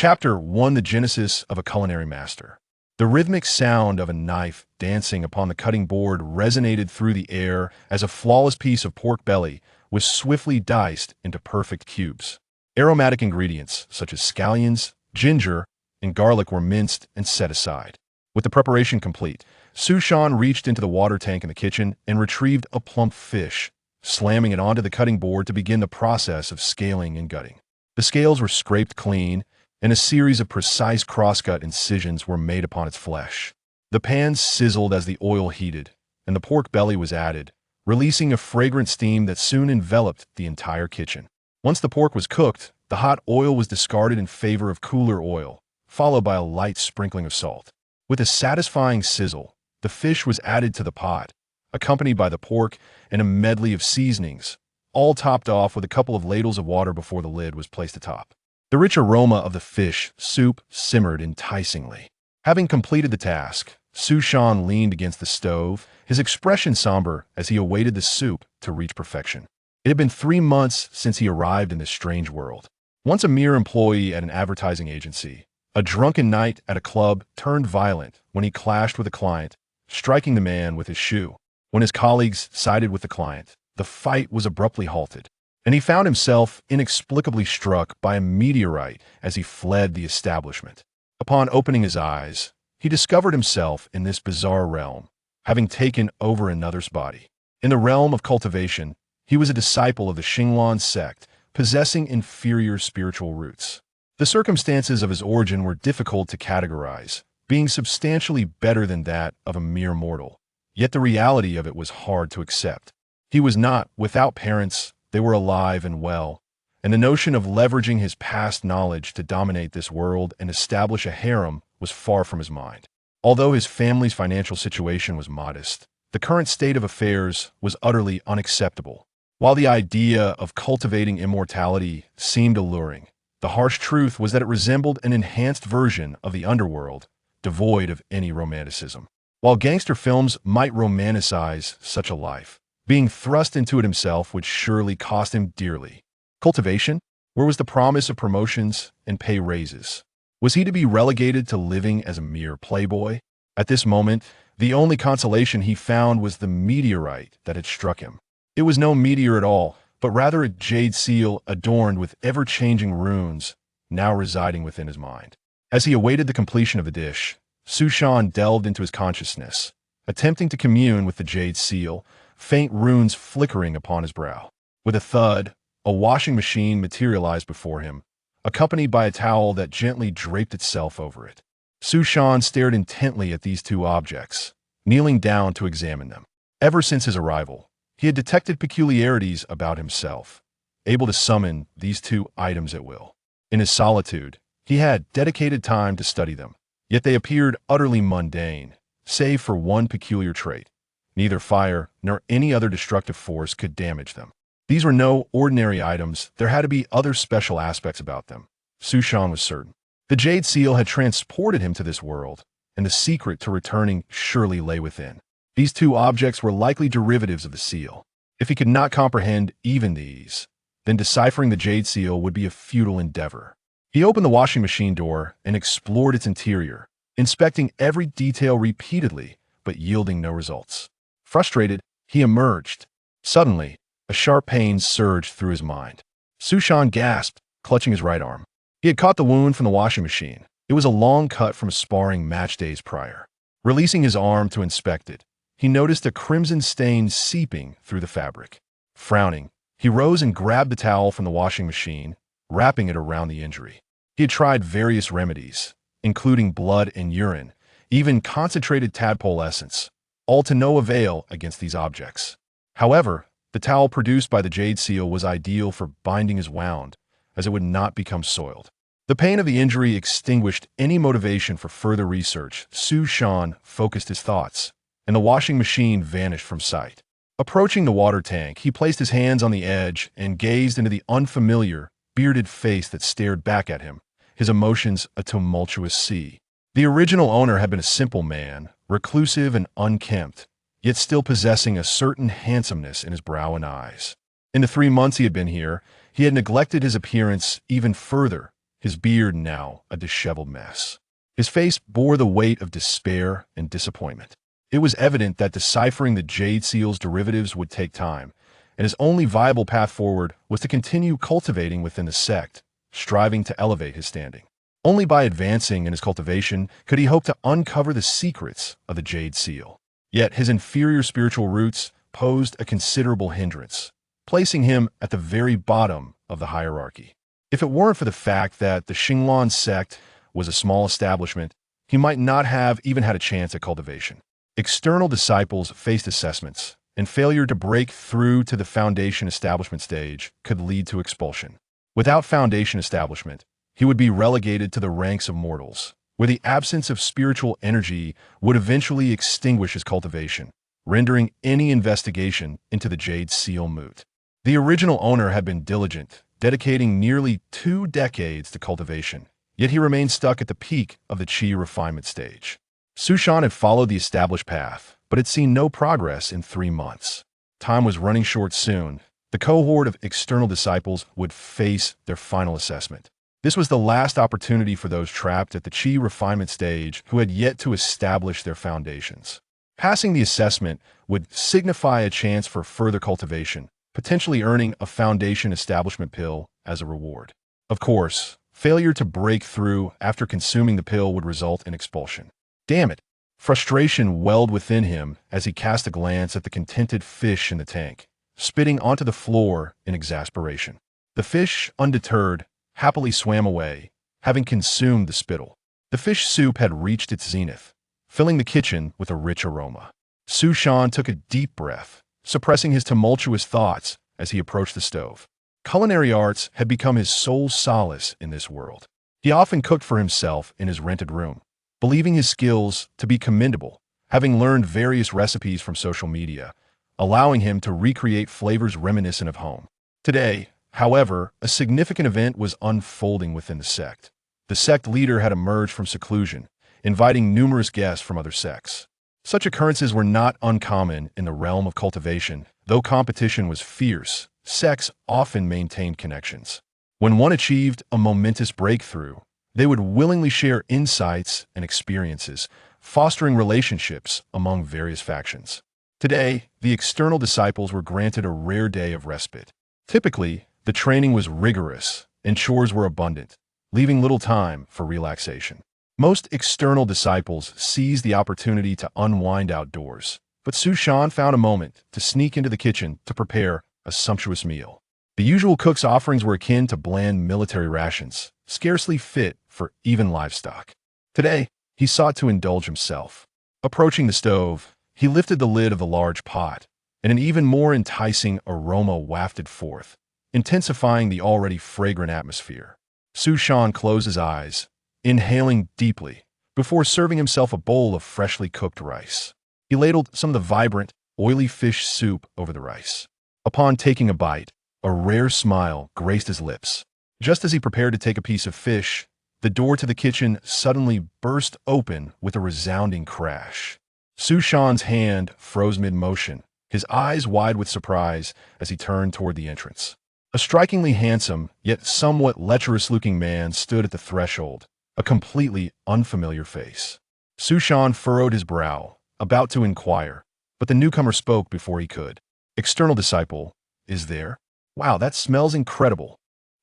Chapter 1: The Genesis of a Culinary Master. The rhythmic sound of a knife dancing upon the cutting board resonated through the air as a flawless piece of pork belly was swiftly diced into perfect cubes. Aromatic ingredients such as scallions, ginger, and garlic were minced and set aside. With the preparation complete, Su Shan reached into the water tank in the kitchen and retrieved a plump fish, slamming it onto the cutting board to begin the process of scaling and gutting. The scales were scraped clean, and a series of precise crosscut incisions were made upon its flesh. The pan sizzled as the oil heated, and the pork belly was added, releasing a fragrant steam that soon enveloped the entire kitchen. Once the pork was cooked, the hot oil was discarded in favor of cooler oil, followed by a light sprinkling of salt. With a satisfying sizzle, the fish was added to the pot, accompanied by the pork and a medley of seasonings, all topped off with a couple of ladles of water before the lid was placed atop. The rich aroma of the fish soup simmered enticingly. Having completed the task, Su Shan leaned against the stove, his expression somber as he awaited the soup to reach perfection. It had been 3 months since he arrived in this strange world. Once a mere employee at an advertising agency, a drunken night at a club turned violent when he clashed with a client, striking the man with his shoe. When his colleagues sided with the client, the fight was abruptly halted, and he found himself inexplicably struck by a meteorite as he fled the establishment. Upon opening his eyes, he discovered himself in this bizarre realm, having taken over another's body. In the realm of cultivation, he was a disciple of the Qin sect, possessing inferior spiritual roots. The circumstances of his origin were difficult to categorize, being substantially better than that of a mere mortal. Yet the reality of it was hard to accept. He was not without parents. They were alive and well, and the notion of leveraging his past knowledge to dominate this world and establish a harem was far from his mind. Although his family's financial situation was modest, the current state of affairs was utterly unacceptable. While the idea of cultivating immortality seemed alluring, the harsh truth was that it resembled an enhanced version of the underworld, devoid of any romanticism. While gangster films might romanticize such a life, being thrust into it himself would surely cost him dearly. Cultivation? Where was the promise of promotions and pay raises? Was he to be relegated to living as a mere playboy? At this moment, the only consolation he found was the meteorite that had struck him. It was no meteor at all, but rather a jade seal adorned with ever-changing runes, now residing within his mind. As he awaited the completion of the dish, Su Shan delved into his consciousness, attempting to commune with the jade seal, faint runes flickering upon his brow. With a thud, a washing machine materialized before him, accompanied by a towel that gently draped itself over it. Su Shan stared intently at these two objects, kneeling down to examine them. Ever since his arrival, he had detected peculiarities about himself, able to summon these two items at will. In his solitude, he had dedicated time to study them, yet they appeared utterly mundane, save for one peculiar trait. Neither fire nor any other destructive force could damage them. These were no ordinary items. There had to be other special aspects about them. Su Shan was certain. The jade seal had transported him to this world, and the secret to returning surely lay within. These two objects were likely derivatives of the seal. If he could not comprehend even these, then deciphering the jade seal would be a futile endeavor. He opened the washing machine door and explored its interior, inspecting every detail repeatedly, but yielding no results. Frustrated, he emerged. Suddenly, a sharp pain surged through his mind. Su Shan gasped, clutching his right arm. He had caught the wound from the washing machine. It was a long cut from a sparring match days prior. Releasing his arm to inspect it, he noticed a crimson stain seeping through the fabric. Frowning, he rose and grabbed the towel from the washing machine, wrapping it around the injury. He had tried various remedies, including blood and urine, even concentrated tadpole essence, all to no avail against these objects. However, the towel produced by the jade seal was ideal for binding his wound, as it would not become soiled. The pain of the injury extinguished any motivation for further research. Su Shan focused his thoughts, and the washing machine vanished from sight. Approaching the water tank, he placed his hands on the edge and gazed into the unfamiliar, bearded face that stared back at him, his emotions a tumultuous sea. The original owner had been a simple man, reclusive and unkempt, yet still possessing a certain handsomeness in his brow and eyes. In the 3 months he had been here, he had neglected his appearance even further, his beard now a disheveled mess. His face bore the weight of despair and disappointment. It was evident that deciphering the Jade Seal's derivatives would take time, and his only viable path forward was to continue cultivating within the sect, striving to elevate his standing. Only by advancing in his cultivation could he hope to uncover the secrets of the Jade Seal. Yet his inferior spiritual roots posed a considerable hindrance, placing him at the very bottom of the hierarchy. If it weren't for the fact that the Xinglan sect was a small establishment, he might not have even had a chance at cultivation. External disciples faced assessments, and failure to break through to the foundation establishment stage could lead to expulsion. Without foundation establishment, he would be relegated to the ranks of mortals, where the absence of spiritual energy would eventually extinguish his cultivation, rendering any investigation into the Jade Seal moot. The original owner had been diligent, dedicating nearly 2 decades to cultivation, yet he remained stuck at the peak of the Qi refinement stage. Su Shan had followed the established path, but had seen no progress in 3 months. Time was running short soon. The cohort of external disciples would face their final assessment. This was the last opportunity for those trapped at the Qi refinement stage who had yet to establish their foundations. Passing the assessment would signify a chance for further cultivation, potentially earning a foundation establishment pill as a reward. Of course, failure to break through after consuming the pill would result in expulsion. Damn it! Frustration welled within him as he cast a glance at the contented fish in the tank, spitting onto the floor in exasperation. The fish, undeterred, happily swam away, having consumed the spittle. The fish soup had reached its zenith, filling the kitchen with a rich aroma. Su Shan took a deep breath, suppressing his tumultuous thoughts as he approached the stove. Culinary arts had become his sole solace in this world. He often cooked for himself in his rented room, believing his skills to be commendable, having learned various recipes from social media, allowing him to recreate flavors reminiscent of home. Today, however, a significant event was unfolding within the sect. The sect leader had emerged from seclusion, inviting numerous guests from other sects. Such occurrences were not uncommon in the realm of cultivation. Though competition was fierce, sects often maintained connections. When one achieved a momentous breakthrough, they would willingly share insights and experiences, fostering relationships among various factions. Today, the external disciples were granted a rare day of respite. Typically, the training was rigorous and chores were abundant, leaving little time for relaxation. Most external disciples seized the opportunity to unwind outdoors, but Su Shan found a moment to sneak into the kitchen to prepare a sumptuous meal. The usual cook's offerings were akin to bland military rations, scarcely fit for even livestock. Today, he sought to indulge himself. Approaching the stove, he lifted the lid of the large pot, and an even more enticing aroma wafted forth, intensifying the already fragrant atmosphere. Su Shan closed his eyes, inhaling deeply, before serving himself a bowl of freshly cooked rice. He ladled some of the vibrant, oily fish soup over the rice. Upon taking a bite, a rare smile graced his lips. Just as he prepared to take a piece of fish, the door to the kitchen suddenly burst open with a resounding crash. Su Shan's hand froze mid-motion, his eyes wide with surprise as he turned toward the entrance. A strikingly handsome, yet somewhat lecherous-looking man stood at the threshold, a completely unfamiliar face. Su Shan furrowed his brow, about to inquire, but the newcomer spoke before he could. "External disciple, is there? Wow, that smells incredible."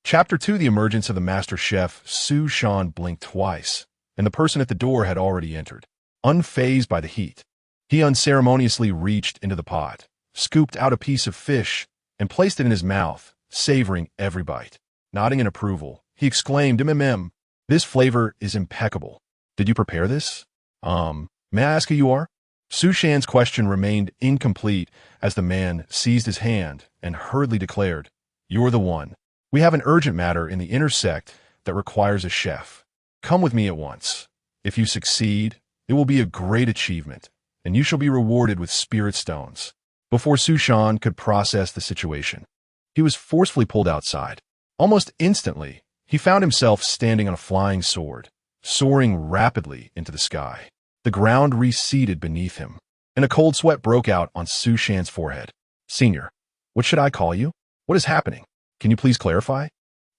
Chapter 2, The Emergence of the Master Chef. Su Shan blinked twice, and the person at the door had already entered. Unfazed by the heat, he unceremoniously reached into the pot, scooped out a piece of fish, and placed it in his mouth, savoring every bite. Nodding in approval, he exclaimed, "This flavor is impeccable. Did you prepare this? May I ask who you are?" Su Shan's question remained incomplete as the man seized his hand and hurriedly declared, "You're the one. We have an urgent matter in the inner sect that requires a chef. Come with me at once. If you succeed, it will be a great achievement, and you shall be rewarded with spirit stones." Before Su Shan could process the situation, he was forcefully pulled outside. Almost instantly, he found himself standing on a flying sword, soaring rapidly into the sky. The ground receded beneath him, and a cold sweat broke out on Su Shan's forehead. "Senior, what should I call you? What is happening? Can you please clarify?"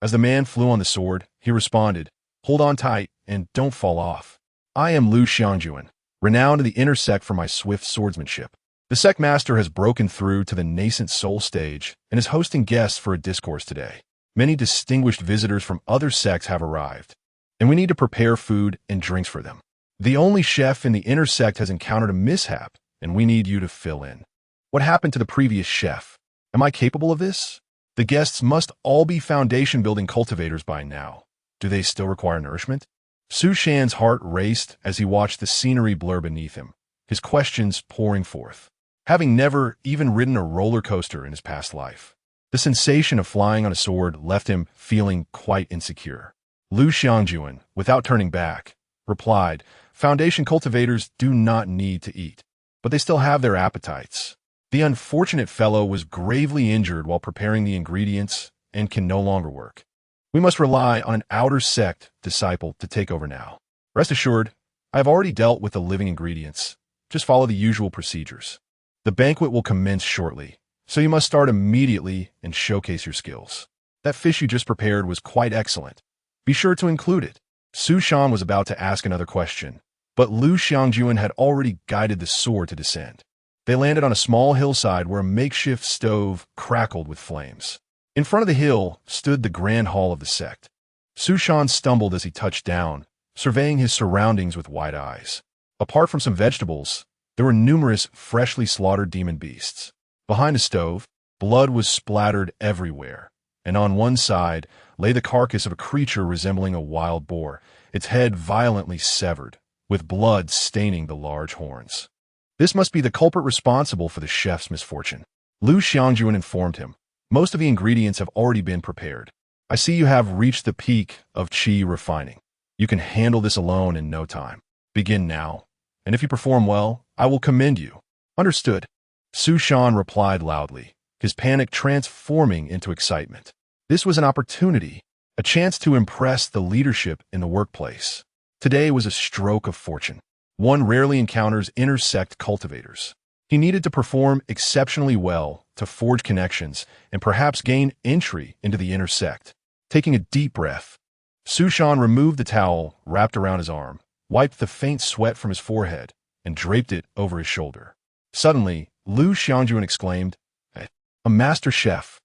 As the man flew on the sword, he responded. Hold on tight and don't fall off. I am Lu Xiangjuan, renowned in the inner sect for my swift swordsmanship. The sect master has broken through to the nascent soul stage and is hosting guests for a discourse today. Many distinguished visitors from other sects have arrived, and we need to prepare food and drinks for them. The only chef in the inner sect has encountered a mishap, and we need you to fill in. What happened to the previous chef? Am I capable of this? The guests must all be foundation-building cultivators by now. Do they still require nourishment? Su Shan's heart raced as he watched the scenery blur beneath him, his questions pouring forth. Having never even ridden a roller coaster in his past life, the sensation of flying on a sword left him feeling quite insecure. Lu Xiangjuan, without turning back, replied, Foundation cultivators do not need to eat, but they still have their appetites. The unfortunate fellow was gravely injured while preparing the ingredients and can no longer work. We must rely on an outer sect disciple to take over now. Rest assured, I have already dealt with the living ingredients. Just follow the usual procedures. The banquet will commence shortly, so you must start immediately and showcase your skills. That fish you just prepared was quite excellent. Be sure to include it. Su Shan was about to ask another question, but Lu Xiangjuan had already guided the sword to descend. They landed on a small hillside where a makeshift stove crackled with flames. In front of the hill stood the grand hall of the sect. Su Shan stumbled as he touched down, surveying his surroundings with wide eyes. Apart from some vegetables, there were numerous freshly slaughtered demon beasts. Behind a stove, blood was splattered everywhere, and on one side lay the carcass of a creature resembling a wild boar, its head violently severed, with blood staining the large horns. This must be the culprit responsible for the chef's misfortune. Lu Xiangjuan informed him. Most of the ingredients have already been prepared. I see you have reached the peak of qi refining. You can handle this alone in no time. Begin now, and if you perform well, I will commend you. Understood. Su Shan replied loudly, his panic transforming into excitement. This was an opportunity, a chance to impress the leadership in the workplace. Today was a stroke of fortune. One rarely encounters inner sect cultivators. He needed to perform exceptionally well to forge connections and perhaps gain entry into the inner sect. Taking a deep breath, Su Shan removed the towel wrapped around his arm, wiped the faint sweat from his forehead, and draped it over his shoulder. Suddenly, Lu Xiangjuan exclaimed, A master chef.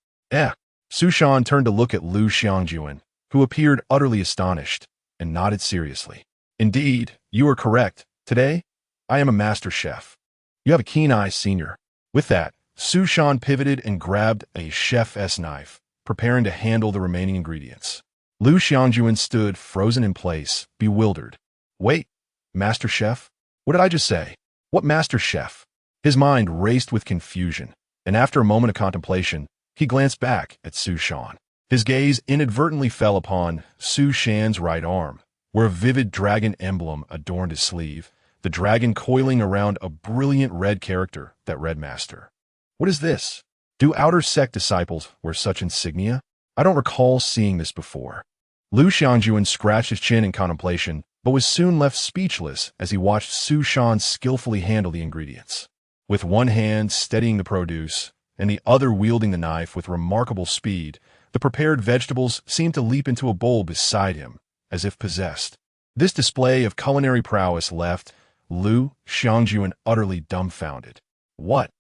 Su Shan turned to look at Lu Xiangjuan, who appeared utterly astonished, and nodded seriously. Indeed, you are correct. Today, I am a master chef. You have a keen eye, senior. With that, Su Shan pivoted and grabbed a chef's knife, preparing to handle the remaining ingredients. Lu Xiangjuan stood frozen in place, bewildered. Wait, master chef? What did I just say? What master chef? His mind raced with confusion, and after a moment of contemplation, he glanced back at Su Shan. His gaze inadvertently fell upon Su Shan's right arm, where a vivid dragon emblem adorned his sleeve, the dragon coiling around a brilliant red character that read Master. What is this? Do outer sect disciples wear such insignia? I don't recall seeing this before. Lu Xiangjuan scratched his chin in contemplation, but was soon left speechless as he watched Su Shan skillfully handle the ingredients. With one hand steadying the produce, and the other wielding the knife with remarkable speed, the prepared vegetables seemed to leap into a bowl beside him, as if possessed. This display of culinary prowess left Lu Xiangjuan utterly dumbfounded. What?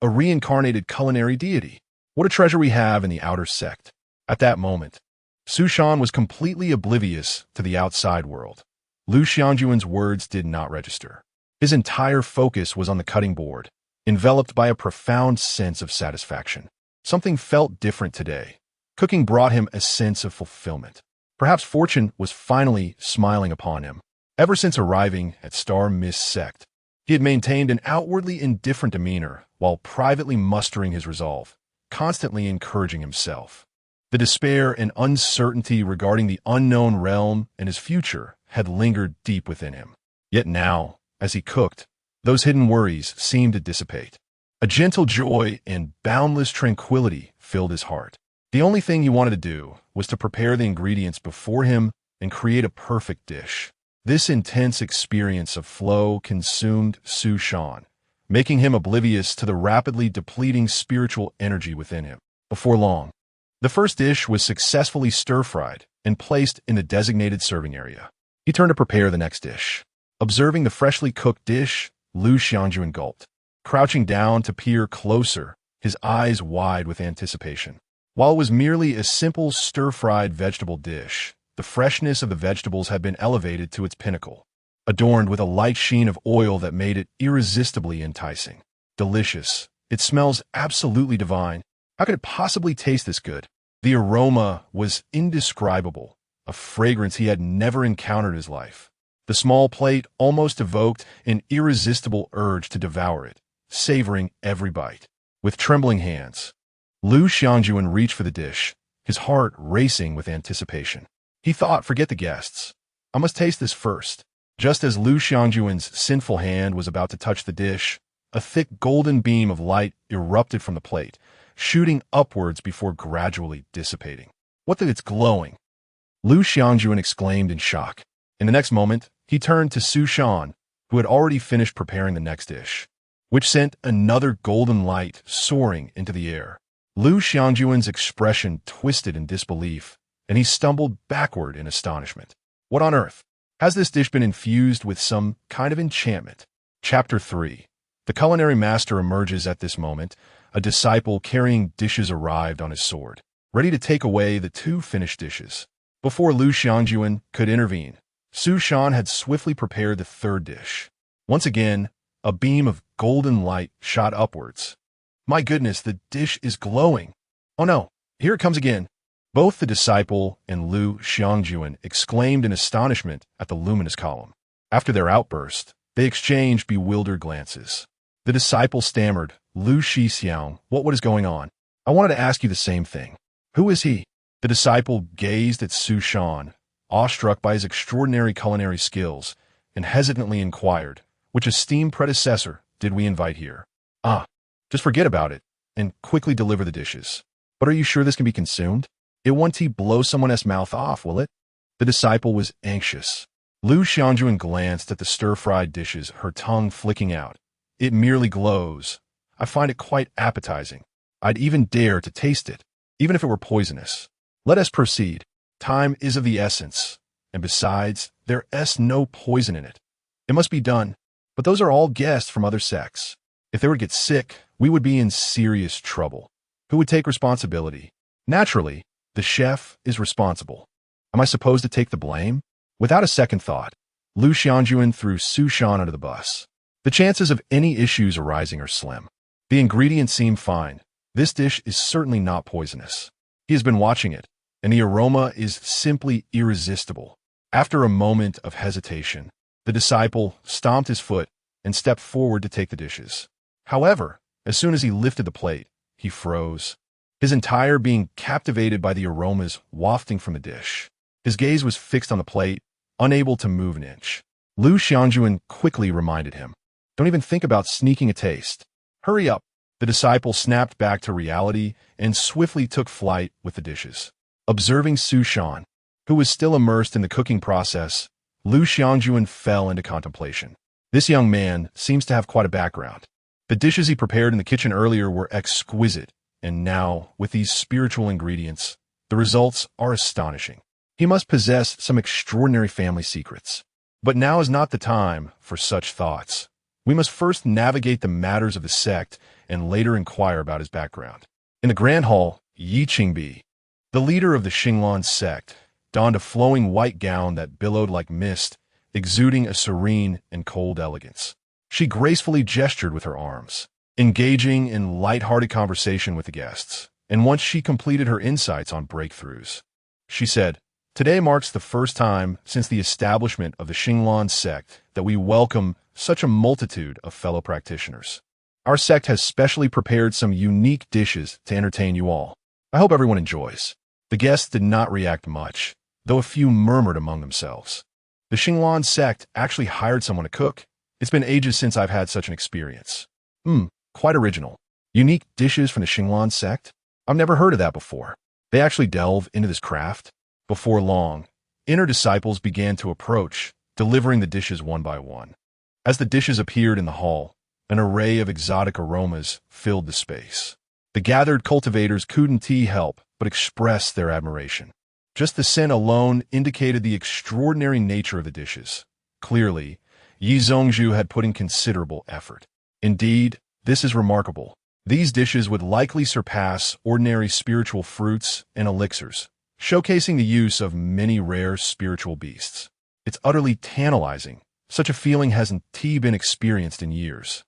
A reincarnated culinary deity? What a treasure we have in the outer sect. At that moment, Su Shan was completely oblivious to the outside world. Lu Xiangjuan's words did not register. His entire focus was on the cutting board, enveloped by a profound sense of satisfaction. Something felt different today. Cooking brought him a sense of fulfillment. Perhaps fortune was finally smiling upon him. Ever since arriving at Star Mist Sect, he had maintained an outwardly indifferent demeanor while privately mustering his resolve, constantly encouraging himself. The despair and uncertainty regarding the unknown realm and his future had lingered deep within him. Yet now, as he cooked, those hidden worries seemed to dissipate. A gentle joy and boundless tranquility filled his heart. The only thing he wanted to do was to prepare the ingredients before him and create a perfect dish. This intense experience of flow consumed Su Shan, making him oblivious to the rapidly depleting spiritual energy within him. Before long, the first dish was successfully stir-fried and placed in the designated serving area. He turned to prepare the next dish. Observing the freshly cooked dish, Lu Xiangjuan gulped, crouching down to peer closer, his eyes wide with anticipation. While it was merely a simple stir-fried vegetable dish, the freshness of the vegetables had been elevated to its pinnacle, adorned with a light sheen of oil that made it irresistibly enticing. Delicious. It smells absolutely divine. How could it possibly taste this good? The aroma was indescribable, a fragrance he had never encountered in his life. The small plate almost evoked an irresistible urge to devour it, savoring every bite. With trembling hands, Lu Xiangjuan reached for the dish, his heart racing with anticipation. He thought, forget the guests. I must taste this first. Just as Lu Xiangjuan's sinful hand was about to touch the dish, a thick golden beam of light erupted from the plate, shooting upwards before gradually dissipating. What that it's glowing! Lu Xiangjuan exclaimed in shock. In the next moment, he turned to Su Shan, who had already finished preparing the next dish, which sent another golden light soaring into the air. Lu Xiangjuan's expression twisted in disbelief, and he stumbled backward in astonishment. What on earth? Has this dish been infused with some kind of enchantment? Chapter 3. The culinary master emerges at this moment. A disciple carrying dishes arrived on his sword, ready to take away the two finished dishes. Before Lu Xiangjuan could intervene, Su Shan had swiftly prepared the third dish. Once again, a beam of golden light shot upwards. My goodness, the dish is glowing. Oh no, here it comes again. Both the disciple and Lu Xiangjuan exclaimed in astonishment at the luminous column. After their outburst, they exchanged bewildered glances. The disciple stammered, Lu Shixiang, what is going on? I wanted to ask you the same thing. Who is he? The disciple gazed at Su Shan, awestruck by his extraordinary culinary skills, and hesitantly inquired, which esteemed predecessor did we invite here? Ah, just forget about it, and quickly deliver the dishes. But are you sure this can be consumed? It won't blow someone's mouth off, will it? The disciple was anxious. Lu Xiangjuan glanced at the stir-fried dishes, her tongue flicking out. It merely glows. I find it quite appetizing. I'd even dare to taste it, even if it were poisonous. Let us proceed. Time is of the essence, and besides, there's no poison in it. It must be done, but those are all guests from other sects. If they would get sick, we would be in serious trouble. Who would take responsibility? Naturally, the chef is responsible. Am I supposed to take the blame? Without a second thought, Lu Xiangjuan threw Su Shan under the bus. The chances of any issues arising are slim. The ingredients seem fine. This dish is certainly not poisonous. He has been watching it, and the aroma is simply irresistible. After a moment of hesitation, the disciple stomped his foot and stepped forward to take the dishes. However, as soon as he lifted the plate, he froze, his entire being captivated by the aromas wafting from the dish. His gaze was fixed on the plate, unable to move an inch. Lu Xiangjuan quickly reminded him, don't even think about sneaking a taste. Hurry up. The disciple snapped back to reality and swiftly took flight with the dishes. Observing Su Shan, who was still immersed in the cooking process, Lu Xiangjuan fell into contemplation. This young man seems to have quite a background. The dishes he prepared in the kitchen earlier were exquisite, and now, with these spiritual ingredients, the results are astonishing. He must possess some extraordinary family secrets. But now is not the time for such thoughts. We must first navigate the matters of the sect and later inquire about his background. In the grand hall, Yi Qingbi, the leader of the Xinglan sect, donned a flowing white gown that billowed like mist, exuding a serene and cold elegance. She gracefully gestured with her arms, engaging in light-hearted conversation with the guests. And once she completed her insights on breakthroughs, she said, today marks the first time since the establishment of the Xinglan sect that we welcome such a multitude of fellow practitioners. Our sect has specially prepared some unique dishes to entertain you all. I hope everyone enjoys. The guests did not react much, though a few murmured among themselves. The Xinglan sect actually hired someone to cook. It's been ages since I've had such an experience. Quite original. Unique dishes from the Xinglan sect? I've never heard of that before. They actually delve into this craft? Before long, inner disciples began to approach, delivering the dishes one by one. As the dishes appeared in the hall, an array of exotic aromas filled the space. The gathered cultivators couldn't help but express their admiration. Just the scent alone indicated the extraordinary nature of the dishes. Clearly, Yi Zhongzhu had put in considerable effort. Indeed, this is remarkable. These dishes would likely surpass ordinary spiritual fruits and elixirs, showcasing the use of many rare spiritual beasts. It's utterly tantalizing. Such a feeling hasn't been experienced in years.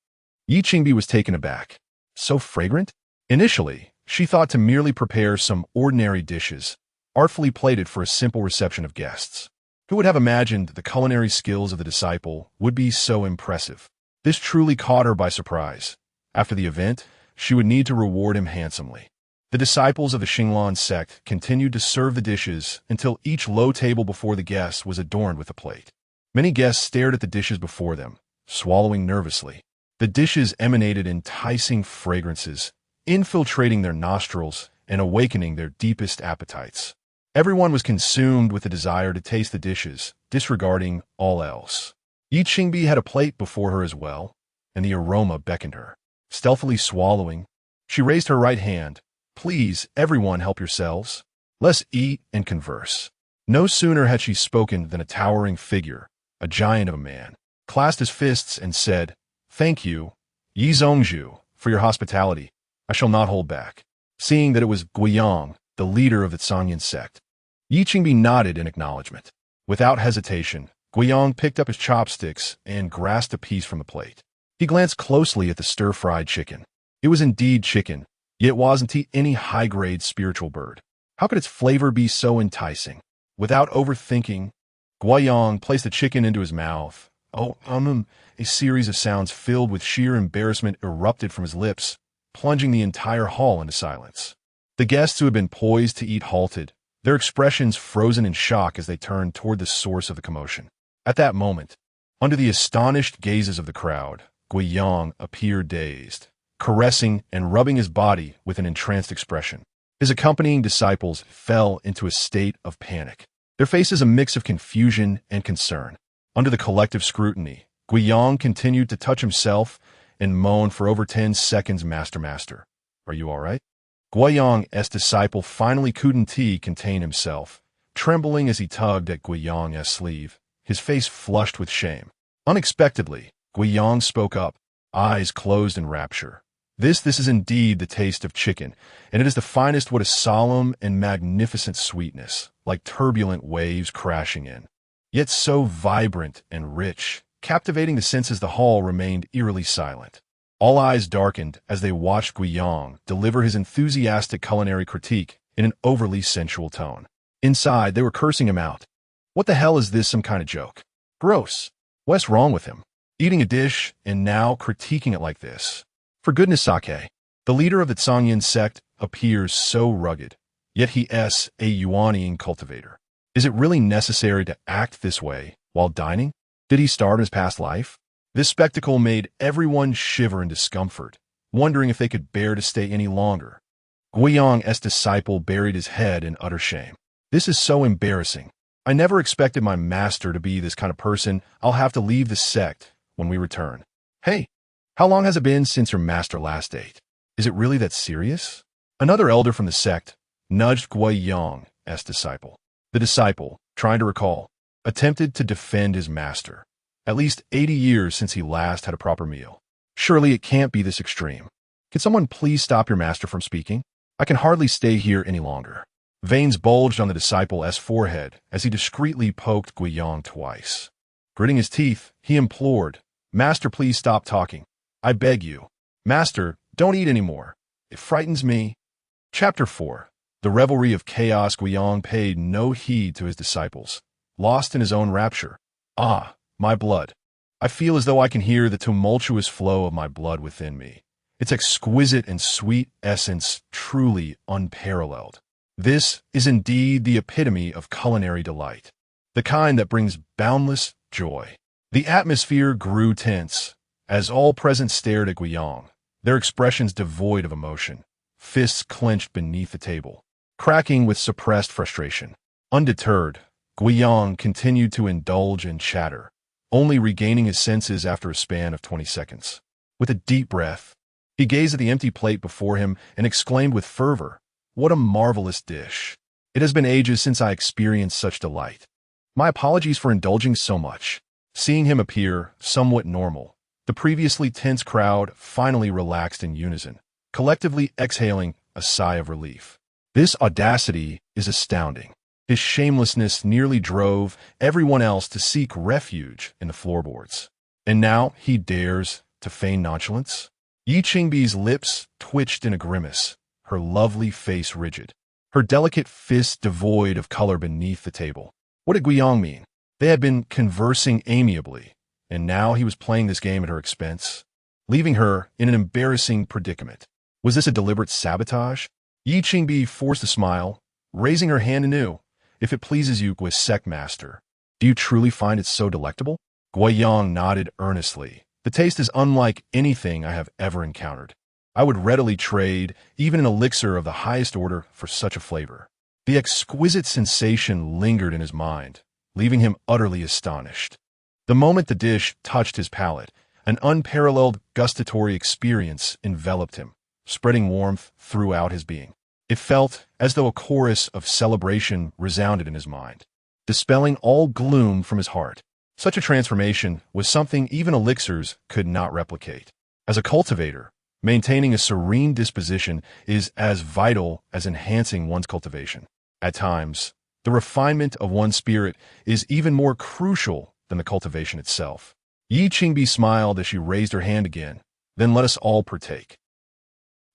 Yi Qingbi was taken aback. So fragrant? Initially, she thought to merely prepare some ordinary dishes, artfully plated for a simple reception of guests. Who would have imagined the culinary skills of the disciple would be so impressive? This truly caught her by surprise. After the event, she would need to reward him handsomely. The disciples of the Qin sect continued to serve the dishes until each low table before the guests was adorned with a plate. Many guests stared at the dishes before them, swallowing nervously. The dishes emanated enticing fragrances, infiltrating their nostrils and awakening their deepest appetites. Everyone was consumed with the desire to taste the dishes, disregarding all else. Yi Qingbi had a plate before her as well, and the aroma beckoned her. Stealthily swallowing, she raised her right hand. Please, everyone, help yourselves. Let's eat and converse. No sooner had she spoken than a towering figure, a giant of a man, clasped his fists and said, "Thank you, Yi Zhongzhu, for your hospitality. I shall not hold back." Seeing that it was Guiyang, the leader of the Phantom sect, Yi Qingbi nodded in acknowledgement. Without hesitation, Guiyang picked up his chopsticks and grasped a piece from the plate. He glanced closely at the stir-fried chicken. It was indeed chicken, yet it wasn't any high-grade spiritual bird. How could its flavor be so enticing? Without overthinking, Guiyang placed the chicken into his mouth. A series of sounds filled with sheer embarrassment erupted from his lips, plunging the entire hall into silence. The guests who had been poised to eat halted, their expressions frozen in shock as they turned toward the source of the commotion. At that moment, under the astonished gazes of the crowd, Guiyang appeared dazed, caressing and rubbing his body with an entranced expression. His accompanying disciples fell into a state of panic, their faces a mix of confusion and concern. Under the collective scrutiny, Guiyang continued to touch himself and moan for over 10 seconds, Master. Are you all right? Guiyang's disciple finally couldn't contain himself, trembling as he tugged at Guiyang's sleeve, his face flushed with shame. Unexpectedly, Guiyang spoke up, eyes closed in rapture. This is indeed the taste of chicken, and it is the finest. What a solemn and magnificent sweetness, like turbulent waves crashing in. Yet so vibrant and rich, captivating the senses. The hall remained eerily silent. All eyes darkened as they watched Guiyang deliver his enthusiastic culinary critique in an overly sensual tone. Inside, they were cursing him out. What the hell is this, some kind of joke? Gross. What's wrong with him? Eating a dish and now critiquing it like this. For goodness sake, the leader of the Phantom sect appears so rugged, yet he's a Yuanian cultivator. Is it really necessary to act this way while dining? Did he starve in his past life? This spectacle made everyone shiver in discomfort, wondering if they could bear to stay any longer. Guiyang's disciple buried his head in utter shame. This is so embarrassing. I never expected my master to be this kind of person. I'll have to leave the sect when we return. Hey, how long has it been since your master last ate? Is it really that serious? Another elder from the sect nudged Guiyang's disciple. The disciple, trying to recall, attempted to defend his master. At least 80 years since he last had a proper meal. Surely it can't be this extreme. Can someone please stop your master from speaking? I can hardly stay here any longer. Veins bulged on the disciple's forehead as he discreetly poked Guiyang twice. Gritting his teeth, he implored, "Master, please stop talking. I beg you. Master, don't eat anymore. It frightens me." Chapter 4. The Revelry of Chaos. Guiyang paid no heed to his disciples, lost in his own rapture. Ah, my blood. I feel as though I can hear the tumultuous flow of my blood within me. Its exquisite and sweet essence truly unparalleled. This is indeed the epitome of culinary delight, the kind that brings boundless joy. The atmosphere grew tense as all present stared at Guiyang, their expressions devoid of emotion, fists clenched beneath the table, cracking with suppressed frustration. Undeterred, Guiyang continued to indulge in chatter, only regaining his senses after a span of 20 seconds. With a deep breath, he gazed at the empty plate before him and exclaimed with fervor, "What a marvelous dish! It has been ages since I experienced such delight. My apologies for indulging so much. Seeing him appear somewhat normal, the previously tense crowd finally relaxed in unison, collectively exhaling a sigh of relief. This audacity is astounding. His shamelessness nearly drove everyone else to seek refuge in the floorboards. And now he dares to feign nonchalance? Yi Qingbi's lips twitched in a grimace, her lovely face rigid, her delicate fists devoid of color beneath the table. What did Guiyang mean? They had been conversing amiably, and now he was playing this game at her expense, leaving her in an embarrassing predicament. Was this a deliberate sabotage? Yi Qingbi forced a smile, raising her hand anew. If it pleases you, Gui Sect Master, do you truly find it so delectable? Guiyang nodded earnestly. The taste is unlike anything I have ever encountered. I would readily trade even an elixir of the highest order for such a flavor. The exquisite sensation lingered in his mind, leaving him utterly astonished. The moment the dish touched his palate, an unparalleled gustatory experience enveloped him, spreading warmth throughout his being. It felt as though a chorus of celebration resounded in his mind, dispelling all gloom from his heart. Such a transformation was something even elixirs could not replicate. As a cultivator, maintaining a serene disposition is as vital as enhancing one's cultivation. At times, the refinement of one's spirit is even more crucial than the cultivation itself. Yi Qingbi smiled as she raised her hand again. Then let us all partake.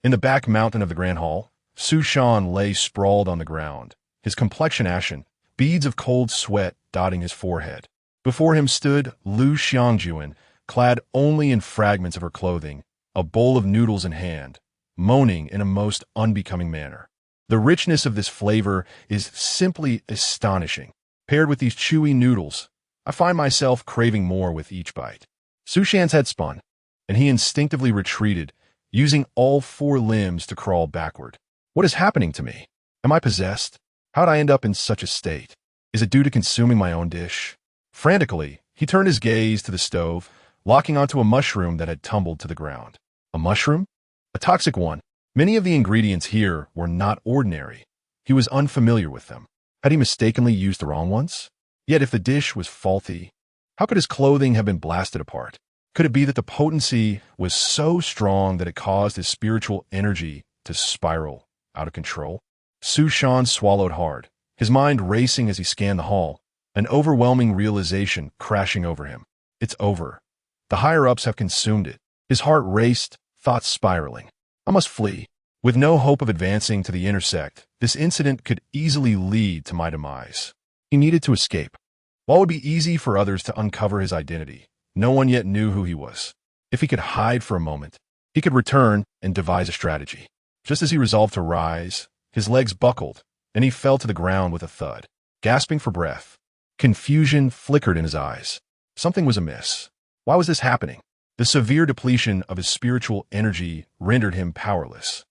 In the back mountain of the Grand Hall, Su Shan lay sprawled on the ground, his complexion ashen, beads of cold sweat dotting his forehead. Before him stood Lu Xiangjuan, clad only in fragments of her clothing, a bowl of noodles in hand, moaning in a most unbecoming manner. The richness of this flavor is simply astonishing. Paired with these chewy noodles, I find myself craving more with each bite. Su Shan's head spun, and he instinctively retreated, using all four limbs to crawl backward. What is happening to me? Am I possessed? How'd I end up in such a state? Is it due to consuming my own dish? Frantically, he turned his gaze to the stove, locking onto a mushroom that had tumbled to the ground. A mushroom? A toxic one. Many of the ingredients here were not ordinary. He was unfamiliar with them. Had he mistakenly used the wrong ones? Yet if the dish was faulty, how could his clothing have been blasted apart? Could it be that the potency was so strong that it caused his spiritual energy to spiral out of control? Su Shan swallowed hard, his mind racing as he scanned the hall, an overwhelming realization crashing over him. It's over. The higher-ups have consumed it. His heart raced, thoughts spiraling. I must flee. With no hope of advancing to the inner sect, this incident could easily lead to my demise. He needed to escape. While it would be easy for others to uncover his identity, no one yet knew who he was. If he could hide for a moment, he could return and devise a strategy. Just as he resolved to rise, his legs buckled, and he fell to the ground with a thud. Gasping for breath, confusion flickered in his eyes. Something was amiss. Why was this happening? The severe depletion of his spiritual energy rendered him powerless,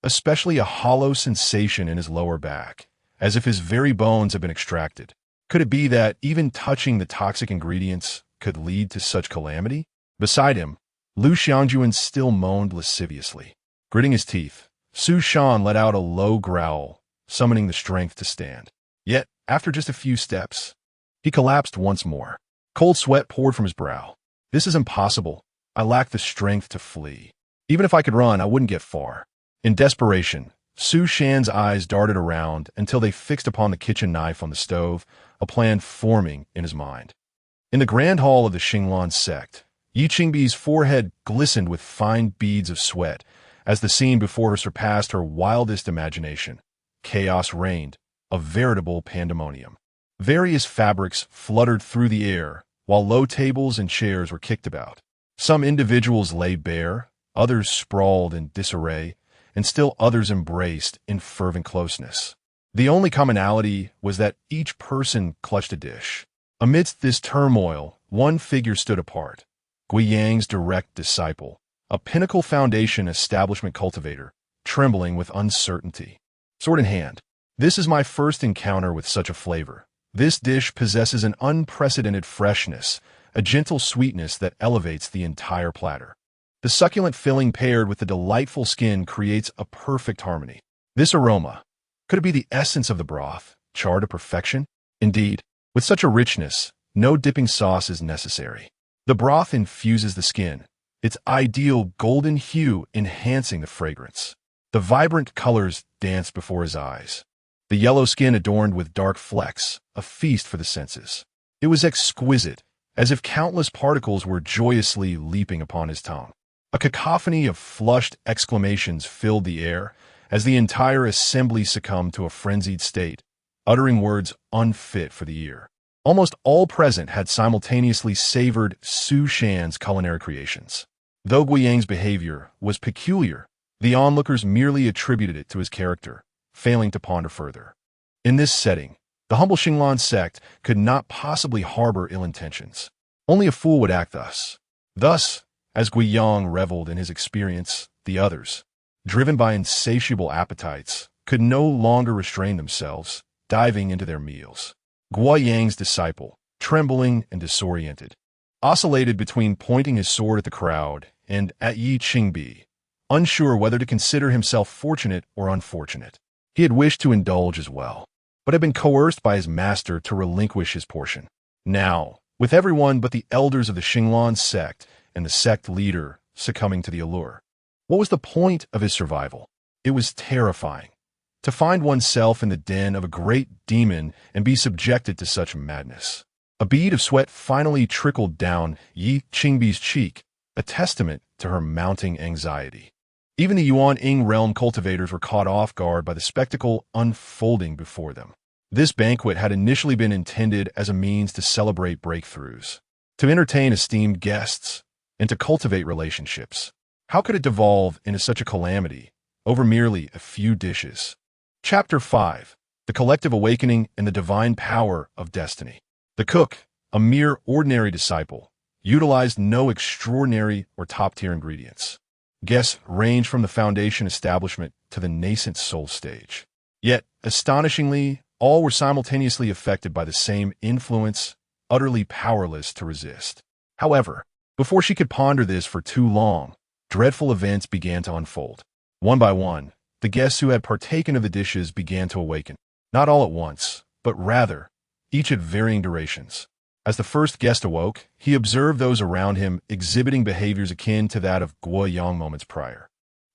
especially a hollow sensation in his lower back, as if his very bones had been extracted. Could it be that even touching the toxic ingredients could lead to such calamity? Beside him, Lu Xiangjuan still moaned lasciviously. Gritting his teeth, Su Shan let out a low growl, summoning the strength to stand. Yet, after just a few steps, he collapsed once more. Cold sweat poured from his brow. This is impossible. I lack the strength to flee. Even if I could run, I wouldn't get far. In desperation, Su Shan's eyes darted around until they fixed upon the kitchen knife on the stove, a plan forming in his mind. In the grand hall of the Xinglan sect, Yi Qingbi's forehead glistened with fine beads of sweat as the scene before her surpassed her wildest imagination. Chaos reigned, a veritable pandemonium. Various fabrics fluttered through the air, while low tables and chairs were kicked about. Some individuals lay bare, others sprawled in disarray, and still others embraced in fervent closeness. The only commonality was that each person clutched a dish. Amidst this turmoil, one figure stood apart, Guiyang's direct disciple, a pinnacle foundation establishment cultivator, trembling with uncertainty. Sword in hand, this is my first encounter with such a flavor. This dish possesses an unprecedented freshness, a gentle sweetness that elevates the entire platter. The succulent filling paired with the delightful skin creates a perfect harmony. This aroma, Could it be the essence of the broth, charred to perfection? Indeed, with such a richness, no dipping sauce is necessary. The broth infuses the skin, its ideal golden hue enhancing the fragrance. The vibrant colors dance before his eyes. The yellow skin adorned with dark flecks, a feast for the senses. It was exquisite, as if countless particles were joyously leaping upon his tongue. A cacophony of flushed exclamations filled the air as the entire assembly succumbed to a frenzied state, uttering words unfit for the ear. Almost all present had simultaneously savored Su Shan's culinary creations. Though Guiyang's behavior was peculiar, the onlookers merely attributed it to his character, failing to ponder further. In this setting, the humble Xinglan sect could not possibly harbor ill intentions. Only a fool would act thus. Thus, as Guiyang reveled in his experience, the others, driven by insatiable appetites, could no longer restrain themselves, diving into their meals. Guiyang's disciple, trembling and disoriented, oscillated between pointing his sword at the crowd and at Yi Qingbi, unsure whether to consider himself fortunate or unfortunate. He had wished to indulge as well, but had been coerced by his master to relinquish his portion. Now, with everyone but the elders of the Xinglan sect and the sect leader succumbing to the allure, what was the point of his survival? It was terrifying. To find oneself in the den of a great demon and be subjected to such madness. A bead of sweat finally trickled down Yi Qingbi's cheek, a testament to her mounting anxiety. Even the Yuan-Ing realm cultivators were caught off guard by the spectacle unfolding before them. This banquet had initially been intended as a means to celebrate breakthroughs, to entertain esteemed guests, and to cultivate relationships. How could it devolve into such a calamity over merely a few dishes? Chapter 5. The Collective Awakening and the Divine Power of Destiny. The cook, a mere ordinary disciple, utilized no extraordinary or top-tier ingredients. Guests ranged from the foundation establishment to the nascent soul stage. Yet, astonishingly, all were simultaneously affected by the same influence, utterly powerless to resist. However, before she could ponder this for too long, dreadful events began to unfold. One by one, the guests who had partaken of the dishes began to awaken, not all at once, but rather, each at varying durations. As the first guest awoke, he observed those around him exhibiting behaviors akin to that of Guoyang moments prior.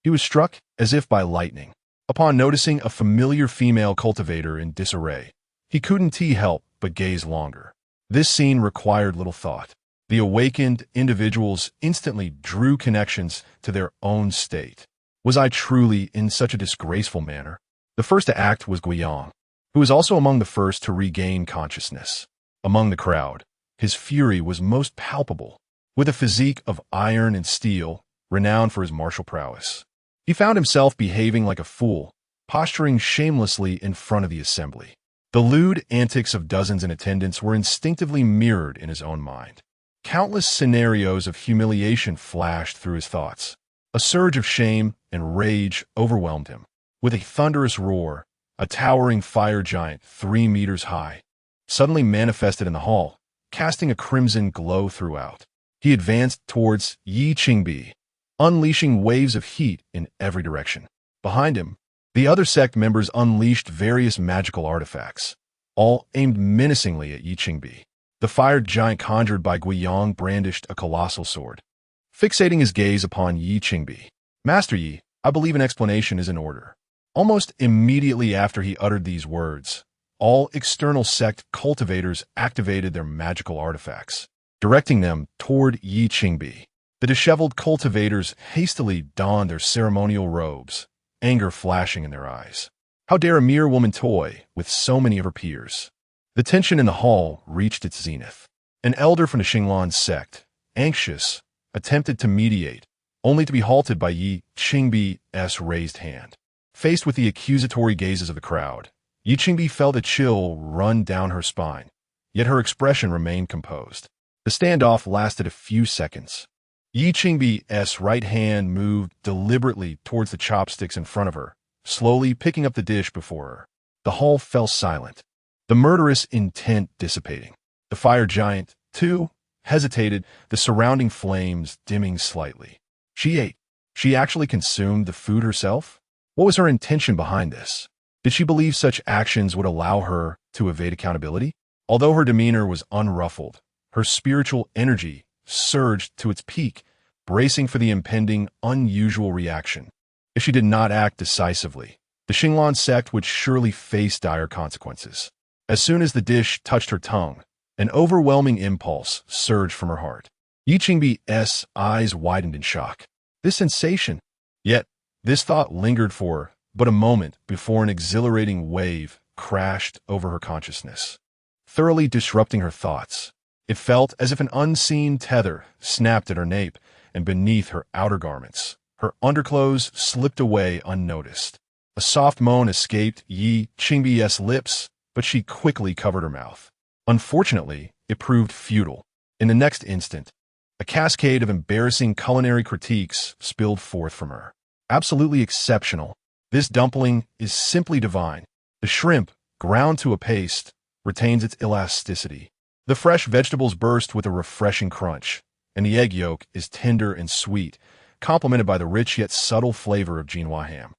He was struck as if by lightning. Upon noticing a familiar female cultivator in disarray, he couldn't help but gaze longer. This scene required little thought. The awakened individuals instantly drew connections to their own state. Was I truly in such a disgraceful manner? The first to act was Guiyang, who was also among the first to regain consciousness. Among the crowd, his fury was most palpable. With a physique of iron and steel, renowned for his martial prowess, he found himself behaving like a fool, posturing shamelessly in front of the assembly. The lewd antics of dozens in attendance were instinctively mirrored in his own mind. Countless scenarios of humiliation flashed through his thoughts. A surge of shame and rage overwhelmed him. With a thunderous roar, a towering fire giant 3 meters high suddenly manifested in the hall, casting a crimson glow throughout. He advanced towards Yi Qingbi, unleashing waves of heat in every direction. Behind him, the other sect members unleashed various magical artifacts, all aimed menacingly at Yi Qingbi. The fire giant conjured by Guiyang brandished a colossal sword, fixating his gaze upon Yi Qingbi. "Master Yi, I believe an explanation is in order." Almost immediately after he uttered these words, all external sect cultivators activated their magical artifacts, directing them toward Yi Qingbi. The disheveled cultivators hastily donned their ceremonial robes, anger flashing in their eyes. How dare a mere woman toy with so many of her peers? The tension in the hall reached its zenith. An elder from the Xinglan sect, anxious, attempted to mediate, only to be halted by Yi Qingbi's raised hand. Faced with the accusatory gazes of the crowd, Yi Qingbi felt a chill run down her spine, yet her expression remained composed. The standoff lasted a few seconds. Yi Qingbi's right hand moved deliberately towards the chopsticks in front of her, slowly picking up the dish before her. The hall fell silent, the murderous intent dissipating. The fire giant, too, hesitated, the surrounding flames dimming slightly. She ate. She actually consumed the food herself? What was her intention behind this? Did she believe such actions would allow her to evade accountability? Although her demeanor was unruffled, her spiritual energy surged to its peak, bracing for the impending, unusual reaction. If she did not act decisively, the Xinglan sect would surely face dire consequences. As soon as the dish touched her tongue, an overwhelming impulse surged from her heart. Yi Qingbi's eyes widened in shock. This sensation, yet this thought lingered for but a moment before an exhilarating wave crashed over her consciousness, thoroughly disrupting her thoughts. It felt as if an unseen tether snapped at her nape and beneath her outer garments. Her underclothes slipped away unnoticed. A soft moan escaped Yi Qingbi's lips, but she quickly covered her mouth. Unfortunately, it proved futile. In the next instant, a cascade of embarrassing culinary critiques spilled forth from her. Absolutely exceptional. This dumpling is simply divine. The shrimp, ground to a paste, retains its elasticity. The fresh vegetables burst with a refreshing crunch, and the egg yolk is tender and sweet, complemented by the rich yet subtle flavor of Jinhua ham.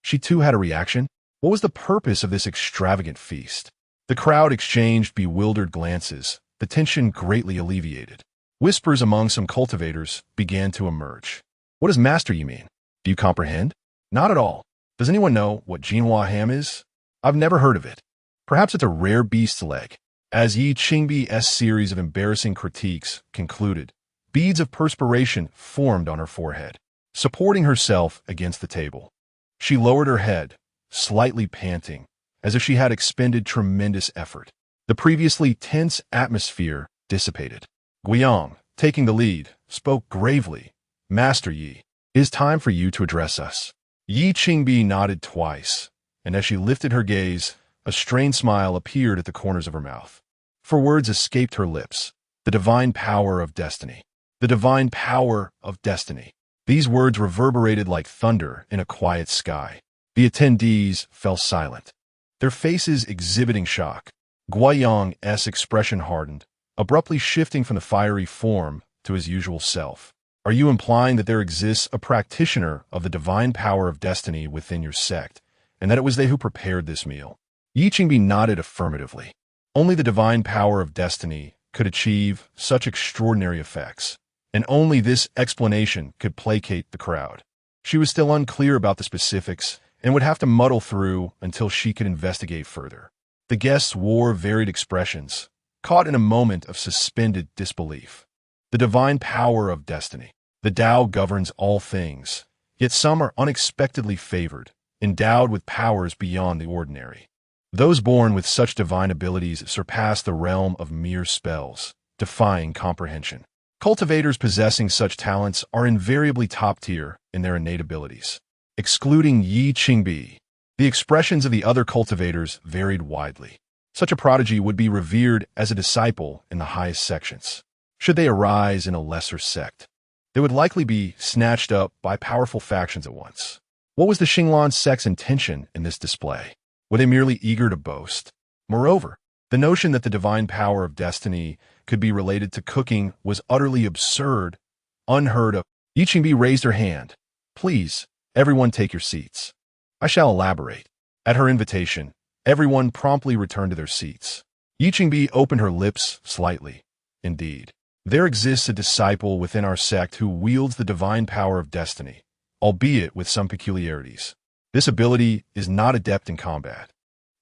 She too had a reaction. What was the purpose of this extravagant feast? The crowd exchanged bewildered glances, the tension greatly alleviated. Whispers among some cultivators began to emerge. What does Master Yi mean? Do you comprehend? Not at all. Does anyone know what Jinhua ham is? I've never heard of it. Perhaps it's a rare beast's leg. As Yi Qingbi's series of embarrassing critiques concluded, beads of perspiration formed on her forehead. Supporting herself against the table, she lowered her head, slightly panting, as if she had expended tremendous effort. The previously tense atmosphere dissipated. Guiyang, taking the lead, spoke gravely. Master Yi, it is time for you to address us. Yi Qingbi nodded twice, and as she lifted her gaze, a strained smile appeared at the corners of her mouth. For words escaped her lips. The divine power of destiny. The divine power of destiny. These words reverberated like thunder in a quiet sky. The attendees fell silent, their faces exhibiting shock. Guiyang's expression hardened, abruptly shifting from the fiery form to his usual self. Are you implying that there exists a practitioner of the divine power of destiny within your sect, and that it was they who prepared this meal? Yi Qingbi nodded affirmatively. Only the divine power of destiny could achieve such extraordinary effects, and only this explanation could placate the crowd. She was still unclear about the specifics and would have to muddle through until she could investigate further. The guests wore varied expressions, caught in a moment of suspended disbelief. The divine power of destiny. The Tao governs all things, yet some are unexpectedly favored, endowed with powers beyond the ordinary. Those born with such divine abilities surpass the realm of mere spells, defying comprehension. Cultivators possessing such talents are invariably top tier in their innate abilities. Excluding Yi Qingbi, the expressions of the other cultivators varied widely. Such a prodigy would be revered as a disciple in the highest sections. Should they arise in a lesser sect, they would likely be snatched up by powerful factions at once. What was the Xinglan sect's intention in this display? Were they merely eager to boast? Moreover, the notion that the divine power of destiny could be related to cooking was utterly absurd, unheard of. Yi Qingbi raised her hand. Please, everyone take your seats. I shall elaborate. At her invitation, everyone promptly returned to their seats. Yi Qingbi opened her lips slightly. Indeed, there exists a disciple within our sect who wields the divine power of destiny, albeit with some peculiarities. This ability is not adept in combat.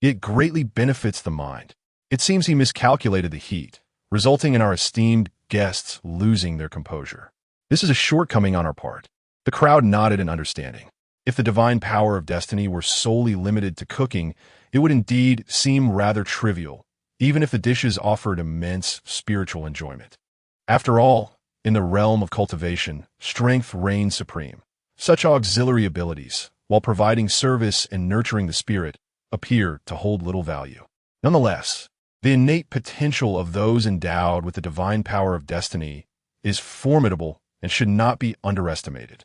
It greatly benefits the mind. It seems he miscalculated the heat, resulting in our esteemed guests losing their composure. This is a shortcoming on our part. The crowd nodded in understanding. If the divine power of destiny were solely limited to cooking, it would indeed seem rather trivial, even if the dishes offered immense spiritual enjoyment. After all, in the realm of cultivation, strength reigns supreme. Such auxiliary abilities, while providing service and nurturing the spirit, appear to hold little value. Nonetheless, the innate potential of those endowed with the divine power of destiny is formidable and should not be underestimated.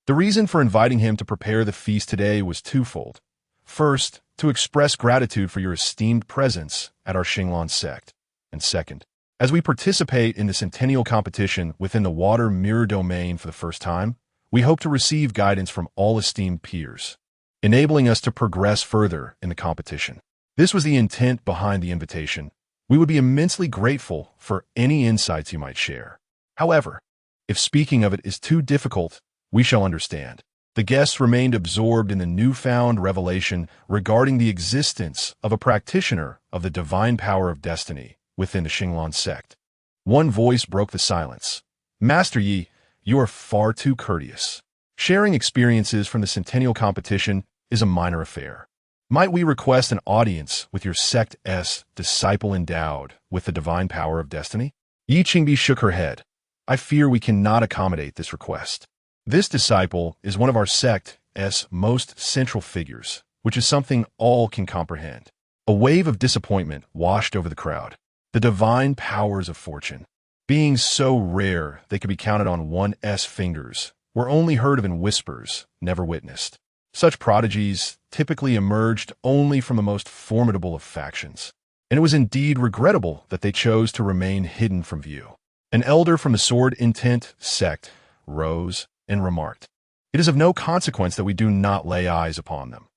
The reason for inviting him to prepare the feast today was twofold. First, to express gratitude for your esteemed presence at our Xinglan sect. And second, as we participate in the centennial competition within the water mirror domain for the first time, we hope to receive guidance from all esteemed peers. enabling us to progress further in the competition. This was the intent behind the invitation. We would be immensely grateful for any insights you might share. However, if speaking of it is too difficult, we shall understand. The guests remained absorbed in the newfound revelation regarding the existence of a practitioner of the divine power of destiny within the Qin sect. One voice broke the silence. Master Yi, you are far too courteous. Sharing experiences from the centennial competition is a minor affair. Might we request an audience with your sect's disciple endowed with the divine power of destiny? Yi Qingbi shook her head. I fear we cannot accommodate this request. This disciple is one of our sect's most central figures, which is something all can comprehend. A wave of disappointment washed over the crowd. The divine powers of fortune, being so rare they could be counted on one's fingers, were only heard of in whispers, never witnessed. Such prodigies typically emerged only from the most formidable of factions, and it was indeed regrettable that they chose to remain hidden from view. An elder from the Sword Intent sect rose and remarked, "It is of no consequence that we do not lay eyes upon them.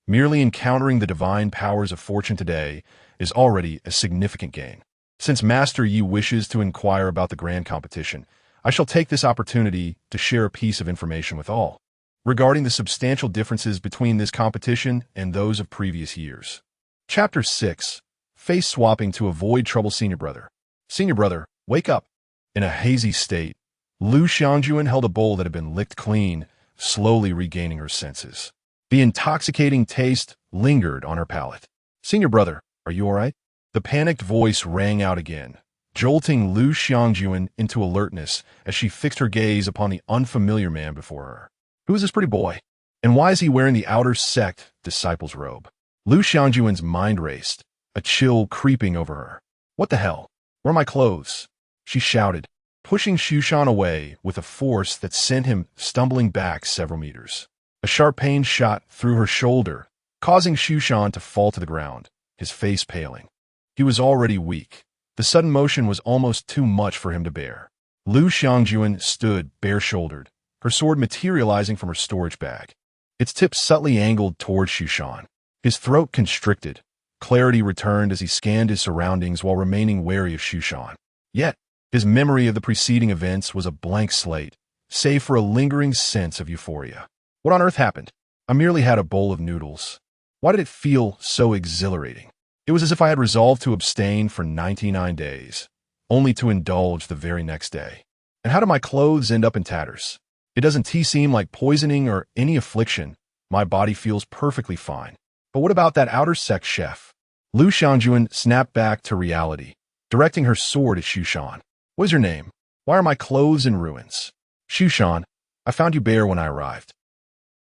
Merely encountering the divine powers of fortune today is already a significant gain. Since Master Yi wishes to inquire about the grand competition, I shall take this opportunity to share a piece of information with all regarding the substantial differences between this competition and those of previous years." Chapter 6. Face Swapping to Avoid Trouble. Senior Brother. Senior Brother, wake up. In a hazy state, Lu Xiangjuan held a bowl that had been licked clean, slowly regaining her senses. The intoxicating taste lingered on her palate. Senior Brother, are you all right? The panicked voice rang out again, jolting Lu Xiangjuan into alertness as she fixed her gaze upon the unfamiliar man before her. Who is this pretty boy? And why is he wearing the outer sect disciple's robe? Lu Xiangjuan's mind raced, a chill creeping over her. What the hell? Where are my clothes? She shouted, pushing Shushan away with a force that sent him stumbling back several meters. A sharp pain shot through her shoulder, causing Shushan to fall to the ground, his face paling. He was already weak. The sudden motion was almost too much for him to bear. Lu Xiangjuan stood bare-shouldered, her sword materializing from her storage bag, its tip subtly angled toward Shushan. His throat constricted. Clarity returned as he scanned his surroundings while remaining wary of Shushan. Yet, his memory of the preceding events was a blank slate, save for a lingering sense of euphoria. What on earth happened? I merely had a bowl of noodles. Why did it feel so exhilarating? It was as if I had resolved to abstain for 99 days, only to indulge the very next day. And how do my clothes end up in tatters? It doesn't seem like poisoning or any affliction. My body feels perfectly fine. But what about that outer sect chef? Lu Xiangjuan snapped back to reality, directing her sword at Shushan. What is your name? Why are my clothes in ruins? Shushan, I found you bare when I arrived.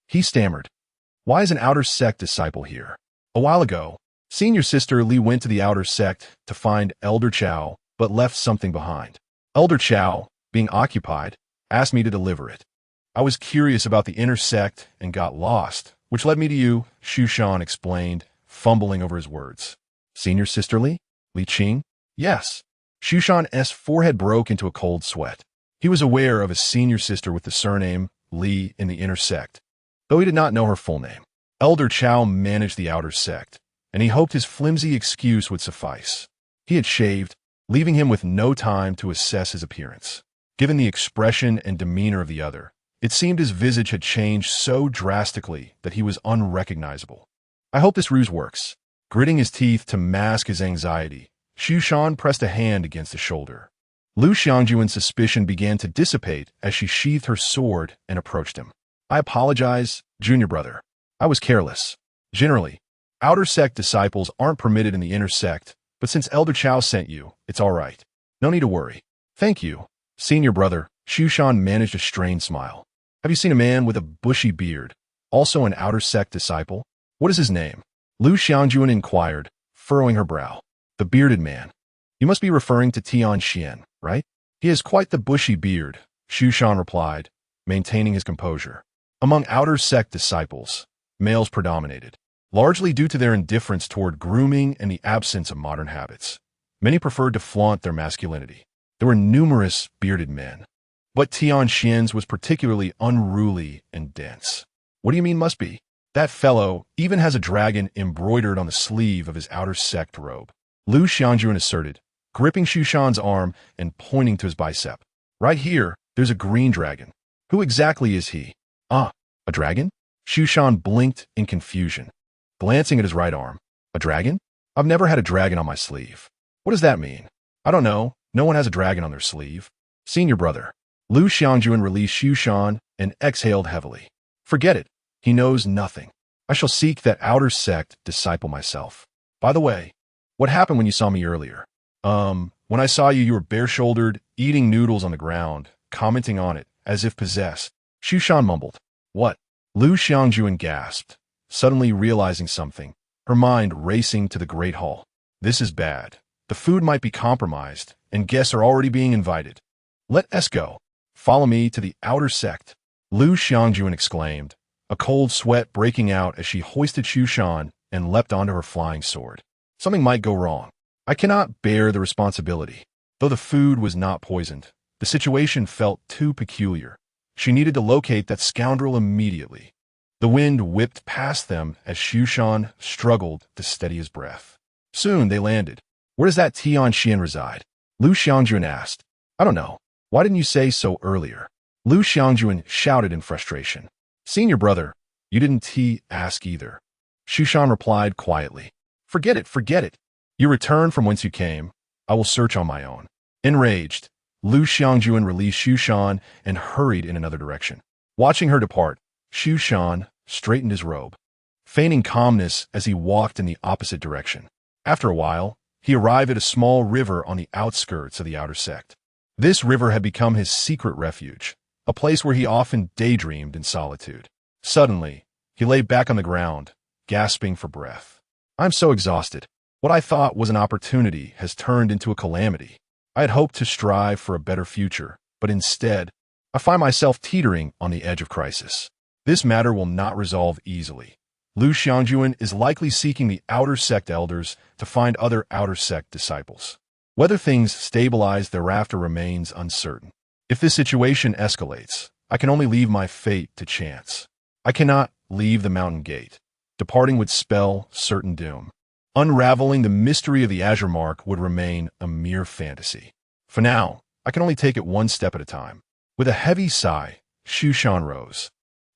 He stammered. Why is an outer sect disciple here? A while ago, senior sister Li went to the outer sect to find Elder Chao, but left something behind. Elder Chao, being occupied, asked me to deliver it. I was curious about the inner sect and got lost, which led me to you, Shushan explained, fumbling over his words. Senior sister Li? Li Qing? Yes. Shushan's forehead broke into a cold sweat. He was aware of his senior sister with the surname Li in the inner sect, though he did not know her full name. Elder Chao managed the outer sect, and he hoped his flimsy excuse would suffice. He had shaved, leaving him with no time to assess his appearance. Given the expression and demeanor of the other, it seemed his visage had changed so drastically that he was unrecognizable. I hope this ruse works. Gritting his teeth to mask his anxiety, Shushan pressed a hand against his shoulder. Lu Xiangjuan's suspicion began to dissipate as she sheathed her sword and approached him. I apologize, junior brother. I was careless. Generally, outer sect disciples aren't permitted in the inner sect, but since Elder Chao sent you, it's all right. No need to worry. Thank you, senior brother. Shushan managed a strained smile. Have you seen a man with a bushy beard, also an outer sect disciple? What is his name? Lu Xiangjuan inquired, furrowing her brow. The bearded man. You must be referring to Tian Xian, right? He has quite the bushy beard, Shushan replied, maintaining his composure. Among outer sect disciples, males predominated, largely due to their indifference toward grooming and the absence of modern habits. Many preferred to flaunt their masculinity. There were numerous bearded men, but Tian Xian's was particularly unruly and dense. What do you mean must be? That fellow even has a dragon embroidered on the sleeve of his outer sect robe. Lu Xiangjuan asserted, gripping Shushan's arm and pointing to his bicep. Right here, there's a green dragon. Who exactly is he? Ah, a dragon? Shushan blinked in confusion, glancing at his right arm. A dragon? I've never had a dragon on my sleeve. What does that mean? I don't know. No one has a dragon on their sleeve. Senior brother. Lu Xiangjuan released Shushan and exhaled heavily. Forget it. He knows nothing. I shall seek that outer sect disciple myself. By the way, what happened when you saw me earlier? When I saw you, you were bare-shouldered, eating noodles on the ground, commenting on it, as if possessed. Shushan mumbled. What? Lu Xiangjuan gasped, suddenly realizing something, her mind racing to the Great Hall. This is bad. The food might be compromised, and guests are already being invited. Let us go. Follow me to the outer sect. Lu Xiangjuan exclaimed, a cold sweat breaking out as she hoisted Shushan and leapt onto her flying sword. Something might go wrong. I cannot bear the responsibility. Though the food was not poisoned, the situation felt too peculiar. She needed to locate that scoundrel immediately. The wind whipped past them as Shushan struggled to steady his breath. Soon they landed. Where does that Tian Xian reside? Lu Xiangjuan asked. I don't know. Why didn't you say so earlier? Lu Xiangjuan shouted in frustration. Senior brother, you didn't ask either. Shushan replied quietly. Forget it, forget it. You return from whence you came. I will search on my own. Enraged, Lu Xiangjuan released Shushan and hurried in another direction. Watching her depart, Shushan straightened his robe, feigning calmness as he walked in the opposite direction. After a while, he arrived at a small river on the outskirts of the outer sect. This river had become his secret refuge, a place where he often daydreamed in solitude. Suddenly, he lay back on the ground, gasping for breath. I'm so exhausted. What I thought was an opportunity has turned into a calamity. I had hoped to strive for a better future, but instead, I find myself teetering on the edge of crisis. This matter will not resolve easily. Lu Xiangjuan is likely seeking the outer sect elders to find other outer sect disciples. Whether things stabilize thereafter remains uncertain. If this situation escalates, I can only leave my fate to chance. I cannot leave the mountain gate. Departing would spell certain doom. Unraveling the mystery of the Azure Mark would remain a mere fantasy. For now, I can only take it one step at a time. With a heavy sigh, Shushan rose,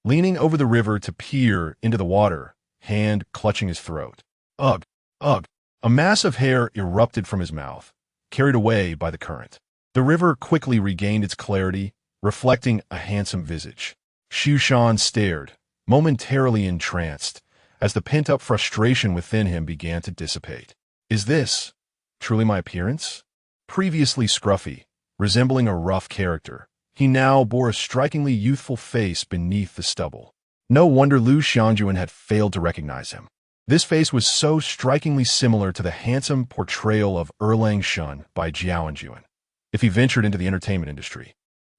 leaning over the river to peer into the water, hand clutching his throat. Ugh, ugh. A mass of hair erupted from his mouth, carried away by the current. The river quickly regained its clarity, reflecting a handsome visage. Shushan stared, momentarily entranced, as the pent-up frustration within him began to dissipate. Is this truly my appearance? Previously scruffy, resembling a rough character, he now bore a strikingly youthful face beneath the stubble. No wonder Lu Xiangjuan had failed to recognize him. This face was so strikingly similar to the handsome portrayal of Erlang Shun by Jiaoanjuan. If he ventured into the entertainment industry,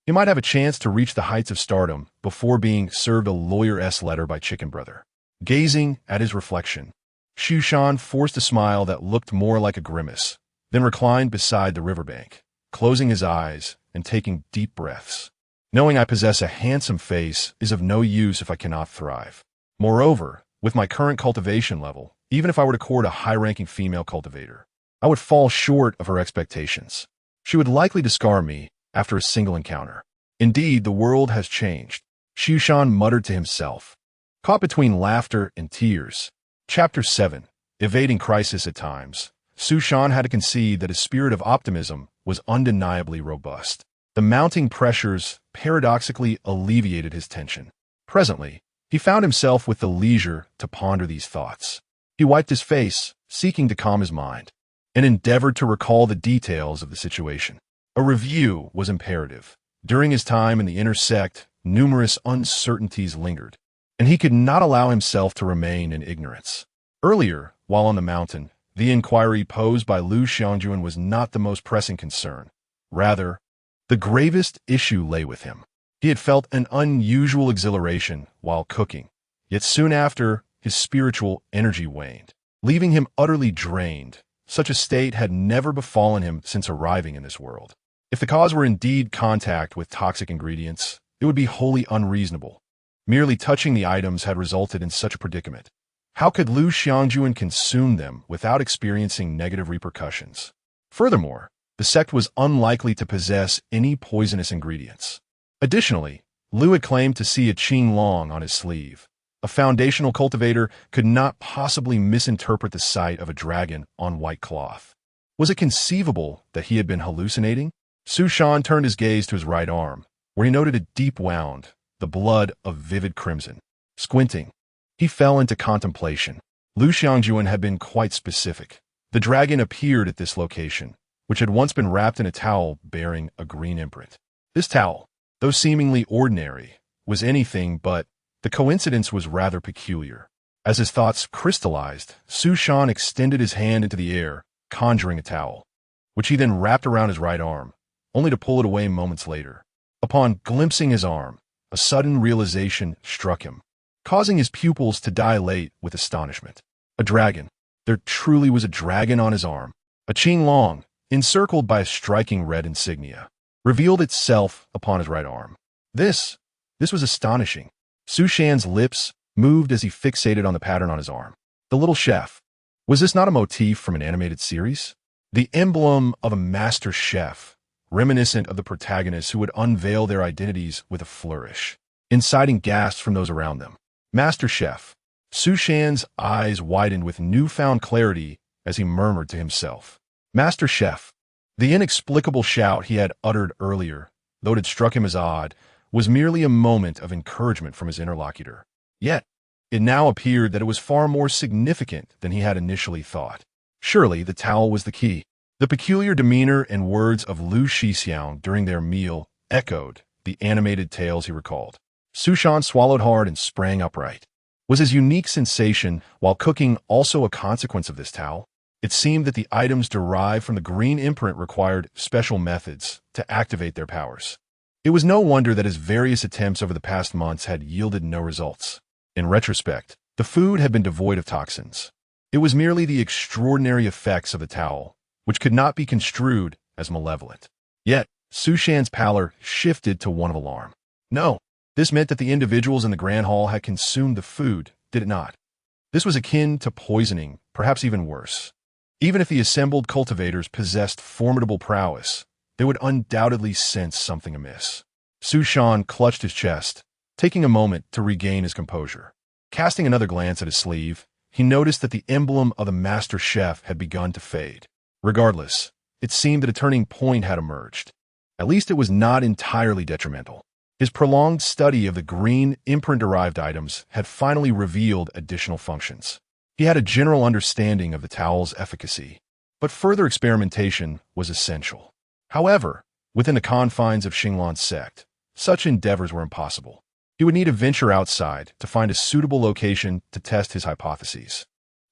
he might have a chance to reach the heights of stardom before being served a lawyer-esque letter by Chicken Brother. Gazing at his reflection, Shushan forced a smile that looked more like a grimace, then reclined beside the riverbank, closing his eyes and taking deep breaths. Knowing I possess a handsome face is of no use if I cannot thrive. Moreover, with my current cultivation level, even if I were to court a high-ranking female cultivator, I would fall short of her expectations. She would likely discard me after a single encounter. Indeed, the world has changed, Shushan muttered to himself, caught between laughter and tears. Chapter 7. Evading crisis at times. Shushan had to concede that his spirit of optimism was undeniably robust. The mounting pressures paradoxically alleviated his tension. Presently, he found himself with the leisure to ponder these thoughts. He wiped his face, seeking to calm his mind, and endeavored to recall the details of the situation. A review was imperative. During his time in the inner sect, numerous uncertainties lingered, and he could not allow himself to remain in ignorance. Earlier, while on the mountain, the inquiry posed by Lu Xiangjuan was not the most pressing concern. Rather, the gravest issue lay with him. He had felt an unusual exhilaration while cooking, yet soon after, his spiritual energy waned, leaving him utterly drained. Such a state had never befallen him since arriving in this world. If the cause were indeed contact with toxic ingredients, it would be wholly unreasonable. Merely touching the items had resulted in such a predicament. How could Lu Xiangjuan consume them without experiencing negative repercussions? Furthermore, the sect was unlikely to possess any poisonous ingredients. Additionally, Lu had claimed to see a Qing Long on his sleeve. A foundational cultivator could not possibly misinterpret the sight of a dragon on white cloth. Was it conceivable that he had been hallucinating? Su Shan turned his gaze to his right arm, where he noted a deep wound, the blood of vivid crimson. Squinting, he fell into contemplation. Lu Xiangjuan had been quite specific. The dragon appeared at this location, which had once been wrapped in a towel bearing a green imprint. This towel, though seemingly ordinary, was anything but. The coincidence was rather peculiar. As his thoughts crystallized, Su Shan extended his hand into the air, conjuring a towel, which he then wrapped around his right arm, only to pull it away moments later. Upon glimpsing his arm, a sudden realization struck him, causing his pupils to dilate with astonishment. A dragon. There truly was a dragon on his arm. A Qing Long, encircled by a striking red insignia, revealed itself upon his right arm. This was astonishing. Su Shan's lips moved as he fixated on the pattern on his arm. The little chef. Was this not a motif from an animated series? The emblem of a master chef, reminiscent of the protagonists who would unveil their identities with a flourish, inciting gasps from those around them. Master Chef. Su Shan's eyes widened with newfound clarity as he murmured to himself. Master Chef. The inexplicable shout he had uttered earlier, though it had struck him as odd, was merely a moment of encouragement from his interlocutor. Yet, it now appeared that it was far more significant than he had initially thought. Surely the towel was the key. The peculiar demeanor and words of Lu Shixiang during their meal echoed the animated tales he recalled. Su Shan swallowed hard and sprang upright. Was his unique sensation while cooking also a consequence of this towel? It seemed that the items derived from the green imprint required special methods to activate their powers. It was no wonder that his various attempts over the past months had yielded no results. In retrospect, the food had been devoid of toxins. It was merely the extraordinary effects of the towel, which could not be construed as malevolent. Yet, Su Shan's pallor shifted to one of alarm. No, this meant that the individuals in the Grand Hall had consumed the food, did it not? This was akin to poisoning, perhaps even worse. Even if the assembled cultivators possessed formidable prowess, they would undoubtedly sense something amiss. Su Shan clutched his chest, taking a moment to regain his composure. Casting another glance at his sleeve, he noticed that the emblem of the master chef had begun to fade. Regardless, it seemed that a turning point had emerged. At least it was not entirely detrimental. His prolonged study of the green imprint-derived items had finally revealed additional functions. He had a general understanding of the towel's efficacy, but further experimentation was essential. However, within the confines of Xinglan's sect, such endeavors were impossible. He would need to venture outside to find a suitable location to test his hypotheses.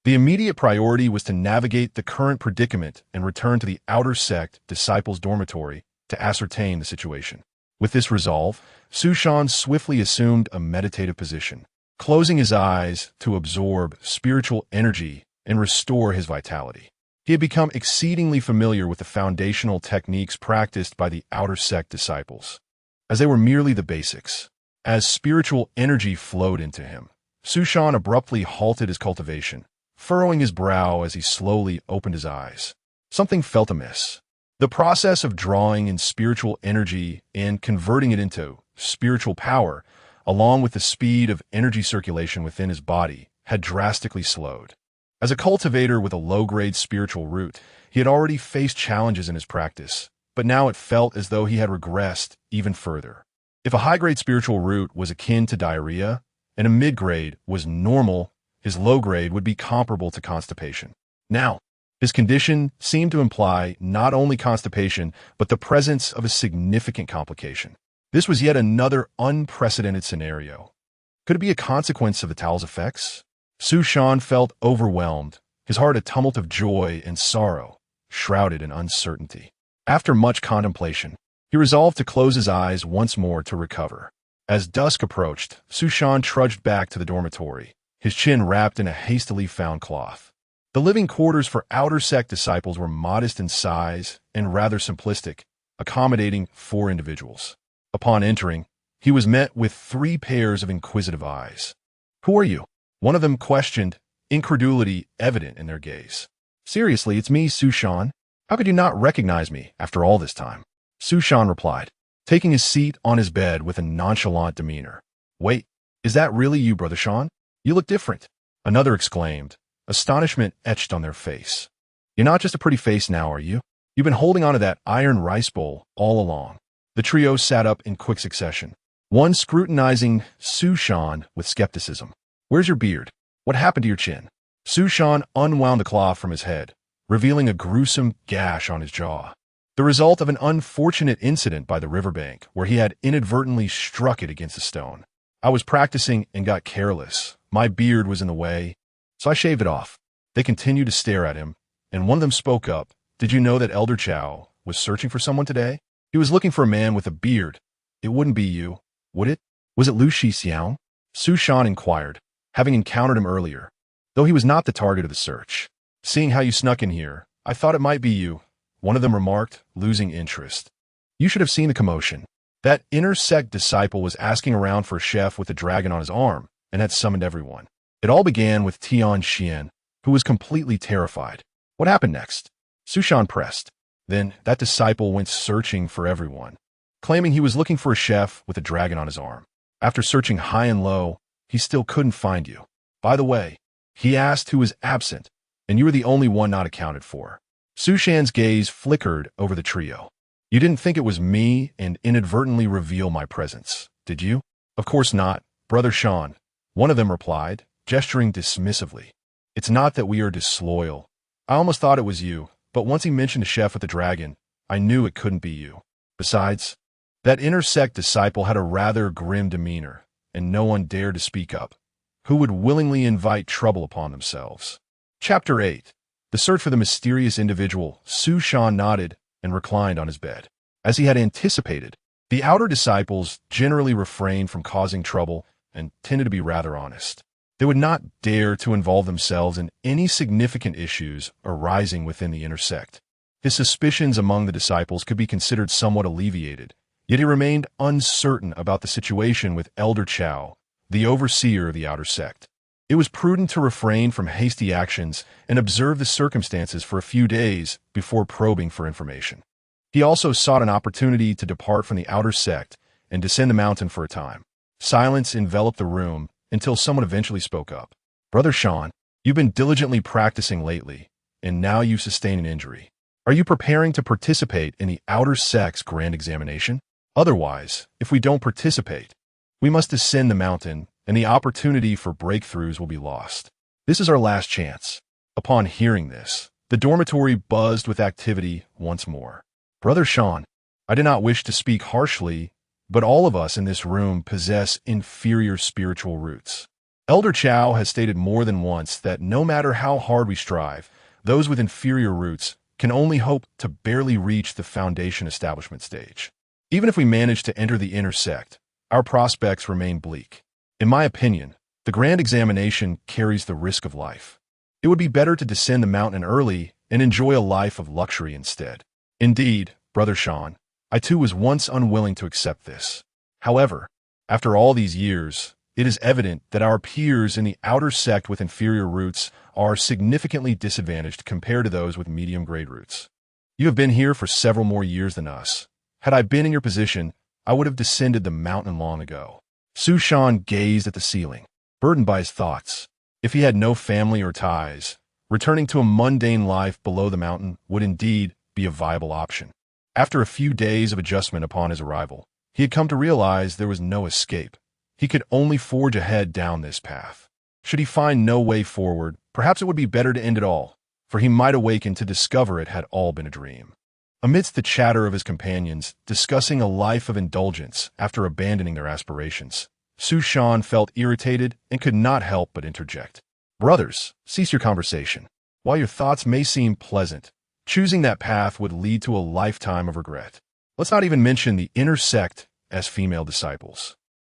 The immediate priority was to navigate the current predicament and return to the outer sect disciples' dormitory to ascertain the situation. With this resolve, Su Shan swiftly assumed a meditative position, closing his eyes to absorb spiritual energy and restore his vitality. He had become exceedingly familiar with the foundational techniques practiced by the outer sect disciples, as they were merely the basics. As spiritual energy flowed into him, Su Shan abruptly halted his cultivation, furrowing his brow as he slowly opened his eyes. Something felt amiss. The process of drawing in spiritual energy and converting it into spiritual power, along with the speed of energy circulation within his body, had drastically slowed. As a cultivator with a low-grade spiritual root, he had already faced challenges in his practice, but now it felt as though he had regressed even further. If a high-grade spiritual root was akin to diarrhea, and a mid-grade was normal, his low-grade would be comparable to constipation. Now, his condition seemed to imply not only constipation, but the presence of a significant complication. This was yet another unprecedented scenario. Could it be a consequence of the towel's effects? Su Shan felt overwhelmed, his heart a tumult of joy and sorrow, shrouded in uncertainty. After much contemplation, he resolved to close his eyes once more to recover. As dusk approached, Su Shan trudged back to the dormitory, his chin wrapped in a hastily found cloth. The living quarters for outer sect disciples were modest in size and rather simplistic, accommodating 4 individuals. Upon entering, he was met with 3 pairs of inquisitive eyes. "Who are you?" One of them questioned, incredulity evident in their gaze. "Seriously, it's me, Sushan. How could you not recognize me after all this time?" Sushan replied, taking his seat on his bed with a nonchalant demeanor. "Wait, is that really you, Brother Sean? You look different." Another exclaimed, astonishment etched on their face. "You're not just a pretty face now, are you? You've been holding on to that iron rice bowl all along." The trio sat up in quick succession, one scrutinizing Sushan with skepticism. "Where's your beard? What happened to your chin?" Sushan unwound the cloth from his head, revealing a gruesome gash on his jaw, the result of an unfortunate incident by the riverbank where he had inadvertently struck it against a stone. "I was practicing and got careless. My beard was in the way, so I shaved it off." They continued to stare at him, and one of them spoke up. "Did you know that Elder Chow was searching for someone today? He was looking for a man with a beard. It wouldn't be you, would it? Was it Lu Shixiang?" Sushan inquired, having encountered him earlier, though he was not the target of the search. "Seeing how you snuck in here, I thought it might be you," one of them remarked, losing interest. "You should have seen the commotion. That inner sect disciple was asking around for a chef with a dragon on his arm and had summoned everyone. It all began with Tian Xian, who was completely terrified. What happened next?" Sushan pressed. "Then that disciple went searching for everyone, claiming he was looking for a chef with a dragon on his arm. After searching high and low, he still couldn't find you. By the way, he asked who was absent, and you were the only one not accounted for." Sushan's gaze flickered over the trio. "You didn't think it was me and inadvertently reveal my presence, did you?" "Of course not, Brother Sean," one of them replied, gesturing dismissively. "It's not that we are disloyal. I almost thought it was you, but once he mentioned a chef with a dragon, I knew it couldn't be you. Besides, that inner sect disciple had a rather grim demeanor, and no one dared to speak up. Who would willingly invite trouble upon themselves?" Chapter 8. The search for the mysterious individual. Sushan nodded and reclined on his bed. As he had anticipated, the outer disciples generally refrained from causing trouble and tended to be rather honest. They would not dare to involve themselves in any significant issues arising within the inner sect. His suspicions among the disciples could be considered somewhat alleviated, yet he remained uncertain about the situation with Elder Chow, the overseer of the outer sect. It was prudent to refrain from hasty actions and observe the circumstances for a few days before probing for information. He also sought an opportunity to depart from the outer sect and descend the mountain for a time. Silence enveloped the room until someone eventually spoke up. "Brother Sean, you've been diligently practicing lately, and now you sustain an injury. Are you preparing to participate in the outer sect's grand examination? Otherwise, if we don't participate, we must descend the mountain, and the opportunity for breakthroughs will be lost. This is our last chance." Upon hearing this, the dormitory buzzed with activity once more. "Brother Sean, I did not wish to speak harshly, but all of us in this room possess inferior spiritual roots. Elder Chow has stated more than once that no matter how hard we strive, those with inferior roots can only hope to barely reach the foundation establishment stage. Even if we manage to enter the inner sect, our prospects remain bleak. In my opinion, the grand examination carries the risk of life. It would be better to descend the mountain early and enjoy a life of luxury instead." "Indeed, Brother Sean, I too was once unwilling to accept this. However, after all these years, it is evident that our peers in the outer sect with inferior roots are significantly disadvantaged compared to those with medium-grade roots. You have been here for several more years than us. Had I been in your position, I would have descended the mountain long ago." Sushan gazed at the ceiling, burdened by his thoughts. If he had no family or ties, returning to a mundane life below the mountain would indeed be a viable option. After a few days of adjustment upon his arrival, he had come to realize there was no escape. He could only forge ahead down this path. Should he find no way forward, perhaps it would be better to end it all, for he might awaken to discover it had all been a dream. Amidst the chatter of his companions, discussing a life of indulgence after abandoning their aspirations, Sushan felt irritated and could not help but interject. "Brothers, cease your conversation. While your thoughts may seem pleasant, choosing that path would lead to a lifetime of regret. Let's not even mention the inner sect as female disciples.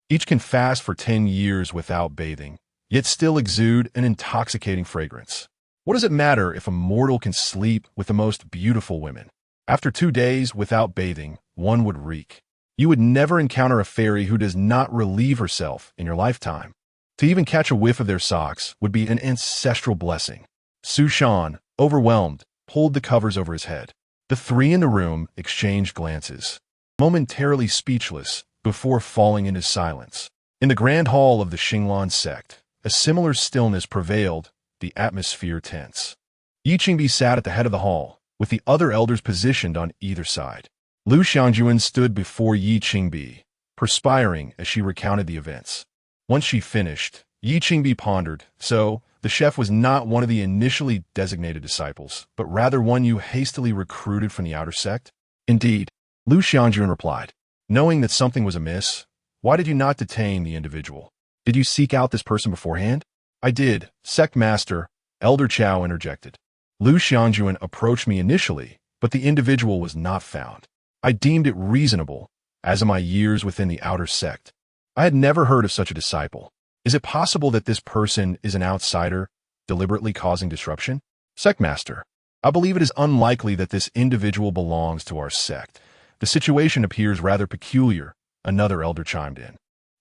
Each can fast for 10 years without bathing, yet still exude an intoxicating fragrance. What does it matter if a mortal can sleep with the most beautiful women? After 2 days without bathing, one would reek. You would never encounter a fairy who does not relieve herself in your lifetime. To even catch a whiff of their socks would be an ancestral blessing. Su Shan, overwhelmed, pulled the covers over his head. The three in the room exchanged glances, momentarily speechless, before falling into silence. In the grand hall of the Xinglan sect, a similar stillness prevailed, the atmosphere tense. Yi Qingbi sat at the head of the hall, with the other elders positioned on either side. Lu Xiangjuan stood before Yi Qingbi, perspiring as she recounted the events. Once she finished, Yi Qingbi pondered, so the chef was not one of the initially designated disciples, but rather one you hastily recruited from the outer sect? Indeed, Lu Xiangjuan replied. Knowing that something was amiss, why did you not detain the individual? Did you seek out this person beforehand? I did, sect master, Elder Chao interjected. Lu Xiangjuan approached me initially, but the individual was not found. I deemed it reasonable, as in my years within the outer sect. I had never heard of such a disciple. Is it possible that this person is an outsider, deliberately causing disruption? Sect master, I believe it is unlikely that this individual belongs to our sect. The situation appears rather peculiar, another elder chimed in.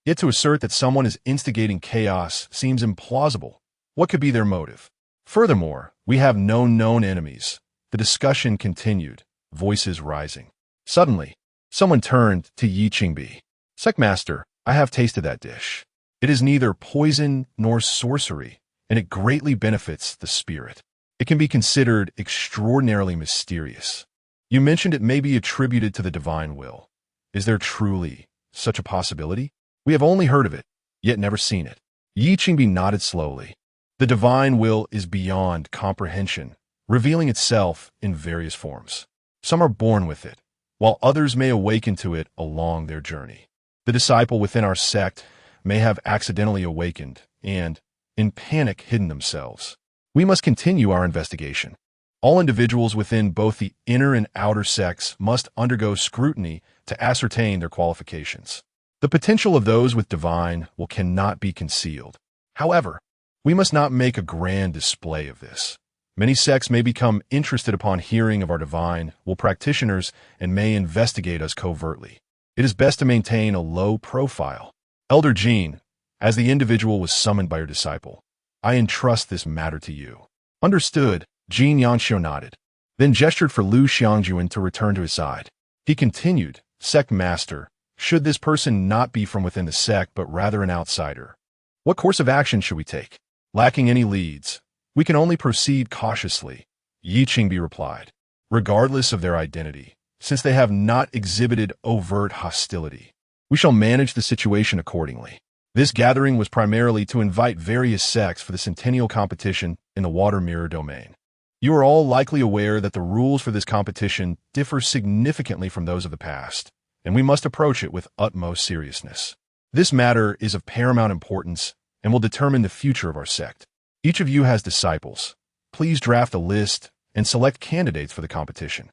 Yet to assert that someone is instigating chaos seems implausible. What could be their motive? Furthermore, we have no known enemies. The discussion continued, voices rising. Suddenly, someone turned to Yi Qingbi. Sect master, I have tasted that dish. It is neither poison nor sorcery, and it greatly benefits the spirit. It can be considered extraordinarily mysterious. You mentioned it may be attributed to the divine will. Is there truly such a possibility? We have only heard of it, yet never seen it. Yi Qingbi nodded slowly. The divine will is beyond comprehension, revealing itself in various forms. Some are born with it, while others may awaken to it along their journey. The disciple within our sect may have accidentally awakened and, in panic, hidden themselves. We must continue our investigation. All individuals within both the inner and outer sects must undergo scrutiny to ascertain their qualifications. The potential of those with divine will cannot be concealed. However, we must not make a grand display of this. Many sects may become interested upon hearing of our divine will practitioners and may investigate us covertly. It is best to maintain a low profile. Elder Jean, as the individual was summoned by your disciple, I entrust this matter to you. Understood, Jean Yanxiu nodded, then gestured for Lu Xiangjuan to return to his side. He continued, Sect Master, should this person not be from within the sect but rather an outsider, what course of action should we take? Lacking any leads, we can only proceed cautiously, Yi Qingbi replied, regardless of their identity, since they have not exhibited overt hostility. We shall manage the situation accordingly. This gathering was primarily to invite various sects for the centennial competition in the water mirror domain. You are all likely aware that the rules for this competition differ significantly from those of the past, and we must approach it with utmost seriousness. This matter is of paramount importance and will determine the future of our sect. Each of you has disciples. Please draft a list and select candidates for the competition.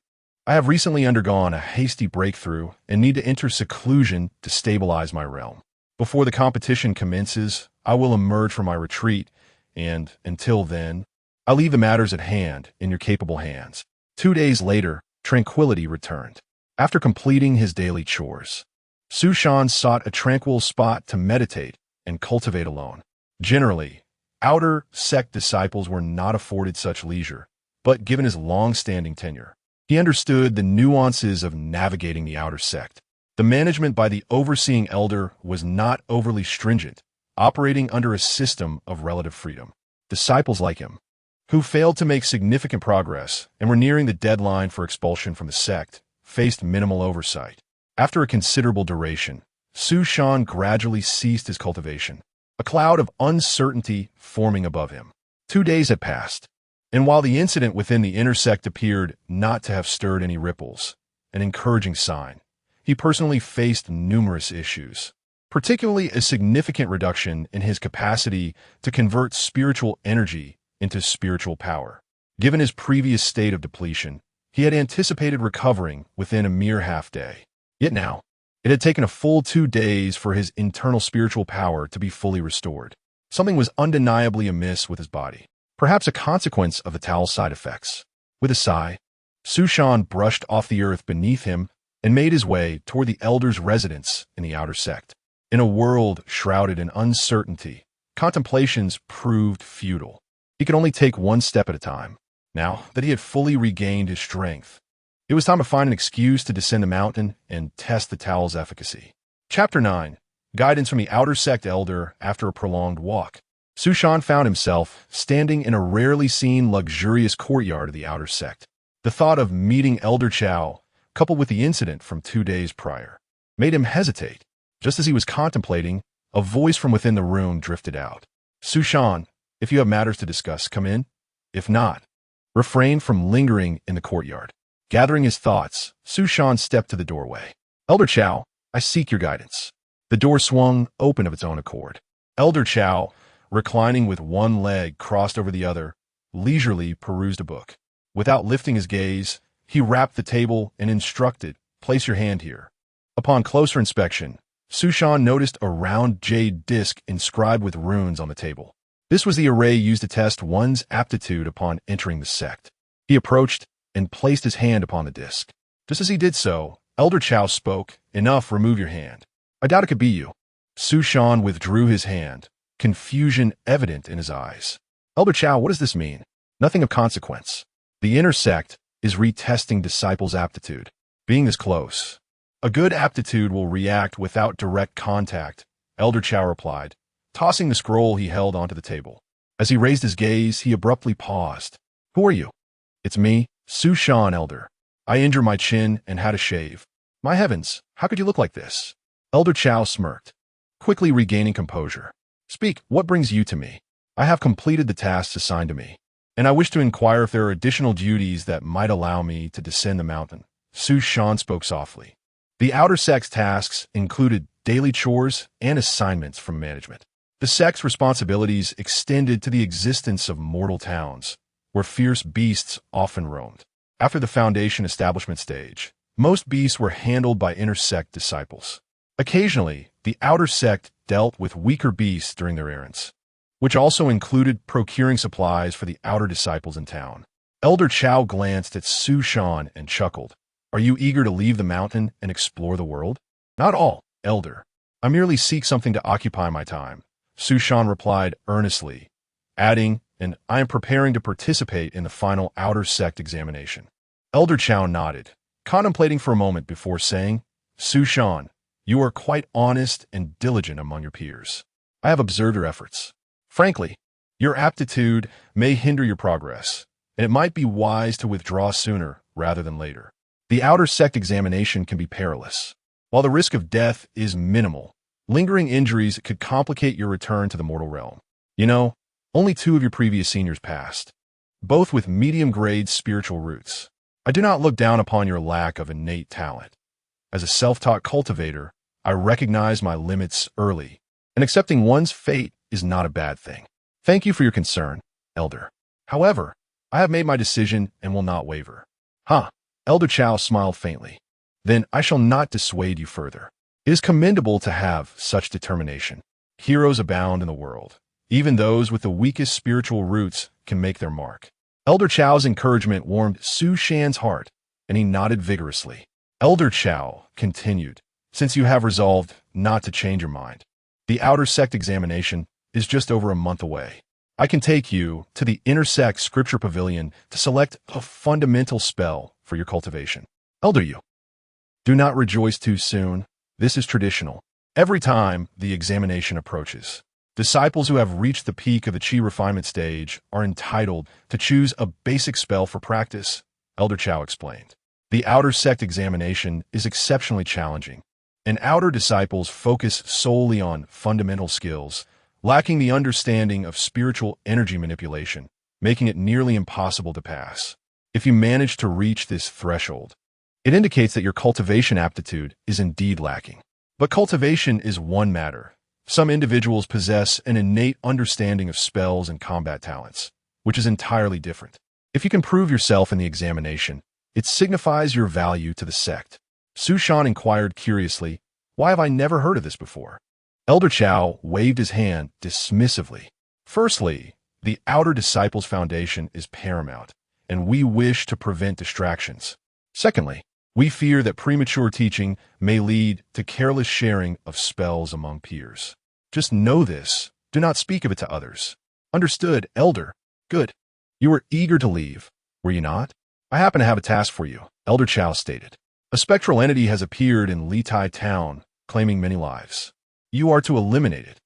I have recently undergone a hasty breakthrough and need to enter seclusion to stabilize my realm. Before the competition commences, I will emerge from my retreat, and, until then, I leave the matters at hand in your capable hands. 2 days later, tranquility returned. After completing his daily chores, Su Shan sought a tranquil spot to meditate and cultivate alone. Generally, outer sect disciples were not afforded such leisure, but given his long-standing tenure, he understood the nuances of navigating the outer sect. The management by the overseeing elder was not overly stringent, operating under a system of relative freedom. Disciples like him, who failed to make significant progress and were nearing the deadline for expulsion from the sect, faced minimal oversight. After a considerable duration, Su Shan gradually ceased his cultivation, a cloud of uncertainty forming above him. 2 days had passed, and while the incident within the inner sect appeared not to have stirred any ripples, an encouraging sign, he personally faced numerous issues, particularly a significant reduction in his capacity to convert spiritual energy into spiritual power. Given his previous state of depletion, he had anticipated recovering within a mere half-day. Yet now, it had taken a full 2 days for his internal spiritual power to be fully restored. Something was undeniably amiss with his body, perhaps a consequence of the towel's side effects. With a sigh, Su Shan brushed off the earth beneath him and made his way toward the elder's residence in the outer sect. In a world shrouded in uncertainty, contemplations proved futile. He could only take one step at a time. Now that he had fully regained his strength, it was time to find an excuse to descend the mountain and test the towel's efficacy. Chapter 9. Guidance from the outer sect elder after a prolonged walk. Su Shan found himself standing in a rarely seen luxurious courtyard of the outer sect. The thought of meeting Elder Chow, coupled with the incident from 2 days prior, made him hesitate. Just as he was contemplating, a voice from within the room drifted out. Su Shan, if you have matters to discuss, come in. If not, refrain from lingering in the courtyard. Gathering his thoughts, Su Shan stepped to the doorway. Elder Chow, I seek your guidance. The door swung open of its own accord. Elder Chow, reclining with one leg crossed over the other, leisurely perused a book. Without lifting his gaze, he rapped the table and instructed, place your hand here. Upon closer inspection, Su Shan noticed a round jade disc inscribed with runes on the table. This was the array used to test one's aptitude upon entering the sect. He approached and placed his hand upon the disc. Just as he did so, Elder Chow spoke, enough, remove your hand. I doubt it could be you. Su Shan withdrew his hand, confusion evident in his eyes. Elder Chow, what does this mean? Nothing of consequence. The inner sect is retesting disciples' aptitude. Being this close, a good aptitude will react without direct contact, Elder Chow replied, tossing the scroll he held onto the table. As he raised his gaze, he abruptly paused. Who are you? It's me, Su Shan, Elder. I injured my chin and had a shave. My heavens, how could you look like this? Elder Chow smirked, quickly regaining composure. Speak, what brings you to me? I have completed the tasks assigned to me, and I wish to inquire if there are additional duties that might allow me to descend the mountain. Su Shan spoke softly. The outer sect's tasks included daily chores and assignments from management. The sect's responsibilities extended to the existence of mortal towns, where fierce beasts often roamed. After the Foundation establishment stage, most beasts were handled by inner sect disciples. Occasionally, the outer sect dealt with weaker beasts during their errands, which also included procuring supplies for the outer disciples in town. Elder Chow glanced at Su Shan and chuckled. Are you eager to leave the mountain and explore the world? Not all, Elder. I merely seek something to occupy my time, Su Shan replied earnestly, adding, and I am preparing to participate in the final outer sect examination. Elder Chow nodded, contemplating for a moment before saying, Su Shan, you are quite honest and diligent among your peers. I have observed your efforts. Frankly, your aptitude may hinder your progress, and it might be wise to withdraw sooner rather than later. The outer sect examination can be perilous. While the risk of death is minimal, lingering injuries could complicate your return to the mortal realm. You know, only 2 of your previous seniors passed, both with medium-grade spiritual roots. I do not look down upon your lack of innate talent. As a self-taught cultivator, I recognize my limits early, and accepting one's fate is not a bad thing. Thank you for your concern, Elder. However, I have made my decision and will not waver. Elder Chow smiled faintly. Then I shall not dissuade you further. It is commendable to have such determination. Heroes abound in the world. Even those with the weakest spiritual roots can make their mark. Elder Chow's encouragement warmed Su Shan's heart, and he nodded vigorously. Elder Chow continued, since you have resolved not to change your mind, the outer sect examination is just over a month away. I can take you to the inner sect scripture pavilion to select a fundamental spell for your cultivation. Elder, you do not rejoice too soon. This is traditional. Every time the examination approaches, disciples who have reached the peak of the Qi refinement stage are entitled to choose a basic spell for practice, Elder Chow explained. The outer sect examination is exceptionally challenging, and outer disciples focus solely on fundamental skills, lacking the understanding of spiritual energy manipulation, making it nearly impossible to pass. If you manage to reach this threshold, it indicates that your cultivation aptitude is indeed lacking. But cultivation is one matter. Some individuals possess an innate understanding of spells and combat talents, which is entirely different. If you can prove yourself in the examination, it signifies your value to the sect. Su Shan inquired curiously, why have I never heard of this before? Elder Chow waved his hand dismissively. Firstly, the Outer Disciples Foundation is paramount, and we wish to prevent distractions. Secondly, We fear that premature teaching may lead to careless sharing of spells among peers. Just know this. Do not speak of it to others. Understood, Elder? Good. You were eager to leave, were you not? I happen to have a task for you, Elder Chow stated. A spectral entity has appeared in Litai town, claiming many lives. You are to eliminate it.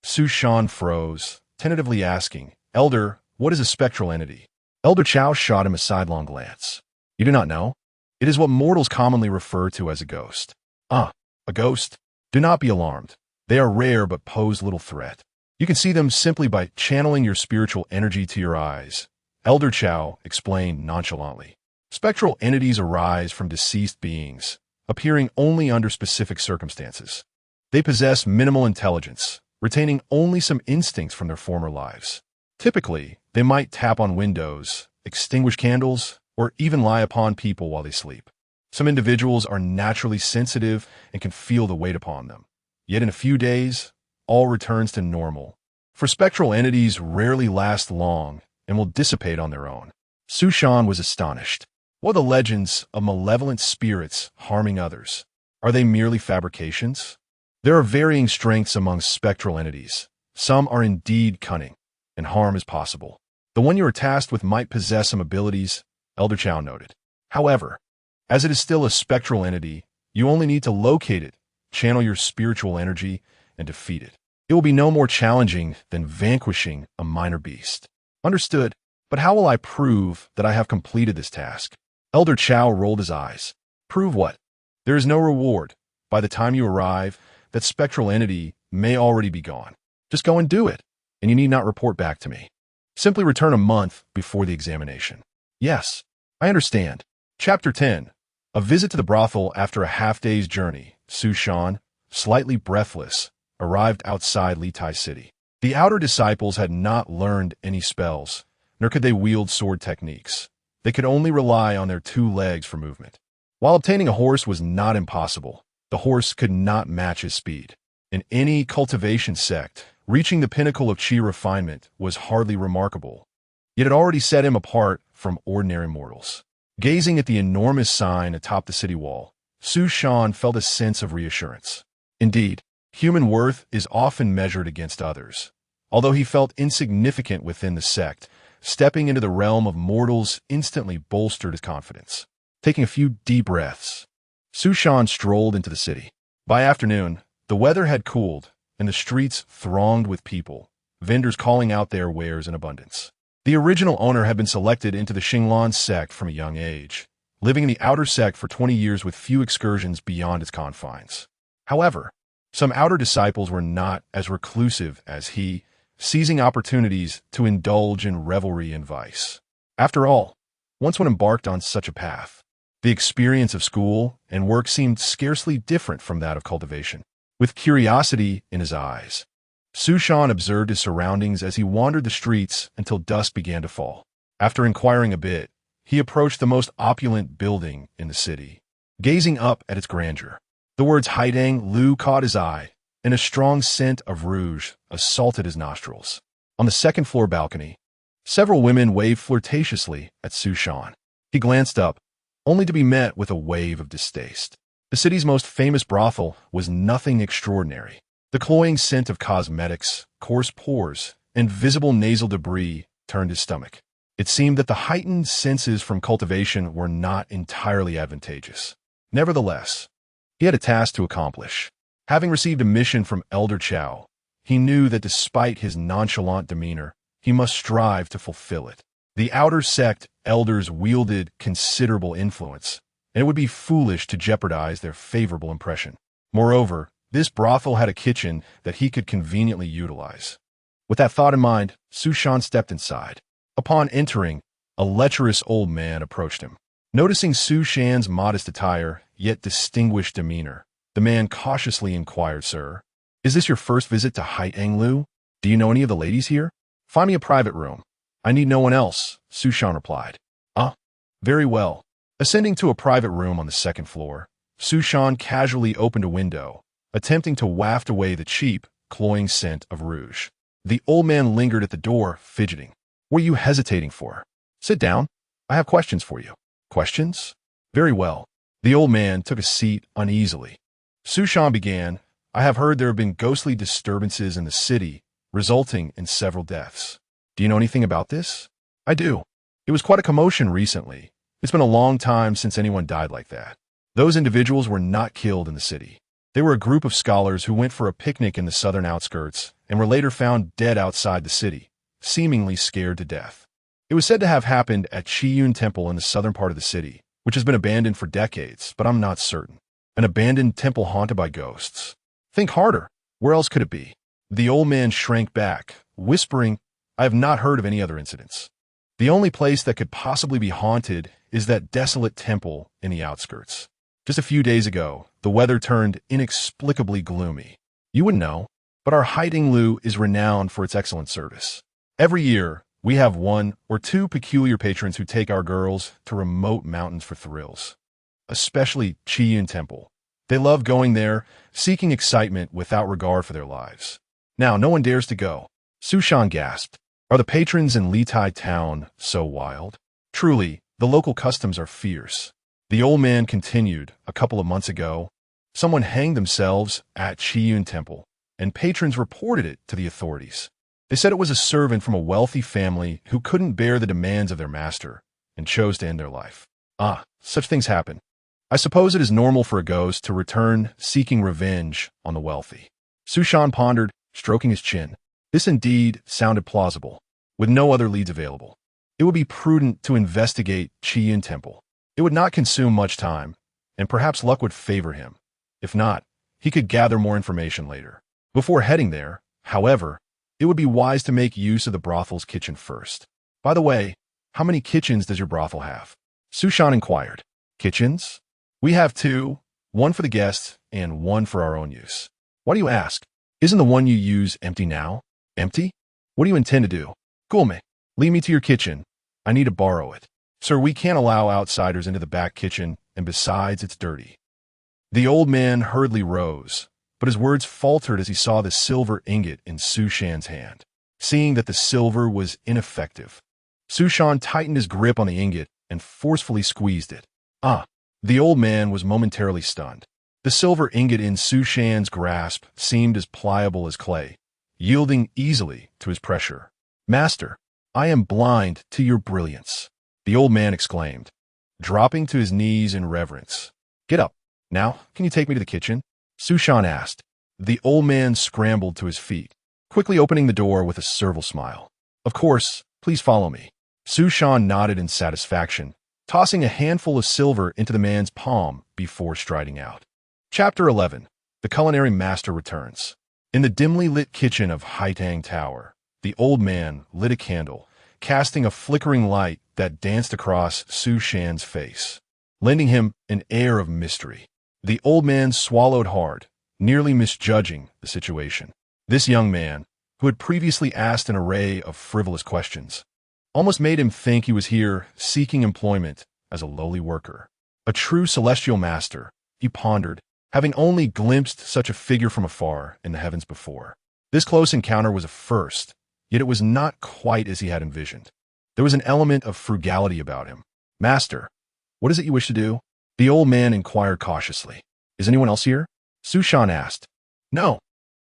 Su Shan froze, tentatively asking, Elder, what is a spectral entity? Elder Chow shot him a sidelong glance. You do not know? It is what mortals commonly refer to as a ghost. A ghost? Do not be alarmed. They are rare but pose little threat. You can see them simply by channeling your spiritual energy to your eyes. Elder Chow explained nonchalantly. Spectral entities arise from deceased beings, appearing only under specific circumstances. They possess minimal intelligence, retaining only some instincts from their former lives. Typically, they might tap on windows, extinguish candles, or even lie upon people while they sleep. Some individuals are naturally sensitive and can feel the weight upon them. Yet in a few days, all returns to normal. For spectral entities rarely last long and will dissipate on their own. Su Shan was astonished. What are the legends of malevolent spirits harming others? Are they merely fabrications? There are varying strengths among spectral entities. Some are indeed cunning, and harm is possible. The one you are tasked with might possess some abilities, Elder Chow noted. However, as it is still a spectral entity, you only need to locate it, channel your spiritual energy, and defeat it. It will be no more challenging than vanquishing a minor beast. Understood, but how will I prove that I have completed this task? Elder Chow rolled his eyes. Prove what? There is no reward. By the time you arrive, that spectral entity may already be gone. Just go and do it, and you need not report back to me. Simply return a month before the examination. Yes, I understand. Chapter 10. A visit to the brothel after a half-day's journey. Su Shan, slightly breathless, arrived outside Litai City. The outer disciples had not learned any spells, nor could they wield sword techniques. They could only rely on their 2 legs for movement. While obtaining a horse was not impossible, the horse could not match his speed. In any cultivation sect, reaching the pinnacle of Qi refinement was hardly remarkable. Yet it already set him apart from ordinary mortals. Gazing at the enormous sign atop the city wall, Su Shan felt a sense of reassurance. Indeed, human worth is often measured against others. Although he felt insignificant within the sect, stepping into the realm of mortals instantly bolstered his confidence. Taking a few deep breaths, Su Shan strolled into the city. By afternoon, the weather had cooled, and the streets thronged with people, vendors calling out their wares in abundance. The original owner had been selected into the Xinglan sect from a young age, living in the outer sect for 20 years with few excursions beyond its confines. However, some outer disciples were not as reclusive as he, seizing opportunities to indulge in revelry and vice. After all, once one embarked on such a path, the experience of school and work seemed scarcely different from that of cultivation. With curiosity in his eyes, Su Shan observed his surroundings as he wandered the streets until dusk began to fall. After inquiring a bit, he approached the most opulent building in the city. Gazing up at its grandeur, the words Haidang Lu caught his eye, and a strong scent of rouge assaulted his nostrils. On the second-floor balcony, several women waved flirtatiously at Su Shan. He glanced up, only to be met with a wave of distaste. The city's most famous brothel was nothing extraordinary. The cloying scent of cosmetics, coarse pores, and visible nasal debris turned his stomach. It seemed that the heightened senses from cultivation were not entirely advantageous. Nevertheless, he had a task to accomplish. Having received a mission from Elder Chow, he knew that despite his nonchalant demeanor, he must strive to fulfill it. The outer sect elders wielded considerable influence, and it would be foolish to jeopardize their favorable impression. Moreover, this brothel had a kitchen that he could conveniently utilize. With that thought in mind, Su Shan stepped inside. Upon entering, a lecherous old man approached him. Noticing Su Shan's modest attire, yet distinguished demeanor, the man cautiously inquired, Sir, is this your first visit to Haitang Lu? Do you know any of the ladies here? Find me a private room. I need no one else, Su Shan replied. Very well. Ascending to a private room on the second floor, Su Shan casually opened a window, attempting to waft away the cheap, cloying scent of rouge. The old man lingered at the door, fidgeting. What are you hesitating for? Sit down. I have questions for you. Questions? Very well. The old man took a seat uneasily. Su Shan began, I have heard there have been ghostly disturbances in the city, resulting in several deaths. Do you know anything about this? I do. It was quite a commotion recently. It's been a long time since anyone died like that. Those individuals were not killed in the city. They were a group of scholars who went for a picnic in the southern outskirts and were later found dead outside the city, seemingly scared to death. It was said to have happened at Qin Temple in the southern part of the city, which has been abandoned for decades, but I'm not certain. An abandoned temple haunted by ghosts. Think harder. Where else could it be? The old man shrank back, whispering, I have not heard of any other incidents. The only place that could possibly be haunted is that desolate temple in the outskirts. Just a few days ago, the weather turned inexplicably gloomy. You wouldn't know, but our hiding Lu is renowned for its excellent service. Every year, we have one or two peculiar patrons who take our girls to remote mountains for thrills. Especially Qiyun Temple. They love going there, seeking excitement without regard for their lives. Now, no one dares to go. Su Shan gasped. Are the patrons in Litai town so wild? Truly, the local customs are fierce. The old man continued, a couple of months ago, someone hanged themselves at Qiyun Temple, and patrons reported it to the authorities. They said it was a servant from a wealthy family who couldn't bear the demands of their master and chose to end their life. Such things happen. I suppose it is normal for a ghost to return seeking revenge on the wealthy. Su Shan pondered, stroking his chin. This indeed sounded plausible, with no other leads available. It would be prudent to investigate Qiyun Temple. It would not consume much time, and perhaps luck would favor him. If not, he could gather more information later. Before heading there, however, it would be wise to make use of the brothel's kitchen first. By the way, how many kitchens does your brothel have? Su Shan inquired. Kitchens? We have two, one for the guests and one for our own use. Why do you ask? Isn't the one you use empty now? Empty? What do you intend to do? Gulme, lead me to your kitchen. I need to borrow it. Sir, we can't allow outsiders into the back kitchen, and besides, it's dirty. The old man hurriedly rose, but his words faltered as he saw the silver ingot in Su Shan's hand. Seeing that the silver was ineffective, Su Shan tightened his grip on the ingot and forcefully squeezed it. The old man was momentarily stunned. The silver ingot in Su Shan's grasp seemed as pliable as clay, yielding easily to his pressure. Master, I am blind to your brilliance, the old man exclaimed, dropping to his knees in reverence. Get up. Now, can you take me to the kitchen? Su Shan asked. The old man scrambled to his feet, quickly opening the door with a servile smile. Of course, please follow me. Su Shan nodded in satisfaction, tossing a handful of silver into the man's palm before striding out. Chapter 11. The Culinary Master Returns. In the dimly lit kitchen of Haitang Tower, the old man lit a candle, casting a flickering light that danced across Su Shan's face, lending him an air of mystery. The old man swallowed hard, nearly misjudging the situation. This young man, who had previously asked an array of frivolous questions, almost made him think he was here seeking employment as a lowly worker. A true celestial master, he pondered, having only glimpsed such a figure from afar in the heavens before. This close encounter was a first, yet it was not quite as he had envisioned. There was an element of frugality about him. Master, what is it you wish to do? The old man inquired cautiously. Is anyone else here? Su Shan asked. No.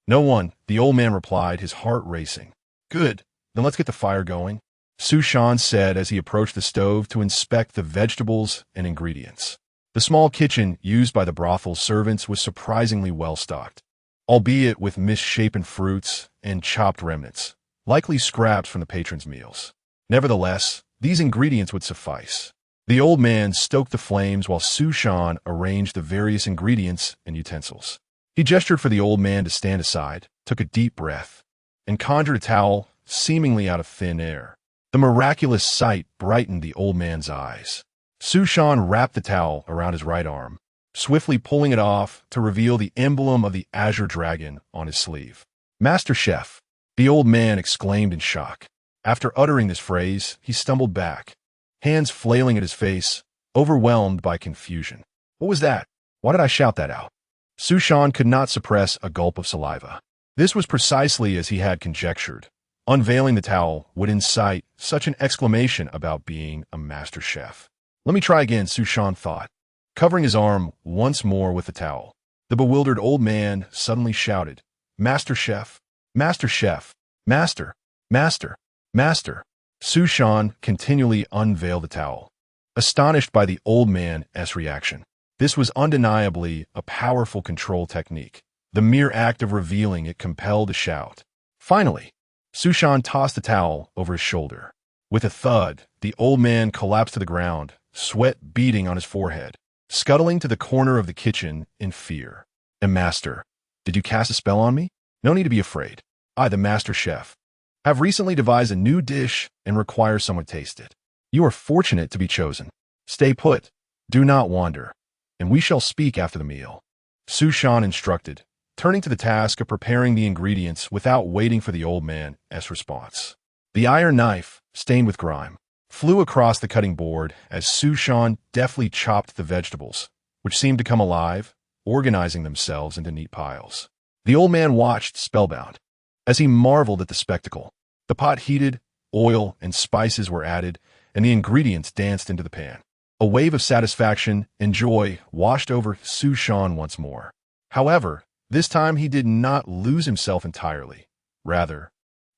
No one, the old man replied, his heart racing. Good, then let's get the fire going. Su Shan said as he approached the stove to inspect the vegetables and ingredients. The small kitchen used by the brothel's servants was surprisingly well stocked, albeit with misshapen fruits and chopped remnants, likely scraps from the patrons' meals. Nevertheless, these ingredients would suffice. The old man stoked the flames while Su Shan arranged the various ingredients and utensils. He gestured for the old man to stand aside, took a deep breath, and conjured a towel seemingly out of thin air. The miraculous sight brightened the old man's eyes. Su Shan wrapped the towel around his right arm, swiftly pulling it off to reveal the emblem of the azure dragon on his sleeve. Master Chef, the old man exclaimed in shock. After uttering this phrase, he stumbled back, hands flailing at his face, overwhelmed by confusion. What was that? Why did I shout that out? Su Shan could not suppress a gulp of saliva. This was precisely as he had conjectured. Unveiling the towel would incite such an exclamation about being a master chef. Let me try again, Su Shan thought. covering his arm once more with the towel. The bewildered old man suddenly shouted, "Master Chef! Master Chef! Master! Master! Master!" Su Shan continually unveiled the towel, astonished by the old man's reaction. This was undeniably a powerful control technique. The mere act of revealing it compelled a shout. Finally, Su Shan tossed the towel over his shoulder. With a thud, the old man collapsed to the ground, sweat beading on his forehead, scuttling to the corner of the kitchen in fear. "Master, did you cast a spell on me? No need to be afraid. I, the master chef, have recently devised a new dish and require someone to taste it. You are fortunate to be chosen. Stay put, do not wander, and we shall speak after the meal," Su Shan instructed, turning to the task of preparing the ingredients without waiting for the old man's response. The iron knife, stained with grime, flew across the cutting board as Su Shan deftly chopped the vegetables, which seemed to come alive, organizing themselves into neat piles. The old man watched spellbound. As he marveled at the spectacle, the pot heated, oil and spices were added, and the ingredients danced into the pan. A wave of satisfaction and joy washed over Su Shan once more. However, this time he did not lose himself entirely. Rather,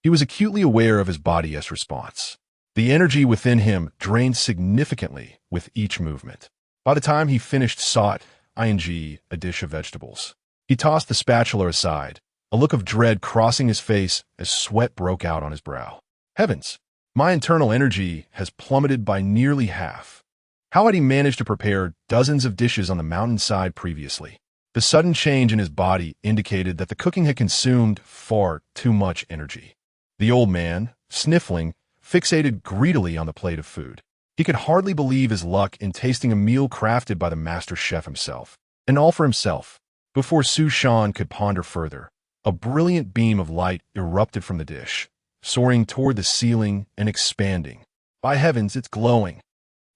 he was acutely aware of his body's response. The energy within him drained significantly with each movement. By the time he finished a dish of vegetables, he tossed the spatula aside, a look of dread crossing his face as sweat broke out on his brow. Heavens, my internal energy has plummeted by nearly half. How had he managed to prepare dozens of dishes on the mountainside previously? The sudden change in his body indicated that the cooking had consumed far too much energy. The old man, sniffling, fixated greedily on the plate of food. He could hardly believe his luck in tasting a meal crafted by the master chef himself, and all for himself. Before Su Shan could ponder further, a brilliant beam of light erupted from the dish, soaring toward the ceiling and expanding. "By heavens, it's glowing!"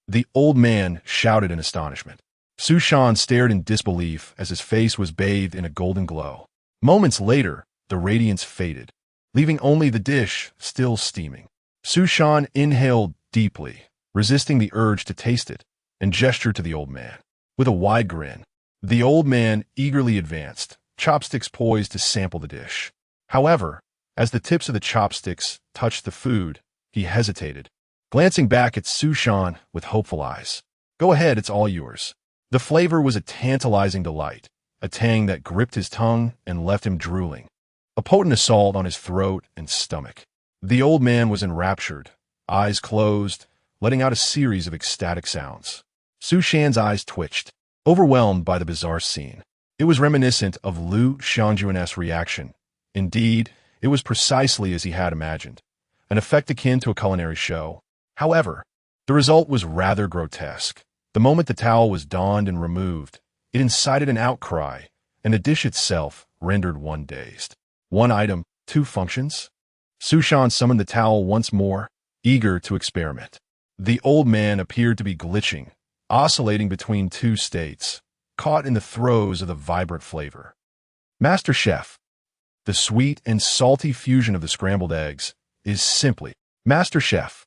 The old man shouted in astonishment. Su Shan stared in disbelief as his face was bathed in a golden glow. Moments later, the radiance faded, leaving only the dish still steaming. Su Shan inhaled deeply, resisting the urge to taste it, and gestured to the old man. With a wide grin, the old man eagerly advanced, chopsticks poised to sample the dish. However, as the tips of the chopsticks touched the food, he hesitated, glancing back at Su Shan with hopeful eyes. "Go ahead, it's all yours." The flavor was a tantalizing delight, a tang that gripped his tongue and left him drooling, a potent assault on his throat and stomach. The old man was enraptured, eyes closed, letting out a series of ecstatic sounds. Su Shan's eyes twitched, overwhelmed by the bizarre scene. It was reminiscent of Lu Shanjuan's reaction. Indeed, it was precisely as he had imagined, an effect akin to a culinary show. However, the result was rather grotesque. The moment the towel was donned and removed, it incited an outcry, and the dish itself rendered one dazed. One item, two functions? Su Shan summoned the towel once more, eager to experiment. The old man appeared to be glitching, oscillating between two states, caught in the throes of the vibrant flavor. "Master Chef, the sweet and salty fusion of the scrambled eggs is simply Master Chef."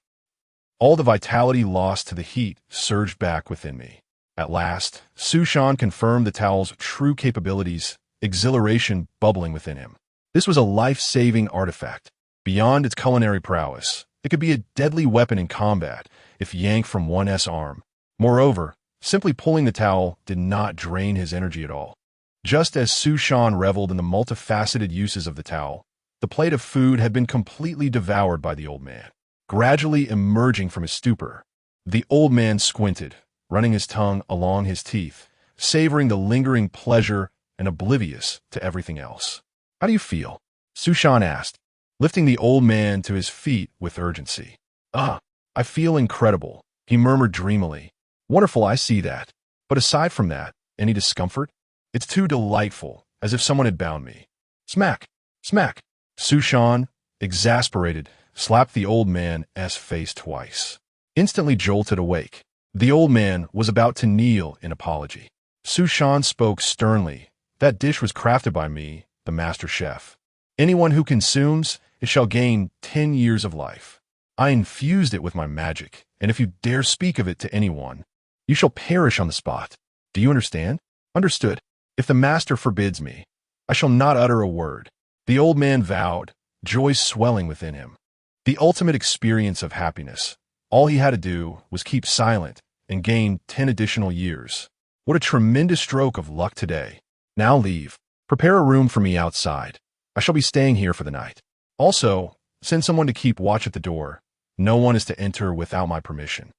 All the vitality lost to the heat surged back within me. At last, Su Shan confirmed the towel's true capabilities, exhilaration bubbling within him. This was a life-saving artifact. Beyond its culinary prowess, it could be a deadly weapon in combat if yanked from one's arm. Moreover, simply pulling the towel did not drain his energy at all. Just as Su Shan reveled in the multifaceted uses of the towel, the plate of food had been completely devoured by the old man. Gradually emerging from his stupor, the old man squinted, running his tongue along his teeth, savoring the lingering pleasure and oblivious to everything else. "How do you feel?" Su Shan asked, lifting the old man to his feet with urgency. I feel incredible," he murmured dreamily. "Wonderful, I see that. But aside from that, any discomfort? It's too delightful, as if someone had bound me." Smack! Smack! Su Shan, exasperated, slapped the old man's face twice. Instantly jolted awake, the old man was about to kneel in apology. Su Shan spoke sternly. "That dish was crafted by me, the master chef. Anyone who consumes it shall gain 10 years of life. I infused it with my magic, and if you dare speak of it to anyone, you shall perish on the spot." Do you understand? Understood. If the master forbids me, I shall not utter a word. The old man vowed, joy swelling within him. The ultimate experience of happiness. All he had to do was keep silent and gain 10 additional years. What a tremendous stroke of luck today. Now leave. Prepare a room for me outside. I shall be staying here for the night. Also, send someone to keep watch at the door. No one is to enter without my permission.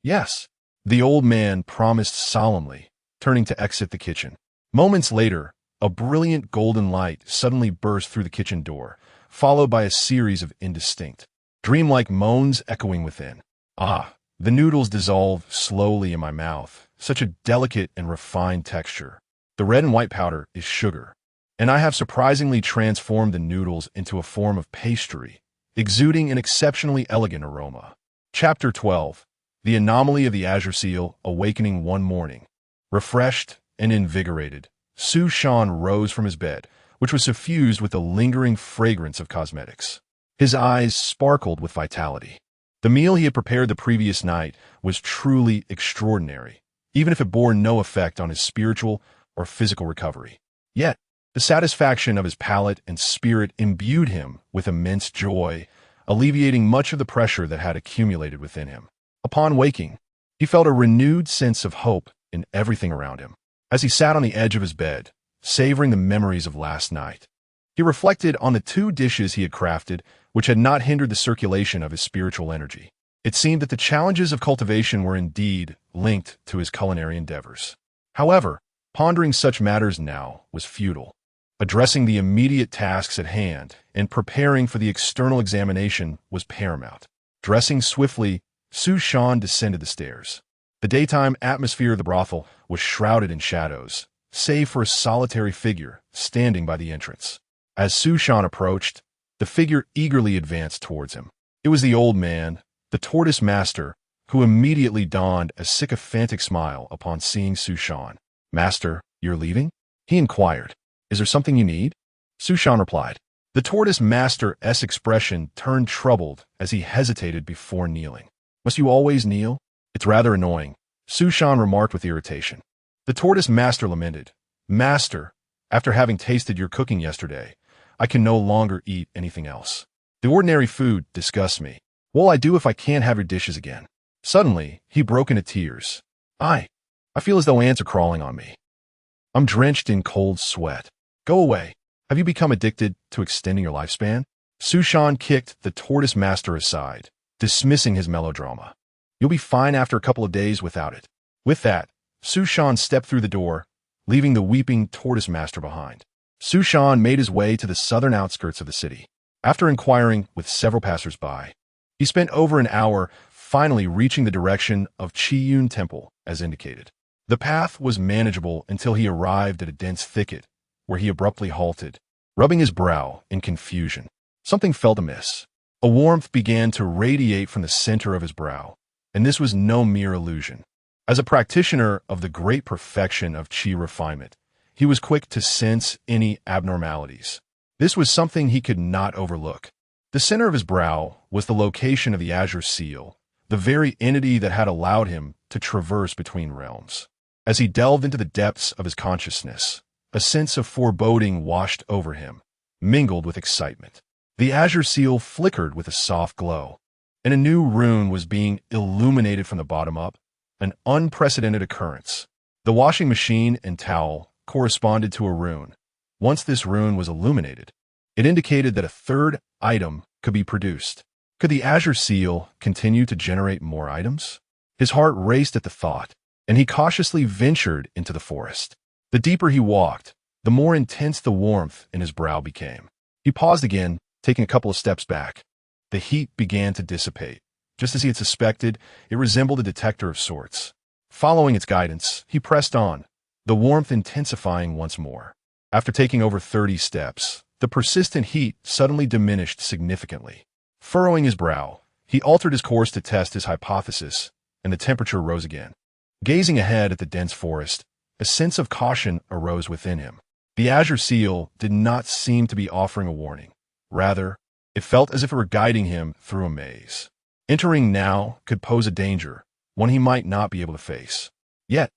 Yes, the old man promised solemnly, turning to exit the kitchen. Moments later, a brilliant golden light suddenly burst through the kitchen door, followed by a series of indistinct, dreamlike moans echoing within. Ah, the noodles dissolve slowly in my mouth, such a delicate and refined texture. The red and white powder is sugar, and I have surprisingly transformed the noodles into a form of pastry, exuding an exceptionally elegant aroma. Chapter 12. The Anomaly of the Azure Seal Awakening one morning. Refreshed and invigorated, Su Shan rose from his bed, which was suffused with the lingering fragrance of cosmetics. His eyes sparkled with vitality. The meal he had prepared the previous night was truly extraordinary, even if it bore no effect on his spiritual or physical recovery. Yet, the satisfaction of his palate and spirit imbued him with immense joy, alleviating much of the pressure that had accumulated within him. Upon waking, he felt a renewed sense of hope in everything around him. As he sat on the edge of his bed, savoring the memories of last night, he reflected on the 2 dishes he had crafted, which had not hindered the circulation of his spiritual energy. It seemed that the challenges of cultivation were indeed linked to his culinary endeavors. However, pondering such matters now was futile. Addressing the immediate tasks at hand and preparing for the external examination was paramount. Dressing swiftly, Su Shan descended the stairs. The daytime atmosphere of the brothel was shrouded in shadows, save for a solitary figure standing by the entrance. As Su Shan approached, the figure eagerly advanced towards him. It was the old man, the tortoise master, who immediately donned a sycophantic smile upon seeing Su Shan. "Master, you're leaving?" he inquired. "Is there something you need?" Su Shan replied. The tortoise master's expression turned troubled as he hesitated before kneeling. "Must you always kneel? It's rather annoying," Su Shan remarked with irritation. The tortoise master lamented. "Master, after having tasted your cooking yesterday, I can no longer eat anything else. The ordinary food disgusts me. What'll I do if I can't have your dishes again?" Suddenly, he broke into tears. I feel as though ants are crawling on me. I'm drenched in cold sweat. Go away. Have you become addicted to extending your lifespan?" Su Shan kicked the tortoise master aside, dismissing his melodrama. "You'll be fine after a couple of days without it." With that, Su Shan stepped through the door, leaving the weeping tortoise master behind. Su Shan made his way to the southern outskirts of the city. After inquiring with several passers-by, he spent over an hour finally reaching the direction of Qiyun Temple, as indicated. The path was manageable until he arrived at a dense thicket, where he abruptly halted, rubbing his brow in confusion. Something felt amiss. A warmth began to radiate from the center of his brow, and this was no mere illusion. As a practitioner of the great perfection of Qi refinement, he was quick to sense any abnormalities. This was something he could not overlook. The center of his brow was the location of the Azure Seal, the very entity that had allowed him to traverse between realms. As he delved into the depths of his consciousness, a sense of foreboding washed over him, mingled with excitement. The Azure Seal flickered with a soft glow, and a new rune was being illuminated from the bottom up, an unprecedented occurrence. The washing machine and towel corresponded to a rune. Once this rune was illuminated, it indicated that a third item could be produced. Could the Azure Seal continue to generate more items? His heart raced at the thought, and he cautiously ventured into the forest. The deeper he walked, the more intense the warmth in his brow became. He paused again, taking a couple of steps back. The heat began to dissipate. Just as he had suspected, it resembled a detector of sorts. Following its guidance, he pressed on, the warmth intensifying once more. After taking over 30 steps, the persistent heat suddenly diminished significantly. Furrowing his brow, he altered his course to test his hypothesis, and the temperature rose again. Gazing ahead at the dense forest, a sense of caution arose within him. The Azure Seal did not seem to be offering a warning. Rather, it felt as if it were guiding him through a maze. Entering now could pose a danger, one he might not be able to face. Yet,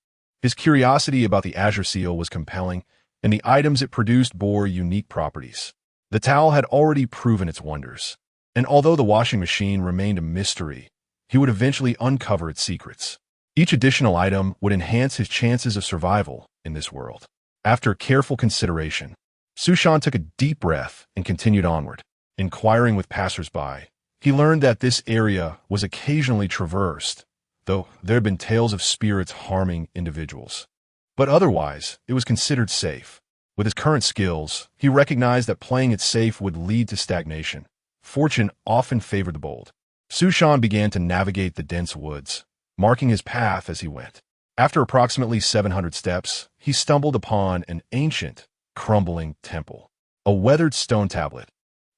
His curiosity about the azure seal was compelling, and the items it produced bore unique properties. The towel had already proven its wonders, and although the washing machine remained a mystery, he would eventually uncover its secrets. Each additional item would enhance his chances of survival in this world. After careful consideration, Sushan took a deep breath and continued onward. Inquiring with passers-by, he learned that this area was occasionally traversed, though there had been tales of spirits harming individuals. But otherwise, it was considered safe. With his current skills, he recognized that playing it safe would lead to stagnation. Fortune often favored the bold. Sushan began to navigate the dense woods, marking his path as he went. After approximately 700 steps, he stumbled upon an ancient, crumbling temple. A weathered stone tablet,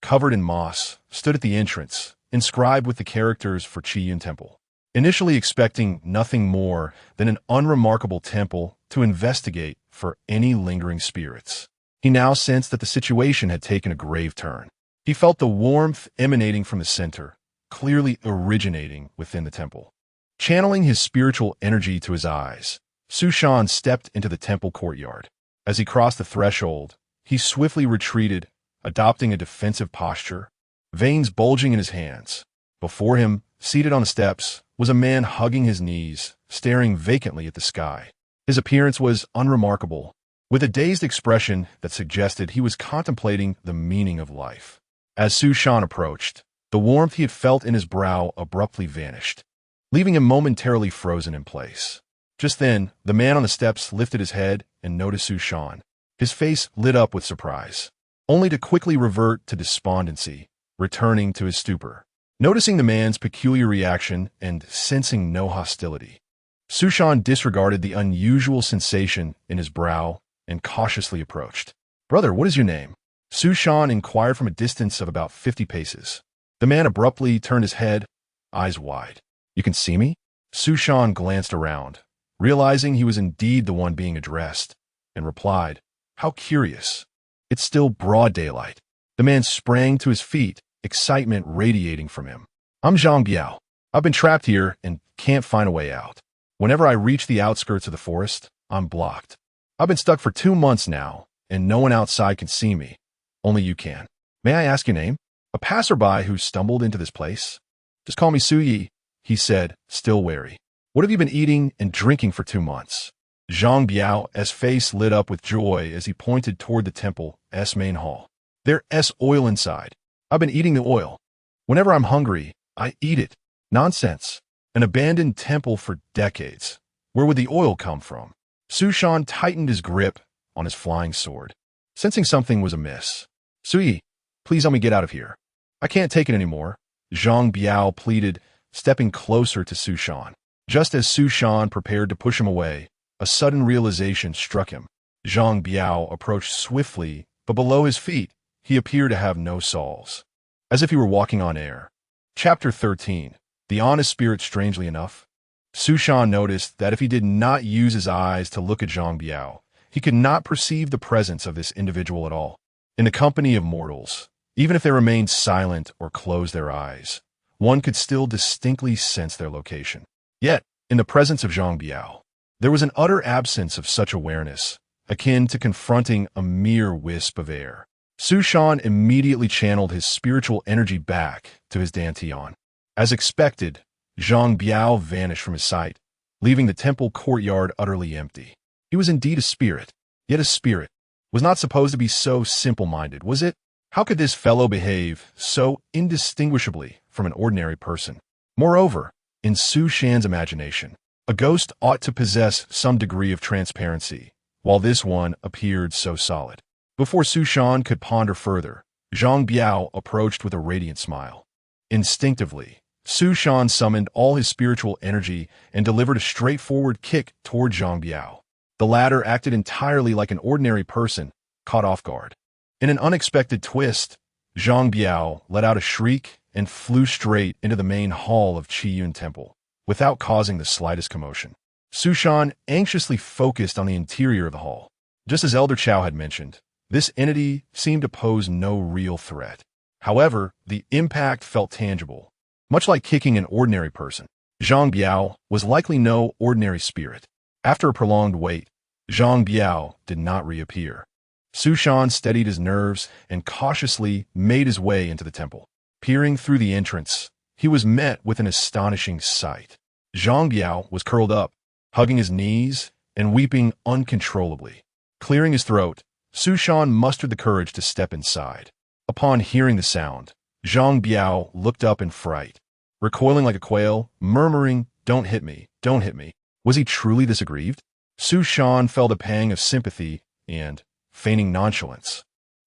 covered in moss, stood at the entrance, inscribed with the characters for Qin Temple. Initially expecting nothing more than an unremarkable temple to investigate for any lingering spirits, he now sensed that the situation had taken a grave turn. He felt the warmth emanating from the center, clearly originating within the temple. Channeling his spiritual energy to his eyes, Sushan stepped into the temple courtyard. As he crossed the threshold, he swiftly retreated, adopting a defensive posture, veins bulging in his hands. Before him, seated on the steps, was a man hugging his knees, staring vacantly at the sky. His appearance was unremarkable, with a dazed expression that suggested he was contemplating the meaning of life. As Sushan approached, the warmth he had felt in his brow abruptly vanished, leaving him momentarily frozen in place. Just then, the man on the steps lifted his head and noticed Sushan. His face lit up with surprise, only to quickly revert to despondency, returning to his stupor. Noticing the man's peculiar reaction and sensing no hostility, Sushan disregarded the unusual sensation in his brow and cautiously approached. "Brother, what is your name?" Sushan inquired from a distance of about 50 paces. The man abruptly turned his head, eyes wide. "You can see me?" Sushan glanced around, realizing he was indeed the one being addressed, and replied, "How curious. It's still broad daylight." The man sprang to his feet, excitement radiating from him. "I'm Zhang Biao. I've been trapped here and can't find a way out. Whenever I reach the outskirts of the forest, I'm blocked. I've been stuck for 2 months now, and no one outside can see me. Only you can. May I ask your name?" "A passerby who stumbled into this place." "Just call me Suyi," he said, still wary. "What have you been eating and drinking for 2 months?" Zhang Biao's face lit up with joy as he pointed toward the temple's main hall. "There's oil inside. I've been eating the oil. Whenever I'm hungry, I eat it." "Nonsense. An abandoned temple for decades. Where would the oil come from?" Sushan tightened his grip on his flying sword, sensing something was amiss. "Sui, please help me get out of here. I can't take it anymore," Zhang Biao pleaded, stepping closer to Sushan. Just as Sushan prepared to push him away, a sudden realization struck him. Zhang Biao approached swiftly, but below his feet, he appeared to have no soles, as if he were walking on air. Chapter 13. The Honest Spirit. Strangely enough, Sushan noticed that if he did not use his eyes to look at Zhang Biao, he could not perceive the presence of this individual at all. In the company of mortals, even if they remained silent or closed their eyes, one could still distinctly sense their location. Yet, in the presence of Zhang Biao, there was an utter absence of such awareness, akin to confronting a mere wisp of air. Sushan immediately channeled his spiritual energy back to his dantian. As expected, Zhang Biao vanished from his sight, leaving the temple courtyard utterly empty. He was indeed a spirit, yet a spirit was not supposed to be so simple-minded, was it? How could this fellow behave so indistinguishably from an ordinary person? Moreover, in Sushan's imagination, a ghost ought to possess some degree of transparency, while this one appeared so solid. Before Sushan could ponder further, Zhang Biao approached with a radiant smile. Instinctively, Sushan summoned all his spiritual energy and delivered a straightforward kick toward Zhang Biao. The latter acted entirely like an ordinary person, caught off guard. In an unexpected twist, Zhang Biao let out a shriek and flew straight into the main hall of Qiyun Temple, without causing the slightest commotion. Sushan anxiously focused on the interior of the hall. Just as Elder Chow had mentioned, this entity seemed to pose no real threat. However, the impact felt tangible. Much like kicking an ordinary person, Zhang Biao was likely no ordinary spirit. After a prolonged wait, Zhang Biao did not reappear. Su Shan steadied his nerves and cautiously made his way into the temple. Peering through the entrance, he was met with an astonishing sight. Zhang Biao was curled up, hugging his knees and weeping uncontrollably. Clearing his throat, Su Shan mustered the courage to step inside. Upon hearing the sound, Zhang Biao looked up in fright, recoiling like a quail, murmuring, "Don't hit me, don't hit me." Was he truly this aggrieved? Su Shan felt a pang of sympathy and, feigning nonchalance,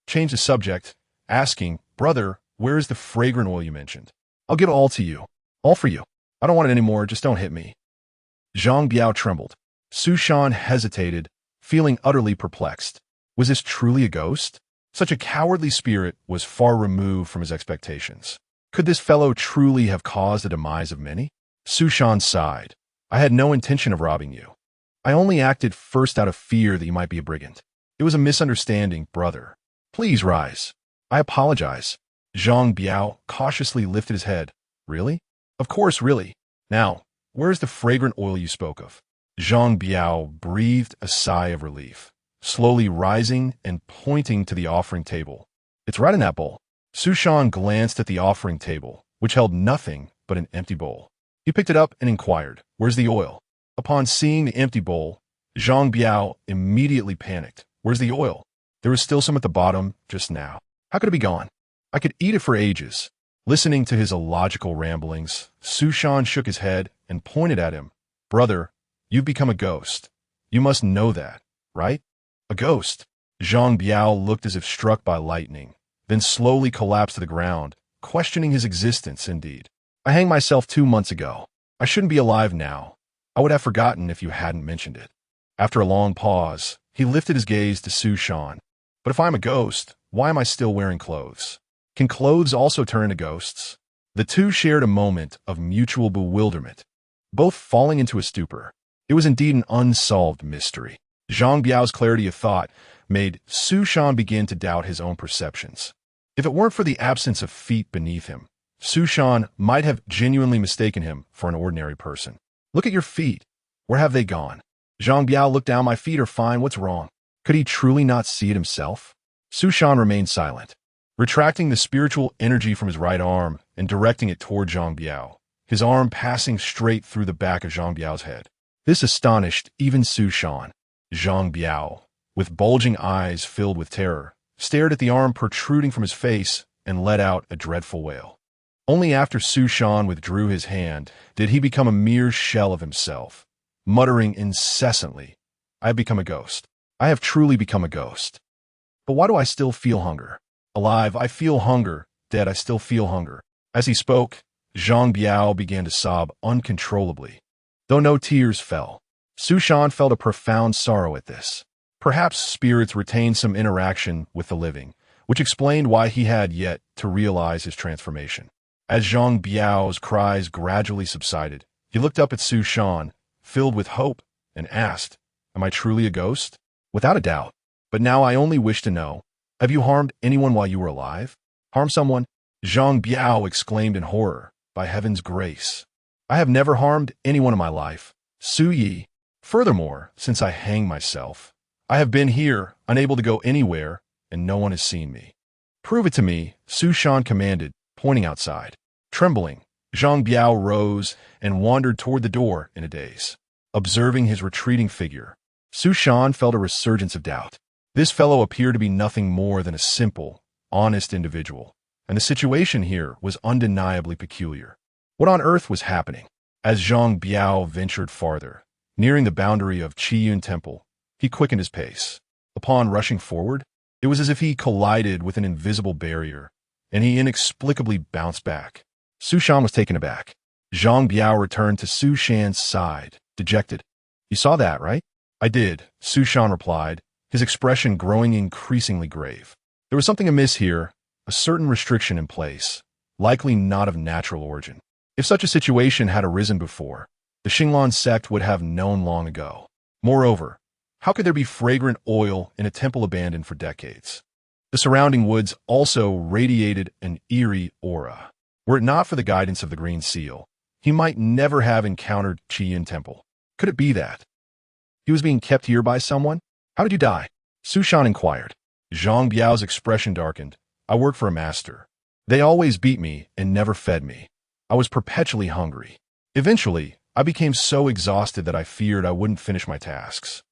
changed the subject, asking, "Brother, where is the fragrant oil you mentioned? I'll give it all to you. All for you. I don't want it anymore, just don't hit me." Zhang Biao trembled. Su Shan hesitated, feeling utterly perplexed. Was this truly a ghost? Such a cowardly spirit was far removed from his expectations. Could this fellow truly have caused the demise of many? Su Shan sighed. "I had no intention of robbing you. I only acted first out of fear that you might be a brigand. It was a misunderstanding, brother. Please rise. I apologize." Zhang Biao cautiously lifted his head. "Really?" "Of course, really. Now, where is the fragrant oil you spoke of?" Zhang Biao breathed a sigh of relief, slowly rising and pointing to the offering table. "It's right in that bowl." Su Shan glanced at the offering table, which held nothing but an empty bowl. He picked it up and inquired, "Where's the oil?" Upon seeing the empty bowl, Zhang Biao immediately panicked. "Where's the oil? There was still some at the bottom just now. How could it be gone? I could eat it for ages." Listening to his illogical ramblings, Su Shan shook his head and pointed at him. "Brother, you've become a ghost. You must know that, right?" "A ghost?" Zhang Biao looked as if struck by lightning, then slowly collapsed to the ground, questioning his existence indeed. "I hanged myself 2 months ago. I shouldn't be alive now. I would have forgotten if you hadn't mentioned it." After a long pause, he lifted his gaze to Su Shan. "But if I'm a ghost, why am I still wearing clothes? Can clothes also turn into ghosts?" The two shared a moment of mutual bewilderment, both falling into a stupor. It was indeed an unsolved mystery. Zhang Biao's clarity of thought made Su Shan begin to doubt his own perceptions. If it weren't for the absence of feet beneath him, Su Shan might have genuinely mistaken him for an ordinary person. "Look at your feet. Where have they gone?" Zhang Biao looked down. "My feet are fine. What's wrong?" Could he truly not see it himself? Su Shan remained silent, retracting the spiritual energy from his right arm and directing it toward Zhang Biao, his arm passing straight through the back of Zhang Biao's head. This astonished even Su Shan. Zhang Biao, with bulging eyes filled with terror, stared at the arm protruding from his face and let out a dreadful wail. Only after Su Shan withdrew his hand did he become a mere shell of himself, muttering incessantly, "I have become a ghost. I have truly become a ghost. But why do I still feel hunger? Alive, I feel hunger. Dead, I still feel hunger." As he spoke, Zhang Biao began to sob uncontrollably, though no tears fell. Su Shan felt a profound sorrow at this. Perhaps spirits retained some interaction with the living, which explained why he had yet to realize his transformation. As Zhang Biao's cries gradually subsided, he looked up at Su Shan, filled with hope, and asked, "Am I truly a ghost?" "Without a doubt. But now I only wish to know, have you harmed anyone while you were alive?" "Harmed someone?" Zhang Biao exclaimed in horror. "By heaven's grace, I have never harmed anyone in my life, Su Yi. Furthermore, since I hanged myself, I have been here, unable to go anywhere, and no one has seen me." "Prove it to me," Su Shan commanded, pointing outside. Trembling, Zhang Biao rose and wandered toward the door in a daze. Observing his retreating figure, Su Shan felt a resurgence of doubt. This fellow appeared to be nothing more than a simple, honest individual, and the situation here was undeniably peculiar. What on earth was happening? As Zhang Biao ventured farther, nearing the boundary of Qiyun Temple, he quickened his pace. Upon rushing forward, it was as if he collided with an invisible barrier, and he inexplicably bounced back. Su Shan was taken aback. Zhang Biao returned to Su Shan's side, dejected. "You saw that, right?" "I did," Su Shan replied, his expression growing increasingly grave. There was something amiss here, a certain restriction in place, likely not of natural origin. If such a situation had arisen before, the Xinglan sect would have known long ago. Moreover, how could there be fragrant oil in a temple abandoned for decades? The surrounding woods also radiated an eerie aura. Were it not for the guidance of the Green Seal, he might never have encountered Qiyun Temple. Could it be that He was being kept here by someone? How did you die? Su Shan inquired. Zhang Biao's expression darkened. I work for a master. They always beat me and never fed me. I was perpetually hungry. Eventually, I became so exhausted that I feared I wouldn't finish my tasks.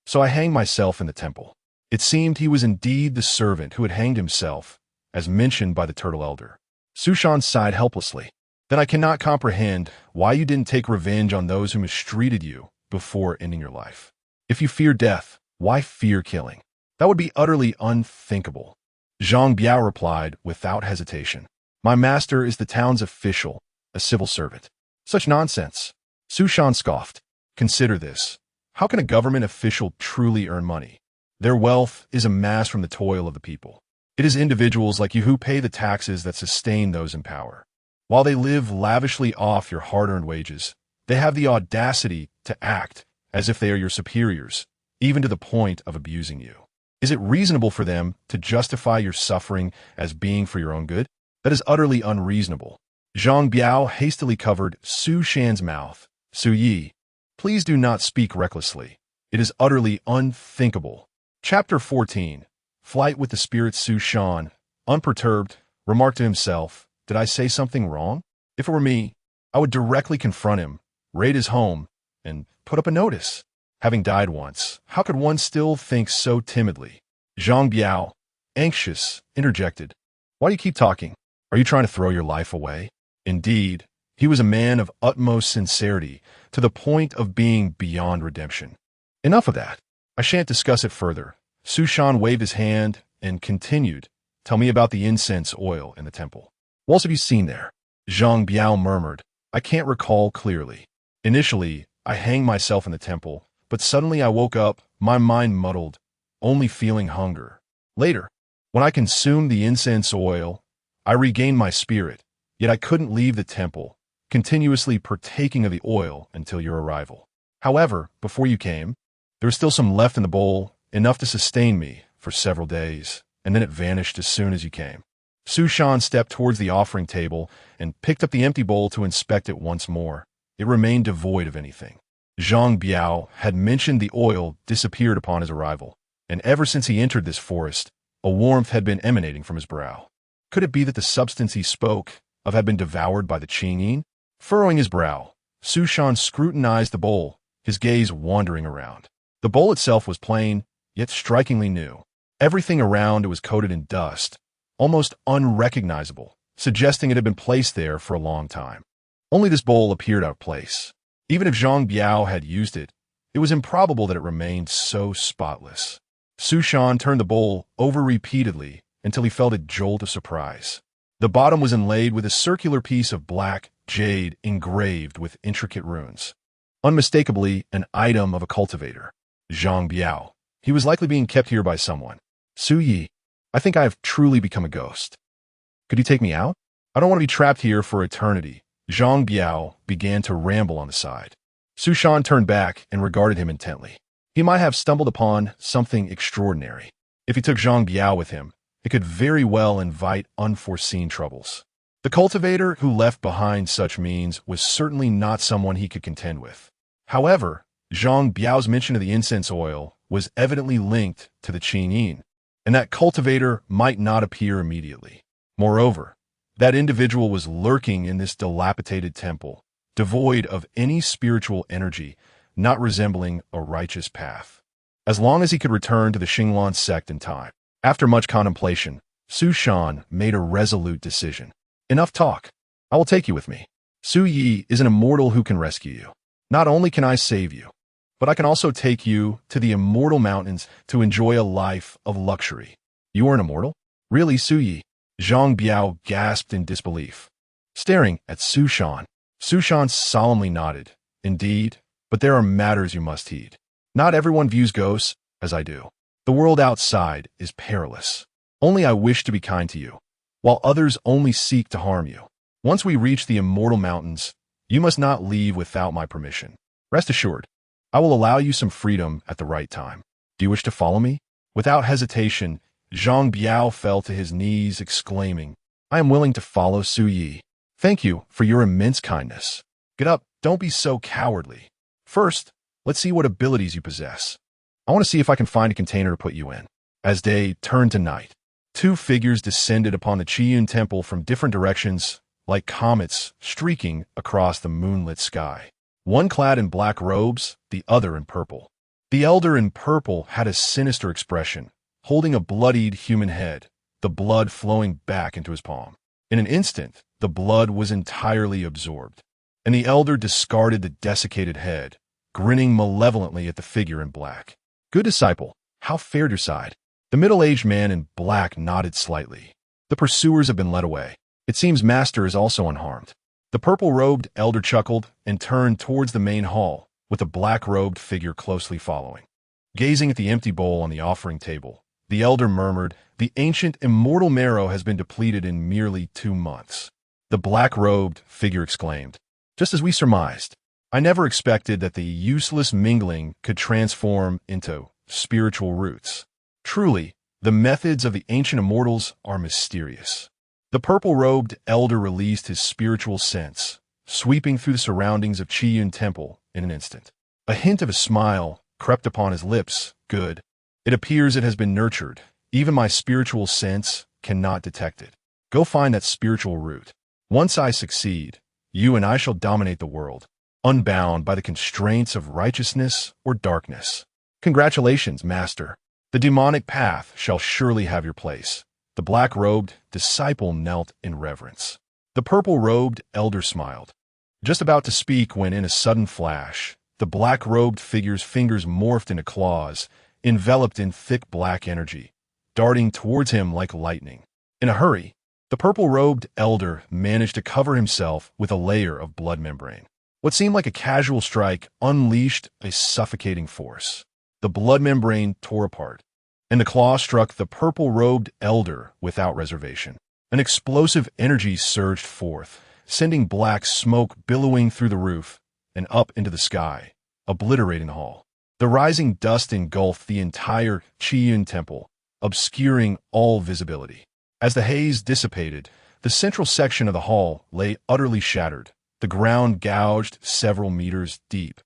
So I hanged myself in the temple. It seemed he was indeed the servant who had hanged himself, as mentioned by the turtle elder. Su Shan sighed helplessly. Then I cannot comprehend why you didn't take revenge on those who mistreated you before ending your life. If you fear death, why fear killing? That would be utterly unthinkable. Zhang Biao replied without hesitation. My master is the town's official, a civil servant. Such nonsense. Su Shan scoffed. Consider this. How can a government official truly earn money? Their wealth is amassed from the toil of the people. It is individuals like you who pay the taxes that sustain those in power. While they live lavishly off your hard-earned wages, they have the audacity to act as if they are your superiors, even to the point of abusing you. Is it reasonable for them to justify your suffering as being for your own good? That is utterly unreasonable. Zhang Biao hastily covered Su Shan's mouth. Su Yi, please do not speak recklessly. It is utterly unthinkable. Chapter 14. Flight with the Spirit. Su Shan, unperturbed, remarked to himself, did I say something wrong? If it were me, I would directly confront him, raid his home, and put up a notice. Having died once, how could one still think so timidly? Zhang Biao, anxious, interjected. Why do you keep talking? Are you trying to throw your life away? Indeed, he was a man of utmost sincerity, to the point of being beyond redemption. Enough of that. I shan't discuss it further. Su Shan waved his hand and continued, tell me about the incense oil in the temple. What else have you seen there? Zhang Biao murmured, I can't recall clearly. Initially, I hanged myself in the temple, but suddenly I woke up, my mind muddled, only feeling hunger. Later, when I consumed the incense oil, I regained my spirit, yet I couldn't leave the temple, continuously partaking of the oil until your arrival. However, before you came, there was still some left in the bowl, enough to sustain me for several days, and then it vanished as soon as you came. Su Shan stepped towards the offering table and picked up the empty bowl to inspect it once more. It remained devoid of anything. Zhang Biao had mentioned the oil disappeared upon his arrival, and ever since he entered this forest, a warmth had been emanating from his brow. Could it be that the substance he spoke of had been devoured by the Qin? Furrowing his brow, Su Shan scrutinized the bowl, his gaze wandering around. The bowl itself was plain, yet strikingly new. Everything around it was coated in dust, almost unrecognizable, suggesting it had been placed there for a long time. Only this bowl appeared out of place. Even if Zhang Biao had used it, it was improbable that it remained so spotless. Su Shan turned the bowl over repeatedly until he felt a jolt of surprise. The bottom was inlaid with a circular piece of black jade engraved with intricate runes. Unmistakably an item of a cultivator. Zhang Biao. He was likely being kept here by someone. Su Yi, I think I have truly become a ghost. Could you take me out? I don't want to be trapped here for eternity. Zhang Biao began to ramble on the side. Su Shan turned back and regarded him intently. He might have stumbled upon something extraordinary. If he took Zhang Biao with him, it could very well invite unforeseen troubles. The cultivator who left behind such means was certainly not someone he could contend with. However, Zhang Biao's mention of the incense oil was evidently linked to the Qin, and that cultivator might not appear immediately. Moreover, that individual was lurking in this dilapidated temple, devoid of any spiritual energy, not resembling a righteous path. As long as he could return to the Xinglan sect in time. After much contemplation, Su Shan made a resolute decision. Enough talk. I will take you with me. Su Yi is an immortal who can rescue you. Not only can I save you, but I can also take you to the immortal mountains to enjoy a life of luxury. You are an immortal? Really, Su Yi? Zhang Biao gasped in disbelief. Staring at Su Shan solemnly nodded. Indeed, but there are matters you must heed. Not everyone views ghosts as I do. The world outside is perilous. Only I wish to be kind to you, while others only seek to harm you. Once we reach the immortal mountains, you must not leave without my permission. Rest assured, I will allow you some freedom at the right time. Do you wish to follow me? Without hesitation, Zhang Biao fell to his knees, exclaiming, I am willing to follow Su Yi. Thank you for your immense kindness. Get up, don't be so cowardly. First, Let's see what abilities you possess. I want to see if I can find a container to put you in. As day turned to night, two figures descended upon the Qin temple from different directions, like comets streaking across the moonlit sky. One clad in black robes, the other in purple. The elder in purple had a sinister expression, holding a bloodied human head, the blood flowing back into his palm. In an instant, the blood was entirely absorbed, and the elder discarded the desiccated head, grinning malevolently at the figure in black. Good disciple, how fared your side? The middle-aged man in black nodded slightly. The pursuers have been led away. It seems Master is also unharmed. The purple-robed elder chuckled and turned towards the main hall, with the black-robed figure closely following. Gazing at the empty bowl on the offering table, the elder murmured, "The ancient immortal marrow has been depleted in merely 2 months." The black-robed figure exclaimed, "Just as we surmised. I never expected that the useless mingling could transform into spiritual roots. Truly, the methods of the ancient immortals are mysterious." The purple-robed elder released his spiritual sense, sweeping through the surroundings of Qiyun Temple in an instant. A hint of a smile crept upon his lips. Good. It appears it has been nurtured. Even my spiritual sense cannot detect it. Go find that spiritual root. Once I succeed, you and I shall dominate the world, unbound by the constraints of righteousness or darkness. Congratulations, Master. The demonic path shall surely have your place. The black-robed disciple knelt in reverence. The purple-robed elder smiled, just about to speak when in a sudden flash, the black-robed figure's fingers morphed into claws, enveloped in thick black energy, darting towards him like lightning. In a hurry, the purple-robed elder managed to cover himself with a layer of blood membrane. What seemed like a casual strike unleashed a suffocating force. The blood membrane tore apart, and the claw struck the purple-robed elder without reservation. An explosive energy surged forth, sending black smoke billowing through the roof and up into the sky, obliterating the hall. The rising dust engulfed the entire Qiyun temple, obscuring all visibility. As the haze dissipated, the central section of the hall lay utterly shattered, the ground gouged several meters deep,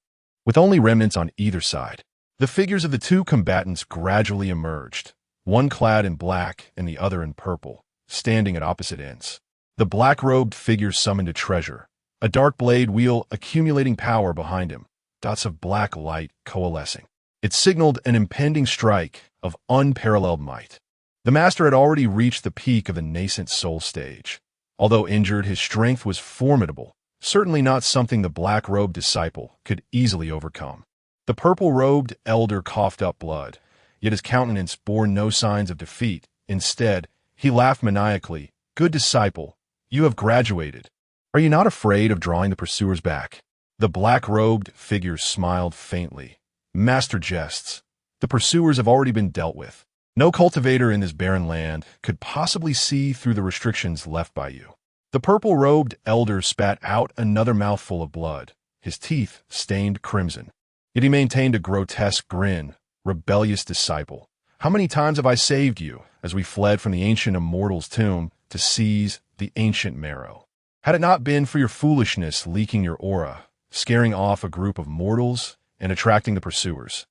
with only remnants on either side. The figures of the two combatants gradually emerged, one clad in black and the other in purple, standing at opposite ends. The black-robed figure summoned a treasure, a dark blade wheel accumulating power behind him, dots of black light coalescing. It signaled an impending strike of unparalleled might. The master had already reached the peak of the nascent soul stage. Although injured, his strength was formidable, certainly not something the black-robed disciple could easily overcome. The purple-robed elder coughed up blood, yet his countenance bore no signs of defeat. Instead, he laughed maniacally. "Good disciple, you have graduated. Are you not afraid of drawing the pursuers back?" The black-robed figure smiled faintly. "Master jests. The pursuers have already been dealt with. No cultivator in this barren land could possibly see through the restrictions left by you." The purple-robed elder spat out another mouthful of blood, his teeth stained crimson. Yet he maintained a grotesque grin. "Rebellious disciple, how many times have I saved you as we fled from the ancient immortal's tomb to seize the ancient marrow? Had it not been for your foolishness leaking your aura, scaring off a group of mortals and attracting the pursuers,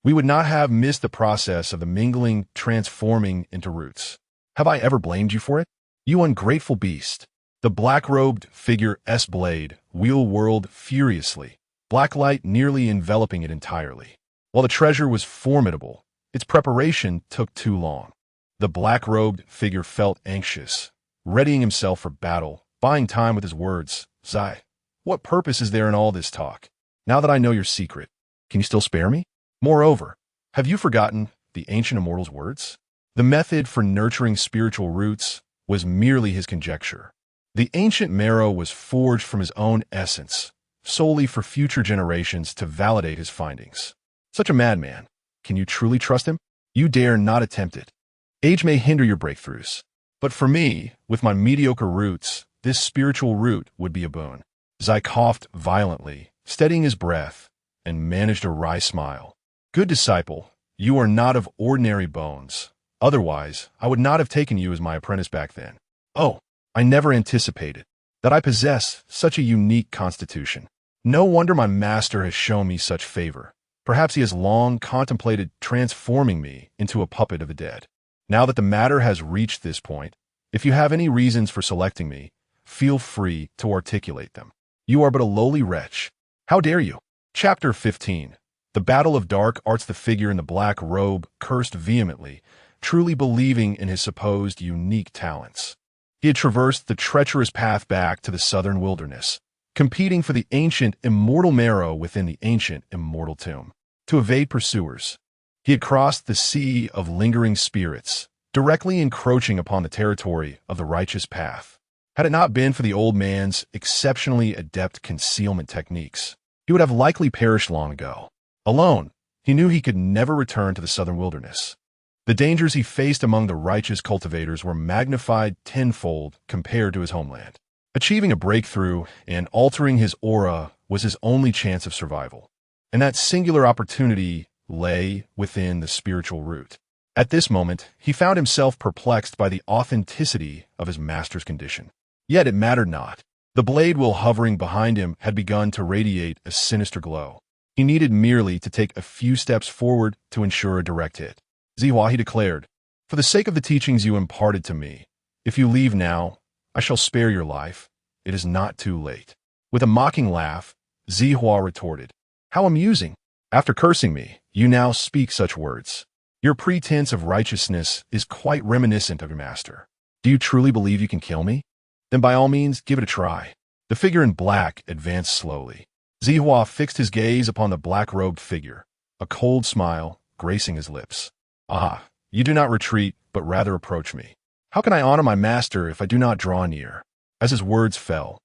we would not have missed the process of the mingling transforming into roots. Have I ever blamed you for it? You ungrateful beast." The black-robed figure S-blade wheel-whirled furiously, black light nearly enveloping it entirely. While the treasure was formidable, its preparation took too long. The black-robed figure felt anxious, readying himself for battle, buying time with his words. "Zai, what purpose is there in all this talk? Now that I know your secret, can you still spare me? Moreover, have you forgotten the ancient immortal's words?" The method for nurturing spiritual roots was merely his conjecture. The ancient marrow was forged from his own essence, solely for future generations to validate his findings. Such a madman. Can you truly trust him? You dare not attempt it. Age may hinder your breakthroughs, but for me, with my mediocre roots, this spiritual root would be a boon. Zai coughed violently, steadying his breath, and managed a wry smile. "Good disciple, you are not of ordinary bones. Otherwise, I would not have taken you as my apprentice back then. Oh, I never anticipated that I possess such a unique constitution. No wonder my master has shown me such favor. Perhaps he has long contemplated transforming me into a puppet of the dead. Now that the matter has reached this point, if you have any reasons for selecting me, feel free to articulate them. You are but a lowly wretch. How dare you? Chapter 15. The Battle of Dark Arts. The figure in the black robe cursed vehemently, truly believing in his supposed unique talents. He had traversed the treacherous path back to the southern wilderness, competing for the ancient immortal marrow within the ancient immortal tomb. To evade pursuers, he had crossed the sea of lingering spirits, directly encroaching upon the territory of the righteous path. Had it not been for the old man's exceptionally adept concealment techniques, he would have likely perished long ago. Alone, he knew he could never return to the southern wilderness. The dangers he faced among the righteous cultivators were magnified tenfold compared to his homeland. Achieving a breakthrough and altering his aura was his only chance of survival. And that singular opportunity lay within the spiritual root. At this moment, he found himself perplexed by the authenticity of his master's condition. Yet it mattered not. The blade wheel hovering behind him had begun to radiate a sinister glow. He needed merely to take a few steps forward to ensure a direct hit. Zihua, he declared, for the sake of the teachings you imparted to me, if you leave now, I shall spare your life. It is not too late. With a mocking laugh, Zihua retorted, how amusing! After cursing me, you now speak such words. Your pretense of righteousness is quite reminiscent of your master. Do you truly believe you can kill me? Then by all means, give it a try. The figure in black advanced slowly. Zihua fixed his gaze upon the black-robed figure, a cold smile gracing his lips. Ah, you do not retreat, but rather approach me. How can I honor my master if I do not draw near? As his words fell,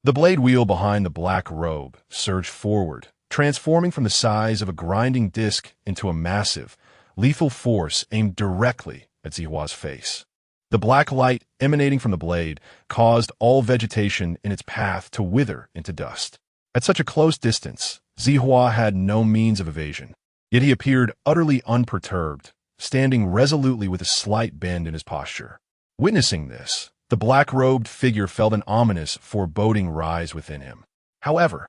the blade wheel behind the black robe surged forward, transforming from the size of a grinding disc into a massive, lethal force aimed directly at Zihua's face. The black light emanating from the blade caused all vegetation in its path to wither into dust. At such a close distance, Zihua had no means of evasion, yet he appeared utterly unperturbed, standing resolutely with a slight bend in his posture. Witnessing this, the black-robed figure felt an ominous, foreboding rise within him. However,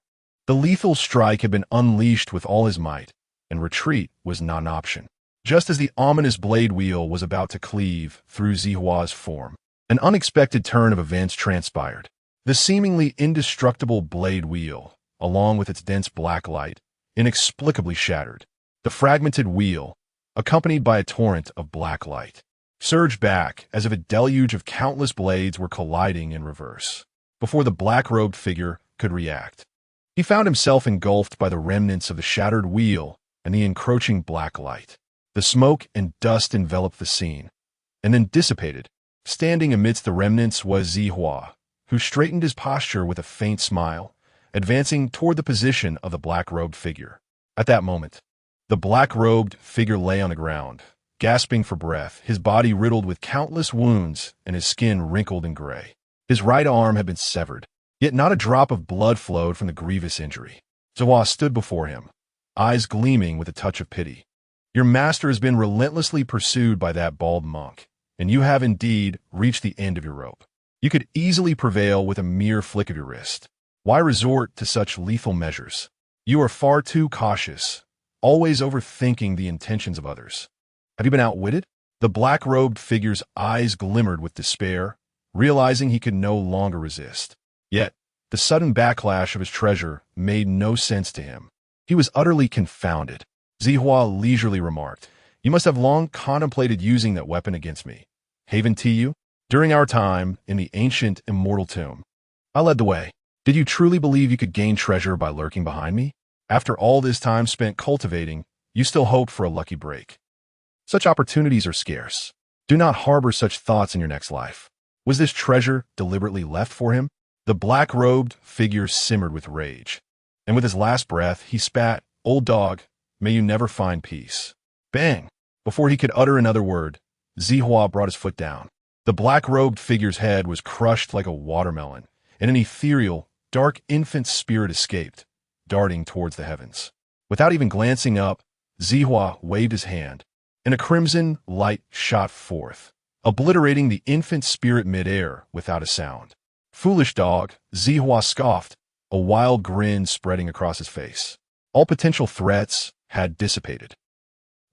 the lethal strike had been unleashed with all his might, and retreat was not an option. Just as the ominous blade wheel was about to cleave through Zihua's form, an unexpected turn of events transpired. The seemingly indestructible blade wheel, along with its dense black light, inexplicably shattered. The fragmented wheel, accompanied by a torrent of black light, surged back as if a deluge of countless blades were colliding in reverse. Before the black-robed figure could react, he found himself engulfed by the remnants of the shattered wheel and the encroaching black light. The smoke and dust enveloped the scene, and then dissipated. Standing amidst the remnants was Zihua, who straightened his posture with a faint smile, advancing toward the position of the black-robed figure. At that moment, the black-robed figure lay on the ground, gasping for breath, his body riddled with countless wounds and his skin wrinkled and gray. His right arm had been severed, yet not a drop of blood flowed from the grievous injury. Zihua stood before him, eyes gleaming with a touch of pity. Your master has been relentlessly pursued by that bald monk, and you have indeed reached the end of your rope. You could easily prevail with a mere flick of your wrist. Why resort to such lethal measures? You are far too cautious, always overthinking the intentions of others. Have you been outwitted? The black-robed figure's eyes glimmered with despair, realizing he could no longer resist. Yet, the sudden backlash of his treasure made no sense to him. He was utterly confounded. Zihua leisurely remarked, you must have long contemplated using that weapon against me. Haven Tiyu, during our time in the ancient immortal tomb, I led the way. Did you truly believe you could gain treasure by lurking behind me? After all this time spent cultivating, you still hoped for a lucky break. Such opportunities are scarce. Do not harbor such thoughts in your next life. Was this treasure deliberately left for him? The black-robed figure simmered with rage, and with his last breath, he spat, old dog, may you never find peace. Bang! Before he could utter another word, Zihua brought his foot down. The black-robed figure's head was crushed like a watermelon, and an ethereal, dark infant spirit escaped, darting towards the heavens. Without even glancing up, Zihua waved his hand, and a crimson light shot forth, obliterating the infant spirit mid-air without a sound. Foolish dog, Zihua scoffed, a wild grin spreading across his face. All potential threats had dissipated.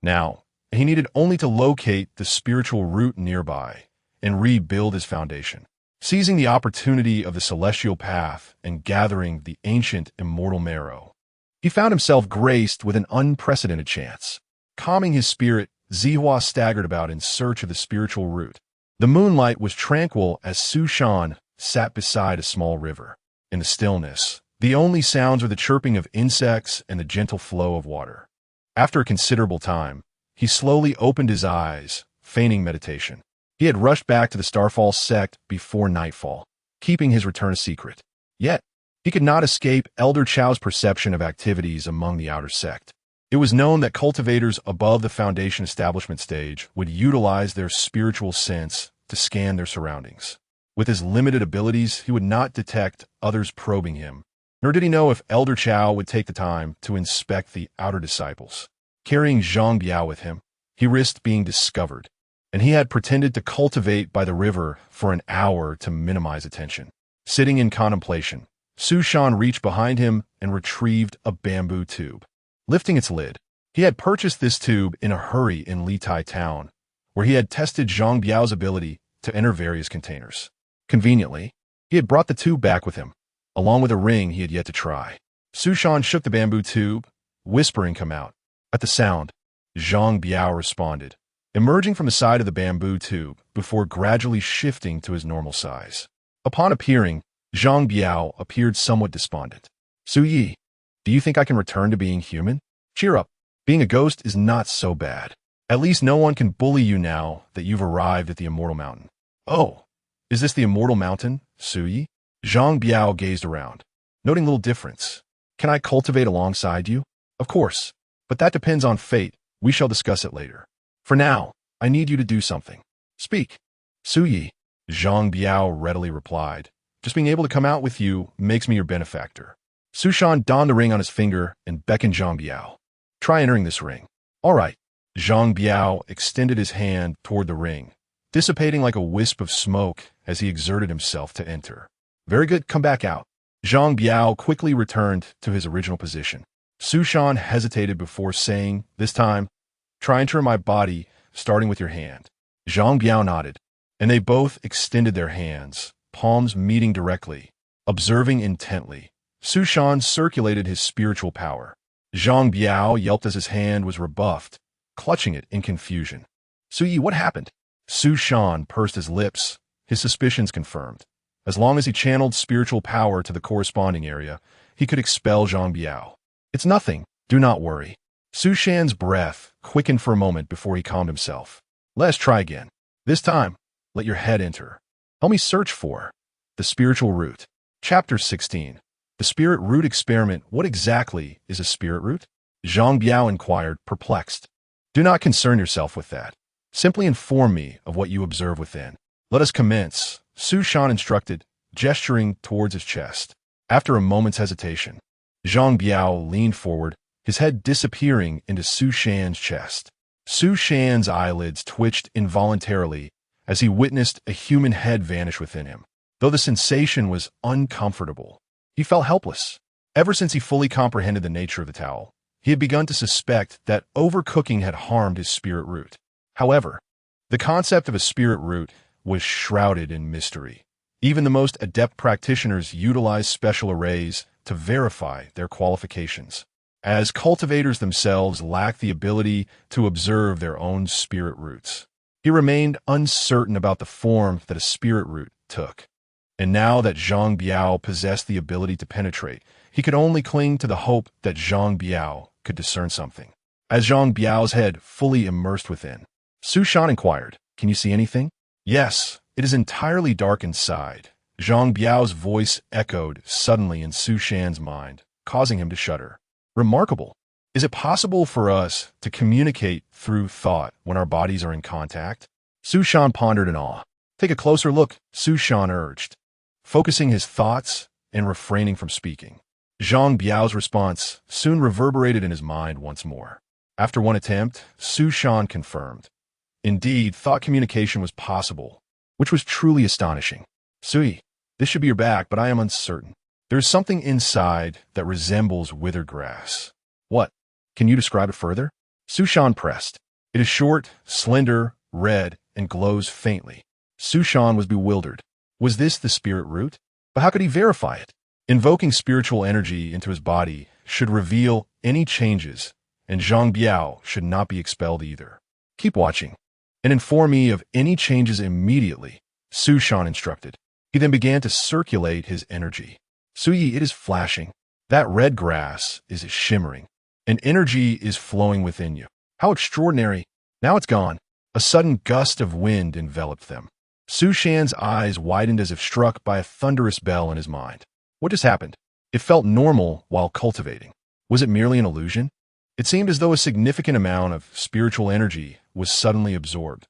Now, he needed only to locate the spiritual root nearby and rebuild his foundation. Seizing the opportunity of the celestial path and gathering the ancient immortal marrow, he found himself graced with an unprecedented chance. Calming his spirit, Zihua staggered about in search of the spiritual root. The moonlight was tranquil as Su Shan sat beside a small river. In the stillness, the only sounds were the chirping of insects and the gentle flow of water. After a considerable time, he slowly opened his eyes, feigning meditation. He had rushed back to the Starfall sect before nightfall, keeping his return a secret. Yet, he could not escape Elder Chao's perception of activities among the outer sect. It was known that cultivators above the Foundation establishment stage would utilize their spiritual sense to scan their surroundings. With his limited abilities, he would not detect others probing him, nor did he know if Elder Chao would take the time to inspect the outer disciples. Carrying Zhang Biao with him, he risked being discovered, and he had pretended to cultivate by the river for an hour to minimize attention. Sitting in contemplation, Su Shan reached behind him and retrieved a bamboo tube. Lifting its lid, he had purchased this tube in a hurry in Litai town, where he had tested Zhang Biao's ability to enter various containers. Conveniently, he had brought the tube back with him, along with a ring he had yet to try. Su Shan shook the bamboo tube, whispering, "Come out." At the sound, Zhang Biao responded, emerging from the side of the bamboo tube before gradually shifting to his normal size. Upon appearing, Zhang Biao appeared somewhat despondent. "Su Yi, do you think I can return to being human? Cheer up. Being a ghost is not so bad. At least no one can bully you now that you've arrived at the Immortal Mountain." "Oh, is this the Immortal Mountain, Su Yi?" Zhang Biao gazed around, noting little difference. "Can I cultivate alongside you?" "Of course, but that depends on fate. We shall discuss it later. For now, I need you to do something." "Speak." "Su Yi," Zhang Biao readily replied, "just being able to come out with you makes me your benefactor." Su Shan donned the ring on his finger and beckoned Zhang Biao. "Try entering this ring." "All right." Zhang Biao extended his hand toward the ring, dissipating like a wisp of smoke as he exerted himself to enter. "Very good, come back out." Zhang Biao quickly returned to his original position. Su Shan hesitated before saying, this time, "Try enter my body, starting with your hand." Zhang Biao nodded, and they both extended their hands, palms meeting directly. Observing intently, Su Shan circulated his spiritual power. Zhang Biao yelped as his hand was rebuffed, clutching it in confusion. "Su Yi, what happened?" Su Shan pursed his lips, his suspicions confirmed. As long as he channeled spiritual power to the corresponding area, he could expel Zhang Biao. "It's nothing, do not worry." Su Shan's breath quickened for a moment before he calmed himself. "Let's try again. This time, let your head enter. Help me search for the spiritual root." Chapter 16. The Spirit Root Experiment. What exactly is a spirit root? Zhang Biao inquired, perplexed. "Do not concern yourself with that. Simply inform me of what you observe within." "Let us commence," Su Shan instructed, gesturing towards his chest. After a moment's hesitation, Zhang Biao leaned forward, his head disappearing into Su Shan's chest. Su Shan's eyelids twitched involuntarily as he witnessed a human head vanish within him. Though the sensation was uncomfortable, he felt helpless. Ever since he fully comprehended the nature of the towel, he had begun to suspect that overcooking had harmed his spirit root. However, the concept of a spirit root was shrouded in mystery. Even the most adept practitioners utilize special arrays to verify their qualifications, as cultivators themselves lack the ability to observe their own spirit roots. He remained uncertain about the form that a spirit root took. And now that Zhang Biao possessed the ability to penetrate, he could only cling to the hope that Zhang Biao could discern something. As Zhang Biao's head fully immersed within, Su Shan inquired, "Can you see anything?" "Yes, it is entirely dark inside." Zhang Biao's voice echoed suddenly in Su Shan's mind, causing him to shudder. "Remarkable. Is it possible for us to communicate through thought when our bodies are in contact?" Su Shan pondered in awe. "Take a closer look," Su Shan urged, focusing his thoughts and refraining from speaking. Zhang Biao's response soon reverberated in his mind once more. After one attempt, Su Shan confirmed. Indeed, thought communication was possible, which was truly astonishing. "Sui, this should be your back, but I am uncertain. There is something inside that resembles withered grass." "What? Can you describe it further? Su Shan pressed. It is short, slender, red, and glows faintly. Su Shan was bewildered. Was this the spirit root? But how could he verify it? Invoking spiritual energy into his body should reveal any changes, and Zhang Biao should not be expelled either. Keep watching, and inform me of any changes immediately, Su Shan instructed. He then began to circulate his energy. Su Yi, it is flashing. That red grass is shimmering, and energy is flowing within you. How extraordinary. Now it's gone. A sudden gust of wind enveloped them. Su Shan's eyes widened as if struck by a thunderous bell in his mind. What just happened? It felt normal while cultivating. Was it merely an illusion? It seemed as though a significant amount of spiritual energy was suddenly absorbed,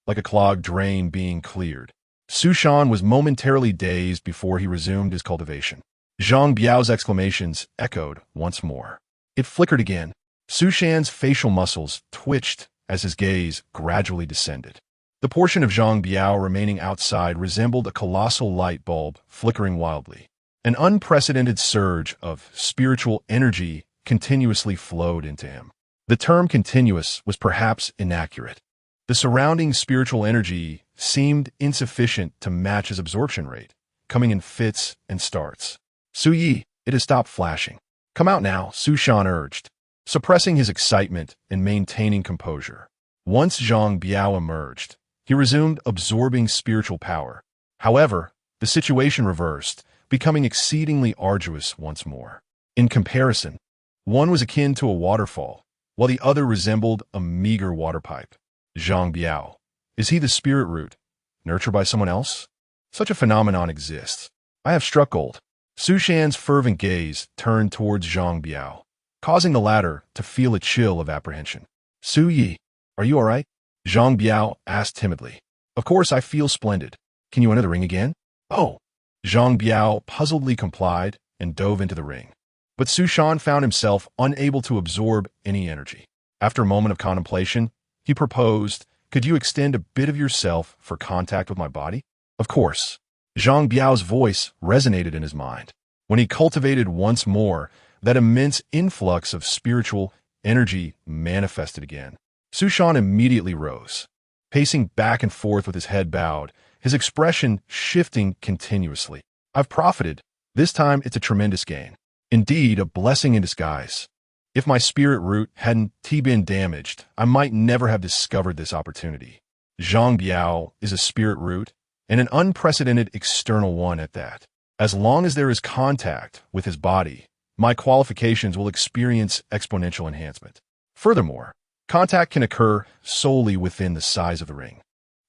like a clogged drain being cleared. Su Shan was momentarily dazed before he resumed his cultivation. Zhang Biao's exclamations echoed once more. It flickered again. Su Shan's facial muscles twitched as his gaze gradually descended. The portion of Zhang Biao remaining outside resembled a colossal light bulb flickering wildly. An unprecedented surge of spiritual energy continuously flowed into him. The term continuous was perhaps inaccurate. The surrounding spiritual energy seemed insufficient to match his absorption rate, coming in fits and starts. Su Yi, it has stopped flashing. Come out now, Su Shan urged, suppressing his excitement and maintaining composure. Once Zhang Biao emerged, he resumed absorbing spiritual power. However, the situation reversed, becoming exceedingly arduous once more. In comparison, one was akin to a waterfall, while the other resembled a meager water pipe. Zhang Biao. Is he the spirit root, nurtured by someone else? Such a phenomenon exists. I have struck gold. Su Shan's fervent gaze turned towards Zhang Biao, causing the latter to feel a chill of apprehension. Su Yi, are you all right? Zhang Biao asked timidly. Of course, I feel splendid. Can you enter the ring again? Oh. Zhang Biao puzzledly complied and dove into the ring. But Su Shan found himself unable to absorb any energy. After a moment of contemplation, he proposed, could you extend a bit of yourself for contact with my body? Of course. Zhang Biao's voice resonated in his mind. When he cultivated once more, that immense influx of spiritual energy manifested again. Su Shan immediately rose, pacing back and forth with his head bowed, his expression shifting continuously. I've profited. This time it's a tremendous gain. Indeed, a blessing in disguise. If my spirit root hadn't been damaged, I might never have discovered this opportunity. Zhang Biao is a spirit root, and an unprecedented external one at that. As long as there is contact with his body, my qualifications will experience exponential enhancement. Furthermore, contact can occur solely within the size of the ring.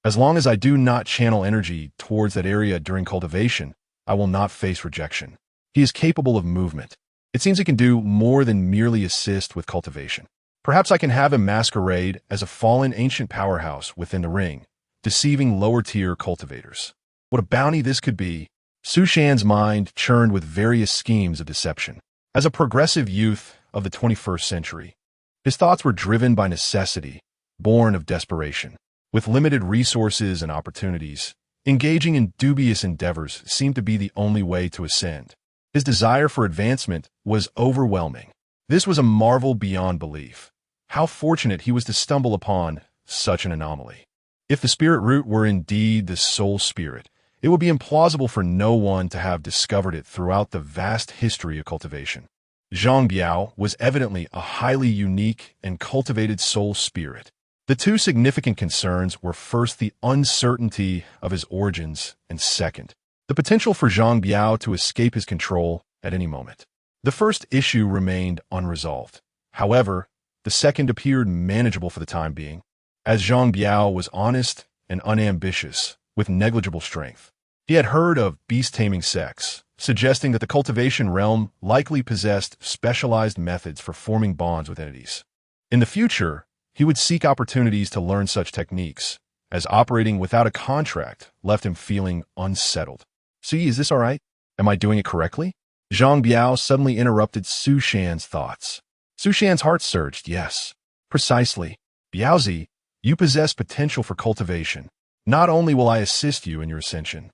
As long as I do not channel energy towards that area during cultivation, I will not face rejection. He is capable of movement. It seems he can do more than merely assist with cultivation. Perhaps I can have him masquerade as a fallen ancient powerhouse within the ring, deceiving lower-tier cultivators. What a bounty this could be. Su Shan's mind churned with various schemes of deception. As a progressive youth of the 21st century, his thoughts were driven by necessity, born of desperation. With limited resources and opportunities, engaging in dubious endeavors seemed to be the only way to ascend. His desire for advancement was overwhelming. This was a marvel beyond belief. How fortunate he was to stumble upon such an anomaly. If the spirit root were indeed the soul spirit, it would be implausible for no one to have discovered it throughout the vast history of cultivation. Zhang Biao was evidently a highly unique and cultivated soul spirit. The two significant concerns were first the uncertainty of his origins and second, the potential for Zhang Biao to escape his control at any moment. The first issue remained unresolved. However, the second appeared manageable for the time being, as Zhang Biao was honest and unambitious, with negligible strength. He had heard of beast-taming sects, suggesting that the cultivation realm likely possessed specialized methods for forming bonds with entities. In the future, he would seek opportunities to learn such techniques, as operating without a contract left him feeling unsettled. See, is this all right? Am I doing it correctly? Zhang Biao suddenly interrupted Su Shan's thoughts. Su Shan's heart surged, yes. Precisely. Biaozi, you possess potential for cultivation. Not only will I assist you in your ascension,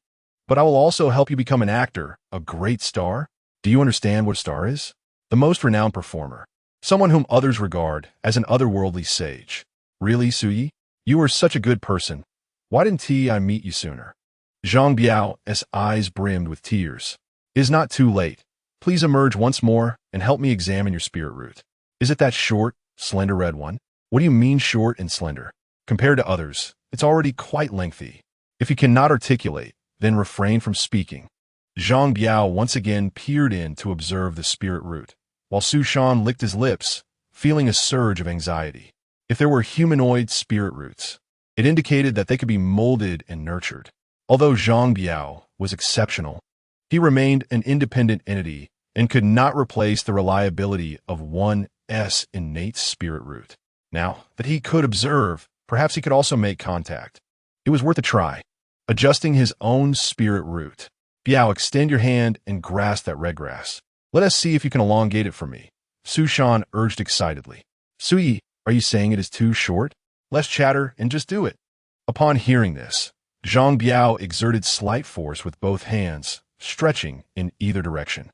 but I will also help you become an actor, a great star. Do you understand what a star is? The most renowned performer. someone whom others regard as an otherworldly sage. Really, Suyi? You are such a good person. Why didn't I meet you sooner? Zhang Biao's eyes brimmed with tears. It is not too late. Please emerge once more and help me examine your spirit root. Is it that short, slender red one? What do you mean short and slender? Compared to others, it's already quite lengthy. If you cannot articulate, then refrain from speaking. Zhang Biao once again peered in to observe the spirit root, while Su Shan licked his lips, feeling a surge of anxiety. If there were humanoid spirit roots, it indicated that they could be molded and nurtured. Although Zhang Biao was exceptional, he remained an independent entity and could not replace the reliability of one's innate spirit root. Now that he could observe, perhaps he could also make contact. It was worth a try. Adjusting his own spirit root, Biao, extend your hand and grasp that red grass. Let us see if you can elongate it for me. Su Shan urged excitedly. Suyi, are you saying it is too short? Less chatter and just do it. Upon hearing this, Zhang Biao exerted slight force with both hands, stretching in either direction.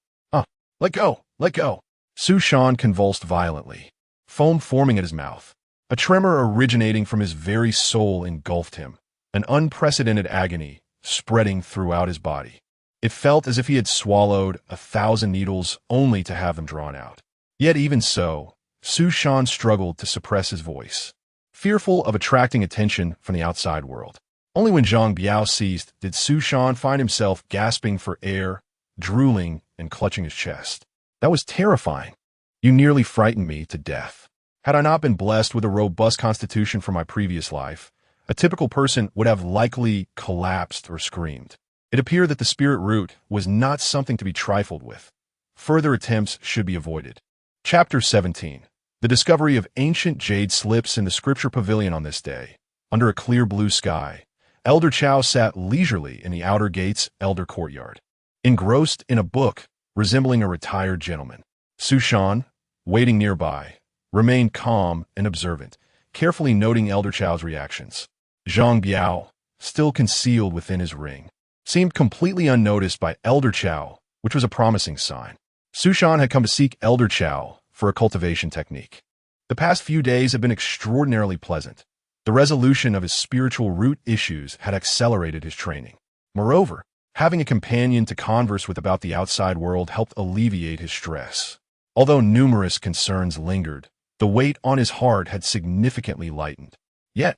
Let go, let go. Su Shan convulsed violently, foam forming at his mouth. A tremor originating from his very soul engulfed him, an unprecedented agony spreading throughout his body. It felt as if he had swallowed 1,000 needles only to have them drawn out. Yet even so, Su Shan struggled to suppress his voice, fearful of attracting attention from the outside world. Only when Zhang Biao ceased did Su Shan find himself gasping for air, drooling, and clutching his chest. That was terrifying. You nearly frightened me to death. Had I not been blessed with a robust constitution from my previous life, a typical person would have likely collapsed or screamed. It appeared that the spirit root was not something to be trifled with. Further attempts should be avoided. Chapter 17. The discovery of ancient jade slips in the scripture pavilion on this day. Under a clear blue sky, Elder Chao sat leisurely in the outer gate's elder courtyard, engrossed in a book resembling a retired gentleman. Su Shan, waiting nearby, remained calm and observant, carefully noting Elder Chao's reactions. Zhang Biao, still concealed within his ring, seemed completely unnoticed by Elder Chao, which was a promising sign. Su Shan had come to seek Elder Chao for a cultivation technique. The past few days had been extraordinarily pleasant. The resolution of his spiritual root issues had accelerated his training. Moreover, having a companion to converse with about the outside world helped alleviate his stress. Although numerous concerns lingered, the weight on his heart had significantly lightened. Yet,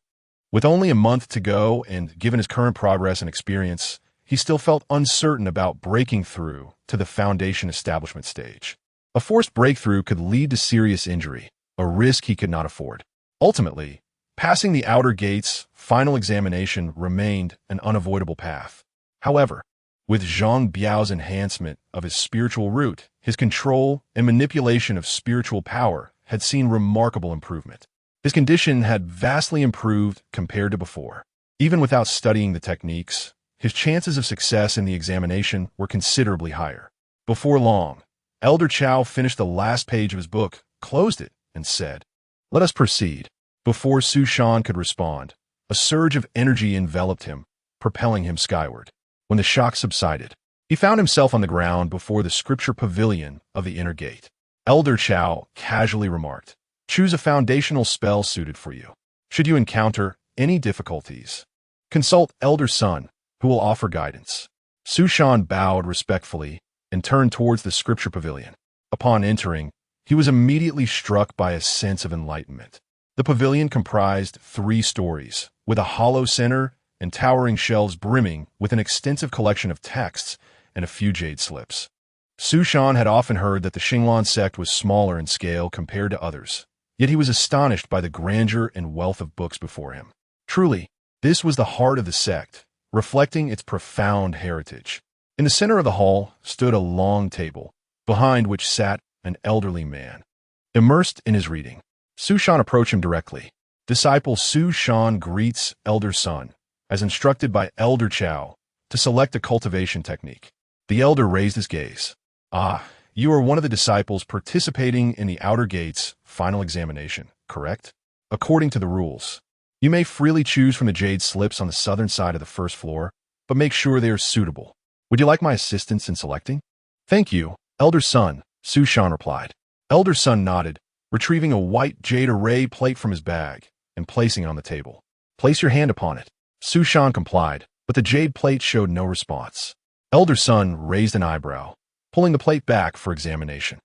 with only a month to go and given his current progress and experience, he still felt uncertain about breaking through to the foundation establishment stage. A forced breakthrough could lead to serious injury, a risk he could not afford. Ultimately, passing the outer gate's final examination remained an unavoidable path. However, with Zhang Biao's enhancement of his spiritual root, his control and manipulation of spiritual power had seen remarkable improvement. His condition had vastly improved compared to before. Even without studying the techniques, his chances of success in the examination were considerably higher. Before long, Elder Chao finished the last page of his book, closed it, and said, "Let us proceed." Before Su Shan could respond, a surge of energy enveloped him, propelling him skyward. When the shock subsided, he found himself on the ground before the scripture pavilion of the inner gate. Elder Chao casually remarked, "Choose a foundational spell suited for you. Should you encounter any difficulties, consult Elder Sun, who will offer guidance." Su Shan bowed respectfully and turned towards the scripture pavilion. Upon entering, he was immediately struck by a sense of enlightenment. The pavilion comprised 3 stories, with a hollow center and towering shelves brimming with an extensive collection of texts and a few jade slips. Su Shan had often heard that the Xinglan sect was smaller in scale compared to others, yet he was astonished by the grandeur and wealth of books before him. Truly, this was the heart of the sect, reflecting its profound heritage. In the center of the hall stood a long table, behind which sat an elderly man, immersed in his reading. Su Shan approached him directly. Disciple Su Shan greets Elder Sun, as instructed by Elder Chao, to select a cultivation technique. The elder raised his gaze. You are one of the disciples participating in the outer gate's final examination, correct? According to the rules, you may freely choose from the jade slips on the southern side of the first floor, but make sure they are suitable. Would you like my assistance in selecting? Thank you, Elder Sun, Su Shan replied. Elder Sun nodded, retrieving a white jade array plate from his bag and placing it on the table. "Place your hand upon it." Su Shan complied, but the jade plate showed no response. Elder Sun raised an eyebrow, pulling the plate back for examination.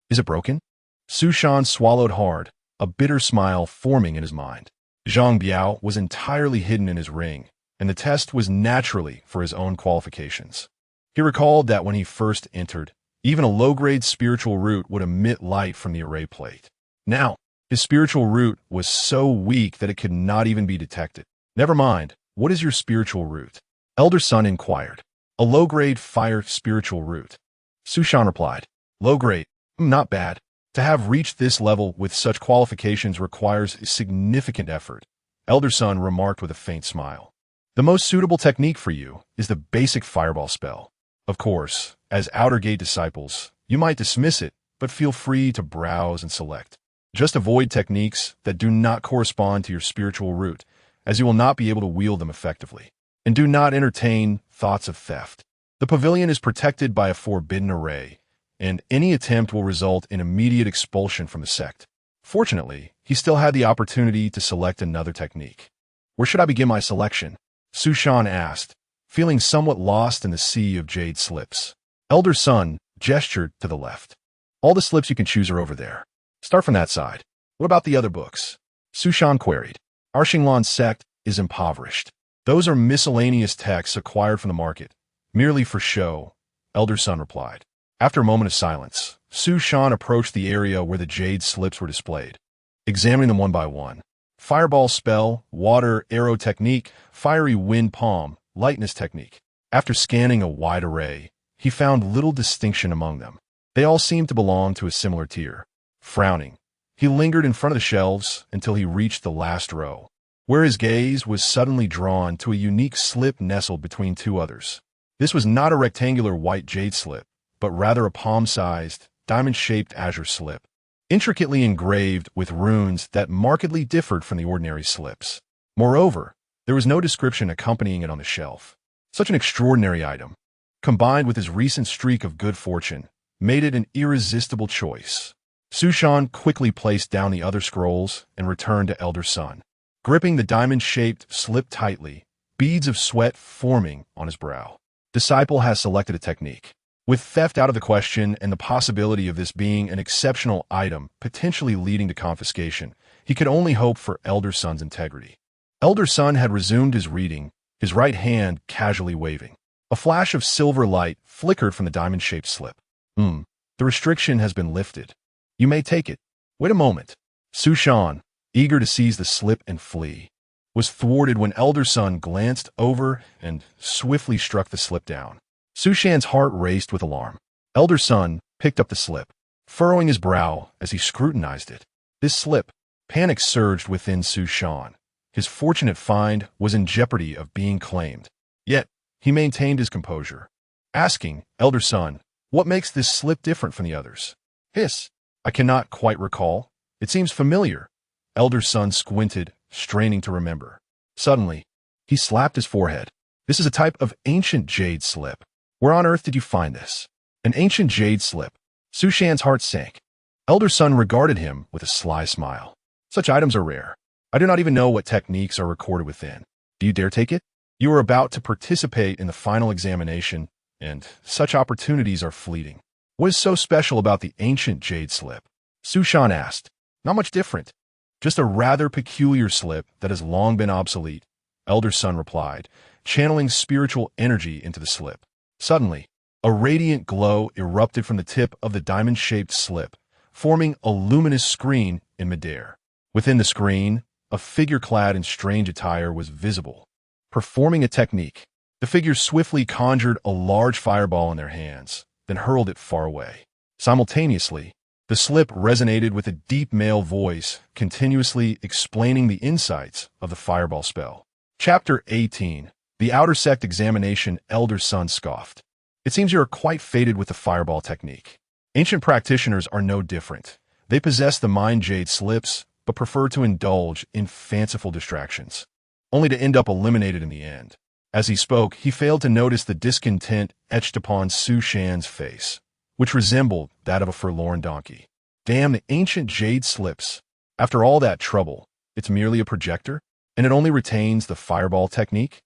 Is it broken?" Su Shan swallowed hard, a bitter smile forming in his mind. Zhang Biao was entirely hidden in his ring, and the test was naturally for his own qualifications. He recalled that when he first entered, even a low-grade spiritual root would emit light from the array plate. Now, his spiritual root was so weak that it could not even be detected. "Never mind, what is your spiritual root?" Elder Sun inquired. "A low-grade fire spiritual root." Su Shan replied. "Low-grade? Not bad. To have reached this level with such qualifications requires significant effort," Elder Sun remarked with a faint smile. "The most suitable technique for you is the basic fireball spell. Of course, as Outer Gate disciples, you might dismiss it, but feel free to browse and select. Just avoid techniques that do not correspond to your spiritual root, as you will not be able to wield them effectively. And do not entertain thoughts of theft. The pavilion is protected by a forbidden array, and any attempt will result in immediate expulsion from the sect." Fortunately, he still had the opportunity to select another technique. "Where should I begin my selection?" Su Shan asked, feeling somewhat lost in the sea of jade slips. Elder Sun gestured to the left. "All the slips you can choose are over there. Start from that side." "What about the other books?" Su Shan queried. "Our Xinglan sect is impoverished. Those are miscellaneous texts acquired from the market, merely for show," Elder Sun replied. After a moment of silence, Su Shan approached the area where the jade slips were displayed, examining them one by one. Fireball spell, water arrow technique, fiery wind palm, lightness technique. After scanning a wide array, he found little distinction among them. They all seemed to belong to a similar tier. Frowning, he lingered in front of the shelves until he reached the last row, where his gaze was suddenly drawn to a unique slip nestled between two others. This was not a rectangular white jade slip, but rather a palm-sized, diamond-shaped azure slip, intricately engraved with runes that markedly differed from the ordinary slips. Moreover, there was no description accompanying it on the shelf. Such an extraordinary item, combined with his recent streak of good fortune, made it an irresistible choice. Su Shan quickly placed down the other scrolls and returned to Elder Sun, gripping the diamond-shaped slip tightly, beads of sweat forming on his brow. Disciple has selected a technique. With theft out of the question and the possibility of this being an exceptional item potentially leading to confiscation, he could only hope for Elder Sun's integrity. Elder Sun had resumed his reading, his right hand casually waving. A flash of silver light flickered from the diamond-shaped slip. The restriction has been lifted. You may take it." "Wait a moment." Su Shan, eager to seize the slip and flee, was thwarted when Elder Sun glanced over and swiftly struck the slip down. Su Shan's heart raced with alarm. Elder Sun picked up the slip, furrowing his brow as he scrutinized it. This slip, panic surged within Su Shan. His fortunate find was in jeopardy of being claimed. Yet, he maintained his composure, asking, "Elder Sun, what makes this slip different from the others?" "Hiss. I cannot quite recall. It seems familiar." Elder Sun squinted, straining to remember. Suddenly, he slapped his forehead. "This is a type of ancient jade slip. Where on earth did you find this?" "An ancient jade slip." Su Shan's heart sank. Elder Sun regarded him with a sly smile. "Such items are rare. I do not even know what techniques are recorded within. Do you dare take it? You are about to participate in the final examination, and such opportunities are fleeting." "What is so special about the ancient jade slip?" Su Shan asked. "Not much different. Just a rather peculiar slip that has long been obsolete," Elder Sun replied, channeling spiritual energy into the slip. Suddenly, a radiant glow erupted from the tip of the diamond-shaped slip, forming a luminous screen in midair. Within the screen, a figure clad in strange attire was visible, performing a technique. The figure swiftly conjured a large fireball in their hands, then hurled it far away. Simultaneously, the slip resonated with a deep male voice, continuously explaining the insights of the fireball spell. Chapter 18. The Outer Sect Examination. Elder Sun scoffed. "It seems you are quite fated with the fireball technique. Ancient practitioners are no different. They possess the mind jade slips, but prefer to indulge in fanciful distractions, only to end up eliminated in the end." As he spoke, he failed to notice the discontent etched upon Su Shan's face, which resembled that of a forlorn donkey. Damn, the ancient jade slips. After all that trouble, it's merely a projector, and it only retains the fireball technique?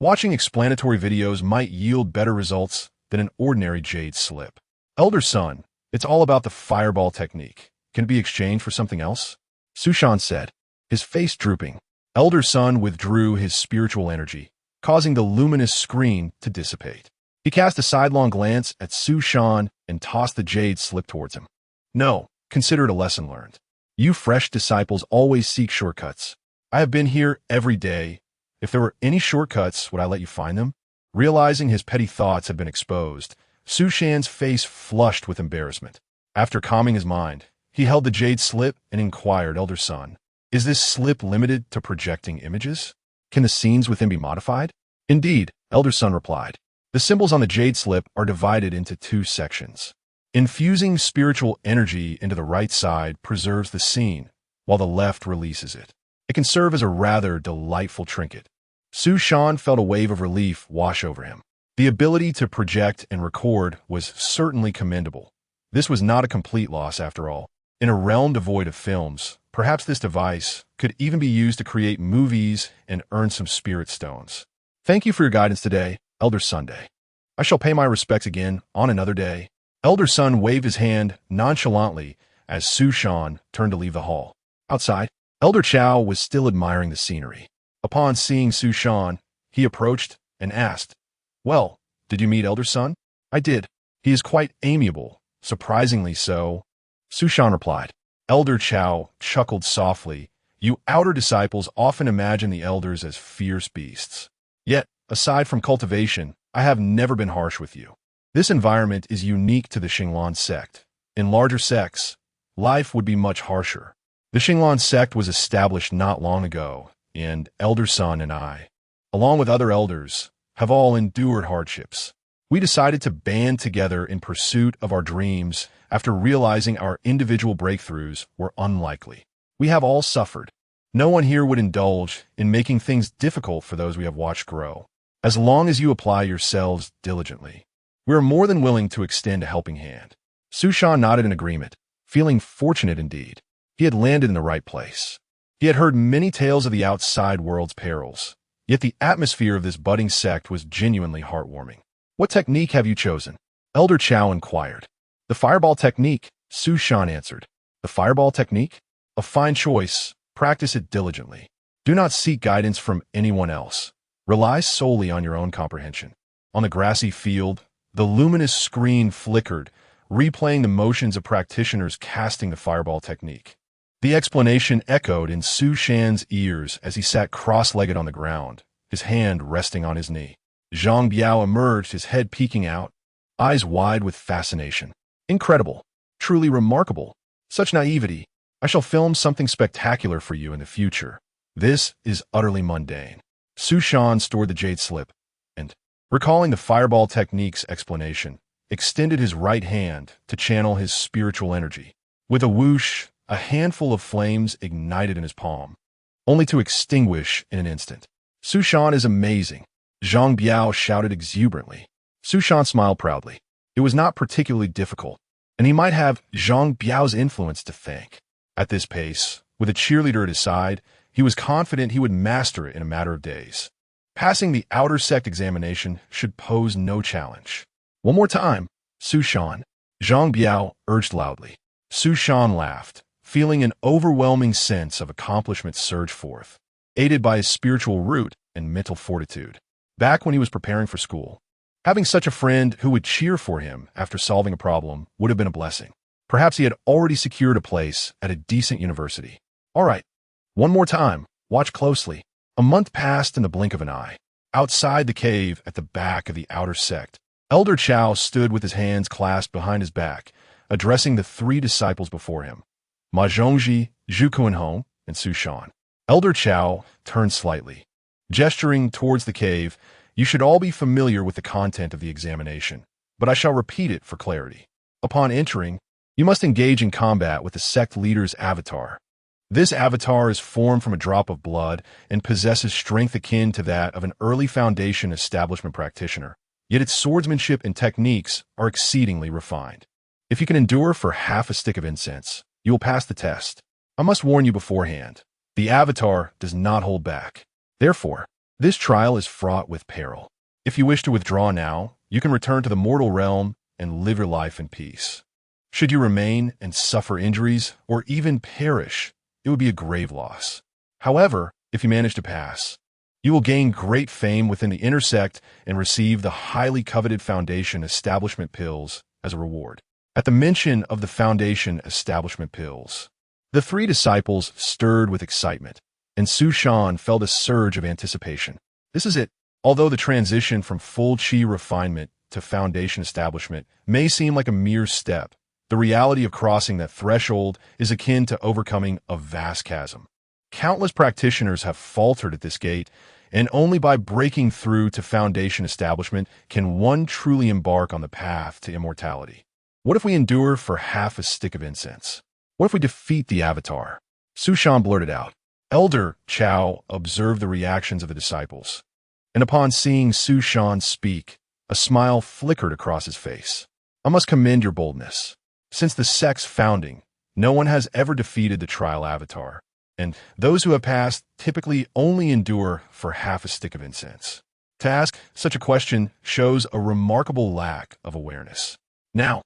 Watching explanatory videos might yield better results than an ordinary jade slip. Elder son, it's all about the fireball technique. Can it be exchanged for something else? Sushan said, his face drooping. Elder son withdrew his spiritual energy, causing the luminous screen to dissipate. He cast a sidelong glance at Sushan and tossed the jade slip towards him. No, consider it a lesson learned. You fresh disciples always seek shortcuts. I have been here every day. If there were any shortcuts, would I let you find them? Realizing his petty thoughts had been exposed, Sushan's face flushed with embarrassment. After calming his mind, he held the jade slip and inquired, Elder son, is this slip limited to projecting images? Can the scenes within be modified? Indeed, Elder son replied. The symbols on the jade slip are divided into two sections. Infusing spiritual energy into the right side preserves the scene, while the left releases it. It can serve as a rather delightful trinket. Sushan felt a wave of relief wash over him. The ability to project and record was certainly commendable. This was not a complete loss after all. In a realm devoid of films, perhaps this device could even be used to create movies and earn some spirit stones. Thank you for your guidance today, Elder Sunday. I shall pay my respects again on another day. Elder Sun waved his hand nonchalantly as Sushan turned to leave the hall. Outside, Elder Chow was still admiring the scenery. Upon seeing Sushan, he approached and asked, Well, did you meet Elder Sun? I did. He is quite amiable, surprisingly so. Sushan replied. Elder Chow chuckled softly. You outer disciples often imagine the elders as fierce beasts. Yet, aside from cultivation, I have never been harsh with you. This environment is unique to the Qin sect. In larger sects, life would be much harsher. The Qin sect was established not long ago, and Elder Sun and I, along with other elders, have all endured hardships. We decided to band together in pursuit of our dreams after realizing our individual breakthroughs were unlikely. We have all suffered. No one here would indulge in making things difficult for those we have watched grow. As long as you apply yourselves diligently, we are more than willing to extend a helping hand. Sushan nodded in agreement, feeling fortunate indeed. He had landed in the right place. He had heard many tales of the outside world's perils, yet the atmosphere of this budding sect was genuinely heartwarming. What technique have you chosen? Elder Chow inquired. The fireball technique, Sushan answered. The fireball technique? A fine choice. Practice it diligently. Do not seek guidance from anyone else. Rely solely on your own comprehension. On the grassy field, the luminous screen flickered, replaying the motions of practitioners casting the fireball technique. The explanation echoed in Sushan's ears as he sat cross-legged on the ground, his hand resting on his knee. Zhang Biao emerged, his head peeking out, eyes wide with fascination. Incredible. Truly remarkable. Such naivety. I shall film something spectacular for you in the future. This is utterly mundane. Sushan stored the jade slip and, recalling the fireball technique's explanation, extended his right hand to channel his spiritual energy. With a whoosh, a handful of flames ignited in his palm, only to extinguish in an instant. Sushan is amazing, Zhang Biao shouted exuberantly. Sushan smiled proudly. It was not particularly difficult, and he might have Zhang Biao's influence to thank. At this pace, with a cheerleader at his side, he was confident he would master it in a matter of days. Passing the outer sect examination should pose no challenge. One more time, Sushan, Zhang Biao urged loudly. Sushan laughed, feeling an overwhelming sense of accomplishment surge forth, aided by his spiritual root and mental fortitude. Back when he was preparing for school, having such a friend who would cheer for him after solving a problem would have been a blessing. Perhaps he had already secured a place at a decent university. All right, one more time, watch closely. A month passed in the blink of an eye. Outside the cave at the back of the outer sect, Elder Chow stood with his hands clasped behind his back, addressing the three disciples before him, Ma Zhongji, Zhu Kuanhong, and Sushan. Elder Chow turned slightly, gesturing towards the cave. You should all be familiar with the content of the examination, but I shall repeat it for clarity. Upon entering, you must engage in combat with the sect leader's avatar. This avatar is formed from a drop of blood and possesses strength akin to that of an early Foundation establishment practitioner, yet its swordsmanship and techniques are exceedingly refined. If you can endure for half a stick of incense, You will pass the test. I must warn you beforehand. The Avatar does not hold back. Therefore, this trial is fraught with peril. If you wish to withdraw now, you can return to the mortal realm and live your life in peace. Should you remain and suffer injuries, or even perish, it would be a grave loss. However, if you manage to pass, you will gain great fame within the inner sect and receive the highly coveted Foundation Establishment Pills as a reward. At the mention of the Foundation Establishment Pills, the three disciples stirred with excitement, and Su Shan felt a surge of anticipation. This is it. Although the transition from full Qi refinement to Foundation establishment may seem like a mere step, the reality of crossing that threshold is akin to overcoming a vast chasm. Countless practitioners have faltered at this gate, and only by breaking through to Foundation establishment can one truly embark on the path to immortality. What if we endure for half a stick of incense? What if we defeat the Avatar? Su Shan blurted out. Elder Chao observed the reactions of the disciples, and upon seeing Su Shan speak, a smile flickered across his face. I must commend your boldness. Since the sect's founding, no one has ever defeated the trial Avatar, and those who have passed typically only endure for half a stick of incense. To ask such a question shows a remarkable lack of awareness. Now,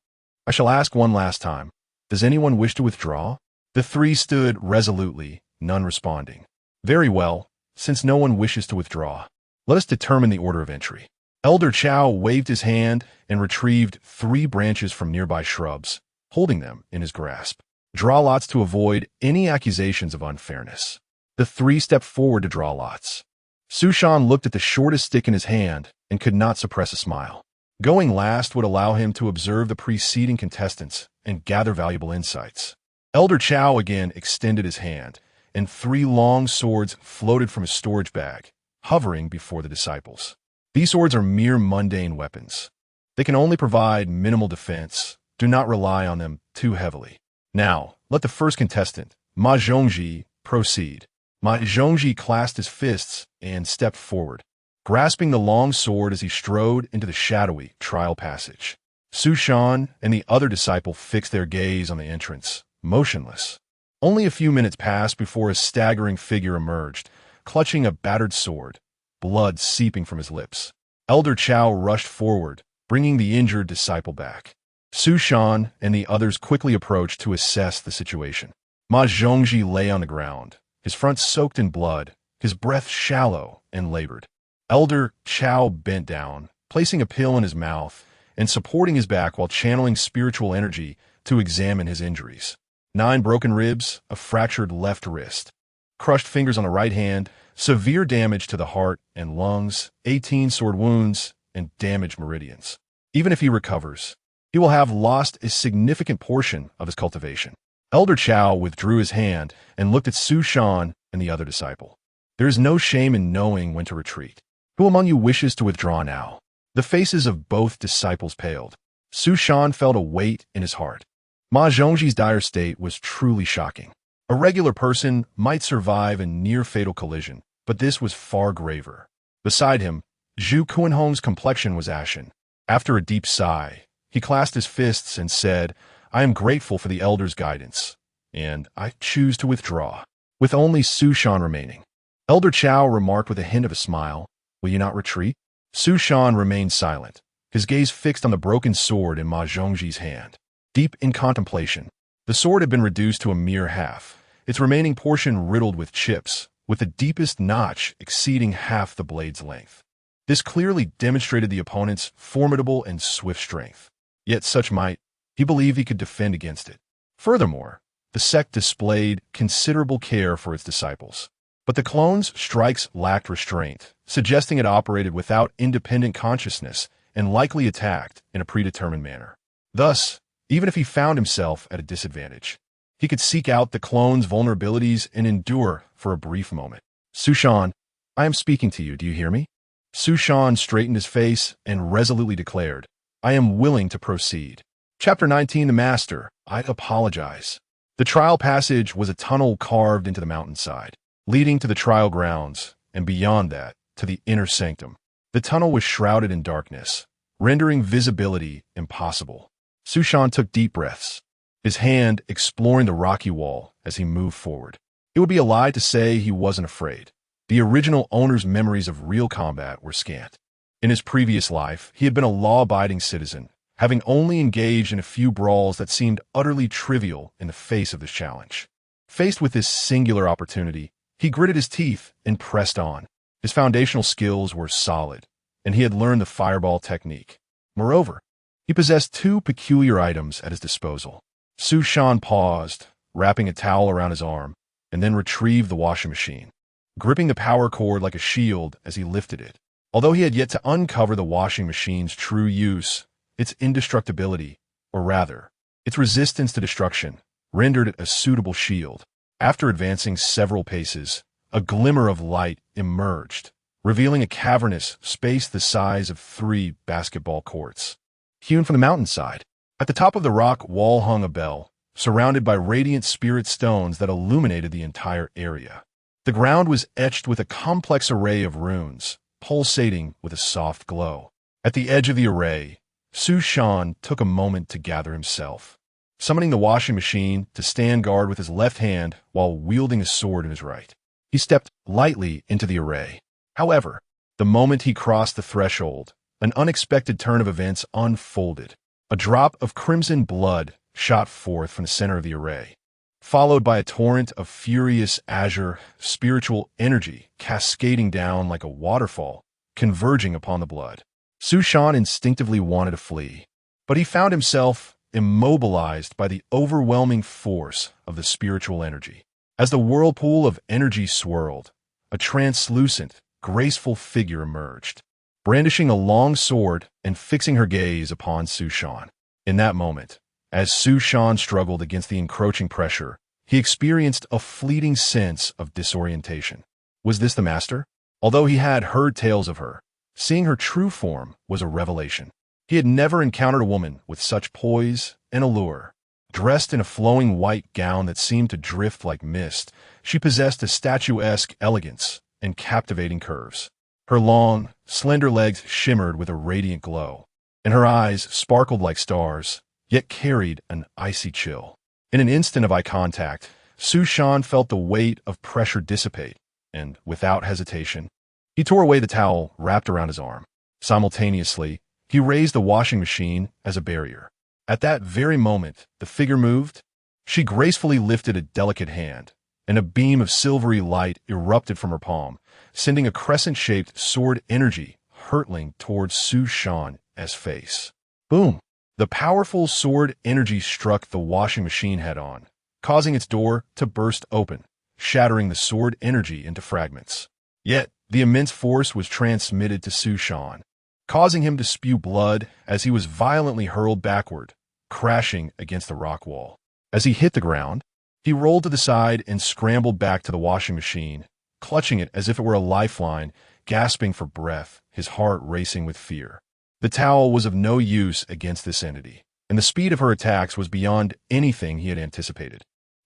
I shall ask one last time. Does anyone wish to withdraw? The three stood resolutely, none responding. Very well, since no one wishes to withdraw, let us determine the order of entry. Elder Chao waved his hand and retrieved 3 branches from nearby shrubs, holding them in his grasp. Draw lots to avoid any accusations of unfairness. The 3 stepped forward to draw lots. Su Shan looked at the shortest stick in his hand and could not suppress a smile. Going last would allow him to observe the preceding contestants and gather valuable insights. Elder Chao again extended his hand, and 3 long swords floated from his storage bag, hovering before the disciples. These swords are mere mundane weapons. They can only provide minimal defense. Do not rely on them too heavily. Now, let the first contestant, Ma Zhongji, proceed. Ma Zhongji clasped his fists and stepped forward, grasping the long sword as he strode into the shadowy trial passage. Su Shan and the other disciple fixed their gaze on the entrance, motionless. Only a few minutes passed before a staggering figure emerged, clutching a battered sword, blood seeping from his lips. Elder Chao rushed forward, bringing the injured disciple back. Su Shan and the others quickly approached to assess the situation. Ma Zhongji lay on the ground, his front soaked in blood, his breath shallow and labored. Elder Chao bent down, placing a pill in his mouth and supporting his back while channeling spiritual energy to examine his injuries. 9 broken ribs, a fractured left wrist, crushed fingers on the right hand, severe damage to the heart and lungs, 18 sword wounds, and damaged meridians. Even if he recovers, he will have lost a significant portion of his cultivation. Elder Chao withdrew his hand and looked at Su Shan and the other disciple. There is no shame in knowing when to retreat. Who among you wishes to withdraw now? The faces of both disciples paled. Su Shan felt a weight in his heart. Ma Zhongji's dire state was truly shocking. A regular person might survive a near-fatal collision, but this was far graver. Beside him, Zhu Kuanhong's complexion was ashen. After a deep sigh, he clasped his fists and said, I am grateful for the elder's guidance, and I choose to withdraw. With only Su Shan remaining, Elder Chao remarked with a hint of a smile, Will you not retreat? Su Shan remained silent, his gaze fixed on the broken sword in Ma Zhongji's hand. Deep in contemplation, the sword had been reduced to a mere half, its remaining portion riddled with chips, with the deepest notch exceeding half the blade's length. This clearly demonstrated the opponent's formidable and swift strength. Yet such might, he believed he could defend against it. Furthermore, the sect displayed considerable care for its disciples. But the clone's strikes lacked restraint, suggesting it operated without independent consciousness and likely attacked in a predetermined manner. Thus, even if he found himself at a disadvantage, he could seek out the clone's vulnerabilities and endure for a brief moment. Su Shan, I am speaking to you, do you hear me? Su Shan straightened his face and resolutely declared, I am willing to proceed. Chapter 19, The Master, I apologize. The trial passage was a tunnel carved into the mountainside, leading to the trial grounds, and beyond that, to the inner sanctum. The tunnel was shrouded in darkness, rendering visibility impossible. Su Shan took deep breaths. his hand exploring the rocky wall as he moved forward. It would be a lie to say he wasn't afraid. The original owner's memories of real combat were scant. In his previous life, he had been a law-abiding citizen, having only engaged in a few brawls that seemed utterly trivial in the face of this challenge. Faced with this singular opportunity, he gritted his teeth and pressed on. His foundational skills were solid, and he had learned the fireball technique. Moreover, he possessed two peculiar items at his disposal. Su Shan paused, wrapping a towel around his arm, and then retrieved the washing machine, gripping the power cord like a shield as he lifted it. Although he had yet to uncover the washing machine's true use, its indestructibility, or rather, its resistance to destruction, rendered it a suitable shield. After advancing several paces, a glimmer of light emerged, revealing a cavernous space the size of 3 basketball courts. Hewn from the mountainside, at the top of the rock wall hung a bell, surrounded by radiant spirit stones that illuminated the entire area. The ground was etched with a complex array of runes, pulsating with a soft glow. At the edge of the array, Su Shan took a moment to gather himself, summoning the washing machine to stand guard with his left hand while wielding a sword in his right. He stepped lightly into the array. However, the moment he crossed the threshold, an unexpected turn of events unfolded. A drop of crimson blood shot forth from the center of the array, followed by a torrent of furious azure spiritual energy cascading down like a waterfall, converging upon the blood. Su Shan instinctively wanted to flee, but he found himself immobilized by the overwhelming force of the spiritual energy. As the whirlpool of energy swirled, a translucent, graceful figure emerged, brandishing a long sword and fixing her gaze upon Su Shan. In that moment, as Su Shan struggled against the encroaching pressure, he experienced a fleeting sense of disorientation. Was this the master? Although he had heard tales of her, seeing her true form was a revelation. He had never encountered a woman with such poise and allure. Dressed in a flowing white gown that seemed to drift like mist, she possessed a statuesque elegance and captivating curves. Her long, slender legs shimmered with a radiant glow, and her eyes sparkled like stars, yet carried an icy chill. In an instant of eye contact, Su Shan felt the weight of pressure dissipate, and, without hesitation, he tore away the towel wrapped around his arm. Simultaneously, he raised the washing machine as a barrier. At that very moment, the figure moved. She gracefully lifted a delicate hand, and a beam of silvery light erupted from her palm, sending a crescent-shaped sword energy hurtling towards Su Shan's face. Boom! The powerful sword energy struck the washing machine head-on, causing its door to burst open, shattering the sword energy into fragments. Yet, the immense force was transmitted to Su Shan, causing him to spew blood as he was violently hurled backward, crashing against the rock wall. As he hit the ground, he rolled to the side and scrambled back to the washing machine, clutching it as if it were a lifeline, gasping for breath, his heart racing with fear. The towel was of no use against this entity, and the speed of her attacks was beyond anything he had anticipated.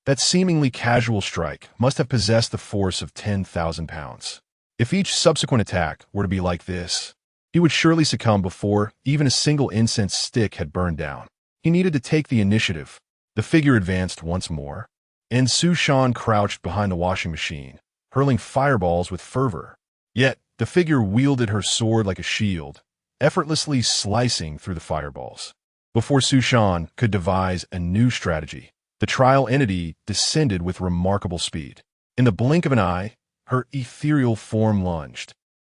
That seemingly casual strike must have possessed the force of 10,000 pounds. If each subsequent attack were to be like this, he would surely succumb before even a single incense stick had burned down. He needed to take the initiative. The figure advanced once more, and Su Shan crouched behind the washing machine, hurling fireballs with fervor. Yet, the figure wielded her sword like a shield, effortlessly slicing through the fireballs. Before Su Shan could devise a new strategy, the trial entity descended with remarkable speed. In the blink of an eye, her ethereal form lunged,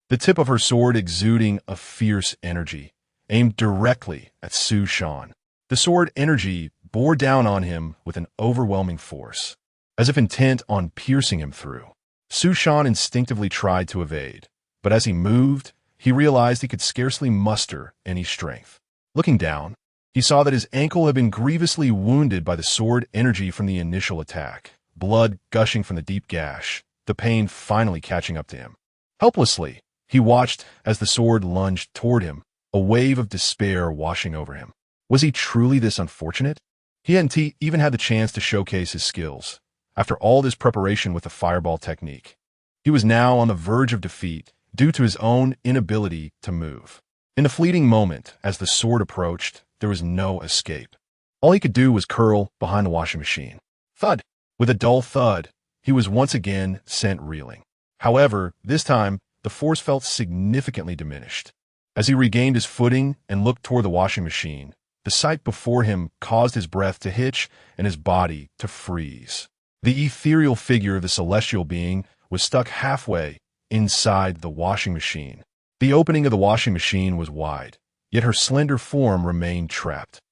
the tip of her sword exuding a fierce energy, aimed directly at Su Shan. The sword energy bore down on him with an overwhelming force, as if intent on piercing him through. Su Shan instinctively tried to evade, but as he moved, he realized he could scarcely muster any strength. Looking down, he saw that his ankle had been grievously wounded by the sword energy from the initial attack, blood gushing from the deep gash, the pain finally catching up to him. Helplessly, he watched as the sword lunged toward him, a wave of despair washing over him. Was he truly this unfortunate? He hadn't even had the chance to showcase his skills. After all this preparation with the fireball technique, he was now on the verge of defeat due to his own inability to move. In the fleeting moment, as the sword approached, there was no escape. All he could do was curl behind the washing machine. Thud! With a dull thud, he was once again sent reeling. However, this time, the force felt significantly diminished. As he regained his footing and looked toward the washing machine, the sight before him caused his breath to hitch and his body to freeze. The ethereal figure of the celestial being was stuck halfway inside the washing machine. The opening of the washing machine was wide, yet her slender form remained trapped.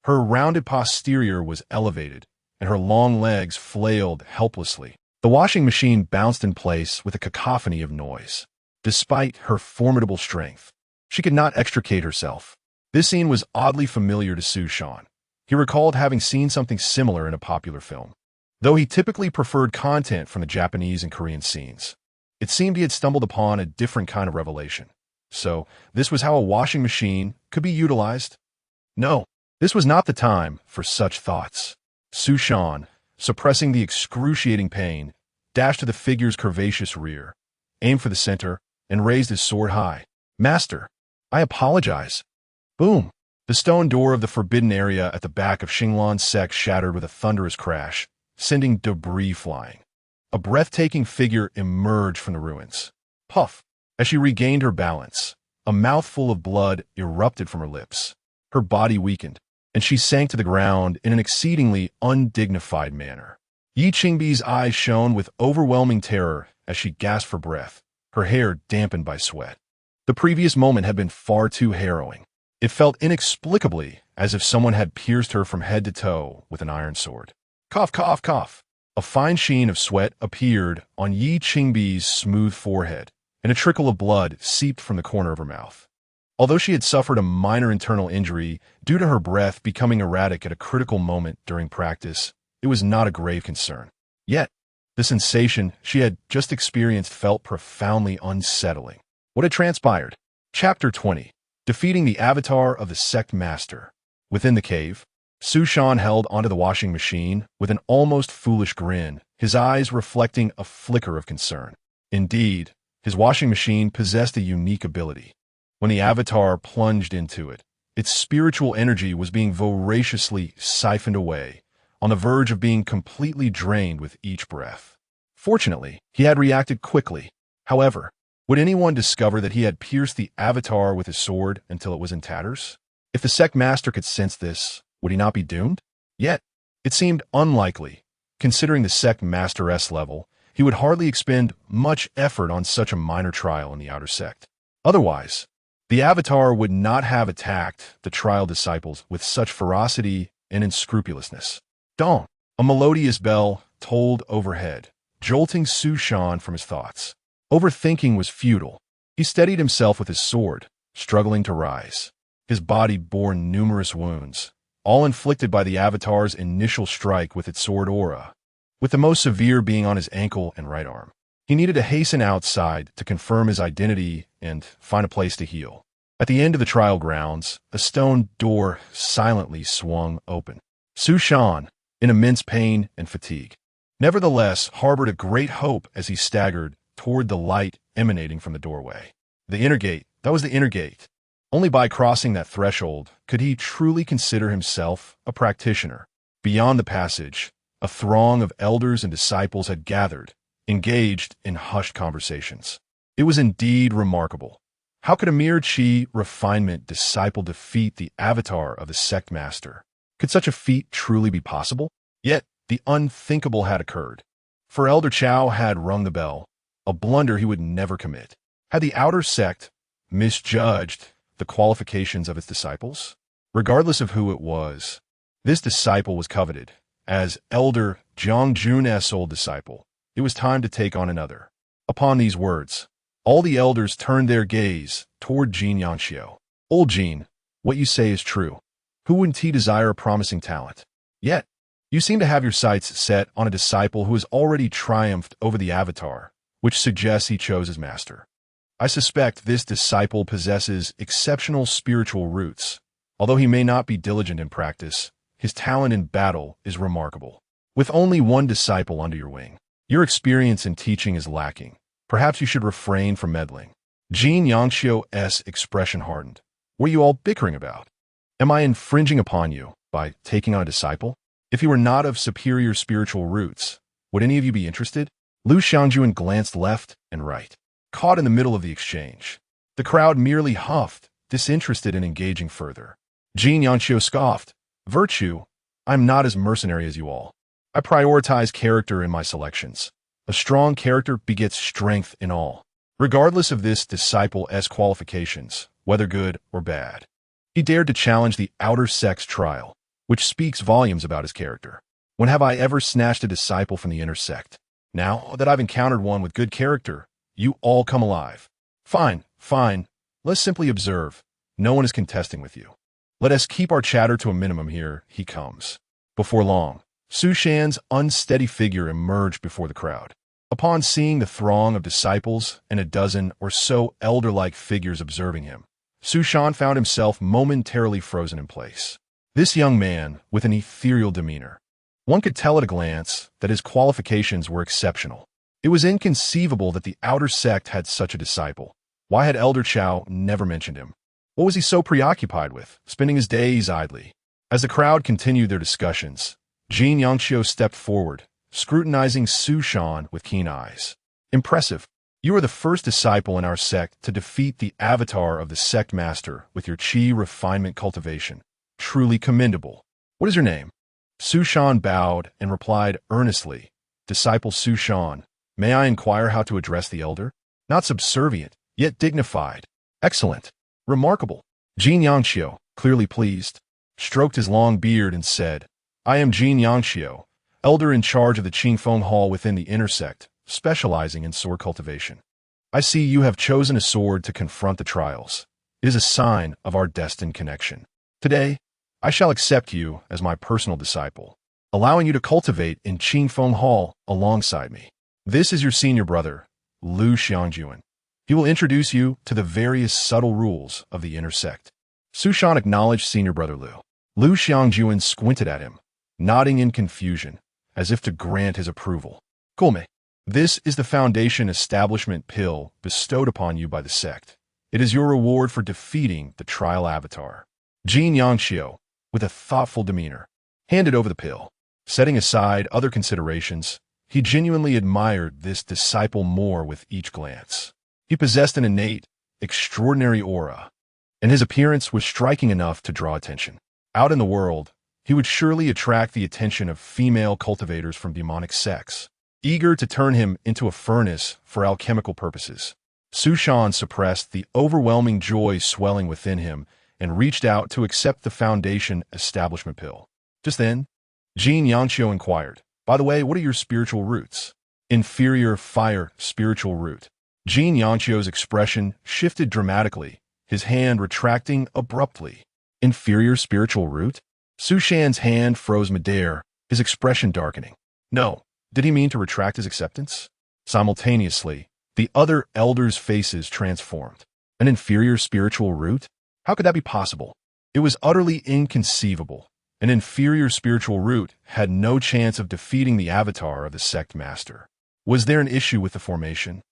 Her rounded posterior was elevated, and her long legs flailed helplessly. The washing machine bounced in place with a cacophony of noise. Despite her formidable strength, she could not extricate herself. This scene was oddly familiar to Sushan. He recalled having seen something similar in a popular film. Though he typically preferred content from the Japanese and Korean scenes, it seemed he had stumbled upon a different kind of revelation. So, this was how a washing machine could be utilized? No, this was not the time for such thoughts. Sushan, suppressing the excruciating pain, dashed to the figure's curvaceous rear, aimed for the center, and raised his sword high. Master, I apologize. Boom! The stone door of the forbidden area at the back of Xinglan's sect shattered with a thunderous crash, sending debris flying. A breathtaking figure emerged from the ruins. Puff! As she regained her balance, a mouthful of blood erupted from her lips. Her body weakened, and she sank to the ground in an exceedingly undignified manner. Yi Qingbi's eyes shone with overwhelming terror as she gasped for breath, her hair dampened by sweat. The previous moment had been far too harrowing. It felt inexplicably as if someone had pierced her from head to toe with an iron sword. Cough, cough, cough. A fine sheen of sweat appeared on Yi Qingbi's smooth forehead, and a trickle of blood seeped from the corner of her mouth. Although she had suffered a minor internal injury due to her breath becoming erratic at a critical moment during practice, it was not a grave concern. Yet, the sensation she had just experienced felt profoundly unsettling. What had transpired? Chapter 20. Defeating the Avatar of the Sect Master. Within the cave, Sushan held onto the washing machine with an almost foolish grin, his eyes reflecting a flicker of concern. Indeed, his washing machine possessed a unique ability. When the Avatar plunged into it, its spiritual energy was being voraciously siphoned away, on the verge of being completely drained with each breath. Fortunately, he had reacted quickly. However, would anyone discover that he had pierced the Avatar with his sword until it was in tatters? If the sect master could sense this, would he not be doomed? Yet, it seemed unlikely. Considering the sect master's level, he would hardly expend much effort on such a minor trial in the outer sect. Otherwise, the Avatar would not have attacked the trial disciples with such ferocity and unscrupulousness. Dong! A melodious bell tolled overhead, jolting Sushan from his thoughts. Overthinking was futile. He steadied himself with his sword, struggling to rise. His body bore numerous wounds, all inflicted by the Avatar's initial strike with its sword aura, with the most severe being on his ankle and right arm. He needed to hasten outside to confirm his identity and find a place to heal. At the end of the trial grounds, a stone door silently swung open. Sushan, in immense pain and fatigue, nevertheless harbored a great hope as he staggered toward the light emanating from the doorway. The inner gate, that was the inner gate. Only by crossing that threshold could he truly consider himself a practitioner. Beyond the passage, a throng of elders and disciples had gathered, engaged in hushed conversations. It was indeed remarkable. How could a mere Qi refinement disciple defeat the Avatar of the sect master? Could such a feat truly be possible? Yet, the unthinkable had occurred. For Elder Chao had rung the bell, a blunder he would never commit. Had the outer sect misjudged the qualifications of its disciples? Regardless of who it was, this disciple was coveted. As Elder Jiang Jun's old disciple, it was time to take on another. Upon these words, all the elders turned their gaze toward Jin Yanxiu. Old Jin, what you say is true. Who wouldn't he desire a promising talent? Yet, you seem to have your sights set on a disciple who has already triumphed over the Avatar, which suggests he chose his master. I suspect this disciple possesses exceptional spiritual roots. Although he may not be diligent in practice, his talent in battle is remarkable. With only one disciple under your wing, your experience in teaching is lacking. Perhaps you should refrain from meddling. Jin Yanxiu's expression hardened. What are you all bickering about? Am I infringing upon you? by taking on a disciple? If he were not of superior spiritual roots, would any of you be interested? Lu Xiangjuan glanced left and right, caught in the middle of the exchange. The crowd merely huffed, disinterested in engaging further. Jin Yanxiu scoffed. Virtue? I'm not as mercenary as you all. I prioritize character in my selections. A strong character begets strength in all, regardless of this disciple-esque qualifications, whether good or bad. He dared to challenge the outer sect's trial, which speaks volumes about his character. When have I ever snatched a disciple from the inner sect? Now that I've encountered one with good character, you all come alive. Fine, fine. Let's simply observe. No one is contesting with you. Let us keep our chatter to a minimum here. He comes. Before long, Su Shan's unsteady figure emerged before the crowd. Upon seeing the throng of disciples and a dozen or so elder-like figures observing him, Su Shan found himself momentarily frozen in place. This young man, with an ethereal demeanor, one could tell at a glance that his qualifications were exceptional. It was inconceivable that the outer sect had such a disciple. Why had Elder Chao never mentioned him? What was he so preoccupied with, spending his days idly? As the crowd continued their discussions, Jin Yangxiu stepped forward, scrutinizing Su Shan with keen eyes. Impressive. You are the first disciple in our sect to defeat the avatar of the sect master with your qi refinement cultivation. Truly commendable. What is your name? Su Shan bowed and replied earnestly, Disciple Su Shan, may I inquire how to address the elder? Not subservient, yet dignified. Excellent. Remarkable. Jin Yangxiu, clearly pleased, stroked his long beard and said, I am Jin Yangxiu, elder in charge of the Qingfeng Hall within the inner sect, specializing in sword cultivation. I see you have chosen a sword to confront the trials. It is a sign of our destined connection. Today, I shall accept you as my personal disciple, allowing you to cultivate in Qingfeng Hall alongside me. This is your senior brother, Lu Xiangjuan. He will introduce you to the various subtle rules of the inner sect. Su Shan acknowledged senior brother Lu. Lu Xiangjuan squinted at him, nodding in confusion, as if to grant his approval. Gulme, this is the foundation establishment pill bestowed upon you by the sect. It is your reward for defeating the trial avatar. Jin Yangxiu, with a thoughtful demeanor, handed over the pill. Setting aside other considerations, he genuinely admired this disciple more with each glance. He possessed an innate, extraordinary aura, and his appearance was striking enough to draw attention. Out in the world, he would surely attract the attention of female cultivators from demonic sects, eager to turn him into a furnace for alchemical purposes. Su Shan suppressed the overwhelming joy swelling within him and reached out to accept the foundation establishment pill. Just then, Jin Yangxiu inquired, by the way, what are your spiritual roots? Inferior fire spiritual root. Jin Yangxiu's expression shifted dramatically, his hand retracting abruptly. Inferior spiritual root? Su Shan's hand froze midair, his expression darkening. No, did he mean to retract his acceptance? Simultaneously, the other elders' faces transformed. An inferior spiritual root? How could that be possible? It was utterly inconceivable. An inferior spiritual root had no chance of defeating the avatar of the sect master. Was there an issue with the formation?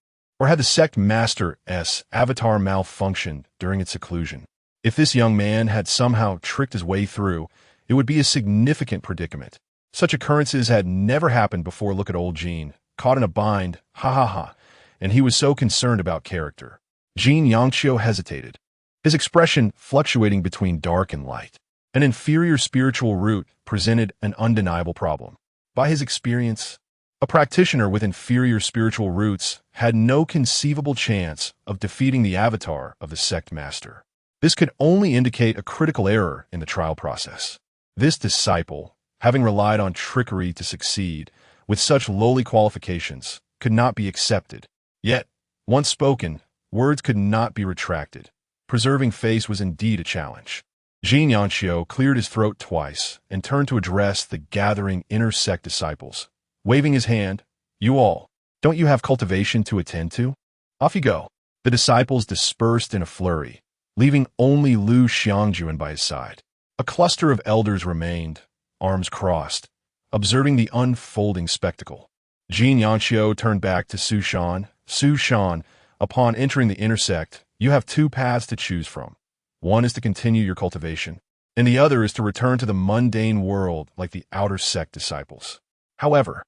Or had the sect master's avatar malfunctioned during its seclusion? If this young man had somehow tricked his way through, it would be a significant predicament. Such occurrences had never happened before. Look at old Jin, caught in a bind, ha ha ha, and he was so concerned about character. Jin Yangxiu hesitated, his expression fluctuating between dark and light. An inferior spiritual root presented an undeniable problem. By his experience, a practitioner with inferior spiritual roots had no conceivable chance of defeating the avatar of the sect master. This could only indicate a critical error in the trial process. This disciple, having relied on trickery to succeed, with such lowly qualifications, could not be accepted. Yet, once spoken, words could not be retracted. Preserving face was indeed a challenge. Jin Yangxiu cleared his throat twice and turned to address the gathering inner sect disciples. Waving his hand, you all, don't you have cultivation to attend to? Off you go. The disciples dispersed in a flurry, leaving only Lu Xiangjuan by his side. A cluster of elders remained, arms crossed, observing the unfolding spectacle. Jin Yangxiu turned back to Su Shan. Su Shan, upon entering the inner sect, you have two paths to choose from. One is to continue your cultivation. and the other is to return to the mundane world like the outer sect disciples. However,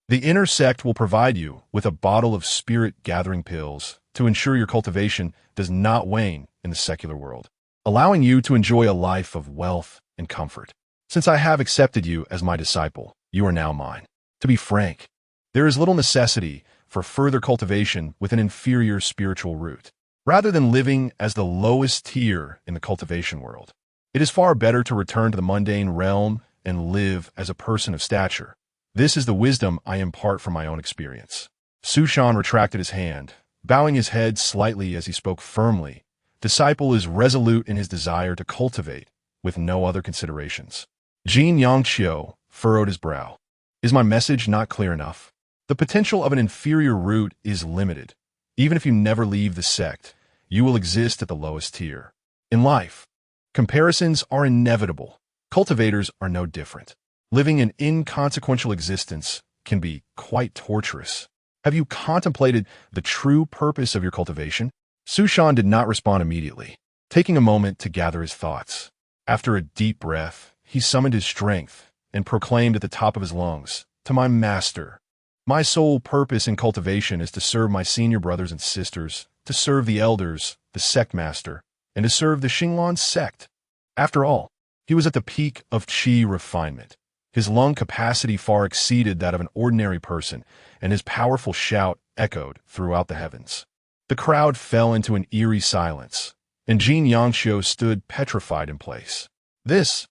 the inner sect will provide you with a bottle of spirit-gathering pills to ensure your cultivation does not wane in the secular world, allowing you to enjoy a life of wealth and comfort. Since I have accepted you as my disciple, you are now mine. To be frank, there is little necessity for further cultivation with an inferior spiritual root. Rather than living as the lowest tier in the cultivation world, it is far better to return to the mundane realm and live as a person of stature. This is the wisdom I impart from my own experience. Su Shan retracted his hand, bowing his head slightly as he spoke firmly. Disciple is resolute in his desire to cultivate, with no other considerations. Jin Yangqiu furrowed his brow. Is my message not clear enough? The potential of an inferior root is limited. Even if you never leave the sect, you will exist at the lowest tier. In life, comparisons are inevitable. Cultivators are no different. Living an inconsequential existence can be quite torturous. Have you contemplated the true purpose of your cultivation? Su Shan did not respond immediately, taking a moment to gather his thoughts. After a deep breath, he summoned his strength and proclaimed at the top of his lungs, "To my master, my sole purpose in cultivation is to serve my senior brothers and sisters, to serve the elders, the sect master, and to serve the Xinglan sect." After all, he was at the peak of qi refinement. His lung capacity far exceeded that of an ordinary person, and his powerful shout echoed throughout the heavens. The crowd fell into an eerie silence, and Jin Yangqiu stood petrified in place. This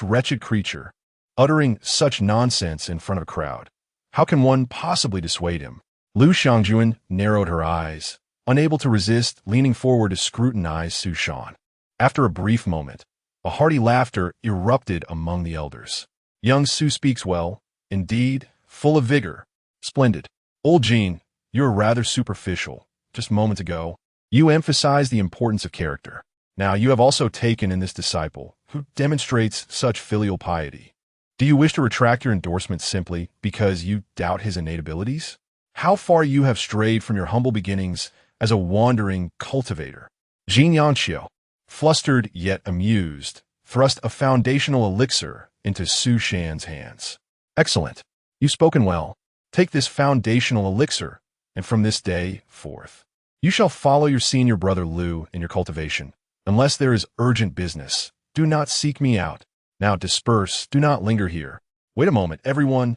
wretched creature, uttering such nonsense in front of a crowd. How can one possibly dissuade him? Lu Xiangjuan narrowed her eyes, unable to resist leaning forward to scrutinize Su Shan. After a brief moment, a hearty laughter erupted among the elders. "Young Su speaks well, indeed, full of vigor. Splendid. Old Jin, you're rather superficial. Just moments ago, you emphasized the importance of character. Now you have also taken in this disciple, who demonstrates such filial piety. Do you wish to retract your endorsement simply because you doubt his innate abilities? How far you have strayed from your humble beginnings as a wandering cultivator." Jin Yangqiu, flustered yet amused, thrust a foundational elixir into Su Shan's hands. "Excellent. You've spoken well. Take this foundational elixir, and from this day forth, you shall follow your senior brother Lu in your cultivation. Unless there is urgent business, do not seek me out. Now disperse, do not linger here. Wait a moment, everyone.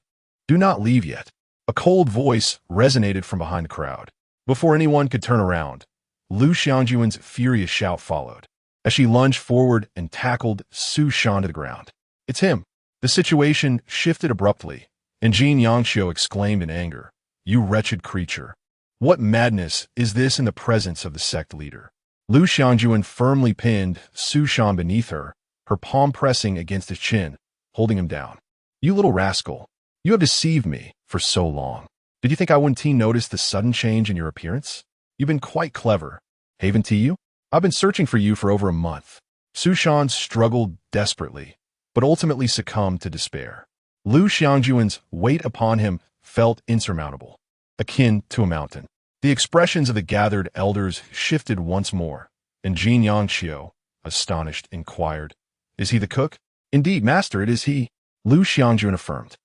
Do not leave yet." A cold voice resonated from behind the crowd. Before anyone could turn around, Lu Xiangjuan's furious shout followed, as she lunged forward and tackled Su Shan to the ground. "It's him." The situation shifted abruptly, and Jin Yangqiu exclaimed in anger, "You wretched creature! What madness is this in the presence of the sect leader?" Lu Xiangjuan firmly pinned Su Shan beneath her, her palm pressing against his chin, holding him down. "You little rascal! You have deceived me for so long. Did you think I wouldn't notice the sudden change in your appearance? You've been quite clever. Haven't you? I've been searching for you for over a month." Su Shan struggled desperately, but ultimately succumbed to despair. Lu Xiangjuan's weight upon him felt insurmountable, akin to a mountain. The expressions of the gathered elders shifted once more, and Jin Yangqiu, astonished, inquired, "Is he the cook?" "Indeed, master, it is he," Lu Xiangjuan affirmed.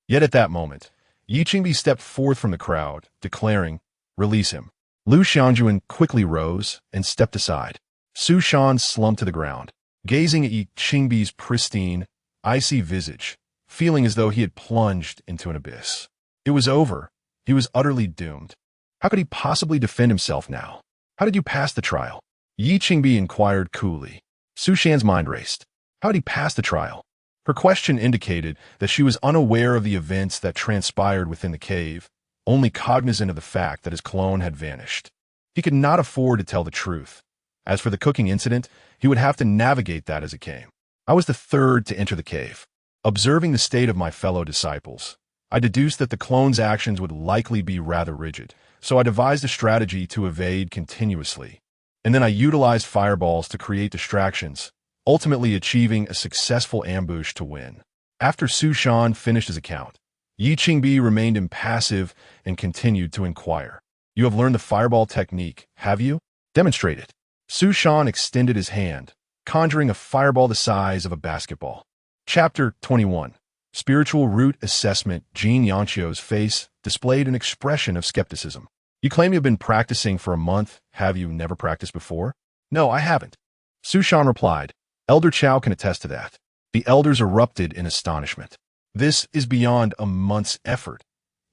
Yet at that moment, Yi Qingbi stepped forth from the crowd, declaring, "Release him." Lu Xiangjuan quickly rose and stepped aside. Su Shan slumped to the ground, gazing at Yi Qingbi's pristine, icy visage, feeling as though he had plunged into an abyss. It was over. He was utterly doomed. How could he possibly defend himself now? "How did you pass the trial?" Yi Qingbi inquired coolly. Su Shan's mind raced. How did he pass the trial? Her question indicated that she was unaware of the events that transpired within the cave, only cognizant of the fact that his clone had vanished. He could not afford to tell the truth. As for the cooking incident, he would have to navigate that as it came. "I was the third to enter the cave. Observing the state of my fellow disciples, I deduced that the clone's actions would likely be rather rigid, so I devised a strategy to evade continuously. And then I utilized fireballs to create distractions, ultimately achieving a successful ambush to win." After Su Shan finished his account, Yi Qingbi remained impassive and continued to inquire. "You have learned the fireball technique, have you? Demonstrate it." Su Shan extended his hand, conjuring a fireball the size of a basketball. Chapter 21. Spiritual Root Assessment. Jin Yanxio's face displayed an expression of skepticism. You claim you've been practicing for a month. Have you never practiced before? No, I haven't. Su Shan replied. Elder Chao can attest to that. The elders erupted in astonishment. This is beyond a month's effort.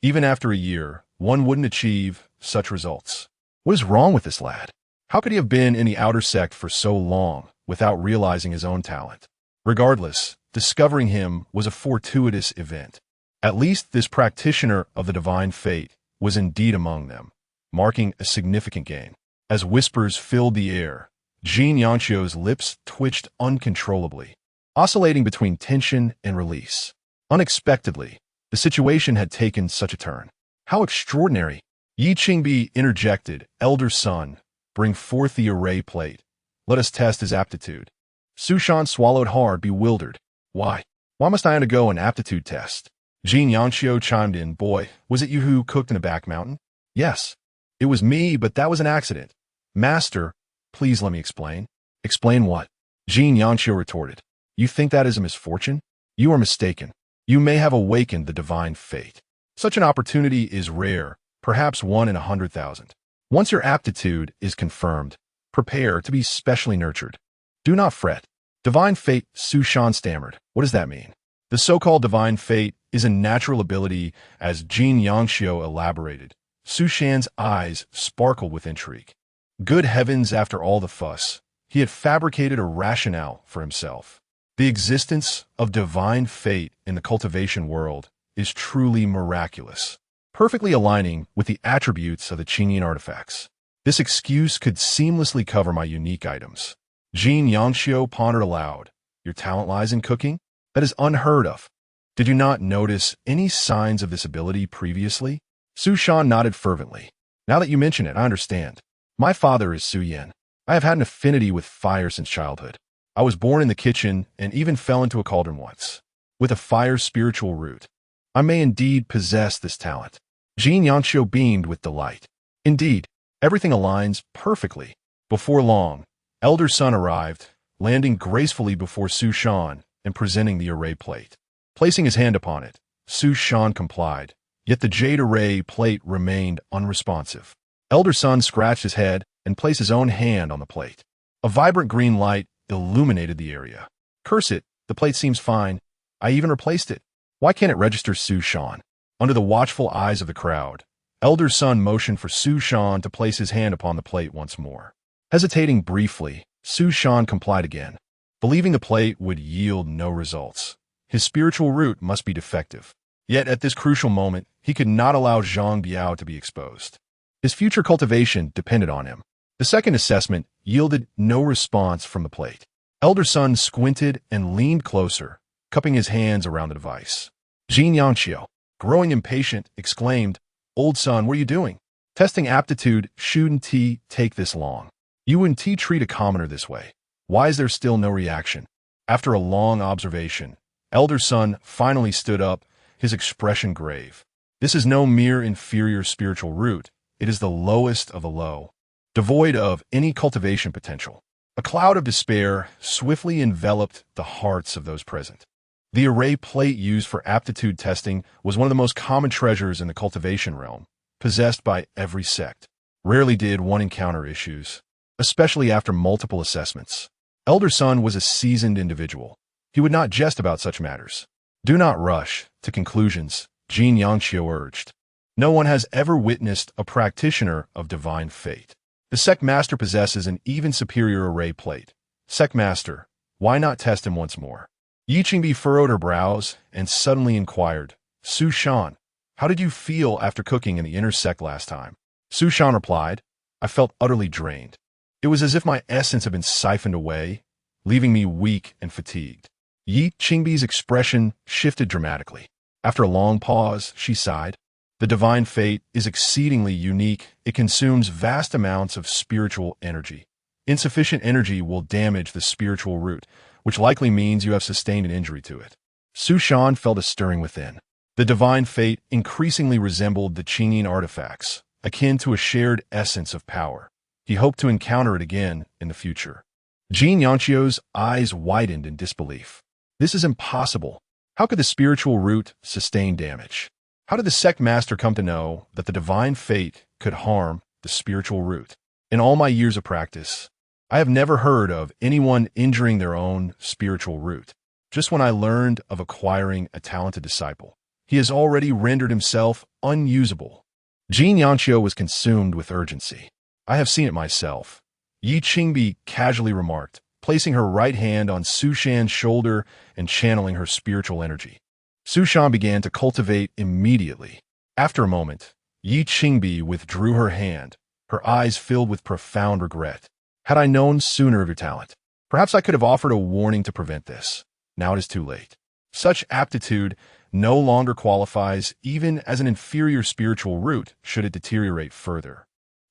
Even after a year, one wouldn't achieve such results. What is wrong with this lad? How could he have been in the outer sect for so long without realizing his own talent? Regardless, discovering him was a fortuitous event. At least this practitioner of the divine fate was indeed among them, marking a significant gain. As whispers filled the air, Jin Yanxio's lips twitched uncontrollably, oscillating between tension and release. Unexpectedly, the situation had taken such a turn. How extraordinary! Yi Qingbi interjected, Elder son, bring forth the array plate. Let us test his aptitude. Su Shan swallowed hard, bewildered. Why? Why must I undergo an aptitude test? Jin Yanxio chimed in, boy, was it you who cooked in the back mountain? Yes. It was me, but that was an accident. Master, please let me explain. Explain what? Jin Yanxio retorted. You think that is a misfortune? You are mistaken. You may have awakened the divine fate. Such an opportunity is rare, perhaps 1 in 100,000. Once your aptitude is confirmed, prepare to be specially nurtured. Do not fret. Divine fate, Su Shan stammered. What does that mean? The so-called divine fate is a natural ability, as Jin Yanxio elaborated. Su Shan's eyes sparkled with intrigue. Good heavens, after all the fuss, he had fabricated a rationale for himself. The existence of divine fate in the cultivation world is truly miraculous, perfectly aligning with the attributes of the Qin artifacts. This excuse could seamlessly cover my unique items. Jin Yanxio pondered aloud. Your talent lies in cooking? That is unheard of. Did you not notice any signs of this ability previously? Su Shan nodded fervently. Now that you mention it, I understand. My father is Su Yan. I have had an affinity with fire since childhood. I was born in the kitchen and even fell into a cauldron once. With a fire spiritual root, I may indeed possess this talent. Jin Yanxio beamed with delight. Indeed, everything aligns perfectly. Before long, Elder Sun arrived, landing gracefully before Su Shan and presenting the array plate. Placing his hand upon it, Su Shan complied, yet the jade array plate remained unresponsive. Elder Sun scratched his head and placed his own hand on the plate. A vibrant green light illuminated the area. Curse it, the plate seems fine. I even replaced it. Why can't it register Su Shan? Under the watchful eyes of the crowd, Elder Sun motioned for Su Shan to place his hand upon the plate once more. Hesitating briefly, Su Shan complied again, believing the plate would yield no results. His spiritual root must be defective. Yet at this crucial moment, he could not allow Zhang Biao to be exposed. His future cultivation depended on him. The second assessment yielded no response from the plate. Elder Sun squinted and leaned closer, cupping his hands around the device. Jin Yanxio, growing impatient, exclaimed, Old son, what are you doing? Testing aptitude shouldn't take this long. You wouldn't treat a commoner this way. Why is there still no reaction? After a long observation, Elder Sun finally stood up, his expression grave. This is no mere inferior spiritual root. It is the lowest of the low, devoid of any cultivation potential. A cloud of despair swiftly enveloped the hearts of those present. The array plate used for aptitude testing was one of the most common treasures in the cultivation realm, possessed by every sect. Rarely did one encounter issues, especially after multiple assessments. Elder Sun was a seasoned individual. He would not jest about such matters. Do not rush to conclusions, Jin Yanxio urged. No one has ever witnessed a practitioner of divine fate. The sect master possesses an even superior array plate. Sect master, why not test him once more? Yi Qingbi furrowed her brows and suddenly inquired, Su Shan, how did you feel after cooking in the inner sect last time? Su Shan replied, I felt utterly drained. It was as if my essence had been siphoned away, leaving me weak and fatigued. Yi Qingbi's expression shifted dramatically. After a long pause, she sighed. The divine fate is exceedingly unique. It consumes vast amounts of spiritual energy. Insufficient energy will damage the spiritual root, which likely means you have sustained an injury to it. Su Shan felt a stirring within. The divine fate increasingly resembled the Qin artifacts, akin to a shared essence of power. He hoped to encounter it again in the future. Jin Yanchio's eyes widened in disbelief. This is impossible. How could the spiritual root sustain damage? How did the sect master come to know that the divine fate could harm the spiritual root? In all my years of practice, I have never heard of anyone injuring their own spiritual root. Just when I learned of acquiring a talented disciple, he has already rendered himself unusable. Jin Yanchio was consumed with urgency. I have seen it myself. Yi Qingbi casually remarked, placing her right hand on Su Shan's shoulder and channeling her spiritual energy. Su Shan began to cultivate immediately. After a moment, Yi Qingbi withdrew her hand, her eyes filled with profound regret. Had I known sooner of your talent, perhaps I could have offered a warning to prevent this. Now it is too late. Such aptitude no longer qualifies even as an inferior spiritual root should it deteriorate further.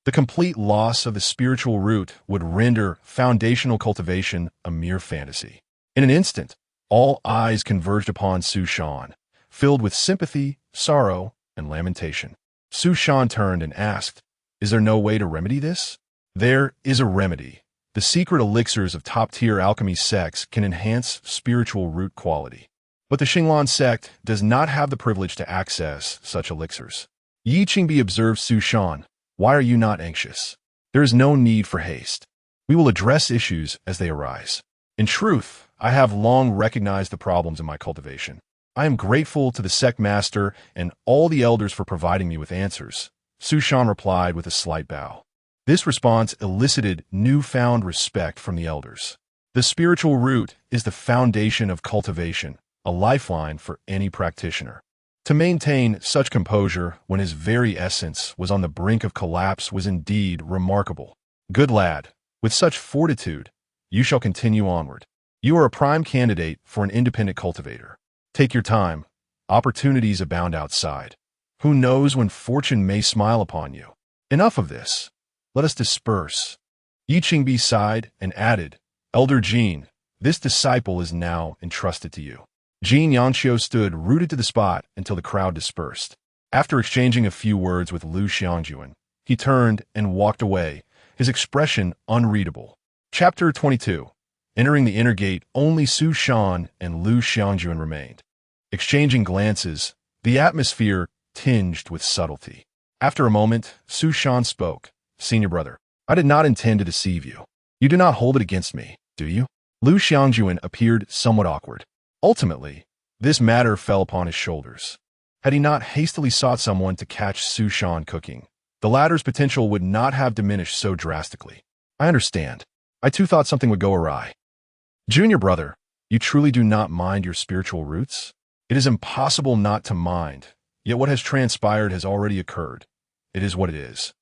The complete loss of the spiritual root would render foundational cultivation a mere fantasy. In an instant, all eyes converged upon Su Shan, filled with sympathy, sorrow, and lamentation. Su Shan turned and asked, "Is there no way to remedy this?" "There is a remedy. The secret elixirs of top-tier alchemy sects can enhance spiritual root quality. But the Xinglan sect does not have the privilege to access such elixirs." Yi Qingbi observed Su Shan. "Why are you not anxious? There is no need for haste. We will address issues as they arise. In truth, I have long recognized the problems in my cultivation. I am grateful to the sect master and all the elders for providing me with answers." Su Shan replied with a slight bow. This response elicited newfound respect from the elders. The spiritual root is the foundation of cultivation, a lifeline for any practitioner. To maintain such composure when his very essence was on the brink of collapse was indeed remarkable. "Good lad, with such fortitude, you shall continue onward. You are a prime candidate for an independent cultivator. Take your time. Opportunities abound outside. Who knows when fortune may smile upon you? Enough of this. Let us disperse." Yi Qingbi sighed and added, "Elder Jin, this disciple is now entrusted to you." Jin Yanchio stood rooted to the spot until the crowd dispersed. After exchanging a few words with Lu Xiangjuan, he turned and walked away, his expression unreadable. Chapter 22. Entering the inner gate, only Su Shan and Lu Xiangjuan remained. Exchanging glances, the atmosphere tinged with subtlety. After a moment, Su Shan spoke. "Senior brother, I did not intend to deceive you. You do not hold it against me, do you?" Lu Xiangjuan appeared somewhat awkward. Ultimately, this matter fell upon his shoulders. Had he not hastily sought someone to catch Su Shan cooking, the latter's potential would not have diminished so drastically. "I understand. I too thought something would go awry." "Junior brother, you truly do not mind your spiritual roots?" "It is impossible not to mind, yet what has transpired has already occurred. It is what it is."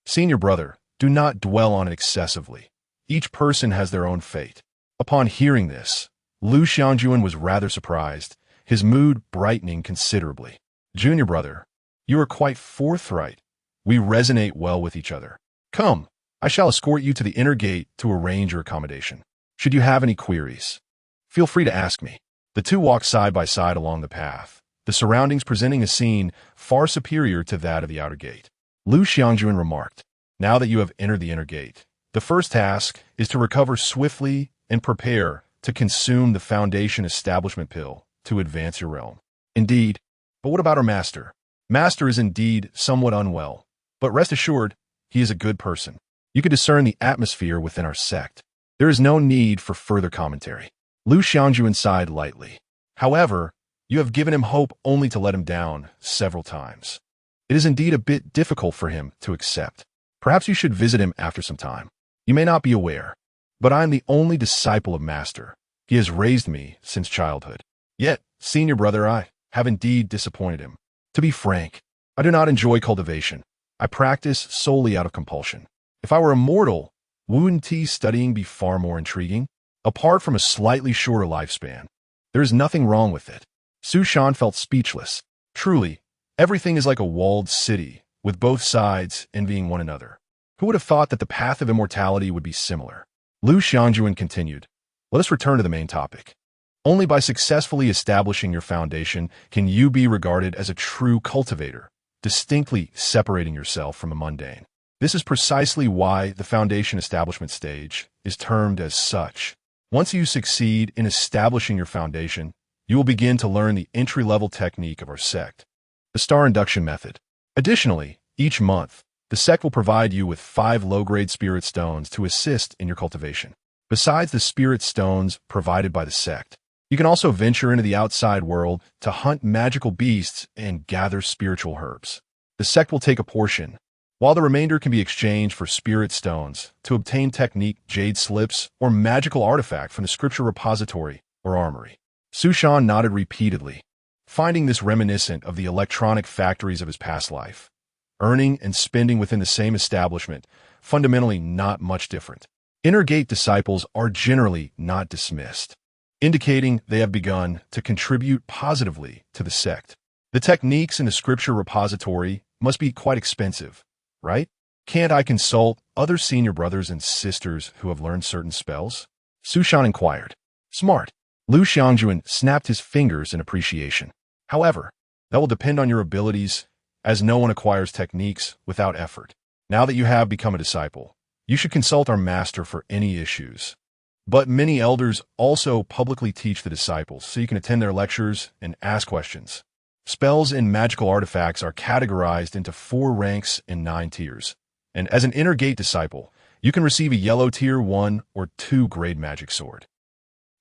"Senior brother, do not dwell on it excessively. Each person has their own fate." Upon hearing this, Lu Xiangjuan was rather surprised, his mood brightening considerably. "Junior brother, you are quite forthright. We resonate well with each other. Come, I shall escort you to the inner gate to arrange your accommodation. Should you have any queries, feel free to ask me." The two walked side by side along the path, the surroundings presenting a scene far superior to that of the outer gate. Lu Xiangjuan remarked, "Now that you have entered the inner gate, the first task is to recover swiftly and prepare to consume the foundation establishment pill to advance your realm." "Indeed. But what about our master?" "Master is indeed somewhat unwell, but rest assured, he is a good person. You can discern the atmosphere within our sect. There is no need for further commentary." Lu Xiangjuan sighed lightly. "However, you have given him hope only to let him down several times. It is indeed a bit difficult for him to accept. Perhaps you should visit him after some time. You may not be aware, but I am the only disciple of Master. He has raised me since childhood. Yet, senior brother, I have indeed disappointed him. To be frank, I do not enjoy cultivation. I practice solely out of compulsion. If I were immortal, wouldn't studying be far more intriguing? Apart from a slightly shorter lifespan, there is nothing wrong with it." Su Shan felt speechless. Truly, everything is like a walled city, with both sides envying one another. Who would have thought that the path of immortality would be similar? Lu Xiangjuan continued, "Let us return to the main topic. Only by successfully establishing your foundation can you be regarded as a true cultivator, distinctly separating yourself from the mundane. This is precisely why the foundation establishment stage is termed as such. Once you succeed in establishing your foundation, you will begin to learn the entry-level technique of our sect, the star induction method. Additionally, each month, the sect will provide you with 5 low-grade spirit stones to assist in your cultivation. Besides the spirit stones provided by the sect, you can also venture into the outside world to hunt magical beasts and gather spiritual herbs. The sect will take a portion, while the remainder can be exchanged for spirit stones to obtain technique, jade slips, or magical artifact from the scripture repository or armory. Sushan nodded repeatedly, finding this reminiscent of the electronic factories of his past life. Earning and spending within the same establishment, fundamentally not much different. Inner Gate disciples are generally not dismissed, indicating they have begun to contribute positively to the sect. The techniques in the scripture repository must be quite expensive, right? Can't I consult other senior brothers and sisters who have learned certain spells? Sushan inquired. Smart. Lu Xiangjuan snapped his fingers in appreciation. However, that will depend on your abilities, as no one acquires techniques without effort. Now that you have become a disciple, you should consult our master for any issues. But many elders also publicly teach the disciples, so you can attend their lectures and ask questions. Spells and magical artifacts are categorized into 4 ranks and 9 tiers. And as an Inner Gate disciple, you can receive a yellow tier 1 or 2 grade magic sword.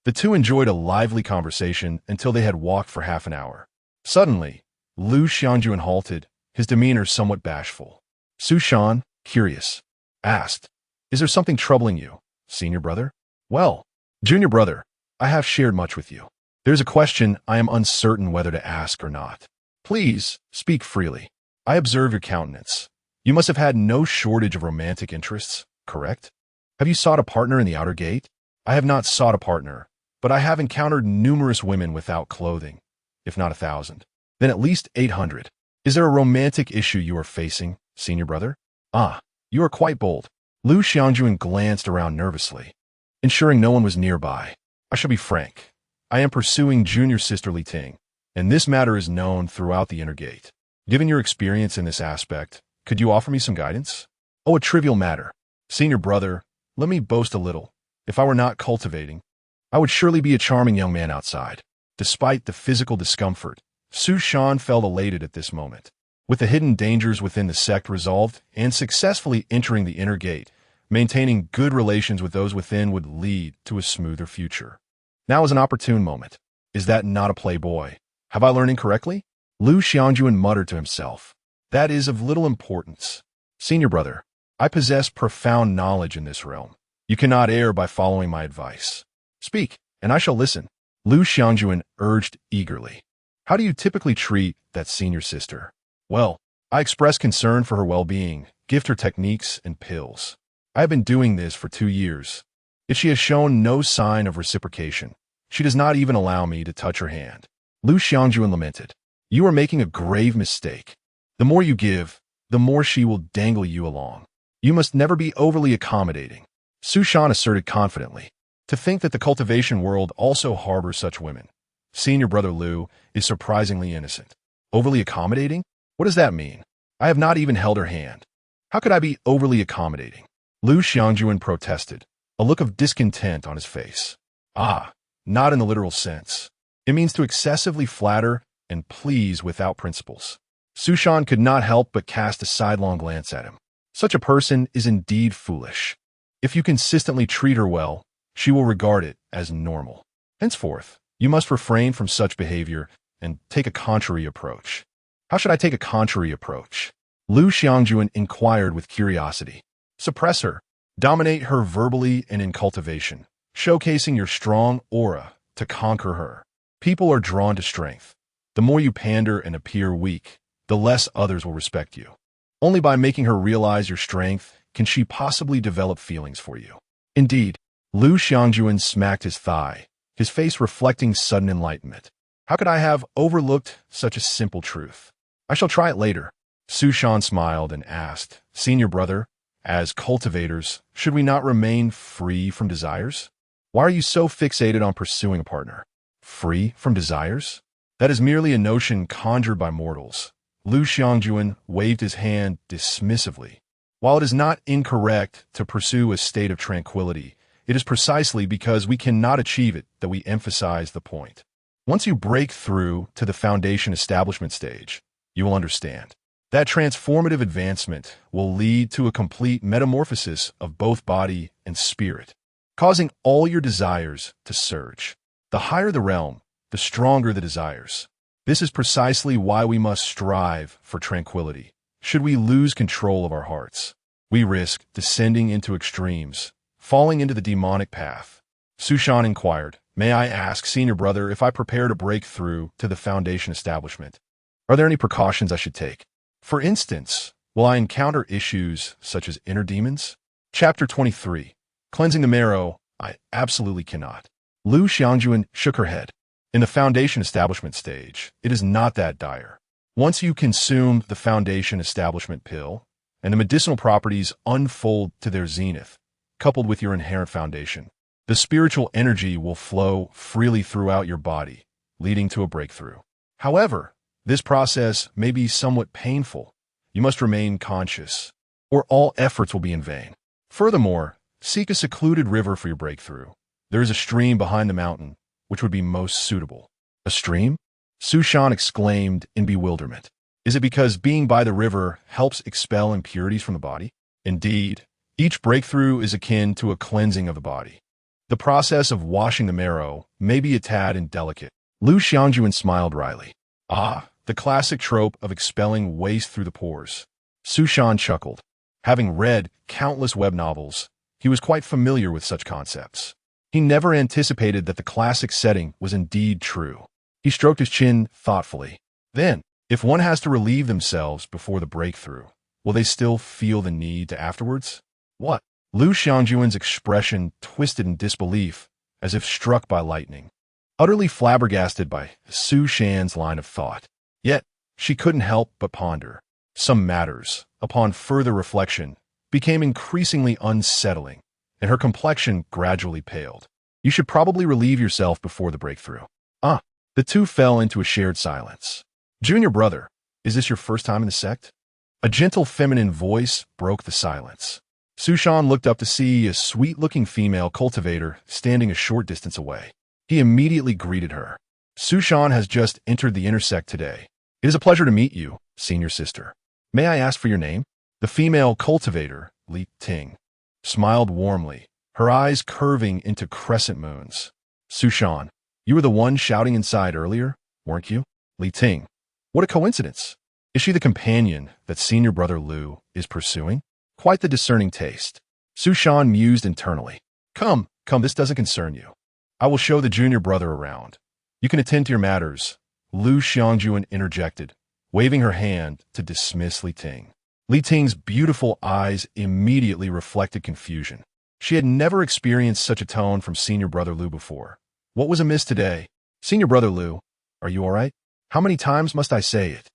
The two enjoyed a lively conversation until they had walked for half an hour. Suddenly, Lu Xiangjuan halted, his demeanor somewhat bashful. Sushan, curious, asked, "Is there something troubling you, senior brother?" "Well, junior brother, I have shared much with you. There's a question I am uncertain whether to ask or not. Please, speak freely. I observe your countenance. You must have had no shortage of romantic interests, correct? Have you sought a partner in the outer gate?" "I have not sought a partner, but I have encountered numerous women without clothing, if not 1,000, then at least 800. Is there a romantic issue you are facing, senior brother?" "Ah, you are quite bold." Lu Xiangjuan glanced around nervously, ensuring no one was nearby. "I shall be frank. I am pursuing junior sister Li Ting, and this matter is known throughout the Inner Gate. Given your experience in this aspect, could you offer me some guidance?" "Oh, a trivial matter. Senior brother, let me boast a little. If I were not cultivating, I would surely be a charming young man outside." Despite the physical discomfort, Sushan felt elated at this moment. With the hidden dangers within the sect resolved and successfully entering the Inner Gate, maintaining good relations with those within would lead to a smoother future. Now is an opportune moment. Is that not a playboy? Have I learned incorrectly? Lu Xiangjuan muttered to himself. That is of little importance. Senior brother, I possess profound knowledge in this realm. You cannot err by following my advice. Speak, and I shall listen. Lu Xiangjuan urged eagerly. How do you typically treat that senior sister? Well, I express concern for her well-being, gift her techniques and pills. I have been doing this for 2 years. Yet she has shown no sign of reciprocation. She does not even allow me to touch her hand. Lu Xiangjuan lamented. You are making a grave mistake. The more you give, the more she will dangle you along. You must never be overly accommodating. Sushan asserted confidently. To think that the cultivation world also harbors such women. Senior brother Lu is surprisingly innocent. Overly accommodating? What does that mean? I have not even held her hand. How could I be overly accommodating? Lu Xiangjuan protested, a look of discontent on his face. Ah, not in the literal sense. It means to excessively flatter and please without principles. Sushan could not help but cast a sidelong glance at him. Such a person is indeed foolish. If you consistently treat her well, she will regard it as normal. Henceforth, you must refrain from such behavior and take a contrary approach. How should I take a contrary approach? Lu Xiangjuan inquired with curiosity. Suppress her. Dominate her verbally and in cultivation, showcasing your strong aura to conquer her. People are drawn to strength. The more you pander and appear weak, the less others will respect you. Only by making her realize your strength can she possibly develop feelings for you. Indeed, Lu Xiangjuan smacked his thigh, his face reflecting sudden enlightenment. How could I have overlooked such a simple truth? I shall try it later. Sushan smiled and asked, Senior brother, as cultivators, should we not remain free from desires? Why are you so fixated on pursuing a partner? Free from desires? That is merely a notion conjured by mortals. Lu Xiangjuan waved his hand dismissively. While it is not incorrect to pursue a state of tranquility, it is precisely because we cannot achieve it that we emphasize the point. Once you break through to the foundation establishment stage, you will understand. That transformative advancement will lead to a complete metamorphosis of both body and spirit, causing all your desires to surge. The higher the realm, the stronger the desires. This is precisely why we must strive for tranquility. Should we lose control of our hearts, we risk descending into extremes, falling into the demonic path. Su Shan inquired, "May I ask, senior brother, if I prepare to break through to the foundation establishment? Are there any precautions I should take? For instance, will I encounter issues such as inner demons?" Chapter 23. Cleansing the marrow. I absolutely cannot. Lu Xiangjuan shook her head. In the foundation establishment stage, it is not that dire. Once you consume the foundation establishment pill, and the medicinal properties unfold to their zenith, coupled with your inherent foundation, the spiritual energy will flow freely throughout your body, leading to a breakthrough. However, this process may be somewhat painful. You must remain conscious, or all efforts will be in vain. Furthermore, seek a secluded river for your breakthrough. There is a stream behind the mountain, which would be most suitable. A stream? Su Shan exclaimed in bewilderment. Is it because being by the river helps expel impurities from the body? Indeed, each breakthrough is akin to a cleansing of the body. The process of washing the marrow may be a tad indelicate. Lu Xiangjuan smiled wryly. Ah, the classic trope of expelling waste through the pores. Su Shan chuckled. Having read countless web novels, he was quite familiar with such concepts. He never anticipated that the classic setting was indeed true. He stroked his chin thoughtfully. Then, if one has to relieve themselves before the breakthrough, will they still feel the need to afterwards? What? Lu Xiangjuan's expression twisted in disbelief, as if struck by lightning, utterly flabbergasted by Su Shan's line of thought. Yet, she couldn't help but ponder. Some matters, upon further reflection, became increasingly unsettling, and her complexion gradually paled. You should probably relieve yourself before the breakthrough. The two fell into a shared silence. Junior brother, is this your first time in the sect? A gentle feminine voice broke the silence. Su Shan looked up to see a sweet-looking female cultivator standing a short distance away. He immediately greeted her. Su Shan has just entered the inner sect today. It is a pleasure to meet you, senior sister. May I ask for your name? The female cultivator, Li Ting, smiled warmly, her eyes curving into crescent moons. Su Shan, you were the one shouting inside earlier, weren't you? Li Ting. What a coincidence. Is she the companion that senior brother Lu is pursuing? Quite the discerning taste. Su Shan mused internally. Come, this doesn't concern you. I will show the junior brother around. You can attend to your matters. Lu Xiangjuan interjected, waving her hand to dismiss Li Ting. Li Ting's beautiful eyes immediately reflected confusion. She had never experienced such a tone from senior brother Lu before. What was amiss today? Senior brother Lu, are you all right? How many times must I say it?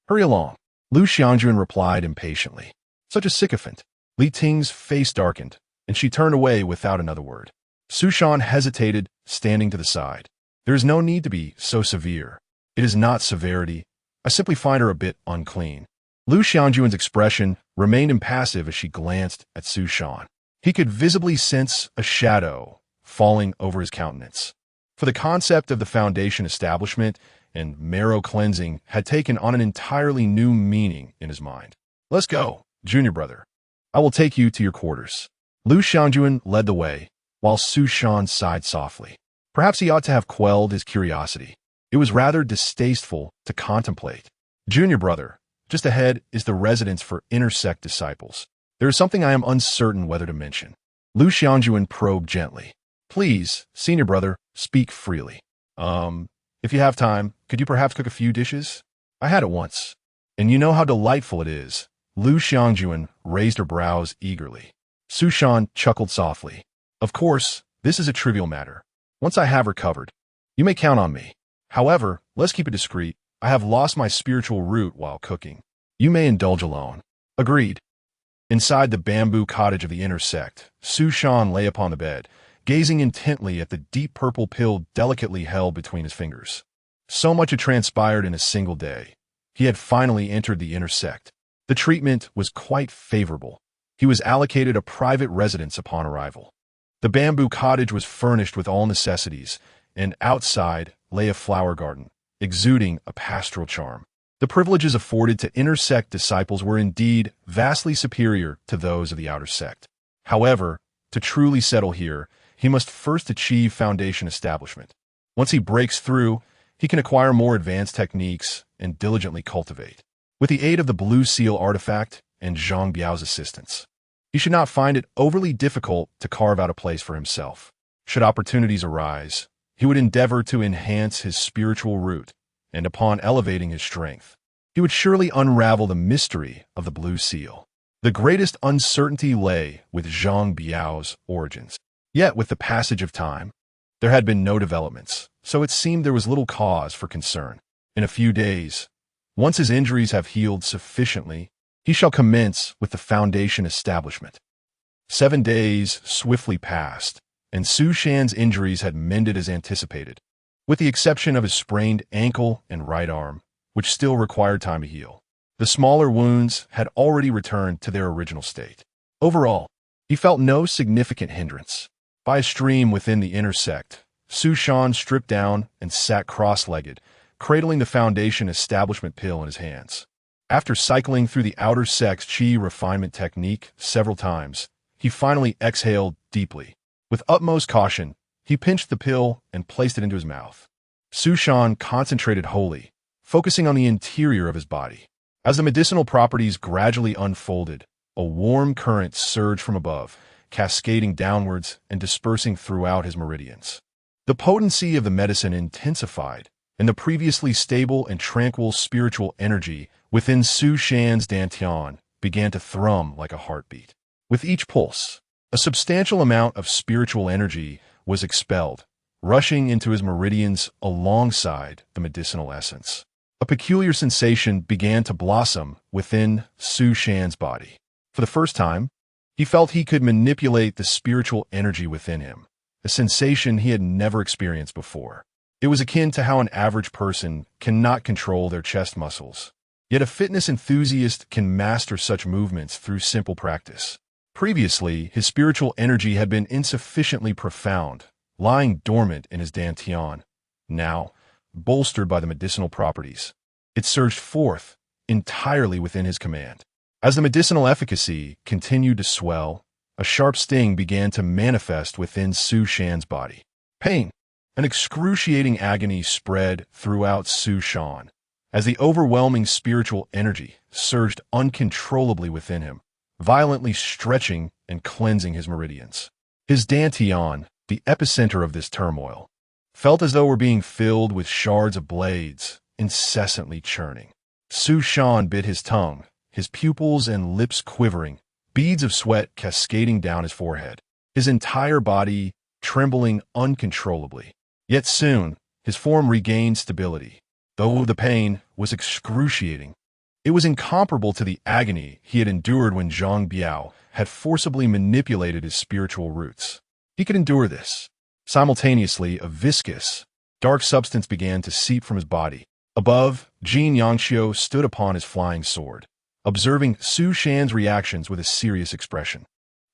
Hurry along. Lu Xiangjuan replied impatiently. Such a sycophant. Li Ting's face darkened, and she turned away without another word. Su Shan hesitated, standing to the side. There is no need to be so severe. It is not severity. I simply find her a bit unclean. Lu Xiangjuan's expression remained impassive as she glanced at Su Shan. He could visibly sense a shadow falling over his countenance. For the concept of the foundation establishment and marrow cleansing had taken on an entirely new meaning in his mind. Let's go, junior brother. I will take you to your quarters. Lu Xiangjuan led the way, while Su Shan sighed softly. Perhaps he ought to have quelled his curiosity. It was rather distasteful to contemplate. Junior brother, just ahead is the residence for inner sect disciples. There is something I am uncertain whether to mention. Lu Xiangjuan probed gently. Please, senior brother, speak freely. If you have time, could you perhaps cook a few dishes? I had it once, and you know how delightful it is. Lu Xiangjuan raised her brows eagerly. Su Shan chuckled softly. Of course, this is a trivial matter. Once I have her covered, you may count on me. However, let's keep it discreet. I have lost my spiritual root while cooking. You may indulge alone. Agreed. Inside the bamboo cottage of the inner sect, Su Shan lay upon the bed, gazing intently at the deep purple pill delicately held between his fingers. So much had transpired in a single day. He had finally entered the inner sect. The treatment was quite favorable. He was allocated a private residence upon arrival. The bamboo cottage was furnished with all necessities, and outside lay a flower garden, exuding a pastoral charm. The privileges afforded to inner sect disciples were indeed vastly superior to those of the outer sect. However, to truly settle here, he must first achieve foundation establishment. Once he breaks through, he can acquire more advanced techniques and diligently cultivate. With the aid of the Blue Seal artifact and Zhang Biao's assistance, he should not find it overly difficult to carve out a place for himself. Should opportunities arise, he would endeavor to enhance his spiritual root, and upon elevating his strength, he would surely unravel the mystery of the Blue Seal. The greatest uncertainty lay with Zhang Biao's origins. Yet, with the passage of time, there had been no developments, so it seemed there was little cause for concern. In a few days, once his injuries have healed sufficiently, he shall commence with the foundation establishment. 7 days swiftly passed, and Su Shan's injuries had mended as anticipated, with the exception of his sprained ankle and right arm, which still required time to heal. The smaller wounds had already returned to their original state. Overall, he felt no significant hindrance. By a stream within the inner sect, Su Shan stripped down and sat cross-legged, cradling the foundation establishment pill in his hands. After cycling through the outer sect's chi refinement technique several times, he finally exhaled deeply. With utmost caution, he pinched the pill and placed it into his mouth. Su Shan concentrated wholly, focusing on the interior of his body. As the medicinal properties gradually unfolded, a warm current surged from above, cascading downwards and dispersing throughout his meridians. The potency of the medicine intensified, and the previously stable and tranquil spiritual energy within Su Shan's dantian began to thrum like a heartbeat. With each pulse, a substantial amount of spiritual energy was expelled, rushing into his meridians alongside the medicinal essence. A peculiar sensation began to blossom within Su Shan's body. For the first time, he felt he could manipulate the spiritual energy within him, a sensation he had never experienced before. It was akin to how an average person cannot control their chest muscles. Yet a fitness enthusiast can master such movements through simple practice. Previously, his spiritual energy had been insufficiently profound, lying dormant in his dantian. Now, bolstered by the medicinal properties, it surged forth entirely within his command. As the medicinal efficacy continued to swell, a sharp sting began to manifest within Su Shan's body. Pain, an excruciating agony spread throughout Su Shan, as the overwhelming spiritual energy surged uncontrollably within him, violently stretching and cleansing his meridians. His dantian, the epicenter of this turmoil, felt as though it were being filled with shards of blades, incessantly churning. Su Shan bit his tongue, his pupils and lips quivering, beads of sweat cascading down his forehead, his entire body trembling uncontrollably. Yet soon, his form regained stability. Though the pain was excruciating, it was incomparable to the agony he had endured when Zhang Biao had forcibly manipulated his spiritual roots. He could endure this. Simultaneously, a viscous, dark substance began to seep from his body. Above, Jin Yangxiu stood upon his flying sword, observing Su Shan's reactions with a serious expression.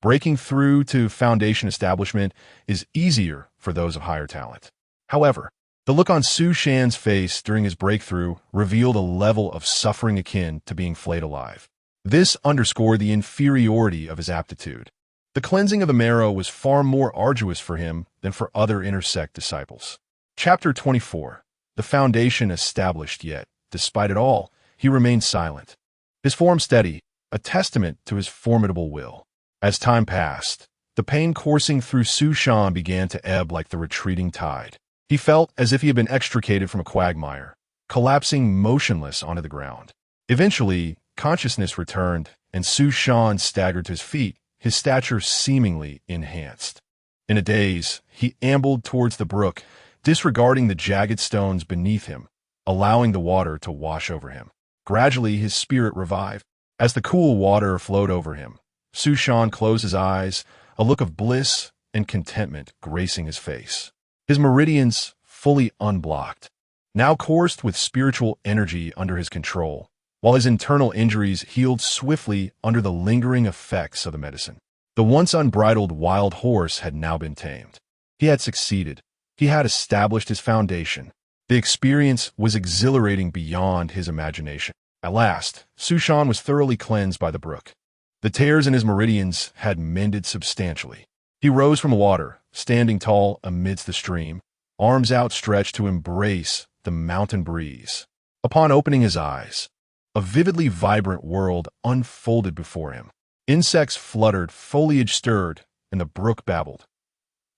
Breaking through to foundation establishment is easier for those of higher talent. However, the look on Su Shan's face during his breakthrough revealed a level of suffering akin to being flayed alive. This underscored the inferiority of his aptitude. The cleansing of the marrow was far more arduous for him than for other inner sect disciples. Chapter 24. The foundation established, yet, despite it all, he remained silent. His form steady, a testament to his formidable will. As time passed, the pain coursing through Su Shan began to ebb like the retreating tide. He felt as if he had been extricated from a quagmire, collapsing motionless onto the ground. Eventually, consciousness returned, and Su Shan staggered to his feet, his stature seemingly enhanced. In a daze, he ambled towards the brook, disregarding the jagged stones beneath him, allowing the water to wash over him. Gradually, his spirit revived. As the cool water flowed over him, Su Shan closed his eyes, a look of bliss and contentment gracing his face. His meridians, fully unblocked, now coursed with spiritual energy under his control, while his internal injuries healed swiftly under the lingering effects of the medicine. The once unbridled wild horse had now been tamed. He had succeeded. He had established his foundation. The experience was exhilarating beyond his imagination. At last, Su Shan was thoroughly cleansed by the brook. The tears in his meridians had mended substantially. He rose from the water, standing tall amidst the stream, arms outstretched to embrace the mountain breeze. Upon opening his eyes, a vividly vibrant world unfolded before him. Insects fluttered, foliage stirred, and the brook babbled.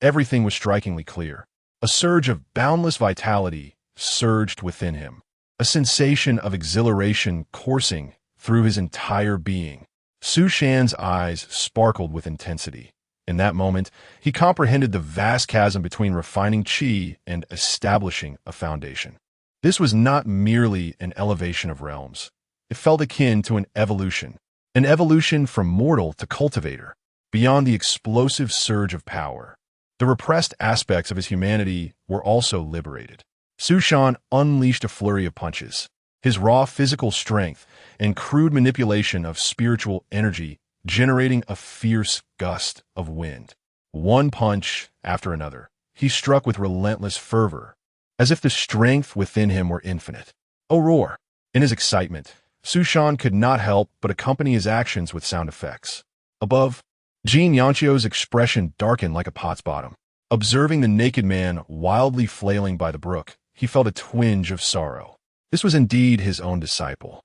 Everything was strikingly clear. A surge of boundless vitality surged within him, a sensation of exhilaration coursing through his entire being. Su Shan's eyes sparkled with intensity. In that moment, he comprehended the vast chasm between refining qi and establishing a foundation. This was not merely an elevation of realms. It felt akin to an evolution from mortal to cultivator. Beyond the explosive surge of power, the repressed aspects of his humanity were also liberated. Su Shan unleashed a flurry of punches. His raw physical strength and crude manipulation of spiritual energy generating a fierce gust of wind. One punch after another, he struck with relentless fervor, as if the strength within him were infinite. A roar! In his excitement, Su Shan could not help but accompany his actions with sound effects. Above, Jin Yanqio's expression darkened like a pot's bottom. Observing the naked man wildly flailing by the brook, he felt a twinge of sorrow. This was indeed his own disciple.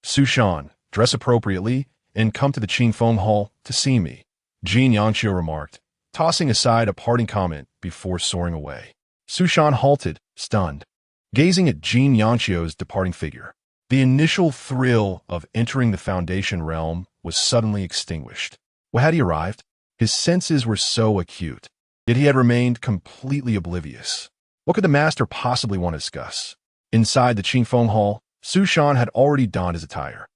Su Shan, dress appropriately and come to the Qingfeng Hall to see me, Jin Yanqio remarked, tossing aside a parting comment before soaring away. Su Shan halted, stunned, gazing at Jin Yanqio's departing figure. The initial thrill of entering the Foundation realm was suddenly extinguished. Well, had he arrived? His senses were so acute, yet he had remained completely oblivious. What could the master possibly want to discuss? Inside the Qingfeng Hall, Su Shan had already donned his attire.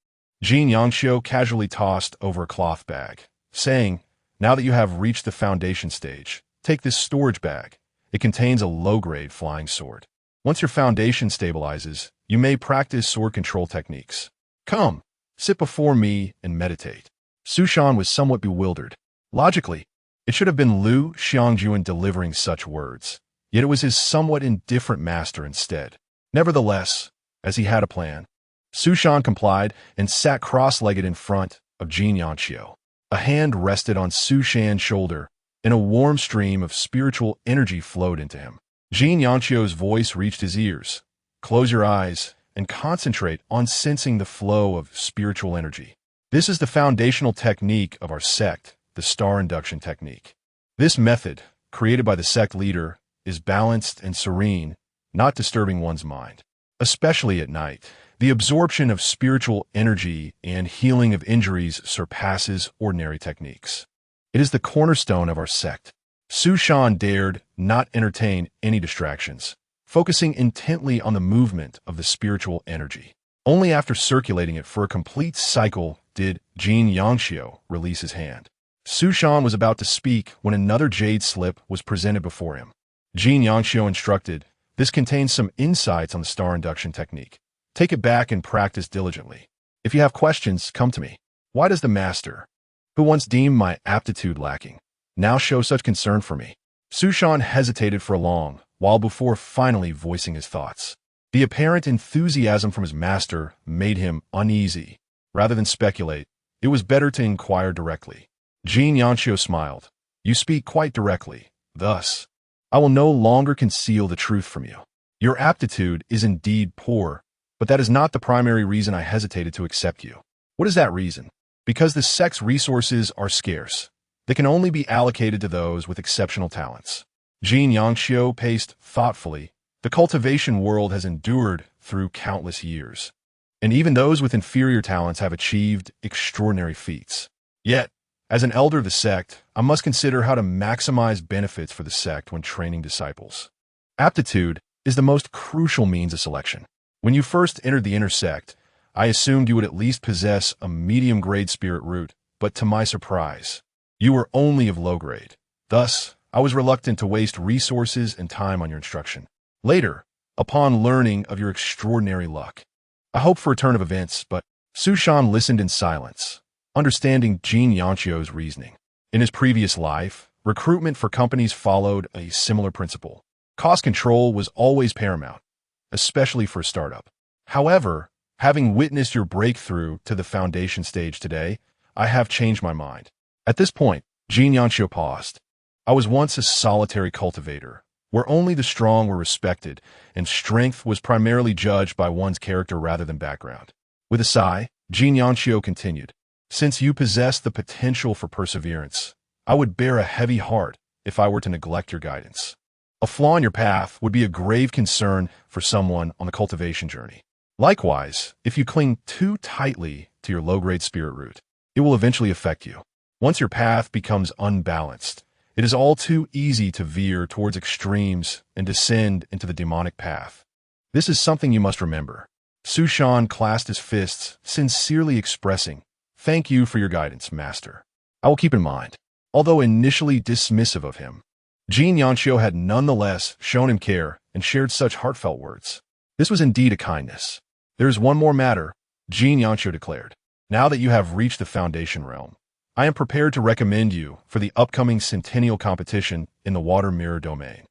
Jin Yanqio casually tossed over a cloth bag, saying, "Now that you have reached the foundation stage, take this storage bag. It contains a low-grade flying sword. Once your foundation stabilizes, you may practice sword control techniques. Come, sit before me and meditate." Su Shan was somewhat bewildered. Logically, it should have been Liu Xiangjuan delivering such words, yet it was his somewhat indifferent master instead. Nevertheless, as he had a plan, Su Shan complied and sat cross-legged in front of Jin Yanqio. A hand rested on Su Shan's shoulder, and a warm stream of spiritual energy flowed into him. Jin Yanqio's voice reached his ears. Close your eyes and concentrate on sensing the flow of spiritual energy. This is the foundational technique of our sect, the star induction technique. This method, created by the sect leader, is balanced and serene, not disturbing one's mind. Especially at night, the absorption of spiritual energy and healing of injuries surpasses ordinary techniques. It is the cornerstone of our sect. Su Shan dared not entertain any distractions, focusing intently on the movement of the spiritual energy. Only after circulating it for a complete cycle did Jin Yanqio release his hand. Su Shan was about to speak when another jade slip was presented before him. Jin Yanqio instructed, "This contains some insights on the star induction technique. Take it back and practice diligently. If you have questions, come to me." Why does the master, who once deemed my aptitude lacking, now show such concern for me? Su Shan hesitated for a long while before finally voicing his thoughts. The apparent enthusiasm from his master made him uneasy. Rather than speculate, it was better to inquire directly. Jin Yanqio smiled. "You speak quite directly. Thus, I will no longer conceal the truth from you. Your aptitude is indeed poor, but that is not the primary reason I hesitated to accept you." "What is that reason?" "Because the sect's resources are scarce. They can only be allocated to those with exceptional talents." Jin Yanqio paced thoughtfully. The cultivation world has endured through countless years, and even those with inferior talents have achieved extraordinary feats. Yet, as an elder of the sect, I must consider how to maximize benefits for the sect when training disciples. Aptitude is the most crucial means of selection. When you first entered the inner sect, I assumed you would at least possess a medium-grade spirit root, but to my surprise, you were only of low grade. Thus, I was reluctant to waste resources and time on your instruction. Later, upon learning of your extraordinary luck, I hoped for a turn of events, but Su Shan listened in silence, understanding Jin Yanchio's reasoning. In his previous life, recruitment for companies followed a similar principle. Cost control was always paramount, especially for a startup. However, having witnessed your breakthrough to the foundation stage today, I have changed my mind. At this point, Jin Yanchio paused. I was once a solitary cultivator, where only the strong were respected, and strength was primarily judged by one's character rather than background. With a sigh, Jin Yanchio continued, "Since you possess the potential for perseverance, I would bear a heavy heart if I were to neglect your guidance. A flaw in your path would be a grave concern for someone on the cultivation journey. Likewise, if you cling too tightly to your low-grade spirit root, it will eventually affect you. Once your path becomes unbalanced, it is all too easy to veer towards extremes and descend into the demonic path. This is something you must remember." Su Shan clasped his fists, sincerely expressing, "Thank you for your guidance, Master. I will keep in mind." Although initially dismissive of him, Jin Yanchio had nonetheless shown him care and shared such heartfelt words. This was indeed a kindness. "There is one more matter," Jin Yanchio declared. "Now that you have reached the Foundation realm, I am prepared to recommend you for the upcoming Centennial competition in the Water Mirror domain."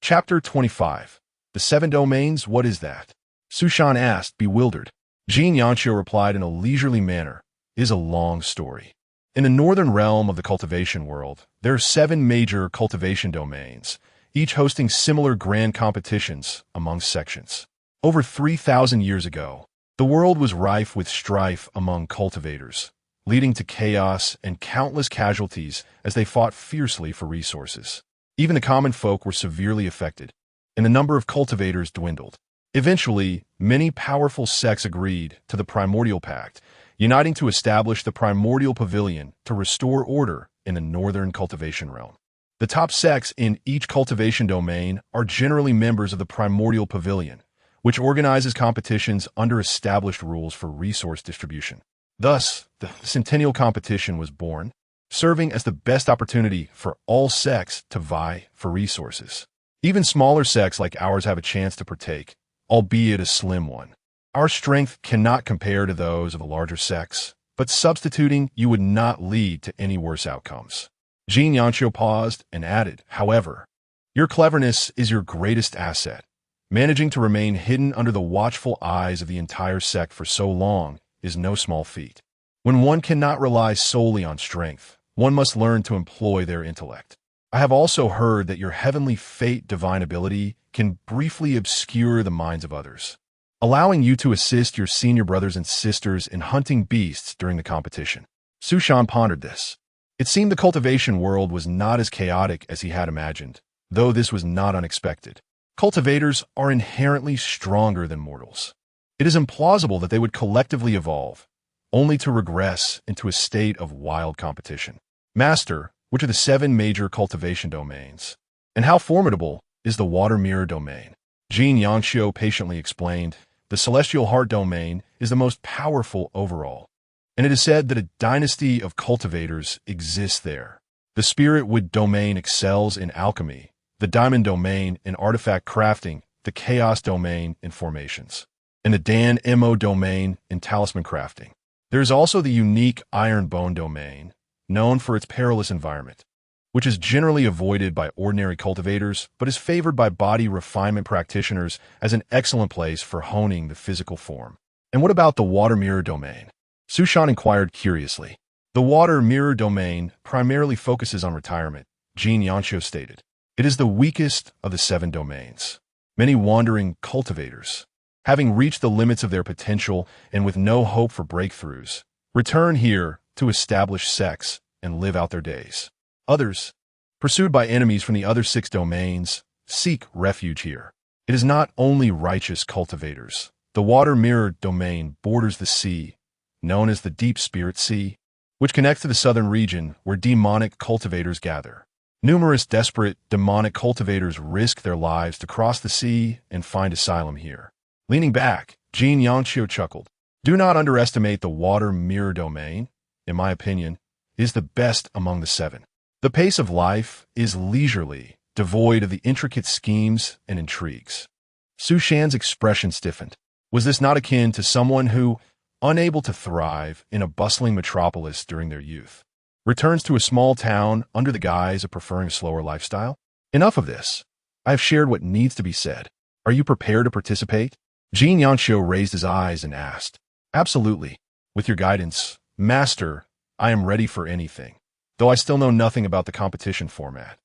Chapter 25. The Seven Domains, what is that? Su Shan asked, bewildered. Jin Yanchio replied in a leisurely manner, "It is a long story. In the northern realm of the cultivation world, there are 7 major cultivation domains, each hosting similar grand competitions among sections. Over 3,000 years ago, the world was rife with strife among cultivators, leading to chaos and countless casualties as they fought fiercely for resources. Even the common folk were severely affected, and the number of cultivators dwindled. Eventually, many powerful sects agreed to the Primordial Pact, uniting to establish the Primordial Pavilion to restore order in the northern cultivation realm. The top sects in each cultivation domain are generally members of the Primordial Pavilion, which organizes competitions under established rules for resource distribution. Thus, the Centennial competition was born, serving as the best opportunity for all sects to vie for resources. Even smaller sects like ours have a chance to partake, albeit a slim one. Our strength cannot compare to those of the larger sects, but substituting you would not lead to any worse outcomes." Jin Yanchio paused and added, "However, your cleverness is your greatest asset. Managing to remain hidden under the watchful eyes of the entire sect for so long is no small feat. When one cannot rely solely on strength, one must learn to employ their intellect. I have also heard that your heavenly fate divine ability can briefly obscure the minds of others, allowing you to assist your senior brothers and sisters in hunting beasts during the competition." Su Shan pondered this. It seemed the cultivation world was not as chaotic as he had imagined, though this was not unexpected. Cultivators are inherently stronger than mortals. It is implausible that they would collectively evolve, only to regress into a state of wild competition. "Master, which are the 7 major cultivation domains? And how formidable is the Water Mirror domain?" Jin Yanchio patiently explained, "The Celestial Heart domain is the most powerful overall, and it is said that a dynasty of cultivators exists there. The Spirit Wood domain excels in alchemy, the Diamond domain in artifact crafting, the Chaos domain in formations, and the Dan Mo domain in talisman crafting. There is also the unique Iron Bone domain, known for its perilous environment, which is generally avoided by ordinary cultivators, but is favored by body refinement practitioners as an excellent place for honing the physical form." "And what about the Water Mirror domain?" Su Shan inquired curiously. "The Water Mirror domain primarily focuses on retirement," Jin Yanchio stated. "It is the weakest of the 7 domains. Many wandering cultivators, having reached the limits of their potential and with no hope for breakthroughs, return here to establish sects and live out their days. Others, pursued by enemies from the other 6 domains, seek refuge here. It is not only righteous cultivators. The Water Mirror domain borders the sea, known as the Deep Spirit Sea, which connects to the southern region where demonic cultivators gather. Numerous desperate demonic cultivators risk their lives to cross the sea and find asylum here." Leaning back, Jin Yanchio chuckled. "Do not underestimate the Water Mirror domain. In my opinion, it is the best among the 7. The pace of life is leisurely, devoid of the intricate schemes and intrigues." Su Shan's expression stiffened. Was this not akin to someone who, unable to thrive in a bustling metropolis during their youth, returns to a small town under the guise of preferring a slower lifestyle? Enough of this. I have shared what needs to be said. Are you prepared to participate? Jin Yanxiu raised his eyes and asked. Absolutely. With your guidance, Master, I am ready for anything, though I still know nothing about the competition format.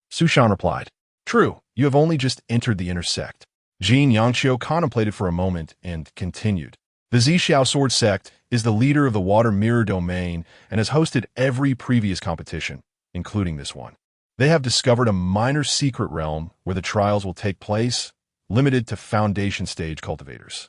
Su Shan replied. True, you have only just entered the inner sect. Jin Yanxiu contemplated for a moment and continued. The Zixiao Sword Sect is the leader of the Water Mirror Domain and has hosted every previous competition, including this one. They have discovered a minor secret realm where the trials will take place, limited to foundation stage cultivators.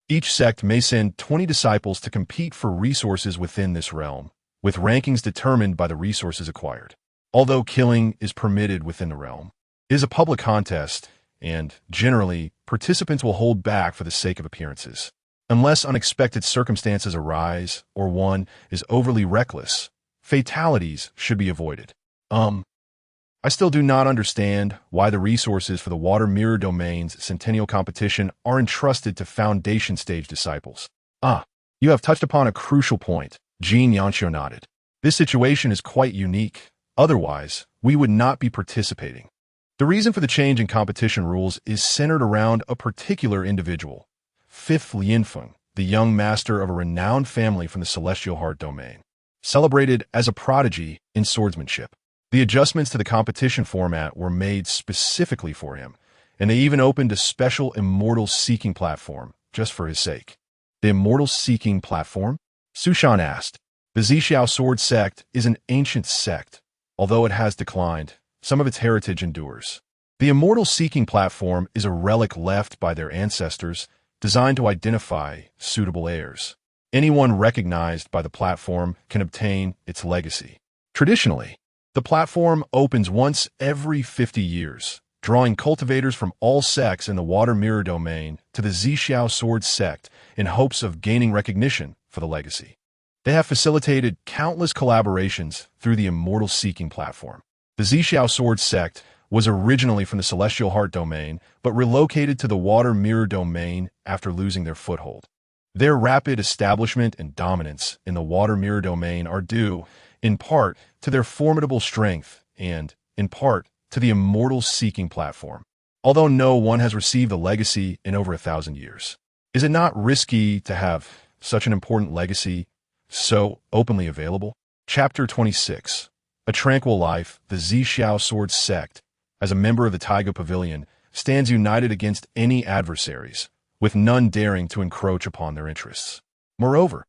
Each sect may send 20 disciples to compete for resources within this realm, with rankings determined by the resources acquired. Although killing is permitted within the realm, it is a public contest, and, generally, participants will hold back for the sake of appearances. Unless unexpected circumstances arise or one is overly reckless, fatalities should be avoided. I still do not understand why the resources for the Water Mirror Domain's Centennial Competition are entrusted to Foundation Stage disciples. You have touched upon a crucial point, Jin Yanxiu nodded. This situation is quite unique. Otherwise, we would not be participating. The reason for the change in competition rules is centered around a particular individual, Fifth Lianfeng, the young master of a renowned family from the Celestial Heart Domain, celebrated as a prodigy in swordsmanship. The adjustments to the competition format were made specifically for him, and they even opened a special Immortal Seeking platform just for his sake. The Immortal Seeking platform? Su Shan asked. The Zixiao Sword Sect is an ancient sect. Although it has declined, some of its heritage endures. The Immortal Seeking platform is a relic left by their ancestors, designed to identify suitable heirs. Anyone recognized by the platform can obtain its legacy. Traditionally, the platform opens once every 50 years, drawing cultivators from all sects in the Water Mirror Domain to the Zixiao Sword Sect in hopes of gaining recognition for the legacy. They have facilitated countless collaborations through the Immortal Seeking platform. The Zixiao Sword Sect was originally from the Celestial Heart Domain, but relocated to the Water Mirror Domain after losing their foothold. Their rapid establishment and dominance in the Water Mirror Domain are due, in part, to their formidable strength and, in part, to the Immortal Seeking platform. Although no one has received the legacy in over 1,000 years. Is it not risky to have such an important legacy so openly available? Chapter 26. A Tranquil Life, the Zixiao Sword Sect, as a member of the Taiga Pavilion, stands united against any adversaries, with none daring to encroach upon their interests. Moreover,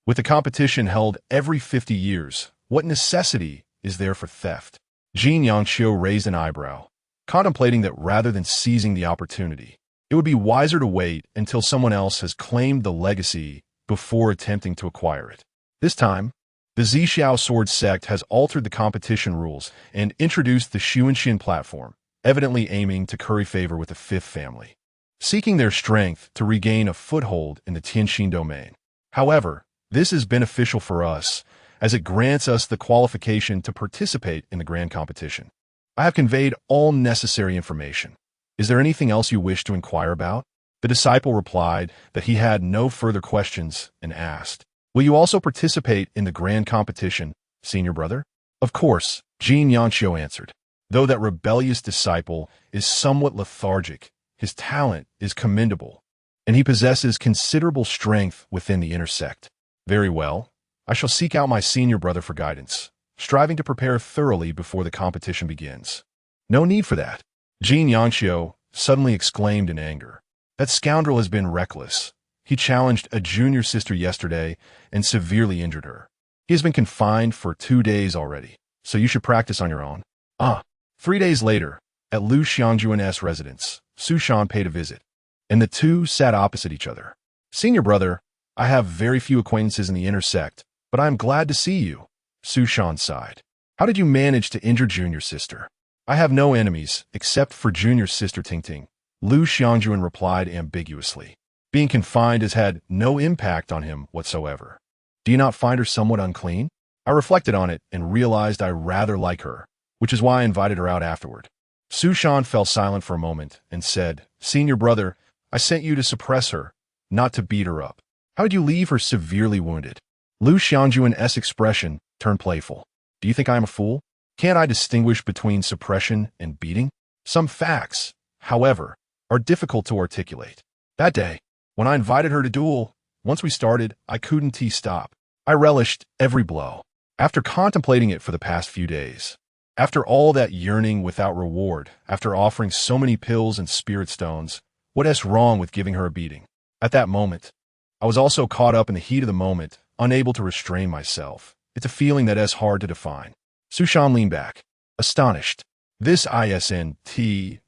with the competition held every 50 years, what necessity is there for theft? Jin Yanxiu raised an eyebrow, contemplating that rather than seizing the opportunity, it would be wiser to wait until someone else has claimed the legacy before attempting to acquire it. This time, the Zixiao Sword Sect has altered the competition rules and introduced the Xuanxin platform, evidently aiming to curry favor with the Fifth Family, seeking their strength to regain a foothold in the Tianxin domain. However, this is beneficial for us, as it grants us the qualification to participate in the grand competition. I have conveyed all necessary information. Is there anything else you wish to inquire about? The disciple replied that he had no further questions and asked, Will you also participate in the grand competition, senior brother? Of course, Jin Yanxiu answered. Though that rebellious disciple is somewhat lethargic, his talent is commendable, and he possesses considerable strength within the inner sect. Very well. I shall seek out my senior brother for guidance, striving to prepare thoroughly before the competition begins. No need for that. Jin Yanxiu suddenly exclaimed in anger. That scoundrel has been reckless. He challenged a junior sister yesterday and severely injured her. He has been confined for 2 days already, so you should practice on your own. 3 days later, at Lu Xiangjuan's residence, Su Shan paid a visit, and the two sat opposite each other. Senior brother, I have very few acquaintances in the inner sect, but I am glad to see you. Su Shan sighed. How did you manage to injure junior sister? I have no enemies, except for junior sister Tingting. Lu Xiangjuan replied ambiguously. Being confined has had no impact on him whatsoever. Do you not find her somewhat unclean? I reflected on it and realized I rather like her, which is why I invited her out afterward. Su Shan fell silent for a moment and said, Senior brother, I sent you to suppress her, not to beat her up. How would you leave her severely wounded? Lu Xiangjuan's expression turned playful. Do you think I am a fool? Can't I distinguish between suppression and beating? Some facts, however, are difficult to articulate. That day, when I invited her to duel, once we started, I couldn't stop. I relished every blow. After contemplating it for the past few days, after all that yearning without reward, after offering so many pills and spirit stones, what is wrong with giving her a beating? At that moment, I was also caught up in the heat of the moment, unable to restrain myself. It's a feeling that is hard to define. Su Shan leaned back, astonished. This isn't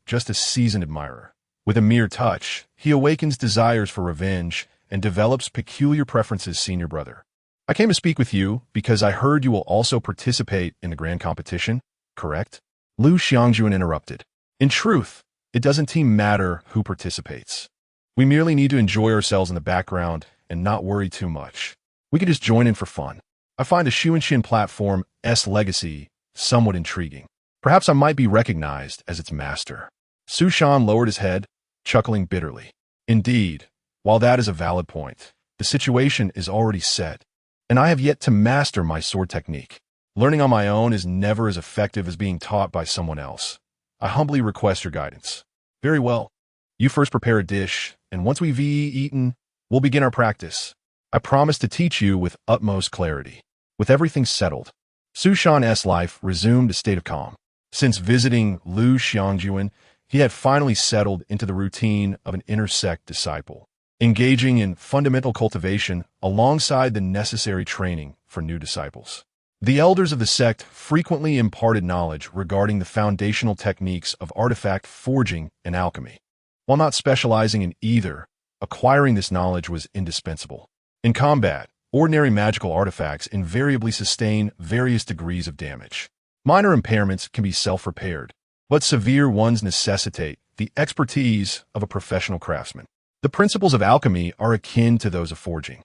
just a seasoned admirer. With a mere touch, he awakens desires for revenge and develops peculiar preferences, senior brother. I came to speak with you because I heard you will also participate in the grand competition, correct? Lu Xiangjuan interrupted. In truth, it doesn't matter who participates. We merely need to enjoy ourselves in the background and not worry too much. We could just join in for fun. I find the Xuanxin platform's legacy somewhat intriguing. Perhaps I might be recognized as its master. Su Shan lowered his head, chuckling bitterly. Indeed, while that is a valid point, the situation is already set, and I have yet to master my sword technique. Learning on my own is never as effective as being taught by someone else. I humbly request your guidance. Very well. You first prepare a dish, and once we've eaten, we'll begin our practice. I promise to teach you with utmost clarity. With everything settled, Su Shan's life resumed a state of calm. Since visiting Lu Xiangjuan, he had finally settled into the routine of an inner sect disciple, engaging in fundamental cultivation alongside the necessary training for new disciples. The elders of the sect frequently imparted knowledge regarding the foundational techniques of artifact forging and alchemy. While not specializing in either, acquiring this knowledge was indispensable. In combat, ordinary magical artifacts invariably sustain various degrees of damage. Minor impairments can be self-repaired, but severe ones necessitate the expertise of a professional craftsman. The principles of alchemy are akin to those of forging.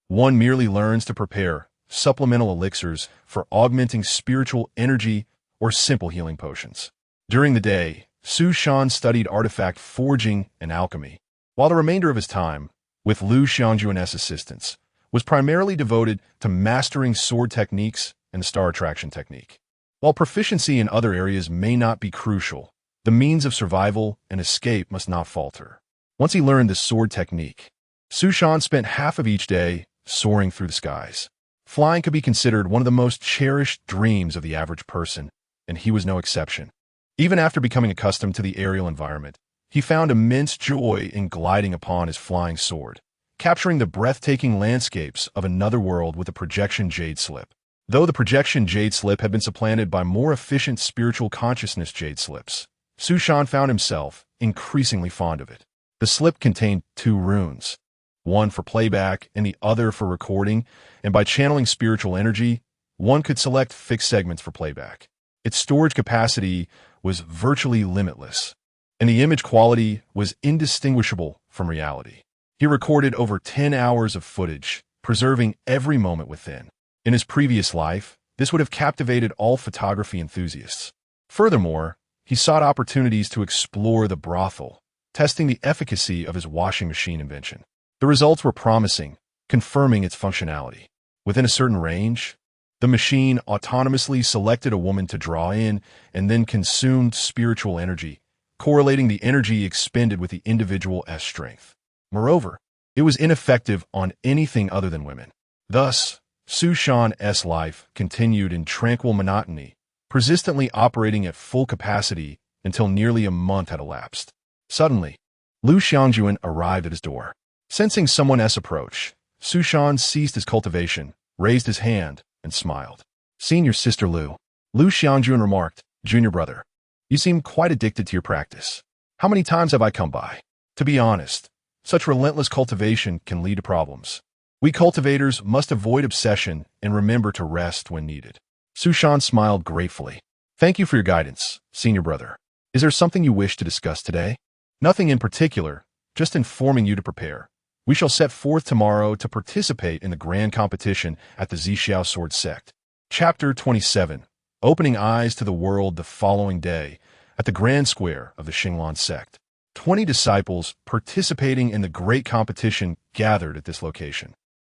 One merely learns to prepare supplemental elixirs for augmenting spiritual energy or simple healing potions. During the day, Su Shan studied artifact forging and alchemy, while the remainder of his time, with Lu Xiangjuan's assistance, was primarily devoted to mastering sword techniques and the star attraction technique. While proficiency in other areas may not be crucial, the means of survival and escape must not falter. Once he learned the sword technique, Su Shan spent half of each day soaring through the skies. Flying could be considered one of the most cherished dreams of the average person, and he was no exception. Even after becoming accustomed to the aerial environment, he found immense joy in gliding upon his flying sword, capturing the breathtaking landscapes of another world with a projection jade slip. Though the projection jade slip had been supplanted by more efficient spiritual consciousness jade slips, Su Shan found himself increasingly fond of it. The slip contained 2 runes, one for playback and the other for recording, and by channeling spiritual energy, one could select fixed segments for playback. Its storage capacity was virtually limitless, and the image quality was indistinguishable from reality. He recorded over 10 hours of footage, preserving every moment within. In his previous life, this would have captivated all photography enthusiasts. Furthermore, he sought opportunities to explore the brothel, testing the efficacy of his washing machine invention. The results were promising, confirming its functionality. Within a certain range, the machine autonomously selected a woman to draw in and then consumed spiritual energy, correlating the energy expended with the individual's strength. Moreover, it was ineffective on anything other than women. Thus, Su Shan's life continued in tranquil monotony, persistently operating at full capacity until nearly a month had elapsed. Suddenly, Lu Xiangjuan arrived at his door. Sensing someone's approach, Su Shan ceased his cultivation, raised his hand, and smiled. "Senior Sister Lu," Lu Xiangjuan remarked, "Junior brother, you seem quite addicted to your practice. How many times have I come by? To be honest, such relentless cultivation can lead to problems. We cultivators must avoid obsession and remember to rest when needed." Su Shan smiled gratefully. "Thank you for your guidance, senior brother. Is there something you wish to discuss today?" "Nothing in particular, just informing you to prepare. We shall set forth tomorrow to participate in the grand competition at the Zixiao Sword Sect." Chapter 27. Opening eyes to the world the following day at the Grand Square of the Xinglan Sect. 20 disciples participating in the great competition gathered at this location,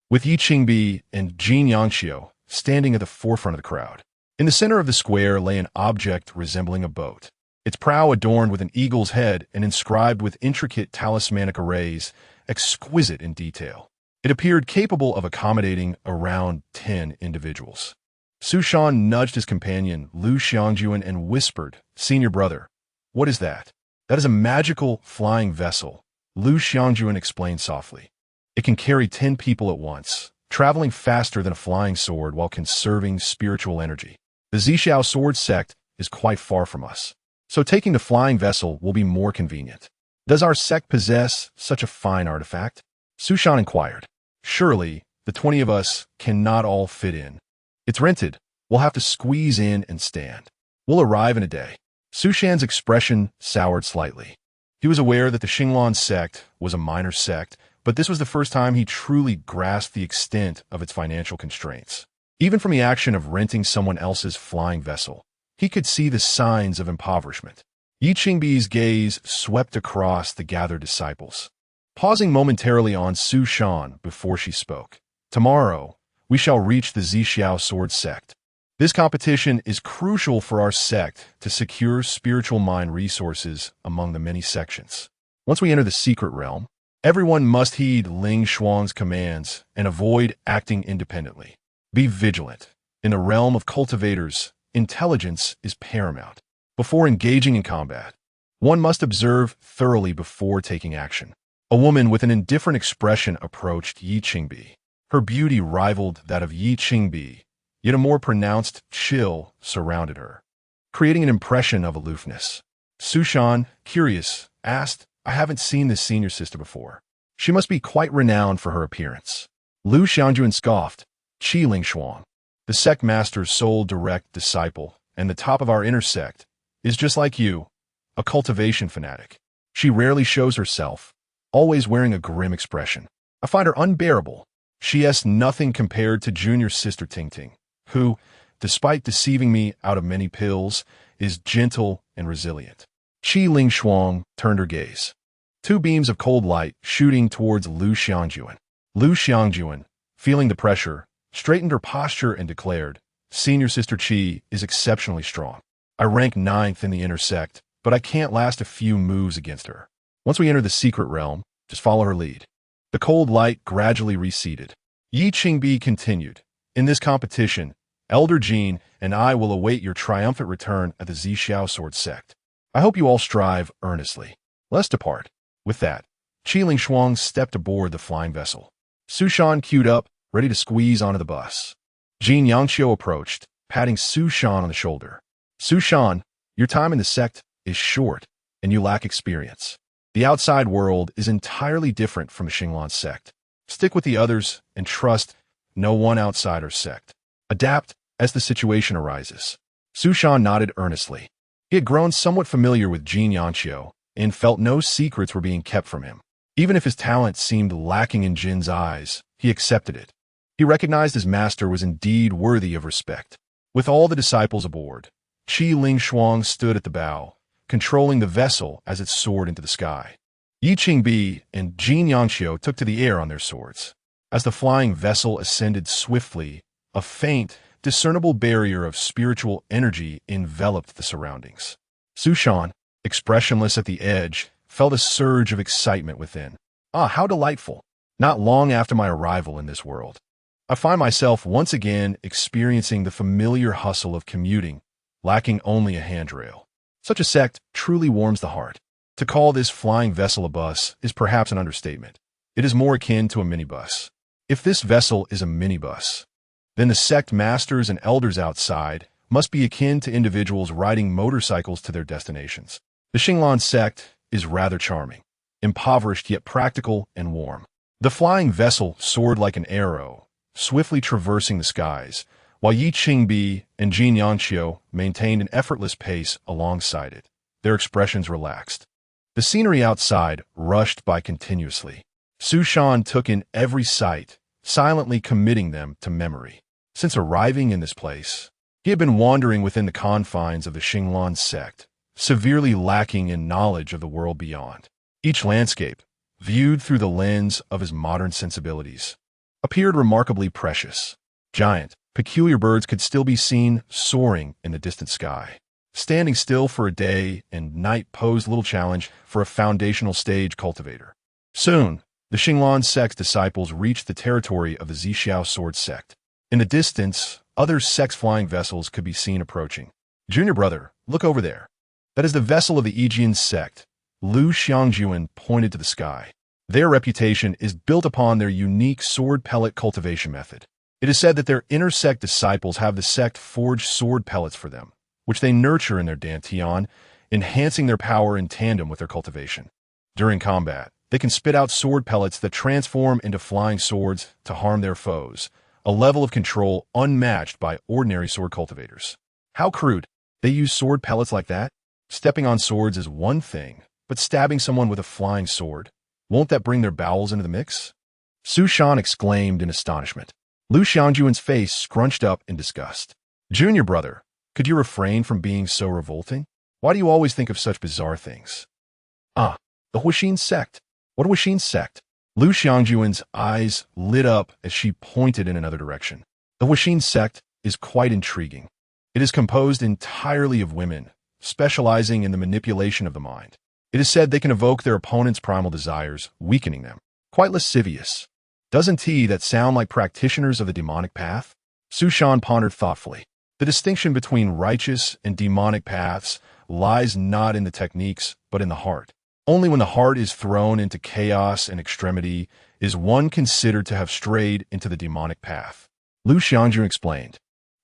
with Yi Qingbi and Jin Yangxiu standing at the forefront of the crowd. In the center of the square lay an object resembling a boat, its prow adorned with an eagle's head and inscribed with intricate talismanic arrays, exquisite in detail. It appeared capable of accommodating around 10 individuals. Su Shan nudged his companion, Lu Xiangjuan, and whispered, "Senior brother, what is that?" "That is a magical flying vessel," Lu Xiangjuan explained softly. "It can carry 10 people at once, traveling faster than a flying sword while conserving spiritual energy. The Zixiao sword sect is quite far from us, so taking the flying vessel will be more convenient." "Does our sect possess such a fine artifact?" Su Shan inquired. "Surely, the 20 of us cannot all fit in. It's rented. We'll have to squeeze in and stand. We'll arrive in a day." Su Shan's expression soured slightly. He was aware that the Xinglan sect was a minor sect, but this was the first time he truly grasped the extent of its financial constraints. Even from the action of renting someone else's flying vessel, he could see the signs of impoverishment. Yi Qingbi's gaze swept across the gathered disciples, pausing momentarily on Su Shan before she spoke. "Tomorrow, we shall reach the Zixiao sword sect. This competition is crucial for our sect to secure spiritual mind resources among the many sections. Once we enter the secret realm, everyone must heed Ling Shuang's commands and avoid acting independently. Be vigilant. In the realm of cultivators, intelligence is paramount. Before engaging in combat, one must observe thoroughly before taking action." A woman with an indifferent expression approached Yi Qingbi. Her beauty rivaled that of Yi Qingbi, yet a more pronounced chill surrounded her, creating an impression of aloofness. Su Shan, curious, asked, "I haven't seen this senior sister before. She must be quite renowned for her appearance." Lu Xiangjuan scoffed, "Qi Ling Shuang, the sect master's sole direct disciple, and the top of our inner sect, is just like you, a cultivation fanatic. She rarely shows herself, always wearing a grim expression. I find her unbearable. She is nothing compared to junior sister Tingting, who, despite deceiving me out of many pills, is gentle and resilient." Qi Ling Shuang turned her gaze, two beams of cold light shooting towards Lu Xiangjuan. Lu Xiangjuan, feeling the pressure, straightened her posture and declared, "Senior sister Qi is exceptionally strong. I rank 9th in the inner sect, but I can't last a few moves against her. Once we enter the secret realm, just follow her lead." The cold light gradually receded. Yi Qingbi continued, "In this competition, Elder Jin and I will await your triumphant return at the Zixiao sword sect. I hope you all strive earnestly. Let's depart." With that, Qi Ling Shuang stepped aboard the flying vessel. Su Shan queued up, ready to squeeze onto the bus. Jin Yangxiu approached, patting Su Shan on the shoulder. "Su Shan, your time in the sect is short, and you lack experience. The outside world is entirely different from the Xinglan sect. Stick with the others and trust no one outside our sect. Adapt as the situation arises." Su Shan nodded earnestly. He had grown somewhat familiar with Jin Yangxiu and felt no secrets were being kept from him. Even if his talent seemed lacking in Jin's eyes, he accepted it. He recognized his master was indeed worthy of respect. With all the disciples aboard, Qi Ling Shuang stood at the bow, controlling the vessel as it soared into the sky. Yi Qingbi and Jin Yangxiu took to the air on their swords. As the flying vessel ascended swiftly, a faint, discernible barrier of spiritual energy enveloped the surroundings. Su Shan, expressionless at the edge, felt a surge of excitement within. "Ah, how delightful! Not long after my arrival in this world, I find myself once again experiencing the familiar hustle of commuting, lacking only a handrail. Such a sect truly warms the heart. To call this flying vessel a bus is perhaps an understatement. It is more akin to a minibus. If this vessel is a minibus, then the sect masters and elders outside must be akin to individuals riding motorcycles to their destinations. The Xinglan sect is rather charming, impoverished yet practical and warm." The flying vessel soared like an arrow, swiftly traversing the skies, while Yi Qingbi and Jin Yangxiu maintained an effortless pace alongside it, their expressions relaxed. The scenery outside rushed by continuously. Su Shan took in every sight, silently committing them to memory. Since arriving in this place, he had been wandering within the confines of the Xinglan sect, severely lacking in knowledge of the world beyond. Each landscape, viewed through the lens of his modern sensibilities, appeared remarkably precious. Giant, peculiar birds could still be seen soaring in the distant sky. Standing still for a day and night posed little challenge for a foundational stage cultivator. Soon, the Xinglan sect's disciples reached the territory of the Zixiao sword sect. In the distance, other sects' flying vessels could be seen approaching. Junior brother, look over there. That is the vessel of the Yijian sect. Lu Xiangjuan pointed to the sky. Their reputation is built upon their unique sword pellet cultivation method. It is said that their inner sect disciples have the sect forge sword pellets for them, which they nurture in their dantian, enhancing their power in tandem with their cultivation. During combat, they can spit out sword pellets that transform into flying swords to harm their foes, a level of control unmatched by ordinary sword cultivators. How crude! They use sword pellets like that? Stepping on swords is one thing, but stabbing someone with a flying sword, won't that bring their bowels into the mix? Su Shan exclaimed in astonishment. Lu Xiangjuan's face scrunched up in disgust. Junior brother, could you refrain from being so revolting? Why do you always think of such bizarre things? Ah, the Huixin sect. What a Huixin sect? Lu Xiangjuan's eyes lit up as she pointed in another direction. The Huixin sect is quite intriguing. It is composed entirely of women, specializing in the manipulation of the mind. It is said they can evoke their opponent's primal desires, weakening them. Quite lascivious. Doesn't that sound like practitioners of the demonic path? Su Shan pondered thoughtfully. The distinction between righteous and demonic paths lies not in the techniques, but in the heart. Only when the heart is thrown into chaos and extremity is one considered to have strayed into the demonic path. Lu Xiangju explained,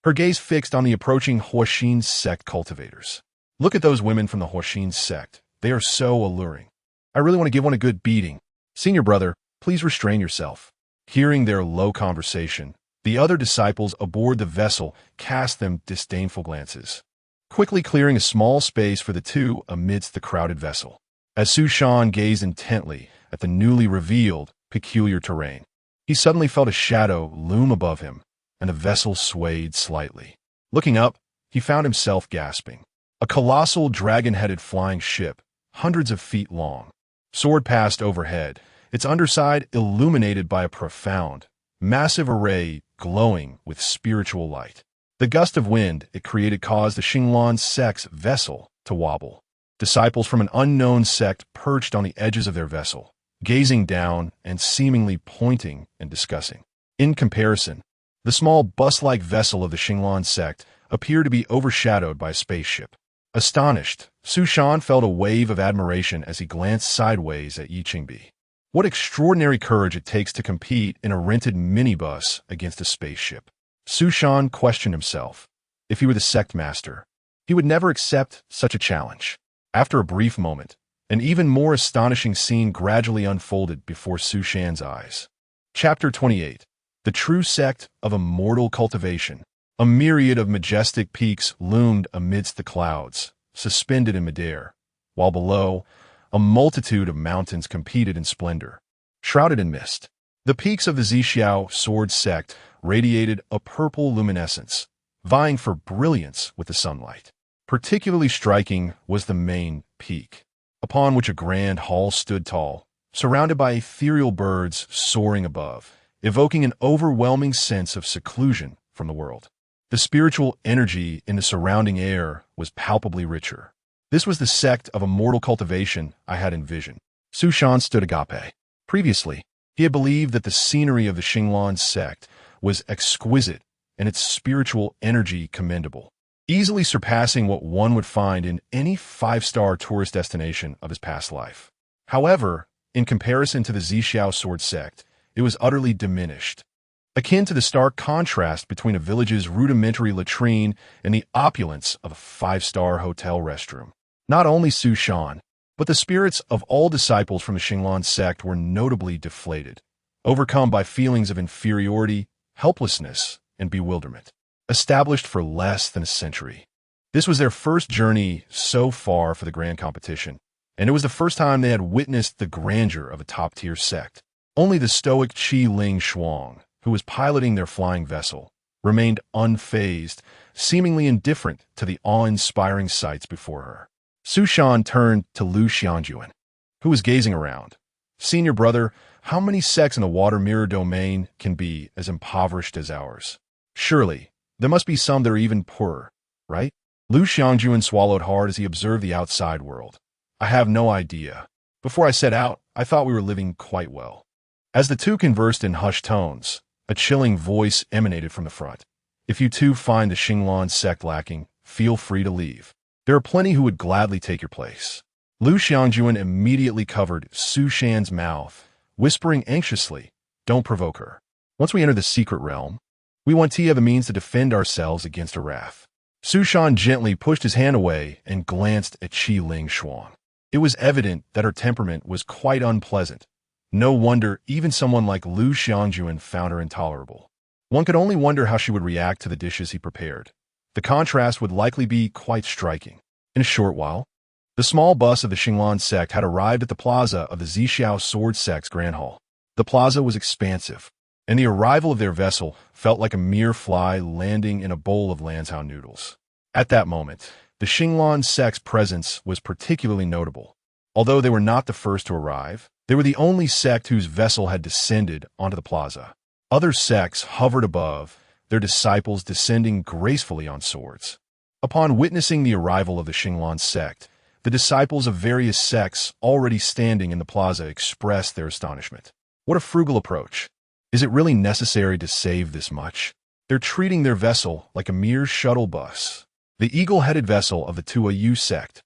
her gaze fixed on the approaching Huixin sect cultivators. Look at those women from the Huixin sect. They are so alluring. I really want to give one a good beating. Senior brother, please restrain yourself. Hearing their low conversation, the other disciples aboard the vessel cast them disdainful glances, quickly clearing a small space for the two amidst the crowded vessel. As Su Shan gazed intently at the newly revealed, peculiar terrain, he suddenly felt a shadow loom above him, and the vessel swayed slightly. Looking up, he found himself gasping. A colossal dragon-headed flying ship, hundreds of feet long, soared past overhead, its underside illuminated by a profound, massive array glowing with spiritual light. The gust of wind it created caused the Xinglan sect's vessel to wobble. Disciples from an unknown sect perched on the edges of their vessel, gazing down and seemingly pointing and discussing. In comparison, the small bus-like vessel of the Xinglan sect appeared to be overshadowed by a spaceship. Astonished, Su Shan felt a wave of admiration as he glanced sideways at Yi Qingbi. What extraordinary courage it takes to compete in a rented minibus against a spaceship. Su Shan questioned himself. If he were the sect master, he would never accept such a challenge. After a brief moment, an even more astonishing scene gradually unfolded before Su Shan's eyes. Chapter 28. The True Sect of Immortal Cultivation. A myriad of majestic peaks loomed amidst the clouds, suspended in midair, while below, a multitude of mountains competed in splendor. Shrouded in mist, the peaks of the Zixiao sword sect radiated a purple luminescence, vying for brilliance with the sunlight. Particularly striking was the main peak, upon which a grand hall stood tall, surrounded by ethereal birds soaring above, evoking an overwhelming sense of seclusion from the world. The spiritual energy in the surrounding air was palpably richer. This was the sect of immortal cultivation I had envisioned. Su Shan stood agape. Previously, he had believed that the scenery of the Xinglan sect was exquisite and its spiritual energy commendable, easily surpassing what one would find in any five-star tourist destination of his past life. However, in comparison to the Zixiao sword sect, it was utterly diminished, akin to the stark contrast between a village's rudimentary latrine and the opulence of a five-star hotel restroom. Not only Su Shan, but the spirits of all disciples from the Xinglan sect were notably deflated, overcome by feelings of inferiority, helplessness, and bewilderment. Established for less than a century, this was their first journey so far for the grand competition, and it was the first time they had witnessed the grandeur of a top-tier sect. Only the stoic Qi Ling Shuang, who was piloting their flying vessel, remained unfazed, seemingly indifferent to the awe-inspiring sights before her. Su Shan turned to Lu Xiangjuan. who was gazing around. Senior brother, how many sects in the water mirror domain can be as impoverished as ours? Surely, there must be some that are even poorer, right? Lu Xiangjuan swallowed hard as he observed the outside world. I have no idea. Before I set out, I thought we were living quite well. As the two conversed in hushed tones, a chilling voice emanated from the front. If you two find the Xinglan sect lacking, feel free to leave. There are plenty who would gladly take your place. Lu Xiangjuan immediately covered Su Shan's mouth, whispering anxiously, "Don't provoke her. Once we enter the secret realm, we want to have the means to defend ourselves against her wrath." Su Shan gently pushed his hand away and glanced at Qi Ling Xuan. It was evident that her temperament was quite unpleasant. No wonder even someone like Lu Xiangjuan found her intolerable. One could only wonder how she would react to the dishes he prepared. The contrast would likely be quite striking. In a short while, the small bus of the Xinglan sect had arrived at the plaza of the Zixiao Sword Sect's Grand Hall. The plaza was expansive, and the arrival of their vessel felt like a mere fly landing in a bowl of Lansao noodles. At that moment, the Xinglan sect's presence was particularly notable. Although they were not the first to arrive, they were the only sect whose vessel had descended onto the plaza. Other sects hovered above, their disciples descending gracefully on swords. Upon witnessing the arrival of the Xinglan sect, the disciples of various sects already standing in the plaza expressed their astonishment. What a frugal approach. Is it really necessary to save this much? They're treating their vessel like a mere shuttle bus. The eagle-headed vessel of the Tua Yu sect.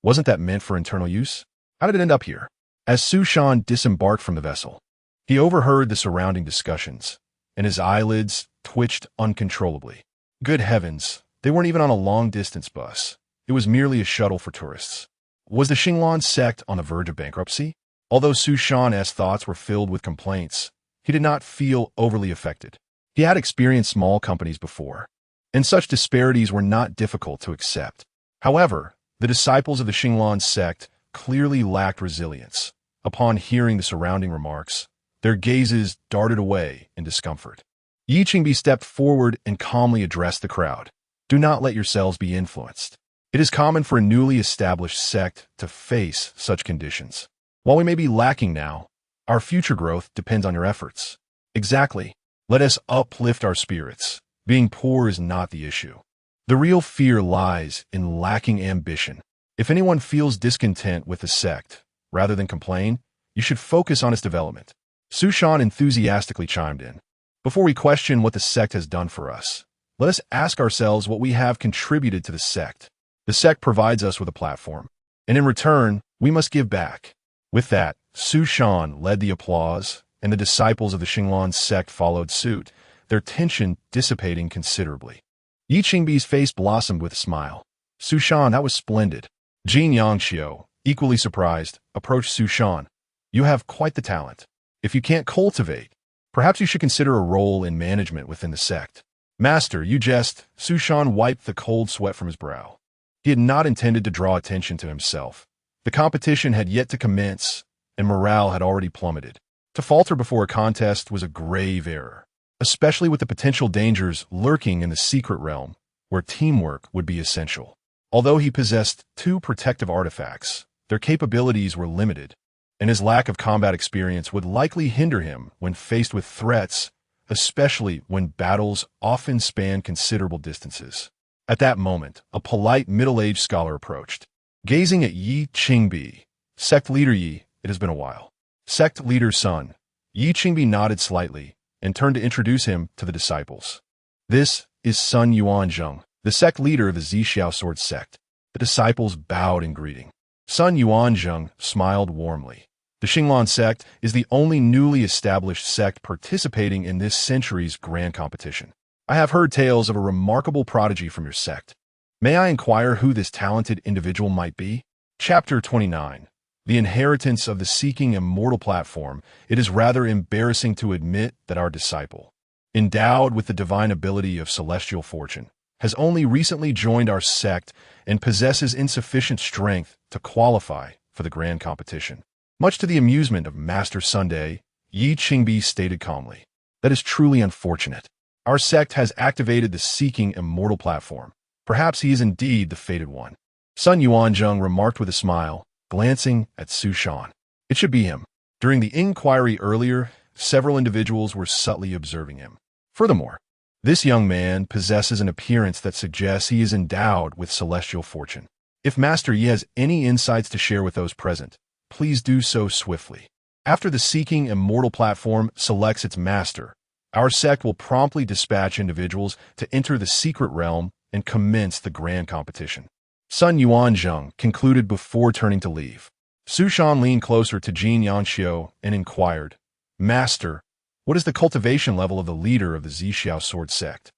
Wasn't that meant for internal use? How did it end up here? As Su Shan disembarked from the vessel, he overheard the surrounding discussions, and his eyelids twitched uncontrollably. Good heavens, they weren't even on a long-distance bus. It was merely a shuttle for tourists. Was the Xinglan sect on the verge of bankruptcy? Although Su Shan's thoughts were filled with complaints, he did not feel overly affected. He had experienced small companies before, and such disparities were not difficult to accept. However, the disciples of the Xinglan sect clearly lacked resilience. Upon hearing the surrounding remarks, their gazes darted away in discomfort. Yi Qingbi stepped forward and calmly addressed the crowd. Do not let yourselves be influenced. It is common for a newly established sect to face such conditions. While we may be lacking now, our future growth depends on your efforts. Exactly. Let us uplift our spirits. Being poor is not the issue. The real fear lies in lacking ambition. If anyone feels discontent with the sect, rather than complain, you should focus on its development. Su Shan enthusiastically chimed in. Before we question what the sect has done for us, let us ask ourselves what we have contributed to the sect. The sect provides us with a platform, and in return, we must give back. With that, Su Shan led the applause, and the disciples of the Xinglan sect followed suit, their tension dissipating considerably. Yi Qingbi's face blossomed with a smile. Su Shan, that was splendid. Jin Yangxiu, equally surprised, approached Su Shan. You have quite the talent. If you can't cultivate, perhaps you should consider a role in management within the sect. Master, you jest. Su Shan wiped the cold sweat from his brow. He had not intended to draw attention to himself. The competition had yet to commence, and morale had already plummeted. To falter before a contest was a grave error, especially with the potential dangers lurking in the secret realm, where teamwork would be essential. Although he possessed 2 protective artifacts, their capabilities were limited, and his lack of combat experience would likely hinder him when faced with threats, especially when battles often span considerable distances. At that moment, a polite middle-aged scholar approached. Gazing at Yi Qingbi, Sect Leader Yi, it has been a while. Sect Leader's son, Yi Qingbi nodded slightly and turned to introduce him to the disciples. This is Sun Yuanzheng, the sect leader of the Zixiao Sword Sect. The disciples bowed in greeting. Sun Yuanzheng smiled warmly. The Xinglan sect is the only newly established sect participating in this century's grand competition. I have heard tales of a remarkable prodigy from your sect. May I inquire who this talented individual might be? Chapter 29. The inheritance of the seeking immortal platform. It is rather embarrassing to admit that our disciple, endowed with the divine ability of celestial fortune, has only recently joined our sect and possesses insufficient strength to qualify for the grand competition. Much to the amusement of Master Sunday, Yi Qingbi stated calmly, that is truly unfortunate. Our sect has activated the seeking immortal platform. Perhaps he is indeed the fated one. Sun Yuanzheng remarked with a smile, glancing at Su Shan. It should be him. During the inquiry earlier, several individuals were subtly observing him. Furthermore, this young man possesses an appearance that suggests he is endowed with celestial fortune. If Master Yi has any insights to share with those present, please do so swiftly. After the Seeking Immortal platform selects its master, our sect will promptly dispatch individuals to enter the secret realm and commence the grand competition. Sun Yuanzheng concluded before turning to leave. Su Shan leaned closer to Jin Yanxiu and inquired, Master, what is the cultivation level of the leader of the Zixiao Sword Sect?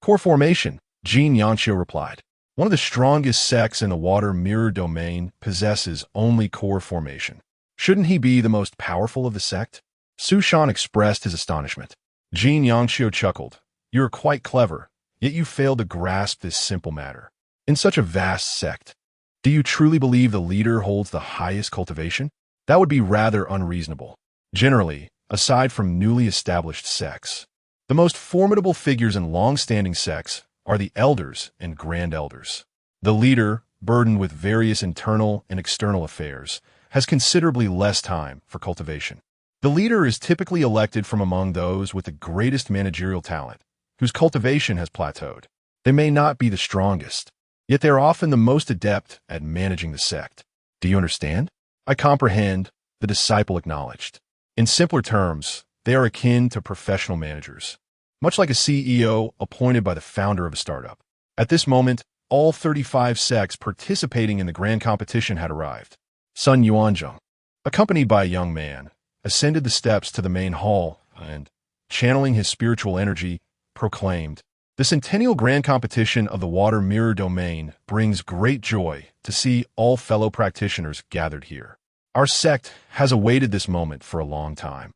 Core formation, Jin Yanxiu replied. One of the strongest sects in the water mirror domain possesses only core formation. Shouldn't he be the most powerful of the sect? Su Shan expressed his astonishment. Jin Yanxiu chuckled. You are quite clever, yet you failed to grasp this simple matter. In such a vast sect, do you truly believe the leader holds the highest cultivation? That would be rather unreasonable. Generally, aside from newly established sects, the most formidable figures in long-standing sects are the elders and grand elders. The leader, burdened with various internal and external affairs, has considerably less time for cultivation. The leader is typically elected from among those with the greatest managerial talent, whose cultivation has plateaued. They may not be the strongest, yet they are often the most adept at managing the sect. Do you understand? I comprehend, the disciple acknowledged. In simpler terms, they are akin to professional managers, much like a CEO appointed by the founder of a startup. At this moment, all 35 sects participating in the grand competition had arrived. Sun Yuanzheng, accompanied by a young man, ascended the steps to the main hall and, channeling his spiritual energy, proclaimed, The centennial grand competition of the water mirror domain brings great joy to see all fellow practitioners gathered here. Our sect has awaited this moment for a long time,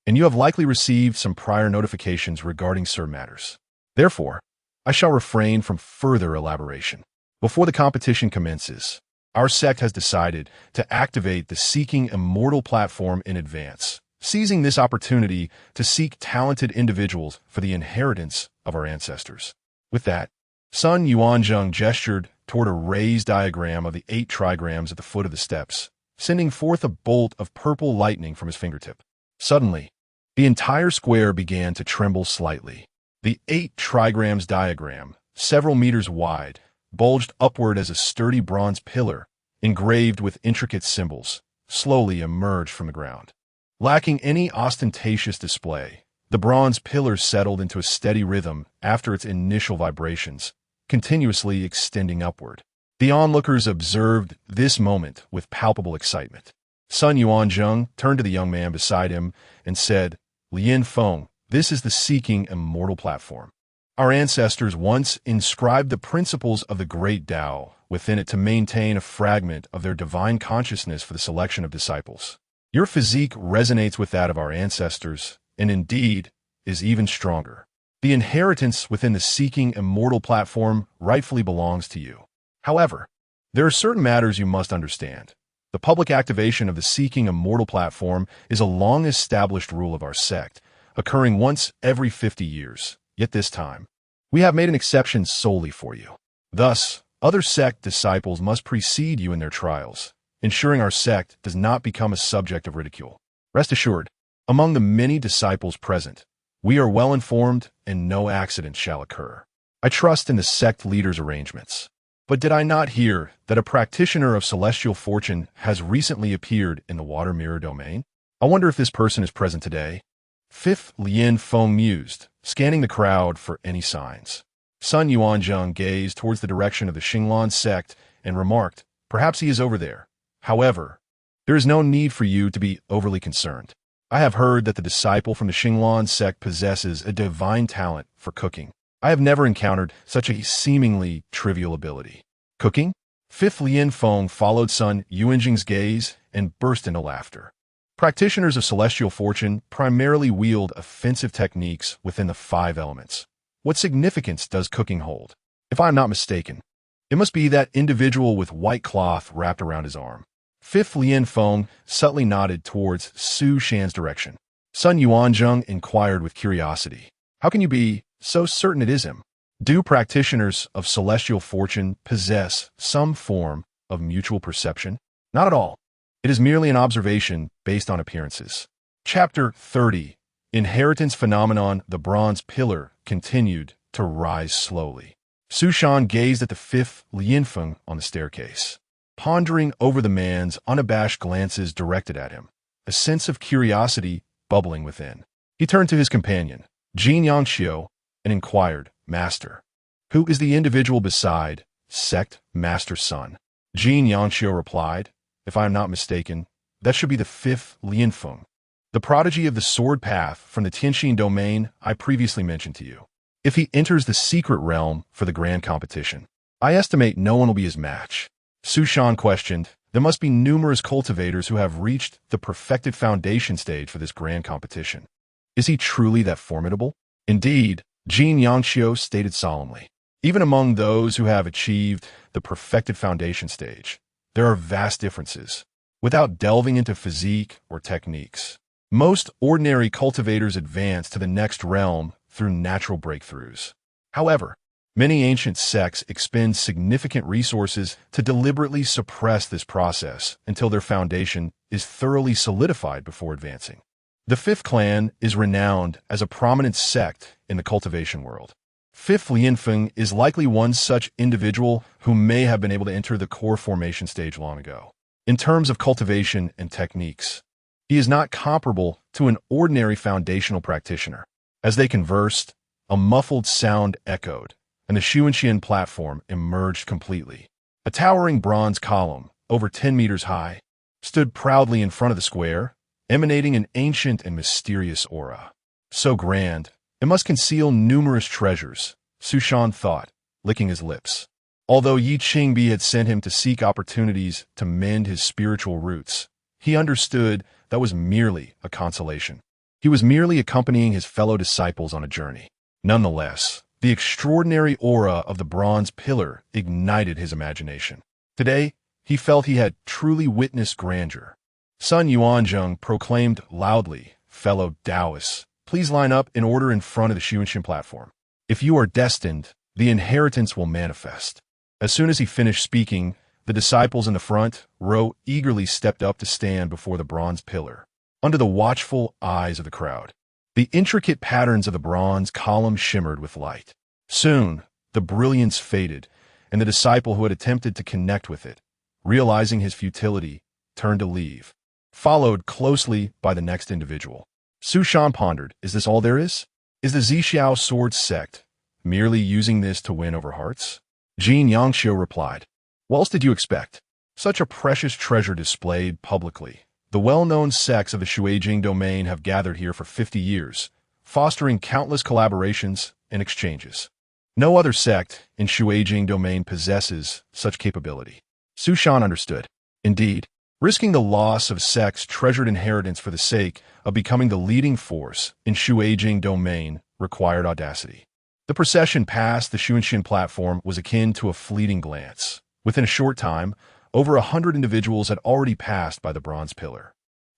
and you have likely received some prior notifications regarding certain matters. Therefore, I shall refrain from further elaboration. Before the competition commences, our sect has decided to activate the Seeking Immortal platform in advance, seizing this opportunity to seek talented individuals for the inheritance of our ancestors. With that, Sun Yuanzheng gestured toward a raised diagram of the 8 trigrams at the foot of the steps, sending forth a bolt of purple lightning from his fingertip. Suddenly, the entire square began to tremble slightly. The 8 trigrams diagram, several meters wide, bulged upward as a sturdy bronze pillar, engraved with intricate symbols, slowly emerged from the ground. Lacking any ostentatious display, the bronze pillar settled into a steady rhythm after its initial vibrations, continuously extending upward. The onlookers observed this moment with palpable excitement. Sun Yuanzheng turned to the young man beside him and said, Lian Feng, this is the Seeking Immortal platform. Our ancestors once inscribed the principles of the Great Tao within it to maintain a fragment of their divine consciousness for the selection of disciples. Your physique resonates with that of our ancestors, and indeed is even stronger. The inheritance within the Seeking Immortal platform rightfully belongs to you. However, there are certain matters you must understand. The public activation of the Seeking Immortal platform is a long-established rule of our sect, occurring once every 50 years. Yet this time, we have made an exception solely for you. Thus, other sect disciples must precede you in their trials, ensuring our sect does not become a subject of ridicule. Rest assured, among the many disciples present, we are well informed and no accident shall occur. I trust in the sect leader's arrangements. But did I not hear that a practitioner of celestial fortune has recently appeared in the water mirror domain? I wonder if this person is present today. Fifth Lian Feng mused, scanning the crowd for any signs. Sun Yuanzheng gazed towards the direction of the Xinglan sect and remarked, Perhaps he is over there. However, there is no need for you to be overly concerned. I have heard that the disciple from the Xinglan sect possesses a divine talent for cooking. I have never encountered such a seemingly trivial ability. Cooking? Fifth Lian Feng followed Sun Yuanzheng's gaze and burst into laughter. Practitioners of celestial fortune primarily wield offensive techniques within the 5 elements. What significance does cooking hold? If I am not mistaken, it must be that individual with white cloth wrapped around his arm. Fifth Lian Feng subtly nodded towards Su Shan's direction. Sun Yuanzheng inquired with curiosity. How can you be so certain it is him? Do practitioners of celestial fortune possess some form of mutual perception? Not at all. It is merely an observation based on appearances. Chapter 30. Inheritance Phenomenon. The bronze pillar continued to rise slowly. Su Shan gazed at the fifth Lianfeng on the staircase, pondering over the man's unabashed glances directed at him, a sense of curiosity bubbling within. He turned to his companion, Jin Yangxiu, and inquired, "Master, who is the individual beside sect master's son?" Jin Yangxiu replied, "If I am not mistaken, that should be the fifth Lianfeng, the prodigy of the sword path from the Tianxin domain I previously mentioned to you. If he enters the secret realm for the grand competition, I estimate no one will be his match." Su Shan questioned, "There must be numerous cultivators who have reached the perfected foundation stage for this grand competition. Is he truly that formidable?" "Indeed," Jin Yangxiu stated solemnly. "Even among those who have achieved the perfected foundation stage, there are vast differences. Without delving into physique or techniques, most ordinary cultivators advance to the next realm through natural breakthroughs. However, many ancient sects expend significant resources to deliberately suppress this process until their foundation is thoroughly solidified before advancing. The fifth clan is renowned as a prominent sect in the cultivation world. Fifth Lianfeng is likely one such individual who may have been able to enter the core formation stage long ago. In terms of cultivation and techniques, he is not comparable to an ordinary foundational practitioner." As they conversed, a muffled sound echoed, and the Xuanxian platform emerged completely. A towering bronze column, over 10 meters high, stood proudly in front of the square, emanating an ancient and mysterious aura. So grand, it must conceal numerous treasures, Su Shan thought, licking his lips. Although Yi Qingbi had sent him to seek opportunities to mend his spiritual roots, he understood that was merely a consolation. He was merely accompanying his fellow disciples on a journey. Nonetheless, the extraordinary aura of the bronze pillar ignited his imagination. Today, he felt he had truly witnessed grandeur. Sun Yuanzheng proclaimed loudly, "Fellow Taoists, please line up in order in front of the Xuanxian platform. If you are destined, the inheritance will manifest." As soon as he finished speaking, the disciples in the front row eagerly stepped up to stand before the bronze pillar, under the watchful eyes of the crowd. The intricate patterns of the bronze column shimmered with light. Soon, the brilliance faded, and the disciple who had attempted to connect with it, realizing his futility, turned to leave, followed closely by the next individual. Su Shan pondered, is this all there is? Is the Zixiao sword sect merely using this to win over hearts? Jin Yangxiu replied, "What else did you expect? Such a precious treasure displayed publicly. The well-known sects of the Shuijing domain have gathered here for 50 years, fostering countless collaborations and exchanges. No other sect in Shuijing domain possesses such capability." Su Shan understood. Indeed, risking the loss of sect's treasured inheritance for the sake of becoming the leading force in Shuijing domain required audacity. The procession past the Xuanxian platform was akin to a fleeting glance. Within a short time, over 100 individuals had already passed by the bronze pillar.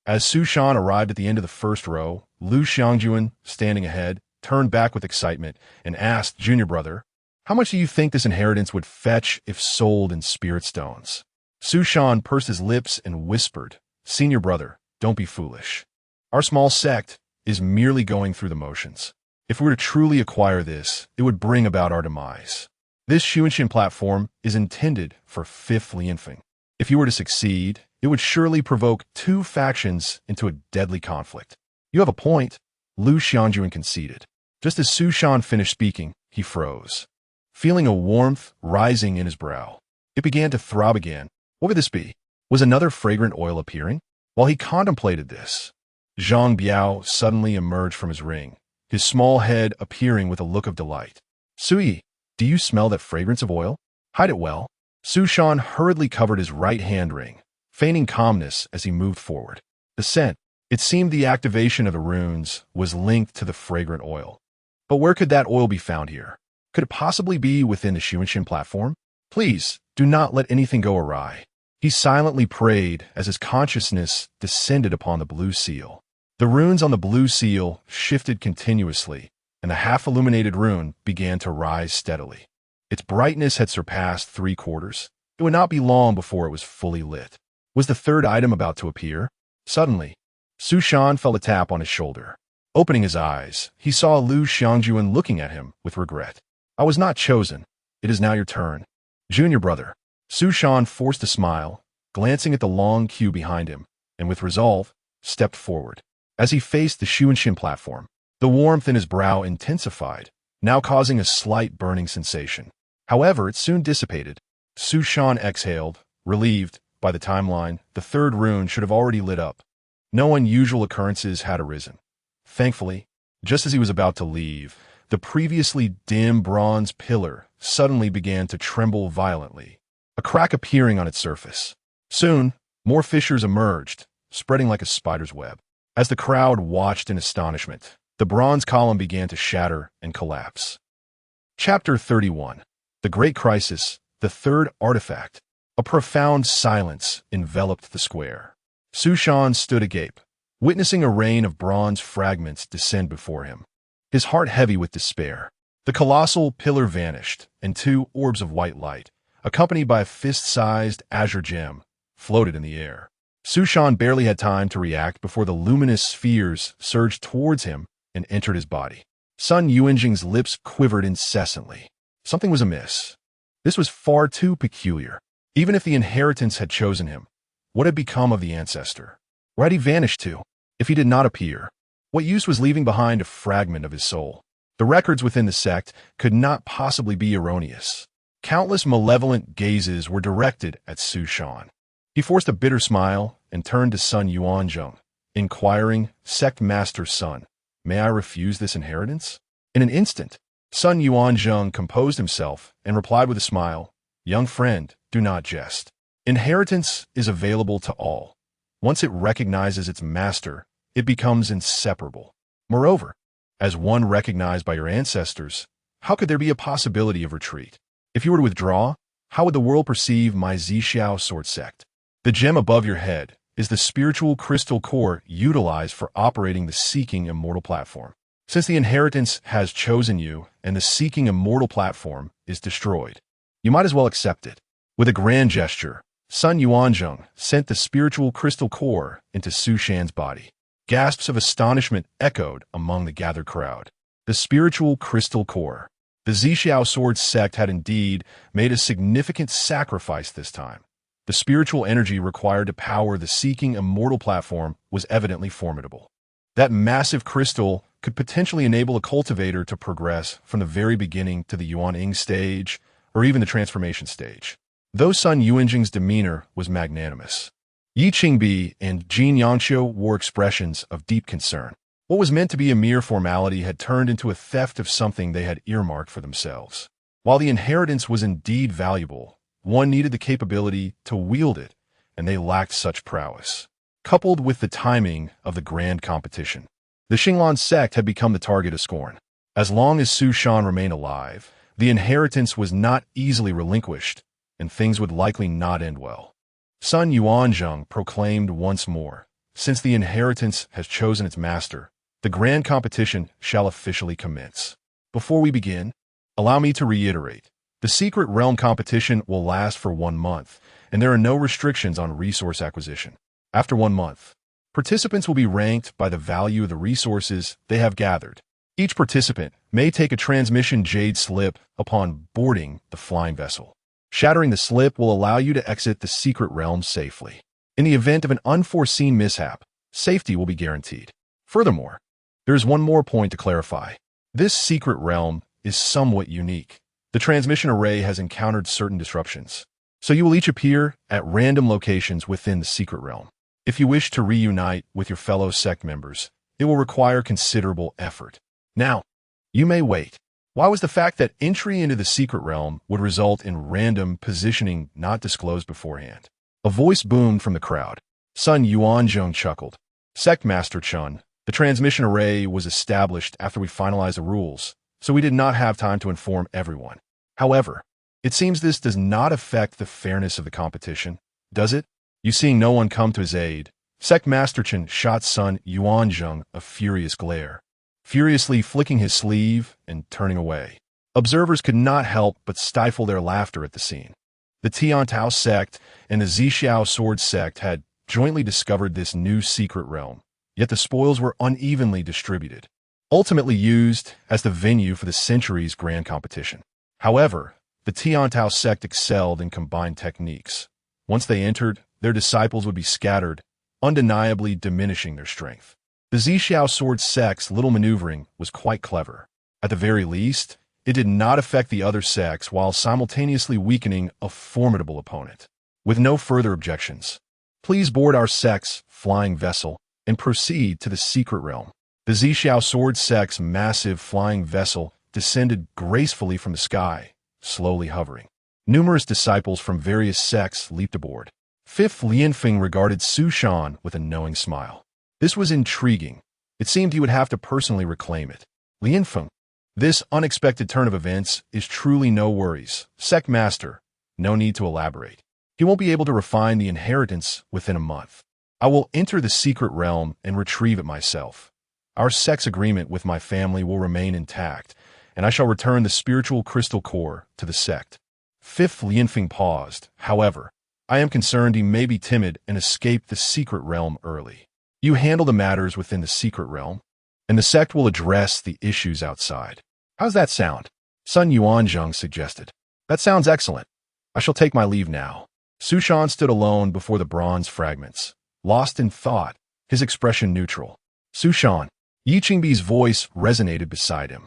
As Su Shan arrived at the end of the first row, Lu Xiangjuan, standing ahead, turned back with excitement and asked, "Junior brother, how much do you think this inheritance would fetch if sold in spirit stones?" Su Shan pursed his lips and whispered, "Senior brother, don't be foolish. Our small sect is merely going through the motions. If we were to truly acquire this, it would bring about our demise. This Xuanxian platform is intended for fifth Lianfeng. If you were to succeed, it would surely provoke two factions into a deadly conflict." "You have a point," Lu Xiangjuan conceded. Just as Su Shan finished speaking, he froze, feeling a warmth rising in his brow. It began to throb again. What would this be? Was another fragrant oil appearing? While he contemplated this, Zhang Biao suddenly emerged from his ring, his small head appearing with a look of delight. "Sui, do you smell that fragrance of oil? Hide it well." Su Shan hurriedly covered his right hand ring, feigning calmness as he moved forward. The scent, it seemed the activation of the runes, was linked to the fragrant oil. But where could that oil be found here? Could it possibly be within the Xuanxian platform? Please, do not let anything go awry. He silently prayed as his consciousness descended upon the blue seal. The runes on the blue seal shifted continuously, and the half-illuminated rune began to rise steadily. Its brightness had surpassed 3/4. It would not be long before it was fully lit. Was the third item about to appear? Suddenly, Su Shan felt a tap on his shoulder. Opening his eyes, he saw Lu Xiangjuan looking at him with regret. I was not chosen. It is now your turn. Junior brother. Su Shan forced a smile, glancing at the long queue behind him, and with resolve, stepped forward. As he faced the Xuanxin platform, the warmth in his brow intensified, now causing a slight burning sensation. However, it soon dissipated. Su Shan exhaled, relieved. By the timeline, the third rune should have already lit up. No unusual occurrences had arisen. Thankfully, just as he was about to leave, the previously dim bronze pillar suddenly began to tremble violently, a crack appearing on its surface. Soon, more fissures emerged, spreading like a spider's web. As the crowd watched in astonishment, the bronze column began to shatter and collapse. Chapter 31. The Great Crisis, the Third Artifact. A profound silence enveloped the square. Su Shan stood agape, witnessing a rain of bronze fragments descend before him, his heart heavy with despair. The colossal pillar vanished, and two orbs of white light, accompanied by a fist-sized azure gem, floated in the air. Su Shan barely had time to react before the luminous spheres surged towards him and entered his body. Sun Yuanjing's lips quivered incessantly. Something was amiss. This was far too peculiar. Even if the inheritance had chosen him, what had become of the ancestor? Where had he vanished to? If he did not appear, what use was leaving behind a fragment of his soul? The records within the sect could not possibly be erroneous. Countless malevolent gazes were directed at Su Shan. He forced a bitter smile and turned to Sun Yuanzheng, inquiring, "Sect Master's son, may I refuse this inheritance?" In an instant, Sun Yuanzheng composed himself and replied with a smile, "Young friend, do not jest. Inheritance is available to all. Once it recognizes its master, it becomes inseparable. Moreover, as one recognized by your ancestors, how could there be a possibility of retreat? If you were to withdraw, how would the world perceive my Zixiao sword sect? The gem above your head is the spiritual crystal core utilized for operating the Seeking Immortal platform. Since the inheritance has chosen you and the Seeking Immortal platform is destroyed, you might as well accept it." With a grand gesture, Sun Yuanzheng sent the spiritual crystal core into Su Shan's body. Gasps of astonishment echoed among the gathered crowd. The spiritual crystal core. The Zixiao sword sect had indeed made a significant sacrifice this time. The spiritual energy required to power the Seeking Immortal platform was evidently formidable. That massive crystal could potentially enable a cultivator to progress from the very beginning to the Yuan-Ing stage, or even the transformation stage. Though Sun Yuanjing's demeanor was magnanimous, Yi Qingbi and Jin Yangqiu wore expressions of deep concern. What was meant to be a mere formality had turned into a theft of something they had earmarked for themselves. While the inheritance was indeed valuable, one needed the capability to wield it, and they lacked such prowess. Coupled with the timing of the grand competition, the Xinglan sect had become the target of scorn. As long as Su Shan remained alive, the inheritance was not easily relinquished, and things would likely not end well. Sun Yuanzheng proclaimed once more, "Since the inheritance has chosen its master, the grand competition shall officially commence. Before we begin, allow me to reiterate, the Secret Realm competition will last for 1 month, and there are no restrictions on resource acquisition. After 1 month, participants will be ranked by the value of the resources they have gathered. Each participant may take a transmission jade slip upon boarding the flying vessel. Shattering the slip will allow you to exit the Secret Realm safely. In the event of an unforeseen mishap, safety will be guaranteed. Furthermore, there is one more point to clarify. This Secret Realm is somewhat unique. The transmission array has encountered certain disruptions, so you will each appear at random locations within the Secret Realm. If you wish to reunite with your fellow sect members, it will require considerable effort. Now, you may wait. Why was the fact that entry into the Secret Realm would result in random positioning not disclosed beforehand? A voice boomed from the crowd. Sun Yuanzheng chuckled. "Sect Master Chun, the transmission array was established after we finalized the rules, so we did not have time to inform everyone. However, it seems this does not affect the fairness of the competition, does it?" You seeing no one come to his aid, Sect Master Chen shot Sun Yuanzheng a furious glare, furiously flicking his sleeve and turning away. Observers could not help but stifle their laughter at the scene. The Tiantao sect and the Zixiao sword sect had jointly discovered this new secret realm, yet the spoils were unevenly distributed, ultimately used as the venue for the century's grand competition. However, the Tiantao sect excelled in combined techniques. Once they entered, their disciples would be scattered, undeniably diminishing their strength. The Zixiao sword sect's little maneuvering was quite clever. At the very least, it did not affect the other sects while simultaneously weakening a formidable opponent. With no further objections, please board our sect's flying vessel and proceed to the secret realm. The Zixiao sword sect's massive flying vessel descended gracefully from the sky, slowly hovering. Numerous disciples from various sects leaped aboard. Fifth Lianfeng regarded Su Shan with a knowing smile. This was intriguing. It seemed he would have to personally reclaim it. Lianfeng, this unexpected turn of events is truly no worries. Sect Master, no need to elaborate. He won't be able to refine the inheritance within a month. I will enter the secret realm and retrieve it myself. Our sect's agreement with my family will remain intact, and I shall return the spiritual crystal core to the sect. Fifth Lianfeng paused. However, I am concerned he may be timid and escape the secret realm early. You handle the matters within the secret realm, and the sect will address the issues outside. How's that sound? Sun Yuanzheng suggested. That sounds excellent. I shall take my leave now. Su Shan stood alone before the bronze fragments, lost in thought, his expression neutral. Su Shan. Yi Qingbi's voice resonated beside him.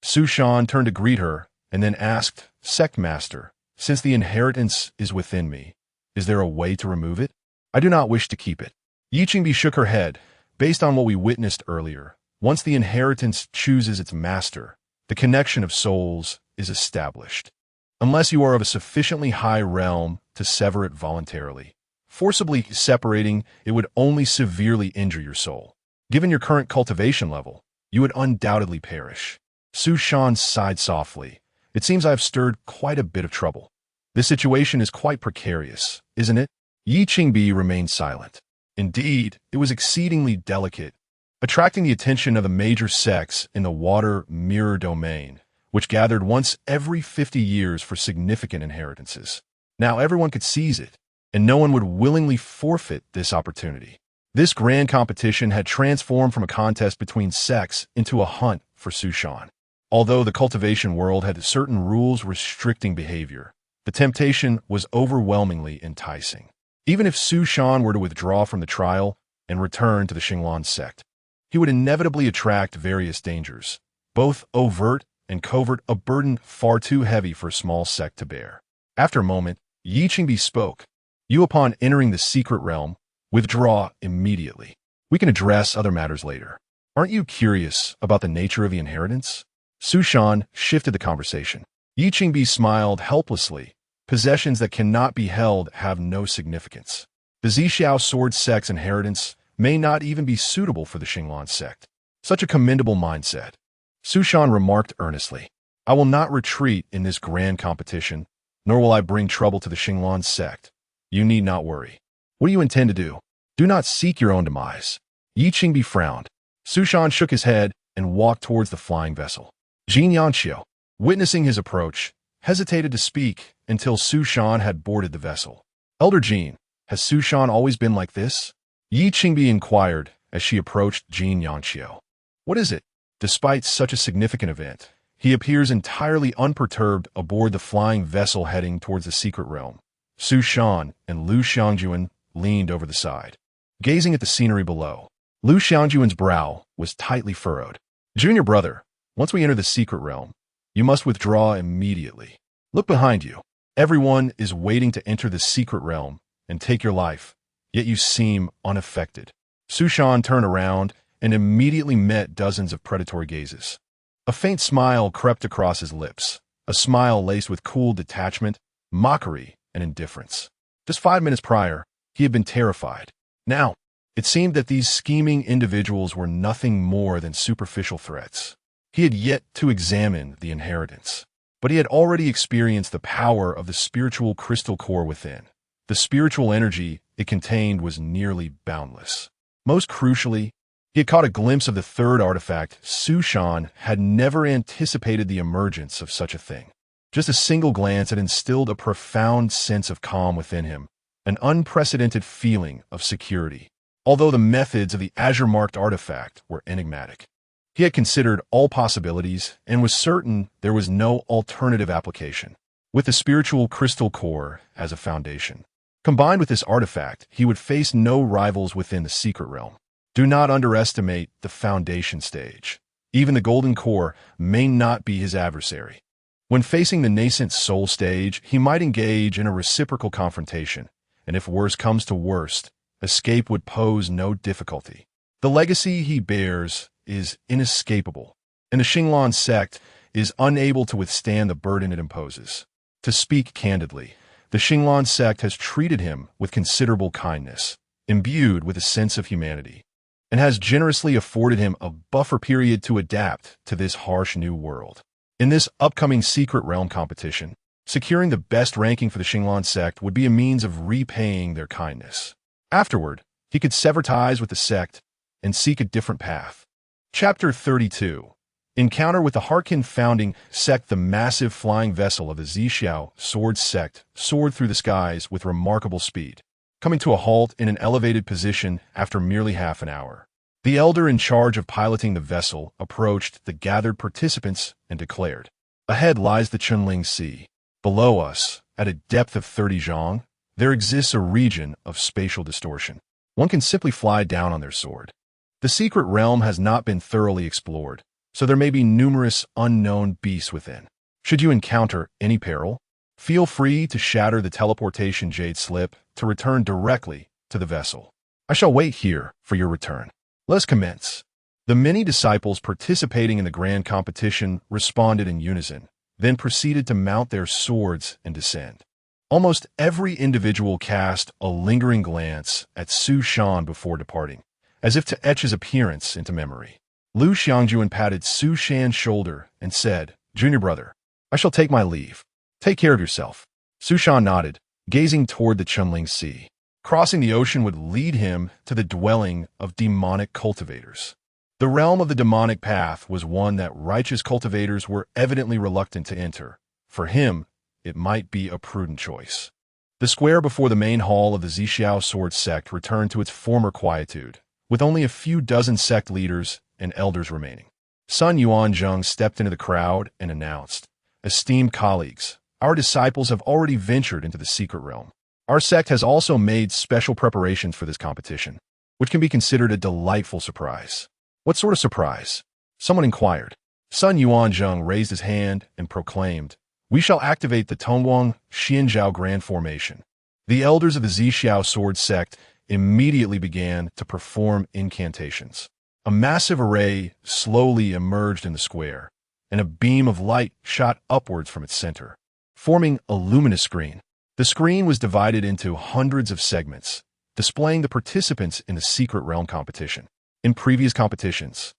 Su Shan turned to greet her and then asked, Sect Master, since the inheritance is within me, is there a way to remove it? I do not wish to keep it. Yi Qingbi shook her head. Based on what we witnessed earlier, once the inheritance chooses its master, the connection of souls is established. Unless you are of a sufficiently high realm to sever it voluntarily, forcibly separating it would only severely injure your soul. Given your current cultivation level, you would undoubtedly perish. Su Shan sighed softly. It seems I have stirred quite a bit of trouble. This situation is quite precarious, isn't it? Yi Qingbi remained silent. Indeed, it was exceedingly delicate, attracting the attention of the major sects in the water mirror domain, which gathered once every 50 years for significant inheritances. Now everyone could seize it, and no one would willingly forfeit this opportunity. This grand competition had transformed from a contest between sects into a hunt for Su Shan. Although the cultivation world had certain rules restricting behavior, the temptation was overwhelmingly enticing. Even if Su Shan were to withdraw from the trial and return to the Xinglan sect, he would inevitably attract various dangers, both overt and covert, a burden far too heavy for a small sect to bear. After a moment, Yi Qingbi spoke. You, upon entering the secret realm, withdraw immediately. We can address other matters later. Aren't you curious about the nature of the inheritance? Su Shan shifted the conversation. Yi Qingbi smiled helplessly. Possessions that cannot be held have no significance. The Zixiao sword sect's inheritance may not even be suitable for the Xinglan sect. Such a commendable mindset. Su Shan remarked earnestly. I will not retreat in this grand competition, nor will I bring trouble to the Xinglan sect. You need not worry. What do you intend to do? Do not seek your own demise. Yi Qingbi frowned. Su Shan shook his head and walked towards the flying vessel. Jin Yanxiu, witnessing his approach, hesitated to speak until Su Shan had boarded the vessel. Elder Jin, has Su Shan always been like this? Yi Qingbi inquired as she approached Jin Yanxiu. What is it? Despite such a significant event, he appears entirely unperturbed aboard the flying vessel heading towards the secret realm. Su Shan and Lu Xiangjuan leaned over the side, gazing at the scenery below. Lu Xiangjuan's brow was tightly furrowed. Junior brother, once we enter the secret realm, you must withdraw immediately. Look behind you. Everyone is waiting to enter the secret realm and take your life, yet you seem unaffected. Su Shan turned around and immediately met dozens of predatory gazes. A faint smile crept across his lips, a smile laced with cool detachment, mockery, and indifference. Just 5 minutes prior, he had been terrified. Now, it seemed that these scheming individuals were nothing more than superficial threats. He had yet to examine the inheritance, but he had already experienced the power of the spiritual crystal core within. The spiritual energy it contained was nearly boundless. Most crucially, he had caught a glimpse of the third artifact. Su Shan had never anticipated the emergence of such a thing. Just a single glance had instilled a profound sense of calm within him, an unprecedented feeling of security. Although the methods of the azure-marked artifact were enigmatic, he had considered all possibilities and was certain there was no alternative application. With the spiritual crystal core as a foundation, combined with this artifact, he would face no rivals within the secret realm. Do not underestimate the foundation stage. Even the golden core may not be his adversary. When facing the nascent soul stage, he might engage in a reciprocal confrontation, and if worst comes to worst, escape would pose no difficulty. The legacy he bears is inescapable, and the Qin sect is unable to withstand the burden it imposes. To speak candidly, the Qin sect has treated him with considerable kindness, imbued with a sense of humanity, and has generously afforded him a buffer period to adapt to this harsh new world. In this upcoming secret realm competition, securing the best ranking for the Qin sect would be a means of repaying their kindness. Afterward, he could sever ties with the sect and seek a different path. Chapter 32. Encounter with the Qin founding sect. The massive flying vessel of the Zixiao sword sect soared through the skies with remarkable speed, coming to a halt in an elevated position after merely half an hour. The elder in charge of piloting the vessel approached the gathered participants and declared, "Ahead lies the Qinling Sea. Below us, at a depth of 30 zhang, there exists a region of spatial distortion. One can simply fly down on their sword. The secret realm has not been thoroughly explored, so there may be numerous unknown beasts within. Should you encounter any peril, feel free to shatter the teleportation jade slip to return directly to the vessel. I shall wait here for your return. Let us commence." The many disciples participating in the grand competition responded in unison, then proceeded to mount their swords and descend. Almost every individual cast a lingering glance at Su Shan before departing, as if to etch his appearance into memory. Lu Xiangjuan patted Su Shan's shoulder and said, "Junior brother, I shall take my leave. Take care of yourself." Su Shan nodded, gazing toward the Qinling Sea. Crossing the ocean would lead him to the dwelling of demonic cultivators. The realm of the demonic path was one that righteous cultivators were evidently reluctant to enter. For him, it might be a prudent choice. The square before the main hall of the Zixiao sword sect returned to its former quietude, with only a few dozen sect leaders and elders remaining. Sun Yuanzheng stepped into the crowd and announced, "Esteemed colleagues, our disciples have already ventured into the secret realm. Our sect has also made special preparations for this competition, which can be considered a delightful surprise." "What sort of surprise?" someone inquired. Sun Yuanzheng raised his hand and proclaimed, "We shall activate the Tongguang Xianzhao Grand Formation." The elders of the Zixiao sword sect immediately began to perform incantations. A massive array slowly emerged in the square, and a beam of light shot upwards from its center, forming a luminous screen. The screen was divided into hundreds of segments, displaying the participants in the secret realm competition. In previous competitions,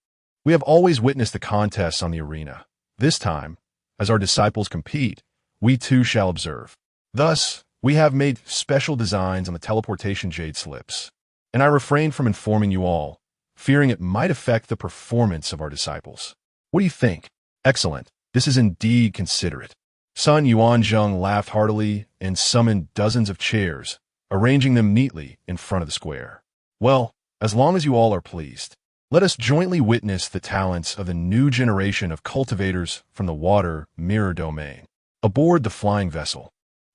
we have always witnessed the contests on the arena. This time, as our disciples compete, we too shall observe. Thus, we have made special designs on the teleportation jade slips, and I refrained from informing you all, fearing it might affect the performance of our disciples. What do you think? Excellent. This is indeed considerate. Sun Yuanzheng laughed heartily and summoned dozens of chairs, arranging them neatly in front of the square. Well, as long as you all are pleased, let us jointly witness the talents of the new generation of cultivators from the water mirror domain. Aboard the flying vessel,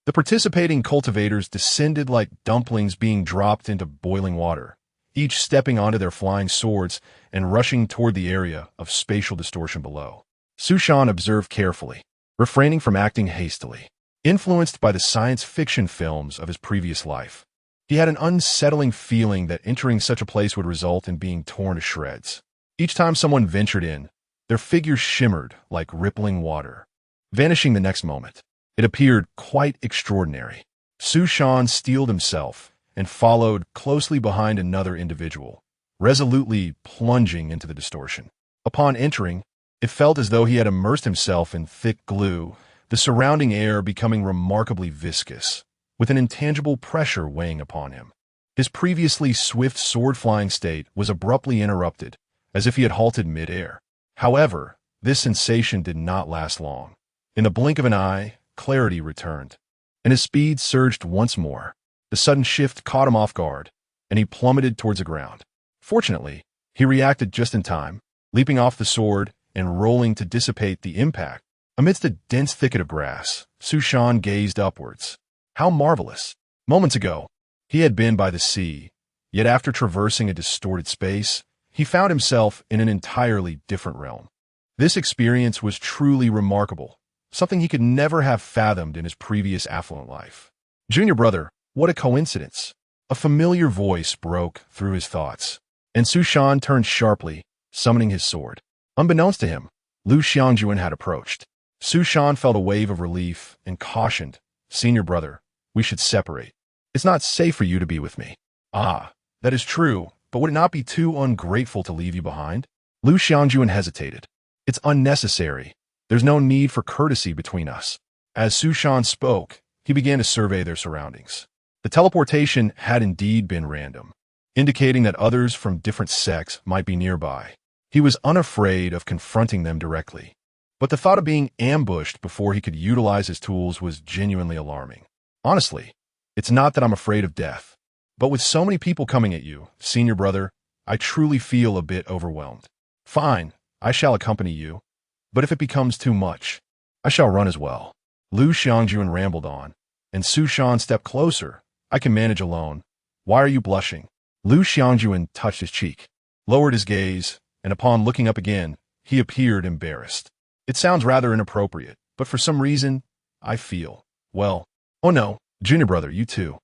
the participating cultivators descended like dumplings being dropped into boiling water, each stepping onto their flying swords and rushing toward the area of spatial distortion below. Su Shan observed carefully, refraining from acting hastily. Influenced by the science fiction films of his previous life, he had an unsettling feeling that entering such a place would result in being torn to shreds. Each time someone ventured in, their figures shimmered like rippling water, vanishing the next moment. It appeared quite extraordinary. Su Shan steeled himself and followed closely behind another individual, resolutely plunging into the distortion. Upon entering, it felt as though he had immersed himself in thick glue, the surrounding air becoming remarkably viscous, with an intangible pressure weighing upon him. His previously swift sword-flying state was abruptly interrupted, as if he had halted mid-air. However, this sensation did not last long. In the blink of an eye, clarity returned, and his speed surged once more. The sudden shift caught him off guard, and he plummeted towards the ground. Fortunately, he reacted just in time, leaping off the sword and rolling to dissipate the impact. Amidst a dense thicket of grass, Su Shan gazed upwards. How marvelous! Moments ago, he had been by the sea, yet after traversing a distorted space, he found himself in an entirely different realm. This experience was truly remarkable, something he could never have fathomed in his previous affluent life. Junior brother, what a coincidence! A familiar voice broke through his thoughts, and Su Shan turned sharply, summoning his sword. Unbeknownst to him, Lu Xiangjuan had approached. Su Shan felt a wave of relief and cautioned, "Senior brother, we should separate. It's not safe for you to be with me." "Ah, that is true, but would it not be too ungrateful to leave you behind?" Lu Xiangjuan hesitated. "It's unnecessary. There's no need for courtesy between us." As Su Shan spoke, he began to survey their surroundings. The teleportation had indeed been random, indicating that others from different sects might be nearby. He was unafraid of confronting them directly, but the thought of being ambushed before he could utilize his tools was genuinely alarming. "Honestly, it's not that I'm afraid of death, but with so many people coming at you, senior brother, I truly feel a bit overwhelmed." "Fine, I shall accompany you, but if it becomes too much, I shall run as well." Lu Xiangjuan rambled on, and Su Shan stepped closer. "I can manage alone. Why are you blushing?" Lu Xiangjuan touched his cheek, lowered his gaze, and upon looking up again, he appeared embarrassed. "It sounds rather inappropriate, but for some reason, I feel, well, oh no, junior brother, you too."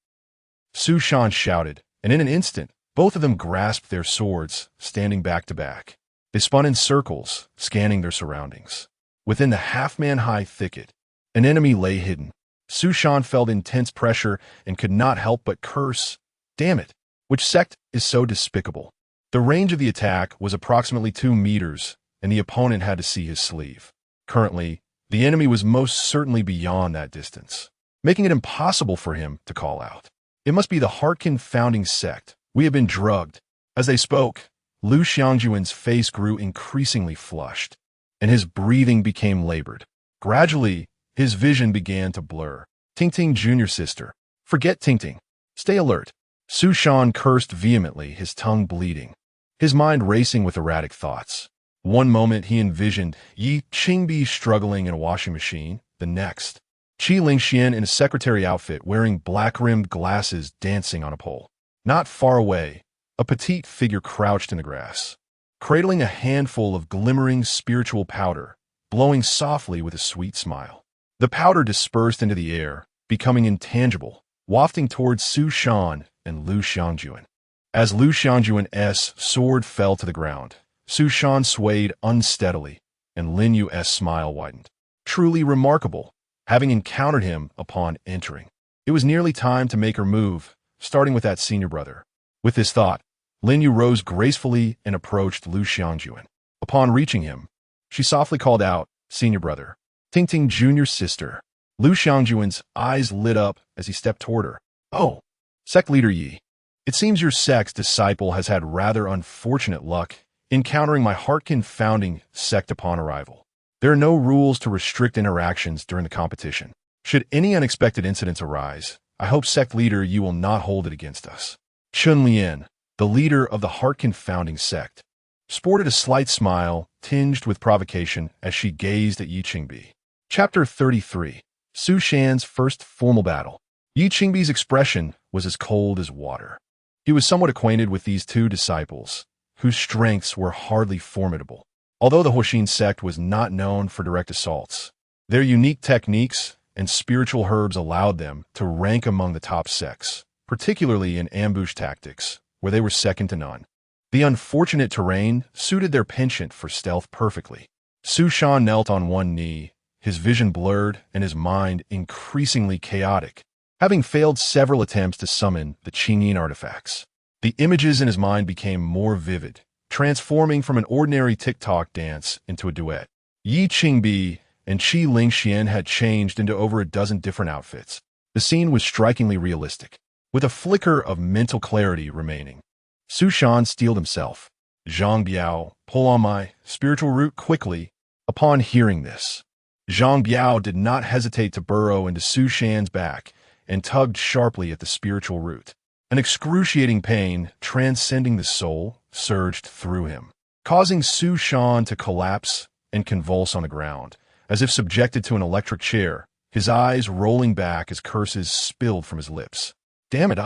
Su Shan shouted, and in an instant, both of them grasped their swords, standing back to back. They spun in circles, scanning their surroundings. Within the half-man-high thicket, an enemy lay hidden. Su Shan felt intense pressure and could not help but curse. "Damn it, which sect is so despicable?" The range of the attack was approximately 2 meters, and the opponent had to see his sleeve. Currently, the enemy was most certainly beyond that distance, making it impossible for him to call out. "It must be the Qin founding sect. We have been drugged." As they spoke, Lu Xiangjuan's face grew increasingly flushed, and his breathing became labored. Gradually, his vision began to blur. "Tingting, junior sister. Forget Tingting. Stay alert." Su Shan cursed vehemently, his tongue bleeding, his mind racing with erratic thoughts. One moment he envisioned Yi Qingbi struggling in a washing machine, the next, Qi Lingxian in a secretary outfit wearing black-rimmed glasses dancing on a pole. Not far away, a petite figure crouched in the grass, cradling a handful of glimmering spiritual powder, blowing softly with a sweet smile. The powder dispersed into the air, becoming intangible, wafting towards Su Shan and Lu Xiangjuan. As Lu Xiangjuan's sword fell to the ground, Su Shan swayed unsteadily, and Lin Yu's smile widened. Truly remarkable, having encountered him upon entering. It was nearly time to make her move, starting with that senior brother. With this thought, Lin Yu rose gracefully and approached Lu Xiangjuan. Upon reaching him, she softly called out, "Senior brother, Tingting, junior sister." Lu Xiangjuan's eyes lit up as he stepped toward her. "Oh, sect leader Yi. It seems your sect's disciple has had rather unfortunate luck encountering my Qin founding sect upon arrival. There are no rules to restrict interactions during the competition. Should any unexpected incidents arise, I hope sect leader you will not hold it against us." Chun Lian, the leader of the Qin founding sect, sported a slight smile tinged with provocation as she gazed at Yi Qingbi. Chapter 33. Su Shan's first formal battle. Yi Qingbi's expression was as cold as water. He was somewhat acquainted with these two disciples, whose strengths were hardly formidable. Although the Qin sect was not known for direct assaults, their unique techniques and spiritual herbs allowed them to rank among the top sects, particularly in ambush tactics, where they were second to none. The unfortunate terrain suited their penchant for stealth perfectly. Su Shan knelt on one knee, his vision blurred and his mind increasingly chaotic, having failed several attempts to summon the Qingyin artifacts. The images in his mind became more vivid, transforming from an ordinary TikTok dance into a duet. Yi Qingbi and Qi Lingxian had changed into over a dozen different outfits. The scene was strikingly realistic, with a flicker of mental clarity remaining. Su Shan steeled himself. "Zhang Biao, pull on my spiritual root quickly." Upon hearing this, Zhang Biao did not hesitate to burrow into Su Shan's back and tugged sharply at the spiritual root. An excruciating pain, transcending the soul, surged through him, causing Su Shan to collapse and convulse on the ground, as if subjected to an electric chair, his eyes rolling back as curses spilled from his lips. Damn it,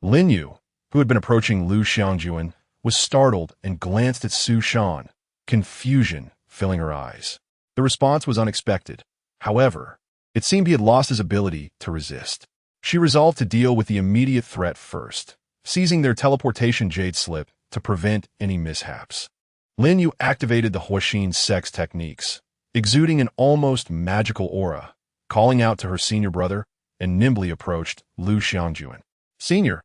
Lin Yu, who had been approaching Lu Xiangjuan, was startled and glanced at Su Shan, confusion filling her eyes. The response was unexpected. However, it seemed he had lost his ability to resist. She resolved to deal with the immediate threat first, seizing their teleportation jade slip to prevent any mishaps. Lin Yu activated the Qin sects techniques, exuding an almost magical aura, calling out to her senior brother, and nimbly approached Lu Xiangjuan. Senior,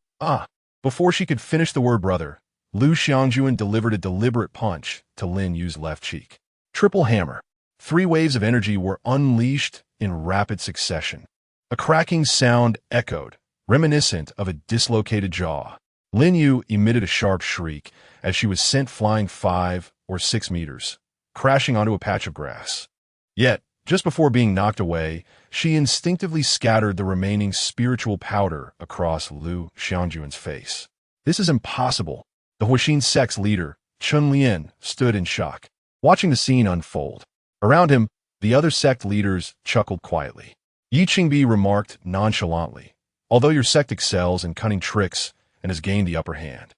Before she could finish the word brother, Lu Xiangjuan delivered a deliberate punch to Lin Yu's left cheek. Triple hammer. 3 waves of energy were unleashed in rapid succession. A cracking sound echoed, reminiscent of a dislocated jaw. Lin Yu emitted a sharp shriek as she was sent flying 5 or 6 meters, crashing onto a patch of grass. Yet, just before being knocked away, she instinctively scattered the remaining spiritual powder across Lu Xiangjuan's face. This is impossible. The Qin sect's leader, Chun Lian, stood in shock, watching the scene unfold. Around him, the other sect leaders chuckled quietly. Yi Qingbi remarked nonchalantly, although your sect excels in cunning tricks and has gained the upper hand,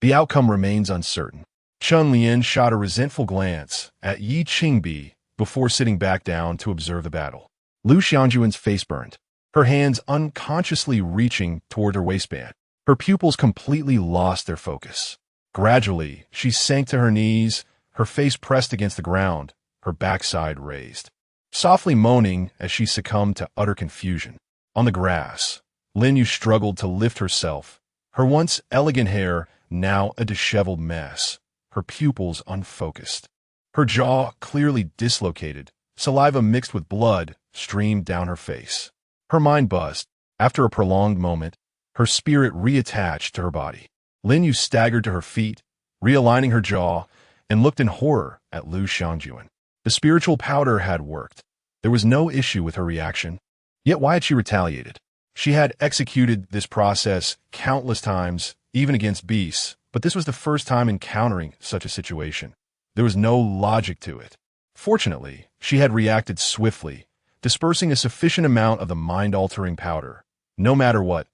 the outcome remains uncertain. Chun Lian shot a resentful glance at Yi Qingbi before sitting back down to observe the battle. Lu Xiangjuan's face burned, her hands unconsciously reaching toward her waistband. Her pupils completely lost their focus. Gradually, she sank to her knees, her face pressed against the ground, her backside raised, softly moaning as she succumbed to utter confusion. On the grass, Lin Yu struggled to lift herself, her once elegant hair now a disheveled mess, her pupils unfocused. Her jaw clearly dislocated, saliva mixed with blood streamed down her face. Her mind buzzed. After a prolonged moment, her spirit reattached to her body. Lin Yu staggered to her feet, realigning her jaw, and looked in horror at Lu Xiangjuan. The spiritual powder had worked. There was no issue with her reaction. Yet why had she retaliated? She had executed this process countless times, even against beasts, but this was the first time encountering such a situation. There was no logic to it. Fortunately, she had reacted swiftly, dispersing a sufficient amount of the mind-altering powder. No matter what,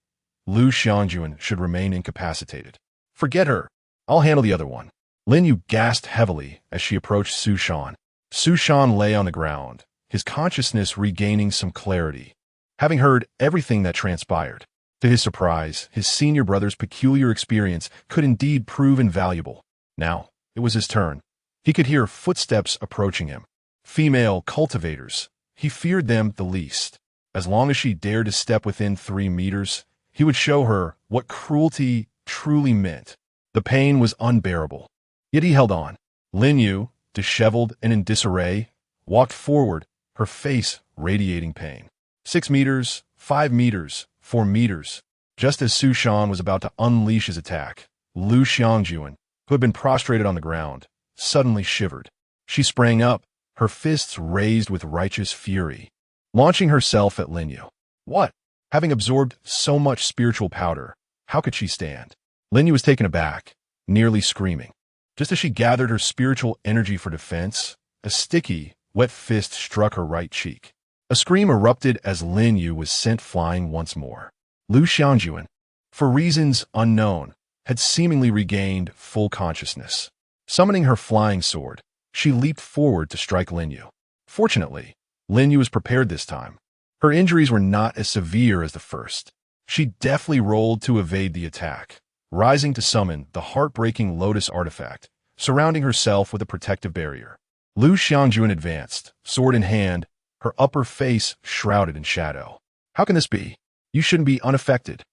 Lu Xiangjuan should remain incapacitated. Forget her. I'll handle the other one. Lin Yu gasped heavily as she approached Su Shan. Su Shan lay on the ground, his consciousness regaining some clarity, having heard everything that transpired. To his surprise, his senior brother's peculiar experience could indeed prove invaluable. Now, it was his turn. He could hear footsteps approaching him. Female cultivators. He feared them the least. As long as she dared to step within 3 meters, he would show her what cruelty truly meant. The pain was unbearable. Yet he held on. Lin Yu, disheveled and in disarray, walked forward, her face radiating pain. 6 meters, 5 meters, 4 meters. Just as Su Shan was about to unleash his attack, Lu Xiangjuan, who had been prostrated on the ground, suddenly shivered. She sprang up, her fists raised with righteous fury, launching herself at Lin Yu. What? Having absorbed so much spiritual powder, how could she stand? Lin Yu was taken aback, nearly screaming. Just as she gathered her spiritual energy for defense, a sticky, wet fist struck her right cheek. A scream erupted as Lin Yu was sent flying once more. Lu Xiangjuan, for reasons unknown, had seemingly regained full consciousness. Summoning her flying sword, she leaped forward to strike Lin Yu. Fortunately, Lin Yu was prepared this time. Her injuries were not as severe as the first. She deftly rolled to evade the attack, rising to summon the heartbreaking Lotus artifact, surrounding herself with a protective barrier. Lu Xiangjuan advanced, sword in hand, her upper face shrouded in shadow. How can this be? You shouldn't be unaffected.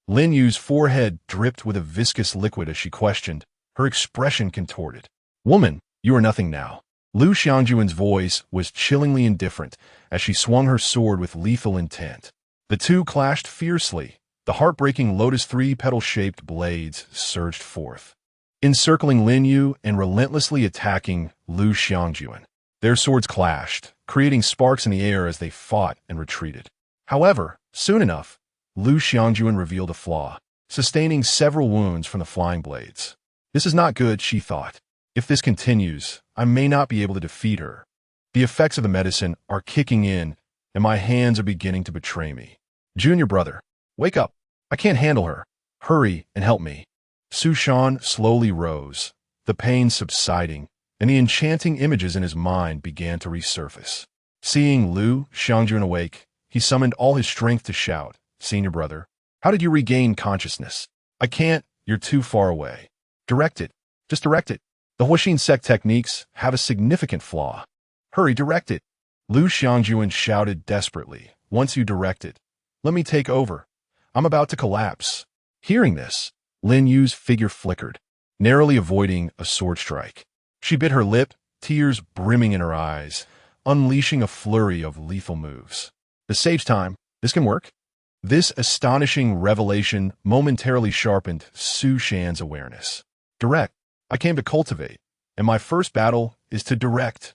Lin Yu's forehead dripped with a viscous liquid as she questioned, her expression contorted. Woman, you are nothing now. Lu Xiangjuan's voice was chillingly indifferent as she swung her sword with lethal intent. The two clashed fiercely. The heartbreaking Lotus 3-petal-shaped blades surged forth, encircling Lin Yu and relentlessly attacking Lu Xiangjuan. Their swords clashed, creating sparks in the air as they fought and retreated. However, soon enough, Lu Xiangjuan revealed a flaw, sustaining several wounds from the flying blades. This is not good, she thought. If this continues, I may not be able to defeat her. The effects of the medicine are kicking in, and my hands are beginning to betray me. Junior brother, wake up. I can't handle her. Hurry and help me. Su Shan slowly rose, the pain subsiding, and the enchanting images in his mind began to resurface. Seeing Lu Xiangjuan awake, he summoned all his strength to shout, Senior brother, how did you regain consciousness? I can't, you're too far away. Direct it. Just direct it. The Qin sect techniques have a significant flaw. Hurry, direct it. Lu Xiangjuan shouted desperately. Once you direct it, let me take over. I'm about to collapse. Hearing this, Lin Yu's figure flickered, narrowly avoiding a sword strike. She bit her lip, tears brimming in her eyes, unleashing a flurry of lethal moves. The saves time. This can work. This astonishing revelation momentarily sharpened Su Shan's awareness. Direct. I came to cultivate, and my first battle is to direct.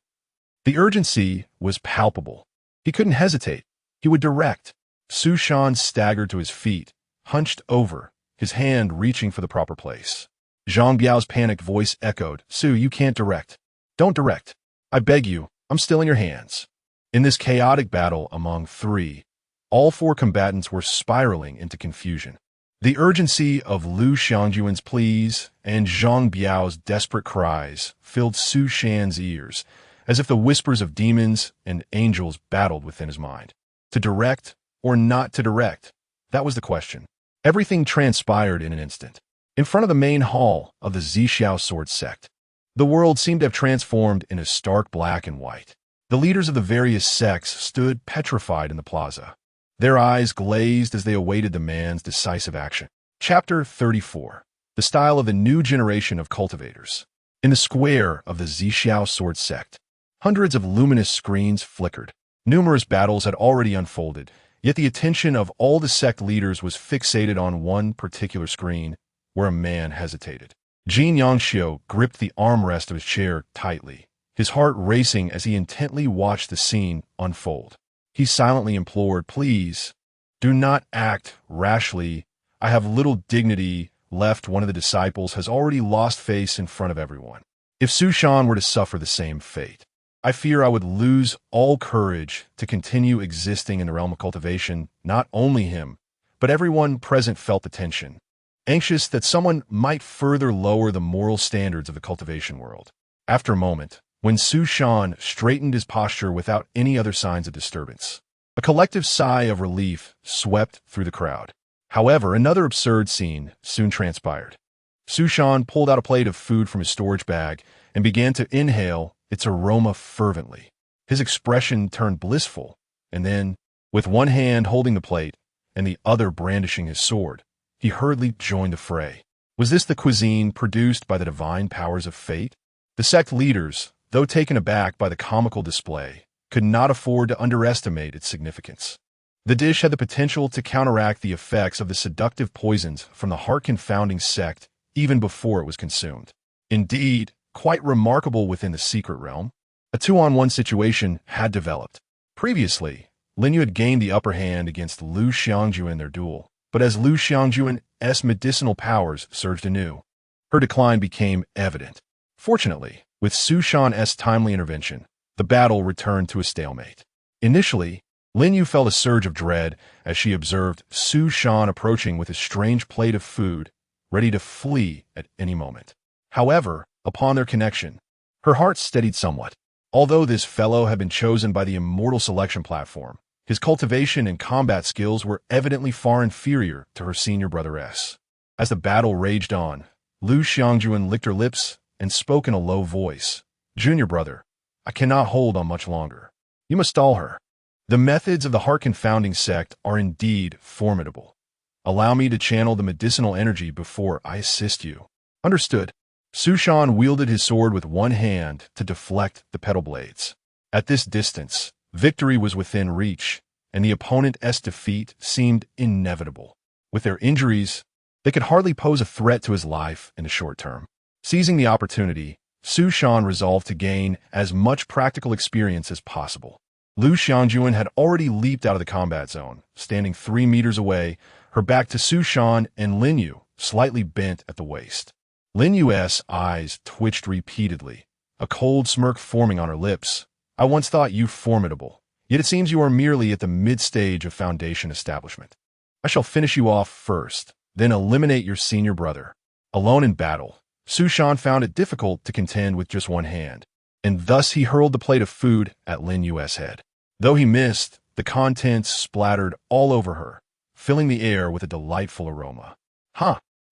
The urgency was palpable. He couldn't hesitate. He would direct. Su Shan staggered to his feet, hunched over, his hand reaching for the proper place. Zhang Biao's panicked voice echoed, Su, you can't direct. Don't direct. I beg you, I'm still in your hands. In this chaotic battle among three, all four combatants were spiraling into confusion. The urgency of Lu Xiangjuan's pleas and Zhang Biao's desperate cries filled Su Shan's ears, as if the whispers of demons and angels battled within his mind. To direct or not to direct? That was the question. Everything transpired in an instant. In front of the main hall of the Zixiao sword sect, the world seemed to have transformed in a stark black and white. The leaders of the various sects stood petrified in the plaza, their eyes glazed as they awaited the man's decisive action. Chapter 34. The style of the new generation of cultivators. In the square of the Zixiao sword sect, hundreds of luminous screens flickered. Numerous battles had already unfolded, yet the attention of all the sect leaders was fixated on one particular screen, where a man hesitated. Jin Yangxiu gripped the armrest of his chair tightly, his heart racing as he intently watched the scene unfold. He silently implored, please, do not act rashly. I have little dignity left. One of the disciples has already lost face in front of everyone. If Su Shan were to suffer the same fate, I fear I would lose all courage to continue existing in the realm of cultivation. Not only him, but everyone present felt the tension, anxious that someone might further lower the moral standards of the cultivation world. After a moment, when Su Shan straightened his posture without any other signs of disturbance, a collective sigh of relief swept through the crowd. However, another absurd scene soon transpired. Su Shan pulled out a plate of food from his storage bag and began to inhale its aroma fervently. His expression turned blissful, and then, with one hand holding the plate and the other brandishing his sword, he hurriedly joined the fray. Was this the cuisine produced by the divine powers of fate? The sect leaders, though taken aback by the comical display, could not afford to underestimate its significance. The dish had the potential to counteract the effects of the seductive poisons from the heart-confounding sect even before it was consumed. Indeed, quite remarkable within the secret realm, a 2-on-1 situation had developed. Previously, Lin Yu had gained the upper hand against Lu Xiangjuan in their duel, but as Lu Xiangjuan's medicinal powers surged anew, her decline became evident. Fortunately, with Su Shan's timely intervention, the battle returned to a stalemate. Initially, Lin Yu felt a surge of dread as she observed Su Shan approaching with a strange plate of food, ready to flee at any moment. However, upon their connection, her heart steadied somewhat. Although this fellow had been chosen by the immortal selection platform, his cultivation and combat skills were evidently far inferior to her senior brother-s. As the battle raged on, Lu Xiangjuan licked her lips and spoke in a low voice. Junior brother, I cannot hold on much longer. You must stall her. The methods of the heart-confounding sect are indeed formidable. Allow me to channel the medicinal energy before I assist you. Understood. Su Shan wielded his sword with one hand to deflect the petal blades. At this distance, victory was within reach, and the opponent's defeat seemed inevitable. With their injuries, they could hardly pose a threat to his life in the short term. Seizing the opportunity, Su Shan resolved to gain as much practical experience as possible. Lu Xiangjuan had already leaped out of the combat zone, standing 3 meters away, her back to Su Shan and Lin Yu, slightly bent at the waist. Lin Yu's eyes twitched repeatedly, a cold smirk forming on her lips. I once thought you formidable, yet it seems you are merely at the mid-stage of Foundation establishment. I shall finish you off first, then eliminate your senior brother. Alone in battle, Su Shan found it difficult to contend with just one hand, and thus he hurled the plate of food at Lin Yu's head. Though he missed, the contents splattered all over her, filling the air with a delightful aroma.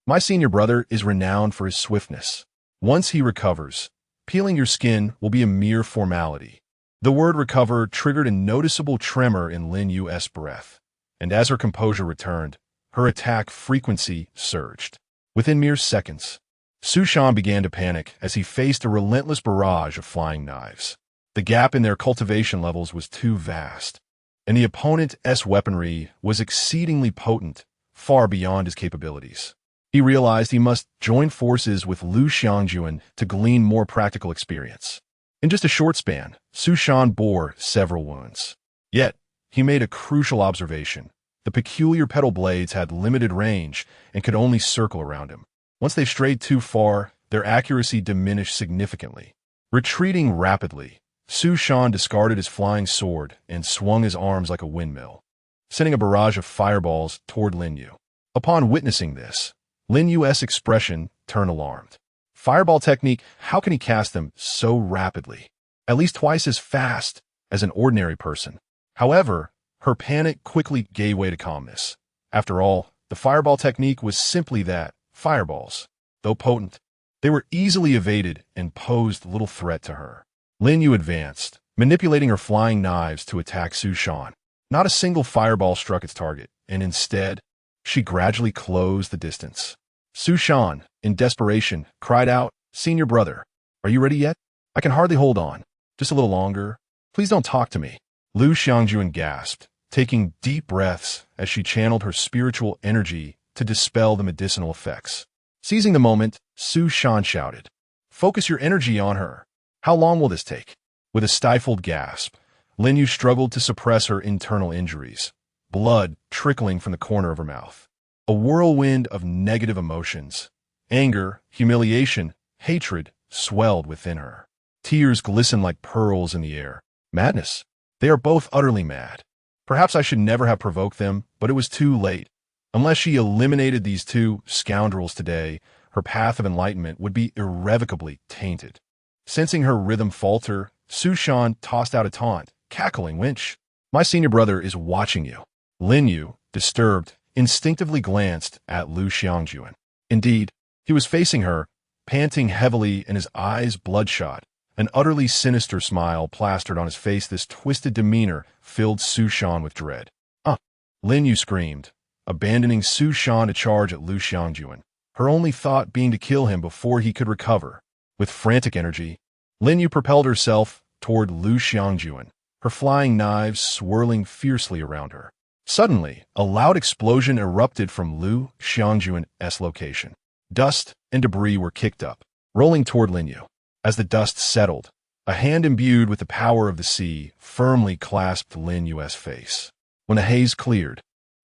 My senior brother is renowned for his swiftness. Once he recovers, peeling your skin will be a mere formality. The word recover triggered a noticeable tremor in Lin Yu's breath, and as her composure returned, her attack frequency surged. Within mere seconds, Su Shan began to panic as he faced a relentless barrage of flying knives. The gap in their cultivation levels was too vast, and the opponent's weaponry was exceedingly potent, far beyond his capabilities. He realized he must join forces with Lu Xiangjuan to glean more practical experience. In just a short span, Su Shan bore several wounds. Yet, he made a crucial observation. The peculiar petal blades had limited range and could only circle around him. Once they strayed too far, their accuracy diminished significantly. Retreating rapidly, Su Shan discarded his flying sword and swung his arms like a windmill, sending a barrage of fireballs toward Lin Yu. Upon witnessing this, Lin Yu's expression turned alarmed. Fireball technique, how can he cast them so rapidly? At least twice as fast as an ordinary person. However, her panic quickly gave way to calmness. After all, the fireball technique was simply that, fireballs. Though potent, they were easily evaded and posed little threat to her. Lin Yu advanced, manipulating her flying knives to attack Su Shan. Not a single fireball struck its target, and instead, she gradually closed the distance. Su Shan, in desperation, cried out, "Senior brother, are you ready yet? I can hardly hold on. Just a little longer. Please don't talk to me." Lu Xiangjuan gasped, taking deep breaths as she channeled her spiritual energy to dispel the medicinal effects. Seizing the moment, Su Shan shouted, "Focus your energy on her. How long will this take?" With a stifled gasp, Lin Yu struggled to suppress her internal injuries, blood trickling from the corner of her mouth. A whirlwind of negative emotions, anger, humiliation, hatred, swelled within her. Tears glistened like pearls in the air. Madness. They are both utterly mad. Perhaps I should never have provoked them, but it was too late. Unless she eliminated these two scoundrels today, her path of enlightenment would be irrevocably tainted. Sensing her rhythm falter, Su Shan tossed out a taunt, cackling, "Winch, my senior brother is watching you." Lin Yu, disturbed, instinctively glanced at Lu Xiangjuan. Indeed, he was facing her, panting heavily and his eyes bloodshot. An utterly sinister smile plastered on his face. This twisted demeanor filled Su Shan with dread. Lin Yu screamed, abandoning Su Shan to charge at Lu Xiangjuan, her only thought being to kill him before he could recover. With frantic energy, Lin Yu propelled herself toward Lu Xiangjuan, her flying knives swirling fiercely around her. Suddenly, a loud explosion erupted from Lu Xiangjuan's location. Dust and debris were kicked up, rolling toward Lin Yu. As the dust settled, a hand imbued with the power of the sea firmly clasped Lin Yu's face. When the haze cleared,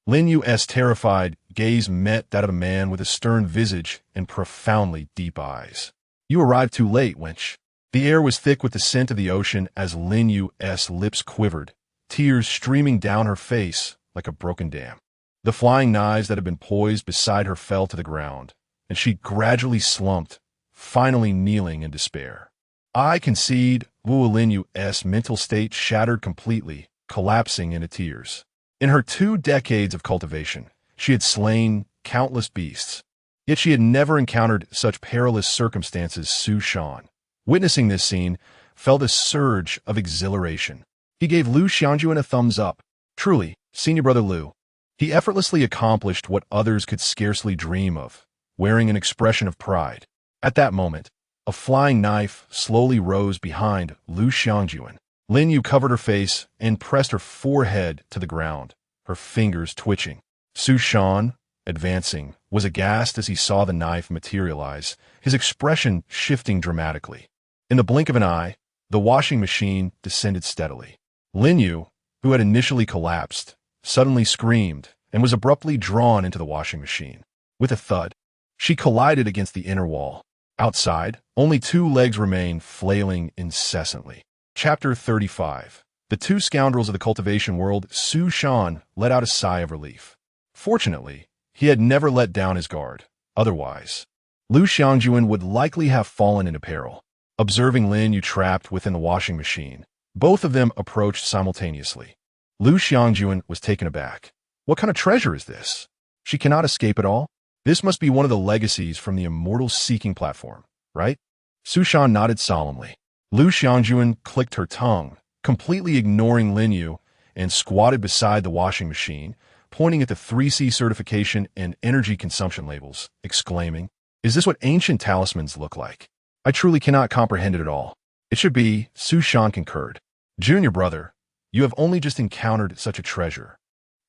Lin Yu's terrified gaze met that of a man with a stern visage and profoundly deep eyes. "You arrived too late, wench." The air was thick with the scent of the ocean as Lin Yu's lips quivered, tears streaming down her face like a broken dam. The flying knives that had been poised beside her fell to the ground, and she gradually slumped, finally kneeling in despair. I concede, Lin Yu's mental state shattered completely, collapsing into tears. In her 2 decades of cultivation, she had slain countless beasts, yet she had never encountered such perilous circumstances. Su Shan, witnessing this scene, felt a surge of exhilaration. He gave Lu Xiangjuan a thumbs up. Truly, senior brother Lu. He effortlessly accomplished what others could scarcely dream of, wearing an expression of pride. At that moment, a flying knife slowly rose behind Lu Xiangjuan. Lin Yu covered her face and pressed her forehead to the ground, her fingers twitching. Su Shan, advancing, was aghast as he saw the knife materialize, his expression shifting dramatically. In the blink of an eye, the washing machine descended steadily. Lin Yu, who had initially collapsed, suddenly screamed and was abruptly drawn into the washing machine. With a thud, she collided against the inner wall. Outside, only two legs remained, flailing incessantly. Chapter 35. The two scoundrels of the cultivation world. Su Shan let out a sigh of relief. Fortunately, he had never let down his guard. Otherwise, Lu Xiangjuan would likely have fallen into peril. Observing Lin Yu trapped within the washing machine, both of them approached simultaneously. Lu Xiangjuan was taken aback. What kind of treasure is this? She cannot escape at all? This must be one of the legacies from the immortal seeking platform, right? Su Shan nodded solemnly. Lu Xiangjuan clicked her tongue, completely ignoring Lin Yu, and squatted beside the washing machine, pointing at the 3C certification and energy consumption labels, exclaiming, "Is this what ancient talismans look like? I truly cannot comprehend it at all." "It should be," Su Shan concurred. "Junior brother, you have only just encountered such a treasure,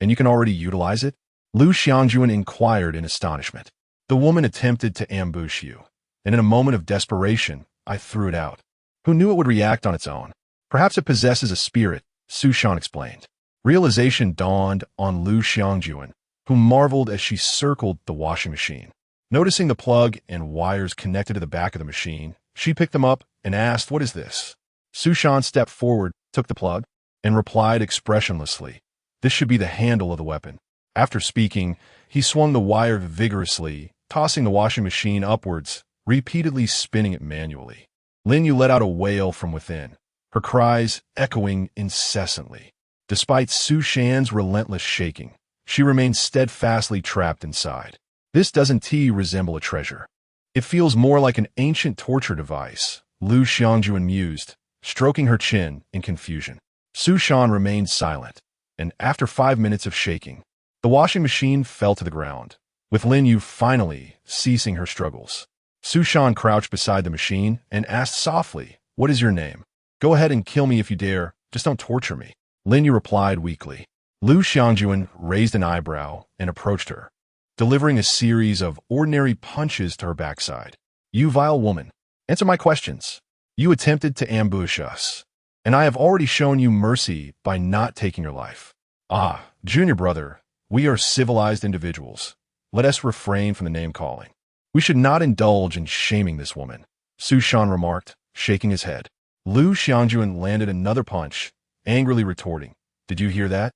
and you can already utilize it?" Lu Xiangjuan inquired in astonishment. "The woman attempted to ambush you, and in a moment of desperation, I threw it out. Who knew it would react on its own? Perhaps it possesses a spirit," Su Shan explained. Realization dawned on Lu Xiangjuan, who marveled as she circled the washing machine. Noticing the plug and wires connected to the back of the machine, she picked them up and asked, "What is this?" Su Shan stepped forward, took the plug, and replied expressionlessly, "This should be the handle of the weapon." After speaking, he swung the wire vigorously, tossing the washing machine upwards, repeatedly spinning it manually. Lin Yu let out a wail from within, her cries echoing incessantly. Despite Su Shan's relentless shaking, she remained steadfastly trapped inside. "This doesn't resemble a treasure. It feels more like an ancient torture device," Lu Xiangjuan mused, stroking her chin in confusion. Su Shan remained silent, and after 5 minutes of shaking, the washing machine fell to the ground, with Lin Yu finally ceasing her struggles. Su Shan crouched beside the machine and asked softly, "What is your name? Go ahead and kill me if you dare, just don't torture me." Lin Yu replied weakly. Lu Xiangjuan raised an eyebrow and approached her, delivering a series of ordinary punches to her backside. "You vile woman, answer my questions. You attempted to ambush us, and I have already shown you mercy by not taking your life. Ah, junior brother, we are civilized individuals. Let us refrain from the name-calling. We should not indulge in shaming this woman," Su Shan remarked, shaking his head. Lu Xiangjuan landed another punch, angrily retorting, "Did you hear that?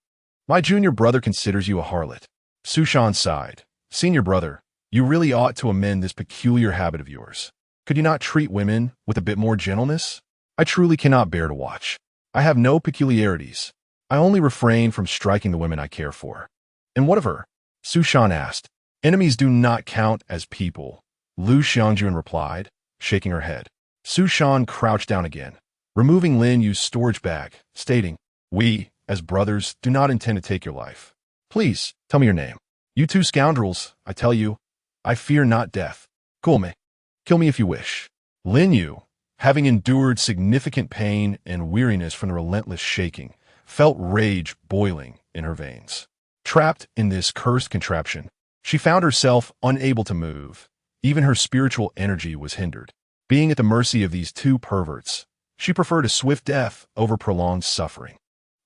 My junior brother considers you a harlot." Su Shan sighed. "Senior brother, you really ought to amend this peculiar habit of yours. Could you not treat women with a bit more gentleness? I truly cannot bear to watch. I have no peculiarities. I only refrain from striking the women I care for." "And what of her?" Su Shan asked. "Enemies do not count as people," Lu Xiangjuan replied, shaking her head. Su Shan crouched down again, removing Lin Yu's storage bag, stating, "We, as brothers, do not intend to take your life. Please, tell me your name. You two scoundrels, I tell you, I fear not death. Kill me. Kill me if you wish." Lin Yu, having endured significant pain and weariness from the relentless shaking, felt rage boiling in her veins. Trapped in this cursed contraption, she found herself unable to move. Even her spiritual energy was hindered. Being at the mercy of these two perverts, she preferred a swift death over prolonged suffering.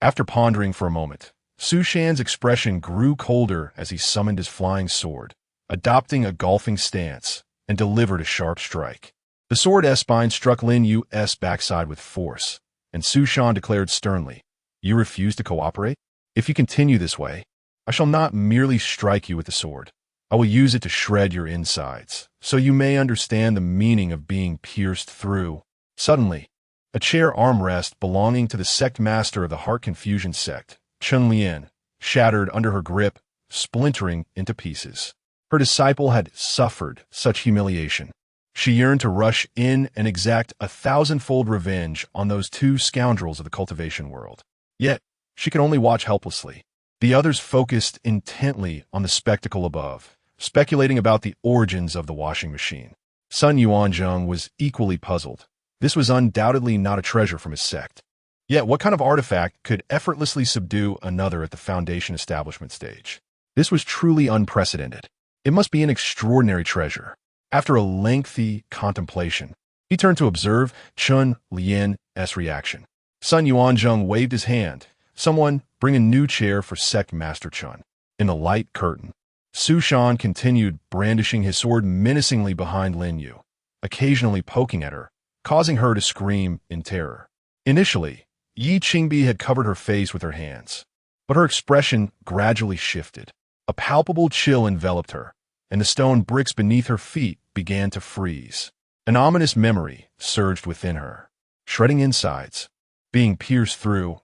After pondering for a moment, Su Shan's expression grew colder as he summoned his flying sword, adopting a golfing stance, and delivered a sharp strike. The sword S-spine struck Lin Yu's backside with force, and Su Shan declared sternly, "You refuse to cooperate? If you continue this way, I shall not merely strike you with the sword. I will use it to shred your insides, so you may understand the meaning of being pierced through." Suddenly, a chair armrest belonging to the sect master of the Heart Confusion sect, Chen Lian, shattered under her grip, splintering into pieces. Her disciple had suffered such humiliation. She yearned to rush in and exact 1,000-fold revenge on those two scoundrels of the cultivation world. Yet, she could only watch helplessly. The others focused intently on the spectacle above, speculating about the origins of the washing machine. Sun Yuanzheng was equally puzzled. This was undoubtedly not a treasure from his sect. Yet what kind of artifact could effortlessly subdue another at the Foundation establishment stage? This was truly unprecedented. It must be an extraordinary treasure. After a lengthy contemplation, He turned to observe Chun Lian's reaction. Sun Yuanzheng waved his hand. Someone, bring a new chair for Sect Master Chun. In the light curtain, Su Shan continued brandishing his sword menacingly behind Lin Yu, occasionally poking at her, causing her to scream in terror. Initially, Yi Qingbi had covered her face with her hands, but her expression gradually shifted. A palpable chill enveloped her, and the stone bricks beneath her feet began to freeze. An ominous memory surged within her, shredding insides, being pierced through.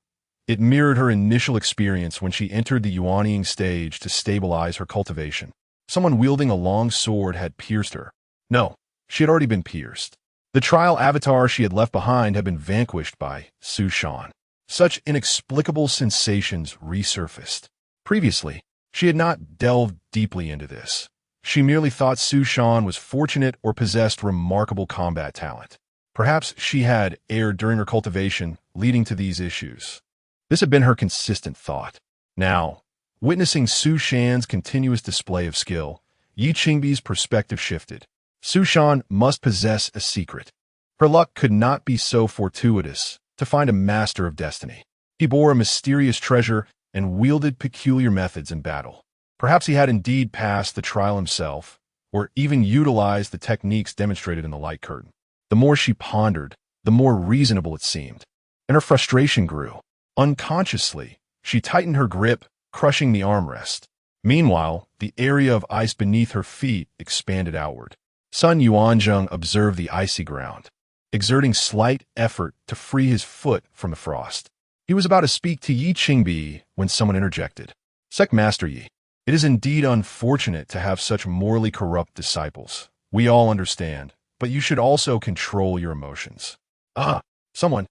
It mirrored her initial experience when she entered the Yuanying stage to stabilize her cultivation. Someone wielding a long sword had pierced her. No, she had already been pierced. The trial avatar she had left behind had been vanquished by Su Shan. Such inexplicable sensations resurfaced. Previously, she had not delved deeply into this. She merely thought Su Shan was fortunate or possessed remarkable combat talent. Perhaps she had erred during her cultivation, leading to these issues. This had been her consistent thought. Now, witnessing Su Shan's continuous display of skill, Yi Qingbi's perspective shifted. Su Shan must possess a secret. Her luck could not be so fortuitous to find a master of destiny. He bore a mysterious treasure and wielded peculiar methods in battle. Perhaps he had indeed passed the trial himself, or even utilized the techniques demonstrated in the light curtain. The more she pondered, the more reasonable it seemed, and her frustration grew. Unconsciously, she tightened her grip, crushing the armrest. Meanwhile, the area of ice beneath her feet expanded outward. Sun Yuanzheng observed the icy ground, exerting slight effort to free his foot from the frost. He was about to speak to Yi Qingbi when someone interjected. Sect Master Yi, it is indeed unfortunate to have such morally corrupt disciples. We all understand, but you should also control your emotions. Someone,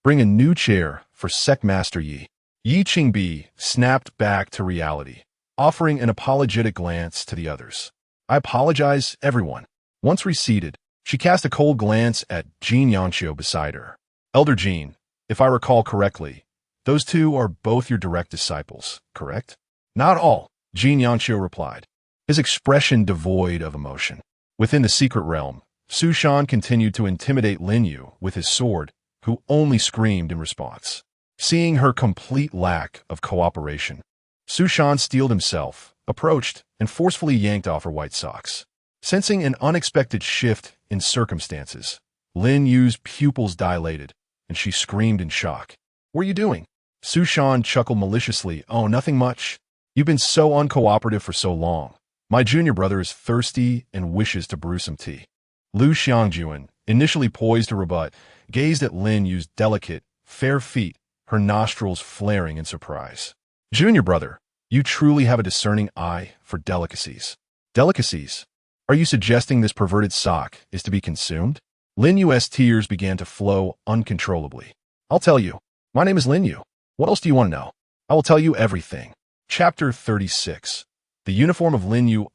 bring a new chair for Sect Master Yi. Yi Qingbi snapped back to reality, offering an apologetic glance to the others. I apologize, everyone. Once reseated, she cast a cold glance at Jin Yanqiu beside her. Elder Jin, if I recall correctly, those two are both your direct disciples, correct? Not all, Jin Yanqiu replied, his expression devoid of emotion. Within the secret realm, Su Shan continued to intimidate Lin Yu with his sword, who only screamed in response. Seeing her complete lack of cooperation, Su Shan steeled himself, approached, and forcefully yanked off her white socks. Sensing an unexpected shift in circumstances, Lin Yu's pupils dilated, and she screamed in shock. What are you doing? Su Shan chuckled maliciously. Oh, nothing much. You've been so uncooperative for so long. My junior brother is thirsty and wishes to brew some tea. Lu Xiangjuan, initially poised to rebut, gazed at Lin Yu's delicate, fair feet, her nostrils flaring in surprise. Junior brother, you truly have a discerning eye for delicacies. Delicacies? Are you suggesting this perverted sock is to be consumed? Lin Yu's tears began to flow uncontrollably. I'll tell you. My name is Lin Yu. What else do you want to know? I will tell you everything. Chapter 36. The uniform of Lin Yu.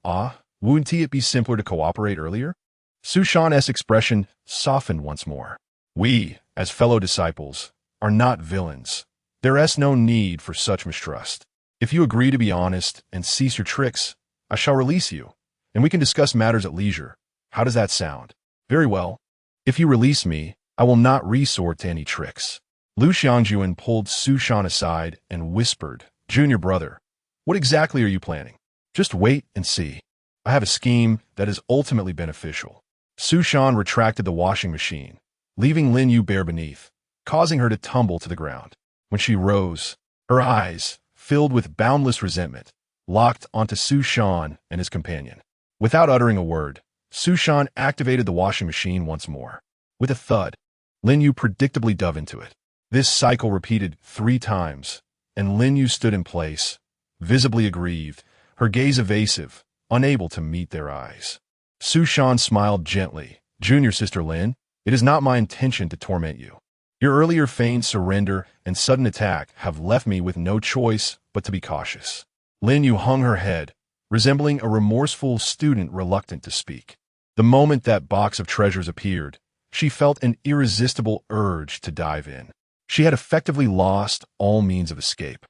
Wouldn't it be simpler to cooperate earlier? Su Shan's expression softened once more. We, as fellow disciples, are not villains. There is no need for such mistrust. If you agree to be honest and cease your tricks, I shall release you, and we can discuss matters at leisure. How does that sound? Very well. If you release me, I will not resort to any tricks. Lu Xiangjuan pulled Su Shan aside and whispered, Junior brother, what exactly are you planning? Just wait and see. I have a scheme that is ultimately beneficial. Su Shan retracted the washing machine, leaving Lin Yu bare beneath, causing her to tumble to the ground. When she rose, her eyes, filled with boundless resentment, locked onto Su Shan and his companion. Without uttering a word, Su Shan activated the washing machine once more. With a thud, Lin Yu predictably dove into it. This cycle repeated 3 times, and Lin Yu stood in place, visibly aggrieved, her gaze evasive, unable to meet their eyes. Su Shan smiled gently. Junior sister Lin, it is not my intention to torment you. Your earlier feigned surrender and sudden attack have left me with no choice but to be cautious. Lin Yu hung her head, resembling a remorseful student reluctant to speak. The moment that box of treasures appeared, she felt an irresistible urge to dive in. She had effectively lost all means of escape.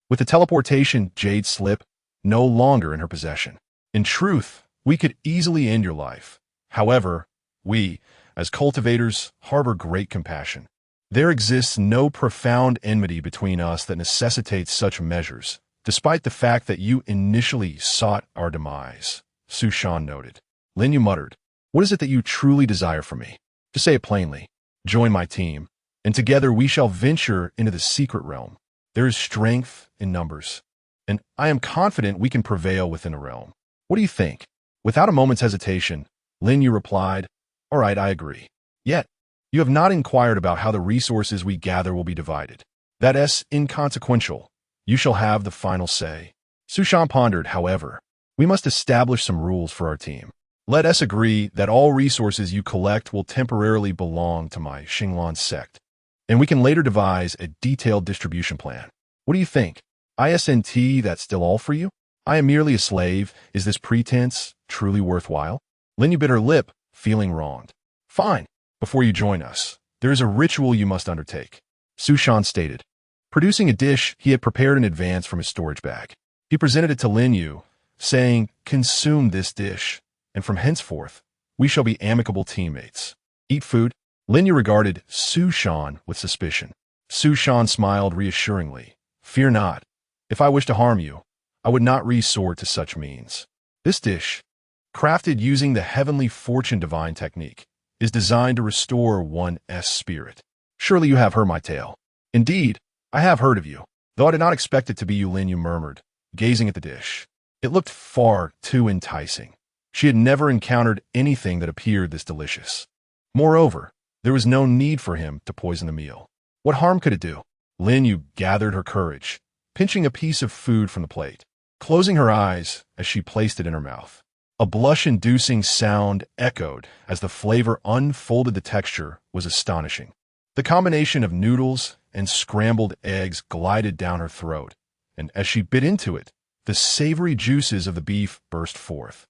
With the teleportation jade slip no longer in her possession. In truth, we could easily end your life. However, we, as cultivators harbor great compassion. There exists no profound enmity between us that necessitates such measures, despite the fact that you initially sought our demise, Su Shan noted. Lin Yu muttered, "What is it that you truly desire from me? To say it plainly, join my team, and together we shall venture into the secret realm. There is strength in numbers, and I am confident we can prevail within the realm. What do you think?" Without a moment's hesitation, Lin Yu replied, "All right, I agree. Yet, you have not inquired about how the resources we gather will be divided. That is inconsequential. You shall have the final say." Su Shan pondered, "However, we must establish some rules for our team. Let us agree that all resources you collect will temporarily belong to my Xinglan sect, and we can later devise a detailed distribution plan. What do you think? Isn't that still all for you? I am merely a slave. Is this pretense truly worthwhile?" Lin Yu bit her lip, feeling wronged. "Fine. Before you join us, there is a ritual you must undertake," Su Shan stated. Producing a dish he had prepared in advance from his storage bag, he presented it to Lin Yu, saying, "Consume this dish, and from henceforth, we shall be amicable teammates. Eat food." Lin Yu regarded Su Shan with suspicion. Su Shan smiled reassuringly. "Fear not. If I wish to harm you, I would not resort to such means. This dish, crafted using the heavenly fortune divine technique, is designed to restore one's spirit. Surely you have heard my tale." "Indeed, I have heard of you, though I did not expect it to be you," Lin Yu murmured, gazing at the dish. It looked far too enticing. She had never encountered anything that appeared this delicious. Moreover, there was no need for him to poison the meal. What harm could it do? Lin Yu gathered her courage, pinching a piece of food from the plate, closing her eyes as she placed it in her mouth. A blush-inducing sound echoed as the flavor unfolded. The texture was astonishing. The combination of noodles and scrambled eggs glided down her throat, and as she bit into it, the savory juices of the beef burst forth,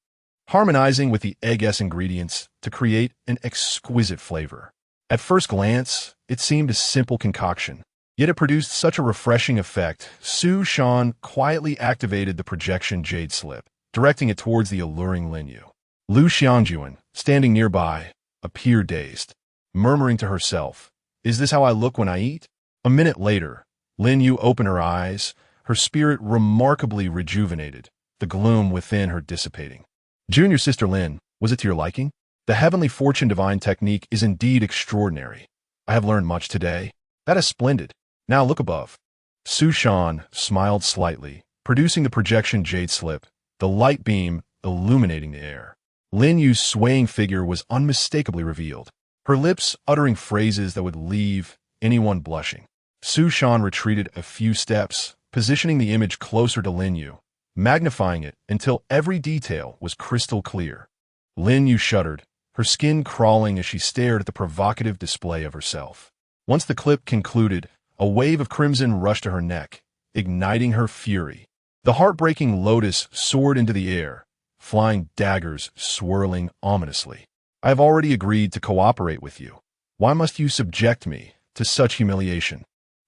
harmonizing with the egg-s ingredients to create an exquisite flavor. At first glance, it seemed a simple concoction, yet it produced such a refreshing effect. Su Shan quietly activated the projection jade slip, directing it towards the alluring Lin Yu. Lu Xiangjuan, standing nearby, appeared dazed, murmuring to herself, "Is this how I look when I eat?" A minute later, Lin Yu opened her eyes, her spirit remarkably rejuvenated, the gloom within her dissipating. "Junior sister Lin, was it to your liking? The heavenly fortune divine technique is indeed extraordinary. I have learned much today. That is splendid. Now look above." Su Shan smiled slightly, producing the projection jade slip, the light beam illuminating the air. Lin Yu's swaying figure was unmistakably revealed, her lips uttering phrases that would leave anyone blushing. Su Shan retreated a few steps, positioning the image closer to Lin Yu, magnifying it until every detail was crystal clear. Lin Yu shuddered, her skin crawling as she stared at the provocative display of herself. Once the clip concluded, a wave of crimson rushed to her neck, igniting her fury. The heartbreaking lotus soared into the air, flying daggers swirling ominously. "I have already agreed to cooperate with you. Why must you subject me to such humiliation?"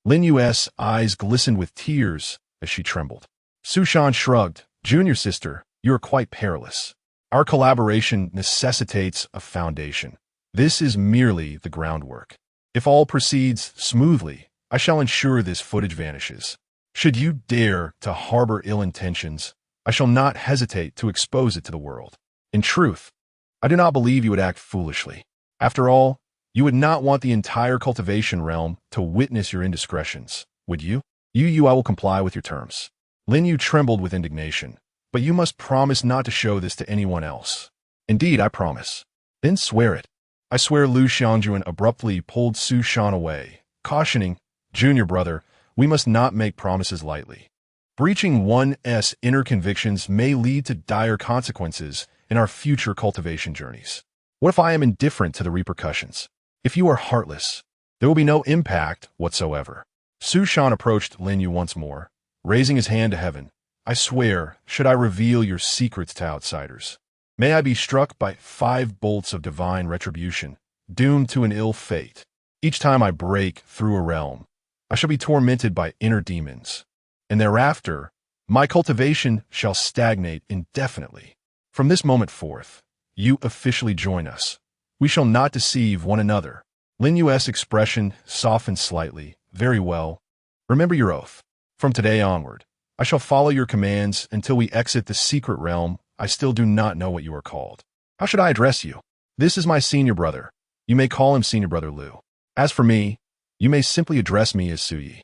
Lin Yu's eyes glistened with tears as she trembled. Su Shan shrugged. "Junior sister, you are quite perilous. Our collaboration necessitates a foundation. This is merely the groundwork. If all proceeds smoothly, I shall ensure this footage vanishes. Should you dare to harbor ill intentions, I shall not hesitate to expose it to the world. In truth, I do not believe you would act foolishly. After all, you would not want the entire cultivation realm to witness your indiscretions, would you? I will comply with your terms." Lin Yu trembled with indignation. "But you must promise not to show this to anyone else." "Indeed, I promise." "Then swear it." "I swear." Lu Xiangjuan abruptly pulled Su Shan away, cautioning, "Junior brother, we must not make promises lightly. Breaching one's inner convictions may lead to dire consequences in our future cultivation journeys. What if I am indifferent to the repercussions? If you are heartless, there will be no impact whatsoever." Su Shan approached Lin Yu once more, raising his hand to heaven. "I swear, should I reveal your secrets to outsiders, may I be struck by 5 bolts of divine retribution, doomed to an ill fate. Each time I break through a realm, I shall be tormented by inner demons, and thereafter, my cultivation shall stagnate indefinitely. From this moment forth, you officially join us. We shall not deceive one another. Lin Yu's expression softened slightly. Very well. Remember your oath. From today onward, I shall follow your commands until we exit the secret realm. I still do not know what you are called. How should I address you? This is my senior brother. You may call him Senior Brother Liu. As for me, you may simply address me as Suyi.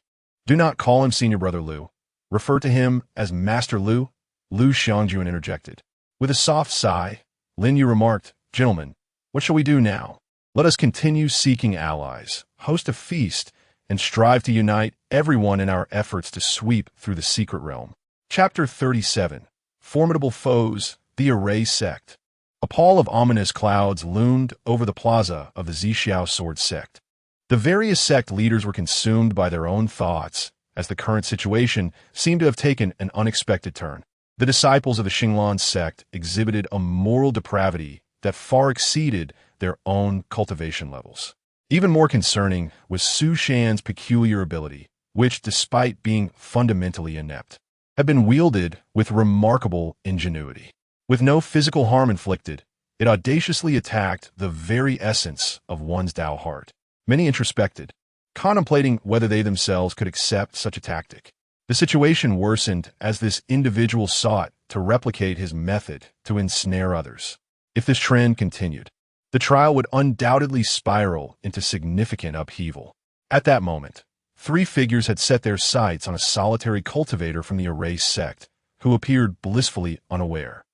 Do not call him Senior Brother Liu. Refer to him as Master Liu. Liu Xiangjuan interjected. With a soft sigh, Lin Yu remarked, Gentlemen, what shall we do now? Let us continue seeking allies, host a feast, and strive to unite everyone in our efforts to sweep through the secret realm. Chapter 37. Formidable Foes, the Array Sect. A pall of ominous clouds loomed over the plaza of the Zixiao Sword Sect. The various sect leaders were consumed by their own thoughts, as the current situation seemed to have taken an unexpected turn. The disciples of the Xinglan sect exhibited a moral depravity that far exceeded their own cultivation levels. Even more concerning was Su Shan's peculiar ability, which, despite being fundamentally inept, had been wielded with remarkable ingenuity. With no physical harm inflicted, it audaciously attacked the very essence of one's Tao heart. Many introspected, contemplating whether they themselves could accept such a tactic. The situation worsened as this individual sought to replicate his method to ensnare others. If this trend continued, the trial would undoubtedly spiral into significant upheaval. At that moment, three figures had set their sights on a solitary cultivator from the Array sect, who appeared blissfully unaware,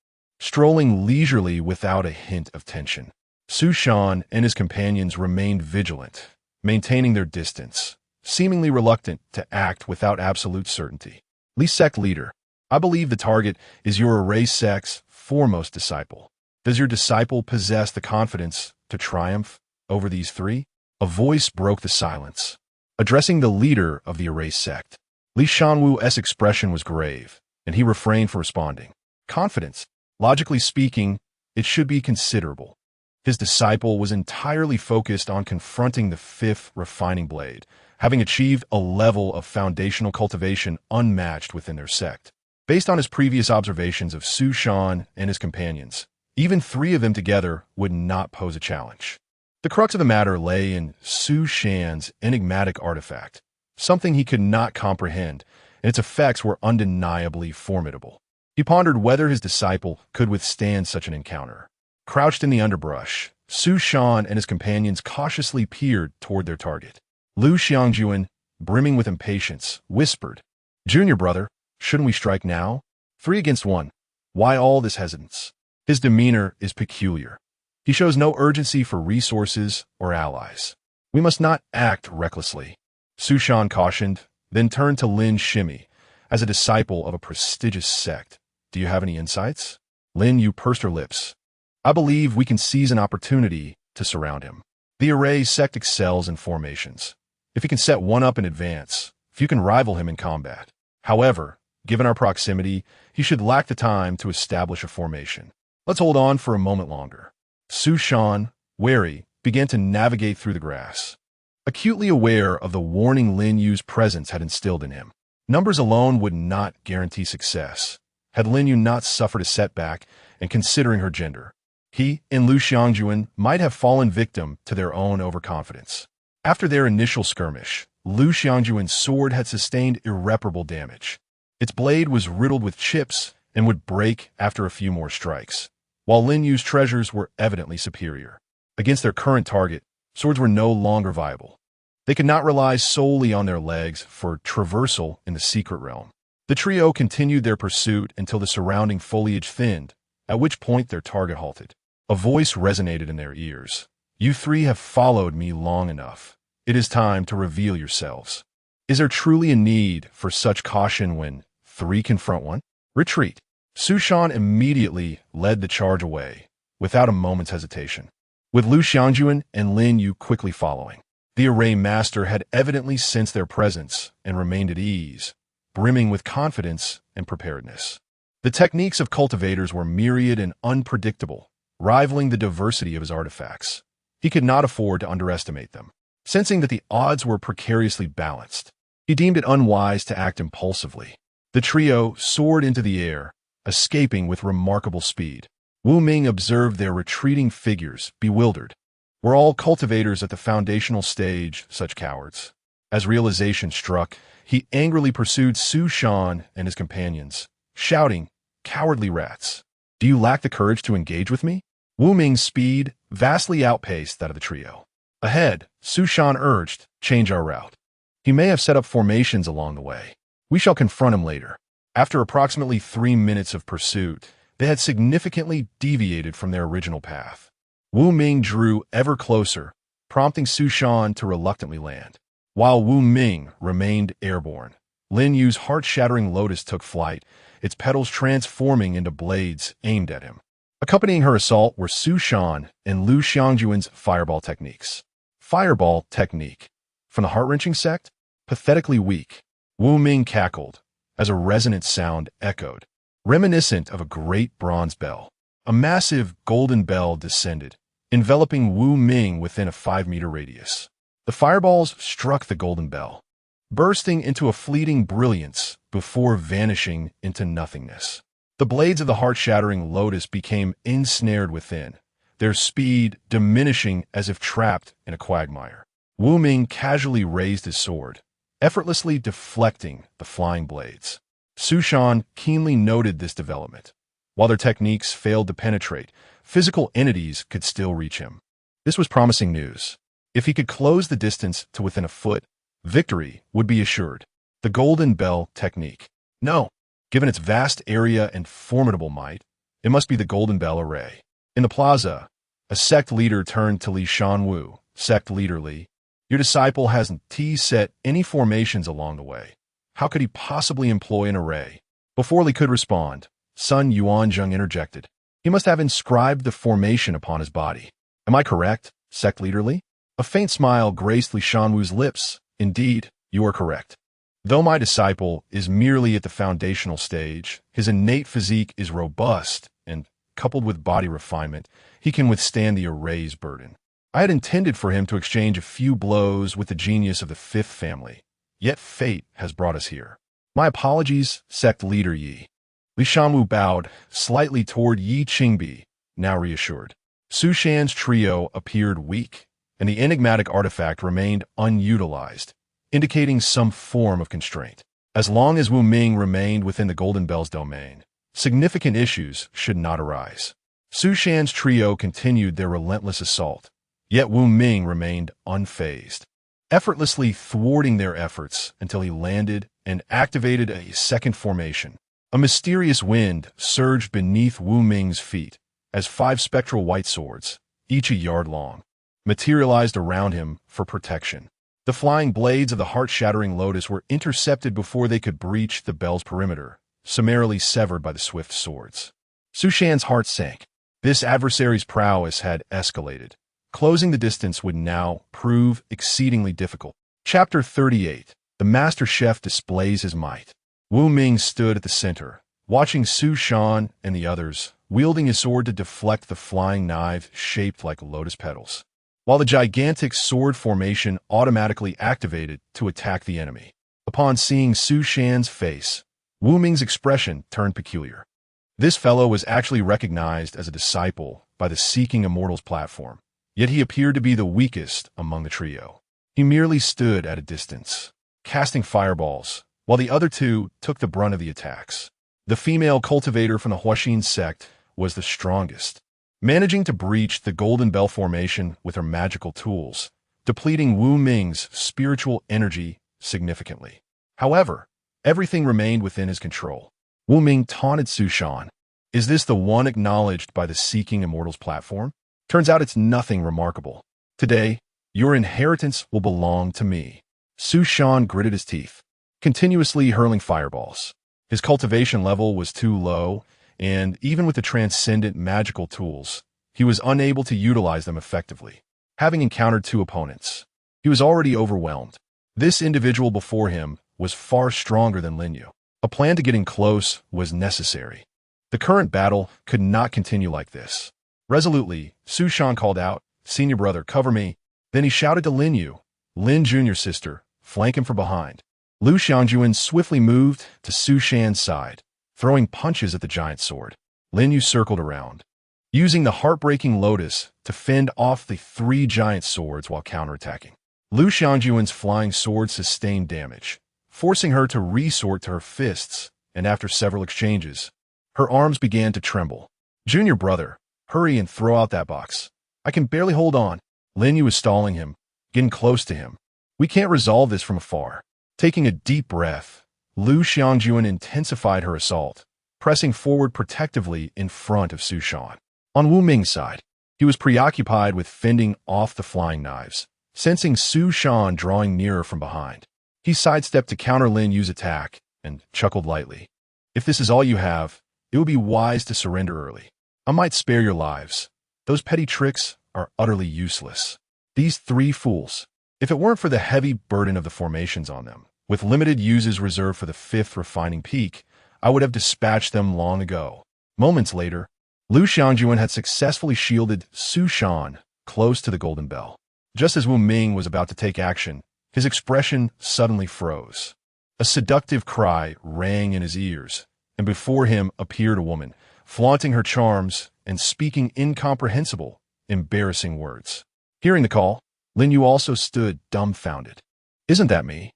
strolling leisurely without a hint of tension. Su Shan and his companions remained vigilant, maintaining their distance, seemingly reluctant to act without absolute certainty. Li Sect Leader, I believe the target is your Array sect's foremost disciple. Does your disciple possess the confidence to triumph over these three? A voice broke the silence, addressing the leader of the Array sect. Li Shanwu's expression was grave, and he refrained from responding. Confidence? Logically speaking, it should be considerable. His disciple was entirely focused on confronting the fifth refining blade, having achieved a level of foundational cultivation unmatched within their sect. Based on his previous observations of Su Shan and his companions, even three of them together would not pose a challenge. The crux of the matter lay in Su Shan's enigmatic artifact, something he could not comprehend, and its effects were undeniably formidable. He pondered whether his disciple could withstand such an encounter. Crouched in the underbrush, Su Shan and his companions cautiously peered toward their target. Liu Xiangjuan, brimming with impatience, whispered, Junior brother, shouldn't we strike now? 3 against 1. Why all this hesitance? His demeanor is peculiar. He shows no urgency for resources or allies. We must not act recklessly. Su Shan cautioned, then turned to Lin Shimi. As a disciple of a prestigious sect, do you have any insights? Lin Yu pursed her lips. I believe we can seize an opportunity to surround him. The Array sect excels in formations. If he can set one up in advance, few can rival him in combat. However, given our proximity, he should lack the time to establish a formation. Let's hold on for a moment longer. Su Shan, wary, began to navigate through the grass, acutely aware of the warning Lin Yu's presence had instilled in him. Numbers alone would not guarantee success. Had Lin Yu not suffered a setback, and considering her gender, he and Liu Xiangjuan might have fallen victim to their own overconfidence. After their initial skirmish, Liu Xiangjuan's sword had sustained irreparable damage. Its blade was riddled with chips and would break after a few more strikes, while Lin Yu's treasures were evidently superior. Against their current target, swords were no longer viable. They could not rely solely on their legs for traversal in the secret realm. The trio continued their pursuit until the surrounding foliage thinned, at which point their target halted. A voice resonated in their ears. You three have followed me long enough. It is time to reveal yourselves. Is there truly a need for such caution when 3 confront 1? Retreat. Su Shan immediately led the charge away, without a moment's hesitation, with Liu Xiangjuan and Lin Yu quickly following. The Array Master had evidently sensed their presence and remained at ease, brimming with confidence and preparedness. The techniques of cultivators were myriad and unpredictable, rivaling the diversity of his artifacts. He could not afford to underestimate them. Sensing that the odds were precariously balanced, he deemed it unwise to act impulsively. The trio soared into the air, escaping with remarkable speed. Wu Ming observed their retreating figures, bewildered. We're all cultivators at the foundational stage, such cowards. As realization struck, he angrily pursued Su Shan and his companions, shouting, "Cowardly rats! Do you lack the courage to engage with me?" Wu Ming's speed vastly outpaced that of the trio. Ahead, Su Shan urged, "Change our route. He may have set up formations along the way. We shall confront him later." After approximately 3 minutes of pursuit, they had significantly deviated from their original path. Wu Ming drew ever closer, prompting Su Shan to reluctantly land. While Wu Ming remained airborne, Lin Yu's heart-shattering lotus took flight, its petals transforming into blades aimed at him. Accompanying her assault were Su Shan and Lu Xiangjuan's fireball techniques. Fireball technique. From the heart-wrenching sect? Pathetically weak. Wu Ming cackled, as a resonant sound echoed, reminiscent of a great bronze bell. A massive golden bell descended, enveloping Wu Ming within a 5-meter radius. The fireballs struck the golden bell, bursting into a fleeting brilliance before vanishing into nothingness. The blades of the heart-shattering lotus became ensnared within, their speed diminishing as if trapped in a quagmire. Wu Ming casually raised his sword, effortlessly deflecting the flying blades. Su Shan keenly noted this development. While their techniques failed to penetrate, physical entities could still reach him. This was promising news. If he could close the distance to within a foot, victory would be assured. The Golden Bell technique. No. Given its vast area and formidable might, it must be the Golden Bell array. In the plaza, a sect leader turned to Li Shanwu. Sect leader Li, your disciple hasn't set any formations along the way. How could he possibly employ an array? Before Li could respond, Sun Yuanzheng interjected. He must have inscribed the formation upon his body. Am I correct, sect leader Li? A faint smile graced Li Shanwu's lips. Indeed, you are correct. Though my disciple is merely at the foundational stage, his innate physique is robust, and, coupled with body refinement, he can withstand the array's burden. I had intended for him to exchange a few blows with the genius of the fifth family, yet fate has brought us here. My apologies, sect leader Yi. Li Shanwu bowed slightly toward Yi Qingbi, now reassured. Su Shan's trio appeared weak, and the enigmatic artifact remained unutilized, indicating some form of constraint. As long as Wu Ming remained within the Golden Bell's domain, significant issues should not arise. Su Shan's trio continued their relentless assault, yet Wu Ming remained unfazed, effortlessly thwarting their efforts until he landed and activated a second formation. A mysterious wind surged beneath Wu Ming's feet as 5 spectral white swords, each a yard long, materialized around him for protection. The flying blades of the heart-shattering lotus were intercepted before they could breach the bell's perimeter, summarily severed by the swift swords. Su Shan's heart sank. This adversary's prowess had escalated. Closing the distance would now prove exceedingly difficult. Chapter 38. The Master Chef displays his might. Wu Ming stood at the center, watching Su Shan and the others, wielding his sword to deflect the flying knife shaped like lotus petals, while the gigantic sword formation automatically activated to attack the enemy. Upon seeing Su Shan's face, Wu Ming's expression turned peculiar. This fellow was actually recognized as a disciple by the Seeking Immortals platform, yet he appeared to be the weakest among the trio. He merely stood at a distance, casting fireballs, while the other 2 took the brunt of the attacks. The female cultivator from the Qin sect was the strongest, managing to breach the Golden Bell formation with her magical tools, depleting Wu Ming's spiritual energy significantly. However, everything remained within his control. Wu Ming taunted Su Shan. Is this the one acknowledged by the Seeking Immortals platform? Turns out it's nothing remarkable. Today, your inheritance will belong to me. Su Shan gritted his teeth, continuously hurling fireballs. His cultivation level was too low, and even with the transcendent magical tools, he was unable to utilize them effectively. Having encountered 2 opponents, he was already overwhelmed. This individual before him was far stronger than Lin Yu. A plan to get in close was necessary. The current battle could not continue like this. Resolutely, Su Shan called out, "Senior brother, cover me." Then he shouted to Lin Yu, "Lin Junior's sister, flank him from behind." Lu Xiangjuan swiftly moved to Su Shan's side, throwing punches at the giant sword. Lin Yu circled around, using the heartbreaking lotus to fend off the three giant swords while counterattacking. Lu Xiangjuan's flying sword sustained damage, forcing her to resort to her fists, and after several exchanges, her arms began to tremble. "Junior brother, hurry and throw out that box. I can barely hold on." Lin Yu was stalling him, getting close to him. "We can't resolve this from afar." Taking a deep breath, Lu Xiangjuan intensified her assault, pressing forward protectively in front of Su Shan. On Wu Ming's side, he was preoccupied with fending off the flying knives, sensing Su Shan drawing nearer from behind. He sidestepped to counter Lin Yu's attack and chuckled lightly. "If this is all you have, it would be wise to surrender early. I might spare your lives. Those petty tricks are utterly useless. These three fools, if it weren't for the heavy burden of the formations on them, with limited uses reserved for the fifth refining peak, I would have dispatched them long ago." Moments later, Lu Xiangjuan had successfully shielded Su Shan close to the golden bell. Just as Wu Ming was about to take action, his expression suddenly froze. A seductive cry rang in his ears, and before him appeared a woman, flaunting her charms and speaking incomprehensible, embarrassing words. Hearing the call, Lin Yu also stood dumbfounded. "Isn't that me?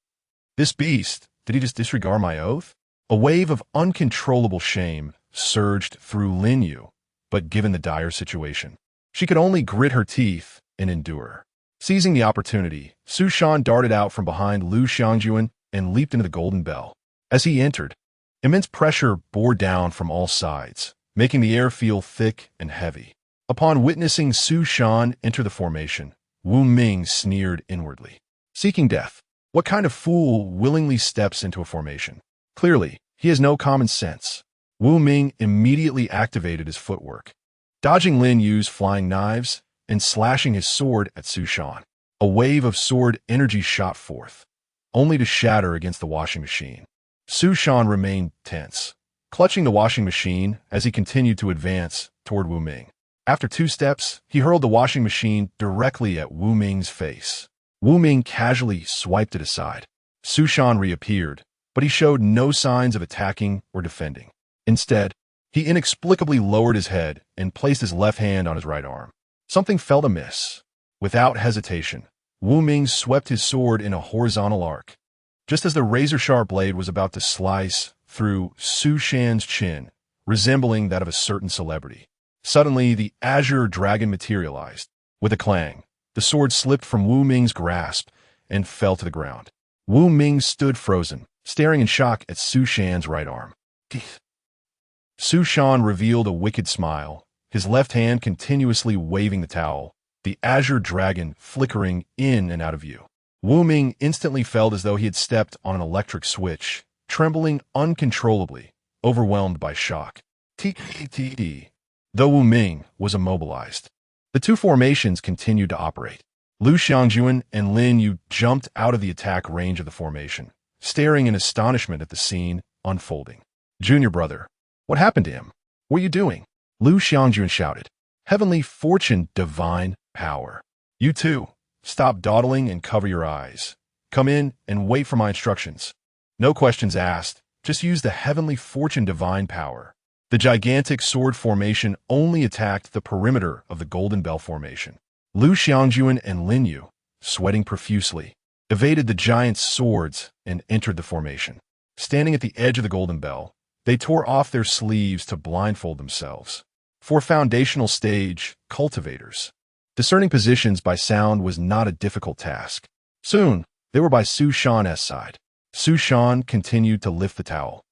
This beast, did he just disregard my oath?" A wave of uncontrollable shame surged through Lin Yu, but given the dire situation, she could only grit her teeth and endure. Seizing the opportunity, Su Shan darted out from behind Lu Xiangjuan and leaped into the golden bell. As he entered, immense pressure bore down from all sides, making the air feel thick and heavy. Upon witnessing Su Shan enter the formation, Wu Ming sneered inwardly. Seeking death, what kind of fool willingly steps into a formation? Clearly, he has no common sense. Wu Ming immediately activated his footwork, dodging Lin Yu's flying knives and slashing his sword at Su Shan. A wave of sword energy shot forth, only to shatter against the washing machine. Su Shan remained tense, clutching the washing machine as he continued to advance toward Wu Ming. After 2 steps, he hurled the washing machine directly at Wu Ming's face. Wu Ming casually swiped it aside. Su Shan reappeared, but he showed no signs of attacking or defending. Instead, he inexplicably lowered his head and placed his left hand on his right arm. Something felt amiss. Without hesitation, Wu Ming swept his sword in a horizontal arc. Just as the razor-sharp blade was about to slice through Su Shan's chin, resembling that of a certain celebrity, suddenly the azure dragon materialized. With a clang, the sword slipped from Wu Ming's grasp and fell to the ground. Wu Ming stood frozen, staring in shock at Su Shan's right arm. Su Shan revealed a wicked smile, his left hand continuously waving the towel, the azure dragon flickering in and out of view. Wu Ming instantly felt as though he had stepped on an electric switch, trembling uncontrollably, overwhelmed by shock. Though Wu Ming was immobilized, the two formations continued to operate. Lu Xiangjuan and Lin Yu jumped out of the attack range of the formation, staring in astonishment at the scene unfolding. "Junior brother, what happened to him? What are you doing?" Lu Xiangjuan shouted. "Heavenly fortune, divine power. You too, stop dawdling and cover your eyes. Come in and wait for my instructions. No questions asked, just use the heavenly fortune divine power." The gigantic sword formation only attacked the perimeter of the Golden Bell formation. Lu Xiangjuan and Lin Yu, sweating profusely, evaded the giant's swords and entered the formation. Standing at the edge of the Golden Bell, they tore off their sleeves to blindfold themselves. For foundational stage cultivators, discerning positions by sound was not a difficult task. Soon, they were by Su Shan's side. Su Shan continued to lift the towel,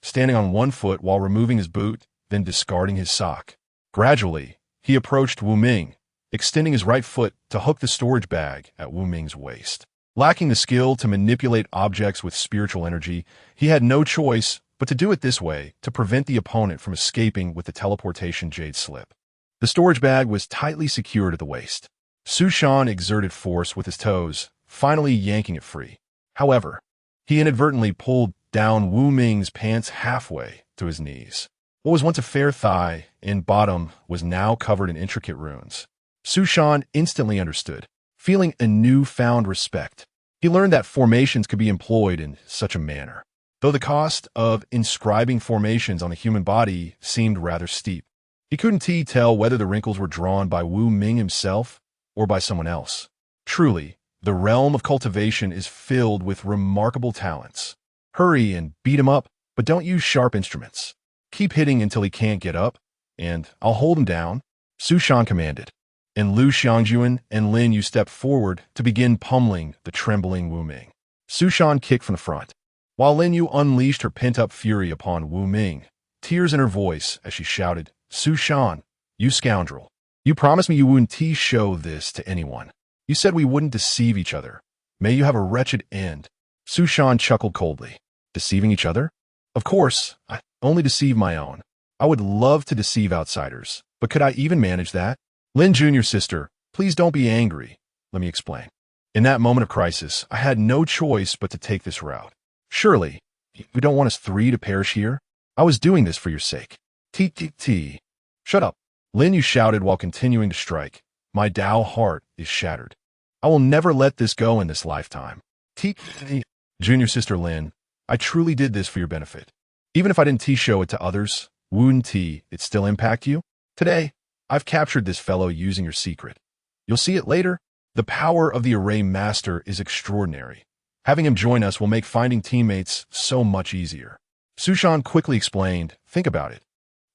standing on one foot while removing his boot, then discarding his sock. Gradually, he approached Wu Ming, extending his right foot to hook the storage bag at Wu Ming's waist. Lacking the skill to manipulate objects with spiritual energy, he had no choice but to do it this way to prevent the opponent from escaping with the teleportation jade slip. The storage bag was tightly secured at the waist. Su Shan exerted force with his toes, finally yanking it free. However, he inadvertently pulled down Wu Ming's pants halfway to his knees. What was once a fair thigh and bottom was now covered in intricate runes. Su Shan instantly understood, feeling a newfound respect. He learned that formations could be employed in such a manner, though the cost of inscribing formations on the human body seemed rather steep. He couldn't tell whether the wrinkles were drawn by Wu Ming himself or by someone else. Truly, the realm of cultivation is filled with remarkable talents. Hurry and beat him up, but don't use sharp instruments. Keep hitting until he can't get up, and I'll hold him down, Su Shan commanded. And Lu Xiangjuan and Lin Yu stepped forward to begin pummeling the trembling Wu Ming. Su Shan kicked from the front, while Lin Yu unleashed her pent-up fury upon Wu Ming, tears in her voice as she shouted, Su Shan, you scoundrel. You promised me you wouldn't show this to anyone. You said we wouldn't deceive each other. May you have a wretched end. Su Shan chuckled coldly. Deceiving each other? Of course, I only deceive my own. I would love to deceive outsiders, but could I even manage that? Lin Jr. sister, please don't be angry. Let me explain. In that moment of crisis, I had no choice but to take this route. Surely, you don't want us three to perish here? I was doing this for your sake. T. Shut up. Lin Yu shouted while continuing to strike. My Dao heart is shattered. I will never let this go in this lifetime. T. Junior sister Lin, I truly did this for your benefit. Even if I didn't show it to others, wouldn't it still impact you? Today, I've captured this fellow using your secret. You'll see it later. The power of the array master is extraordinary. Having him join us will make finding teammates so much easier. Su Shan quickly explained, think about it.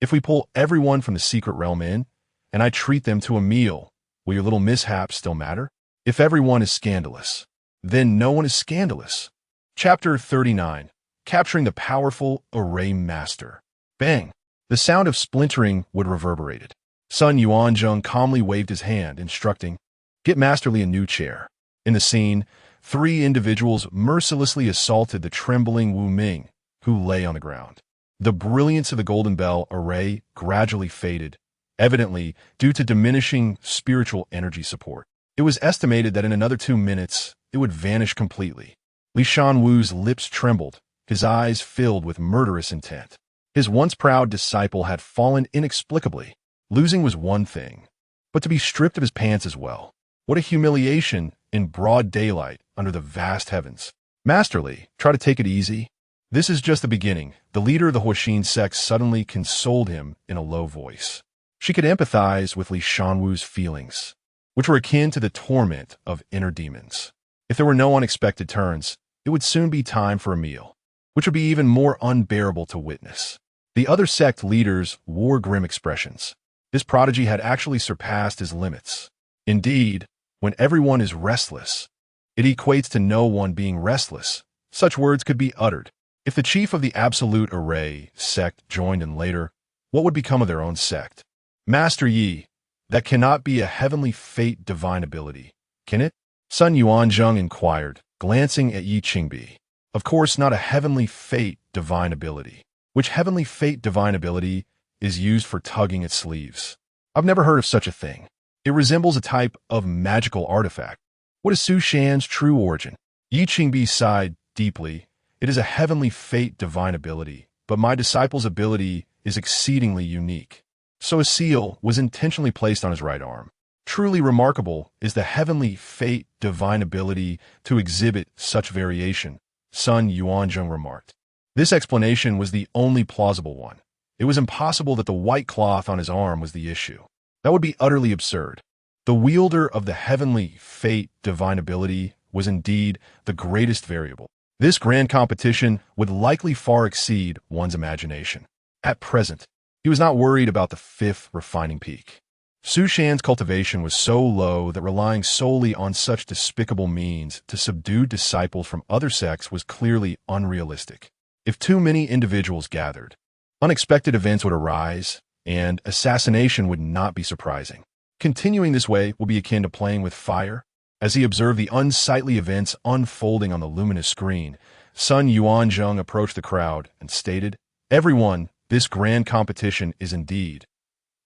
If we pull everyone from the secret realm in, and I treat them to a meal, will your little mishaps still matter? If everyone is scandalous, then no one is scandalous. Chapter 39. Capturing the powerful array master. Bang! The sound of splintering would reverberated. Sun Yuanzheng calmly waved his hand, instructing, get Masterly a new chair. In the scene, three individuals mercilessly assaulted the trembling Wu Ming, who lay on the ground. The brilliance of the Golden Bell array gradually faded, evidently due to diminishing spiritual energy support. It was estimated that in another 2 minutes, it would vanish completely. Li Shanwu's lips trembled, his eyes filled with murderous intent. His once proud disciple had fallen inexplicably. Losing was one thing, but to be stripped of his pants as well. What a humiliation in broad daylight under the vast heavens. Masterly, try to take it easy. This is just the beginning. The leader of the Qin sects suddenly consoled him in a low voice. She could empathize with Li Shanwu's feelings, which were akin to the torment of inner demons. If there were no unexpected turns, it would soon be time for a meal, which would be even more unbearable to witness. The other sect leaders wore grim expressions. This prodigy had actually surpassed his limits. Indeed, when everyone is restless, it equates to no one being restless. Such words could be uttered. If the chief of the Absolute Array sect joined in later, what would become of their own sect? Master Yi, that cannot be a heavenly fate divine ability, can it? Sun Yuanzheng inquired, glancing at Yi Qingbi. Of course, not a heavenly fate divine ability. Which heavenly fate divine ability is used for tugging at sleeves? I've never heard of such a thing. It resembles a type of magical artifact. What is Su Shan's true origin? Yi Qingbi sighed deeply. It is a heavenly fate divine ability, but my disciple's ability is exceedingly unique. So a seal was intentionally placed on his right arm. Truly remarkable is the heavenly fate divine ability to exhibit such variation, Sun Yuanzheng remarked. This explanation was the only plausible one. It was impossible that the white cloth on his arm was the issue. That would be utterly absurd. The wielder of the heavenly fate divine ability was indeed the greatest variable. This grand competition would likely far exceed one's imagination. At present, he was not worried about the fifth refining peak. Su Shan's cultivation was so low that relying solely on such despicable means to subdue disciples from other sects was clearly unrealistic. If too many individuals gathered, unexpected events would arise, and assassination would not be surprising. Continuing this way will be akin to playing with fire. As he observed the unsightly events unfolding on the luminous screen, Sun Yuanzheng approached the crowd and stated, everyone, this grand competition is indeed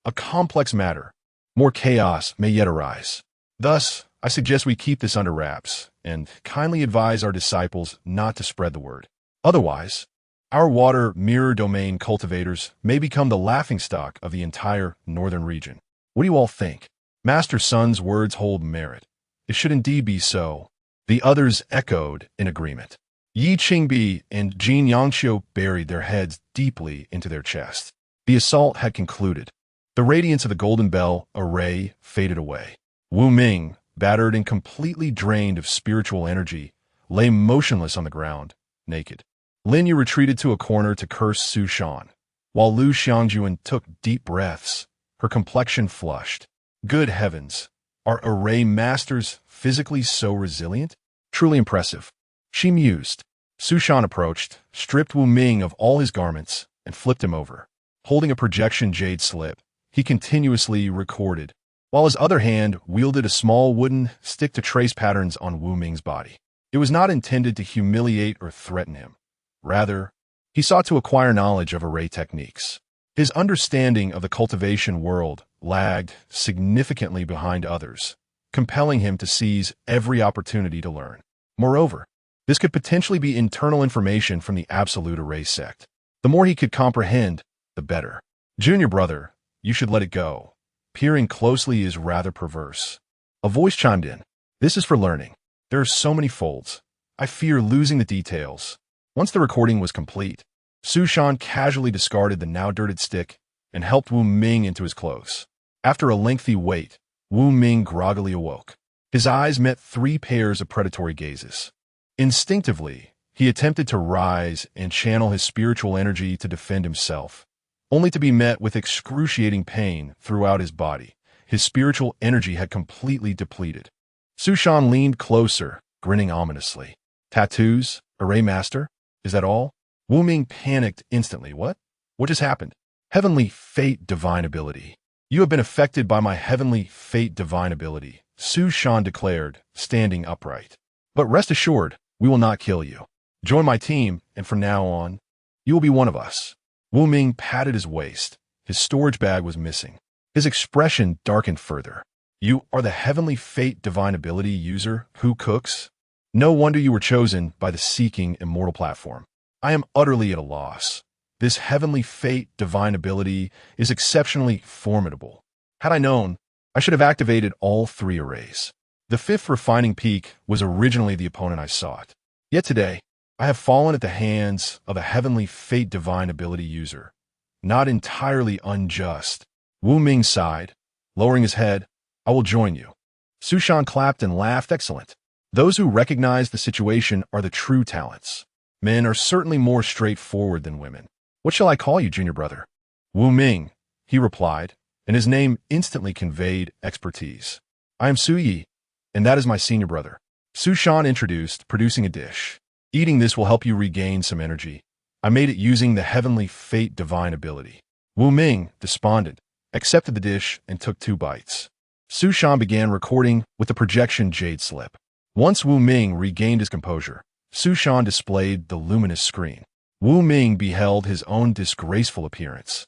a complex matter. More chaos may yet arise. Thus, I suggest we keep this under wraps and kindly advise our disciples not to spread the word. Otherwise, our water mirror domain cultivators may become the laughingstock of the entire northern region. What do you all think? Master Sun's words hold merit. It should indeed be so. The others echoed in agreement. Yi Qingbi and Jin Yangqiu buried their heads deeply into their chests. The assault had concluded. The radiance of the golden bell array faded away. Wu Ming, battered and completely drained of spiritual energy, lay motionless on the ground, naked. Lin Yu retreated to a corner to curse Su Shan, while Lu Xiangjuan took deep breaths, her complexion flushed. Good heavens, are array masters physically so resilient? Truly impressive. She mused. Su Shan approached, stripped Wu Ming of all his garments, and flipped him over. Holding a projection jade slip, he continuously recorded, while his other hand wielded a small wooden stick to trace patterns on Wu Ming's body. It was not intended to humiliate or threaten him. Rather, he sought to acquire knowledge of array techniques. His understanding of the cultivation world lagged significantly behind others, compelling him to seize every opportunity to learn. Moreover, this could potentially be internal information from the Absolute Array sect. The more he could comprehend, the better. Junior brother, you should let it go. Peering closely is rather perverse. A voice chimed in. This is for learning. There are so many folds. I fear losing the details. Once the recording was complete, Su Shan casually discarded the now dirted stick and helped Wu Ming into his clothes. After a lengthy wait, Wu Ming groggily awoke. His eyes met 3 pairs of predatory gazes. Instinctively, he attempted to rise and channel his spiritual energy to defend himself, only to be met with excruciating pain throughout his body. His spiritual energy had completely depleted. Su Shan leaned closer, grinning ominously. Tattoos? Array Master? Is that all? Wu Ming panicked instantly. What? What just happened? Heavenly Fate Divine Ability. You have been affected by my Heavenly Fate Divine Ability, Su Shan declared, standing upright. But rest assured, we will not kill you. Join my team, and from now on, you will be one of us. Wu Ming patted his waist. His storage bag was missing. His expression darkened further. You are the Heavenly Fate Divine Ability user who cooks? No wonder you were chosen by the Seeking Immortal platform. I am utterly at a loss. This Heavenly Fate Divine Ability is exceptionally formidable. Had I known, I should have activated all 3 arrays. The 5th refining peak was originally the opponent I sought. Yet today, I have fallen at the hands of a Heavenly Fate Divine Ability user. Not entirely unjust. Wu Ming sighed, lowering his head. I will join you. Su Shan clapped and laughed. Excellent. Those who recognize the situation are the true talents. Men are certainly more straightforward than women. What shall I call you, junior brother? Wu Ming, he replied, and his name instantly conveyed expertise. I am Su Yi, and that is my senior brother. Su Shan introduced, producing a dish. Eating this will help you regain some energy. I made it using the Heavenly Fate Divine Ability. Wu Ming, despondent, accepted the dish and took 2 bites. Su Shan began recording with the projection jade slip. Once Wu Ming regained his composure, Su Shan displayed the luminous screen. Wu Ming beheld his own disgraceful appearance,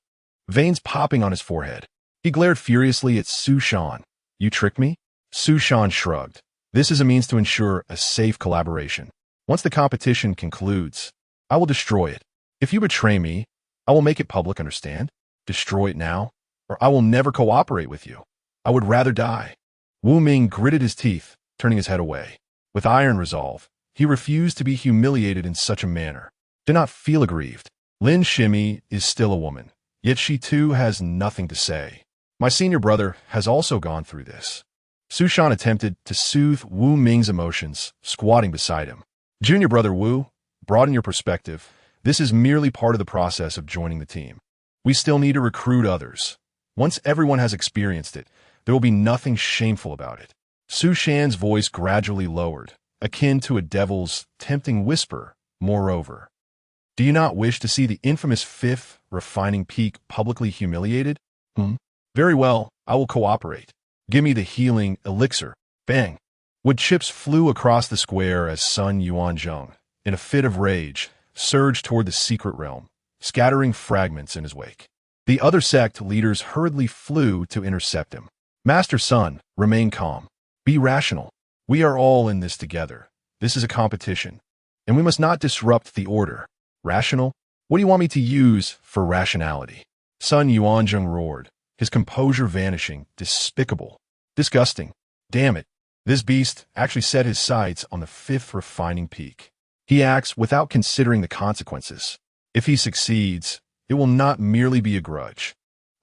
veins popping on his forehead. He glared furiously at Su Shan. You tricked me? Su Shan shrugged. This is a means to ensure a safe collaboration. Once the competition concludes, I will destroy it. If you betray me, I will make it public, understand? Destroy it now, or I will never cooperate with you. I would rather die. Wu Ming gritted his teeth, turning his head away. With iron resolve, he refused to be humiliated in such a manner. Do not feel aggrieved. Lin Shimi is still a woman, yet she too has nothing to say. My senior brother has also gone through this. Su Shan attempted to soothe Wu Ming's emotions, squatting beside him. Junior brother Wu, broaden your perspective. This is merely part of the process of joining the team. We still need to recruit others. Once everyone has experienced it, there will be nothing shameful about it. Su Shan's voice gradually lowered, akin to a devil's tempting whisper. Moreover, do you not wish to see the infamous 5th refining peak publicly humiliated? Very well, I will cooperate. Give me the healing elixir. Bang! Wood chips flew across the square as Sun Yuanzhong, in a fit of rage, surged toward the secret realm, scattering fragments in his wake. The other sect leaders hurriedly flew to intercept him. Master Sun, remain calm. Be rational. We are all in this together. This is a competition, and we must not disrupt the order. Rational? What do you want me to use for rationality? Sun Yuanzhong roared, his composure vanishing. Despicable. Disgusting. Damn it. This beast actually set his sights on the 5th refining peak. He acts without considering the consequences. If he succeeds, it will not merely be a grudge.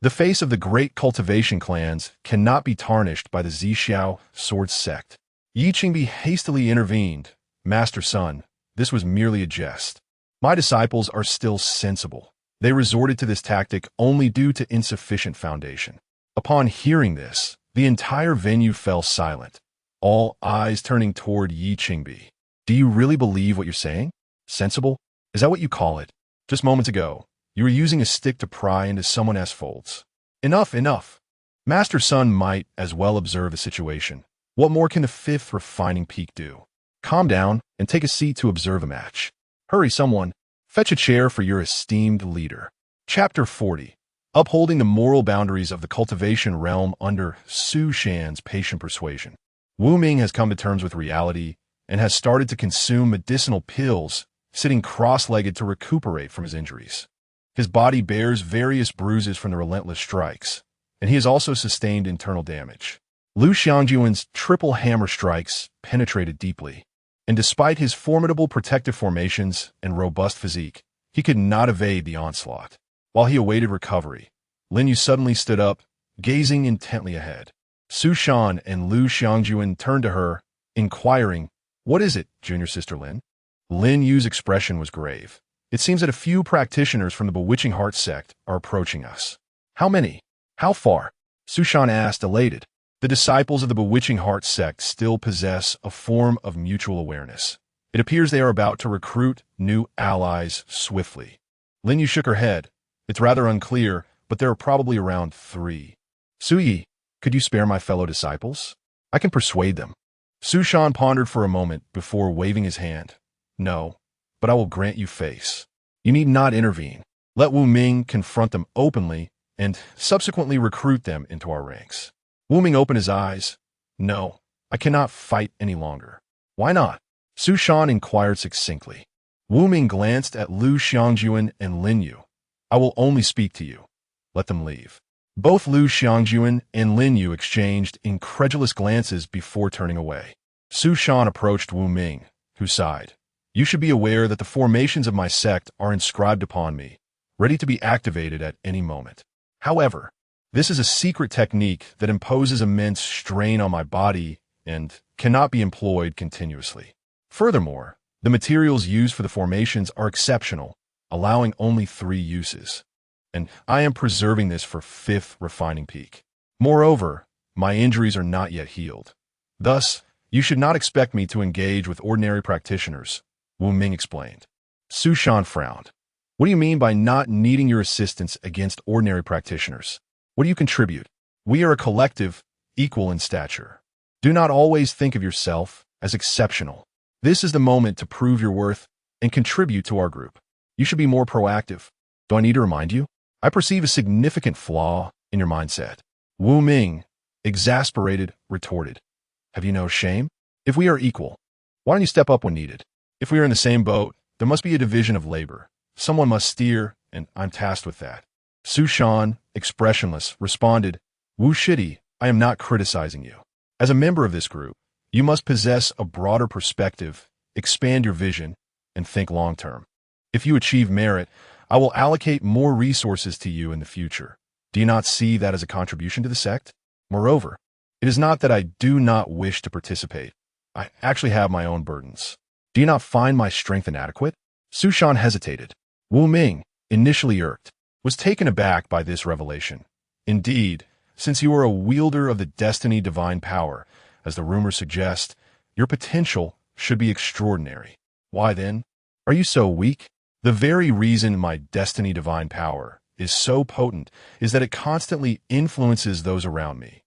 The face of the great cultivation clans cannot be tarnished by the Zixiao sword sect. Yi Qingbi hastily intervened. Master Sun, this was merely a jest. My disciples are still sensible. They resorted to this tactic only due to insufficient foundation. Upon hearing this, the entire venue fell silent, all eyes turning toward Yi Qingbi. Do you really believe what you're saying? Sensible? Is that what you call it? Just moments ago, you were using a stick to pry into someone else's folds. Enough, enough. Master Sun might as well observe the situation. What more can the fifth refining peak do? Calm down and take a seat to observe a match. Hurry, someone. Fetch a chair for your esteemed leader. Chapter 40. Upholding the moral boundaries of the cultivation realm under Su Shan's patient persuasion. Wu Ming has come to terms with reality and has started to consume medicinal pills, sitting cross-legged to recuperate from his injuries. His body bears various bruises from the relentless strikes, and he has also sustained internal damage. Lu Xiangjuan's triple hammer strikes penetrated deeply, and despite his formidable protective formations and robust physique, he could not evade the onslaught. While he awaited recovery, Lin Yu suddenly stood up, gazing intently ahead. Su Shan and Lu Xiangjuan turned to her, inquiring, "What is it, junior sister Lin?" Lin Yu's expression was grave. "It seems that a few practitioners from the Bewitching Heart sect are approaching us." "How many? How far?" Su Shan asked, elated. The disciples of the Bewitching Heart sect still possess a form of mutual awareness. It appears they are about to recruit new allies swiftly. Lin Yu shook her head. "It's rather unclear, but there are probably around 3. Su Yi, could you spare my fellow disciples? I can persuade them." Su Shan pondered for a moment before waving his hand. "No, but I will grant you face. You need not intervene. Let Wu Ming confront them openly and subsequently recruit them into our ranks." Wu Ming opened his eyes. "No, I cannot fight any longer." "Why not?" Su Shan inquired succinctly. Wu Ming glanced at Lu Xiangjuan and Lin Yu. "I will only speak to you. Let them leave." Both Lu Xiangjuan and Lin Yu exchanged incredulous glances before turning away. Su Shan approached Wu Ming, who sighed. "You should be aware that the formations of my sect are inscribed upon me, ready to be activated at any moment. However, this is a secret technique that imposes immense strain on my body and cannot be employed continuously. Furthermore, the materials used for the formations are exceptional, allowing only 3 uses. And I am preserving this for 5th refining peak. Moreover, my injuries are not yet healed. Thus, you should not expect me to engage with ordinary practitioners," Wu Ming explained. Su Shan frowned. "What do you mean by not needing your assistance against ordinary practitioners? What do you contribute? We are a collective, equal in stature. Do not always think of yourself as exceptional. This is the moment to prove your worth and contribute to our group. You should be more proactive. Do I need to remind you? I perceive a significant flaw in your mindset." Wu Ming, exasperated, retorted. "Have you no shame? If we are equal, why don't you step up when needed? If we are in the same boat, there must be a division of labor. Someone must steer, and I'm tasked with that." Su Shan, expressionless, responded, "Wu Shidi, I am not criticizing you. As a member of this group, you must possess a broader perspective, expand your vision, and think long-term. If you achieve merit, I will allocate more resources to you in the future. Do you not see that as a contribution to the sect? Moreover, it is not that I do not wish to participate. I actually have my own burdens. Do you not find my strength inadequate?" Su Shan hesitated. Wu Ming, initially irked, was taken aback by this revelation. "Indeed, since you are a wielder of the destiny divine power, as the rumors suggest, your potential should be extraordinary. Why then, are you so weak? The very reason my destiny divine power is so potent is that it constantly influences those around me,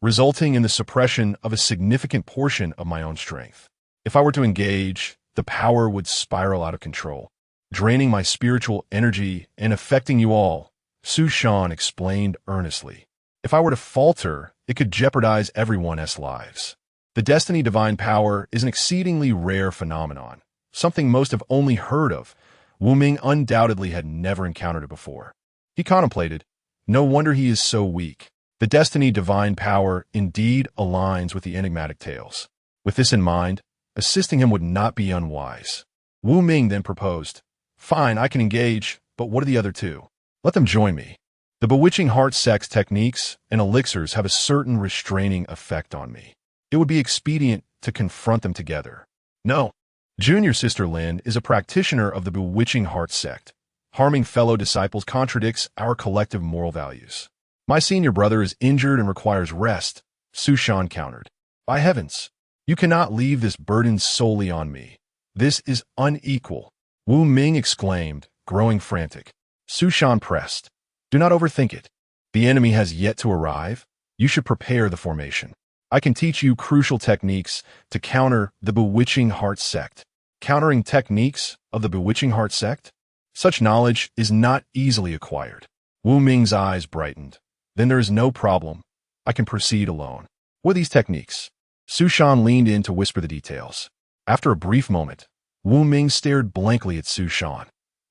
resulting in the suppression of a significant portion of my own strength. If I were to engage, the power would spiral out of control, draining my spiritual energy and affecting you all," Su Shan explained earnestly. "If I were to falter, it could jeopardize everyone's lives. The destiny divine power is an exceedingly rare phenomenon, something most have only heard of. Wu Ming undoubtedly had never encountered it before. He contemplated, no wonder he is so weak. The destiny divine power indeed aligns with the enigmatic tales. With this in mind, assisting him would not be unwise. Wu Ming then proposed, "Fine, I can engage, but what are the other 2? Let them join me." The bewitching heart sex techniques and elixirs have a certain restraining effect on me. It would be expedient to confront them together. No. Junior Sister Lin is a practitioner of the bewitching heart sect. Harming fellow disciples contradicts our collective moral values. My senior brother is injured and requires rest, Su Shan countered. By heavens, you cannot leave this burden solely on me. This is unequal, Wu Ming exclaimed, growing frantic. Su Shan pressed. Do not overthink it. The enemy has yet to arrive. You should prepare the formation. I can teach you crucial techniques to counter the bewitching heart sect. Countering techniques of the bewitching heart sect? Such knowledge is not easily acquired. Wu Ming's eyes brightened. Then there is no problem. I can proceed alone. What are these techniques? Su Shan leaned in to whisper the details. After a brief moment, Wu Ming stared blankly at Su Shan.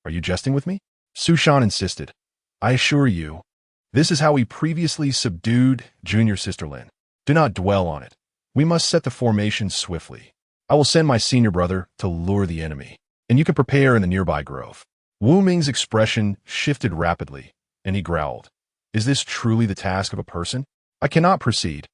Are you jesting with me? Su Shan insisted. I assure you, this is how we previously subdued Junior Sister Lin. Do not dwell on it. We must set the formation swiftly. I will send my senior brother to lure the enemy, and you can prepare in the nearby grove. Wu Ming's expression shifted rapidly, and he growled. Is this truly the task of a person? I cannot proceed.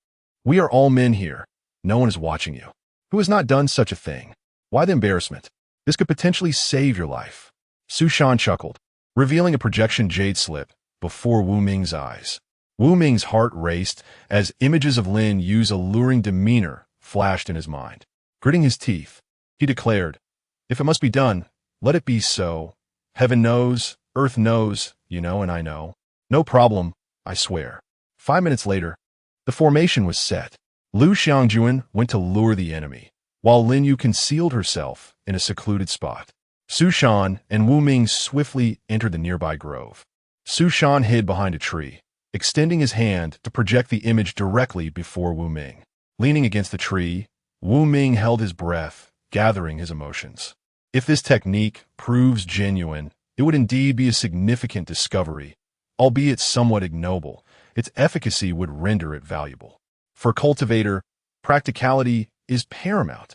We are all men here. No one is watching you. Who has not done such a thing? Why the embarrassment? This could potentially save your life. Su Shan chuckled, revealing a projection jade slip before Wu Ming's eyes. Wu Ming's heart raced as images of Lin Yu's alluring demeanor flashed in his mind. Gritting his teeth, he declared, if it must be done, let it be so. Heaven knows, earth knows, you know and I know. No problem, I swear. 5 minutes later, the formation was set. Lu Xiangjuan went to lure the enemy, while Lin Yu concealed herself in a secluded spot. Su Shan and Wu Ming swiftly entered the nearby grove. Su Shan hid behind a tree, extending his hand to project the image directly before Wu Ming. Leaning against the tree, Wu Ming held his breath, gathering his emotions. If this technique proves genuine, it would indeed be a significant discovery. Albeit somewhat ignoble, its efficacy would render it valuable. For a cultivator, practicality is paramount.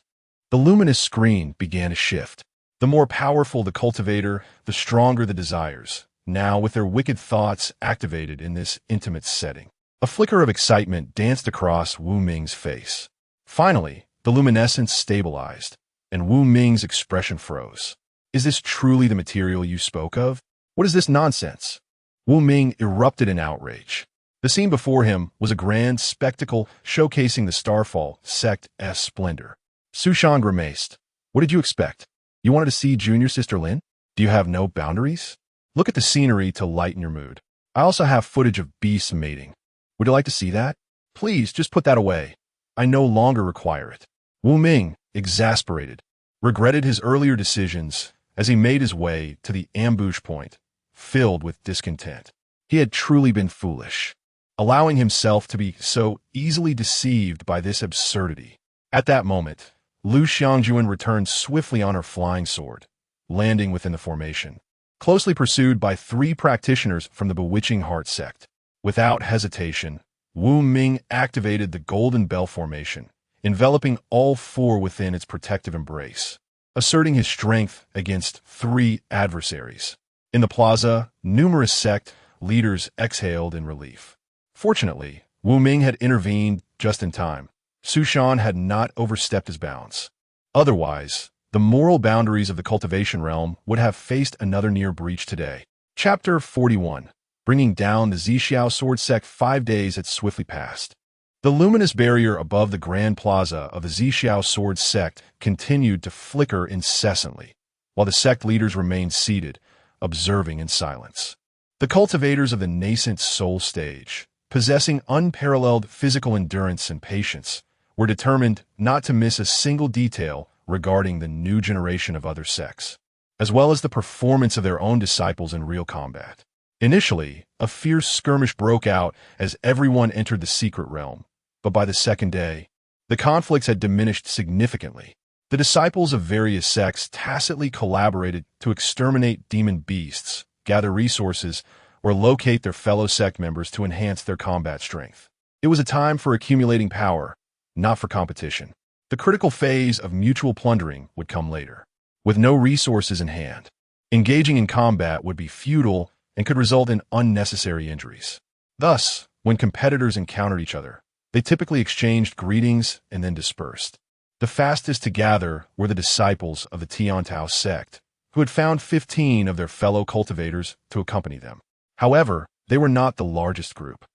The luminous screen began to shift. The more powerful the cultivator, the stronger the desires, now with their wicked thoughts activated in this intimate setting. A flicker of excitement danced across Wu Ming's face. Finally, the luminescence stabilized, and Wu Ming's expression froze. Is this truly the material you spoke of? What is this nonsense? Wu Ming erupted in outrage. The scene before him was a grand spectacle showcasing the Starfall Sect's splendor. Su Shan grimaced. What did you expect? You wanted to see Junior Sister Lin? Do you have no boundaries? Look at the scenery to lighten your mood. I also have footage of beasts mating. Would you like to see that? Please, just put that away. I no longer require it. Wu Ming, exasperated, regretted his earlier decisions as he made his way to the ambush point, filled with discontent. He had truly been foolish, allowing himself to be so easily deceived by this absurdity. At that moment, Lu Xiangjuan returned swiftly on her flying sword, landing within the formation, closely pursued by 3 practitioners from the bewitching heart sect. Without hesitation, Wu Ming activated the golden bell formation, enveloping all 4 within its protective embrace, asserting his strength against 3 adversaries. In the plaza, numerous sect leaders exhaled in relief. Fortunately, Wu Ming had intervened just in time. Su Shan had not overstepped his bounds. Otherwise, the moral boundaries of the cultivation realm would have faced another near breach today. Chapter 41. Bringing down the Zixiao Sword Sect. 5 days had swiftly passed. The luminous barrier above the grand plaza of the Zixiao Sword Sect continued to flicker incessantly, while the sect leaders remained seated, observing in silence. The cultivators of the nascent soul stage, possessing unparalleled physical endurance and patience, were determined not to miss a single detail regarding the new generation of other sects, as well as the performance of their own disciples in real combat. Initially, a fierce skirmish broke out as everyone entered the secret realm, but by the second day, the conflicts had diminished significantly. The disciples of various sects tacitly collaborated to exterminate demon beasts, gather resources, or locate their fellow sect members to enhance their combat strength. It was a time for accumulating power, not for competition. The critical phase of mutual plundering would come later. With no resources in hand, engaging in combat would be futile and could result in unnecessary injuries. Thus, when competitors encountered each other, they typically exchanged greetings and then dispersed. The fastest to gather were the disciples of the Qin Dai sect, who had found 15 of their fellow cultivators to accompany them. However, they were not the largest group.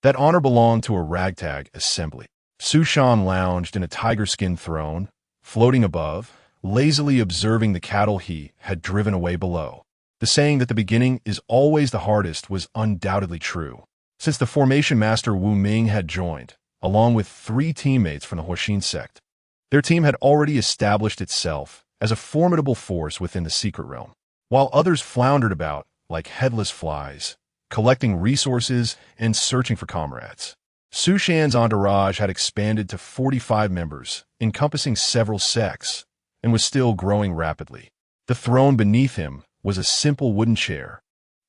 That honor belonged to a ragtag assembly. Su Shan lounged in a tiger-skin throne, floating above, lazily observing the cattle he had driven away below. The saying that the beginning is always the hardest was undoubtedly true, since the formation master Wu Ming had joined, along with 3 teammates from the Qin sect. Their team had already established itself as a formidable force within the secret realm, while others floundered about like headless flies, collecting resources and searching for comrades. Su Shan's entourage had expanded to 45 members, encompassing several sects, and was still growing rapidly. The throne beneath him was a simple wooden chair,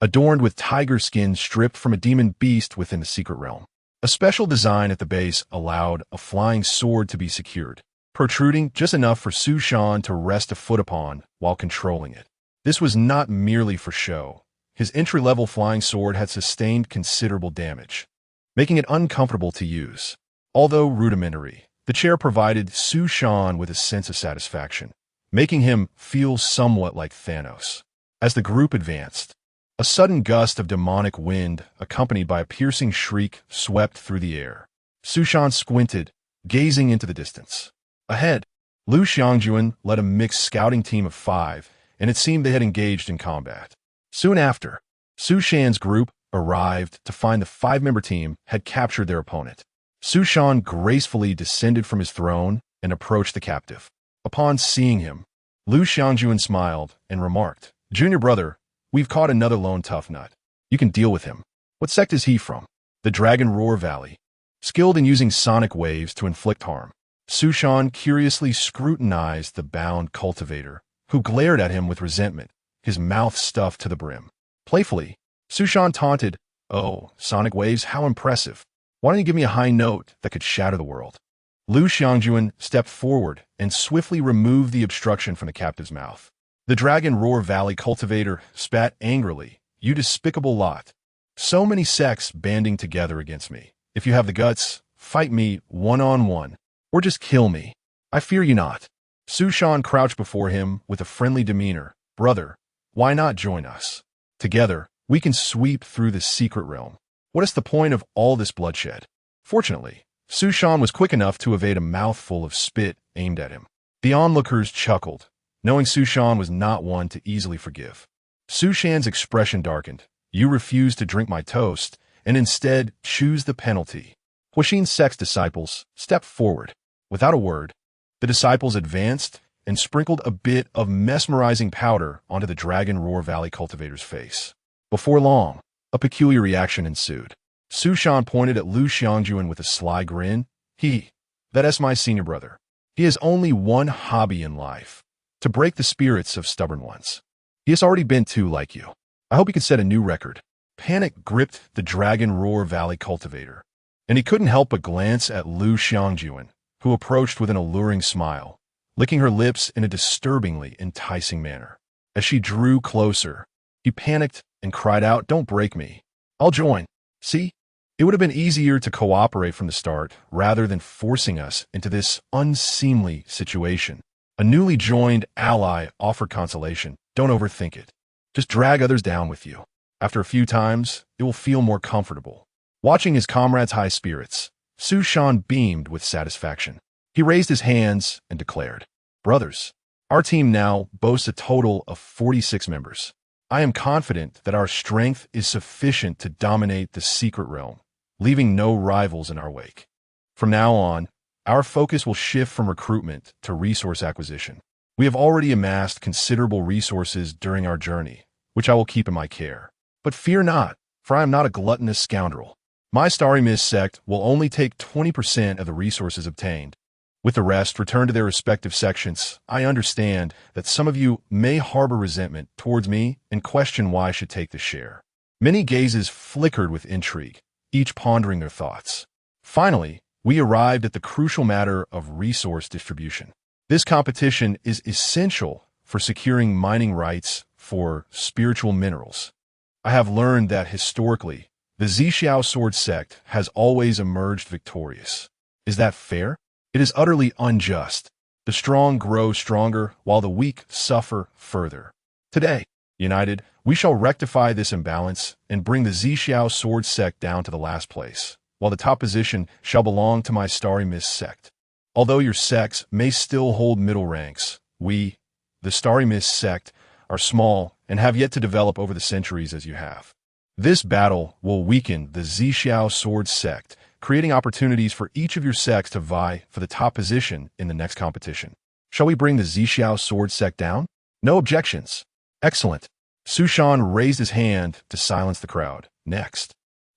adorned with tiger skin stripped from a demon beast within the secret realm. A special design at the base allowed a flying sword to be secured, protruding just enough for Su Shan to rest a foot upon while controlling it. This was not merely for show. His entry-level flying sword had sustained considerable damage, making it uncomfortable to use. Although rudimentary, the chair provided Su Shan with a sense of satisfaction, making him feel somewhat like Thanos. As the group advanced, a sudden gust of demonic wind, accompanied by a piercing shriek, swept through the air. Su Shan squinted, gazing into the distance. Ahead, Lu Xiangjuan led a mixed scouting team of 5, and it seemed they had engaged in combat. Soon after, Su Shan's group arrived to find the 5-member team had captured their opponent. Su Shan gracefully descended from his throne and approached the captive. Upon seeing him, Lu Xiangjuan smiled and remarked, "Junior brother, we've caught another lone tough nut. You can deal with him. What sect is he from?" "The Dragon Roar Valley." Skilled in using sonic waves to inflict harm. Su Shan curiously scrutinized the bound cultivator, who glared at him with resentment, his mouth stuffed to the brim. Playfully, Su Shan taunted, "Oh, sonic waves, how impressive. Why don't you give me a high note that could shatter the world?" Lu Xiangjuan stepped forward and swiftly removed the obstruction from the captive's mouth. The Dragon Roar Valley cultivator spat angrily, "You despicable lot. So many sects banding together against me. If you have the guts, fight me one-on-one, or just kill me. I fear you not." Su Shan crouched before him with a friendly demeanor. "Brother, why not join us? Together, we can sweep through the secret realm. What is the point of all this bloodshed?" Fortunately, Su Shan was quick enough to evade a mouthful of spit aimed at him. The onlookers chuckled, knowing Su Shan was not one to easily forgive. Su Shan's expression darkened. "You refuse to drink my toast, and instead choose the penalty." Qin sect's disciples stepped forward. Without a word, the disciples advanced and sprinkled a bit of mesmerizing powder onto the Dragon Roar Valley cultivator's face. Before long, a peculiar reaction ensued. Su Shan pointed at Lu Xiangjuan with a sly grin. That's my senior brother. He has only one hobby in life, to break the spirits of stubborn ones. He has already been 2 like you. I hope he can set a new record." Panic gripped the Dragon Roar Valley cultivator, and he couldn't help but glance at Lu Xiangjuan, who approached with an alluring smile, licking her lips in a disturbingly enticing manner. As she drew closer, he panicked and cried out, "Don't break me. I'll join. See? It would have been easier to cooperate from the start rather than forcing us into this unseemly situation." A newly joined ally offered consolation. "Don't overthink it. Just drag others down with you. After a few times, it will feel more comfortable." Watching his comrades' high spirits, Su Shan beamed with satisfaction. He raised his hands and declared, "Brothers, our team now boasts a total of 46 members. I am confident that our strength is sufficient to dominate the secret realm, leaving no rivals in our wake. From now on, our focus will shift from recruitment to resource acquisition. We have already amassed considerable resources during our journey, which I will keep in my care. But fear not, for I am not a gluttonous scoundrel. My Starry Mist sect will only take 20% of the resources obtained. With the rest returned to their respective sections. I understand that some of you may harbor resentment towards me and question why I should take the share." Many gazes flickered with intrigue, each pondering their thoughts. Finally, we arrived at the crucial matter of resource distribution. This competition is essential for securing mining rights for spiritual minerals. I have learned that historically, the Zixiao sword sect has always emerged victorious. Is that fair? It is utterly unjust. The strong grow stronger, while the weak suffer further. Today, united, we shall rectify this imbalance and bring the Zixiao sword sect down to the last place, while the top position shall belong to my Starry Mist sect. Although your sects may still hold middle ranks, we, the Starry Mist sect, are small and have yet to develop over the centuries as you have. This battle will weaken the Zixiao sword sect, creating opportunities for each of your sects to vie for the top position in the next competition. Shall we bring the Zixiao sword sect down? No objections. Excellent. Su Shan raised his hand to silence the crowd. Next.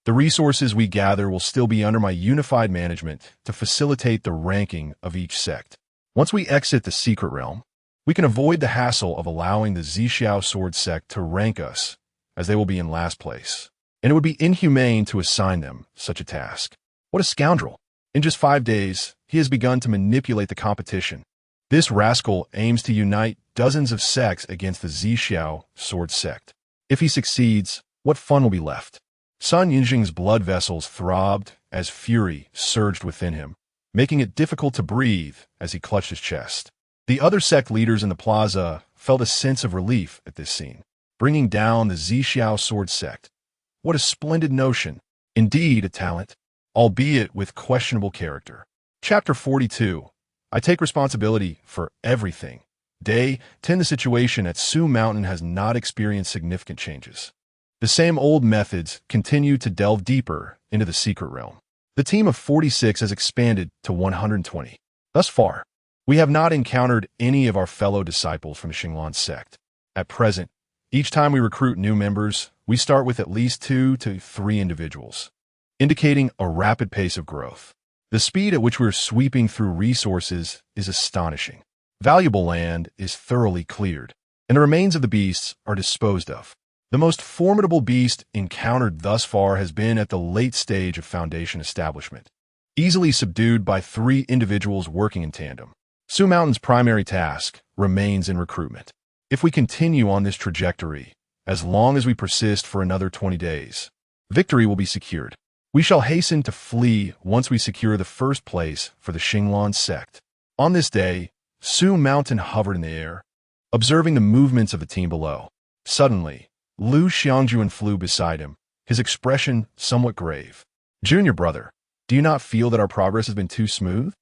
The resources we gather will still be under my unified management to facilitate the ranking of each sect. Once we exit the secret realm, we can avoid the hassle of allowing the Zixiao sword sect to rank us, as they will be in last place. And it would be inhumane to assign them such a task. What a scoundrel. In just 5 days, he has begun to manipulate the competition. This rascal aims to unite dozens of sects against the Zixiao sword sect. If he succeeds, what fun will be left? Sun Yinjing's blood vessels throbbed as fury surged within him, making it difficult to breathe as he clutched his chest. The other sect leaders in the plaza felt a sense of relief at this scene. Bringing down the Zixiao sword sect. What a splendid notion. Indeed, a talent, albeit with questionable character. Chapter 42. I take responsibility for everything. Day 10. The situation at Su Mountain has not experienced significant changes. The same old methods continue to delve deeper into the secret realm. The team of 46 has expanded to 120. Thus far, we have not encountered any of our fellow disciples from the Xinglan sect. At present, each time we recruit new members, we start with at least 2 to 3 individuals, indicating a rapid pace of growth. The speed at which we are sweeping through resources is astonishing. Valuable land is thoroughly cleared, and the remains of the beasts are disposed of. The most formidable beast encountered thus far has been at the late stage of foundation establishment, easily subdued by 3 individuals working in tandem. Su Mountain's primary task remains in recruitment. If we continue on this trajectory, as long as we persist for another 20 days, victory will be secured. We shall hasten to flee once we secure the first place for the Xinglan sect. On this day, Su Mountain hovered in the air, observing the movements of the team below. Suddenly, Lu Xiangjuan flew beside him, his expression somewhat grave. Junior brother, do you not feel that our progress has been too smooth?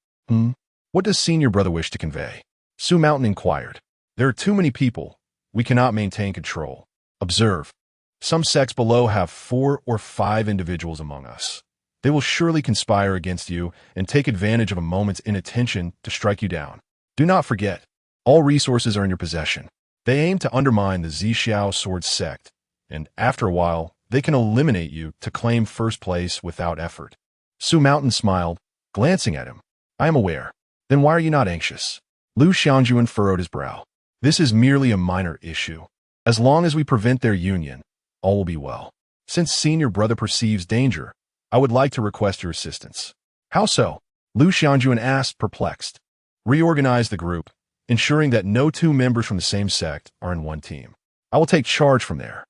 What does senior brother wish to convey? Su Mountain inquired. There are too many people. We cannot maintain control. Observe. Some sects below have 4 or 5 individuals among us. They will surely conspire against you and take advantage of a moment's inattention to strike you down. Do not forget, all resources are in your possession. They aim to undermine the Zixiao sword sect, and after a while, they can eliminate you to claim first place without effort. Su Mountain smiled, glancing at him. I am aware. Then why are you not anxious? Lu Xiangjuan furrowed his brow. This is merely a minor issue. As long as we prevent their union, all will be well. Since senior brother perceives danger, I would like to request your assistance. How so? Lu Xiangjuan asked, perplexed. Reorganize the group, ensuring that no 2 members from the same sect are in one team. I will take charge from there.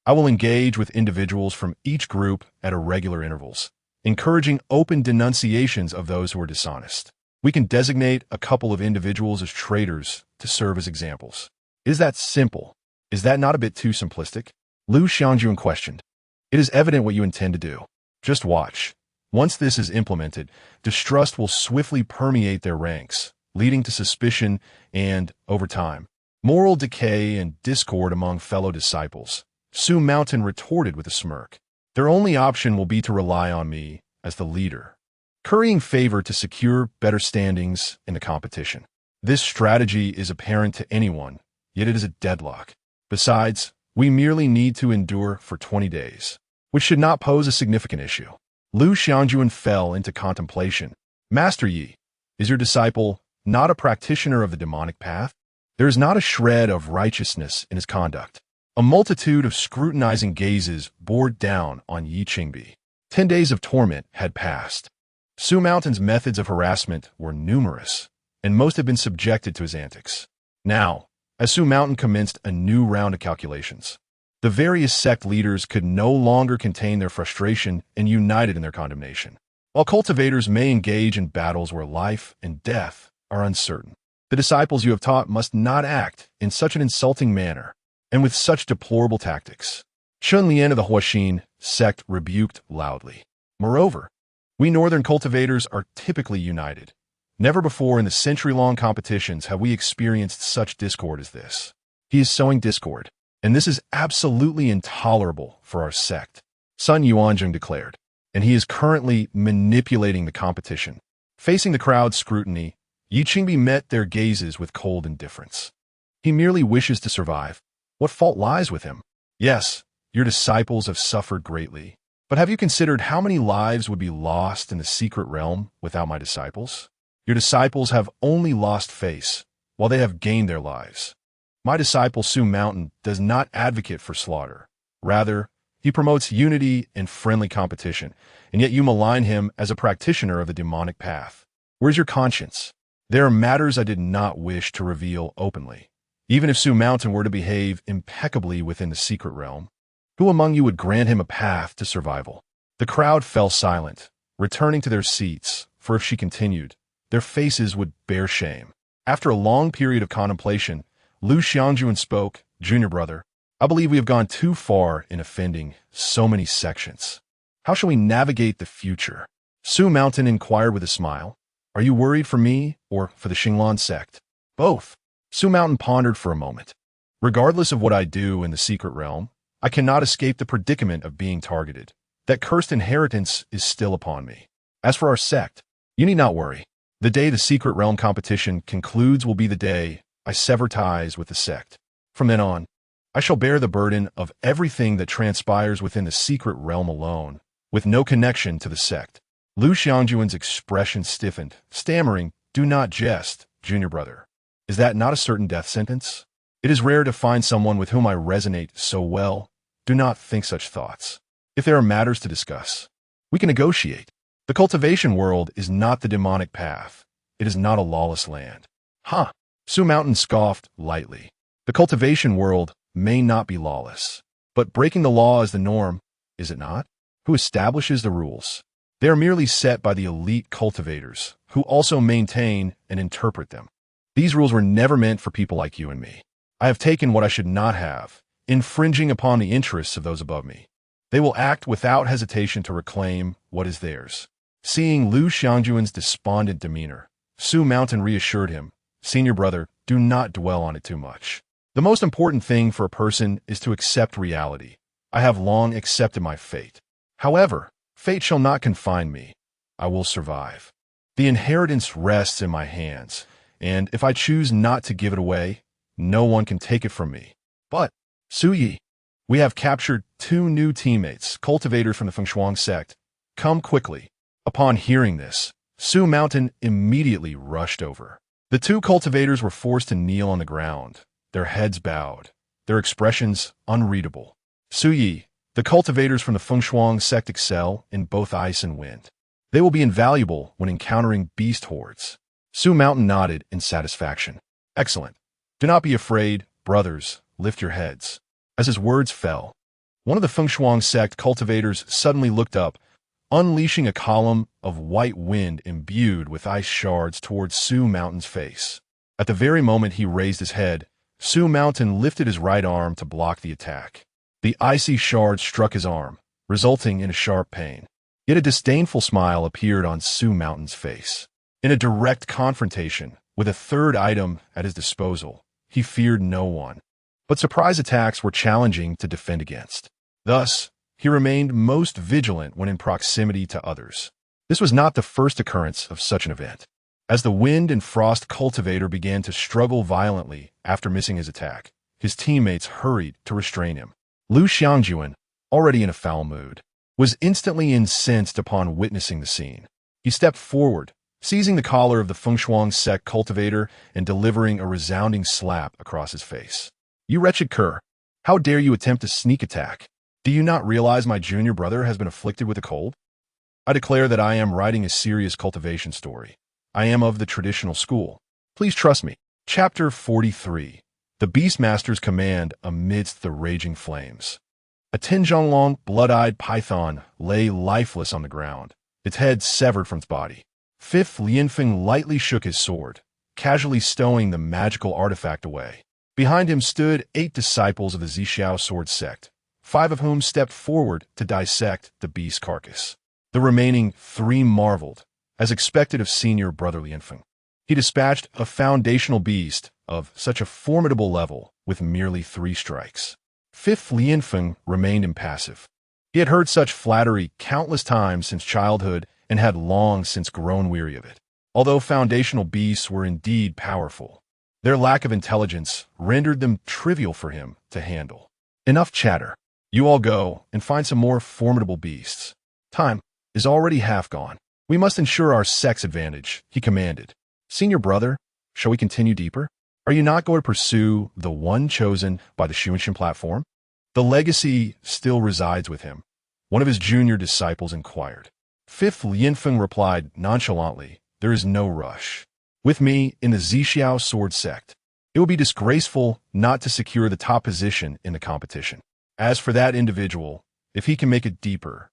I will engage with individuals from each group at irregular intervals, encouraging open denunciations of those who are dishonest. We can designate a couple of individuals as traitors to serve as examples. Is that simple? Is that not a bit too simplistic? Lu Xiangjuan questioned. It is evident what you intend to do. Just watch. Once this is implemented, distrust will swiftly permeate their ranks, leading to suspicion and, over time, moral decay and discord among fellow disciples. Su Mountain retorted with a smirk. Their only option will be to rely on me as the leader, currying favor to secure better standings in the competition. This strategy is apparent to anyone, yet it is a deadlock. Besides, we merely need to endure for 20 days, which should not pose a significant issue. Lu Xiangjuan fell into contemplation. Master Yi, is your disciple not a practitioner of the demonic path? There is not a shred of righteousness in his conduct. A multitude of scrutinizing gazes bore down on Yi Qingbi. 10 days of torment had passed. Su Mountain's methods of harassment were numerous, and most had been subjected to his antics. Now, as Su Mountain commenced a new round of calculations, The various sect leaders could no longer contain their frustration and united in their condemnation. While cultivators may engage in battles where life and death are uncertain, the disciples you have taught must not act in such an insulting manner and with such deplorable tactics. Qin Dai of the Huaxin sect rebuked loudly. Moreover, we northern cultivators are typically united. Never before in the century-long competitions have we experienced such discord as this. He is sowing discord, and this is absolutely intolerable for our sect, Sun Yuanzheng declared, and he is currently manipulating the competition. Facing the crowd's scrutiny, Yi Qingbi met their gazes with cold indifference. He merely wishes to survive. What fault lies with him? Yes, your disciples have suffered greatly. But have you considered how many lives would be lost in the secret realm without my disciples? Your disciples have only lost face, while they have gained their lives. My disciple Su Mountain does not advocate for slaughter. Rather, he promotes unity and friendly competition, and yet you malign him as a practitioner of the demonic path. Where's your conscience? There are matters I did not wish to reveal openly. Even if Su Mountain were to behave impeccably within the secret realm, who among you would grant him a path to survival? The crowd fell silent, returning to their seats, for if she continued, their faces would bear shame. After a long period of contemplation, Lu Xiangjuan spoke, "Junior brother, I believe we have gone too far in offending so many sections. How shall we navigate the future?" Su Mountain inquired with a smile. "Are you worried for me or for the Xinglan sect?" "Both." Su Mountain pondered for a moment. "Regardless of what I do in the secret realm, I cannot escape the predicament of being targeted. That cursed inheritance is still upon me. As for our sect, you need not worry. The day the secret realm competition concludes will be the day I sever ties with the sect. From then on, I shall bear the burden of everything that transpires within the secret realm alone, with no connection to the sect." Lu Xiangjuan's expression stiffened, stammering, "Do not jest, junior brother. Is that not a certain death sentence? It is rare to find someone with whom I resonate so well. Do not think such thoughts. If there are matters to discuss, we can negotiate. The cultivation world is not the demonic path. It is not a lawless land." "Huh." Su Mountain scoffed lightly. "The cultivation world may not be lawless, but breaking the law is the norm, is it not? Who establishes the rules? They are merely set by the elite cultivators, who also maintain and interpret them. These rules were never meant for people like you and me. I have taken what I should not have, infringing upon the interests of those above me. They will act without hesitation to reclaim what is theirs." Seeing Lu Xiangjuan's despondent demeanor, Su Mountain reassured him, "Senior brother, do not dwell on it too much. The most important thing for a person is to accept reality. I have long accepted my fate. However, fate shall not confine me. I will survive. The inheritance rests in my hands, and if I choose not to give it away, no one can take it from me. But, Su Yi, we have captured 2 new teammates, cultivators from the Fengshuang sect. Come quickly." Upon hearing this, Su Mountain immediately rushed over. The 2 cultivators were forced to kneel on the ground, their heads bowed, their expressions unreadable. "Su Yi, the cultivators from the Fengshuang sect excel in both ice and wind. They will be invaluable when encountering beast hordes." Su Mountain nodded in satisfaction. "Excellent. Do not be afraid, brothers, lift your heads." As his words fell, one of the Fengshuang sect cultivators suddenly looked up, unleashing a column of white wind imbued with ice shards towards Su Mountain's face. At the very moment he raised his head, Su Mountain lifted his right arm to block the attack. The icy shards struck his arm, resulting in a sharp pain. Yet a disdainful smile appeared on Su Mountain's face. In a direct confrontation with a third item at his disposal, he feared no one. But surprise attacks were challenging to defend against. Thus, he remained most vigilant when in proximity to others. This was not the first occurrence of such an event. As the wind and frost cultivator began to struggle violently after missing his attack, his teammates hurried to restrain him. Lu Xiangjuan, already in a foul mood, was instantly incensed upon witnessing the scene. He stepped forward, seizing the collar of the Fengshuang sect cultivator and delivering a resounding slap across his face. "You wretched cur! How dare you attempt a sneak attack? Do you not realize my junior brother has been afflicted with a cold? I declare that I am writing a serious cultivation story. I am of the traditional school. Please trust me." Chapter 43. the Beastmaster's command amidst the raging flames. A 10-zhong-long, blood-eyed python lay lifeless on the ground, its head severed from its body. Fifth Lianfeng lightly shook his sword, casually stowing the magical artifact away. Behind him stood 8 disciples of the Zixiao sword sect, 5 of whom stepped forward to dissect the beast's carcass. The remaining 3 marveled, as expected of senior brother Lianfeng. He dispatched a foundational beast of such a formidable level with merely 3 strikes. Fifth Lianfeng remained impassive. He had heard such flattery countless times since childhood and had long since grown weary of it. Although foundational beasts were indeed powerful, their lack of intelligence rendered them trivial for him to handle. Enough chatter. You all go and find some more formidable beasts. Time is already half gone. We must ensure our sex advantage, he commanded. Senior brother, shall we continue deeper? Are you not going to pursue the one chosen by the Xuanxin platform? The legacy still resides with him, one of his junior disciples inquired. Fifth Lianfeng replied nonchalantly, there is no rush. With me in the Zixiao sword sect, it will be disgraceful not to secure the top position in the competition. As for that individual, if he can make it deeper,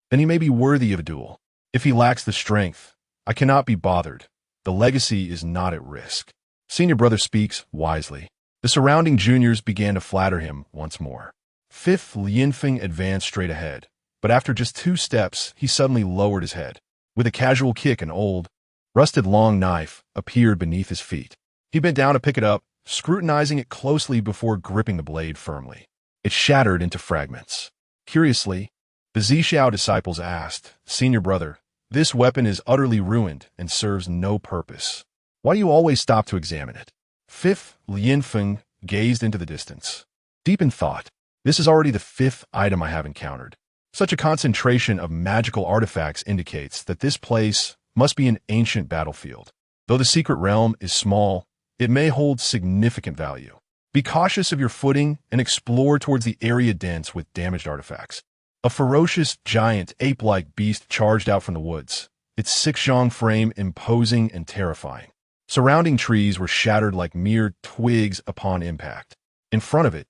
then he may be worthy of a duel. If he lacks the strength, I cannot be bothered. The legacy is not at risk. Senior brother speaks wisely. The surrounding juniors began to flatter him once more. Fifth Lianfeng advanced straight ahead, but after just 2 steps, he suddenly lowered his head. With a casual kick, an old, rusted long knife appeared beneath his feet. He bent down to pick it up, scrutinizing it closely before gripping the blade firmly. It shattered into fragments. Curiously, the Zixiao disciples asked, Senior brother, this weapon is utterly ruined and serves no purpose. Why do you always stop to examine it? Fifth Lianfeng gazed into the distance, deep in thought. This is already the 5th item I have encountered. Such a concentration of magical artifacts indicates that this place must be an ancient battlefield. Though the secret realm is small, it may hold significant value. Be cautious of your footing and explore towards the area dense with damaged artifacts. A ferocious, giant, ape-like beast charged out from the woods, its 6-zhong frame imposing and terrifying. Surrounding trees were shattered like mere twigs upon impact. In front of it,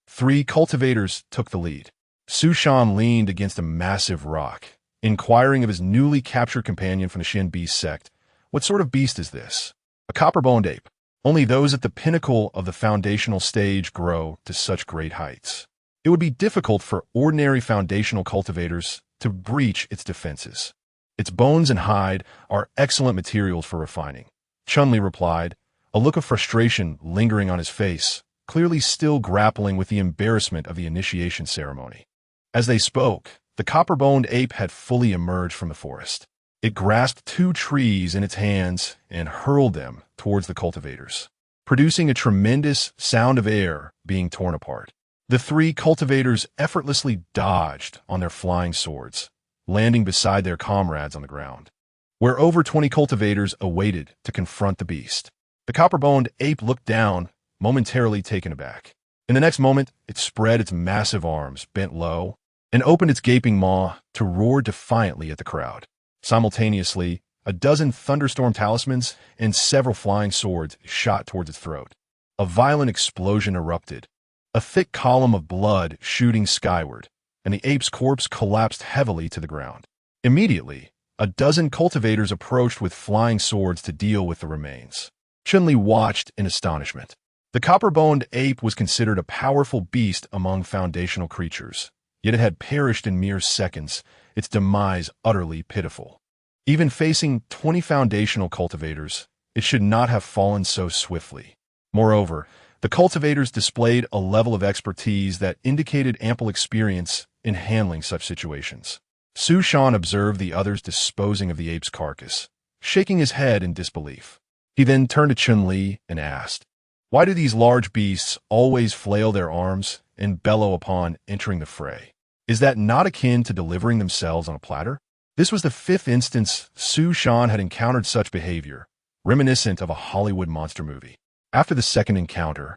3 cultivators took the lead. Su Shan leaned against a massive rock, inquiring of his newly captured companion from the Qin sect, what sort of beast is this? A copper-boned ape. Only those at the pinnacle of the foundational stage grow to such great heights. It would be difficult for ordinary foundational cultivators to breach its defenses. Its bones and hide are excellent materials for refining. Chunli replied, a look of frustration lingering on his face, clearly still grappling with the embarrassment of the initiation ceremony. As they spoke, the copper-boned ape had fully emerged from the forest. It grasped 2 trees in its hands and hurled them towards the cultivators, producing a tremendous sound of air being torn apart. The 3 cultivators effortlessly dodged on their flying swords, landing beside their comrades on the ground, where over 20 cultivators awaited to confront the beast. The copper-boned ape looked down, momentarily taken aback. In the next moment, it spread its massive arms, bent low, and opened its gaping maw to roar defiantly at the crowd. Simultaneously, a dozen thunderstorm talismans and several flying swords shot towards its throat. A violent explosion erupted, a thick column of blood shooting skyward, and the ape's corpse collapsed heavily to the ground. Immediately, a dozen cultivators approached with flying swords to deal with the remains. Chunli watched in astonishment. The copper-boned ape was considered a powerful beast among foundational creatures, yet it had perished in mere seconds, its demise utterly pitiful. Even facing 20 foundational cultivators, it should not have fallen so swiftly. Moreover, the cultivators displayed a level of expertise that indicated ample experience in handling such situations. Su Shan observed the others disposing of the ape's carcass, shaking his head in disbelief. He then turned to Chun-Li and asked, why do these large beasts always flail their arms and bellow upon entering the fray? Is that not akin to delivering themselves on a platter? This was the 5th instance Su Shan had encountered such behavior, reminiscent of a Hollywood monster movie. After the second encounter,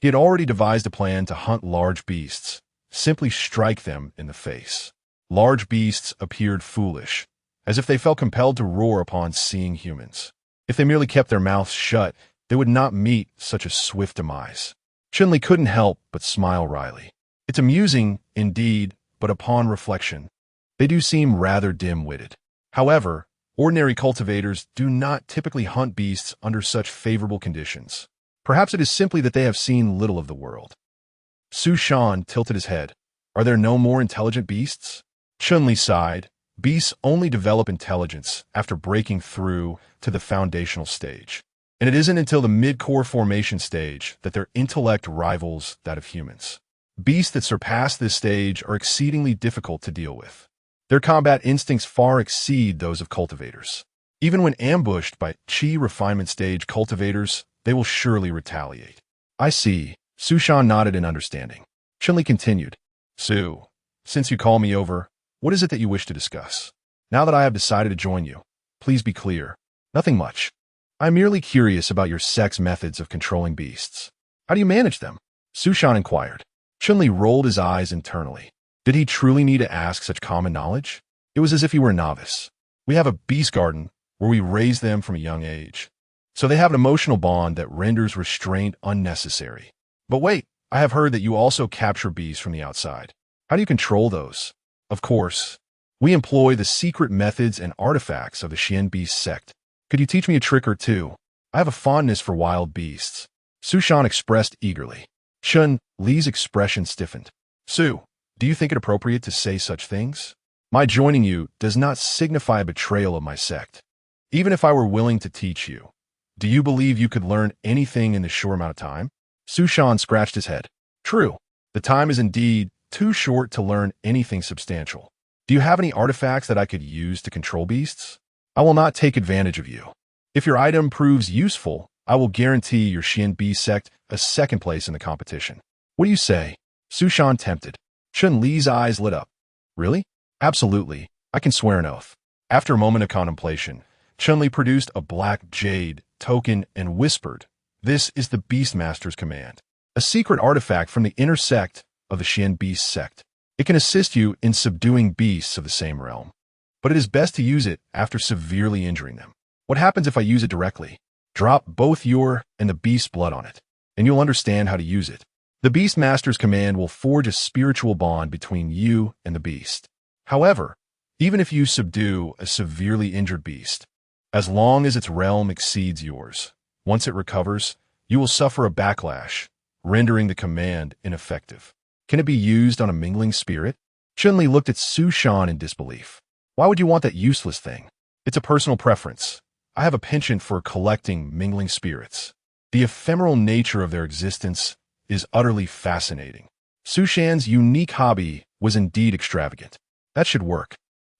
he had already devised a plan to hunt large beasts, simply strike them in the face. Large beasts appeared foolish, as if they felt compelled to roar upon seeing humans. If they merely kept their mouths shut, they would not meet such a swift demise. Chun-Li couldn't help but smile wryly. It's amusing, indeed, but upon reflection, they do seem rather dim-witted. However, ordinary cultivators do not typically hunt beasts under such favorable conditions. Perhaps it is simply that they have seen little of the world. Su Shan tilted his head. Are there no more intelligent beasts? Chun-Li sighed. Beasts only develop intelligence after breaking through to the foundational stage. And it isn't until the mid-core formation stage that their intellect rivals that of humans. Beasts that surpass this stage are exceedingly difficult to deal with. Their combat instincts far exceed those of cultivators. Even when ambushed by Qi refinement stage cultivators, they will surely retaliate. I see. Su Shan nodded in understanding. Chun-Li continued. Su, since you call me over, what is it that you wish to discuss? Now that I have decided to join you, please be clear. Nothing much. I'm merely curious about your sect's methods of controlling beasts. How do you manage them? Su Shan inquired. Chun-Li rolled his eyes internally. Did he truly need to ask such common knowledge? It was as if he were a novice. We have a beast garden where we raise them from a young age. So they have an emotional bond that renders restraint unnecessary. But wait, I have heard that you also capture beasts from the outside. How do you control those? Of course, we employ the secret methods and artifacts of the Qin Dai sect. Could you teach me a trick or two? I have a fondness for wild beasts. Su Shan expressed eagerly. Chun-Li's expression stiffened. Su, do you think it appropriate to say such things? My joining you does not signify a betrayal of my sect. Even if I were willing to teach you, do you believe you could learn anything in this short amount of time? Su Shan scratched his head. True. The time is indeed too short to learn anything substantial. Do you have any artifacts that I could use to control beasts? I will not take advantage of you. If your item proves useful, I will guarantee your Qin Dai sect a second place in the competition. What do you say? Su Shan tempted. Chun-Li's eyes lit up. Really? Absolutely. I can swear an oath. After a moment of contemplation, Chun-Li produced a black jade token and whispered, This is the Beastmaster's command, a secret artifact from the inner sect of the Qin Dai sect. It can assist you in subduing beasts of the same realm, but it is best to use it after severely injuring them. What happens if I use it directly? Drop both your and the beast's blood on it, and you'll understand how to use it. The Beastmaster's command will forge a spiritual bond between you and the beast. However, even if you subdue a severely injured beast, as long as its realm exceeds yours, once it recovers, you will suffer a backlash, rendering the command ineffective. Can it be used on a mingling spirit? Chun-Li looked at Su Shan in disbelief. Why would you want that useless thing? It's a personal preference. I have a penchant for collecting mingling spirits. The ephemeral nature of their existence is utterly fascinating. Su Shan's unique hobby was indeed extravagant. That should work.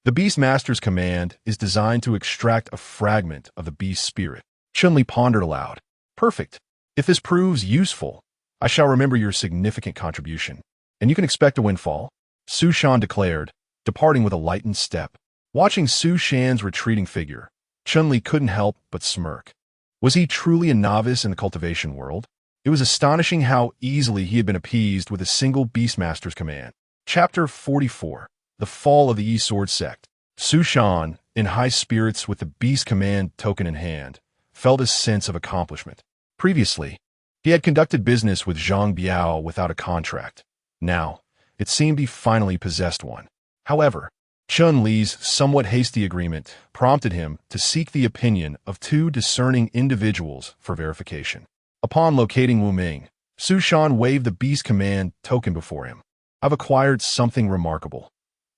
The Beastmaster's command is designed to extract a fragment of the beast spirit. Chun-Li pondered aloud. Perfect. If this proves useful, I shall remember your significant contribution, and you can expect a windfall, Su Shan declared, departing with a lightened step. Watching Su Shan's retreating figure, Chun-Li couldn't help but smirk. Was he truly a novice in the cultivation world? It was astonishing how easily he had been appeased with a single Beastmaster's command. Chapter 44. The Fall of the Yi-Sword Sect. Su Shan, in high spirits with the Beast Command token in hand, felt a sense of accomplishment. Previously, he had conducted business with Zhang Biao without a contract. Now, it seemed he finally possessed one. However, Chun-Li's somewhat hasty agreement prompted him to seek the opinion of two discerning individuals for verification. Upon locating Wu Ming, Su Shan waved the Beast Command token before him. I've acquired something remarkable.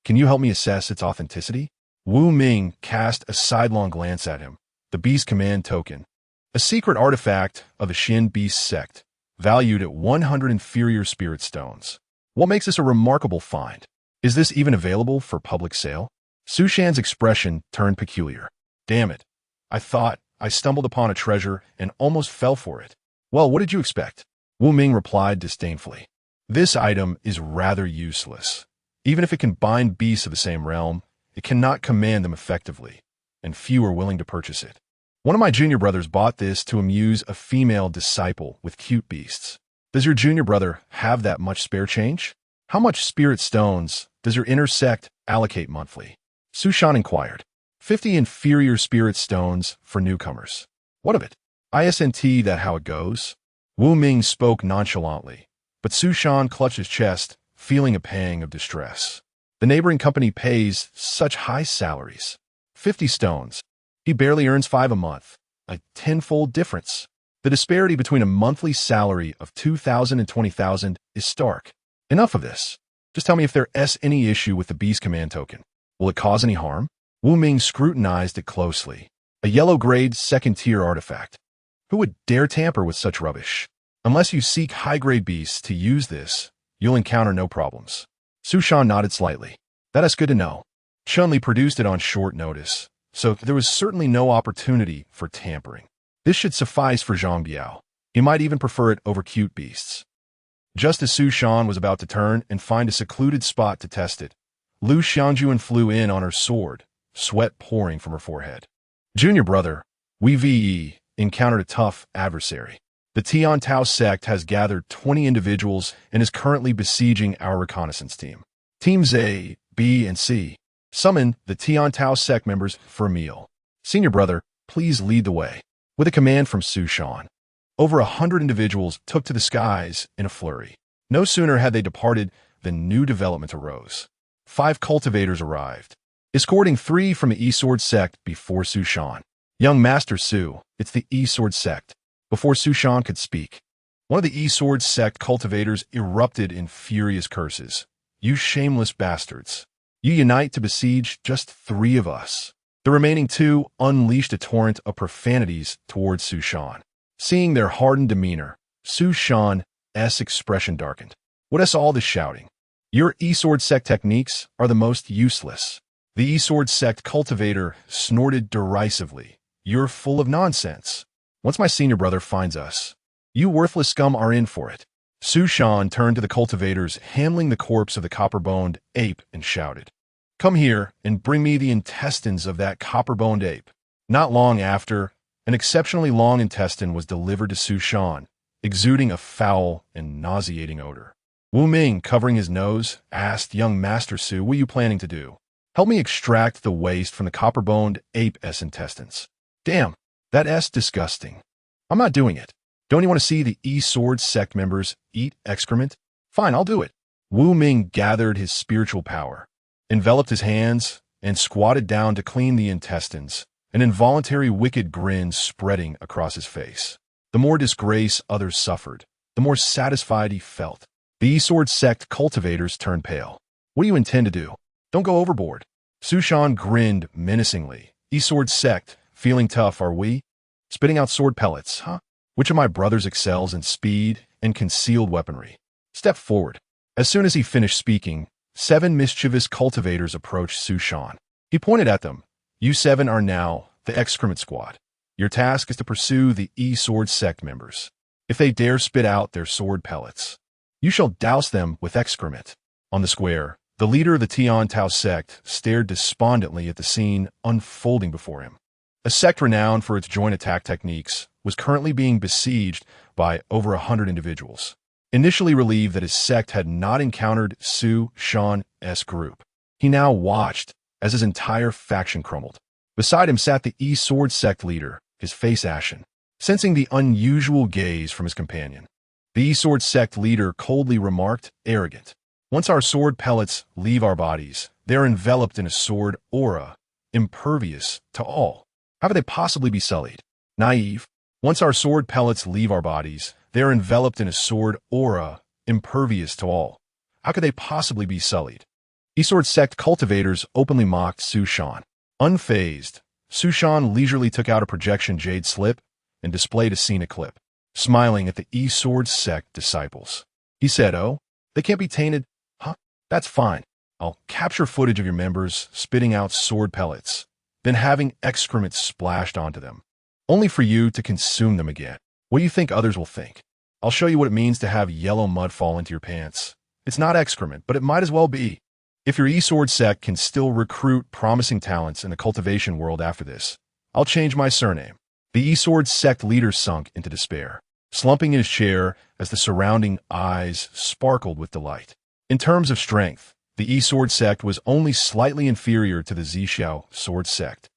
Can you help me assess its authenticity? Wu Ming cast a sidelong glance at him. The Beast Command token, a secret artifact of the Qin Dai sect, valued at 100 inferior spirit stones. What makes this a remarkable find? Is this even available for public sale? Su Shan's expression turned peculiar. Damn it. I thought I stumbled upon a treasure and almost fell for it. Well, what did you expect? Wu Ming replied disdainfully. This item is rather useless. Even if it can bind beasts of the same realm, it cannot command them effectively, and few are willing to purchase it. One of my junior brothers bought this to amuse a female disciple with cute beasts. Does your junior brother have that much spare change? How much spirit stones does your inner sect allocate monthly? Su Shan inquired. 50 inferior spirit stones for newcomers. What of it? ISNT that how it goes? Wu Ming spoke nonchalantly, but Su Shan clutched his chest, feeling a pang of distress. The neighboring company pays such high salaries. 50 stones. He barely earns 5 a month. A tenfold difference. The disparity between a monthly salary of 2,000 and 20,000 is stark. Enough of this. Just tell me if there's any issue with the Beast Command token. Will it cause any harm? Wu Ming scrutinized it closely. A yellow-grade second-tier artifact. Who would dare tamper with such rubbish? Unless you seek high-grade beasts to use this, you'll encounter no problems. Su Shan nodded slightly. That is good to know. Chun-Li produced it on short notice, so there was certainly no opportunity for tampering. This should suffice for Zhang Biao. He might even prefer it over cute beasts. Just as Su Shan was about to turn and find a secluded spot to test it, Lu Xiangjuan flew in on her sword, sweat pouring from her forehead. Junior brother, we VE encountered a tough adversary. The Tian Tao sect has gathered 20 individuals and is currently besieging our reconnaissance team. Teams A, B, and C. Summon the Tian Tao sect members for a meal. Senior brother, please lead the way. With a command from Su Shan, over 100 individuals took to the skies in a flurry. No sooner had they departed than new development arose. 5 cultivators arrived, escorting 3 from the E-Sword sect before Su Shan. Young Master Su, it's the E-Sword sect. Before Su Shan could speak, one of the E-Sword sect cultivators erupted in furious curses. You shameless bastards. You unite to besiege just 3 of us. The remaining 2 unleashed a torrent of profanities towards Su Shan. Seeing their hardened demeanor, Su Shan's expression darkened. What is all this shouting? Your E-Sword sect techniques are the most useless. The E-Sword sect cultivator snorted derisively. You're full of nonsense. Once my senior brother finds us, you worthless scum are in for it. Su Shan turned to the cultivators handling the corpse of the copper-boned ape and shouted, Come here and bring me the intestines of that copper-boned ape. Not long after, an exceptionally long intestine was delivered to Su Shan, exuding a foul and nauseating odor. Wu Ming, covering his nose, asked young Master Su, what are you planning to do? Help me extract the waste from the copper-boned ape's intestines. Damn, that's disgusting. I'm not doing it. Don't you want to see the E-Sword sect members eat excrement? Fine, I'll do it. Wu Ming gathered his spiritual power, enveloped his hands, and squatted down to clean the intestines, an involuntary wicked grin spreading across his face. The more disgrace others suffered, the more satisfied he felt. The E-Sword sect cultivators turned pale. What do you intend to do? Don't go overboard. Su Shan grinned menacingly. E-Sword sect, feeling tough, are we? Spitting out sword pellets, huh? Which of my brothers excels in speed and concealed weaponry? Step forward. As soon as he finished speaking, 7 mischievous cultivators approached Su Shan. He pointed at them. You 7 are now the excrement squad. Your task is to pursue the E-Sword sect members. If they dare spit out their sword pellets, you shall douse them with excrement. On the square, the leader of the Tian Tao sect stared despondently at the scene unfolding before him. A sect renowned for its joint attack techniques was currently being besieged by over 100 individuals. Initially relieved that his sect had not encountered Su Shan's group, he now watched as his entire faction crumbled. Beside him sat the E-Sword sect leader, his face ashen, sensing the unusual gaze from his companion. The E-Sword sect leader coldly remarked, arrogant. Once our sword pellets leave our bodies, they are enveloped in a sword aura, impervious to all. How could they possibly be sullied? Naive. Once our sword pellets leave our bodies, they are enveloped in a sword aura, impervious to all. How could they possibly be sullied? E-Sword sect cultivators openly mocked Su Shan. Unfazed, Su Shan leisurely took out a projection jade slip and displayed a scenic clip, smiling at the E-Sword sect disciples. He said, oh, they can't be tainted? Huh? That's fine. I'll capture footage of your members spitting out sword pellets, then having excrement splashed onto them, only for you to consume them again. What do you think others will think? I'll show you what it means to have yellow mud fall into your pants. It's not excrement, but it might as well be. If your E-Sword sect can still recruit promising talents in the cultivation world after this, I'll change my surname. The E-Sword sect leader sunk into despair, slumping in his chair as the surrounding eyes sparkled with delight. In terms of strength, the E-Sword sect was only slightly inferior to the Zhixiao sword sect,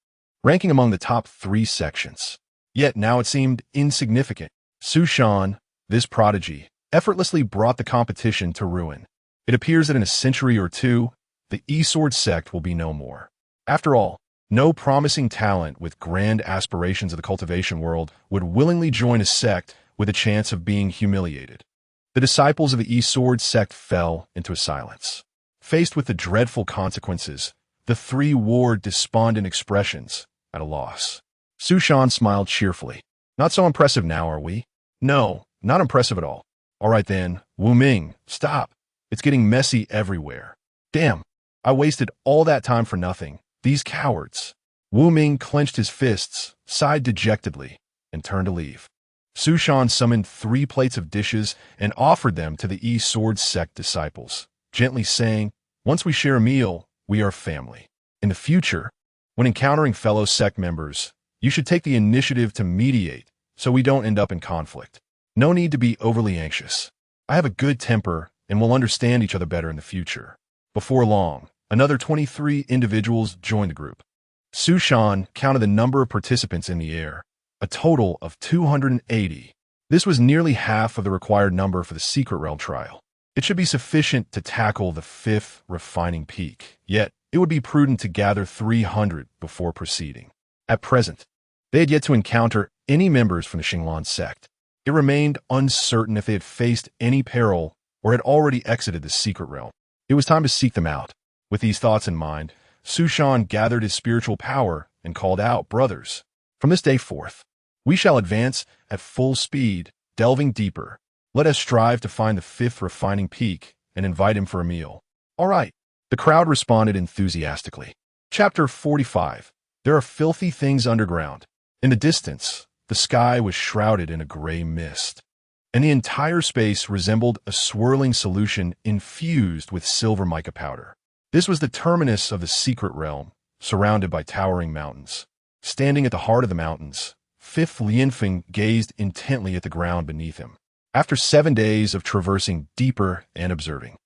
ranking among the top 3 sections. Yet now it seemed insignificant. Su Shan, This prodigy effortlessly brought the competition to ruin. It appears that in a century or two, the E-Sword sect will be no more. After all, no promising talent with grand aspirations of the cultivation world would willingly join a sect with a chance of being humiliated. The disciples of the E-Sword sect fell into silence. Faced with the dreadful consequences, the three wore despondent expressions, at a loss. Su Shan smiled cheerfully. Not so impressive now, are we? No, not impressive at all. All right then, Wu Ming, stop. It's getting messy everywhere. Damn, I wasted all that time for nothing. These cowards. Wu Ming clenched his fists, sighed dejectedly, and turned to leave. Su Shan summoned 3 plates of dishes and offered them to the E-Sword sect disciples, gently saying, "Once we share a meal, we are family. In the future, when encountering fellow sect members, you should take the initiative to mediate so we don't end up in conflict. No need to be overly anxious. I have a good temper and will understand each other better in the future." Before long, another 23 individuals joined the group. Su Shan counted the number of participants in the air, a total of 280. This was nearly half of the required number for the secret realm trial. It should be sufficient to tackle the 5th refining peak, yet it would be prudent to gather 300 before proceeding. At present, they had yet to encounter any members from the Xinglan sect. It remained uncertain if they had faced any peril or had already exited the secret realm. It was time to seek them out. With these thoughts in mind, Su Shan gathered his spiritual power and called out, "Brothers, from this day forth, we shall advance at full speed, delving deeper. Let us strive to find the 5th refining peak and invite him for a meal." "All right." The crowd responded enthusiastically. Chapter 45. There are filthy things underground. In the distance, the sky was shrouded in a gray mist, and the entire space resembled a swirling solution infused with silver mica powder. This was the terminus of the secret realm, surrounded by towering mountains. Standing at the heart of the mountains, 5th Lianfeng gazed intently at the ground beneath him. After 7 days of traversing deeper and observing,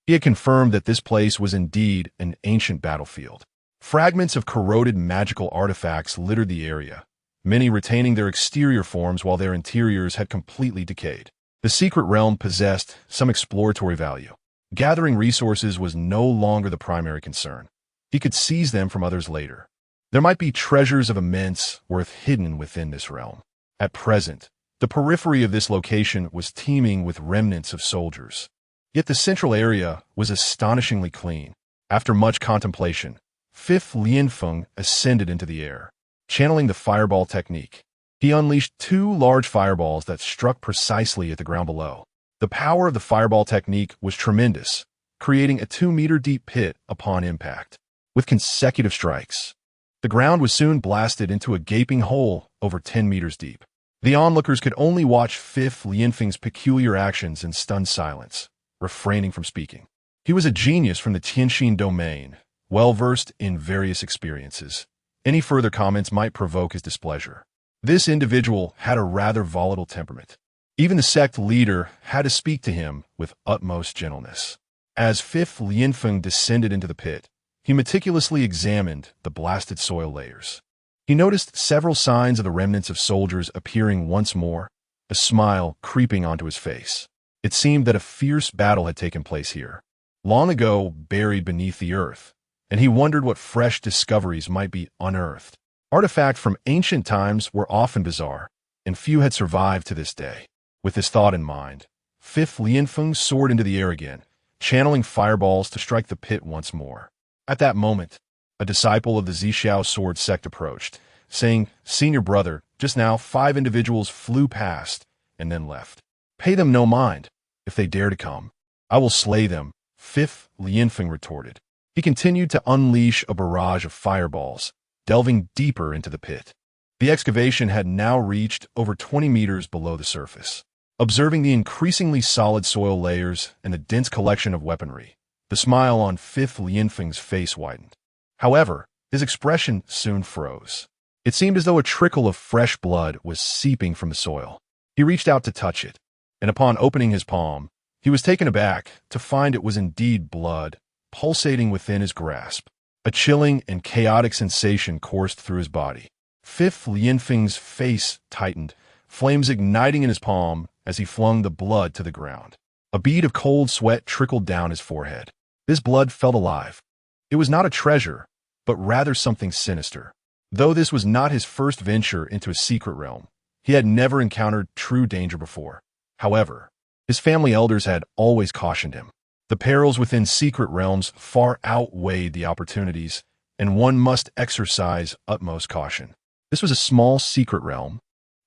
he had confirmed that this place was indeed an ancient battlefield. Fragments of corroded magical artifacts littered the area, many retaining their exterior forms while their interiors had completely decayed. The secret realm possessed some exploratory value. Gathering resources was no longer the primary concern. He could seize them from others later. There might be treasures of immense worth hidden within this realm. At present, the periphery of this location was teeming with remnants of soldiers. Yet the central area was astonishingly clean. After much contemplation, 5th Lianfeng ascended into the air. Channeling the fireball technique, he unleashed 2 large fireballs that struck precisely at the ground below. The power of the fireball technique was tremendous, creating a 2-meter-deep pit upon impact. With consecutive strikes, the ground was soon blasted into a gaping hole over 10 meters deep. The onlookers could only watch 5th Lianfeng's peculiar actions in stunned silence, refraining from speaking. He was a genius from the Tianxin domain, well-versed in various experiences. Any further comments might provoke his displeasure. This individual had a rather volatile temperament. Even the sect leader had to speak to him with utmost gentleness. As 5th Lianfeng descended into the pit, he meticulously examined the blasted soil layers. He noticed several signs of the remnants of soldiers appearing once more, a smile creeping onto his face. It seemed that a fierce battle had taken place here, long ago buried beneath the earth, and he wondered what fresh discoveries might be unearthed. Artifacts from ancient times were often bizarre, and few had survived to this day. With this thought in mind, 5th Lianfeng soared into the air again, channeling fireballs to strike the pit once more. At that moment, a disciple of the Zhixiao sword sect approached, saying, "Senior brother, just now 5 individuals flew past and then left. Pay them no mind. If they dare to come, I will slay them," 5th Lianfeng retorted. He continued to unleash a barrage of fireballs, delving deeper into the pit. The excavation had now reached over 20 meters below the surface. Observing the increasingly solid soil layers and the dense collection of weaponry, the smile on 5th Lianfeng's face widened. However, his expression soon froze. It seemed as though a trickle of fresh blood was seeping from the soil. He reached out to touch it, and upon opening his palm, he was taken aback to find it was indeed blood, pulsating within his grasp. A chilling and chaotic sensation coursed through his body. 5th Lianfeng's face tightened, flames igniting in his palm as he flung the blood to the ground. A bead of cold sweat trickled down his forehead. This blood felt alive. It was not a treasure, but rather something sinister. Though this was not his first venture into a secret realm, he had never encountered true danger before. However, his family elders had always cautioned him. The perils within secret realms far outweighed the opportunities, and one must exercise utmost caution. This was a small secret realm,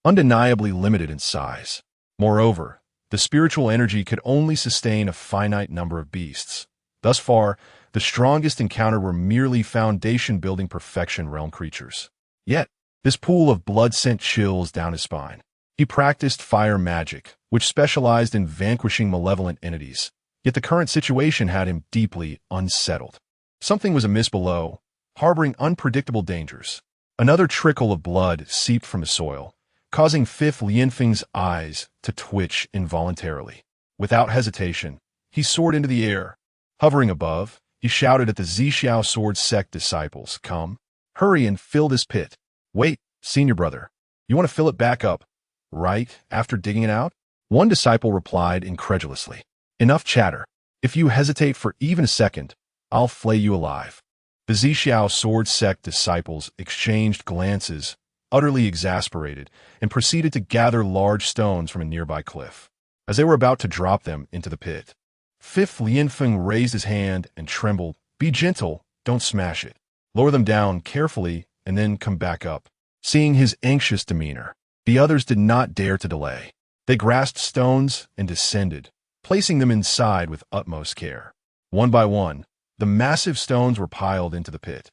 undeniably limited in size. Moreover, the spiritual energy could only sustain a finite number of beasts. Thus far, the strongest encountered were merely foundation-building perfection realm creatures. Yet, this pool of blood sent chills down his spine. He practiced fire magic, which specialized in vanquishing malevolent entities. Yet the current situation had him deeply unsettled. Something was amiss below, harboring unpredictable dangers. Another trickle of blood seeped from the soil, causing Fifth Lianfeng's eyes to twitch involuntarily. Without hesitation, he soared into the air. Hovering above, he shouted at the Zixiao Sword Sect disciples, "Come, hurry and fill this pit." "Wait, senior brother. You want to fill it back up, right after digging it out?" One disciple replied incredulously. "Enough chatter. If you hesitate for even a second, I'll flay you alive." The Zixiao Sword Sect disciples exchanged glances, utterly exasperated, and proceeded to gather large stones from a nearby cliff. As they were about to drop them into the pit, Fifth Lianfeng raised his hand and trembled. "Be gentle, don't smash it. Lower them down carefully and then come back up." Seeing his anxious demeanor, the others did not dare to delay. They grasped stones and descended, placing them inside with utmost care. One by one, the massive stones were piled into the pit,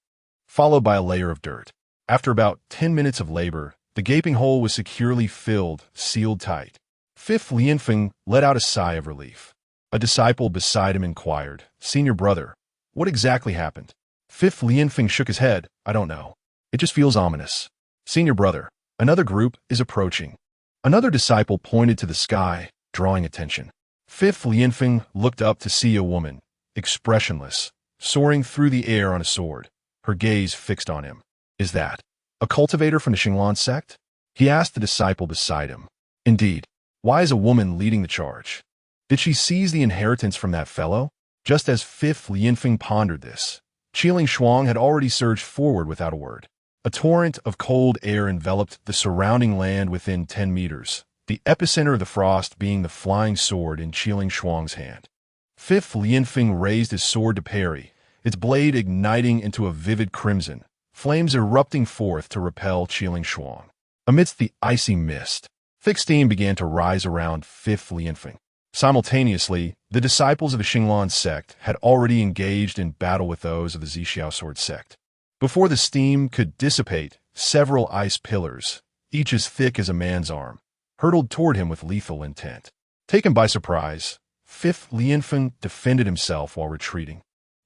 followed by a layer of dirt. After about 10 minutes of labor, the gaping hole was securely filled, sealed tight. Fifth Lianfeng let out a sigh of relief. A disciple beside him inquired, "Senior brother, what exactly happened?" Fifth Lianfeng shook his head. "I don't know. It just feels ominous." "Senior brother, another group is approaching." Another disciple pointed to the sky, drawing attention. Fifth Lianfeng looked up to see a woman, expressionless, soaring through the air on a sword, her gaze fixed on him. "Is that a cultivator from the Qin sect?" he asked the disciple beside him. "Indeed. Why is a woman leading the charge? Did she seize the inheritance from that fellow?" Just as Fifth Lianfeng pondered this, Qiling Shuang had already surged forward without a word. A torrent of cold air enveloped the surrounding land within 10 meters, the epicenter of the frost being the flying sword in Qiling Shuang's hand. Fifth Lianfeng raised his sword to parry, its blade igniting into a vivid crimson, flames erupting forth to repel Qiling Shuang. Amidst the icy mist, thick steam began to rise around Fifth Lianfeng. Simultaneously, the disciples of the Qin sect had already engaged in battle with those of the Zixiao Sword Sect. Before the steam could dissipate, several ice pillars, each as thick as a man's arm, hurtled toward him with lethal intent. Taken by surprise, Fifth Lianfeng defended himself while retreating,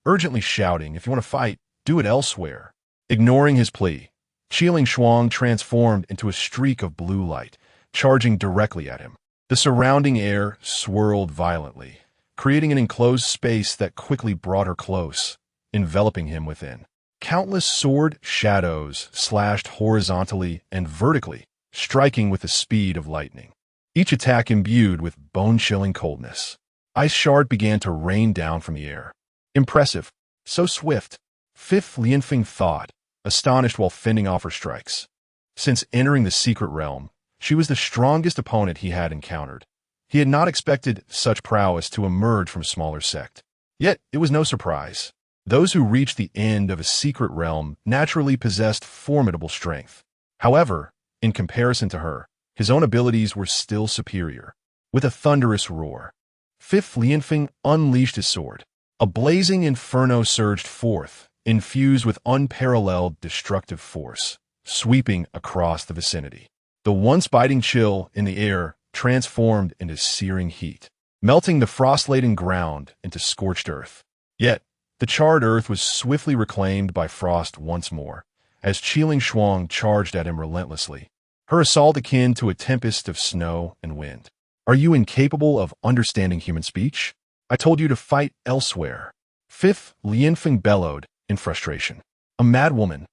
urgently shouting, "If you want to fight, do it elsewhere." Ignoring his plea, Qiling Shuang transformed into a streak of blue light, charging directly at him. The surrounding air swirled violently, creating an enclosed space that quickly brought her close, enveloping him within. Countless sword shadows slashed horizontally and vertically, striking with the speed of lightning, each attack imbued with bone-chilling coldness. Ice shard began to rain down from the air. Impressive, so swift, Fifth Lianfeng thought, astonished while fending off her strikes. Since entering the secret realm, she was the strongest opponent he had encountered. He had not expected such prowess to emerge from a smaller sect. Yet it was no surprise. Those who reached the end of a secret realm naturally possessed formidable strength. However, in comparison to her, his own abilities were still superior. With a thunderous roar, Fifth Lianfeng unleashed his sword. A blazing inferno surged forth, infused with unparalleled destructive force, sweeping across the vicinity. The once biting chill in the air transformed into searing heat, melting the frost-laden ground into scorched earth. Yet, the charred earth was swiftly reclaimed by frost once more, as Qiling Shuang charged at him relentlessly, her assault akin to a tempest of snow and wind. "Are you incapable of understanding human speech? I told you to fight elsewhere." Fifth Lianfeng bellowed in frustration. A mad woman.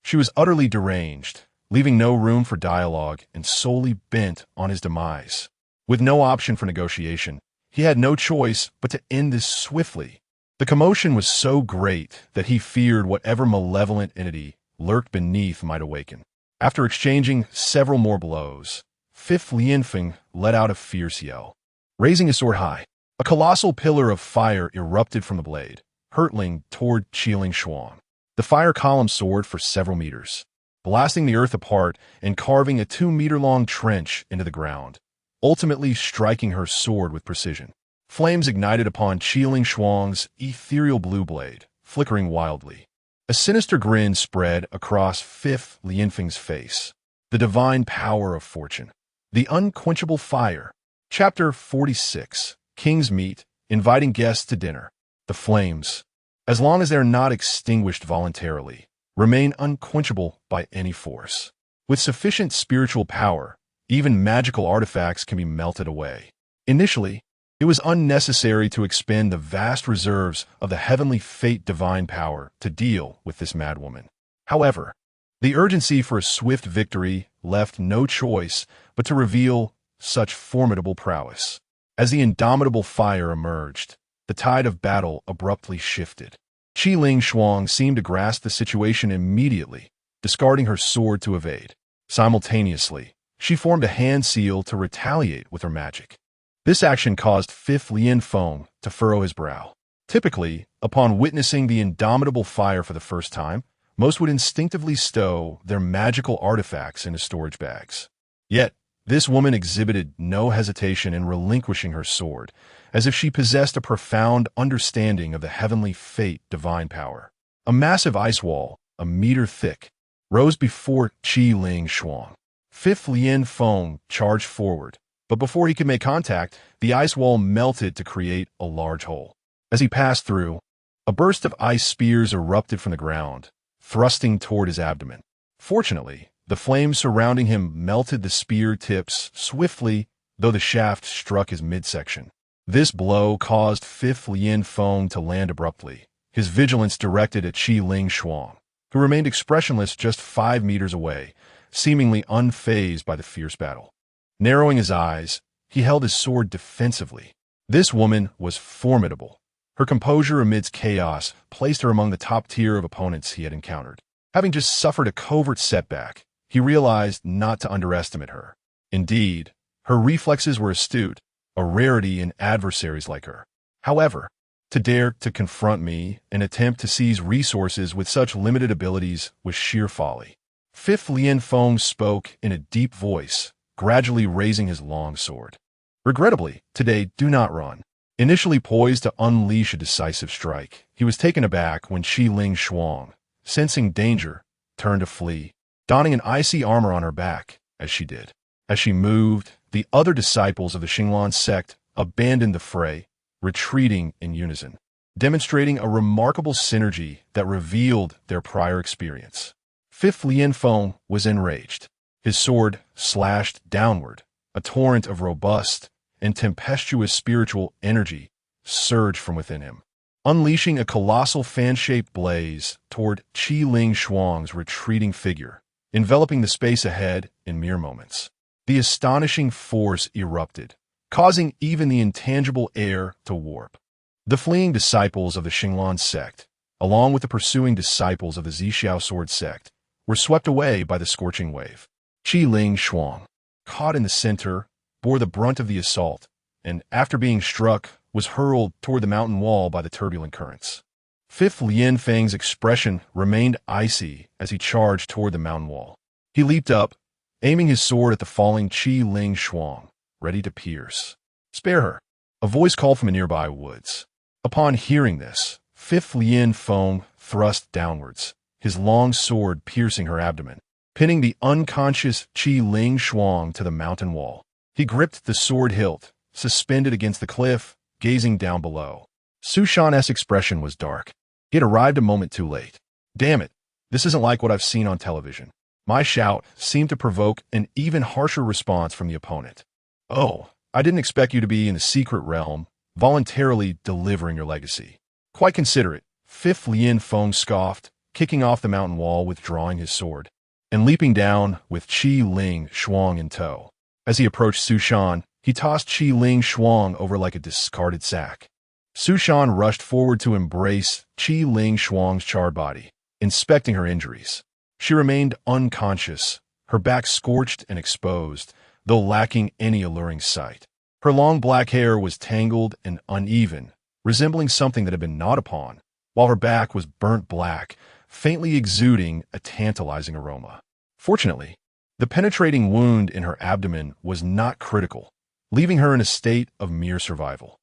She was utterly deranged, leaving no room for dialogue and solely bent on his demise. With no option for negotiation, he had no choice but to end this swiftly. The commotion was so great that he feared whatever malevolent entity lurked beneath might awaken. After exchanging several more blows, Fifth Lianfeng let out a fierce yell. Raising his sword high, a colossal pillar of fire erupted from the blade, hurtling toward Qiling Shuang. The fire column soared for several meters, blasting the earth apart and carving a 2-meter-long trench into the ground, ultimately striking her sword with precision. Flames ignited upon Qiling Shuang's ethereal blue blade, flickering wildly. A sinister grin spread across Fifth Lianfeng's face. The divine power of fortune. The unquenchable fire. Chapter 46. King's Meat, inviting guests to dinner. The flames, as long as they're not extinguished voluntarily, remain unquenchable by any force. With sufficient spiritual power, even magical artifacts can be melted away. Initially, it was unnecessary to expend the vast reserves of the heavenly fate divine power to deal with this madwoman. However, the urgency for a swift victory left no choice but to reveal such formidable prowess. As the indomitable fire emerged, the tide of battle abruptly shifted. Qiling Shuang seemed to grasp the situation immediately, discarding her sword to evade. Simultaneously, she formed a hand seal to retaliate with her magic. This action caused Fifth Lianfeng to furrow his brow. Typically, upon witnessing the indomitable fire for the first time, most would instinctively stow their magical artifacts into storage bags. Yet, this woman exhibited no hesitation in relinquishing her sword, as if she possessed a profound understanding of the heavenly fate divine power. A massive ice wall, a meter thick, rose before Qiling Shuang. Fifth Lianfeng charged forward, but before he could make contact, the ice wall melted to create a large hole. As he passed through, a burst of ice spears erupted from the ground, thrusting toward his abdomen. Fortunately, the flames surrounding him melted the spear tips swiftly, though the shaft struck his midsection. This blow caused Fifth Lianfeng to land abruptly, his vigilance directed at Qiling Shuang, who remained expressionless just 5 meters away, seemingly unfazed by the fierce battle. Narrowing his eyes, he held his sword defensively. This woman was formidable. Her composure amidst chaos placed her among the top tier of opponents he had encountered. Having just suffered a covert setback, he realized not to underestimate her. Indeed, her reflexes were astute, a rarity in adversaries like her. However, to dare to confront me and attempt to seize resources with such limited abilities was sheer folly. Fifth Lianfeng spoke in a deep voice, gradually raising his long sword. Regrettably, today do not run. Initially poised to unleash a decisive strike, he was taken aback when Qiling Shuang, sensing danger, turned to flee, donning an icy armor on her back as she did. As she moved, the other disciples of the Xinglan sect abandoned the fray, retreating in unison, demonstrating a remarkable synergy that revealed their prior experience. Fifth Lianfeng was enraged. His sword slashed downward. A torrent of robust and tempestuous spiritual energy surged from within him, unleashing a colossal fan-shaped blaze toward Qiling Shuang's retreating figure, enveloping the space ahead in mere moments. The astonishing force erupted, causing even the intangible air to warp. The fleeing disciples of the Xinglan sect, along with the pursuing disciples of the Zixiao sword sect, were swept away by the scorching wave. Qiling Shuang, caught in the center, bore the brunt of the assault, and after being struck, was hurled toward the mountain wall by the turbulent currents. Fifth Lianfeng's expression remained icy as he charged toward the mountain wall. He leaped up, aiming his sword at the falling Qiling Shuang, ready to pierce. "Spare her," a voice called from a nearby woods. Upon hearing this, Fifth Lianfeng thrust downwards, his long sword piercing her abdomen, pinning the unconscious Qiling Shuang to the mountain wall. He gripped the sword hilt, suspended against the cliff, gazing down below. Su Shan's expression was dark. He had arrived a moment too late. Damn it, this isn't like what I've seen on television. My shout seemed to provoke an even harsher response from the opponent. "Oh, I didn't expect you to be in the secret realm, voluntarily delivering your legacy." "Quite considerate," Fifth Lianfeng scoffed, kicking off the mountain wall, withdrawing his sword, and leaping down with Qiling Shuang in tow. As he approached Su Shan, He tossed Qi Ling Shuang over like a discarded sack. Su Shan rushed forward to embrace Qi Ling Shuang's charred body, inspecting her injuries. She remained unconscious, her back scorched and exposed, though lacking any alluring sight. Her long black hair was tangled and uneven, resembling something that had been gnawed upon, while her back was burnt black, faintly exuding a tantalizing aroma. Fortunately, the penetrating wound in her abdomen was not critical, leaving her in a state of mere survival.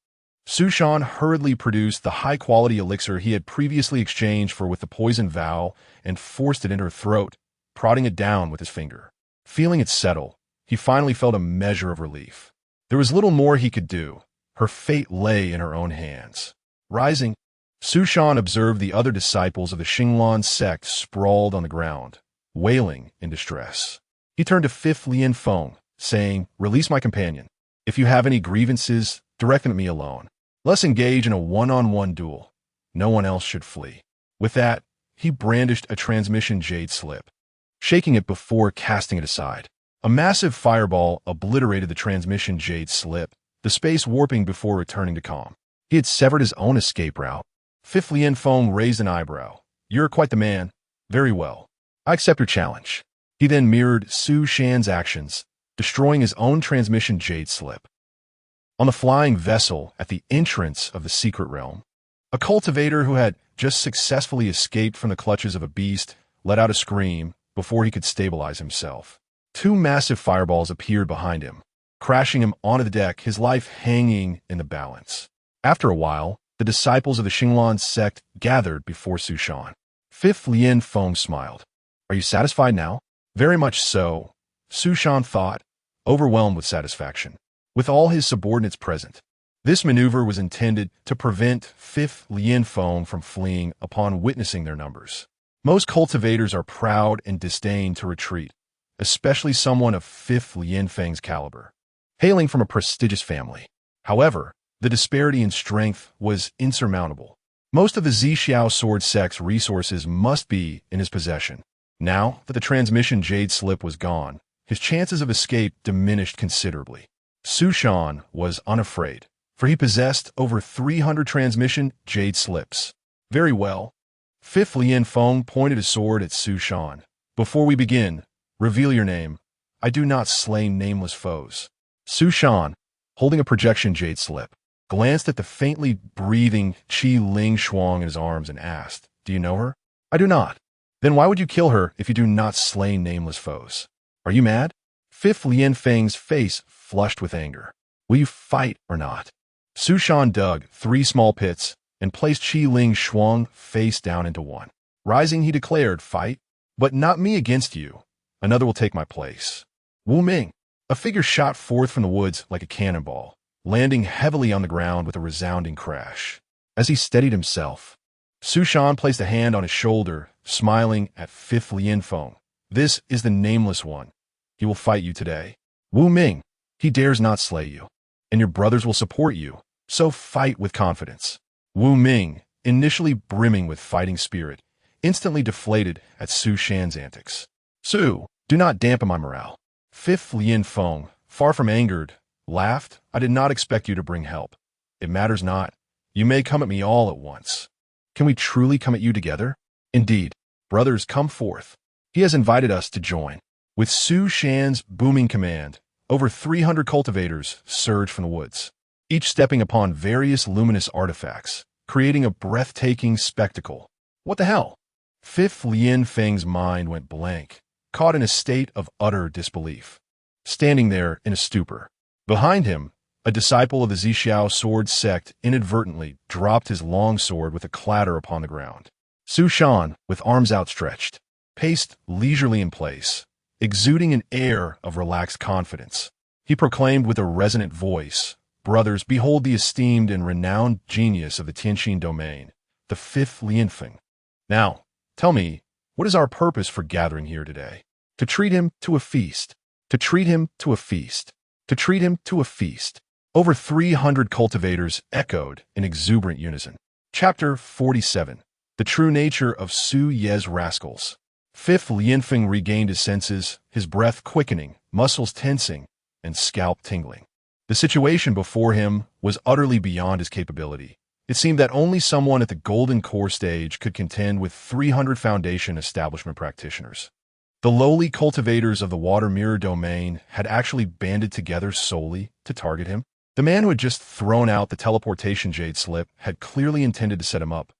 Su Shan hurriedly produced the high-quality elixir he had previously exchanged for with the poison vow and forced it into her throat, prodding it down with his finger. Feeling it settle, he finally felt a measure of relief. There was little more he could do. Her fate lay in her own hands. Rising, Su Shan observed the other disciples of the Qin sect sprawled on the ground, wailing in distress. He turned to Fifth Lian Feng, saying, "Release my companion. If you have any grievances, direct them at me alone. Let's engage in a one-on-one duel. No one else should flee." With that, he brandished a transmission jade slip, shaking it before casting it aside. A massive fireball obliterated the transmission jade slip, the space warping before returning to calm. He had severed his own escape route. Fifth Lian Feng raised an eyebrow. "You're quite the man. Very well. I accept your challenge." He then mirrored Su Shan's actions, destroying his own transmission jade slip. On the flying vessel at the entrance of the secret realm, a cultivator who had just successfully escaped from the clutches of a beast let out a scream before he could stabilize himself. Two massive fireballs appeared behind him, crashing him onto the deck, his life hanging in the balance. After a while, the disciples of the Qin sect gathered before Su Shan. Fifth Lian Feng smiled. "Are you satisfied now?" "Very much so," Su Shan thought, overwhelmed with satisfaction. With all his subordinates present, this maneuver was intended to prevent Fifth Lian Feng from fleeing upon witnessing their numbers. Most cultivators are proud and disdain to retreat, especially someone of Fifth Lian Feng's caliber, hailing from a prestigious family. However, the disparity in strength was insurmountable. Most of the Zixiao sword sect's resources must be in his possession. Now that the transmission jade slip was gone, his chances of escape diminished considerably. Su Shan was unafraid, for he possessed over 300 transmission jade slips. "Very well." Fifth Lian Feng pointed his sword at Su Shan. "Before we begin, reveal your name. I do not slay nameless foes." Su Shan, holding a projection jade slip, glanced at the faintly breathing Qi Ling Shuang in his arms and asked, "Do you know her?" "I do not." "Then why would you kill her if you do not slay nameless foes? Are you mad?" Fifth Lian Feng's face flushed with anger. "Will you fight or not?" Su Shan dug 3 small pits and placed Qi Ling Shuang face down into one. Rising, he declared, "Fight, but not me against you. Another will take my place." Wu Ming. A figure shot forth from the woods like a cannonball, landing heavily on the ground with a resounding crash. As he steadied himself, Su Shan placed a hand on his shoulder, smiling at Fifth Lian Feng. "This is the Nameless One. He will fight you today. Wu Ming, he dares not slay you, and your brothers will support you, so fight with confidence." Wu Ming, initially brimming with fighting spirit, instantly deflated at Su Shan's antics. "Su, do not dampen my morale." Fifth Lian Feng, far from angered, laughed. "I did not expect you to bring help. It matters not. You may come at me all at once. Can we truly come at you together? Indeed, brothers, come forth. He has invited us to join." With Su Shan's booming command, over 300 cultivators surged from the woods, each stepping upon various luminous artifacts, creating a breathtaking spectacle. What the hell? Fifth Lian Feng's mind went blank, caught in a state of utter disbelief, standing there in a stupor. Behind him, a disciple of the Zixiao sword sect inadvertently dropped his long sword with a clatter upon the ground. Su Shan, with arms outstretched, paced leisurely in place, exuding an air of relaxed confidence. He proclaimed with a resonant voice, "Brothers, behold the esteemed and renowned genius of the Tianqin domain, the Fifth Lian Feng. Now, tell me, what is our purpose for gathering here today? To treat him to a feast. To treat him to a feast. To treat him to a feast." Over 300 cultivators echoed in exuberant unison. Chapter 47. The True Nature of Su Ye's Rascals. Fifth Lian Feng regained his senses, his breath quickening, muscles tensing, and scalp tingling. The situation before him was utterly beyond his capability. It seemed that only someone at the golden core stage could contend with 300 Foundation establishment practitioners. The lowly cultivators of the water mirror domain had actually banded together solely to target him. The man who had just thrown out the teleportation jade slip had clearly intended to set him up.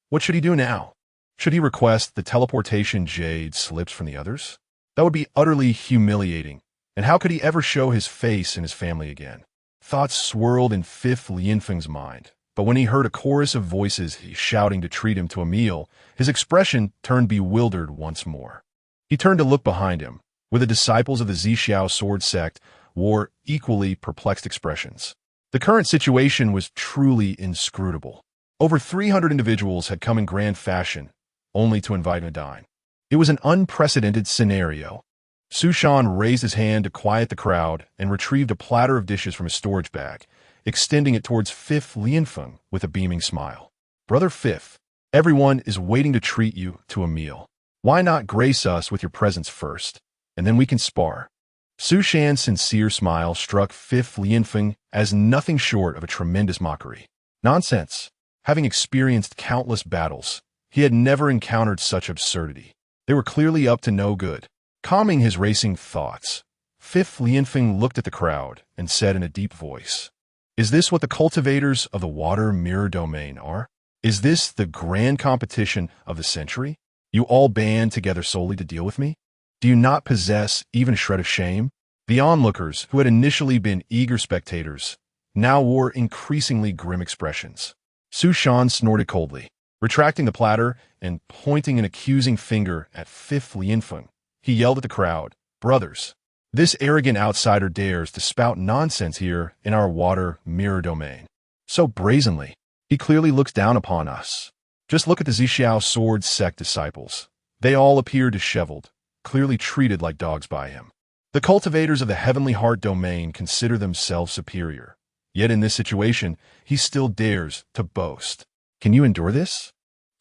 What should he do now? Should he request the teleportation jade slips from the others? That would be utterly humiliating, and how could he ever show his face and his family again? Thoughts swirled in Fifth Lianfeng's mind, but when he heard a chorus of voices shouting to treat him to a meal, his expression turned bewildered once more. He turned to look behind him, where the disciples of the Zixiao sword sect wore equally perplexed expressions. The current situation was truly inscrutable. Over 300 individuals had come in grand fashion, only to invite a dine. It was an unprecedented scenario. Su Shan raised his hand to quiet the crowd and retrieved a platter of dishes from his storage bag, extending it towards Fifth Lianfeng with a beaming smile. Brother Fifth, everyone is waiting to treat you to a meal. Why not grace us with your presence first, and then we can spar? Su Shan's sincere smile struck Fifth Lianfeng as nothing short of a tremendous mockery. Nonsense. Having experienced countless battles, he had never encountered such absurdity. They were clearly up to no good. Calming his racing thoughts, Fifth Lianfeng looked at the crowd and said in a deep voice, "Is this what the cultivators of the water mirror domain are? Is this the grand competition of the century? You all band together solely to deal with me? Do you not possess even a shred of shame?" The onlookers, who had initially been eager spectators, now wore increasingly grim expressions. Su Shan snorted coldly, retracting the platter and pointing an accusing finger at Fifth Lianfeng. He yelled at the crowd, "Brothers, this arrogant outsider dares to spout nonsense here in our water mirror domain. So brazenly, he clearly looks down upon us. Just look at the Zixiao sword sect disciples. They all appear disheveled, clearly treated like dogs by him. The cultivators of the heavenly heart domain consider themselves superior. Yet in this situation, he still dares to boast. Can you endure this?"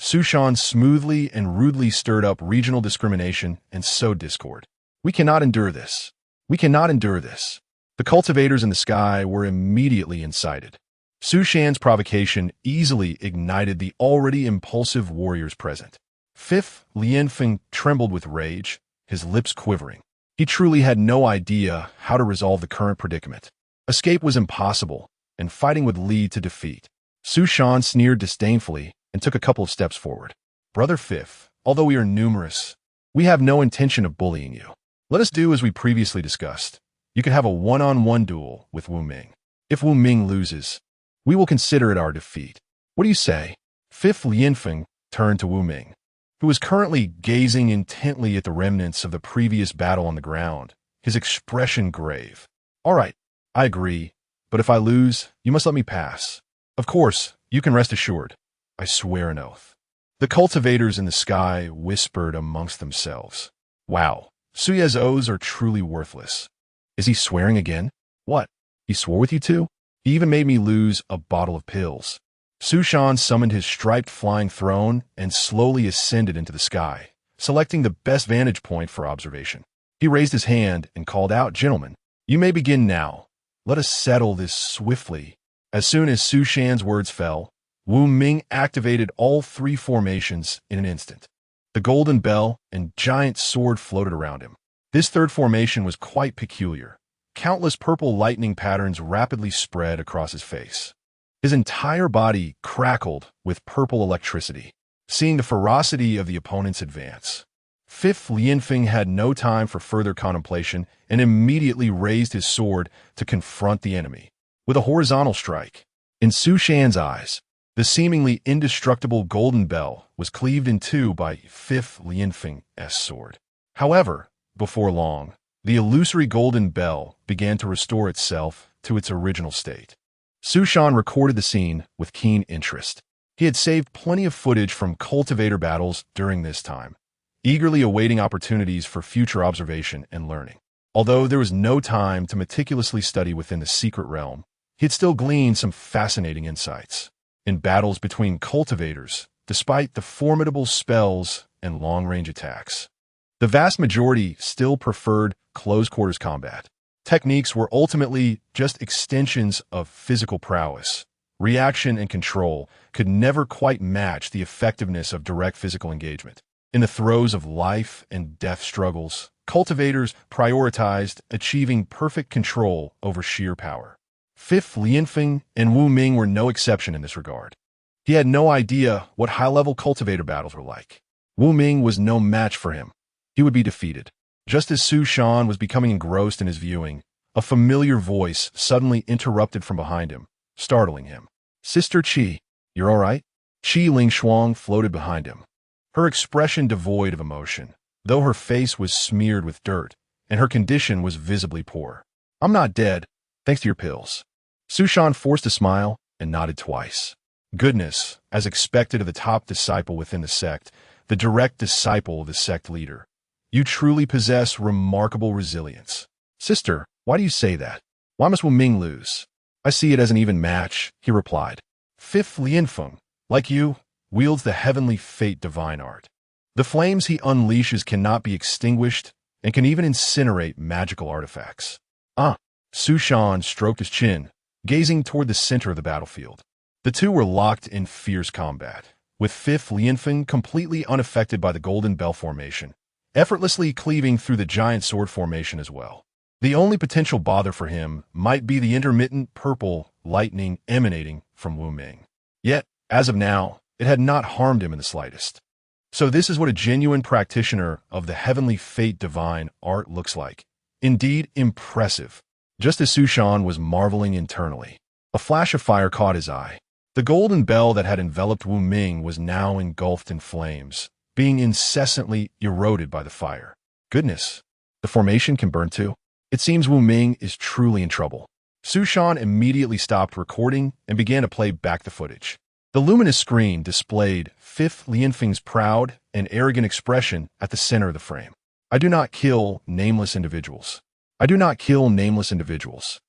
Su Shan smoothly and rudely stirred up regional discrimination and sowed discord. "We cannot endure this. We cannot endure this." The cultivators in the sky were immediately incited. Su Shan's provocation easily ignited the already impulsive warriors present. Fifth Lianfeng trembled with rage, his lips quivering. He truly had no idea how to resolve the current predicament. Escape was impossible, and fighting would lead to defeat. Su Shan sneered disdainfully and took a couple of steps forward. "Brother Fifth, although we are numerous, we have no intention of bullying you. Let us do as we previously discussed. You can have a one-on-one duel with Wu Ming. If Wu Ming loses, we will consider it our defeat. What do you say?" Fifth Lianfeng turned to Wu Ming, who was currently gazing intently at the remnants of the previous battle on the ground, his expression grave. "All right, I agree, but if I lose, you must let me pass. Of course, you can rest assured. I swear an oath." The cultivators in the sky whispered amongst themselves. "Wow, Suya's oaths are truly worthless. Is he swearing again? What? He swore with you too? He even made me lose a bottle of pills." Su Shan summoned his striped flying throne and slowly ascended into the sky, selecting the best vantage point for observation. He raised his hand and called out, "Gentlemen, you may begin now. Let us settle this swiftly." As soon as Su Shan's words fell, Wu Ming activated all three formations in an instant. The golden bell and giant sword floated around him. This third formation was quite peculiar. Countless purple lightning patterns rapidly spread across his face. His entire body crackled with purple electricity, seeing the ferocity of the opponent's advance. Fifth Lianfeng had no time for further contemplation and immediately raised his sword to confront the enemy. With a horizontal strike, in Su Shan's eyes, the seemingly indestructible golden bell was cleaved in two by Fifth Lianfeng's sword. However, before long, the illusory golden bell began to restore itself to its original state. Su Shan recorded the scene with keen interest. He had saved plenty of footage from cultivator battles during this time, eagerly awaiting opportunities for future observation and learning. Although there was no time to meticulously study within the secret realm, he had still gleaned some fascinating insights. In battles between cultivators, despite the formidable spells and long-range attacks, the vast majority still preferred close-quarters combat. techniques were ultimately just extensions of physical prowess. Reaction and control could never quite match the effectiveness of direct physical engagement. In the throes of life and death struggles, cultivators prioritized achieving perfect control over sheer power. Fifth Lianfeng and Wu Ming were no exception in this regard. He had no idea what high-level cultivator battles were like. Wu Ming was no match for him. He would be defeated. Just as Su Shan was becoming engrossed in his viewing, a familiar voice suddenly interrupted from behind him, startling him. "Sister Qi, you're all right?" Qi Lingshuang floated behind him, her expression devoid of emotion, though her face was smeared with dirt, and her condition was visibly poor. "I'm not dead, thanks to your pills." Su Shan forced a smile and nodded twice. Goodness, as expected of the top disciple within the sect, the direct disciple of the sect leader. You truly possess remarkable resilience. "Sister, why do you say that? Why must Wu Ming lose?" "I see it as an even match," he replied. Fifth Lianfeng, like you, wields the heavenly fate divine art. The flames he unleashes cannot be extinguished and can even incinerate magical artifacts. Su Shan stroked his chin, gazing toward the center of the battlefield. The two were locked in fierce combat, with Fifth Lianfeng completely unaffected by the golden bell formation, effortlessly cleaving through the giant sword formation as well. The only potential bother for him might be the intermittent purple lightning emanating from Wu Ming. Yet, as of now, it had not harmed him in the slightest. So this is what a genuine practitioner of the heavenly fate divine art looks like. Indeed, impressive. Just as Su Shan was marveling internally, a flash of fire caught his eye. The golden bell that had enveloped Wu Ming was now engulfed in flames, being incessantly eroded by the fire. Goodness, the formation can burn too. It seems Wu Ming is truly in trouble. Su Shan immediately stopped recording and began to play back the footage. The luminous screen displayed Fifth Lianfeng's proud and arrogant expression at the center of the frame. "I do not kill nameless individuals. I do not kill nameless individuals.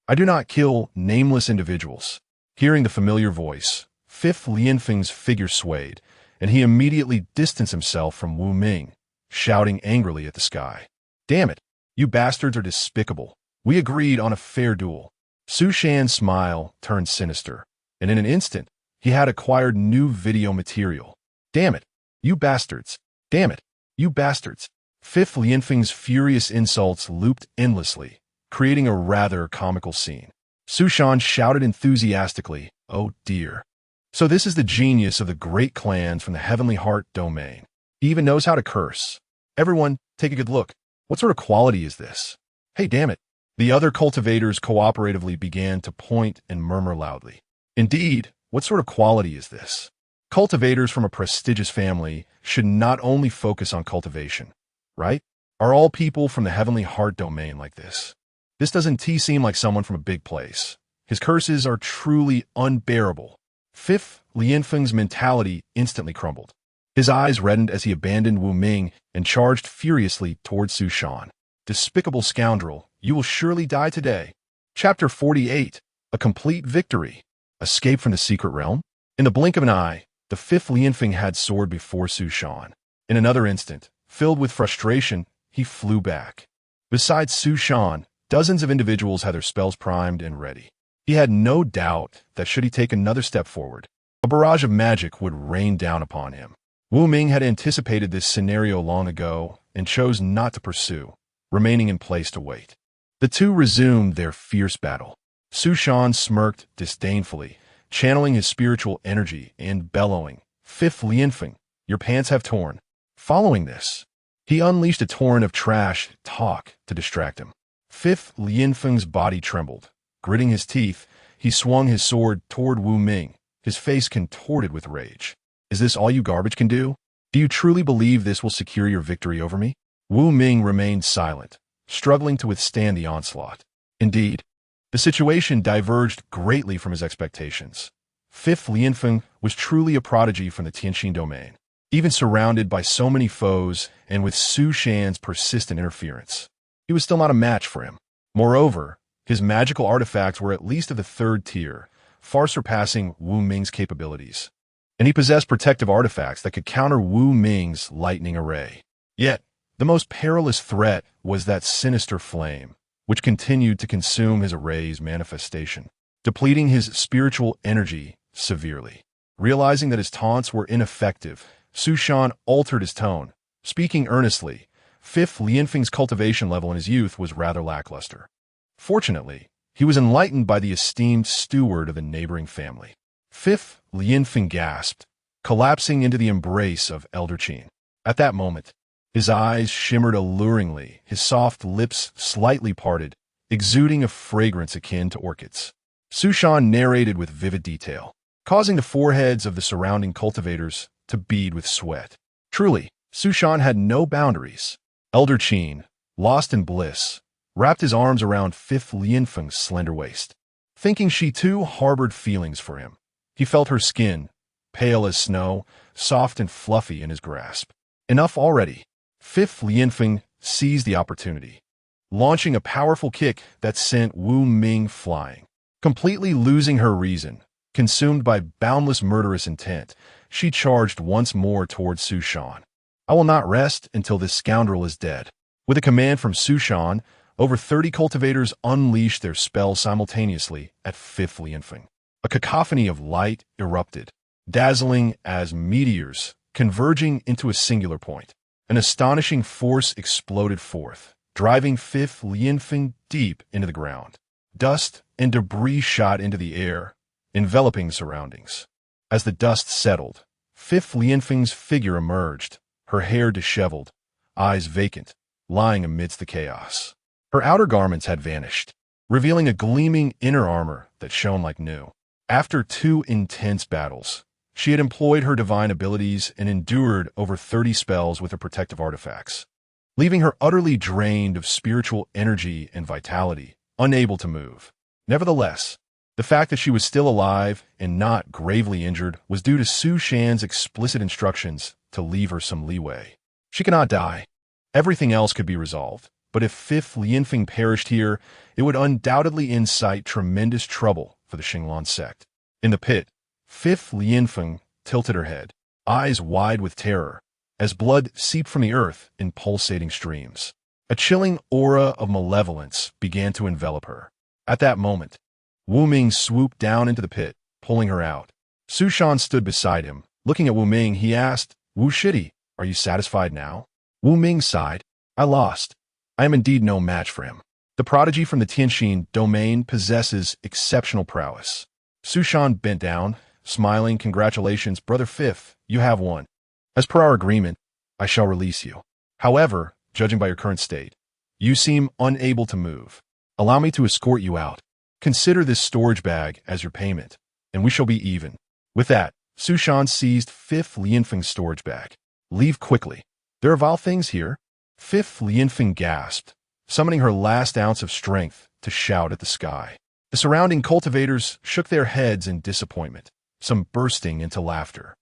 I do not kill nameless individuals." Hearing the familiar voice, Fifth Lianfeng's figure swayed, and he immediately distanced himself from Wu Ming, shouting angrily at the sky. "Damn it! You bastards are despicable. We agreed on a fair duel." Su Shan's smile turned sinister, and in an instant, he had acquired new video material. "Damn it! You bastards! Damn it! You bastards!" Fifth Lianfeng's furious insults looped endlessly, creating a rather comical scene. Su Shan shouted enthusiastically, "Oh dear. So this is the genius of the great clans from the Heavenly Heart domain. He even knows how to curse. Everyone, take a good look. What sort of quality is this? Hey, damn it." The other cultivators cooperatively began to point and murmur loudly. Indeed, what sort of quality is this? Cultivators from a prestigious family should not only focus on cultivation, right? Are all people from the Heavenly Heart domain like this? This doesn't seem like someone from a big place. His curses are truly unbearable. Fifth Lianfeng's mentality instantly crumbled. His eyes reddened as he abandoned Wu Ming and charged furiously towards Su Shan. "Despicable scoundrel, you will surely die today." Chapter 48. A complete victory. Escape from the secret realm? In the blink of an eye, the Fifth Lianfeng had soared before Su Shan. In another instant, filled with frustration, he flew back. Besides Su Shan, dozens of individuals had their spells primed and ready. He had no doubt that should he take another step forward, a barrage of magic would rain down upon him. Wu Ming had anticipated this scenario long ago and chose not to pursue, remaining in place to wait. The two resumed their fierce battle. Su Shan smirked disdainfully, channeling his spiritual energy and bellowing, "Fifth Lianfeng, your pants have torn." Following this, he unleashed a torrent of trash talk to distract him. Fifth Lianfeng's body trembled. Gritting his teeth, he swung his sword toward Wu Ming, his face contorted with rage. "Is this all you garbage can do? Do you truly believe this will secure your victory over me?" Wu Ming remained silent, struggling to withstand the onslaught. Indeed, the situation diverged greatly from his expectations. Fifth Lianfeng was truly a prodigy from the Tianxin domain, even surrounded by so many foes and with Su Shan's persistent interference. He was still not a match for him. Moreover, his magical artifacts were at least of the third tier, far surpassing Wu Ming's capabilities. And he possessed protective artifacts that could counter Wu Ming's lightning array. Yet, the most perilous threat was that sinister flame, which continued to consume his array's manifestation, depleting his spiritual energy severely. Realizing that his taunts were ineffective, Su Shan altered his tone, speaking earnestly. Fifth Lianfeng's cultivation level in his youth was rather lackluster. Fortunately, he was enlightened by the esteemed steward of the neighboring family. Fifth Lianfeng gasped, collapsing into the embrace of Elder Qin. At that moment, his eyes shimmered alluringly, his soft lips slightly parted, exuding a fragrance akin to orchids. Su Shan narrated with vivid detail, causing the foreheads of the surrounding cultivators to bead with sweat. Truly, Su Shan had no boundaries. Elder Qin, lost in bliss, wrapped his arms around Fifth Lianfeng's slender waist. Thinking she too harbored feelings for him, he felt her skin, pale as snow, soft and fluffy in his grasp. Enough already. Fifth Lianfeng seized the opportunity, launching a powerful kick that sent Wu Ming flying. Completely losing her reason, consumed by boundless murderous intent, she charged once more towards Su Shan. I will not rest until this scoundrel is dead. With a command from Su Shan, over 30 cultivators unleashed their spells simultaneously at Fifth Lianfeng. A cacophony of light erupted, dazzling as meteors converging into a singular point. An astonishing force exploded forth, driving Fifth Lianfeng deep into the ground. Dust and debris shot into the air, enveloping the surroundings. As the dust settled, Fifth Lianfeng's figure emerged, her hair disheveled, eyes vacant, lying amidst the chaos. Her outer garments had vanished, revealing a gleaming inner armor that shone like new. After 2 intense battles, she had employed her divine abilities and endured over 30 spells with her protective artifacts, leaving her utterly drained of spiritual energy and vitality, unable to move. Nevertheless, the fact that she was still alive and not gravely injured was due to Su Shan's explicit instructions to leave her some leeway. She cannot die. Everything else could be resolved, but if Fifth Lianfeng perished here, it would undoubtedly incite tremendous trouble for the Qin sect. In the pit, Fifth Lianfeng tilted her head, eyes wide with terror, as blood seeped from the earth in pulsating streams. A chilling aura of malevolence began to envelop her. At that moment, Wu Ming swooped down into the pit, pulling her out. Su Shan stood beside him. Looking at Wu Ming, he asked, "Wu Shidi, are you satisfied now?" Wu Ming sighed. "I lost. I am indeed no match for him. The prodigy from the Tianxin domain possesses exceptional prowess." Su Shan bent down, smiling. "Congratulations, Brother Fifth, you have won. As per our agreement, I shall release you. However, judging by your current state, you seem unable to move. Allow me to escort you out. Consider this storage bag as your payment, and we shall be even." With that, Su Shan seized Fifth Lianfeng's storage bag. "Leave quickly. There are vile things here." Fifth Lianfeng gasped, summoning her last ounce of strength to shout at the sky. The surrounding cultivators shook their heads in disappointment, some bursting into laughter.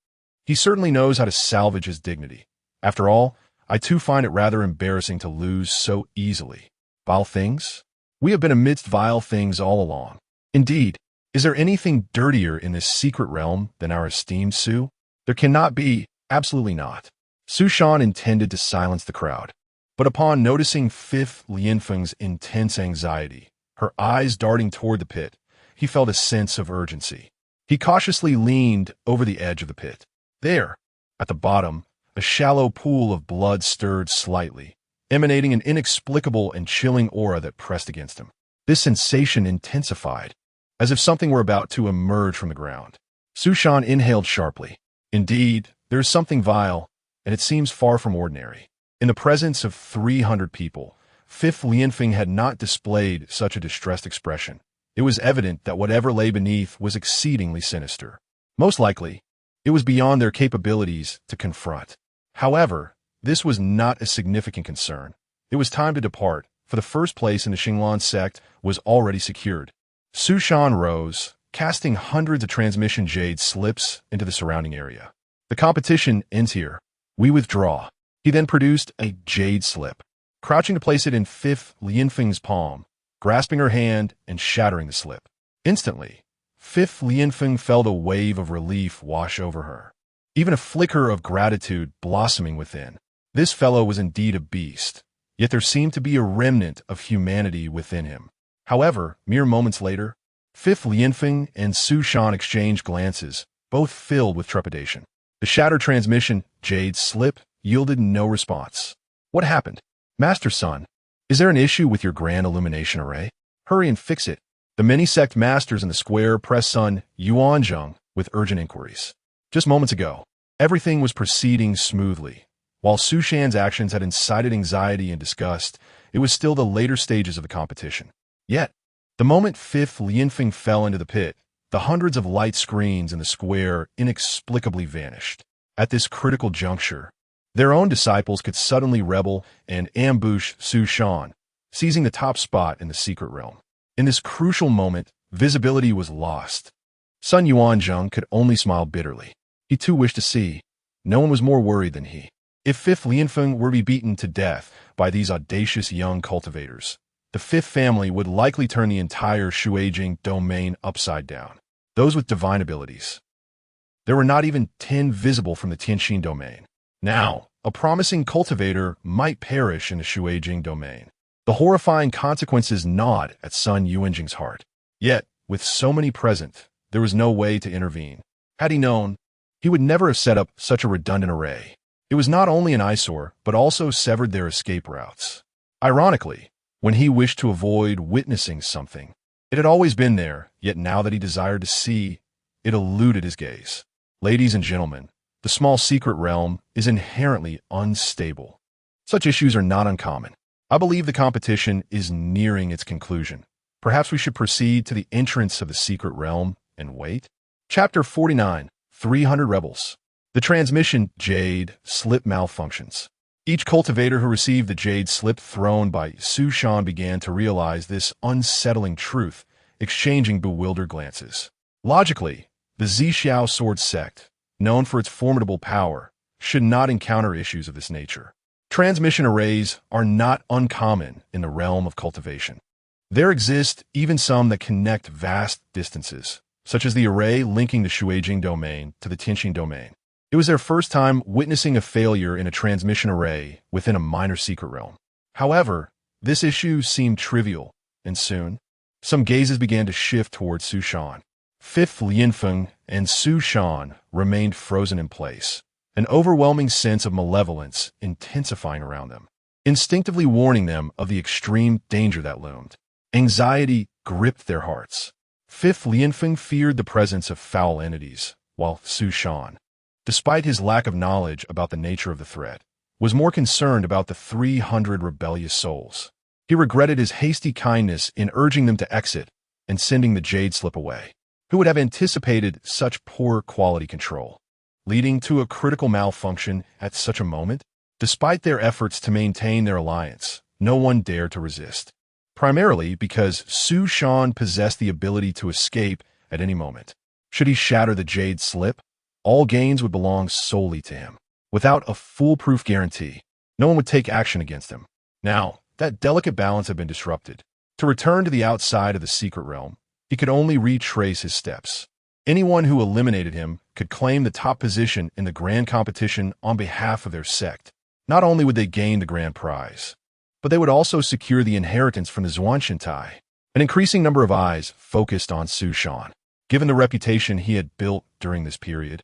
"He certainly knows how to salvage his dignity. After all, I too find it rather embarrassing to lose so easily. Vile things? We have been amidst vile things all along. Indeed, is there anything dirtier in this secret realm than our esteemed Su? There cannot be, absolutely not." Su Shan intended to silence the crowd, but upon noticing Fifth Lianfeng's intense anxiety, her eyes darting toward the pit, he felt a sense of urgency. He cautiously leaned over the edge of the pit. There, at the bottom, a shallow pool of blood stirred slightly, emanating an inexplicable and chilling aura that pressed against him. This sensation intensified, as if something were about to emerge from the ground. Su Shan inhaled sharply. Indeed, there is something vile, and it seems far from ordinary. In the presence of 300 people, Fifth Lianfeng had not displayed such a distressed expression. It was evident that whatever lay beneath was exceedingly sinister. Most likely, it was beyond their capabilities to confront. However, this was not a significant concern. It was time to depart, for the first place in the Qin sect was already secured. Su Shan rose, casting hundreds of transmission jade slips into the surrounding area. "The competition ends here. We withdraw." He then produced a jade slip, crouching to place it in Fifth Lianfeng's palm, grasping her hand and shattering the slip. Instantly, Fifth Lianfeng felt a wave of relief wash over her, even a flicker of gratitude blossoming within. This fellow was indeed a beast, yet there seemed to be a remnant of humanity within him. However, mere moments later, Fifth Lianfeng and Su Shan exchanged glances, both filled with trepidation. The shattered transmission, Jade Slip, yielded no response. What happened? Master Sun, is there an issue with your grand illumination array? Hurry and fix it. The many sect masters in the square pressed Sun Yuanzheng with urgent inquiries. Just moments ago, everything was proceeding smoothly. While Su Shan's actions had incited anxiety and disgust, it was still the later stages of the competition. Yet, the moment Fifth Lianfeng fell into the pit, the hundreds of light screens in the square inexplicably vanished. At this critical juncture, their own disciples could suddenly rebel and ambush Su Shan, seizing the top spot in the secret realm. In this crucial moment, visibility was lost. Sun Yuanzheng could only smile bitterly. He too wished to see. No one was more worried than he. If Fifth Lianfeng were to be beaten to death by these audacious young cultivators, the fifth family would likely turn the entire Shuijing domain upside down. Those with divine abilities. There were not even 10 visible from the Tianxin domain. Now, a promising cultivator might perish in the Shuijing domain. The horrifying consequences gnawed at Sun Yuanjing's heart. Yet, with so many present, there was no way to intervene. Had he known, he would never have set up such a redundant array. It was not only an eyesore, but also severed their escape routes. Ironically, when he wished to avoid witnessing something, it had always been there, yet now that he desired to see, it eluded his gaze. Ladies and gentlemen, the small secret realm is inherently unstable. Such issues are not uncommon. I believe the competition is nearing its conclusion. Perhaps we should proceed to the entrance of the secret realm and wait? Chapter 49, 300 Rebels. The transmission Jade Slip malfunctions. Each cultivator who received the Jade Slip thrown by Su Shan began to realize this unsettling truth, exchanging bewildered glances. Logically, the Zixiao Sword Sect, known for its formidable power, should not encounter issues of this nature. Transmission arrays are not uncommon in the realm of cultivation. There exist even some that connect vast distances, such as the array linking the Shuijing domain to the Tianxin domain. It was their first time witnessing a failure in a transmission array within a minor secret realm. However, this issue seemed trivial, and soon, some gazes began to shift towards Su Shan. Fifth Lianfeng and Su Shan remained frozen in place, an overwhelming sense of malevolence intensifying around them, instinctively warning them of the extreme danger that loomed. Anxiety gripped their hearts. Fifth Lianfeng feared the presence of foul entities, while Su Shan, despite his lack of knowledge about the nature of the threat, was more concerned about the 300 rebellious souls. He regretted his hasty kindness in urging them to exit and sending the Jade Slip away. Who would have anticipated such poor quality control, leading to a critical malfunction at such a moment? Despite their efforts to maintain their alliance, no one dared to resist. Primarily because Su Shan possessed the ability to escape at any moment. Should he shatter the Jade Slip, all gains would belong solely to him. Without a foolproof guarantee, no one would take action against him. Now, that delicate balance had been disrupted. To return to the outside of the secret realm, he could only retrace his steps. Anyone who eliminated him could claim the top position in the grand competition on behalf of their sect. Not only would they gain the grand prize, but they would also secure the inheritance from the Zhuanshantai. An increasing number of eyes focused on Su Shan. Given the reputation he had built during this period,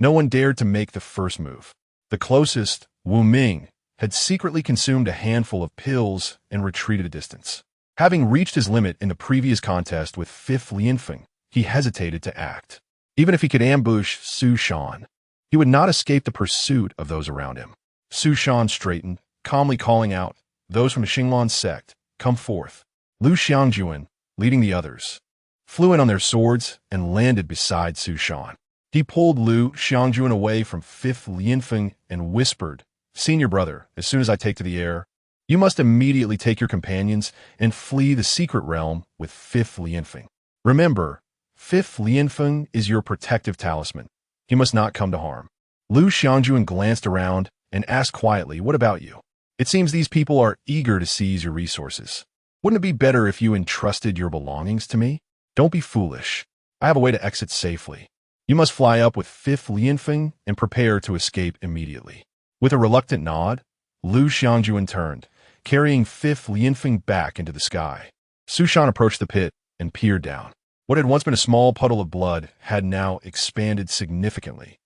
no one dared to make the first move. The closest, Wu Ming, had secretly consumed a handful of pills and retreated a distance. Having reached his limit in the previous contest with Fifth Lianfeng, he hesitated to act. Even if he could ambush Su Shan, he would not escape the pursuit of those around him. Su Shan straightened, calmly calling out, "Those from the Xinglan sect, come forth." Lu Xiangjuan, leading the others, flew in on their swords and landed beside Su Shan. He pulled Lu Xiangjuan away from Fifth Lianfeng and whispered, "Senior brother, as soon as I take to the air, you must immediately take your companions and flee the secret realm with Fifth Lianfeng. Remember, Fifth Lianfeng is your protective talisman. He must not come to harm." Lu Xiangjuan glanced around and asked quietly, "What about you? It seems these people are eager to seize your resources. Wouldn't it be better if you entrusted your belongings to me? Don't be foolish. I have a way to exit safely. You must fly up with Fifth Lianfeng and prepare to escape immediately." With a reluctant nod, Lu Xiangjuan turned, carrying fifth Lianfeng back into the sky. Su Shan approached the pit and peered down. What had once been a small puddle of blood had now expanded significantly.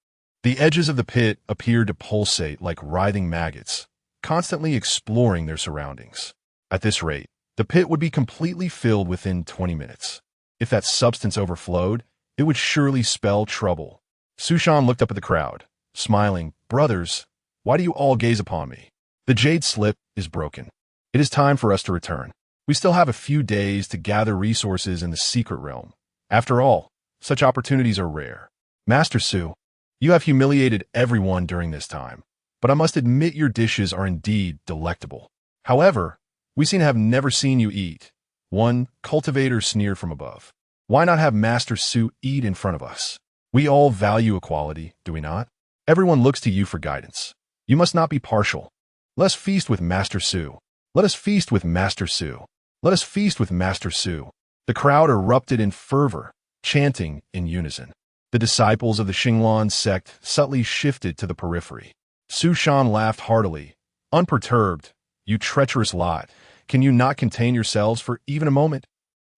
The edges of the pit appeared to pulsate like writhing maggots, constantly exploring their surroundings. At this rate, the pit would be completely filled within 20 minutes. If that substance overflowed, it would surely spell trouble. Su Shan looked up at the crowd, smiling. Brothers, why do you all gaze upon me? The jade slip is broken. It is time for us to return. We still have a few days to gather resources in the secret realm. After all, such opportunities are rare. Master Su, you have humiliated everyone during this time, but I must admit your dishes are indeed delectable. However, we seem to have never seen you eat. One cultivator sneered from above. Why not have Master Su eat in front of us? We all value equality, do we not? Everyone looks to you for guidance. You must not be partial. Let us feast with Master Su. Let us feast with Master Su. Let us feast with Master Su. The crowd erupted in fervor, chanting in unison. The disciples of the Qin sect subtly shifted to the periphery. Su Shan laughed heartily. Unperturbed, you treacherous lot, can you not contain yourselves for even a moment?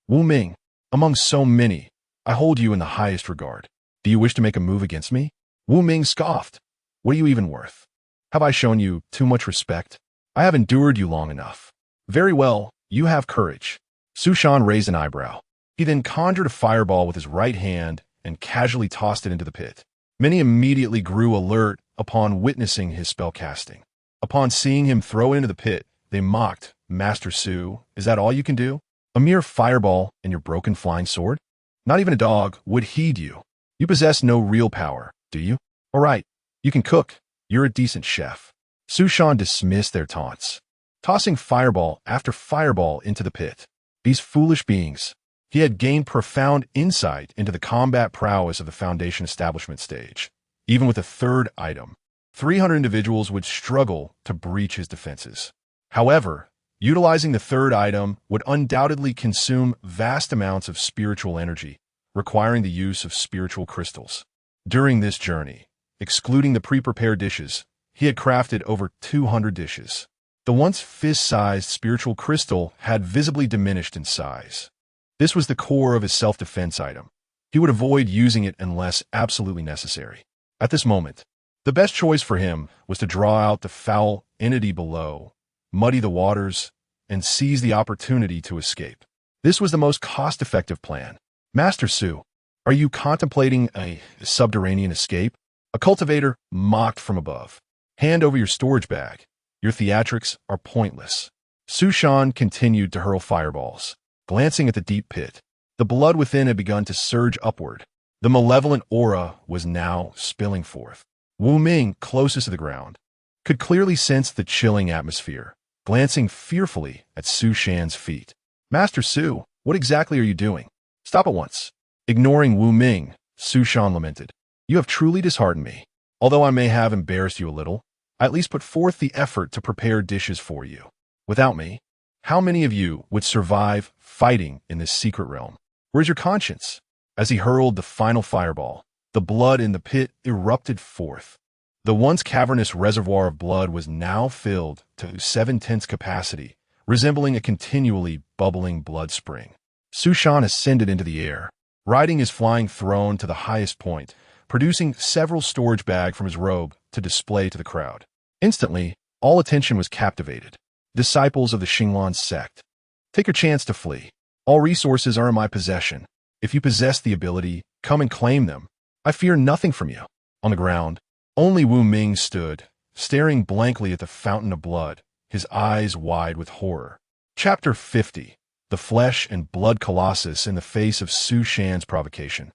Wu Ming, among so many, I hold you in the highest regard. Do you wish to make a move against me? Wu Ming scoffed. What are you even worth? Have I shown you too much respect? I have endured you long enough. Very well, you have courage. Su Shan raised an eyebrow. He then conjured a fireball with his right hand and casually tossed it into the pit. Many immediately grew alert upon witnessing his spellcasting. Upon seeing him throw it into the pit, they mocked. Master Su, is that all you can do? A mere fireball and your broken flying sword? Not even a dog would heed you. You possess no real power, do you? All right, you can cook. You're a decent chef. Su Shan dismissed their taunts, tossing fireball after fireball into the pit. These foolish beings. He had gained profound insight into the combat prowess of the Foundation establishment stage. Even with a third item, 300 individuals would struggle to breach his defenses. However, utilizing the third item would undoubtedly consume vast amounts of spiritual energy, requiring the use of spiritual crystals. During this journey, excluding the pre-prepared dishes, he had crafted over 200 dishes. The once fist-sized spiritual crystal had visibly diminished in size. This was the core of his self-defense item. He would avoid using it unless absolutely necessary. At this moment, the best choice for him was to draw out the foul entity below, muddy the waters, and seize the opportunity to escape. This was the most cost-effective plan. Master Su, are you contemplating a subterranean escape? A cultivator mocked from above. Hand over your storage bag. Your theatrics are pointless. Su Shan continued to hurl fireballs, glancing at the deep pit. The blood within had begun to surge upward. The malevolent aura was now spilling forth. Wu Ming, closest to the ground, could clearly sense the chilling atmosphere, glancing fearfully at Su Shan's feet. Master Su, what exactly are you doing? Stop at once. Ignoring Wu Ming, Su Shan lamented. You have truly disheartened me. Although I may have embarrassed you a little, I at least put forth the effort to prepare dishes for you. Without me, how many of you would survive fighting in this secret realm? Where's your conscience? As he hurled the final fireball, the blood in the pit erupted forth. The once cavernous reservoir of blood was now filled to 7/10 capacity, resembling a continually bubbling blood spring. Su Shan ascended into the air, riding his flying throne to the highest point, producing several storage bags from his robe to display to the crowd. Instantly, all attention was captivated. Disciples of the Qin sect, take your chance to flee. All resources are in my possession. If you possess the ability, come and claim them. I fear nothing from you. On the ground, only Wu Ming stood, staring blankly at the fountain of blood, his eyes wide with horror. Chapter 50. The Flesh and Blood Colossus in the face of Su Shan's provocation.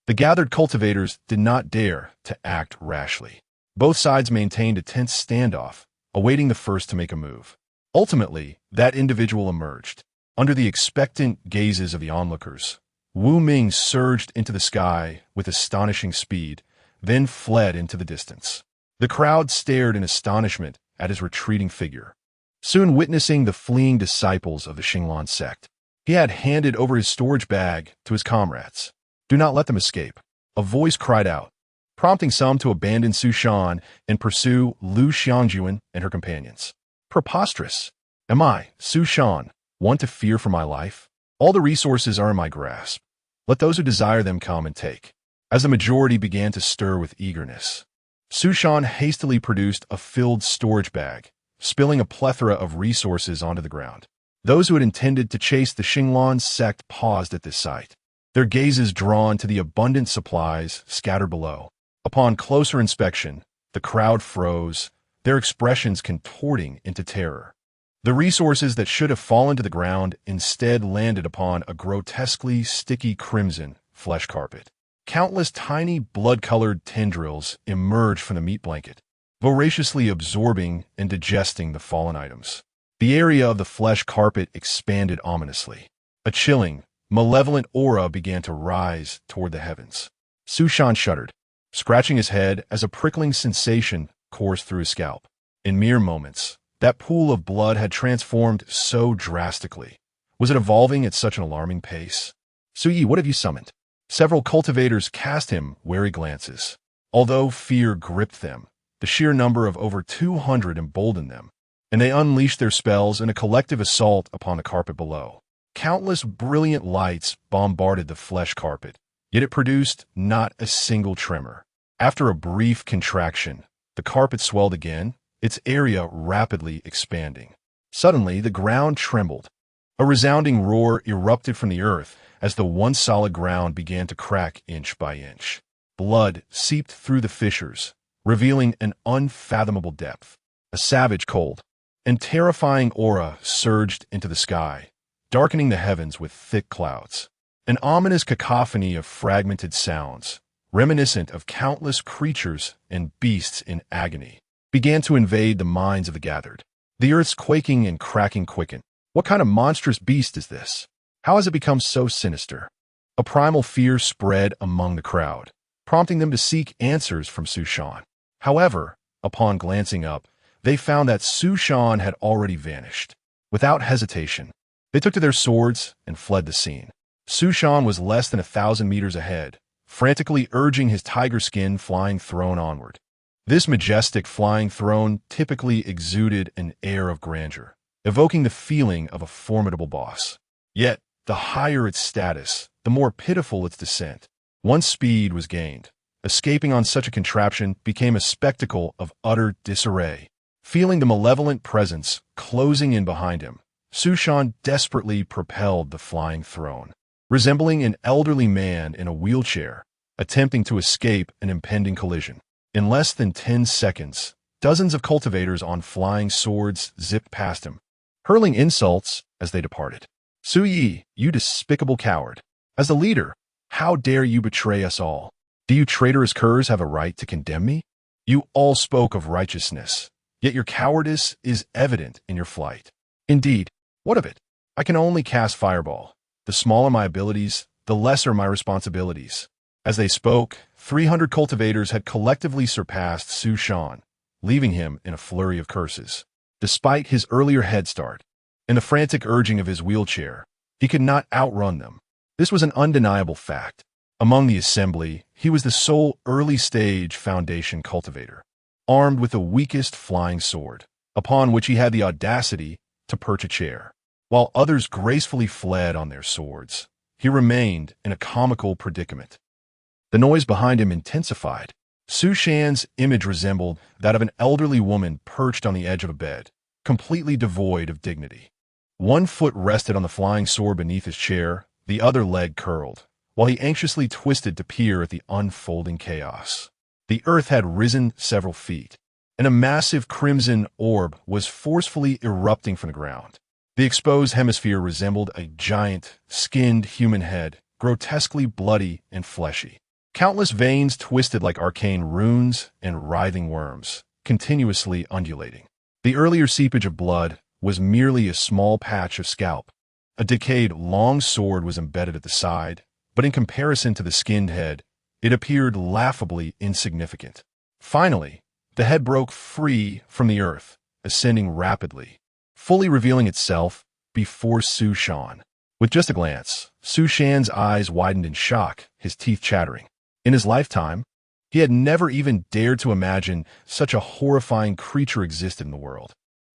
The gathered cultivators did not dare to act rashly. Both sides maintained a tense standoff, awaiting the first to make a move. Ultimately, that individual emerged. Under the expectant gazes of the onlookers, Wu Ming surged into the sky with astonishing speed, then fled into the distance. The crowd stared in astonishment at his retreating figure. Soon witnessing the fleeing disciples of the Qin sect, he had handed over his storage bag to his comrades. Do not let them escape. A voice cried out, prompting some to abandon Su Shan and pursue Lu Xiangjuan and her companions. Preposterous. Am I, Su Shan, one to fear for my life? All the resources are in my grasp. Let those who desire them come and take. As the majority began to stir with eagerness, Su Shan hastily produced a filled storage bag, spilling a plethora of resources onto the ground. Those who had intended to chase the Xinglan sect paused at this sight, their gazes drawn to the abundant supplies scattered below. Upon closer inspection, the crowd froze, their expressions contorting into terror. The resources that should have fallen to the ground instead landed upon a grotesquely sticky crimson flesh carpet. Countless tiny blood-colored tendrils emerged from the meat blanket, voraciously absorbing and digesting the fallen items. The area of the flesh carpet expanded ominously. A chilling, malevolent aura began to rise toward the heavens. Su Shan shuddered, scratching his head as a prickling sensation coursed through his scalp. In mere moments, that pool of blood had transformed so drastically. Was it evolving at such an alarming pace? Su Yi, what have you summoned? Several cultivators cast him wary glances. Although fear gripped them, the sheer number of over 200 emboldened them, and they unleashed their spells in a collective assault upon the carpet below. Countless brilliant lights bombarded the flesh carpet, yet it produced not a single tremor. After a brief contraction, the carpet swelled again, its area rapidly expanding. Suddenly, the ground trembled. A resounding roar erupted from the earth as the once solid ground began to crack inch by inch. Blood seeped through the fissures, revealing an unfathomable depth. A savage, cold, and terrifying aura surged into the sky, darkening the heavens with thick clouds. An ominous cacophony of fragmented sounds, reminiscent of countless creatures and beasts in agony, began to invade the minds of the gathered. The earth's quaking and cracking quickened. What kind of monstrous beast is this? How has it become so sinister? A primal fear spread among the crowd, prompting them to seek answers from Su Shan. However, upon glancing up, they found that Su Shan had already vanished. Without hesitation, they took to their swords and fled the scene. Su Shan was less than 1,000 meters ahead, frantically urging his tiger skin flying throne onward. This majestic flying throne typically exuded an air of grandeur, evoking the feeling of a formidable boss. Yet, the higher its status, the more pitiful its descent. Once speed was gained, escaping on such a contraption became a spectacle of utter disarray. Feeling the malevolent presence closing in behind him, Su Shan desperately propelled the flying throne, resembling an elderly man in a wheelchair, attempting to escape an impending collision. In less than 10 seconds, dozens of cultivators on flying swords zipped past him, hurling insults as they departed. Su Yi, you despicable coward. As the leader, how dare you betray us all? Do you traitorous curs have a right to condemn me? You all spoke of righteousness, yet your cowardice is evident in your flight. Indeed, what of it? I can only cast fireball. The smaller my abilities, the lesser my responsibilities. As they spoke, 300 cultivators had collectively surpassed Su Shan, leaving him in a flurry of curses. Despite his earlier head start, and the frantic urging of his wheelchair, he could not outrun them. This was an undeniable fact. Among the assembly, he was the sole early-stage Foundation cultivator, armed with the weakest flying sword, upon which he had the audacity to perch a chair. While others gracefully fled on their swords, he remained in a comical predicament. The noise behind him intensified. Su Shan's image resembled that of an elderly woman perched on the edge of a bed, completely devoid of dignity. One foot rested on the flying sword beneath his chair, the other leg curled, while he anxiously twisted to peer at the unfolding chaos. The earth had risen several feet, and a massive crimson orb was forcefully erupting from the ground. The exposed hemisphere resembled a giant, skinned human head, grotesquely bloody and fleshy. Countless veins twisted like arcane runes and writhing worms, continuously undulating. The earlier seepage of blood was merely a small patch of scalp. A decayed long sword was embedded at the side, but in comparison to the skinned head, it appeared laughably insignificant. Finally, the head broke free from the earth, ascending rapidly, fully revealing itself before Su Shan. With just a glance, Su Shan's eyes widened in shock, his teeth chattering. In his lifetime, he had never even dared to imagine such a horrifying creature existed in the world.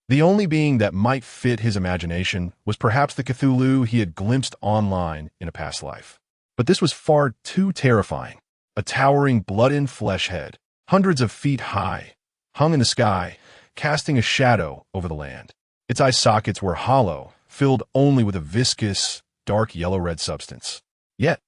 The only being that might fit his imagination was perhaps the Cthulhu he had glimpsed online in a past life. But this was far too terrifying. A towering blood-and-flesh head, hundreds of feet high, hung in the sky, casting a shadow over the land. Its eye sockets were hollow, filled only with a viscous, dark yellow-red substance. Yet,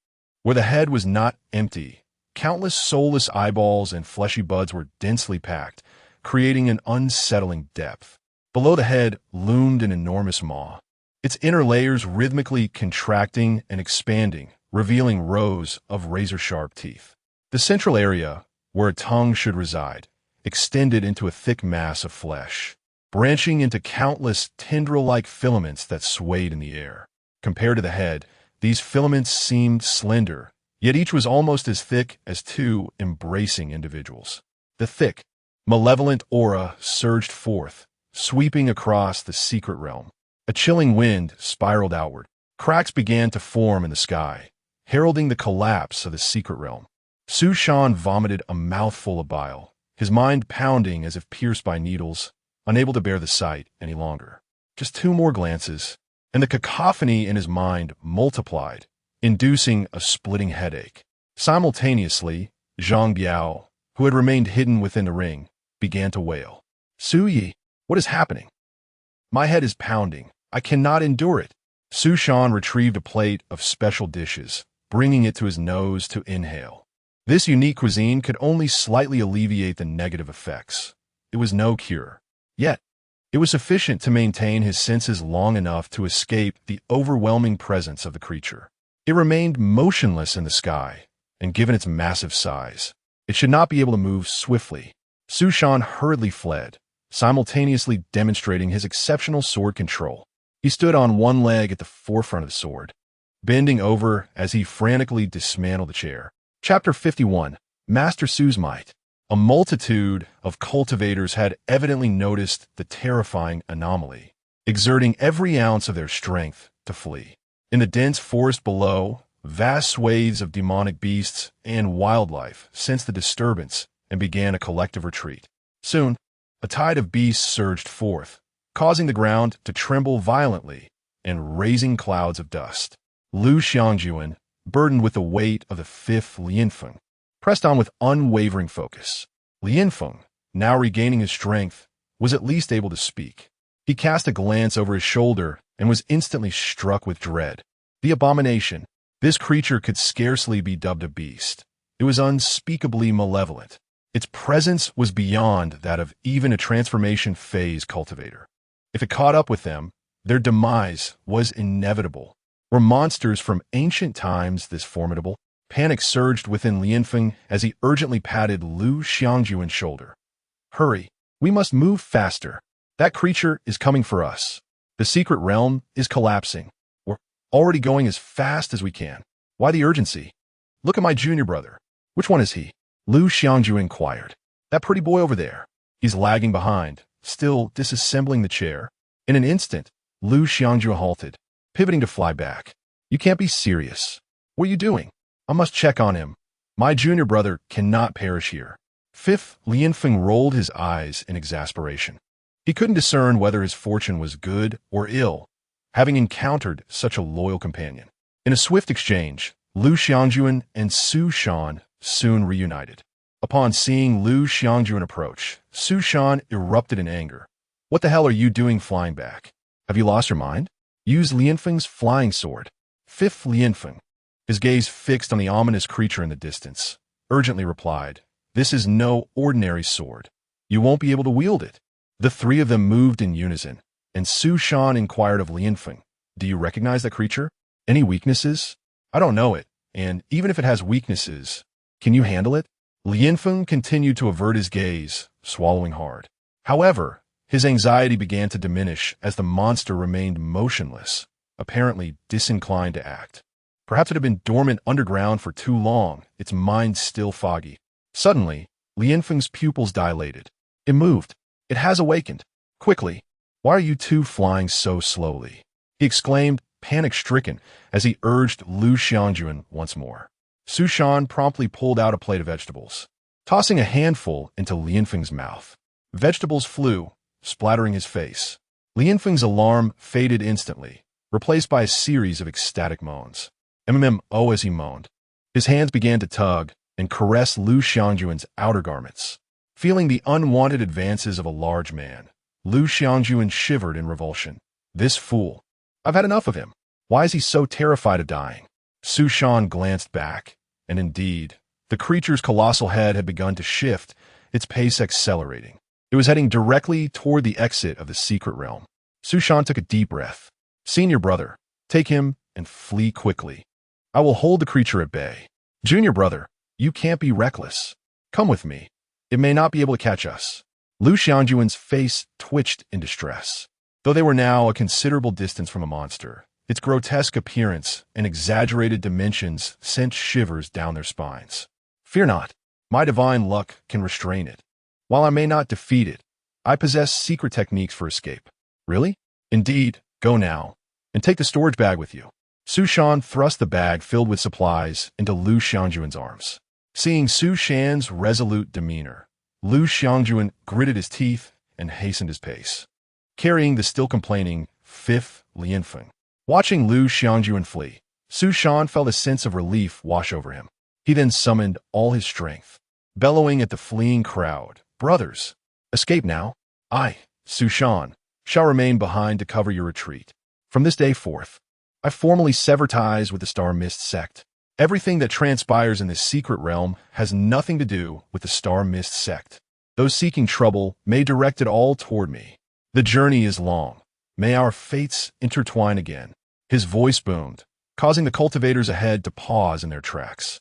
where the head was not empty, countless soulless eyeballs and fleshy buds were densely packed, creating an unsettling depth. Below the head loomed an enormous maw, its inner layers rhythmically contracting and expanding, revealing rows of razor-sharp teeth. The central area, where a tongue should reside, extended into a thick mass of flesh, branching into countless tendril-like filaments that swayed in the air. Compared to the head, these filaments seemed slender, yet each was almost as thick as two embracing individuals. The thick, malevolent aura surged forth, sweeping across the secret realm. A chilling wind spiraled outward. Cracks began to form in the sky, heralding the collapse of the secret realm. Su Shan vomited a mouthful of bile, his mind pounding as if pierced by needles, unable to bear the sight any longer. Just 2 more glances, and the cacophony in his mind multiplied, inducing a splitting headache. Simultaneously, Zhang Biao, who had remained hidden within the ring, began to wail. Su Yi, what is happening? My head is pounding. I cannot endure it. Su Shan retrieved a plate of special dishes, bringing it to his nose to inhale. This unique cuisine could only slightly alleviate the negative effects. It was no cure. Yet, it was sufficient to maintain his senses long enough to escape the overwhelming presence of the creature. It remained motionless in the sky, and given its massive size, it should not be able to move swiftly. Su Shan hurriedly fled, simultaneously demonstrating his exceptional sword control. He stood on one leg at the forefront of the sword, bending over as he frantically dismantled the chair. Chapter 51. Master Su's Might. A multitude of cultivators had evidently noticed the terrifying anomaly, exerting every ounce of their strength to flee. In the dense forest below, vast swathes of demonic beasts and wildlife sensed the disturbance and began a collective retreat. Soon, a tide of beasts surged forth, causing the ground to tremble violently and raising clouds of dust. Lu Xiangjuan, burdened with the weight of the 5th Lianfeng, pressed on with unwavering focus. Lianfeng, now regaining his strength, was at least able to speak. He cast a glance over his shoulder and was instantly struck with dread. The abomination. This creature could scarcely be dubbed a beast. It was unspeakably malevolent. Its presence was beyond that of even a transformation phase cultivator. If it caught up with them, their demise was inevitable. Were monsters from ancient times this formidable? Panic surged within Lianfeng as he urgently patted Lu Xiangjuan's shoulder. Hurry, we must move faster. That creature is coming for us. The secret realm is collapsing. We're already going as fast as we can. Why the urgency? Look at my junior brother. Which one is he? Lu Xiangjuan inquired. That pretty boy over there. He's lagging behind, still disassembling the chair. In an instant, Lu Xiangjuan halted, pivoting to fly back. You can't be serious. What are you doing? I must check on him. My junior brother cannot perish here. 5th Lianfeng rolled his eyes in exasperation. He couldn't discern whether his fortune was good or ill, having encountered such a loyal companion. In a swift exchange, Lu Xiangjuan and Su Shan soon reunited. Upon seeing Lu Xiangjuan approach, Su Shan erupted in anger. What the hell are you doing flying back? Have you lost your mind? Use Lianfeng's flying sword. 5th Lianfeng, his gaze fixed on the ominous creature in the distance, urgently replied, This is no ordinary sword. You won't be able to wield it. The 3 of them moved in unison, and Su Shan inquired of Lianfeng, Do you recognize that creature? Any weaknesses? I don't know it, and even if it has weaknesses, can you handle it? Lianfeng continued to avert his gaze, swallowing hard. However, his anxiety began to diminish as the monster remained motionless, apparently disinclined to act. Perhaps it had been dormant underground for too long, its mind still foggy. Suddenly, Lianfeng's pupils dilated. It moved. It has awakened. Quickly. Why are you two flying so slowly? He exclaimed, panic-stricken, as he urged Lu Xiangjuan once more. Su Shan promptly pulled out a plate of vegetables, tossing a handful into Lianfeng's mouth. Vegetables flew, splattering his face. Lianfeng's alarm faded instantly, replaced by a series of ecstatic moans. MMO as he moaned. His hands began to tug and caress Lu Xiangjuan's outer garments. Feeling the unwanted advances of a large man, Lu Xiangjuan shivered in revulsion. This fool. I've had enough of him. Why is he so terrified of dying? Su Shan glanced back, and indeed, the creature's colossal head had begun to shift, its pace accelerating. It was heading directly toward the exit of the secret realm. Su Shan took a deep breath. Senior brother, take him and flee quickly. I will hold the creature at bay. Junior brother, you can't be reckless. Come with me. It may not be able to catch us. Lu Xiangjuan's face twitched in distress. Though they were now a considerable distance from a monster, its grotesque appearance and exaggerated dimensions sent shivers down their spines. Fear not. My divine luck can restrain it. While I may not defeat it, I possess secret techniques for escape. Really? Indeed, go now, and take the storage bag with you. Su Shan thrust the bag filled with supplies into Lu Xiangjuan's arms. Seeing Su Shan's resolute demeanor, Lu Xiangjuan gritted his teeth and hastened his pace, carrying the still complaining fifth Lianfeng. Watching Lu Xiangjuan flee, Su Shan felt a sense of relief wash over him. He then summoned all his strength, bellowing at the fleeing crowd. Brothers, escape now. I, Su Shan, shall remain behind to cover your retreat. From this day forth, I formally sever ties with the Star Mist Sect. Everything that transpires in this secret realm has nothing to do with the Star Mist Sect. Those seeking trouble may direct it all toward me. The journey is long. May our fates intertwine again. His voice boomed, causing the cultivators ahead to pause in their tracks.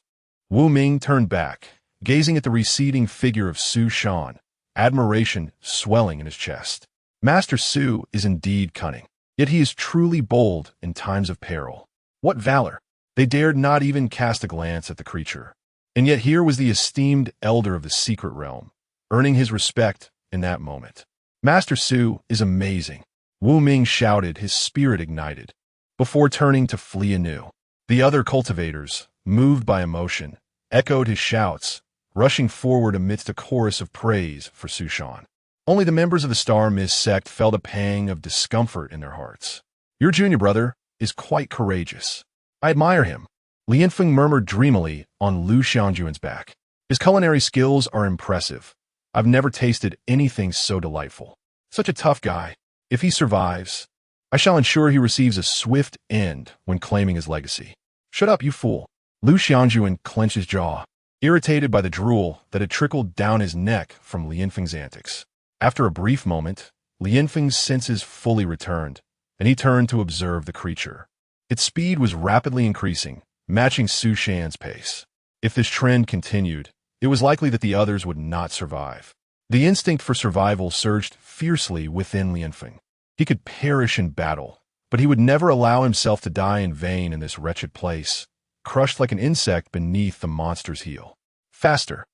Wu Ming turned back, gazing at the receding figure of Su Shan, admiration swelling in his chest. Master Su is indeed cunning, yet he is truly bold in times of peril. What valor! They dared not even cast a glance at the creature. And yet here was the esteemed elder of the secret realm, earning his respect in that moment. Master Su is amazing, Wu Ming shouted, his spirit ignited, before turning to flee anew. The other cultivators, moved by emotion, echoed his shouts, rushing forward amidst a chorus of praise for Su Shan. Only the members of the Star Mist Sect felt a pang of discomfort in their hearts. Your junior brother is quite courageous. I admire him. Lianfeng murmured dreamily on Lu Xiangjuan's back. His culinary skills are impressive. I've never tasted anything so delightful. Such a tough guy. If he survives, I shall ensure he receives a swift end when claiming his legacy. Shut up, you fool. Lu Xiangjuan clenched his jaw, irritated by the drool that had trickled down his neck from Lianfeng's antics. After a brief moment, Lianfeng's senses fully returned, and he turned to observe the creature. Its speed was rapidly increasing, matching Su Shan's pace. If this trend continued, it was likely that the others would not survive. The instinct for survival surged fiercely within Lianfeng. He could perish in battle, but he would never allow himself to die in vain in this wretched place, crushed like an insect beneath the monster's heel. Faster!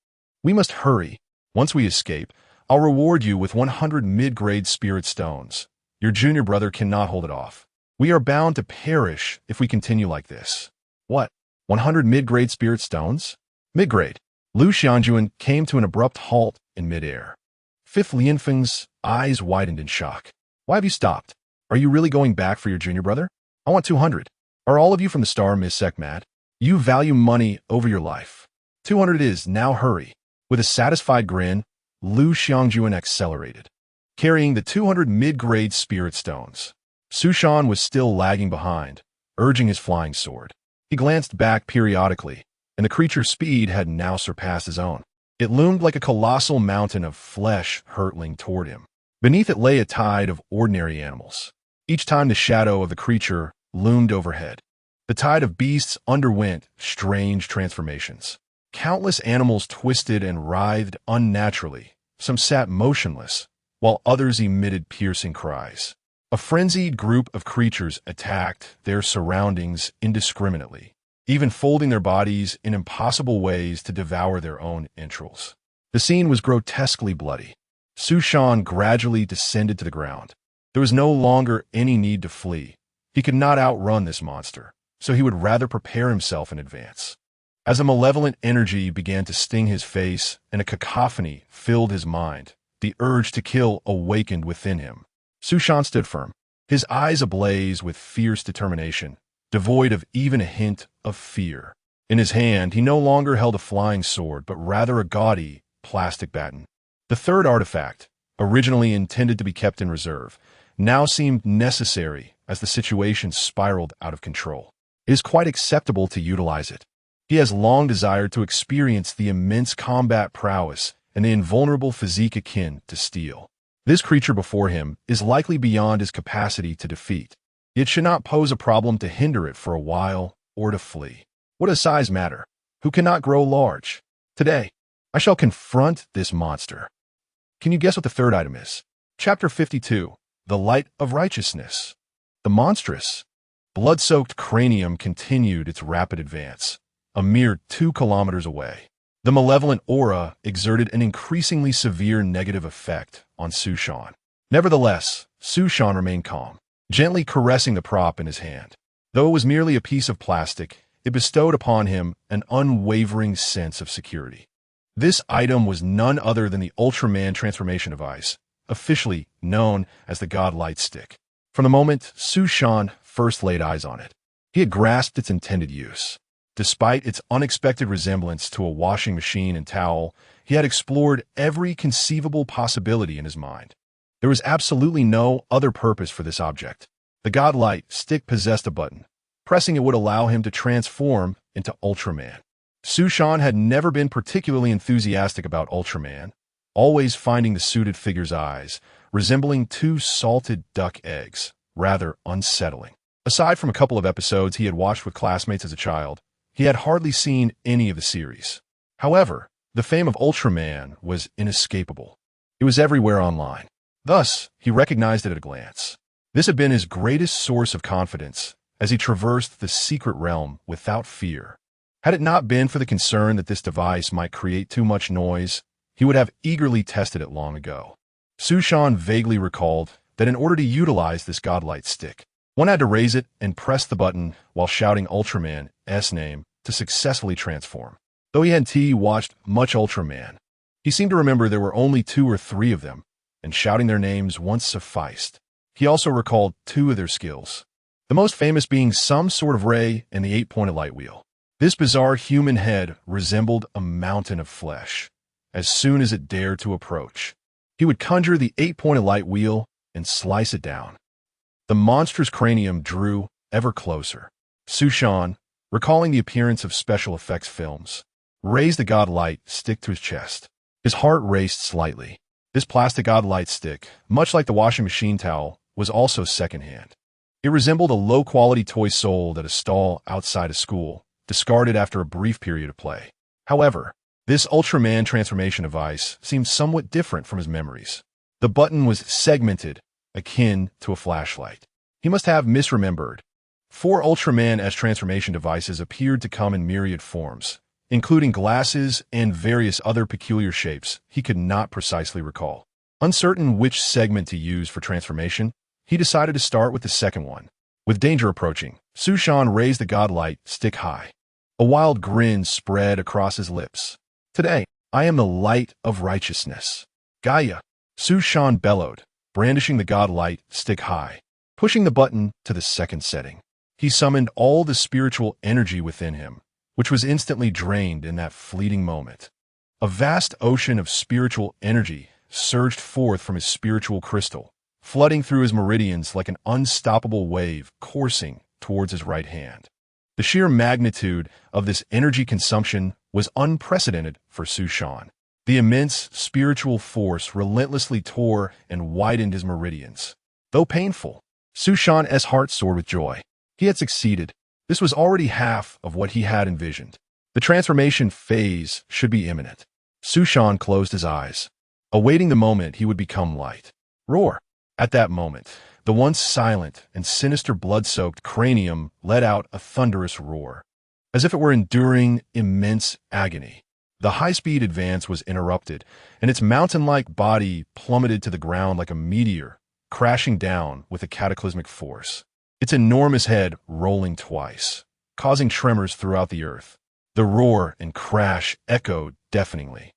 We must hurry. Once we escape, I'll reward you with 100 mid-grade spirit stones. Your junior brother cannot hold it off. We are bound to perish if we continue like this. What? 100 mid-grade spirit stones? Mid-grade. Lu Xiangjuan came to an abrupt halt in midair. Fifth Lianfeng's eyes widened in shock. Why have you stopped? Are you really going back for your junior brother? I want 200. Are all of you from the Star Mist Sect mad? You value money over your life. 200 it is, now hurry. With a satisfied grin, Lu Xiangjuan accelerated, carrying the 200 mid-grade spirit stones. Su Shan was still lagging behind, urging his flying sword. He glanced back periodically, and the creature's speed had now surpassed his own. It loomed like a colossal mountain of flesh hurtling toward him. Beneath it lay a tide of ordinary animals. Each time the shadow of the creature loomed overhead, the tide of beasts underwent strange transformations. Countless animals twisted and writhed unnaturally. Some sat motionless, while others emitted piercing cries. A frenzied group of creatures attacked their surroundings indiscriminately, even folding their bodies in impossible ways to devour their own entrails. The scene was grotesquely bloody. Su Shan gradually descended to the ground. There was no longer any need to flee. He could not outrun this monster, so he would rather prepare himself in advance. As a malevolent energy began to sting his face and a cacophony filled his mind, the urge to kill awakened within him. Su Shan stood firm, his eyes ablaze with fierce determination, devoid of even a hint of fear. In his hand, he no longer held a flying sword, but rather a gaudy, plastic baton. The third artifact, originally intended to be kept in reserve, now seemed necessary as the situation spiraled out of control. It is quite acceptable to utilize it. He has long desired to experience the immense combat prowess and the invulnerable physique akin to steel. This creature before him is likely beyond his capacity to defeat. It should not pose a problem to hinder it for a while or to flee. What does size matter? Who cannot grow large? Today, I shall confront this monster. Can you guess what the third item is? Chapter 52, The Light of Righteousness. The monstrous, blood-soaked cranium continued its rapid advance, a mere 2 kilometers away. The malevolent aura exerted an increasingly severe negative effect on Su Shan. Nevertheless, Su Shan remained calm, gently caressing the prop in his hand. Though it was merely a piece of plastic, it bestowed upon him an unwavering sense of security. This item was none other than the Ultraman transformation device, officially known as the Godlight Stick. From the moment Su Shan first laid eyes on it, he had grasped its intended use. Despite its unexpected resemblance to a washing machine and towel, he had explored every conceivable possibility in his mind. There was absolutely no other purpose for this object. The Godlight Stick possessed a button. Pressing it would allow him to transform into Ultraman. Su Shan had never been particularly enthusiastic about Ultraman, always finding the suited figure's eyes, resembling 2 salted duck eggs, rather unsettling. Aside from a couple of episodes he had watched with classmates as a child, he had hardly seen any of the series. However, the fame of Ultraman was inescapable. It was everywhere online. Thus, he recognized it at a glance. This had been his greatest source of confidence as he traversed the secret realm without fear. Had it not been for the concern that this device might create too much noise, he would have eagerly tested it long ago. Su Shan vaguely recalled that in order to utilize this Godlight Stick, one had to raise it and press the button while shouting Ultraman's name to successfully transform. Though he hadn't watched much Ultraman, he seemed to remember there were only 2 or 3 of them, and shouting their names once sufficed. He also recalled 2 of their skills, the most famous being some sort of ray and the 8-pointed light wheel. This bizarre human head resembled a mountain of flesh. As soon as it dared to approach, he would conjure the 8-pointed light wheel and slice it down. The monstrous cranium drew ever closer. Su Shan, recalling the appearance of special effects films, raised the Godlight Stick to his chest. His heart raced slightly. This plastic Godlight Stick, much like the washing machine towel, was also secondhand. It resembled a low-quality toy sold at a stall outside a school, discarded after a brief period of play. However, this Ultraman transformation device seemed somewhat different from his memories. The button was segmented, akin to a flashlight. He must have misremembered. 4 Ultraman-esque transformation devices appeared to come in myriad forms, including glasses and various other peculiar shapes he could not precisely recall. Uncertain which segment to use for transformation, he decided to start with the second one. With danger approaching, Su Shan raised the Godlight Stick high. A wild grin spread across his lips. Today, I am the light of righteousness. Gaia, Su Shan bellowed, brandishing the Godlight Stick high. Pushing the button to the second setting, he summoned all the spiritual energy within him, which was instantly drained in that fleeting moment. A vast ocean of spiritual energy surged forth from his spiritual crystal, flooding through his meridians like an unstoppable wave coursing towards his right hand. The sheer magnitude of this energy consumption was unprecedented for Su Shan. The immense spiritual force relentlessly tore and widened his meridians. Though painful, Su Shan's heart soared with joy. He had succeeded. This was already half of what he had envisioned. The transformation phase should be imminent. Su Shan closed his eyes, awaiting the moment he would become light. Roar! At that moment, the once silent and sinister blood-soaked cranium let out a thunderous roar, as if it were enduring immense agony. The high-speed advance was interrupted, and its mountain-like body plummeted to the ground like a meteor, crashing down with a cataclysmic force. Its enormous head rolling twice, causing tremors throughout the earth. The roar and crash echoed deafeningly.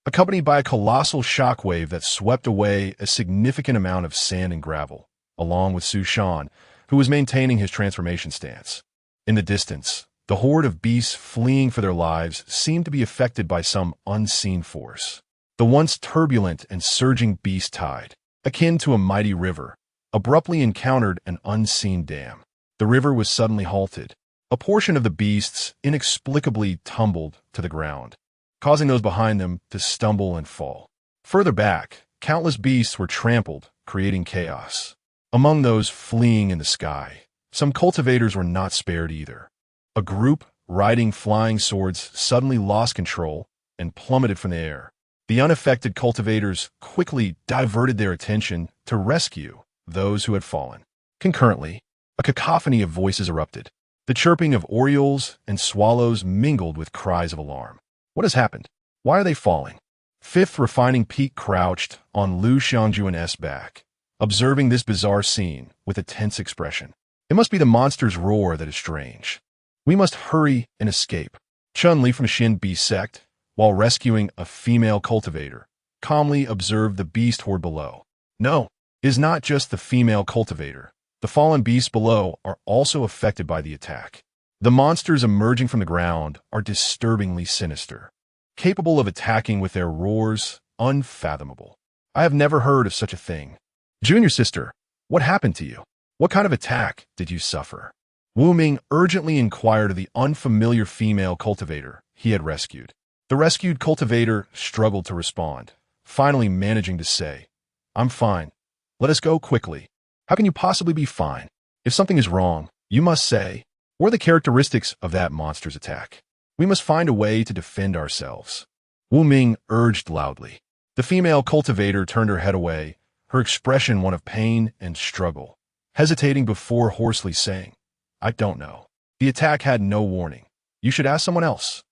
accompanied by a colossal shockwave that swept away a significant amount of sand and gravel, along with Su Shan, who was maintaining his transformation stance. In the distance, the horde of beasts fleeing for their lives seemed to be affected by some unseen force. The once turbulent and surging beast tide, akin to a mighty river, abruptly encountered an unseen dam. The river was suddenly halted. A portion of the beasts inexplicably tumbled to the ground, causing those behind them to stumble and fall. Further back, countless beasts were trampled, creating chaos. Among those fleeing in the sky, some cultivators were not spared either. A group, riding flying swords, suddenly lost control and plummeted from the air. The unaffected cultivators quickly diverted their attention to rescue those who had fallen. Concurrently, a cacophony of voices erupted. The chirping of orioles and swallows mingled with cries of alarm. What has happened? Why are they falling? Fifth Refining Peak crouched on Lu Xiangjuan's back, observing this bizarre scene with a tense expression. It must be the monster's roar that is strange. We must hurry and escape. Chun-Li from Qin Dai sect, while rescuing a female cultivator, calmly observed the beast horde below. No, it is not just the female cultivator. The fallen beasts below are also affected by the attack. The monsters emerging from the ground are disturbingly sinister, capable of attacking with their roars, unfathomable. I have never heard of such a thing. Junior sister, what happened to you? What kind of attack did you suffer? Wu Ming urgently inquired of the unfamiliar female cultivator he had rescued. The rescued cultivator struggled to respond, finally managing to say, "I'm fine. Let us go quickly." How can you possibly be fine? If something is wrong, you must say, what are the characteristics of that monster's attack? We must find a way to defend ourselves. Wu Ming urged loudly. The female cultivator turned her head away, her expression one of pain and struggle, hesitating before hoarsely saying, "I don't know. The attack had no warning. You should ask someone else."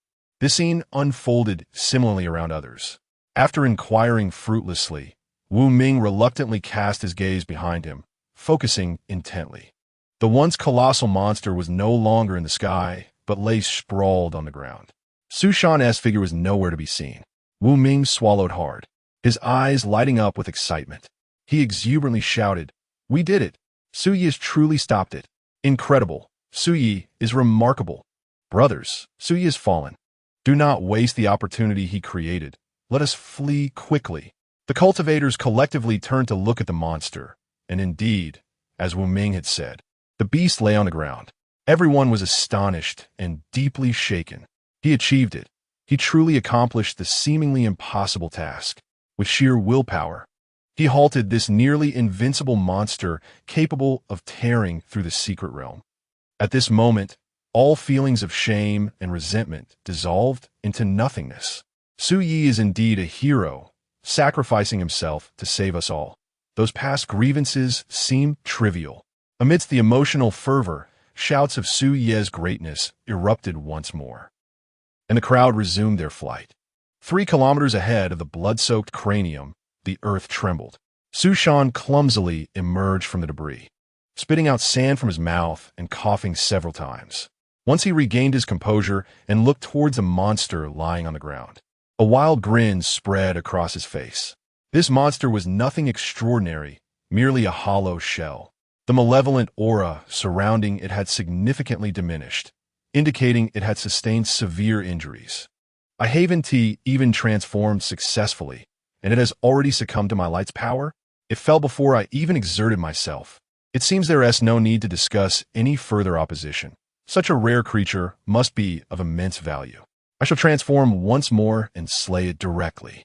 This scene unfolded similarly around others. After inquiring fruitlessly, Wu Ming reluctantly cast his gaze behind him, focusing intently. The once colossal monster was no longer in the sky, but lay sprawled on the ground. Su Shan's figure was nowhere to be seen. Wu Ming swallowed hard, his eyes lighting up with excitement. He exuberantly shouted, "We did it! Su Yi has truly stopped it! Incredible! Su Yi is remarkable! Brothers, Su Yi has fallen. Do not waste the opportunity he created. Let us flee quickly." The cultivators collectively turned to look at the monster, and indeed, as Wu Ming had said, the beast lay on the ground. Everyone was astonished and deeply shaken. He achieved it. He truly accomplished the seemingly impossible task. With sheer willpower, he halted this nearly invincible monster capable of tearing through the secret realm. At this moment, all feelings of shame and resentment dissolved into nothingness. Su Yi is indeed a hero, sacrificing himself to save us all. Those past grievances seemed trivial. Amidst the emotional fervor, shouts of Su Yi's greatness erupted once more, and the crowd resumed their flight. 3 kilometers ahead of the blood-soaked cranium, the earth trembled. Su Shan clumsily emerged from the debris, spitting out sand from his mouth and coughing several times. Once he regained his composure and looked towards the monster lying on the ground, a wild grin spread across his face. This monster was nothing extraordinary, merely a hollow shell. The malevolent aura surrounding it had significantly diminished, indicating it had sustained severe injuries. A Haven Tea even transformed successfully, and it has already succumbed to my light's power. It fell before I even exerted myself. It seems there is no need to discuss any further opposition. Such a rare creature must be of immense value. I shall transform once more and slay it directly.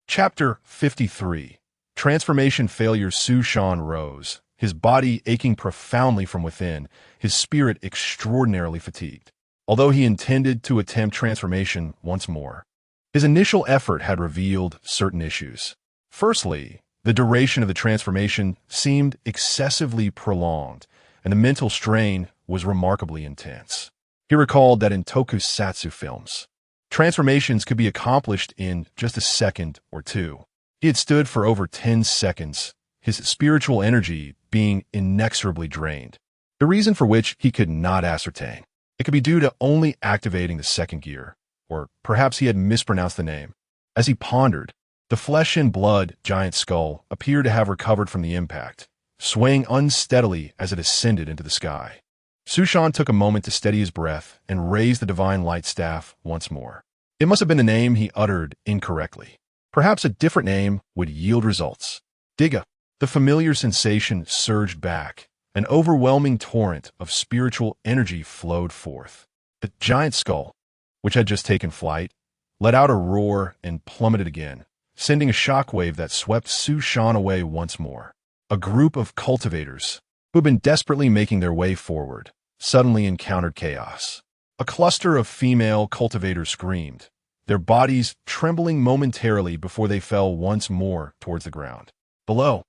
Chapter 53. Transformation Failure. Su Shan rose, his body aching profoundly from within, his spirit extraordinarily fatigued. Although he intended to attempt transformation once more, his initial effort had revealed certain issues. Firstly, the duration of the transformation seemed excessively prolonged, and the mental strain was remarkably intense. He recalled that in tokusatsu films, transformations could be accomplished in just a second or two. He had stood for over 10 seconds, his spiritual energy being inexorably drained, the reason for which he could not ascertain. It could be due to only activating the second gear, or perhaps he had mispronounced the name. As he pondered, the flesh and blood giant skull appeared to have recovered from the impact, swaying unsteadily as it ascended into the sky. Sushan took a moment to steady his breath and raise the divine light staff once more. It must have been a name he uttered incorrectly. Perhaps a different name would yield results. Digga. The familiar sensation surged back. An overwhelming torrent of spiritual energy flowed forth. The giant skull, which had just taken flight, let out a roar and plummeted again, sending a shockwave that swept Sushan away once more. A group of cultivators, who had been desperately making their way forward, suddenly encountered chaos. A cluster of female cultivators screamed, their bodies trembling momentarily before they fell once more towards the ground. Below,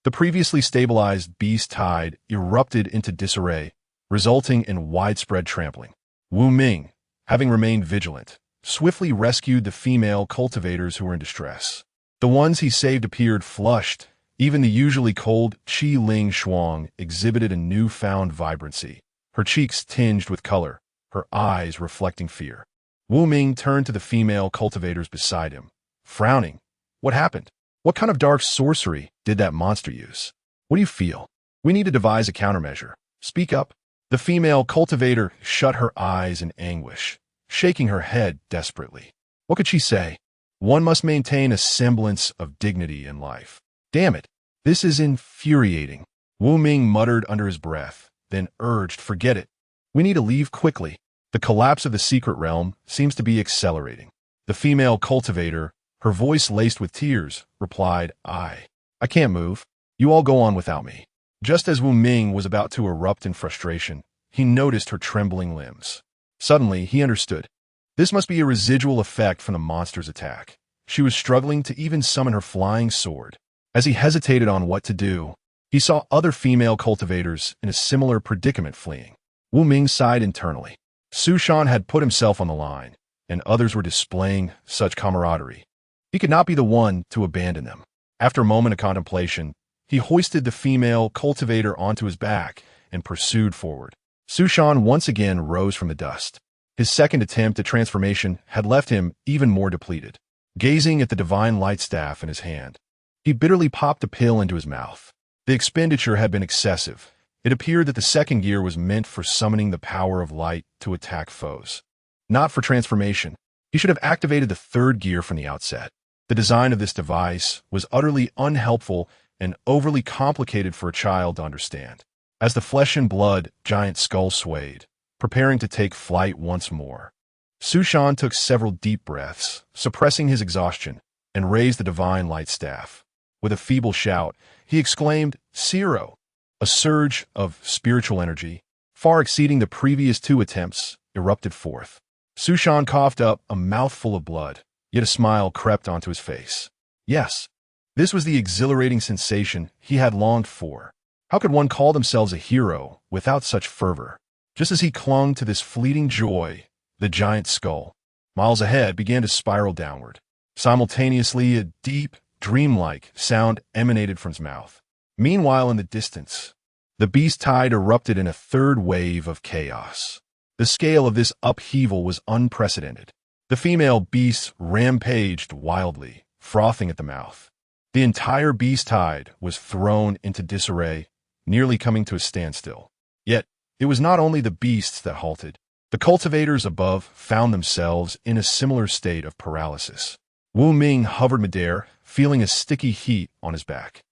the previously stabilized beast tide erupted into disarray, resulting in widespread trampling. Wu Ming, having remained vigilant, swiftly rescued the female cultivators who were in distress. The ones he saved appeared flushed. Even the usually cold Qi Ling Shuang exhibited a newfound vibrancy, her cheeks tinged with color, her eyes reflecting fear. Wu Ming turned to the female cultivators beside him, frowning. What happened? What kind of dark sorcery did that monster use? What do you feel? We need to devise a countermeasure. Speak up. The female cultivator shut her eyes in anguish, shaking her head desperately. What could she say? One must maintain a semblance of dignity in life. Damn it. This is infuriating. Wu Ming muttered under his breath, then urged, forget it. We need to leave quickly. The collapse of the secret realm seems to be accelerating. The female cultivator, her voice laced with tears, replied, I can't move. You all go on without me. Just as Wu Ming was about to erupt in frustration, he noticed her trembling limbs. Suddenly, he understood. This must be a residual effect from the monster's attack. She was struggling to even summon her flying sword. As he hesitated on what to do, he saw other female cultivators in a similar predicament fleeing. Wu Ming sighed internally. Sushan had put himself on the line, and others were displaying such camaraderie. He could not be the one to abandon them. After a moment of contemplation, he hoisted the female cultivator onto his back and pursued forward. Sushan once again rose from the dust. His second attempt at transformation had left him even more depleted. Gazing at the divine light staff in his hand, he bitterly popped a pill into his mouth. The expenditure had been excessive. It appeared that the second gear was meant for summoning the power of light to attack foes, not for transformation. He should have activated the third gear from the outset. The design of this device was utterly unhelpful and overly complicated for a child to understand. As the flesh and blood giant skull swayed, preparing to take flight once more, Sushan took several deep breaths, suppressing his exhaustion, and raised the divine light staff. With a feeble shout, he exclaimed, Zero! A surge of spiritual energy, far exceeding the previous two attempts, erupted forth. Sushan coughed up a mouthful of blood, yet a smile crept onto his face. Yes, this was the exhilarating sensation he had longed for. How could one call themselves a hero without such fervor? Just as he clung to this fleeting joy, the giant skull, miles ahead, began to spiral downward. Simultaneously, a deep, dreamlike sound emanated from his mouth. Meanwhile, in the distance, the beast tide erupted in a third wave of chaos. The scale of this upheaval was unprecedented. The female beasts rampaged wildly, frothing at the mouth. The entire beast tide was thrown into disarray, nearly coming to a standstill. Yet, it was not only the beasts that halted. The cultivators above found themselves in a similar state of paralysis. Wu Ming hovered midair, feeling a sticky heat on his back.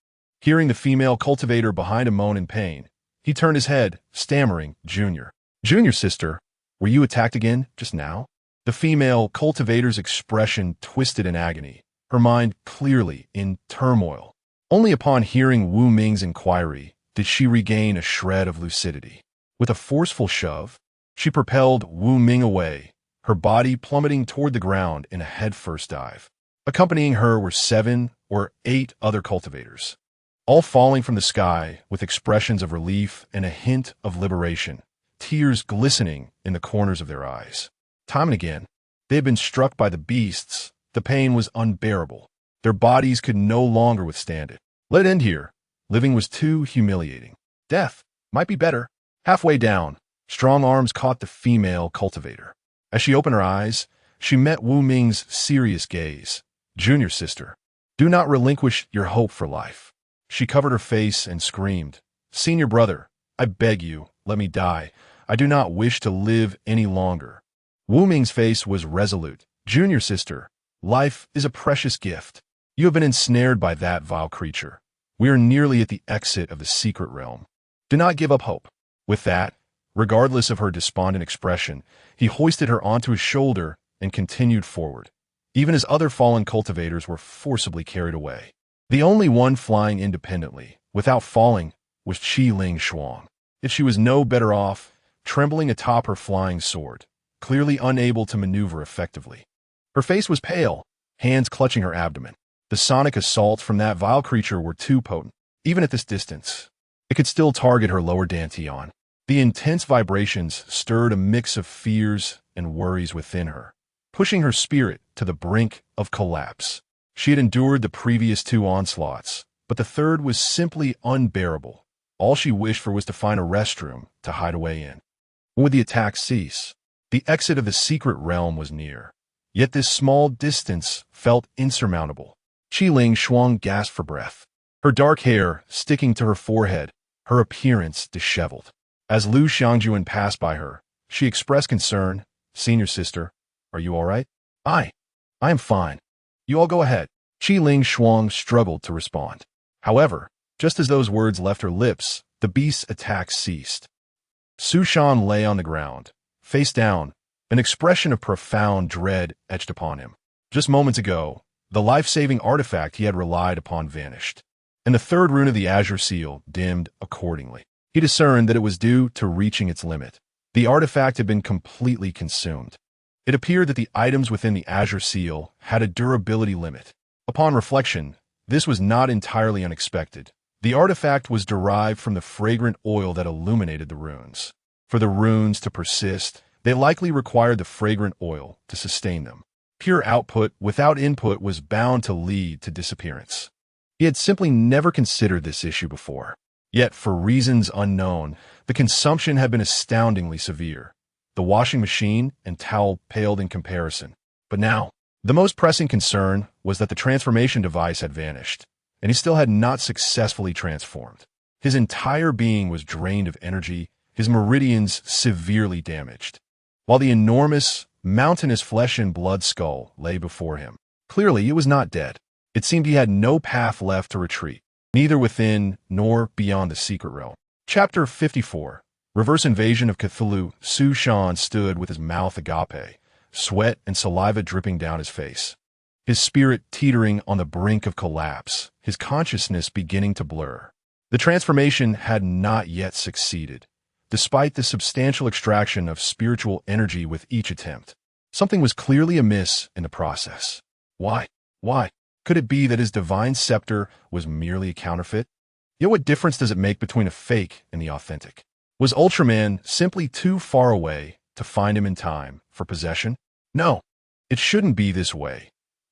Hearing the female cultivator behind him moan in pain, he turned his head, stammering, Junior. Junior, sister, were you attacked again just now? The female cultivator's expression twisted in agony, her mind clearly in turmoil. Only upon hearing Wu Ming's inquiry did she regain a shred of lucidity. With a forceful shove, she propelled Wu Ming away, her body plummeting toward the ground in a headfirst dive. Accompanying her were 7 or 8 other cultivators, all falling from the sky with expressions of relief and a hint of liberation, tears glistening in the corners of their eyes. Time and again, they had been struck by the beasts. The pain was unbearable. Their bodies could no longer withstand it. Let it end here. Living was too humiliating. Death might be better. Halfway down, strong arms caught the female cultivator. As she opened her eyes, she met Wu Ming's serious gaze. Junior sister, do not relinquish your hope for life. She covered her face and screamed, Senior brother, I beg you, let me die. I do not wish to live any longer. Wu Ming's face was resolute. Junior sister, life is a precious gift. You have been ensnared by that vile creature. We are nearly at the exit of the secret realm. Do not give up hope. With that, regardless of her despondent expression, he hoisted her onto his shoulder and continued forward. Even as other fallen cultivators were forcibly carried away. The only one flying independently, without falling, was Qi Ling Shuang. Yet she was no better off, trembling atop her flying sword, clearly unable to maneuver effectively. Her face was pale, hands clutching her abdomen. The sonic assaults from that vile creature were too potent. Even at this distance, it could still target her lower dantian. The intense vibrations stirred a mix of fears and worries within her, pushing her spirit to the brink of collapse. She had endured the previous two onslaughts, but the third was simply unbearable. All she wished for was to find a restroom to hide away in. When would the attack cease? The exit of the secret realm was near. Yet this small distance felt insurmountable. Qi Ling Shuang gasped for breath, her dark hair sticking to her forehead, her appearance disheveled. As Lu Xiangjuan passed by her, she expressed concern. Senior sister, are you all right? I am fine. You all go ahead. Qi Ling Shuang struggled to respond. However, just as those words left her lips, the beast's attack ceased. Su Shan lay on the ground, face down, an expression of profound dread etched upon him. Just moments ago, the life-saving artifact he had relied upon vanished, and the third rune of the Azure Seal dimmed accordingly. He discerned that it was due to reaching its limit. The artifact had been completely consumed. It appeared that the items within the Azure Seal had a durability limit. Upon reflection, this was not entirely unexpected. The artifact was derived from the fragrant oil that illuminated the runes. For the runes to persist, they likely required the fragrant oil to sustain them. Pure output without input was bound to lead to disappearance. He had simply never considered this issue before. Yet, for reasons unknown, the consumption had been astoundingly severe. The washing machine and towel paled in comparison. But now, the most pressing concern was that the transformation device had vanished, and he still had not successfully transformed. His entire being was drained of energy, his meridians severely damaged. While the enormous, mountainous flesh and blood skull lay before him, clearly it was not dead. It seemed he had no path left to retreat, neither within nor beyond the secret realm. Chapter 54. Reverse Invasion of Cthulhu. Su Shan stood with his mouth agape, sweat and saliva dripping down his face. His spirit teetering on the brink of collapse, his consciousness beginning to blur. The transformation had not yet succeeded, despite the substantial extraction of spiritual energy with each attempt. Something was clearly amiss in the process. Why? Could it be that his divine scepter was merely a counterfeit? Yet what difference does it make between a fake and the authentic? Was Ultraman simply too far away to find him in time for possession? No, it shouldn't be this way.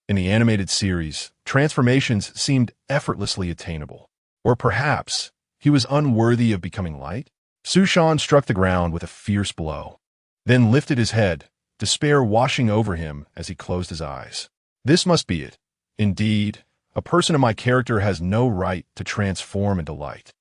In the animated series, transformations seemed effortlessly attainable. Or perhaps he was unworthy of becoming light? Su Shan struck the ground with a fierce blow, then lifted his head, despair washing over him as he closed his eyes. This must be it. Indeed, a person of my character has no right to transform into light.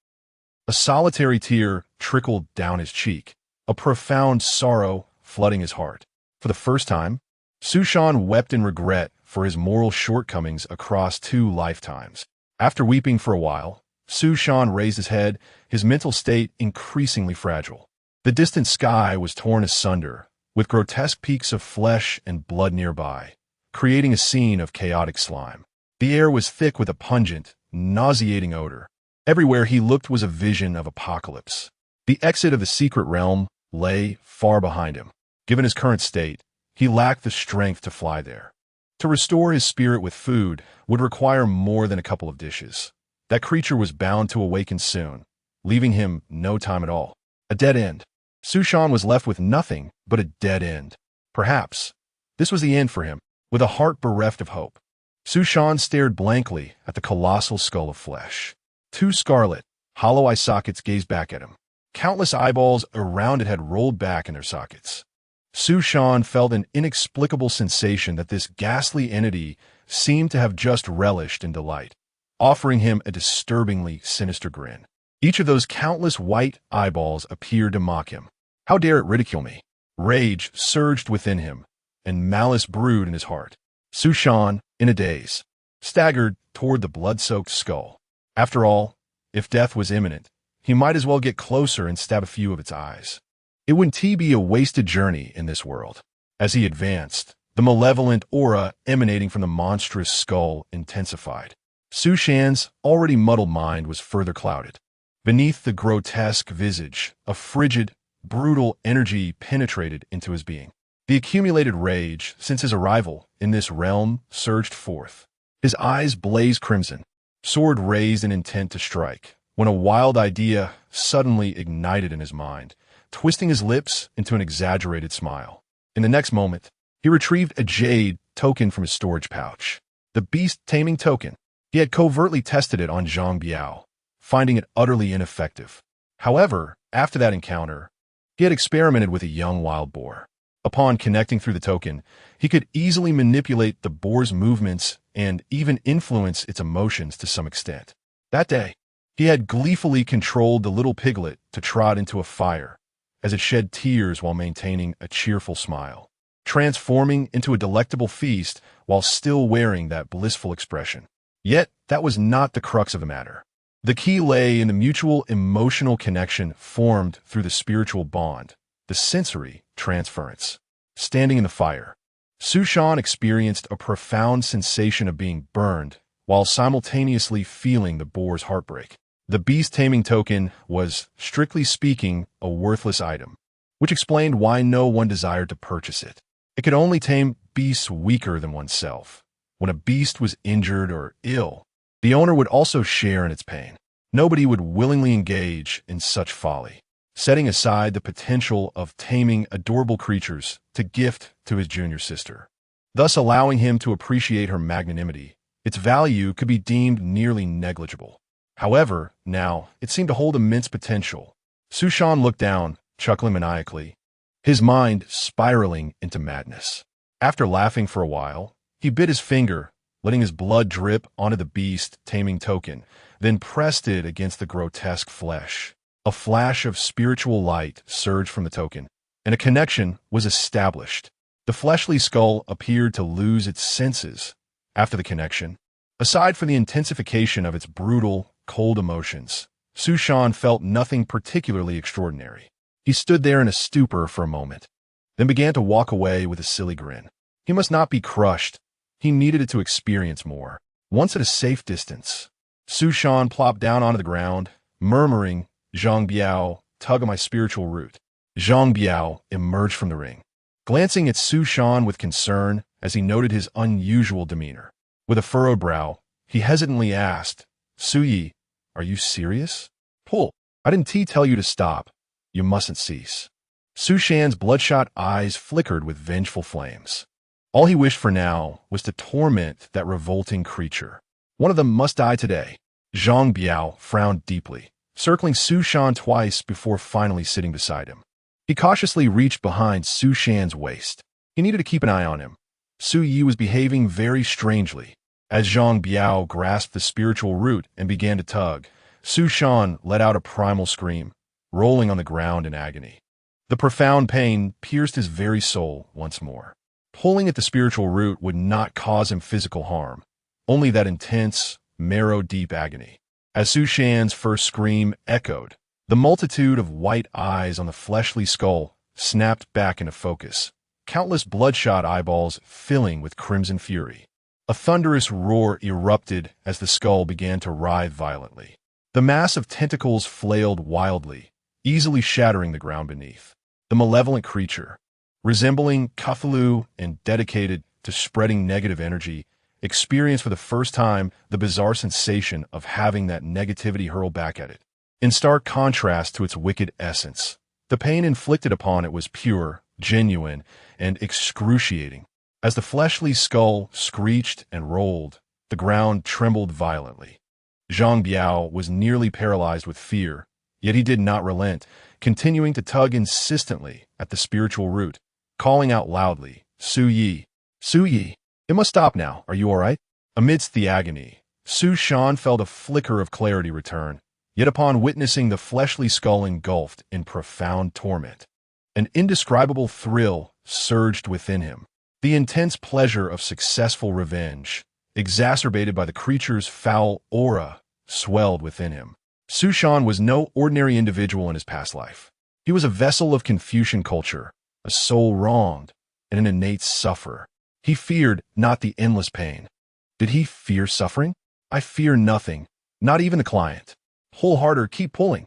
A solitary tear trickled down his cheek, a profound sorrow flooding his heart. For the first time, Su Shan wept in regret for his moral shortcomings across 2 lifetimes. After weeping for a while, Su Shan raised his head, his mental state increasingly fragile. The distant sky was torn asunder, with grotesque peaks of flesh and blood nearby, creating a scene of chaotic slime. The air was thick with a pungent, nauseating odor. Everywhere he looked was a vision of apocalypse. The exit of the secret realm lay far behind him. Given his current state, he lacked the strength to fly there. To restore his spirit with food would require more than a couple of dishes. That creature was bound to awaken soon, leaving him no time at all. A dead end. Su Shan was left with nothing but a dead end. Perhaps this was the end for him. With a heart bereft of hope, Su Shan stared blankly at the colossal skull of flesh. 2 scarlet, hollow eye sockets gazed back at him. Countless eyeballs around it had rolled back in their sockets. Su Shan felt an inexplicable sensation that this ghastly entity seemed to have just relished in delight, offering him a disturbingly sinister grin. Each of those countless white eyeballs appeared to mock him. How dare it ridicule me? Rage surged within him, and malice brewed in his heart. Su Shan, in a daze, staggered toward the blood-soaked skull. After all, if death was imminent, he might as well get closer and stab a few of its eyes. It wouldn't be a wasted journey in this world. As he advanced, the malevolent aura emanating from the monstrous skull intensified. Su Shan's already muddled mind was further clouded. Beneath the grotesque visage, a frigid, brutal energy penetrated into his being. The accumulated rage since his arrival in this realm surged forth. His eyes blazed crimson, sword raised in intent to strike, when a wild idea suddenly ignited in his mind, twisting his lips into an exaggerated smile. In the next moment, he retrieved a jade token from his storage pouch. The beast-taming token. He had covertly tested it on Zhang Biao, finding it utterly ineffective. However, after that encounter, he had experimented with a young wild boar. Upon connecting through the token, he could easily manipulate the boar's movements and even influence its emotions to some extent. That day, he had gleefully controlled the little piglet to trot into a fire, as it shed tears while maintaining a cheerful smile, transforming into a delectable feast while still wearing that blissful expression. Yet, that was not the crux of the matter. The key lay in the mutual emotional connection formed through the spiritual bond, the sensory transference. Standing in the fire, Su Shan experienced a profound sensation of being burned while simultaneously feeling the boar's heartbreak. The beast-taming token was, strictly speaking, a worthless item, which explained why no one desired to purchase it. It could only tame beasts weaker than oneself. When a beast was injured or ill, the owner would also share in its pain. Nobody would willingly engage in such folly, setting aside the potential of taming adorable creatures to gift to his junior sister, thus allowing him to appreciate her magnanimity. Its value could be deemed nearly negligible. However, now, it seemed to hold immense potential. Su Shan looked down, chuckling maniacally, his mind spiraling into madness. After laughing for a while, he bit his finger, letting his blood drip onto the beast-taming token, then pressed it against the grotesque flesh. A flash of spiritual light surged from the token, and a connection was established. The fleshly skull appeared to lose its senses after the connection. Aside from the intensification of its brutal, cold emotions, Su Shan felt nothing particularly extraordinary. He stood there in a stupor for a moment, then began to walk away with a silly grin. He must not be crushed. He needed it to experience more. Once at a safe distance, Su Shan plopped down onto the ground, murmuring, "Zhang Biao, tug on my spiritual root." Zhang Biao emerged from the ring, glancing at Su Shan with concern as he noted his unusual demeanor. With a furrowed brow, he hesitantly asked, "Su Yi, are you serious?" "Pull. I didn't tell you to stop. You mustn't cease." Su Shan's bloodshot eyes flickered with vengeful flames. All he wished for now was to torment that revolting creature. One of them must die today. Zhang Biao frowned deeply, circling Su Shan twice before finally sitting beside him. He cautiously reached behind Su Shan's waist. He needed to keep an eye on him. Su Yi was behaving very strangely. As Zhang Biao grasped the spiritual root and began to tug, Su Shan let out a primal scream, rolling on the ground in agony. The profound pain pierced his very soul once more. Pulling at the spiritual root would not cause him physical harm, only that intense, marrow-deep agony. As Su Shan's first scream echoed, the multitude of white eyes on the fleshly skull snapped back into focus, countless bloodshot eyeballs filling with crimson fury. A thunderous roar erupted as the skull began to writhe violently. The mass of tentacles flailed wildly, easily shattering the ground beneath. The malevolent creature, resembling Cthulhu and dedicated to spreading negative energy, experienced for the first time the bizarre sensation of having that negativity hurled back at it. In stark contrast to its wicked essence, the pain inflicted upon it was pure, genuine, and excruciating. As the fleshly skull screeched and rolled, the ground trembled violently. Zhang Biao was nearly paralyzed with fear, yet he did not relent, continuing to tug insistently at the spiritual root, calling out loudly, "Su Yi! Su Yi!" It must stop now. Are you all right? Amidst the agony, Su Shan felt a flicker of clarity return, yet upon witnessing the fleshly skull engulfed in profound torment, an indescribable thrill surged within him. The intense pleasure of successful revenge, exacerbated by the creature's foul aura, swelled within him. Su Shan was no ordinary individual in his past life. He was a vessel of Confucian culture, a soul wronged, and an innate sufferer. He feared not the endless pain. Did he fear suffering? I fear nothing, not even the client. Pull harder, keep pulling.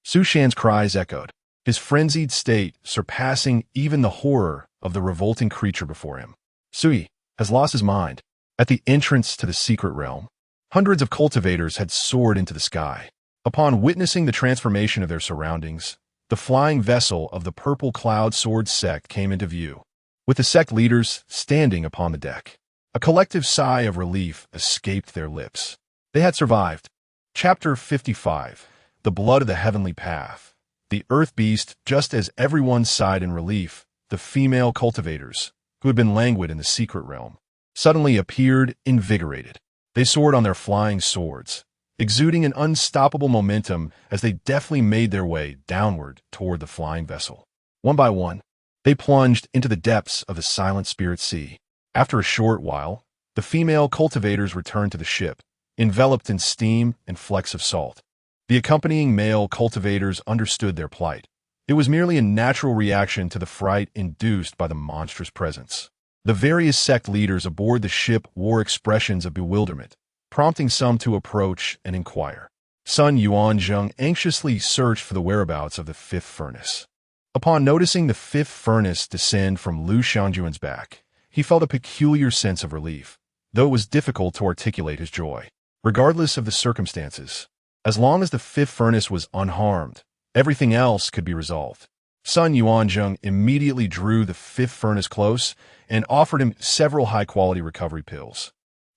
Su Shan's cries echoed, his frenzied state surpassing even the horror of the revolting creature before him. Sui has lost his mind. At the entrance to the secret realm, hundreds of cultivators had soared into the sky. Upon witnessing the transformation of their surroundings, the flying vessel of the Purple Cloud Sword sect came into view, with the sect leaders standing upon the deck. A collective sigh of relief escaped their lips. They had survived. Chapter 55. The Blood of the Heavenly Path. The Earth Beast. Just as everyone sighed in relief, the female cultivators, who had been languid in the secret realm, suddenly appeared invigorated. They soared on their flying swords, exuding an unstoppable momentum as they deftly made their way downward toward the flying vessel. One by one, they plunged into the depths of the silent spirit sea. After a short while, the female cultivators returned to the ship, enveloped in steam and flecks of salt. The accompanying male cultivators understood their plight. It was merely a natural reaction to the fright induced by the monstrous presence. The various sect leaders aboard the ship wore expressions of bewilderment, prompting some to approach and inquire. Sun Yuanzheng anxiously searched for the whereabouts of the fifth furnace. Upon noticing the fifth furnace descend from Lu Xiangjuan's back, he felt a peculiar sense of relief, though it was difficult to articulate his joy. Regardless of the circumstances, as long as the fifth furnace was unharmed, everything else could be resolved. Sun Yuanzheng immediately drew the fifth furnace close and offered him several high-quality recovery pills,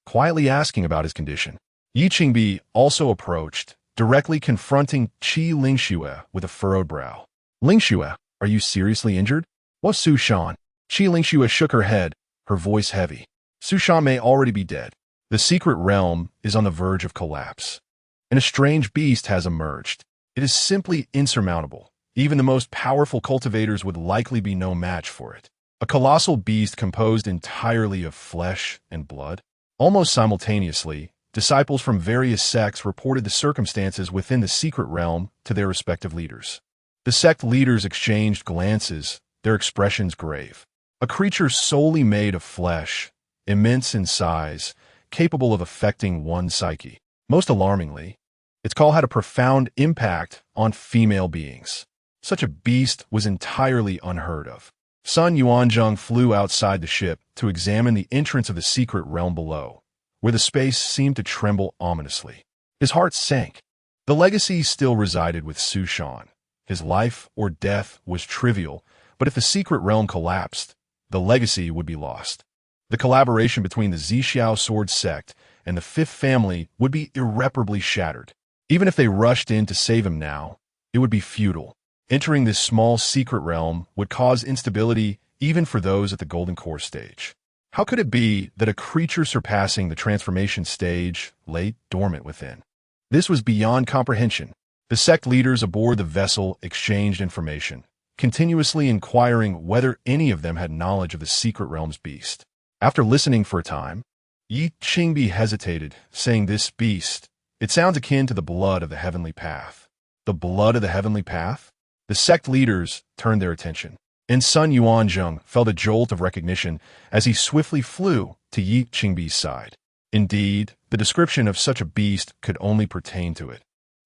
quietly asking about his condition. Yi Qingbi also approached, directly confronting Qi Lingxue with a furrowed brow. Lingxue, are you seriously injured? What's Su Shan? Qi Lingxue shook her head, her voice heavy. Su Shan may already be dead. The secret realm is on the verge of collapse, and a strange beast has emerged. It is simply insurmountable. Even the most powerful cultivators would likely be no match for it. A colossal beast composed entirely of flesh and blood. Almost simultaneously, disciples from various sects reported the circumstances within the secret realm to their respective leaders. The sect leaders exchanged glances, their expressions grave. A creature solely made of flesh, immense in size, capable of affecting one's psyche. Most alarmingly, its call had a profound impact on female beings. Such a beast was entirely unheard of. Sun Yuanzheng flew outside the ship to examine the entrance of the secret realm below, where the space seemed to tremble ominously. His heart sank. The legacy still resided with Su Shan. His life or death was trivial, but if the secret realm collapsed, the legacy would be lost. The collaboration between the Zixiao Sword sect and the Fifth Family would be irreparably shattered. Even if they rushed in to save him now, it would be futile. Entering this small secret realm would cause instability even for those at the Golden Core stage. How could it be that a creature surpassing the transformation stage lay dormant within? This was beyond comprehension. The sect leaders aboard the vessel exchanged information, continuously inquiring whether any of them had knowledge of the secret realm's beast. After listening for a time, Yi Qingbi hesitated, saying, "This beast, it sounds akin to the blood of the heavenly path." The blood of the heavenly path? The sect leaders turned their attention, and Sun Yuanzheng felt a jolt of recognition as he swiftly flew to Yi Qingbi's side. Indeed, the description of such a beast could only pertain to it.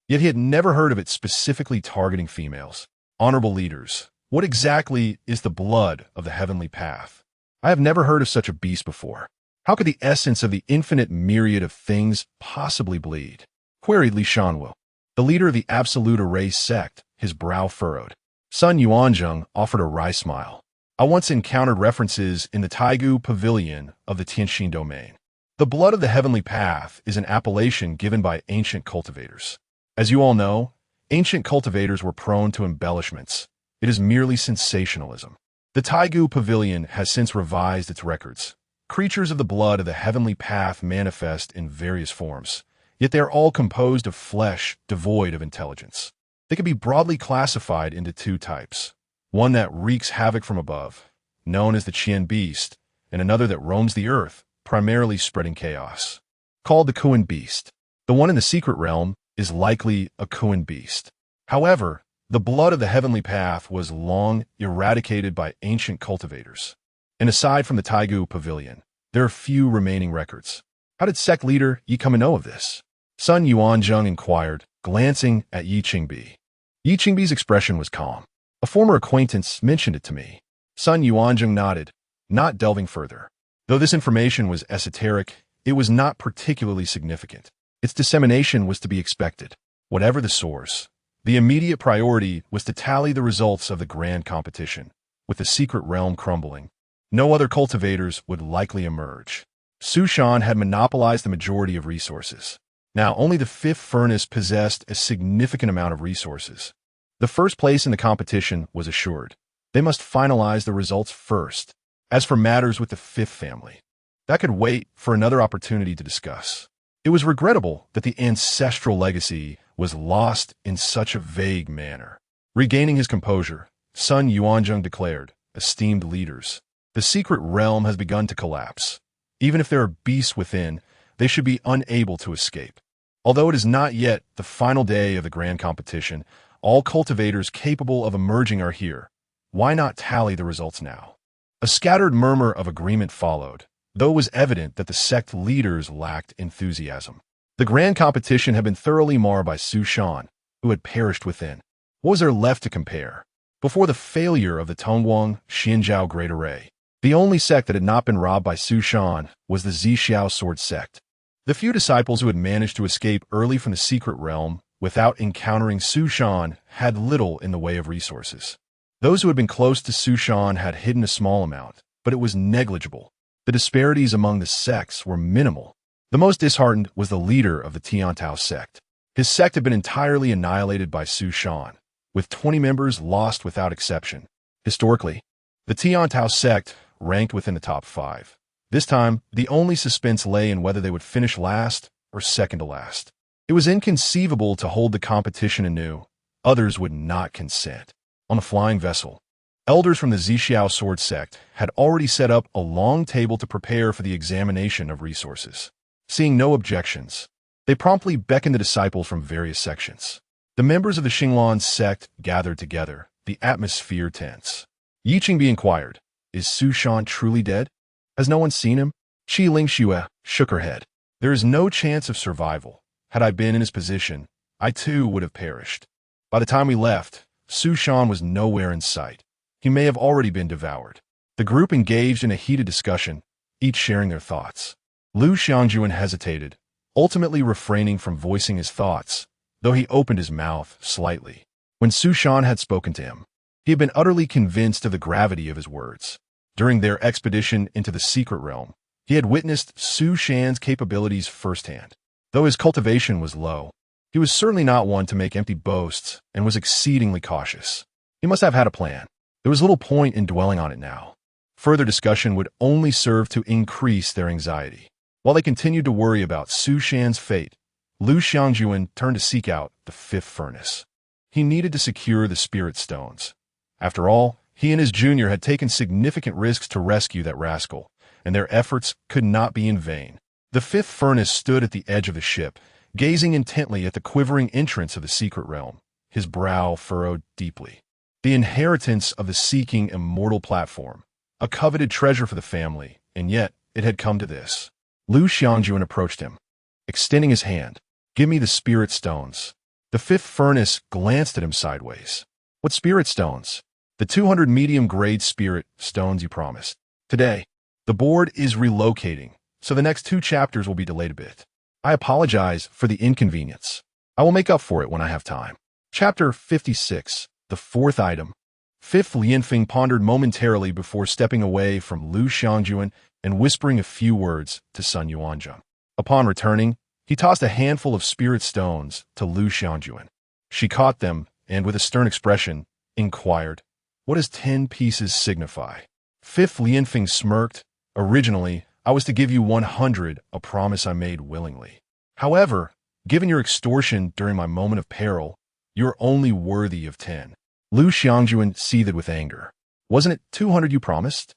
Yet he had never heard of it specifically targeting females. Honorable leaders, what exactly is the blood of the heavenly path? I have never heard of such a beast before. How could the essence of the infinite myriad of things possibly bleed? Queried Li Shanwu, the leader of the Absolute Array sect, his brow furrowed. Sun Yuanzheng offered a wry smile. I once encountered references in the Taigu Pavilion of the Tianxin domain. The blood of the heavenly path is an appellation given by ancient cultivators. As you all know, ancient cultivators were prone to embellishments. It is merely sensationalism. The Taigu Pavilion has since revised its records, Creatures of the blood of the heavenly path manifest in various forms, yet they are all composed of flesh devoid of intelligence. They can be broadly classified into two types. One that wreaks havoc from above, known as the Qin beast, and another that roams the earth, primarily spreading chaos, called the Qin beast. The one in the secret realm is likely a Qin beast. However, the blood of the heavenly path was long eradicated by ancient cultivators. And aside from the Taigu Pavilion, there are few remaining records. How did sect leader Yi come to know of this? Sun Yuanzheng inquired, glancing at Yi Qingbi. Yi Qingbi's expression was calm. A former acquaintance mentioned it to me. Sun Yuanzheng nodded, not delving further. Though this information was esoteric, it was not particularly significant. Its dissemination was to be expected. Whatever the source, the immediate priority was to tally the results of the grand competition. With the secret realm crumbling, no other cultivators would likely emerge. Su Shan had monopolized the majority of resources. Now, only the fifth furnace possessed a significant amount of resources. The first place in the competition was assured. They must finalize the results first. As for matters with the fifth family, that could wait for another opportunity to discuss. It was regrettable that the ancestral legacy was lost in such a vague manner. Regaining his composure, Sun Yuanzheng declared, "Esteemed leaders, the secret realm has begun to collapse. Even if there are beasts within, they should be unable to escape. Although it is not yet the final day of the grand competition, all cultivators capable of emerging are here. Why not tally the results now?" A scattered murmur of agreement followed, though it was evident that the sect leaders lacked enthusiasm. The grand competition had been thoroughly marred by Su Shan, who had perished within. What was there left to compare? Before the failure of the Tongguang Xinjiao Great Array, the only sect that had not been robbed by Su Shan was the Zixiao Sword Sect. The few disciples who had managed to escape early from the secret realm without encountering Su Shan had little in the way of resources. Those who had been close to Su Shan had hidden a small amount, but it was negligible. The disparities among the sects were minimal. The most disheartened was the leader of the Tiantao sect. His sect had been entirely annihilated by Su Shan, with 20 members lost without exception. Historically, the Tiantao sect ranked within the top 5. This time, the only suspense lay in whether they would finish last or second to last. It was inconceivable to hold the competition anew. Others would not consent. On the flying vessel, elders from the Zixiao Sword Sect had already set up a long table to prepare for the examination of resources. Seeing no objections, they promptly beckoned the disciples from various sections. The members of the Xinglan sect gathered together, the atmosphere tense. Yi Qingbi inquired, "Is Su Shan truly dead? Has no one seen him?" Qi Lingxue shook her head. "There is no chance of survival. Had I been in his position, I too would have perished. By the time we left, Su Shan was nowhere in sight. He may have already been devoured." The group engaged in a heated discussion, each sharing their thoughts. Lu Xiangjuan hesitated, ultimately refraining from voicing his thoughts, though he opened his mouth slightly. When Su Shan had spoken to him, he had been utterly convinced of the gravity of his words. During their expedition into the secret realm, he had witnessed Su Shan's capabilities firsthand. Though his cultivation was low, he was certainly not one to make empty boasts and was exceedingly cautious. He must have had a plan. There was little point in dwelling on it now. Further discussion would only serve to increase their anxiety. While they continued to worry about Su Shan's fate, Lu Xiangjuan turned to seek out the fifth furnace. He needed to secure the spirit stones. After all, he and his junior had taken significant risks to rescue that rascal, and their efforts could not be in vain. The fifth furnace stood at the edge of the ship, gazing intently at the quivering entrance of the secret realm, his brow furrowed deeply. The inheritance of the seeking immortal platform, a coveted treasure for the family, and yet it had come to this. Lu Xiangjuan approached him, extending his hand. "Give me the spirit stones." The fifth furnace glanced at him sideways. "What spirit stones?" "The 200 medium-grade spirit stones you promised. Today, the board is relocating, so the next 2 chapters will be delayed a bit. I apologize for the inconvenience. I will make up for it when I have time." Chapter 56, the fourth item. Fifth Lianfeng pondered momentarily before stepping away from Lu Xiangjuan and whispering a few words to Sun Yuanzheng. Upon returning, he tossed a handful of spirit stones to Lu Xiangjuan. She caught them and, with a stern expression, inquired, "What does 10 pieces signify?" Fifth Lianfeng smirked. "Originally, I was to give you 100, a promise I made willingly. However, given your extortion during my moment of peril, you're only worthy of 10. Lu Xiangjuan seethed with anger. Wasn't it 200 you promised?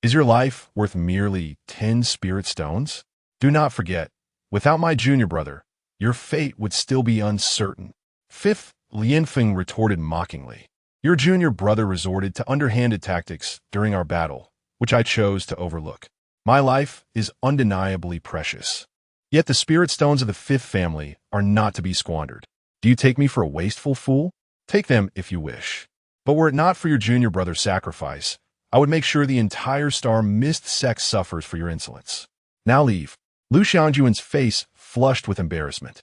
Is your life worth merely 10 spirit stones? Do not forget, without my junior brother, your fate would still be uncertain. Fifth, Lianfeng retorted mockingly. Your junior brother resorted to underhanded tactics during our battle, which I chose to overlook. My life is undeniably precious. Yet the spirit stones of the fifth family are not to be squandered. Do you take me for a wasteful fool? Take them if you wish. But were it not for your junior brother's sacrifice, I would make sure the entire Star Mist sect suffers for your insolence. Now leave. Lu Xiangjuan's face flushed with embarrassment.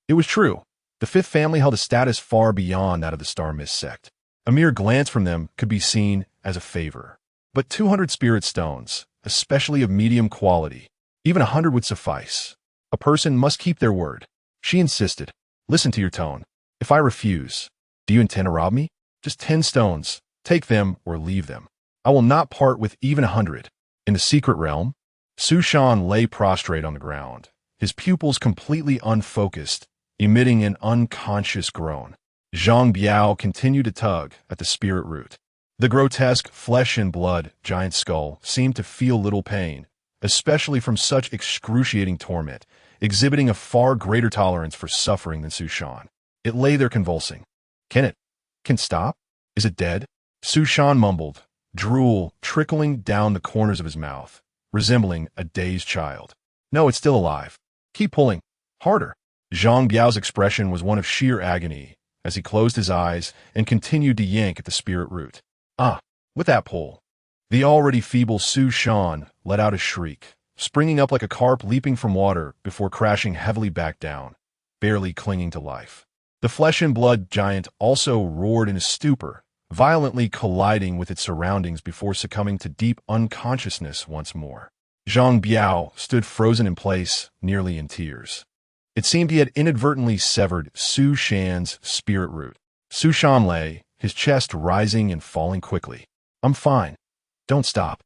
It was true. The fifth family held a status far beyond that of the Star Mist sect. A mere glance from them could be seen as a favor. But 200 spirit stones, especially of medium quality, even 100 would suffice. A person must keep their word. She insisted. Listen to your tone. If I refuse, do you intend to rob me? Just 10 stones. Take them or leave them. I will not part with even 100. In the secret realm, Su Shan lay prostrate on the ground, his pupils completely unfocused, emitting an unconscious groan. Zhang Biao continued to tug at the spirit root. The grotesque flesh and blood giant skull seemed to feel little pain, especially from such excruciating torment, exhibiting a far greater tolerance for suffering than Su Shan. It lay there convulsing. Can stop? Is it dead? Su Shan mumbled, drool trickling down the corners of his mouth, resembling a dazed child. No, it's still alive. Keep pulling. Harder. Zhang Biao's expression was one of sheer agony as he closed his eyes and continued to yank at the spirit root. With that pull. The already feeble Su Shan let out a shriek, springing up like a carp leaping from water before crashing heavily back down, barely clinging to life. The flesh and blood giant also roared in a stupor, violently colliding with its surroundings before succumbing to deep unconsciousness once more. Zhang Biao stood frozen in place, nearly in tears. It seemed he had inadvertently severed Su Shan's spirit root. Su Shan lay, his chest rising and falling quickly. I'm fine. Don't stop.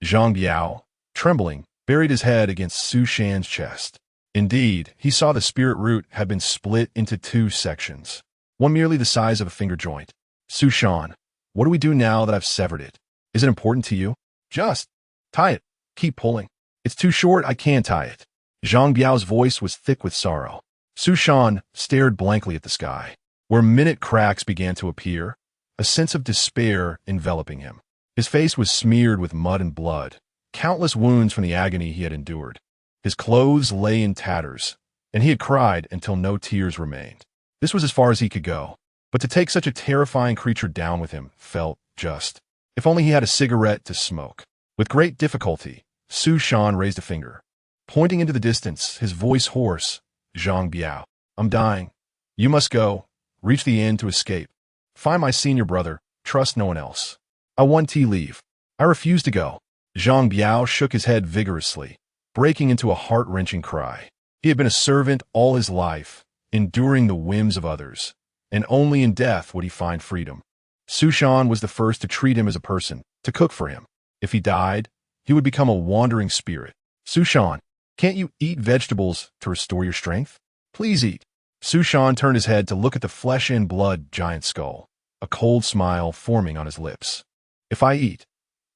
Zhang Biao, trembling, buried his head against Su Shan's chest. Indeed, he saw the spirit root had been split into 2 sections, one merely the size of a finger joint. Su Shan, what do we do now that I've severed it? Is it important to you? Just tie it. Keep pulling. It's too short, I can't tie it. Zhang Biao's voice was thick with sorrow. Su Shan stared blankly at the sky, where minute cracks began to appear, a sense of despair enveloping him. His face was smeared with mud and blood, countless wounds from the agony he had endured. His clothes lay in tatters, and he had cried until no tears remained. This was as far as he could go, but to take such a terrifying creature down with him felt just. If only he had a cigarette to smoke. With great difficulty, Su Shan raised a finger. Pointing into the distance, his voice hoarse, Zhang Biao, I'm dying. You must go. Reach the end to escape. Find my senior brother. Trust no one else. I want to leave. I refuse to go. Zhang Biao shook his head vigorously, breaking into a heart-wrenching cry. He had been a servant all his life, enduring the whims of others, and only in death would he find freedom. Su Shan was the first to treat him as a person, to cook for him. If he died, he would become a wandering spirit. Su Shan, can't you eat vegetables to restore your strength? Please eat. Su Shan turned his head to look at the flesh and blood giant skull, a cold smile forming on his lips. If I eat,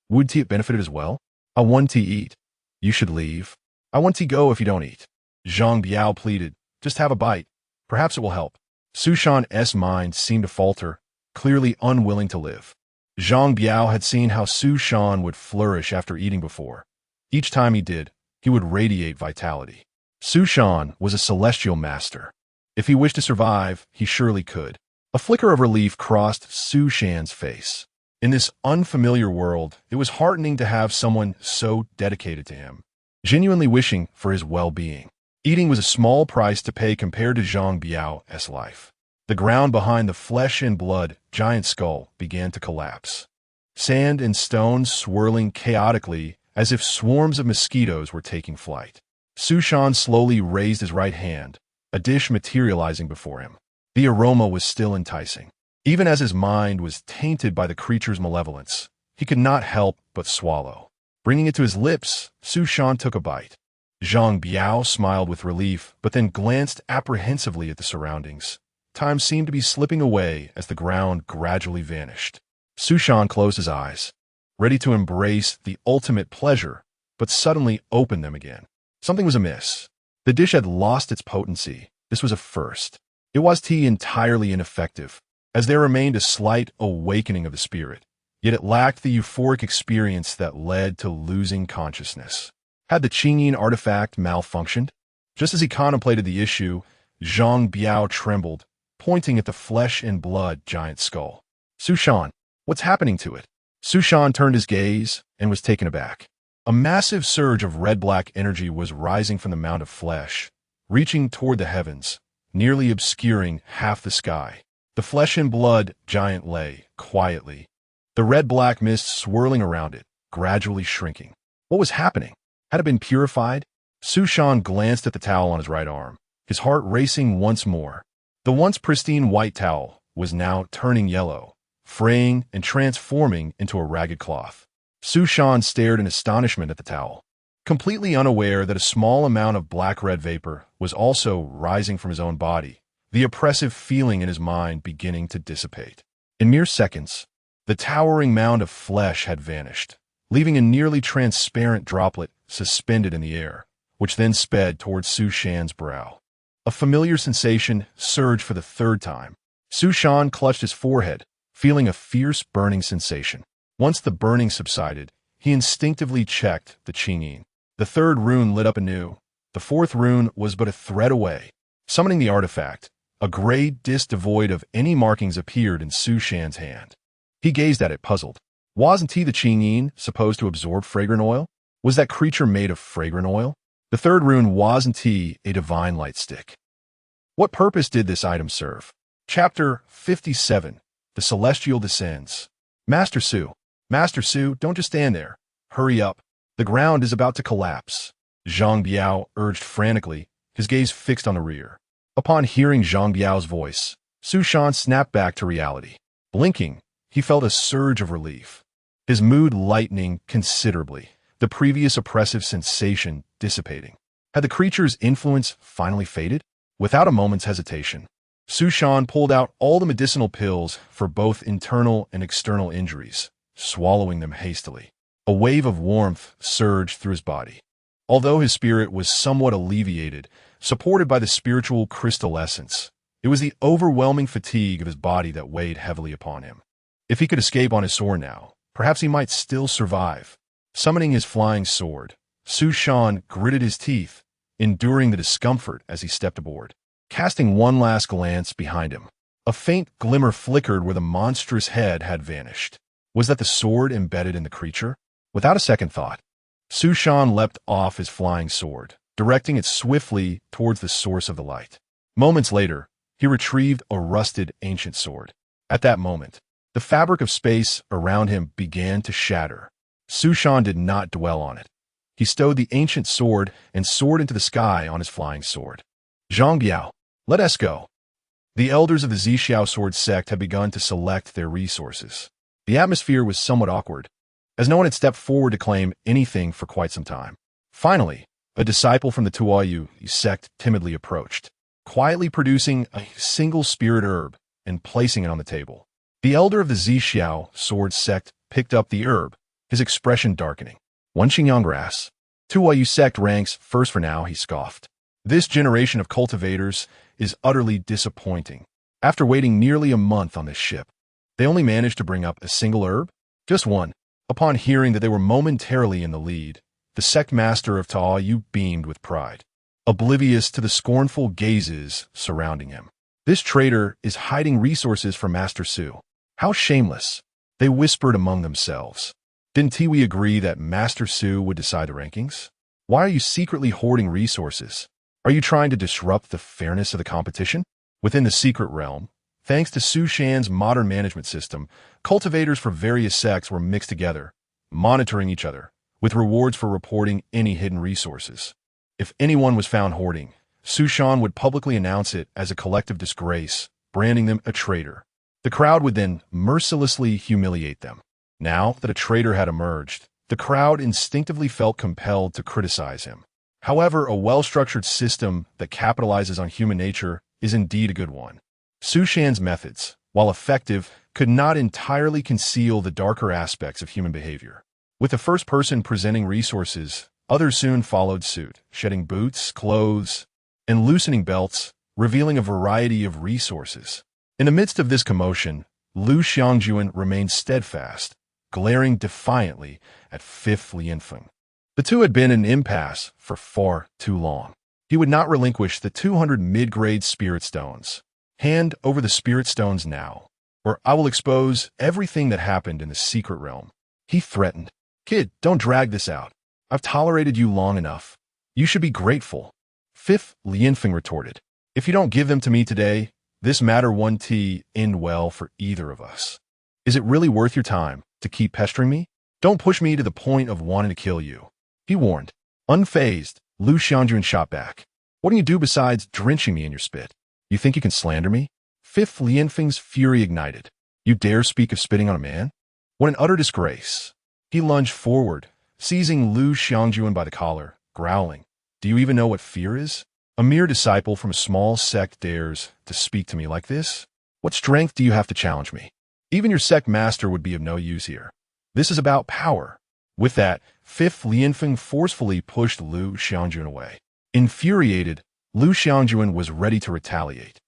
would tea benefit as well? I want to eat. You should leave. I want to go if you don't eat. Zhang Biao pleaded. Just have a bite. Perhaps it will help. Su Shan's mind seemed to falter, clearly unwilling to live. Zhang Biao had seen how Su Shan would flourish after eating before. Each time he did, he would radiate vitality. Su Shan was a celestial master. If he wished to survive, he surely could. A flicker of relief crossed Su Shan's face. In this unfamiliar world, it was heartening to have someone so dedicated to him, genuinely wishing for his well-being. Eating was a small price to pay compared to Zhang Biao's life. The ground behind the flesh and blood giant skull began to collapse. Sand and stones swirling chaotically as if swarms of mosquitoes were taking flight. Su Shan slowly raised his right hand, a dish materializing before him. The aroma was still enticing. Even as his mind was tainted by the creature's malevolence, he could not help but swallow. Bringing it to his lips, Su Shan took a bite. Zhang Biao smiled with relief, but then glanced apprehensively at the surroundings. Time seemed to be slipping away as the ground gradually vanished. Su Shan closed his eyes, ready to embrace the ultimate pleasure, but suddenly opened them again. Something was amiss. The dish had lost its potency. This was a first. It was tea entirely ineffective, as there remained a slight awakening of the spirit, yet it lacked the euphoric experience that led to losing consciousness. Had the Qingyin artifact malfunctioned? Just as he contemplated the issue, Zhang Biao trembled, pointing at the flesh and blood giant skull. Su Shan, what's happening to it? Su Shan turned his gaze and was taken aback. A massive surge of red-black energy was rising from the mound of flesh, reaching toward the heavens, nearly obscuring half the sky. The flesh and blood giant lay, quietly, the red-black mist swirling around it, gradually shrinking. What was happening? Had it been purified? Su Shan glanced at the towel on his right arm, his heart racing once more. The once pristine white towel was now turning yellow, fraying and transforming into a ragged cloth. Su Shan stared in astonishment at the towel, completely unaware that a small amount of black-red vapor was also rising from his own body, the oppressive feeling in his mind beginning to dissipate. In mere seconds, the towering mound of flesh had vanished, leaving a nearly transparent droplet suspended in the air, which then sped towards Su Shan's brow. A familiar sensation surged for the third time. Su Shan clutched his forehead, feeling a fierce burning sensation. Once the burning subsided, he instinctively checked the Qingyin. The third rune lit up anew. The fourth rune was but a thread away. Summoning the artifact, a gray disc devoid of any markings appeared in Su Shan's hand. He gazed at it, puzzled. Wasn't he the Qingyin supposed to absorb fragrant oil? Was that creature made of fragrant oil? The third rune wasn't he a divine light stick? What purpose did this item serve? Chapter 57. The Celestial Descends. Master Su, don't just stand there. Hurry up. The ground is about to collapse. Zhang Biao urged frantically, his gaze fixed on the rear. Upon hearing Zhang Biao's voice, Su Shan snapped back to reality. Blinking, he felt a surge of relief, his mood lightening considerably, the previous oppressive sensation dissipating. Had the creature's influence finally faded? Without a moment's hesitation, Su Shan pulled out all the medicinal pills for both internal and external injuries, swallowing them hastily. A wave of warmth surged through his body. Although his spirit was somewhat alleviated, supported by the spiritual crystal essence, it was the overwhelming fatigue of his body that weighed heavily upon him. If he could escape on his sword now, perhaps he might still survive. Summoning his flying sword, Su Shan gritted his teeth, enduring the discomfort as he stepped aboard. Casting one last glance behind him, a faint glimmer flickered where the monstrous head had vanished. Was that the sword embedded in the creature? Without a second thought, Su Shan leapt off his flying sword, directing it swiftly towards the source of the light. Moments later, he retrieved a rusted ancient sword. At that moment, the fabric of space around him began to shatter. Su Shan did not dwell on it. He stowed the ancient sword and soared into the sky on his flying sword. Zhang Biao, let us go. The elders of the Zixiao sword sect had begun to select their resources. The atmosphere was somewhat awkward, as no one had stepped forward to claim anything for quite some time. Finally, a disciple from the Tuoyu sect timidly approached, quietly producing a single spirit herb and placing it on the table. The elder of the Zixiao sword sect picked up the herb, his expression darkening. One Xingyang grass. Tuoyu sect ranks first for now, he scoffed. This generation of cultivators is utterly disappointing. After waiting nearly a month on this ship, they only managed to bring up a single herb? Just one. Upon hearing that they were momentarily in the lead, the sect master of Tuoyu beamed with pride, oblivious to the scornful gazes surrounding him. This traitor is hiding resources from Master Su. How shameless, they whispered among themselves. Didn't we agree that Master Su would decide the rankings? Why are you secretly hoarding resources? Are you trying to disrupt the fairness of the competition? Within the secret realm, thanks to Su Shan's modern management system, cultivators for various sects were mixed together, monitoring each other, with rewards for reporting any hidden resources. If anyone was found hoarding, Su Shan would publicly announce it as a collective disgrace, branding them a traitor. The crowd would then mercilessly humiliate them. Now that a traitor had emerged, The crowd instinctively felt compelled to criticize him. However, a well-structured system that capitalizes on human nature is indeed a good one. Su Shan's methods, while effective, could not entirely conceal the darker aspects of human behavior. With the first person presenting resources, others soon followed suit, shedding boots, clothes, and loosening belts, revealing a variety of resources. In the midst of this commotion, Lu Xiangjuan remained steadfast, glaring defiantly at Fifth Lianfeng. The two had been in an impasse for far too long. He would not relinquish the 200 mid-grade spirit stones. Hand over the spirit stones now, or I will expose everything that happened in the secret realm. He threatened. Kid, don't drag this out. I've tolerated you long enough. You should be grateful. Fifth Lianfeng retorted. If you don't give them to me today, this matter won't end well for either of us. Is it really worth your time to keep pestering me? Don't push me to the point of wanting to kill you. He warned. Unfazed, Lu Xiangjuan shot back. What do you do besides drenching me in your spit? You think you can slander me? Fifth Lianfeng's fury ignited. You dare speak of spitting on a man? What an utter disgrace. He lunged forward, seizing Lu Xiangjuan by the collar, growling. Do you even know what fear is? A mere disciple from a small sect dares to speak to me like this? What strength do you have to challenge me? Even your sect master would be of no use here. This is about power. With that, Fifth Lianfeng forcefully pushed Lu Xiangjuan away. Infuriated, Lu Xiangjuan was ready to retaliate.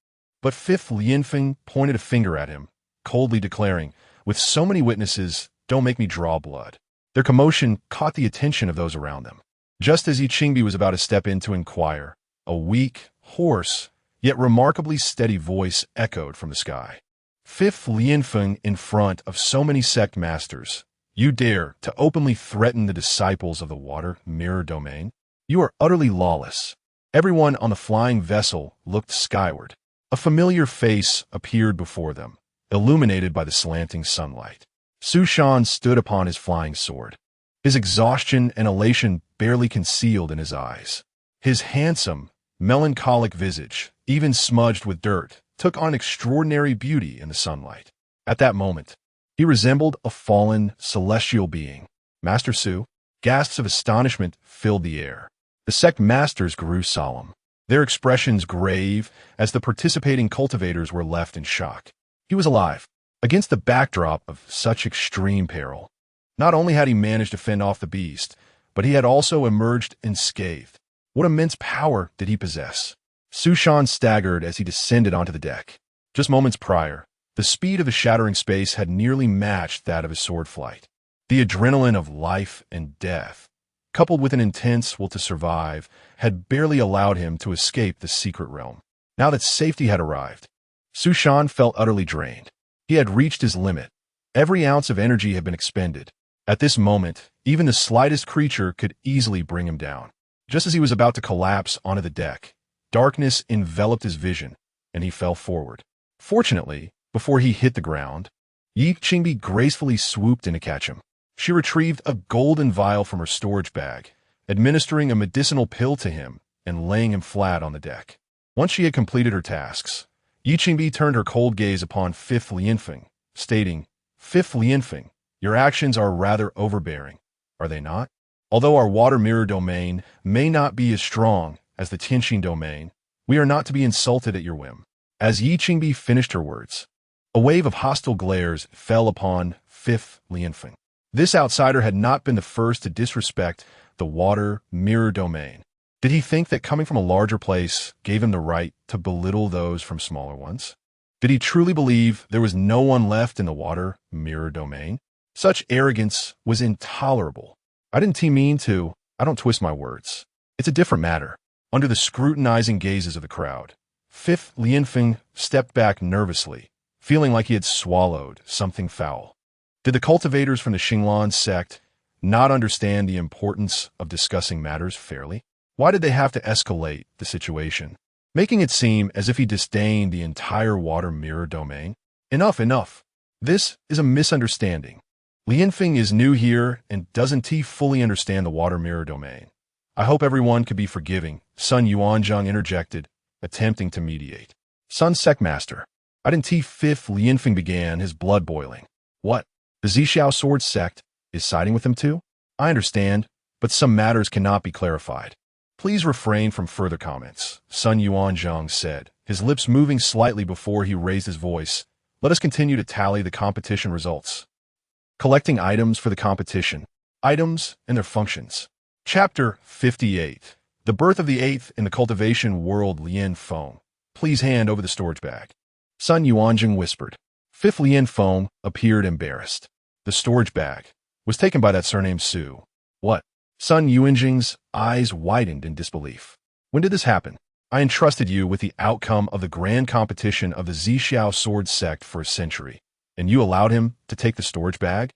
But Fifth Lianfeng pointed a finger at him, coldly declaring, with so many witnesses, don't make me draw blood. Their commotion caught the attention of those around them. Just as Yi Qingbi was about to step in to inquire, a weak, hoarse, yet remarkably steady voice echoed from the sky. Fifth Lianfeng in front of so many sect masters. You dare to openly threaten the disciples of the water mirror domain? You are utterly lawless. Everyone on the flying vessel looked skyward. A familiar face appeared before them, illuminated by the slanting sunlight. Su Shan stood upon his flying sword, his exhaustion and elation barely concealed in his eyes. His handsome, melancholic visage, even smudged with dirt, took on extraordinary beauty in the sunlight. At that moment, he resembled a fallen, celestial being. Master Su, gasps of astonishment filled the air. The sect masters grew solemn, their expressions grave as the participating cultivators were left in shock. He was alive, against the backdrop of such extreme peril. Not only had he managed to fend off the beast, but he had also emerged unscathed. What immense power did he possess? Su Shan staggered as he descended onto the deck. Just moments prior, the speed of his shattering space had nearly matched that of his sword flight. The adrenaline of life and death, coupled with an intense will to survive, had barely allowed him to escape the secret realm. Now that safety had arrived, Su Shan felt utterly drained. He had reached his limit. Every ounce of energy had been expended. At this moment, even the slightest creature could easily bring him down. Just as he was about to collapse onto the deck, darkness enveloped his vision, and he fell forward. Fortunately, before he hit the ground, Yi Qingbi gracefully swooped in to catch him. She retrieved a golden vial from her storage bag, administering a medicinal pill to him and laying him flat on the deck. Once she had completed her tasks, Yi Qingbi turned her cold gaze upon Fifth Lianfeng, stating, Fifth Lianfeng, your actions are rather overbearing, are they not? Although our water mirror domain may not be as strong as the Tianxin domain, we are not to be insulted at your whim. As Yi Qingbi finished her words, a wave of hostile glares fell upon Fifth Lianfeng. This outsider had not been the first to disrespect the water mirror domain. Did he think that coming from a larger place gave him the right to belittle those from smaller ones? Did he truly believe there was no one left in the water mirror domain? Such arrogance was intolerable. I didn't mean to. I don't twist my words. It's a different matter. Under the scrutinizing gazes of the crowd, Fifth Lianfeng stepped back nervously, feeling like he had swallowed something foul. Did the cultivators from the Xinglan sect not understand the importance of discussing matters fairly? Why did they have to escalate the situation, making it seem as if he disdained the entire water mirror domain? Enough, enough. This is a misunderstanding. Lianfeng is new here and doesn't fully understand the water mirror domain. I hope everyone could be forgiving, Sun Yuanzhang interjected, attempting to mediate. Sun Sect Master, I didn't Fifth Lianfeng began, his blood boiling. What? The Zhixiao Sword Sect is siding with him too? I understand, but some matters cannot be clarified. Please refrain from further comments, Sun Yuanzhang said, his lips moving slightly before he raised his voice. Let us continue to tally the competition results. Collecting items for the competition. Items and their functions. Chapter 58. The birth of the eighth in the cultivation world. Lian Feng. Please hand over the storage bag. Sun Yuanjing whispered. Fifth Lian Feng appeared embarrassed. The storage bag was taken by that surname Su. What? Sun Yuanjing's eyes widened in disbelief. When did this happen? I entrusted you with the outcome of the grand competition of the Zhixiao sword sect for a century, and you allowed him to take the storage bag?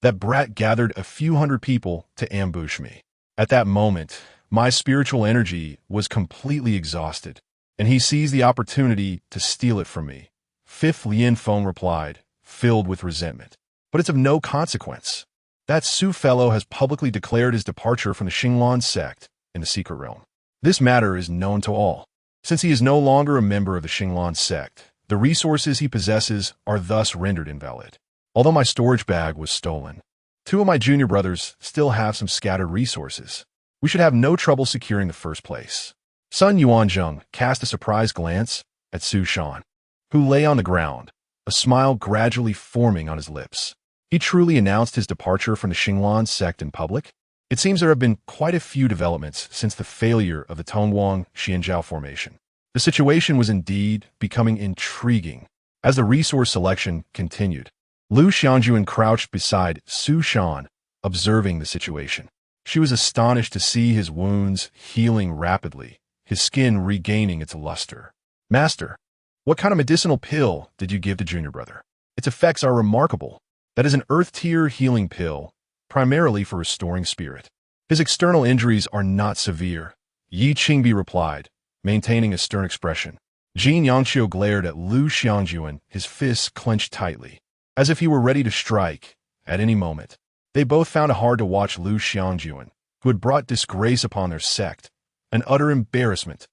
That brat gathered a few hundred people to ambush me. At that moment, my spiritual energy was completely exhausted, and he seized the opportunity to steal it from me. Fifth Lian Feng replied, filled with resentment. But it's of no consequence. That Su fellow has publicly declared his departure from the Xinglan sect in the secret realm. This matter is known to all. Since he is no longer a member of the Xinglan sect, the resources he possesses are thus rendered invalid. Although my storage bag was stolen, two of my junior brothers still have some scattered resources. We should have no trouble securing the first place. Sun Yuanzheng cast a surprised glance at Su Shan, who lay on the ground, a smile gradually forming on his lips. He truly announced his departure from the Xinglan sect in public? It seems there have been quite a few developments since the failure of the Tongwang Xianzhao formation. The situation was indeed becoming intriguing. As the resource selection continued, Lu Xiangjuan crouched beside Su Shan, observing the situation. She was astonished to see his wounds healing rapidly, his skin regaining its luster. Master, what kind of medicinal pill did you give to junior brother? Its effects are remarkable. That is an earth-tier healing pill, primarily for restoring spirit. His external injuries are not severe, Yi Qingbi replied, maintaining a stern expression. Jin Yangqiu glared at Lu Xiangjuan, his fists clenched tightly, as if he were ready to strike at any moment. They both found it hard to watch Lu Xiangjuan, who had brought disgrace upon their sect, an utter embarrassment.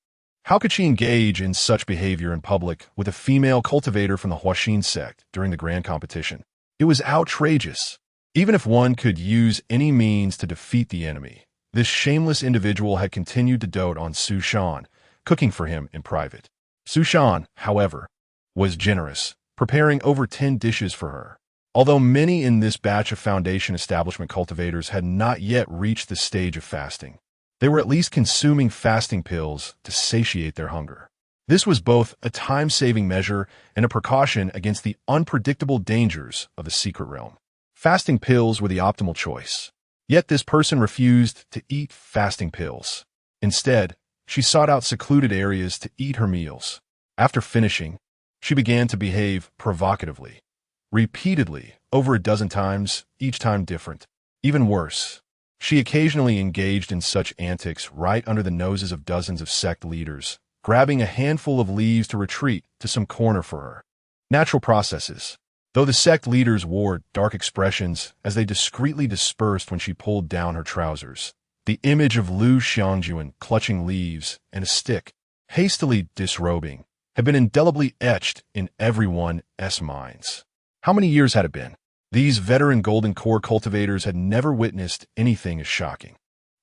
How could she engage in such behavior in public with a female cultivator from the Huaxin sect during the grand competition? It was outrageous. Even if one could use any means to defeat the enemy, this shameless individual had continued to dote on Su Shan, cooking for him in private. Su Shan, however, was generous, preparing over 10 dishes for her. Although many in this batch of foundation establishment cultivators had not yet reached the stage of fasting, they were at least consuming fasting pills to satiate their hunger. This was both a time-saving measure and a precaution against the unpredictable dangers of the secret realm. Fasting pills were the optimal choice. Yet this person refused to eat fasting pills. Instead, she sought out secluded areas to eat her meals. After finishing, she began to behave provocatively, repeatedly, over a dozen times, each time different. Even worse, she occasionally engaged in such antics right under the noses of dozens of sect leaders, grabbing a handful of leaves to retreat to some corner for her. Natural processes. Though the sect leaders wore dark expressions as they discreetly dispersed when she pulled down her trousers, the image of Lu Xiangjuan clutching leaves and a stick, hastily disrobing, had been indelibly etched in everyone's minds. How many years had it been? These veteran Golden Core cultivators had never witnessed anything as shocking.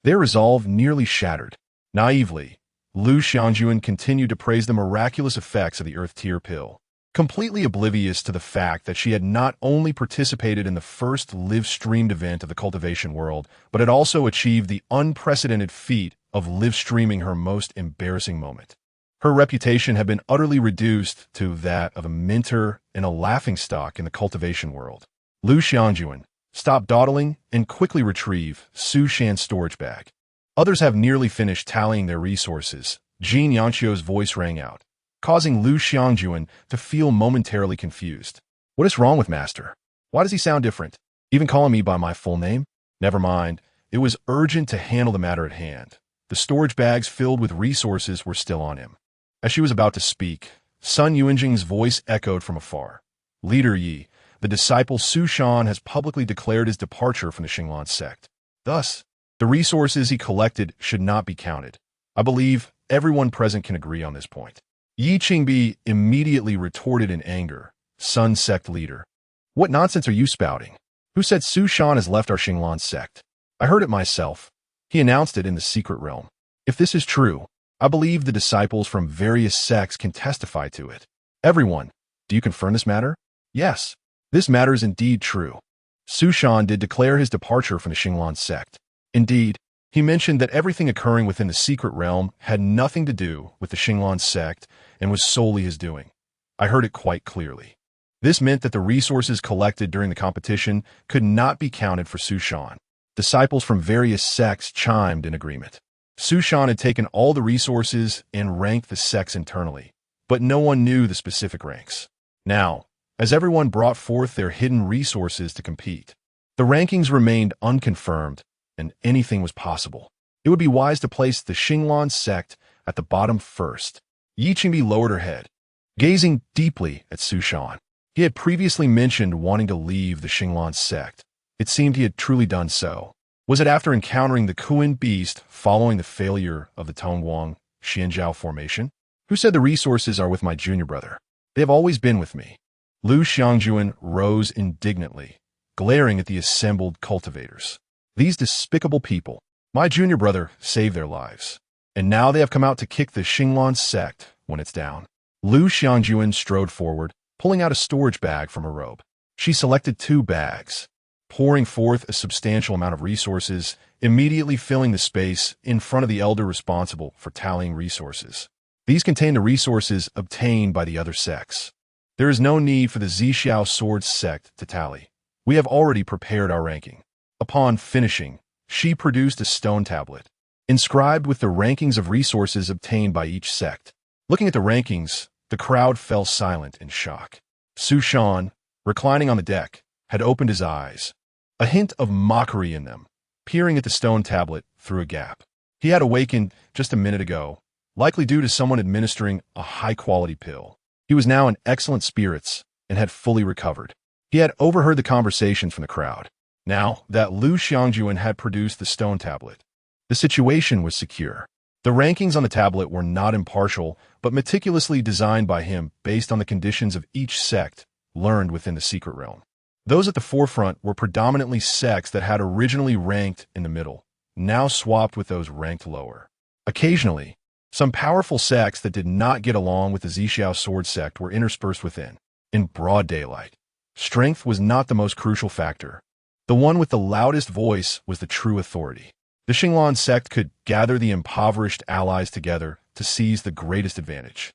Their resolve nearly shattered. Naively, Lu Xiangjuan continued to praise the miraculous effects of the Earth-tier pill, completely oblivious to the fact that she had not only participated in the first live-streamed event of the cultivation world, but had also achieved the unprecedented feat of live-streaming her most embarrassing moment. Her reputation had been utterly reduced to that of a mentor and a laughingstock in the cultivation world. Lu Xiangjuan, stop dawdling and quickly retrieve Su Shan's storage bag. Others have nearly finished tallying their resources. Jin Yangqiu's voice rang out, causing Lu Xiangjuan to feel momentarily confused. What is wrong with Master? Why does he sound different? Even calling me by my full name? Never mind. It was urgent to handle the matter at hand. The storage bags filled with resources were still on him. As she was about to speak, Sun Yuanjing's voice echoed from afar. Leader Yi, the disciple Su Shan has publicly declared his departure from the Xinglan sect. Thus, the resources he collected should not be counted. I believe everyone present can agree on this point. Yi Qingbi immediately retorted in anger. Sun sect leader. What nonsense are you spouting? Who said Su Shan has left our Xinglan sect? I heard it myself. He announced it in the secret realm. If this is true, I believe the disciples from various sects can testify to it. Everyone, do you confirm this matter? Yes, this matter is indeed true. Su Shan did declare his departure from the Xinglan sect. Indeed, he mentioned that everything occurring within the secret realm had nothing to do with the Xinglan sect and was solely his doing. I heard it quite clearly. This meant that the resources collected during the competition could not be counted for Su Shan. Disciples from various sects chimed in agreement. Su Shan had taken all the resources and ranked the sects internally, but no one knew the specific ranks. Now, as everyone brought forth their hidden resources to compete, the rankings remained unconfirmed, and anything was possible. It would be wise to place the Xinglan sect at the bottom first. Yi Qingbi lowered her head, gazing deeply at Su Shan. He had previously mentioned wanting to leave the Xinglan sect. It seemed he had truly done so. Was it after encountering the Qin beast following the failure of the Tongguang Xianzhao formation? Who said the resources are with my junior brother? They have always been with me. Lu Xiangjuan rose indignantly, glaring at the assembled cultivators. These despicable people. My junior brother saved their lives, and now they have come out to kick the Xinglan sect when it's down. Lu Xiangjuan strode forward, pulling out a storage bag from her robe. She selected 2 bags, pouring forth a substantial amount of resources, immediately filling the space in front of the elder responsible for tallying resources. These contain the resources obtained by the other sects. There is no need for the Zixiao Sword sect to tally. We have already prepared our ranking. Upon finishing, she produced a stone tablet, inscribed with the rankings of resources obtained by each sect. Looking at the rankings, the crowd fell silent in shock. Su Shan, reclining on the deck, had opened his eyes, a hint of mockery in them, peering at the stone tablet through a gap. He had awakened just a minute ago, likely due to someone administering a high-quality pill. He was now in excellent spirits and had fully recovered. He had overheard the conversations from the crowd. Now that Lu Xiangjuan had produced the stone tablet, the situation was secure. The rankings on the tablet were not impartial, but meticulously designed by him based on the conditions of each sect learned within the secret realm. Those at the forefront were predominantly sects that had originally ranked in the middle, now swapped with those ranked lower. Occasionally, some powerful sects that did not get along with the Zixiao Sword sect were interspersed within. In broad daylight, strength was not the most crucial factor. The one with the loudest voice was the true authority. The Xinglan sect could gather the impoverished allies together to seize the greatest advantage.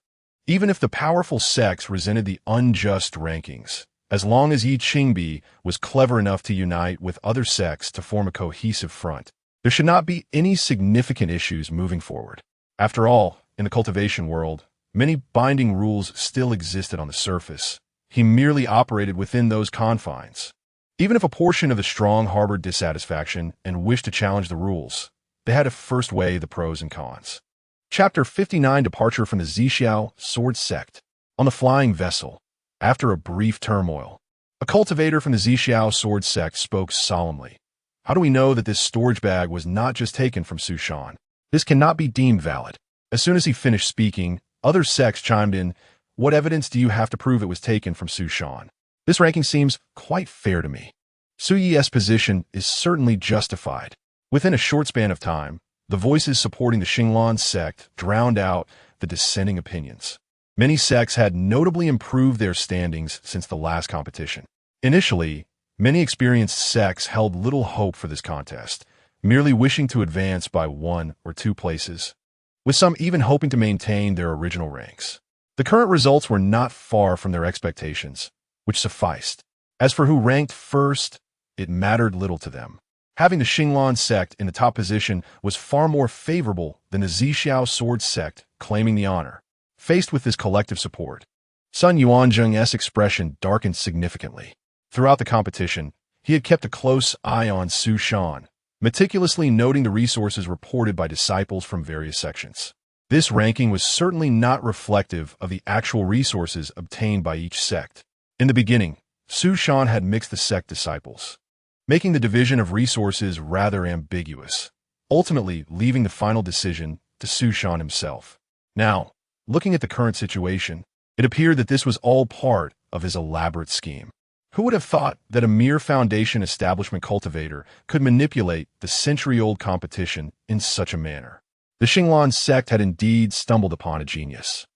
Even if the powerful sects resented the unjust rankings, as long as Yi Qingbi was clever enough to unite with other sects to form a cohesive front, there should not be any significant issues moving forward. After all, in the cultivation world, many binding rules still existed on the surface. He merely operated within those confines. Even if a portion of the strong harbored dissatisfaction and wished to challenge the rules, they had to first weigh the pros and cons. Chapter 59: Departure from the Zixiao Sword Sect. On the flying vessel, after a brief turmoil, a cultivator from the Zixiao Sword Sect spoke solemnly. How do we know that this storage bag was not just taken from Su Shan? This cannot be deemed valid. As soon as he finished speaking, other sects chimed in. What evidence do you have to prove it was taken from Su Shan? This ranking seems quite fair to me. Su Yi's position is certainly justified. Within a short span of time, the voices supporting the Xinglan sect drowned out the dissenting opinions. Many sects had notably improved their standings since the last competition. Initially, many experienced sects held little hope for this contest, merely wishing to advance by 1 or 2 places, with some even hoping to maintain their original ranks. The current results were not far from their expectations, which sufficed. As for who ranked first, it mattered little to them. Having the Xinglan sect in the top position was far more favorable than the Zixiao Sword sect claiming the honor. Faced with this collective support, Sun Yuanzheng's expression darkened significantly. Throughout the competition, he had kept a close eye on Su Shan, meticulously noting the resources reported by disciples from various sections. This ranking was certainly not reflective of the actual resources obtained by each sect. In the beginning, Su Shan had mixed the sect disciples, making the division of resources rather ambiguous, ultimately leaving the final decision to Su Shan himself. Now, looking at the current situation, it appeared that this was all part of his elaborate scheme. Who would have thought that a mere foundation establishment cultivator could manipulate the century-old competition in such a manner? The Qin sect had indeed stumbled upon a genius.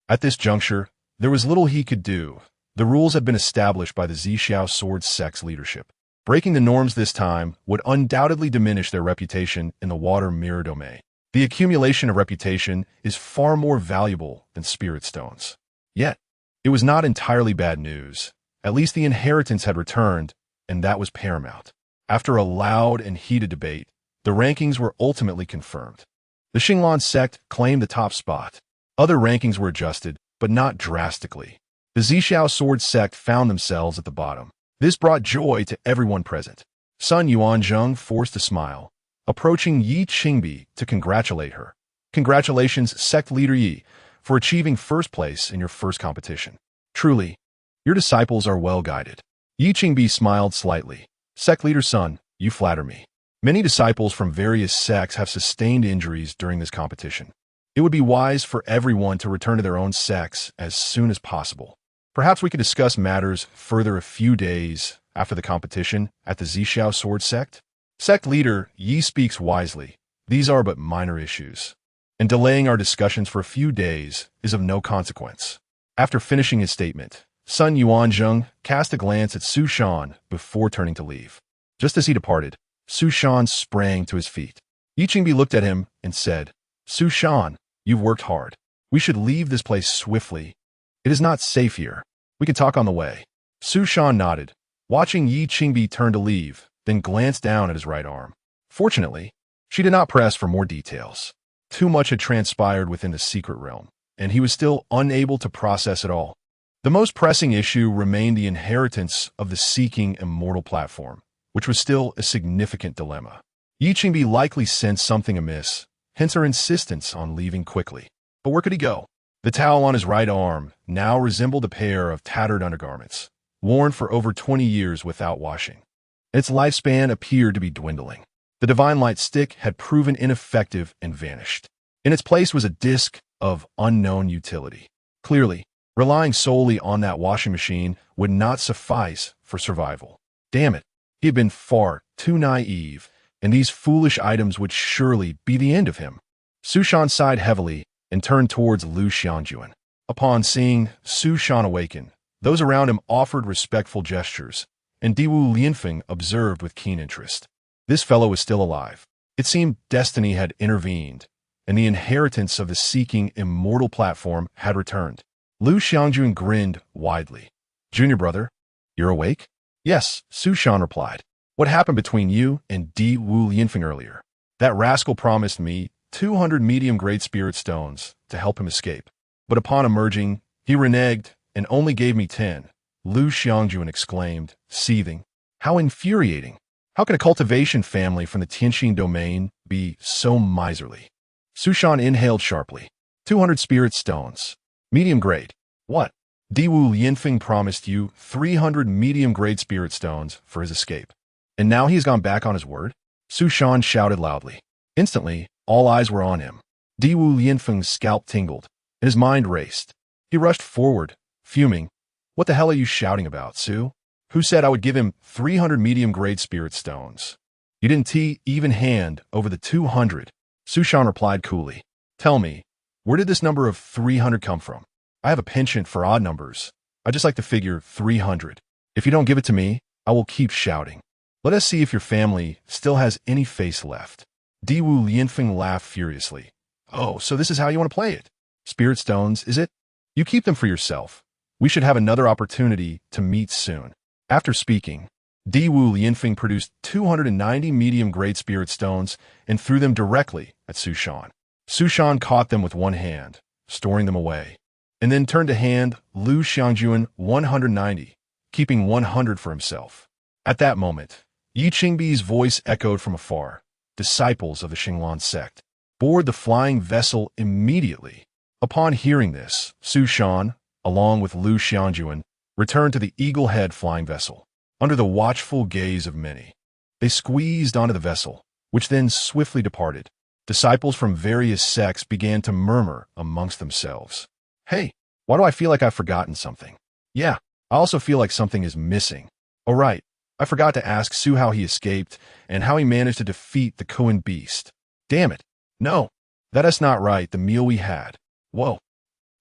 At this juncture, there was little he could do. The rules had been established by the Zhixiao sword sect's leadership. Breaking the norms this time would undoubtedly diminish their reputation in the water mirror domain. The accumulation of reputation is far more valuable than spirit stones. Yet, it was not entirely bad news. At least the inheritance had returned, and that was paramount. After a loud and heated debate, the rankings were ultimately confirmed. The Qin sect claimed the top spot. Other rankings were adjusted, but not drastically. The Zhixiao sword sect found themselves at the bottom. This brought joy to everyone present. Sun Yuanzheng forced a smile, approaching Yi Qingbi to congratulate her. Congratulations, sect leader Yi, for achieving first place in your first competition. Truly, your disciples are well guided. Yi Qingbi smiled slightly. Sect leader Sun, you flatter me. Many disciples from various sects have sustained injuries during this competition. It would be wise for everyone to return to their own sects as soon as possible. Perhaps we could discuss matters further a few days after the competition at the Zhixiao sword sect? Sect leader Yi speaks wisely. These are but minor issues, and delaying our discussions for a few days is of no consequence. After finishing his statement, Sun Yuanzheng cast a glance at Su Shan before turning to leave. Just as he departed, Su Shan sprang to his feet. Yi Qingbi looked at him and said, Su Shan, you've worked hard. We should leave this place swiftly. It is not safe here. We can talk on the way. Su Shan nodded, watching Yi Qingbi turn to leave, then glanced down at his right arm. Fortunately, she did not press for more details. Too much had transpired within the secret realm, and he was still unable to process it all. The most pressing issue remained the inheritance of the seeking immortal platform, which was still a significant dilemma. Yi Qingbi likely sensed something amiss, hence her insistence on leaving quickly. But where could he go? The towel on his right arm now resembled a pair of tattered undergarments, worn for over 20 years without washing. Its lifespan appeared to be dwindling. The divine light stick had proven ineffective and vanished. In its place was a disc of unknown utility. Clearly, relying solely on that washing machine would not suffice for survival. Damn it, he had been far too naive, and these foolish items would surely be the end of him. Su Shan sighed heavily and turned towards Lu Xiangjuan. Upon seeing Su Shan awaken, those around him offered respectful gestures, and Diwu Lianfeng observed with keen interest. This fellow was still alive. It seemed destiny had intervened, and the inheritance of the seeking immortal platform had returned. Lu Xiangjuan grinned widely. Junior brother, you're awake? Yes, Su Shan replied. What happened between you and Diwu Lianfeng earlier? That rascal promised me 200 medium-grade spirit stones to help him escape. But upon emerging, he reneged and only gave me 10. Lu Xiangjuan exclaimed, seething. How infuriating! How can a cultivation family from the Tianxin domain be so miserly? Su Shan inhaled sharply. 200 spirit stones. Medium grade. What? Diwu Lianfeng promised you 300 medium-grade spirit stones for his escape. And now he has gone back on his word? Su Shan shouted loudly. Instantly, all eyes were on him. Diwu Lianfeng's scalp tingled, and his mind raced. He rushed forward, fuming. What the hell are you shouting about, Su? Who said I would give him 300 medium-grade spirit stones? You didn't even hand over the 200. Su Shan replied coolly. Tell me, where did this number of 300 come from? I have a penchant for odd numbers. I just like to figure 300. If you don't give it to me, I will keep shouting. Let us see if your family still has any face left. Diwu Lianfeng laughed furiously. Oh, so this is how you want to play it? Spirit stones, is it? You keep them for yourself. We should have another opportunity to meet soon. After speaking, Diwu Lianfeng produced 290 medium-grade spirit stones and threw them directly at Su Shan. Su Shan caught them with one hand, storing them away, and then turned to hand Lu Xiangjuan 190, keeping 100 for himself. At that moment, Yi Qingbi's voice echoed from afar. Disciples of the Qin sect board the flying vessel immediately. Upon hearing this, Su Shan, along with Lu Xiangjuan, returned to the Eagle-Head flying vessel. Under the watchful gaze of many, they squeezed onto the vessel, which then swiftly departed. Disciples from various sects began to murmur amongst themselves. Hey, why do I feel like I've forgotten something? Yeah, I also feel like something is missing. Oh right, I forgot to ask Su how he escaped and how he managed to defeat the Qin beast. Damn it. No, that is not right, the meal we had. Whoa.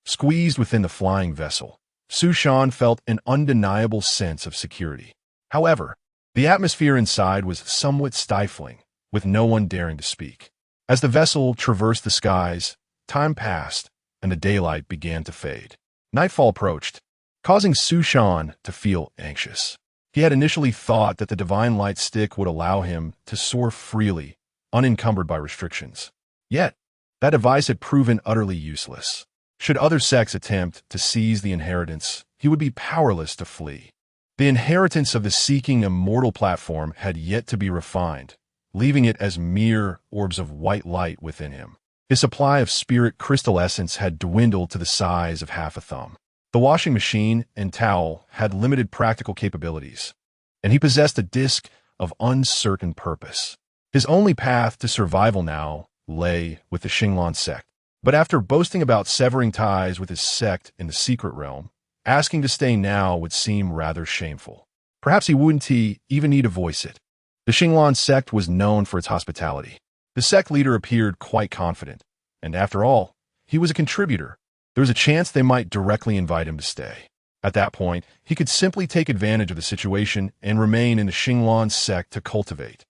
Squeezed within the flying vessel, Su Shan felt an undeniable sense of security. However, the atmosphere inside was somewhat stifling, with no one daring to speak. As the vessel traversed the skies, time passed, and the daylight began to fade. Nightfall approached, causing Su Shan to feel anxious. He had initially thought that the divine light stick would allow him to soar freely, unencumbered by restrictions. Yet, that device had proven utterly useless. Should other sects attempt to seize the inheritance, he would be powerless to flee. The inheritance of the seeking immortal platform had yet to be refined, leaving it as mere orbs of white light within him. His supply of spirit crystal essence had dwindled to the size of half a thumb. The washing machine and towel had limited practical capabilities, and he possessed a disk of uncertain purpose. His only path to survival now lay with the Xinglan sect. But after boasting about severing ties with his sect in the secret realm, asking to stay now would seem rather shameful. Perhaps he wouldn't even need to voice it. The Xinglan sect was known for its hospitality. The sect leader appeared quite confident, and after all, he was a contributor. There was a chance they might directly invite him to stay. At that point, he could simply take advantage of the situation and remain in the Xinglan sect to cultivate.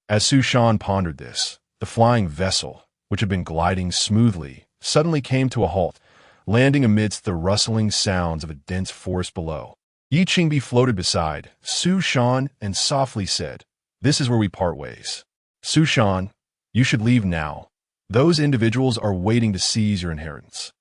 As Su Shan pondered this, the flying vessel, which had been gliding smoothly, suddenly came to a halt, landing amidst the rustling sounds of a dense forest below. Yi Qingbi floated beside Su Shan and softly said, "This is where we part ways. Su Shan, you should leave now. Those individuals are waiting to seize your inheritance.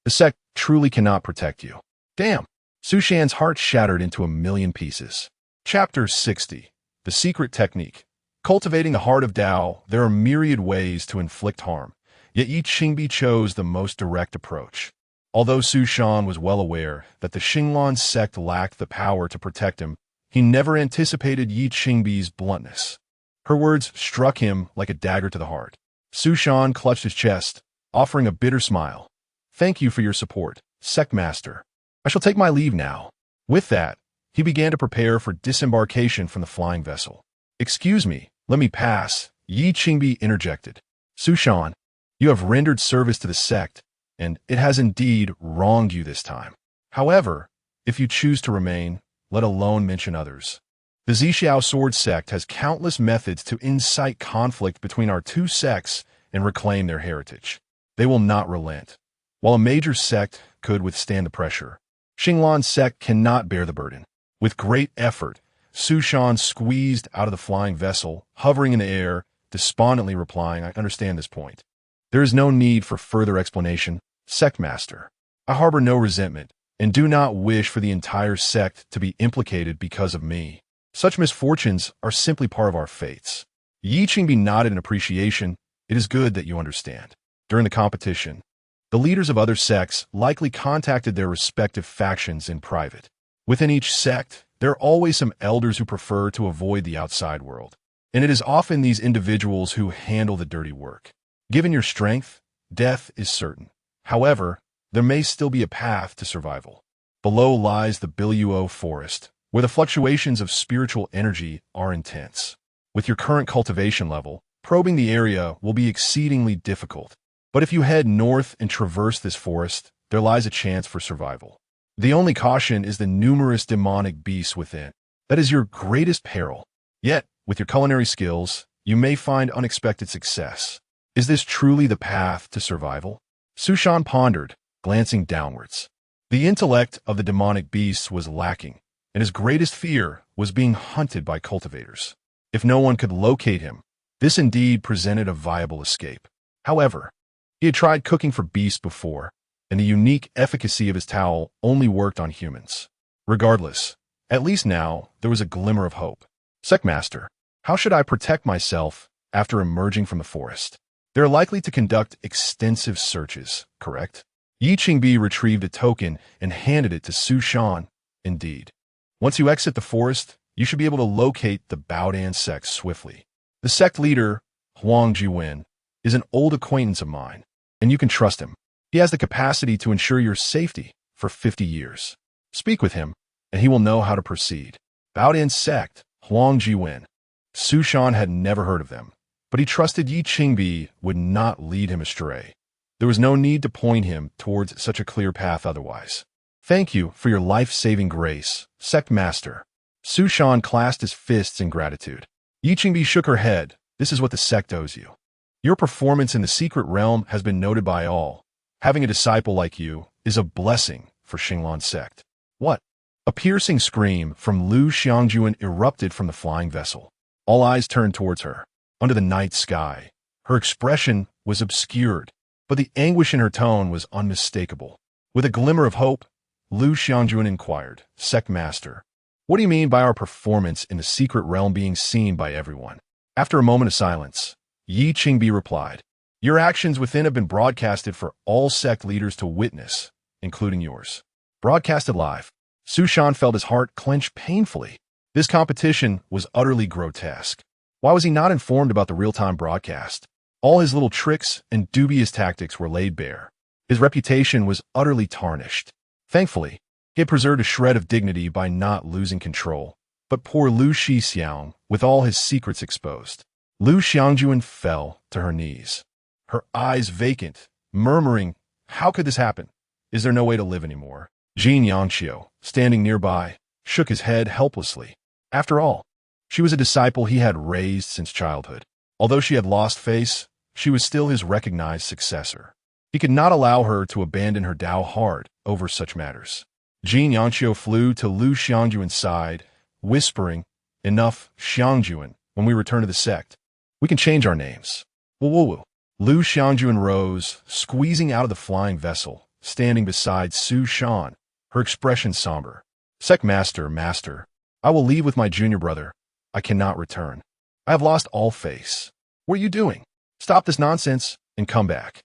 The sect truly cannot protect you." Damn! Su Shan's heart shattered into a million pieces. Chapter 60. The Secret Technique. Cultivating the heart of Tao, there are myriad ways to inflict harm, yet Yi Qingbi chose the most direct approach. Although Su Shan was well aware that the Xinglan sect lacked the power to protect him, he never anticipated Yi Qingbi's bluntness. Her words struck him like a dagger to the heart. Su Shan clutched his chest, offering a bitter smile. "Thank you for your support, sect master. I shall take my leave now." With that, he began to prepare for disembarkation from the flying vessel. "Excuse me, let me pass," Yi Qingbi interjected. "Su Shan, you have rendered service to the sect, and it has indeed wronged you this time. However, if you choose to remain, let alone mention others. The Zixiao sword sect has countless methods to incite conflict between our two sects and reclaim their heritage. They will not relent. While a major sect could withstand the pressure, Xinglan sect cannot bear the burden." With great effort, Su Shan squeezed out of the flying vessel, hovering in the air, despondently replying, "I understand this point. There is no need for further explanation, sect master. I harbor no resentment, and do not wish for the entire sect to be implicated because of me. Such misfortunes are simply part of our fates." Yi Qingbi nodded in appreciation. "It is good that you understand." During the competition, the leaders of other sects likely contacted their respective factions in private. Within each sect, there are always some elders who prefer to avoid the outside world, and it is often these individuals who handle the dirty work. Given your strength, death is certain. However, there may still be a path to survival. Below lies the Biluo forest, where the fluctuations of spiritual energy are intense. With your current cultivation level, probing the area will be exceedingly difficult. But if you head north and traverse this forest, there lies a chance for survival. The only caution is the numerous demonic beasts within. That is your greatest peril. Yet, with your culinary skills, you may find unexpected success. Is this truly the path to survival? Su Shan pondered, glancing downwards. The intellect of the demonic beasts was lacking, and his greatest fear was being hunted by cultivators. If no one could locate him, this indeed presented a viable escape. However, he had tried cooking for beasts before, and the unique efficacy of his towel only worked on humans. Regardless, at least now there was a glimmer of hope. "Sect master, how should I protect myself after emerging from the forest? They are likely to conduct extensive searches, correct?" Yi Qingbi retrieved a token and handed it to Su Shan. "Indeed. Once you exit the forest, you should be able to locate the Baodan sect swiftly. The sect leader, Huang Jiwen, is an old acquaintance of mine, and you can trust him. He has the capacity to ensure your safety for 50 years. Speak with him, and he will know how to proceed." Baodian sect, Huangjiwen. Su Shan had never heard of them, but he trusted Yi Qingbi would not lead him astray. There was no need to point him towards such a clear path otherwise. Thank you for your life-saving grace, sect master. Su Shan clasped his fists in gratitude. Yi Qingbi shook her head. This is what the sect owes you. Your performance in the secret realm has been noted by all. Having a disciple like you is a blessing for Xinglan sect. What? A piercing scream from Lu Xiangjuan erupted from the flying vessel. All eyes turned towards her. Under the night sky, her expression was obscured, but the anguish in her tone was unmistakable. With a glimmer of hope, Lu Xiangjuan inquired, Sect Master, what do you mean by our performance in the secret realm being seen by everyone? After a moment of silence, Yi Qingbi replied, your actions within have been broadcasted for all sect leaders to witness, including yours. Broadcasted live. Su Shan felt his heart clench painfully. This competition was utterly grotesque. Why was he not informed about the real-time broadcast? All his little tricks and dubious tactics were laid bare. His reputation was utterly tarnished. Thankfully, he had preserved a shred of dignity by not losing control. But poor Lu Shixiang, with all his secrets exposed. Lu Xiangjuan fell to her knees, her eyes vacant, murmuring, how could this happen? Is there no way to live anymore? Jin Yangqiu, standing nearby, shook his head helplessly. After all, she was a disciple he had raised since childhood. Although she had lost face, she was still his recognized successor. He could not allow her to abandon her Dao hard over such matters. Jin Yangqiu flew to Lu Xiangjuan's side, whispering, enough, Xiangjuan, when we return to the sect, we can change our names. Woo-woo-woo. Lu Xiangjuan rose, squeezing out of the flying vessel, standing beside Su Shan, her expression somber. Sect Master, I will leave with my junior brother. I cannot return. I have lost all face. What are you doing? Stop this nonsense and come back.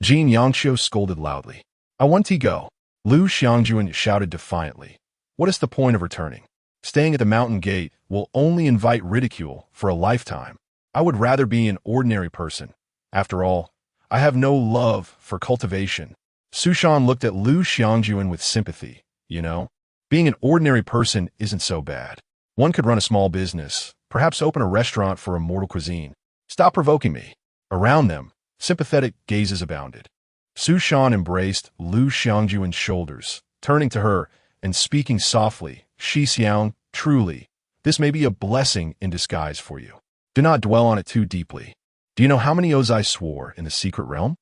Jin Yangqiu scolded loudly. I want to go. Lu Xiangjuan shouted defiantly. What is the point of returning? Staying at the mountain gate will only invite ridicule for a lifetime. I would rather be an ordinary person. After all, I have no love for cultivation. Su Shan looked at Lu Xiangjuan with sympathy. You know, being an ordinary person isn't so bad. One could run a small business, perhaps open a restaurant for immortal cuisine. Stop provoking me. Around them, sympathetic gazes abounded. Su Shan embraced Lu Xiangjuan's shoulders, turning to her and speaking softly, Shixiang, truly, this may be a blessing in disguise for you. Do not dwell on it too deeply. Do you know how many oaths I swore in the secret realm?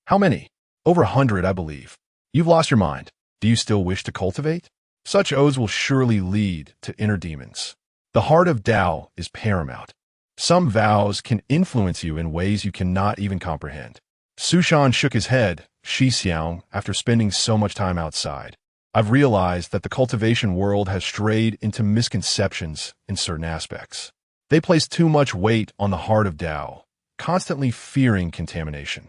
How many? Over 100, I believe. You've lost your mind. Do you still wish to cultivate? Such oaths will surely lead to inner demons. The heart of Tao is paramount. Some vows can influence you in ways you cannot even comprehend. Su Shan shook his head, Shixiang, after spending so much time outside. I've realized that the cultivation world has strayed into misconceptions in certain aspects. They place too much weight on the heart of Tao, constantly fearing contamination.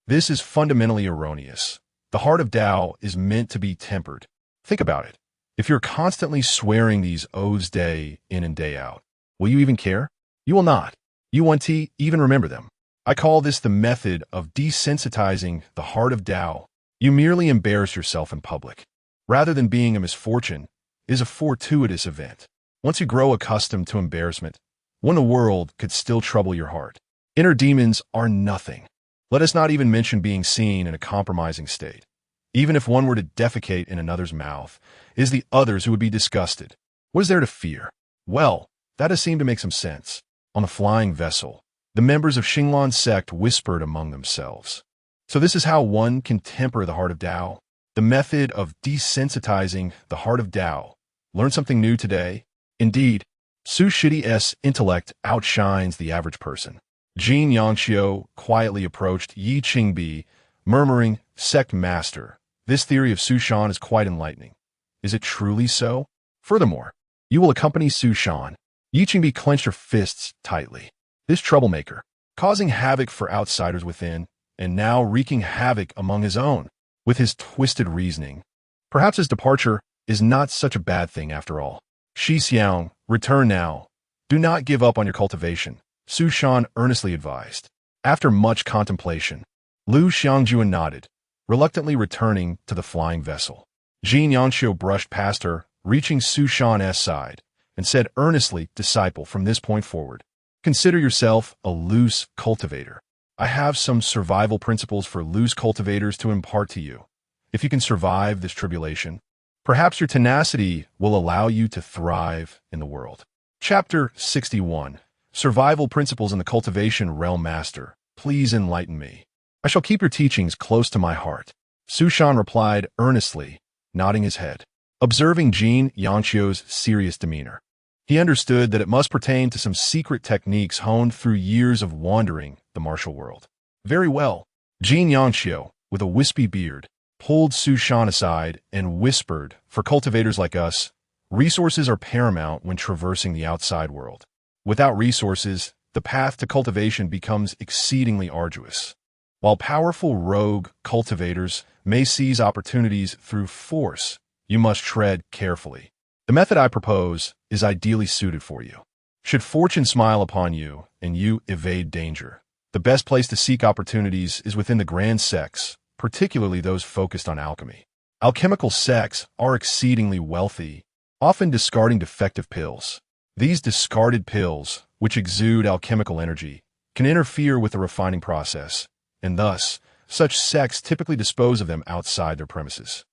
This is fundamentally erroneous. The heart of Tao is meant to be tempered. Think about it. If you're constantly swearing these oaths day in and day out, will you even care? You will not. You won't even remember them. I call this the method of desensitizing the heart of Tao. You merely embarrass yourself in public. Rather than being a misfortune, is a fortuitous event. Once you grow accustomed to embarrassment, when the world could still trouble your heart. Inner demons are nothing. Let us not even mention being seen in a compromising state. Even if one were to defecate in another's mouth, it is the others who would be disgusted. What is there to fear? Well, that does seem to make some sense. On the flying vessel, the members of Xinglan sect whispered among themselves. So this is how one can temper the heart of Tao. The method of desensitizing the heart of Tao. Learn something new today? Indeed, Su Shidi's intellect outshines the average person. Jin Yangqiu quietly approached Yi Qingbi, murmuring, Sect Master, this theory of Su Shan is quite enlightening. Is it truly so? Furthermore, you will accompany Su Shan. Yi Qingbi clenched her fists tightly. This troublemaker, causing havoc for outsiders within, and now wreaking havoc among his own, with his twisted reasoning. Perhaps his departure is not such a bad thing after all. Shixiang, return now. Do not give up on your cultivation, Su Shan earnestly advised. After much contemplation, Lu Xiangjuan nodded, reluctantly returning to the flying vessel. Jin Yangqiu brushed past her, reaching Su Shan's side, and said earnestly, "Disciple, from this point forward, consider yourself a loose cultivator. I have some survival principles for loose cultivators to impart to you. If you can survive this tribulation, perhaps your tenacity will allow you to thrive in the world." Chapter 61. Survival Principles in the Cultivation Realm. Master, please enlighten me. I shall keep your teachings close to my heart. Su Shan replied earnestly, nodding his head. Observing Qin Yanxio's serious demeanor, he understood that it must pertain to some secret techniques honed through years of wandering the martial world. Very well. Qin Yanxio, with a wispy beard, pulled Su Shan aside and whispered, "For cultivators like us, resources are paramount when traversing the outside world. Without resources, the path to cultivation becomes exceedingly arduous. While powerful rogue cultivators may seize opportunities through force, you must tread carefully. The method I propose is ideally suited for you. Should fortune smile upon you and you evade danger, the best place to seek opportunities is within the grand sects, particularly those focused on alchemy. Alchemical sects are exceedingly wealthy, often discarding defective pills. These discarded pills, which exude alchemical energy, can interfere with the refining process, and thus, such sects typically dispose of them outside their premises.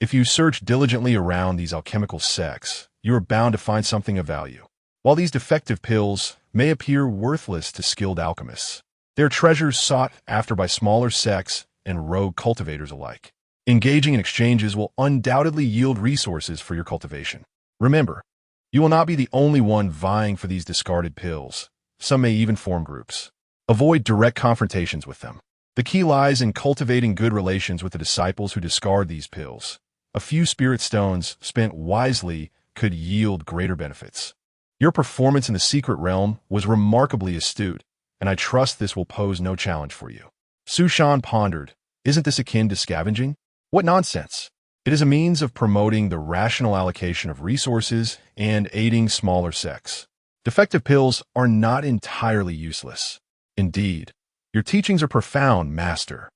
If you search diligently around these alchemical sects, you are bound to find something of value. While these defective pills may appear worthless to skilled alchemists, they are treasures sought after by smaller sects and rogue cultivators alike. Engaging in exchanges will undoubtedly yield resources for your cultivation. Remember, you will not be the only one vying for these discarded pills. Some may even form groups. Avoid direct confrontations with them. The key lies in cultivating good relations with the disciples who discard these pills. A few spirit stones spent wisely could yield greater benefits. Your performance in the secret realm was remarkably astute, and I trust this will pose no challenge for you." Su Shan pondered, "Isn't this akin to scavenging? What nonsense! It is a means of promoting the rational allocation of resources and aiding smaller sects. Defective pills are not entirely useless. Indeed, your teachings are profound, Master."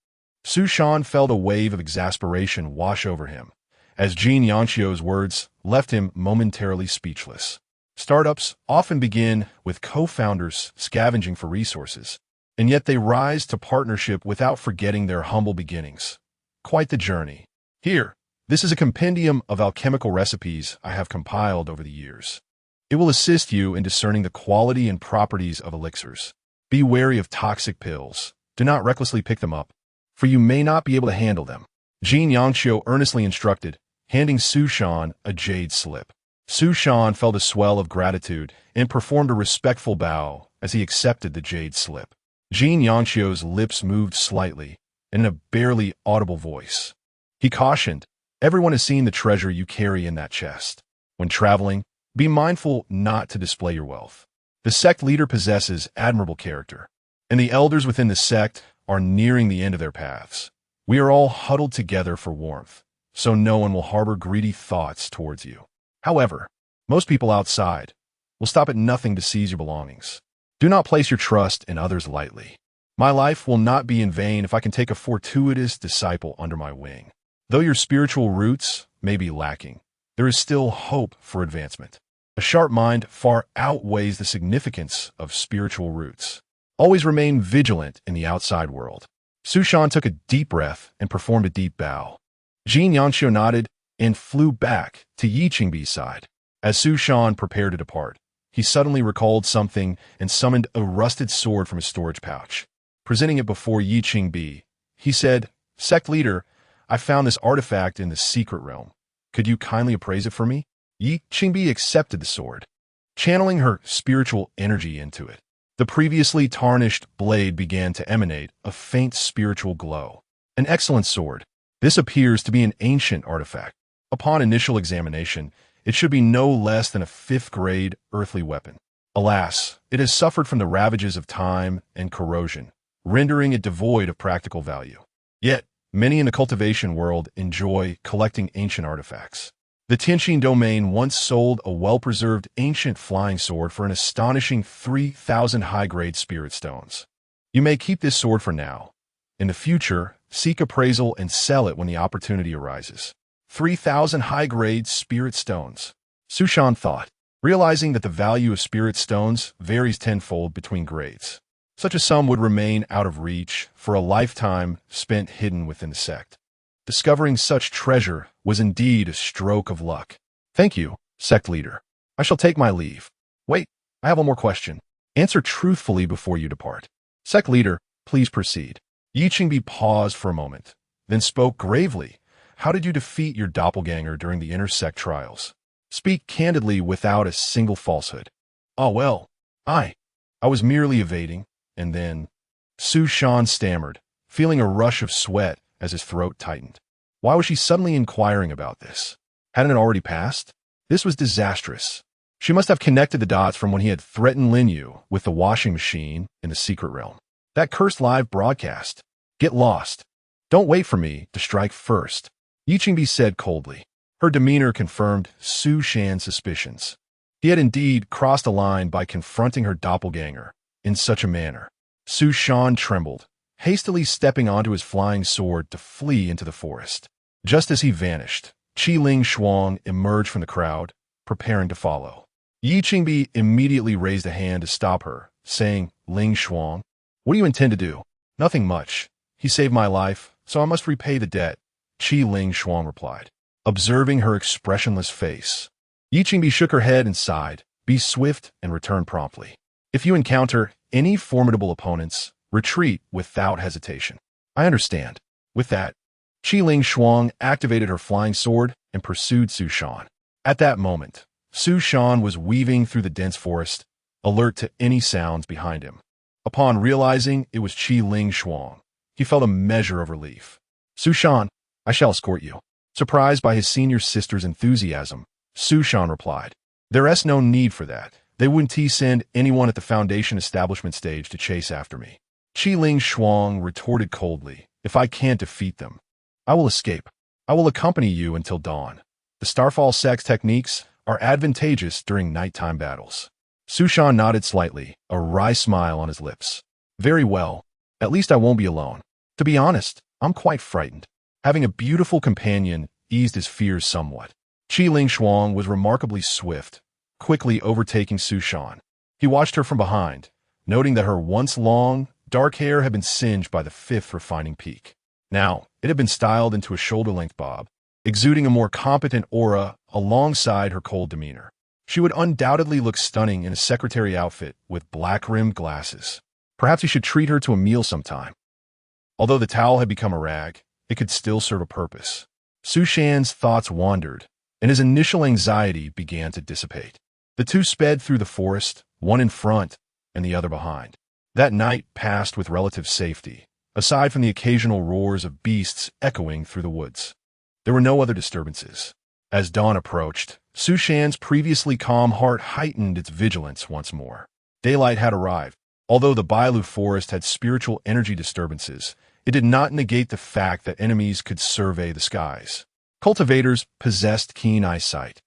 Su Shan felt a wave of exasperation wash over him, as Qin Yanxio's words left him momentarily speechless. Startups often begin with co-founders scavenging for resources, and yet they rise to partnership without forgetting their humble beginnings. Quite the journey. Here, this is a compendium of alchemical recipes I have compiled over the years. It will assist you in discerning the quality and properties of elixirs. Be wary of toxic pills. Do not recklessly pick them up, for you may not be able to handle them. Qin Yanxio earnestly instructed, handing Su Shan a jade slip. Su Shan felt a swell of gratitude and performed a respectful bow as he accepted the jade slip. Qin Yanxio's lips moved slightly, and in a barely audible voice, he cautioned, "Everyone has seen the treasure you carry in that chest. When traveling, be mindful not to display your wealth. The sect leader possesses admirable character, and the elders within the sect are nearing the end of their paths. We are all huddled together for warmth, so no one will harbor greedy thoughts towards you. However, most people outside will stop at nothing to seize your belongings. Do not place your trust in others lightly. My life will not be in vain if I can take a fortuitous disciple under my wing. Though your spiritual roots may be lacking, there is still hope for advancement. A sharp mind far outweighs the significance of spiritual roots. Always remain vigilant in the outside world." Su Shan took a deep breath and performed a deep bow. Qin Yanxio nodded and flew back to Yi Qingbi's side. As Su Shan prepared to depart, he suddenly recalled something and summoned a rusted sword from his storage pouch. Presenting it before Yi Qingbi, he said, "Sect leader, I found this artifact in the secret realm. Could you kindly appraise it for me?" Yi Qingbi accepted the sword, channeling her spiritual energy into it. The previously tarnished blade began to emanate a faint spiritual glow. "An excellent sword. This appears to be an ancient artifact. Upon initial examination, it should be no less than a 5th-grade earthly weapon. Alas, it has suffered from the ravages of time and corrosion, rendering it devoid of practical value. Yet, many in the cultivation world enjoy collecting ancient artifacts. The Tianqin domain once sold a well-preserved ancient flying sword for an astonishing 3,000 high-grade spirit stones. You may keep this sword for now. In the future, seek appraisal and sell it when the opportunity arises. 3,000 high-grade spirit stones. Su Shan thought, realizing that the value of spirit stones varies tenfold between grades. Such a sum would remain out of reach for a lifetime spent hidden within the sect. Discovering such treasure was indeed a stroke of luck. Thank you, sect leader. I shall take my leave. Wait, I have one more question. Answer truthfully before you depart. Sect leader, please proceed. Yi Qingbi paused for a moment, then spoke gravely. How did you defeat your doppelganger during the inter-sect trials? Speak candidly without a single falsehood. Oh well, I was merely evading, and then... Su Shan stammered, feeling a rush of sweat as his throat tightened. Why was she suddenly inquiring about this? Hadn't it already passed? This was disastrous. She must have connected the dots from when he had threatened Lin Yu with the washing machine in the secret realm. That cursed live broadcast. Get lost. Don't wait for me to strike first, Yi Qingbi said coldly. Her demeanor confirmed Su Shan's suspicions. He had indeed crossed a line by confronting her doppelganger in such a manner. Su Shan trembled, hastily stepping onto his flying sword to flee into the forest. Just as he vanished, Qi Ling Shuang emerged from the crowd, preparing to follow. Yi Qingbi immediately raised a hand to stop her, saying, Ling Shuang, what do you intend to do? Nothing much. He saved my life, so I must repay the debt, Qi Ling Shuang replied. Observing her expressionless face, Yi Qingbi shook her head and sighed, be swift and return promptly. If you encounter any formidable opponents, retreat without hesitation. I understand. With that, Qi Ling Shuang activated her flying sword and pursued Su Shan. At that moment, Su Shan was weaving through the dense forest, alert to any sounds behind him. Upon realizing it was Qi Ling Shuang, he felt a measure of relief. Su Shan, I shall escort you. Surprised by his senior sister's enthusiasm, Su Shan replied, There's no need for that. They wouldn't send anyone at the Foundation establishment stage to chase after me. Qi Ling Shuang retorted coldly, if I can't defeat them, I will escape. I will accompany you until dawn. The Starfall sect's techniques are advantageous during nighttime battles. Su Shan nodded slightly, a wry smile on his lips. Very well. At least I won't be alone. To be honest, I'm quite frightened. Having a beautiful companion eased his fears somewhat. Qi Ling Shuang was remarkably swift, quickly overtaking Su Shan. He watched her from behind, noting that her once long, dark hair had been singed by the fifth refining peak. Now, it had been styled into a shoulder-length bob, exuding a more competent aura alongside her cold demeanor. She would undoubtedly look stunning in a secretary outfit with black-rimmed glasses. Perhaps he should treat her to a meal sometime. Although the towel had become a rag, it could still serve a purpose. Su Shan's thoughts wandered, and his initial anxiety began to dissipate. The two sped through the forest, one in front and the other behind. That night passed with relative safety, aside from the occasional roars of beasts echoing through the woods. There were no other disturbances. As dawn approached, Su Shan's previously calm heart heightened its vigilance once more. Daylight had arrived. Although the Bailu forest had spiritual energy disturbances, it did not negate the fact that enemies could survey the skies. Cultivators possessed keen eyesight,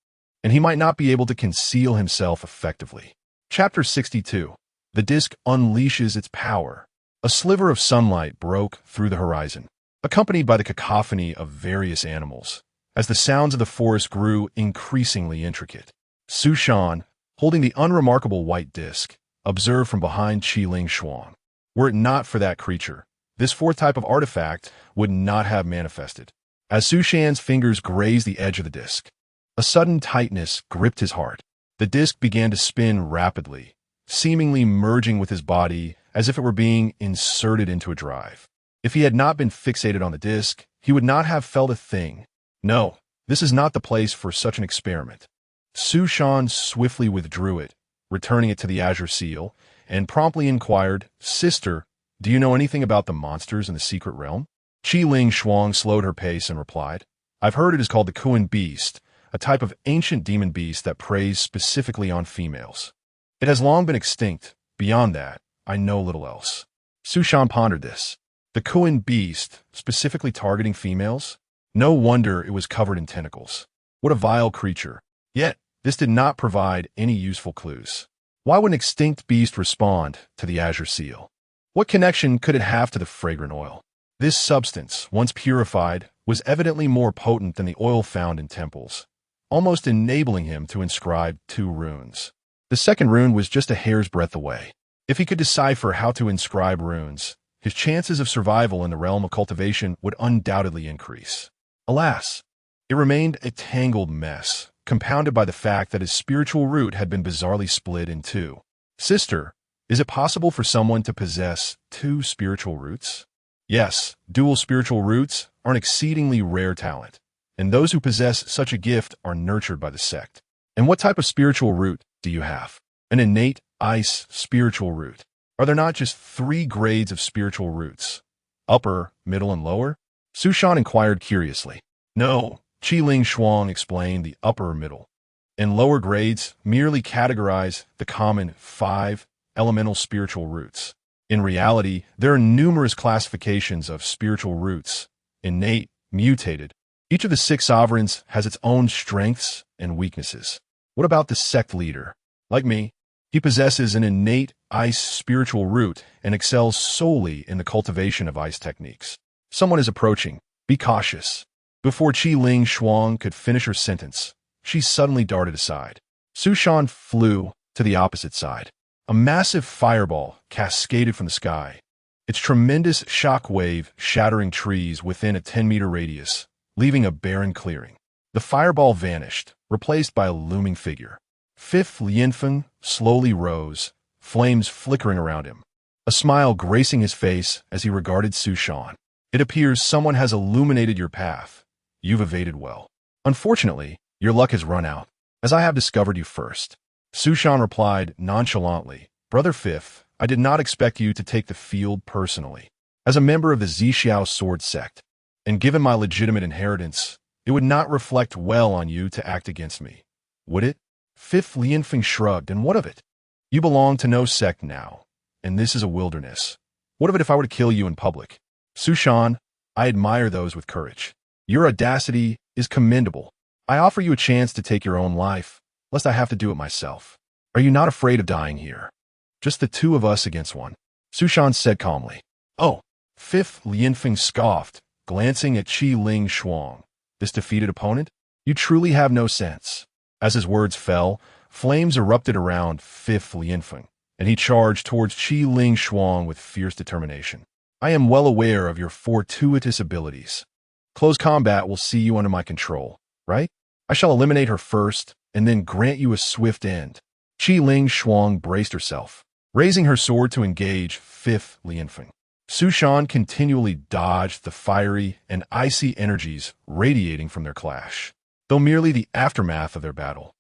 and he might not be able to conceal himself effectively. Chapter 62. The disc unleashes its power. A sliver of sunlight broke through the horizon, accompanied by the cacophony of various animals, as the sounds of the forest grew increasingly intricate. Su Shan, holding the unremarkable white disc, observed from behind Qi Ling Shuang. Were it not for that creature, this fourth type of artifact would not have manifested. As Su Shan's fingers grazed the edge of the disc, a sudden tightness gripped his heart. The disc began to spin rapidly, seemingly merging with his body as if it were being inserted into a drive. If he had not been fixated on the disc, he would not have felt a thing. No, this is not the place for such an experiment. Su Shan swiftly withdrew it, returning it to the Azure Seal, and promptly inquired, Sister, do you know anything about the monsters in the secret realm? Qi Ling Shuang slowed her pace and replied, I've heard it is called the Qin Beast, a type of ancient demon beast that preys specifically on females. It has long been extinct. Beyond that, I know little else. Su Shan pondered this. The Qin Beast, specifically targeting females? No wonder it was covered in tentacles. What a vile creature. Yet, this did not provide any useful clues. Why would an extinct beast respond to the Azure Seal? What connection could it have to the fragrant oil? This substance, once purified, was evidently more potent than the oil found in temples, almost enabling him to inscribe 2 runes. The second rune was just a hair's breadth away. If he could decipher how to inscribe runes, his chances of survival in the realm of cultivation would undoubtedly increase. Alas, it remained a tangled mess, compounded by the fact that his spiritual root had been bizarrely split in 2. Sister, is it possible for someone to possess 2 spiritual roots? Yes, dual spiritual roots are an exceedingly rare talent, and those who possess such a gift are nurtured by the sect. And what type of spiritual root do you have? An innate ice spiritual root. Are there not just 3 grades of spiritual roots? Upper, middle, and lower? Su Shan inquired curiously. No, Qi Ling Shuang explained, the upper, middle, and lower grades merely categorize the common 5 elemental spiritual roots. In reality, there are numerous classifications of spiritual roots: innate, mutated. Each of the 6 sovereigns has its own strengths and weaknesses. What about the sect leader? Like me, he possesses an innate ice spiritual root and excels solely in the cultivation of ice techniques. Someone is approaching. Be cautious. Before Qi Ling Shuang could finish her sentence, she suddenly darted aside. Su Shan flew to the opposite side. A massive fireball cascaded from the sky, its tremendous shock wave shattering trees within a 10-meter radius, leaving a barren clearing. The fireball vanished, replaced by a looming figure. Fifth Lianfeng slowly rose, flames flickering around him, a smile gracing his face as he regarded Su Shan. It appears someone has illuminated your path. You've evaded well. Unfortunately, your luck has run out, as I have discovered you first. Su Shan replied nonchalantly, Brother Fifth, I did not expect you to take the field personally. As a member of the Zixiao sword sect, and given my legitimate inheritance, it would not reflect well on you to act against me, would it? Fifth Lianfeng shrugged, and what of it? You belong to no sect now, and this is a wilderness. What of it if I were to kill you in public? Su Shan, I admire those with courage. Your audacity is commendable. I offer you a chance to take your own life, lest I have to do it myself. Are you not afraid of dying here? Just the 2 of us against one. Su Shan said calmly. Oh, Fifth Lianfeng scoffed, glancing at Qi Ling Shuang. This defeated opponent? You truly have no sense. As his words fell, flames erupted around Fifth Lianfeng, and he charged towards Qi Ling Shuang with fierce determination. I am well aware of your fortuitous abilities. Close combat will see you under my control, right? I shall eliminate her first, and then grant you a swift end. Qi Ling Shuang braced herself, raising her sword to engage Fifth Lianfeng. Su Shan continually dodged the fiery and icy energies radiating from their clash, though merely the aftermath of their battle.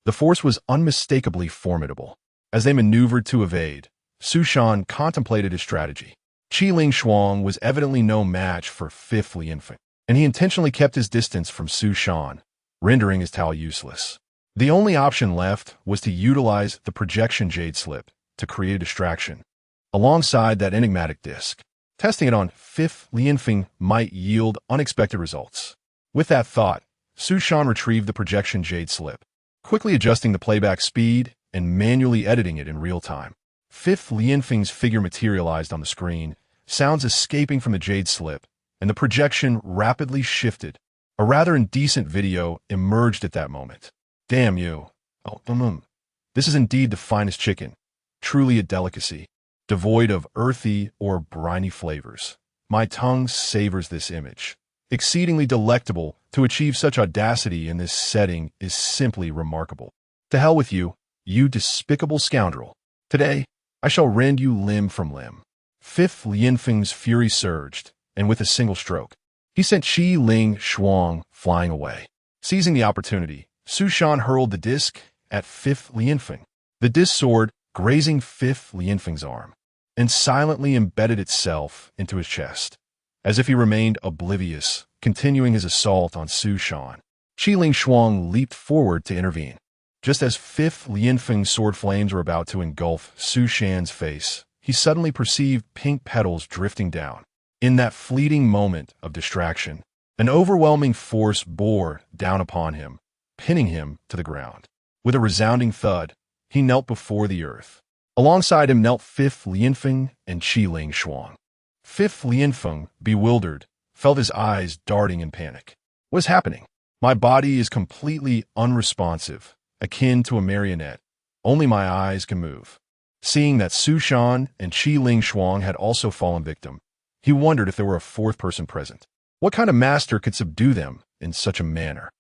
The force was unmistakably formidable. As they maneuvered to evade, Su Shan contemplated his strategy. Qi Ling Shuang was evidently no match for Fifth Lianfeng, and he intentionally kept his distance from Su Shan, rendering his towel useless. The only option left was to utilize the projection jade slip to create a distraction, alongside that enigmatic disc. Testing it on Fifth Lianfeng might yield unexpected results. With that thought, Su Shan retrieved the projection jade slip, quickly adjusting the playback speed and manually editing it in real time. Fifth Lianfeng's figure materialized on the screen, sounds escaping from the jade slip, and the projection rapidly shifted. A rather indecent video emerged at that moment. Damn you. Oh, This is indeed the finest chicken. Truly a delicacy, devoid of earthy or briny flavors. My tongue savors this image. Exceedingly delectable. To achieve such audacity in this setting is simply remarkable. To hell with you, you despicable scoundrel. Today, I shall rend you limb from limb. Fifth Lianfeng's fury surged, and with a single stroke, he sent Qi Ling Shuang flying away. Seizing the opportunity, Su Shan hurled the disc at Fifth Lianfeng. The disc soared, grazing Fifth Lianfeng's arm, and silently embedded itself into his chest, as if he remained oblivious, continuing his assault on Su Shan. Qi Ling Shuang leaped forward to intervene. Just as Fifth Lianfeng's sword flames were about to engulf Su Shan's face, he suddenly perceived pink petals drifting down. In that fleeting moment of distraction, an overwhelming force bore down upon him, pinning him to the ground. With a resounding thud, he knelt before the earth. Alongside him knelt Fifth Lianfeng and Qi Ling Shuang. Fifth Lianfeng, bewildered, felt his eyes darting in panic. What is happening? My body is completely unresponsive, akin to a marionette. Only my eyes can move. Seeing that Su Shan and Qi Ling Shuang had also fallen victim, he wondered if there were a fourth person present. What kind of master could subdue them in such a manner?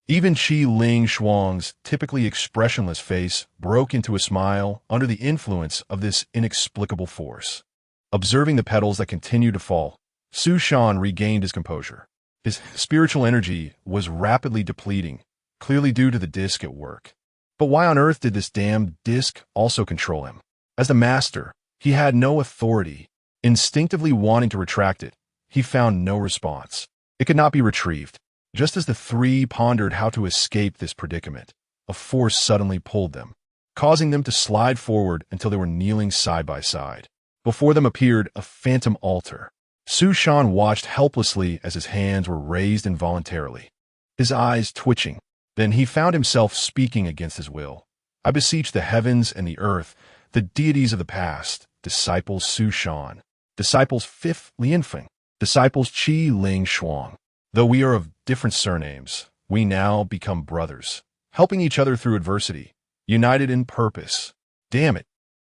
Even Qi Ling Shuang's typically expressionless face broke into a smile under the influence of this inexplicable force. Observing the petals that continued to fall, Su Shan regained his composure. His spiritual energy was rapidly depleting, clearly due to the disc at work. But why on earth did this damned disc also control him? As the master, he had no authority. Instinctively wanting to retract it, he found no response. It could not be retrieved. Just as the three pondered how to escape this predicament, a force suddenly pulled them, causing them to slide forward until they were kneeling side by side. Before them appeared a phantom altar. Su Shan watched helplessly as his hands were raised involuntarily, his eyes twitching. Then he found himself speaking against his will. I beseech the heavens and the earth, the deities of the past, disciples Su Shan, disciples Fifth Lianfeng, disciples Qi Ling Shuang. Though we are of different surnames, we now become brothers, helping each other through adversity, united in purpose. Damn it,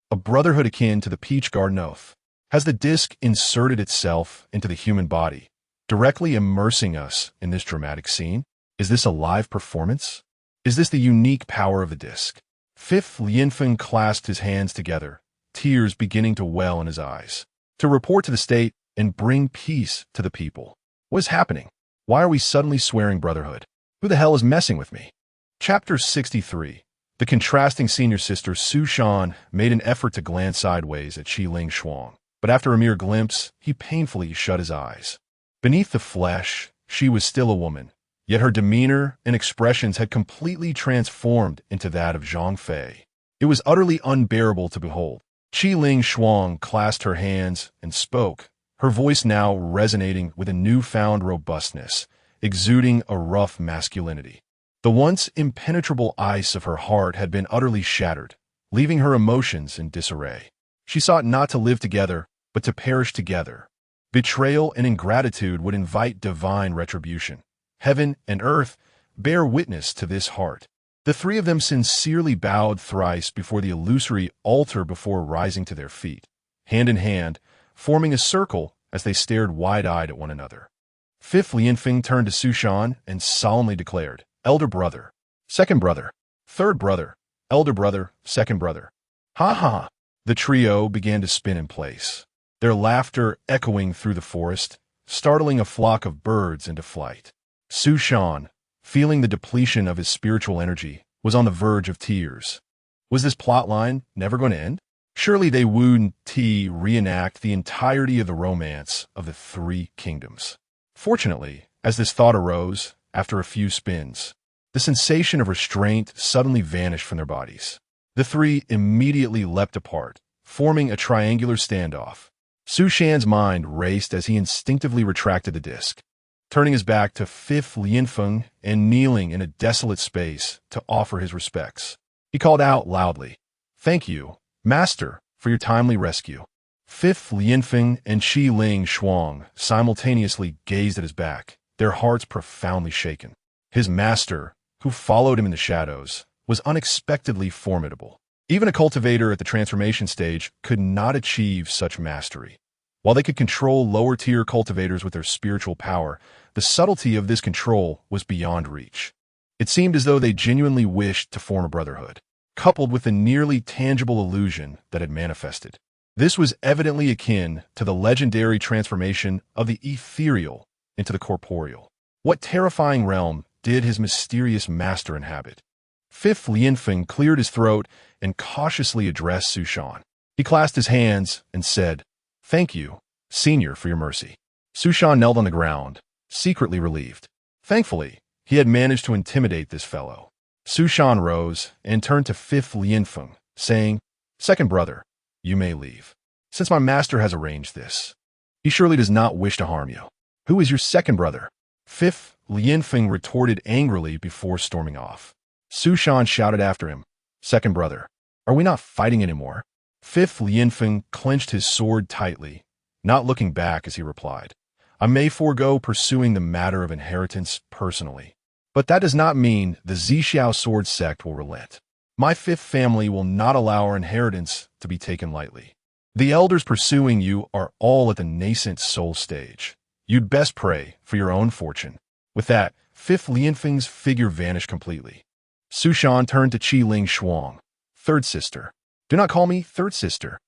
a brotherhood akin to the Peach Garden Oath. Has the disc inserted itself into the human body, directly immersing us in this dramatic scene? Is this a live performance? Is this the unique power of the disc? Fifth Lianfeng clasped his hands together, tears beginning to well in his eyes. To report to the state and bring peace to the people. What is happening? Why are we suddenly swearing brotherhood? Who the hell is messing with me? Chapter 63. The contrasting senior sister Su Shan made an effort to glance sideways at Qi Ling Shuang, but after a mere glimpse, he painfully shut his eyes. Beneath the flesh, she was still a woman, yet her demeanor and expressions had completely transformed into that of Zhang Fei. It was utterly unbearable to behold. Qi Ling Shuang clasped her hands and spoke, her voice now resonating with a newfound robustness, exuding a rough masculinity. The once impenetrable ice of her heart had been utterly shattered, leaving her emotions in disarray. She sought not to live together, but to perish together. Betrayal and ingratitude would invite divine retribution. Heaven and earth bear witness to this heart. The three of them sincerely bowed thrice before the illusory altar before rising to their feet, hand in hand, forming a circle as they stared wide-eyed at one another. Fifth Lianfeng turned to Su Shan and solemnly declared, "Elder brother, second brother, third brother, elder brother, second brother." Ha ha! The trio began to spin in place, their laughter echoing through the forest, startling a flock of birds into flight. Su Shan, feeling the depletion of his spiritual energy, was on the verge of tears. Was this plotline never going to end? Surely they wouldn't reenact the entirety of the romance of the three kingdoms. Fortunately, as this thought arose, after a few spins, the sensation of restraint suddenly vanished from their bodies. The three immediately leapt apart, forming a triangular standoff. Su Shan's mind raced as he instinctively retracted the disc, turning his back to Fifth Lianfeng and kneeling in a desolate space to offer his respects. He called out loudly, "Thank you, Master, for your timely rescue." Fifth Lianfeng and Qi Ling Shuang simultaneously gazed at his back, their hearts profoundly shaken. His master, who followed him in the shadows, was unexpectedly formidable. Even a cultivator at the transformation stage could not achieve such mastery. While they could control lower-tier cultivators with their spiritual power, the subtlety of this control was beyond reach. It seemed as though they genuinely wished to form a brotherhood, coupled with the nearly tangible illusion that had manifested. This was evidently akin to the legendary transformation of the ethereal into the corporeal. What terrifying realm did his mysterious master inhabit? Fifth Lianfeng cleared his throat and cautiously addressed Su Shan. He clasped his hands and said, "Thank you, Senior, for your mercy." Su Shan knelt on the ground, secretly relieved. Thankfully, he had managed to intimidate this fellow. Su Shan rose and turned to Fifth Lianfeng, saying, "Second brother, you may leave. Since my master has arranged this, he surely does not wish to harm you." "Who is your second brother?" Fifth Lianfeng retorted angrily before storming off. Su Shan shouted after him, "Second brother, are we not fighting anymore?" Fifth Lianfeng clenched his sword tightly, not looking back as he replied, I may forego pursuing the matter of inheritance personally. But that does not mean the Zixiao sword sect will relent. My fifth family will not allow our inheritance to be taken lightly. The elders pursuing you are all at the nascent soul stage. You'd best pray for your own fortune. With that, fifth Lianfeng's figure vanished completely. Su Shan turned to Qi Ling Shuang. Third sister. Do not call me third sister.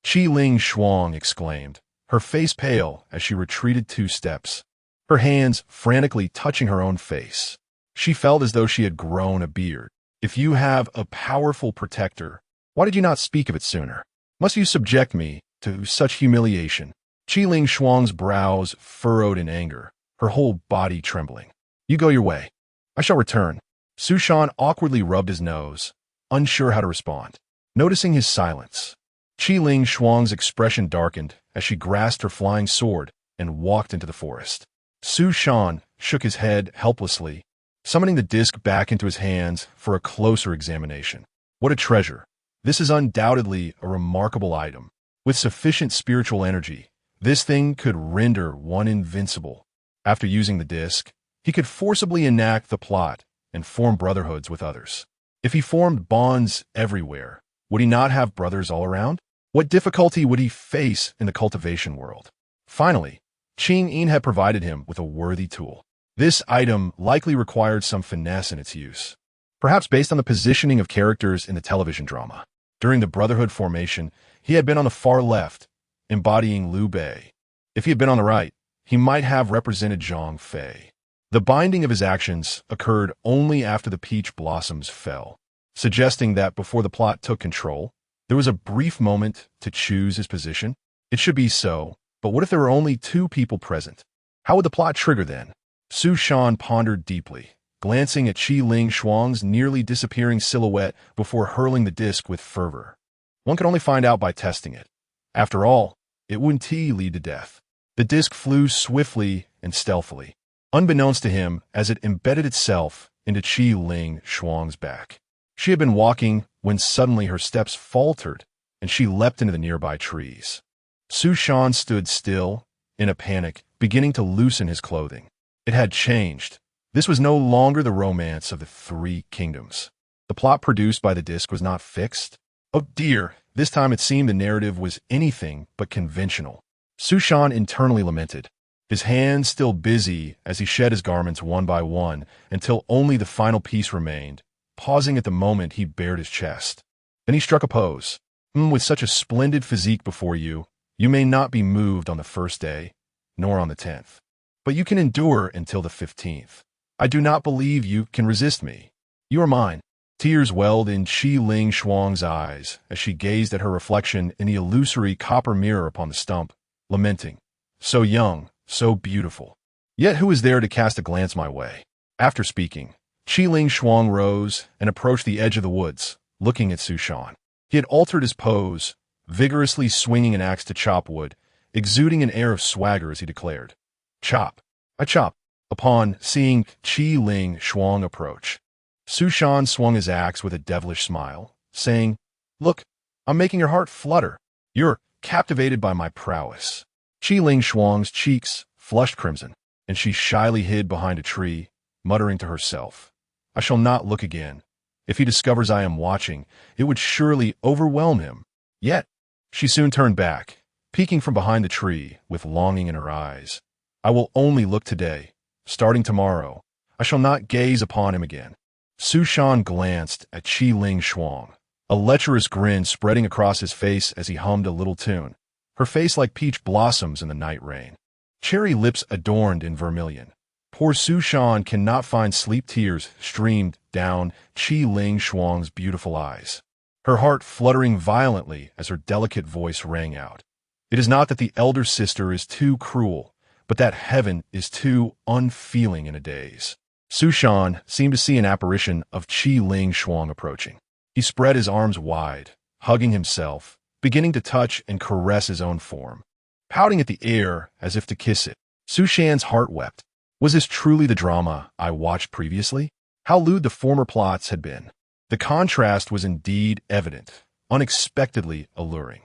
Qi Ling Shuang exclaimed, her face pale as she retreated 2 steps, her hands frantically touching her own face. She felt as though she had grown a beard. If you have a powerful protector, why did you not speak of it sooner? Must you subject me to such humiliation? Qi Ling Shuang's brows furrowed in anger, her whole body trembling. You go your way. I shall return. Su Shan awkwardly rubbed his nose, unsure how to respond. Noticing his silence, Qi Ling Shuang's expression darkened as she grasped her flying sword and walked into the forest. Su Shan shook his head helplessly, summoning the disc back into his hands for a closer examination. What a treasure! This is undoubtedly a remarkable item. With sufficient spiritual energy, this thing could render one invincible. After using the disc, he could forcibly enact the plot and form brotherhoods with others. If he formed bonds everywhere, would he not have brothers all around? What difficulty would he face in the cultivation world? Finally, Qin Yin had provided him with a worthy tool. This item likely required some finesse in its use, perhaps based on the positioning of characters in the television drama. During the Brotherhood formation, he had been on the far left, embodying Liu Bei. If he had been on the right, he might have represented Zhang Fei. The binding of his actions occurred only after the peach blossoms fell, suggesting that before the plot took control, there was a brief moment to choose his position. It should be so, but what if there were only 2 people present? How would the plot trigger then? Su Shan pondered deeply, glancing at Qi Ling Shuang's nearly disappearing silhouette before hurling the disc with fervor. One could only find out by testing it. After all, it wouldn't lead to death. The disc flew swiftly and stealthily, unbeknownst to him as it embedded itself into Qi Ling Shuang's back. She had been walking when suddenly her steps faltered and she leapt into the nearby trees. Su Shan stood still, in a panic, beginning to loosen his clothing. It had changed. This was no longer the romance of the 3 kingdoms. The plot produced by the disc was not fixed. Oh dear, this time it seemed the narrative was anything but conventional. Su Shan internally lamented, his hands still busy as he shed his garments one by one until only the final piece remained, pausing at the moment he bared his chest. Then he struck a pose. With such a splendid physique before you, you may not be moved on the first day, nor on the 10th. But you can endure until the 15th. I do not believe you can resist me. You are mine. Tears welled in Qi Ling Shuang's eyes as she gazed at her reflection in the illusory copper mirror upon the stump, lamenting. So young, so beautiful. Yet who is there to cast a glance my way? After speaking, Qi Ling Shuang rose and approached the edge of the woods, looking at Su Shan. He had altered his pose, vigorously swinging an axe to chop wood, exuding an air of swagger as he declared, Chop. I chop. Upon seeing Qi Ling Shuang approach, Su Shan swung his axe with a devilish smile, saying, Look, I'm making your heart flutter. You're captivated by my prowess. Qi Ling Shuang's cheeks flushed crimson, and she shyly hid behind a tree, muttering to herself, I shall not look again. If he discovers I am watching, it would surely overwhelm him. Yet, she soon turned back, peeking from behind the tree with longing in her eyes. I will only look today. Starting tomorrow, I shall not gaze upon him again. Su Shan glanced at Qi Ling Shuang, a lecherous grin spreading across his face as he hummed a little tune, her face like peach blossoms in the night rain. Cherry lips adorned in vermilion. Poor Su Shan cannot find sleep. Tears streamed down Qi Ling Shuang's beautiful eyes, her heart fluttering violently as her delicate voice rang out. It is not that the elder sister is too cruel, but that heaven is too unfeeling in a daze. Su Shan seemed to see an apparition of Qi Ling Shuang approaching. He spread his arms wide, hugging himself, beginning to touch and caress his own form, pouting at the air as if to kiss it. Su Shan's heart wept. Was this truly the drama I watched previously? How lewd the former plots had been. The contrast was indeed evident, unexpectedly alluring.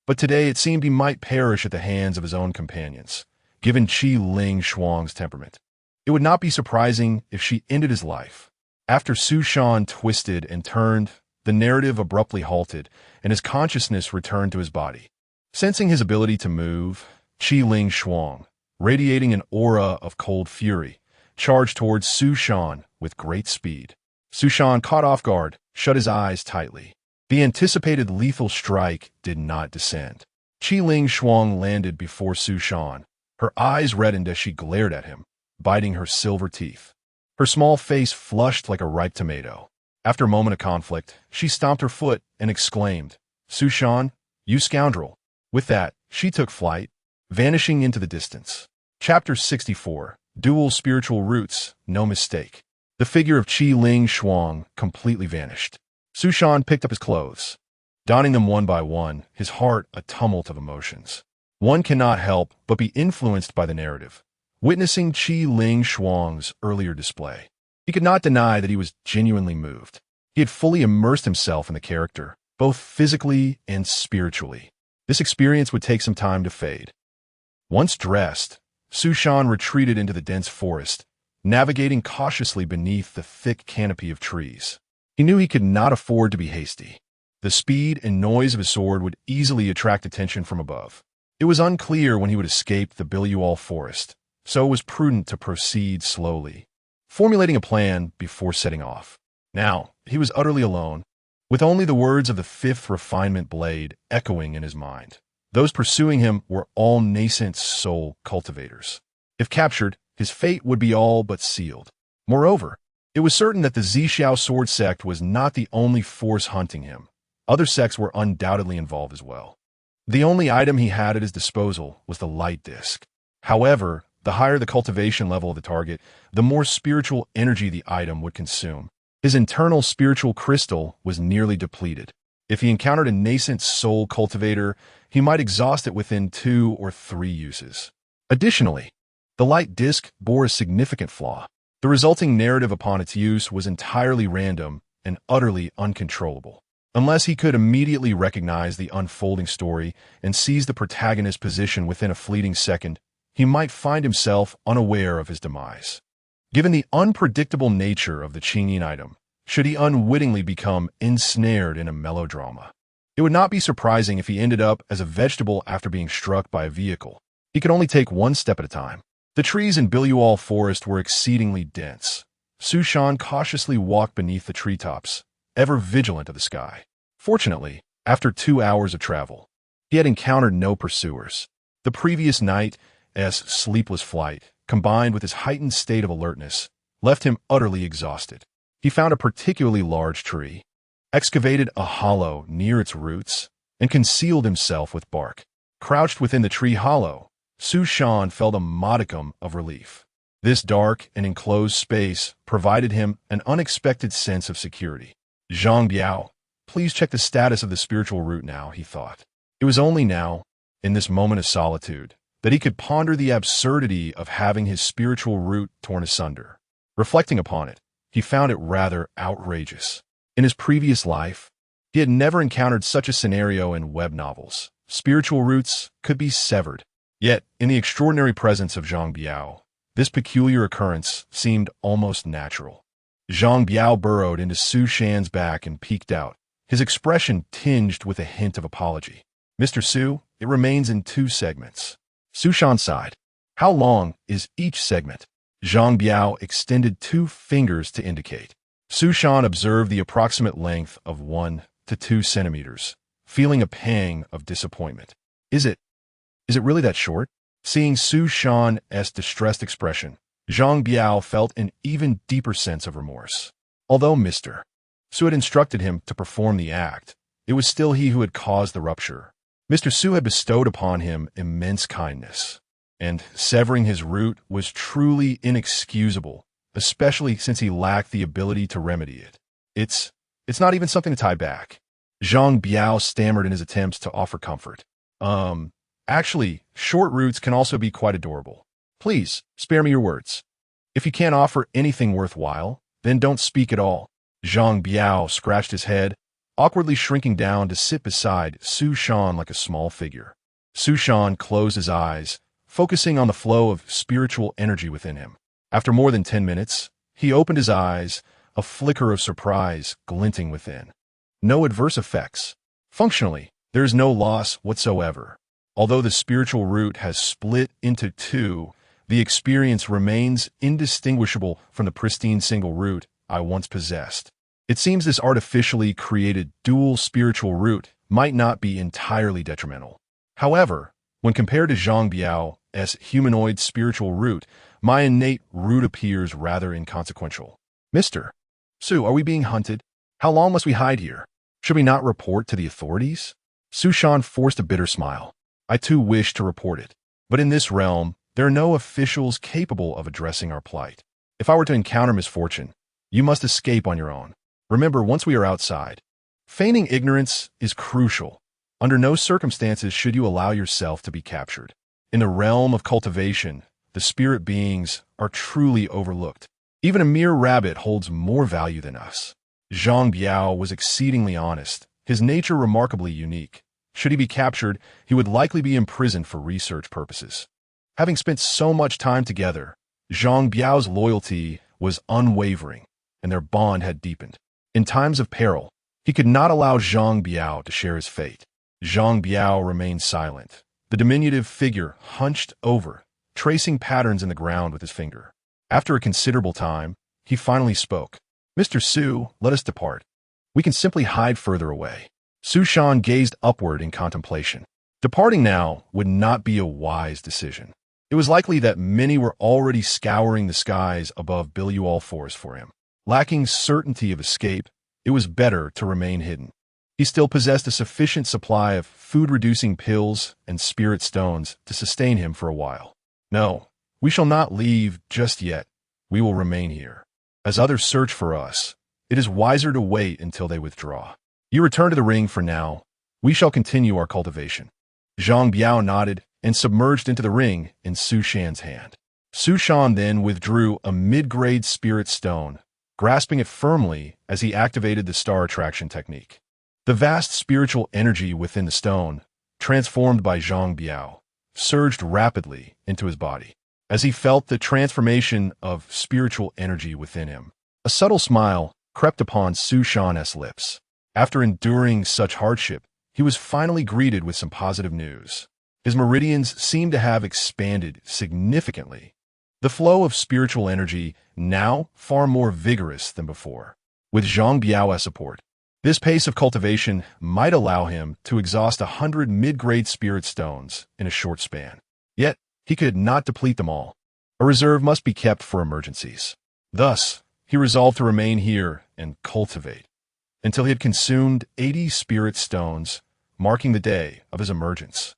But today it seemed he might perish at the hands of his own companions, given Qi Ling Shuang's temperament. It would not be surprising if she ended his life. After Su Shan twisted and turned, the narrative abruptly halted, and his consciousness returned to his body. Sensing his ability to move, Qi Ling Shuang, radiating an aura of cold fury, charged towards Su Shan with great speed. Su Shan, caught off guard, shut his eyes tightly. The anticipated lethal strike did not descend. Qi Ling Shuang landed before Su Shan. Her eyes reddened as she glared at him, biting her silver teeth. Her small face flushed like a ripe tomato. After a moment of conflict, she stomped her foot and exclaimed, "Su Shan, you scoundrel." With that, she took flight, vanishing into the distance. Chapter 64. Dual Spiritual Roots, No Mistake. The figure of Qi Ling Shuang completely vanished. Su Shan picked up his clothes, donning them one by one, his heart a tumult of emotions. One cannot help but be influenced by the narrative, witnessing Qi Ling Shuang's earlier display. He could not deny that he was genuinely moved. He had fully immersed himself in the character, both physically and spiritually. This experience would take some time to fade. Once dressed, Su Shan retreated into the dense forest, navigating cautiously beneath the thick canopy of trees. He knew he could not afford to be hasty. The speed and noise of his sword would easily attract attention from above. It was unclear when he would escape the Bilual forest, so it was prudent to proceed slowly, formulating a plan before setting off. Now, he was utterly alone, with only the words of the fifth refinement blade echoing in his mind. Those pursuing him were all nascent soul cultivators. If captured, his fate would be all but sealed. Moreover, it was certain that the Zixiao sword sect was not the only force hunting him. Other sects were undoubtedly involved as well. The only item he had at his disposal was the light disc. However, the higher the cultivation level of the target, the more spiritual energy the item would consume. His internal spiritual crystal was nearly depleted. If he encountered a nascent soul cultivator, he might exhaust it within 2 or 3 uses. Additionally, the light disc bore a significant flaw. The resulting narrative upon its use was entirely random and utterly uncontrollable. Unless he could immediately recognize the unfolding story and seize the protagonist's position within a fleeting second, he might find himself unaware of his demise. Given the unpredictable nature of the Qingyin item, should he unwittingly become ensnared in a melodrama? It would not be surprising if he ended up as a vegetable after being struck by a vehicle. He could only take one step at a time. The trees in Bilual forest were exceedingly dense. Su Shan cautiously walked beneath the treetops, ever vigilant of the sky. Fortunately, after 2 hours of travel, he had encountered no pursuers. The previous night's sleepless flight, combined with his heightened state of alertness, left him utterly exhausted. He found a particularly large tree, excavated a hollow near its roots, and concealed himself with bark. Crouched within the tree hollow, Su Shan felt a modicum of relief. This dark and enclosed space provided him an unexpected sense of security. Zhang Biao, please check the status of the spiritual root now, he thought. It was only now, in this moment of solitude, that he could ponder the absurdity of having his spiritual root torn asunder. Reflecting upon it, he found it rather outrageous. In his previous life, he had never encountered such a scenario in web novels. Spiritual roots could be severed. Yet, in the extraordinary presence of Zhang Biao, this peculiar occurrence seemed almost natural. Zhang Biao burrowed into Su Shan's back and peeked out, his expression tinged with a hint of apology. "Mr. Su, it remains in 2 segments." Su Shan sighed. "How long is each segment?" Zhang Biao extended 2 fingers to indicate. Su Shan observed the approximate length of 1 to 2 centimeters, feeling a pang of disappointment. Is it really that short?" Seeing Su Shan's distressed expression, Zhang Biao felt an even deeper sense of remorse. Although Mr. Su had instructed him to perform the act, it was still he who had caused the rupture. Mr. Su had bestowed upon him immense kindness, and severing his root was truly inexcusable, especially since he lacked the ability to remedy it. It's not even something to tie back." Zhang Biao stammered in his attempts to offer comfort. Actually, short roots can also be quite adorable. Please, spare me your words. If you can't offer anything worthwhile, then don't speak at all." Zhang Biao scratched his head, awkwardly shrinking down to sit beside Su Shan like a small figure. Su Shan closed his eyes, focusing on the flow of spiritual energy within him. After more than 10 minutes, he opened his eyes, a flicker of surprise glinting within. No adverse effects. Functionally, there is no loss whatsoever. Although the spiritual root has split into two, the experience remains indistinguishable from the pristine single root I once possessed. It seems this artificially created dual spiritual root might not be entirely detrimental. However, when compared to Zhang Biao's humanoid spiritual root, my innate root appears rather inconsequential. Mr. Su, are we being hunted? How long must we hide here? Should we not report to the authorities? Su Shan forced a bitter smile. I too wish to report it. But in this realm, there are no officials capable of addressing our plight. If I were to encounter misfortune, you must escape on your own. Remember, once we are outside, feigning ignorance is crucial. Under no circumstances should you allow yourself to be captured. In the realm of cultivation, the spirit beings are truly overlooked. Even a mere rabbit holds more value than us. Zhang Biao was exceedingly honest, his nature remarkably unique. Should he be captured, he would likely be imprisoned for research purposes. Having spent so much time together, Zhang Biao's loyalty was unwavering, and their bond had deepened. In times of peril, he could not allow Zhang Biao to share his fate. Zhang Biao remained silent, the diminutive figure hunched over, tracing patterns in the ground with his finger. After a considerable time, he finally spoke. Mr. Su, let us depart. We can simply hide further away. Su Shan gazed upward in contemplation. Departing now would not be a wise decision. It was likely that many were already scouring the skies above Bilual Forest for him. Lacking certainty of escape, it was better to remain hidden. He still possessed a sufficient supply of food-reducing pills and spirit stones to sustain him for a while. No, we shall not leave just yet. We will remain here. As others search for us, it is wiser to wait until they withdraw. You return to the ring for now. We shall continue our cultivation. Zhang Biao nodded and submerged into the ring in Su Shan's hand. Su Shan then withdrew a mid-grade spirit stone, grasping it firmly as he activated the star attraction technique. The vast spiritual energy within the stone, transformed by Zhang Biao, surged rapidly into his body. As he felt the transformation of spiritual energy within him, a subtle smile crept upon Su Shan's lips. After enduring such hardship, he was finally greeted with some positive news. His meridians seemed to have expanded significantly. The flow of spiritual energy now far more vigorous than before. With Zhang Biao's support, this pace of cultivation might allow him to exhaust 100 mid-grade spirit stones in a short span. Yet, he could not deplete them all. A reserve must be kept for emergencies. Thus, he resolved to remain here and cultivate until he had consumed 80 spirit stones, marking the day of his emergence.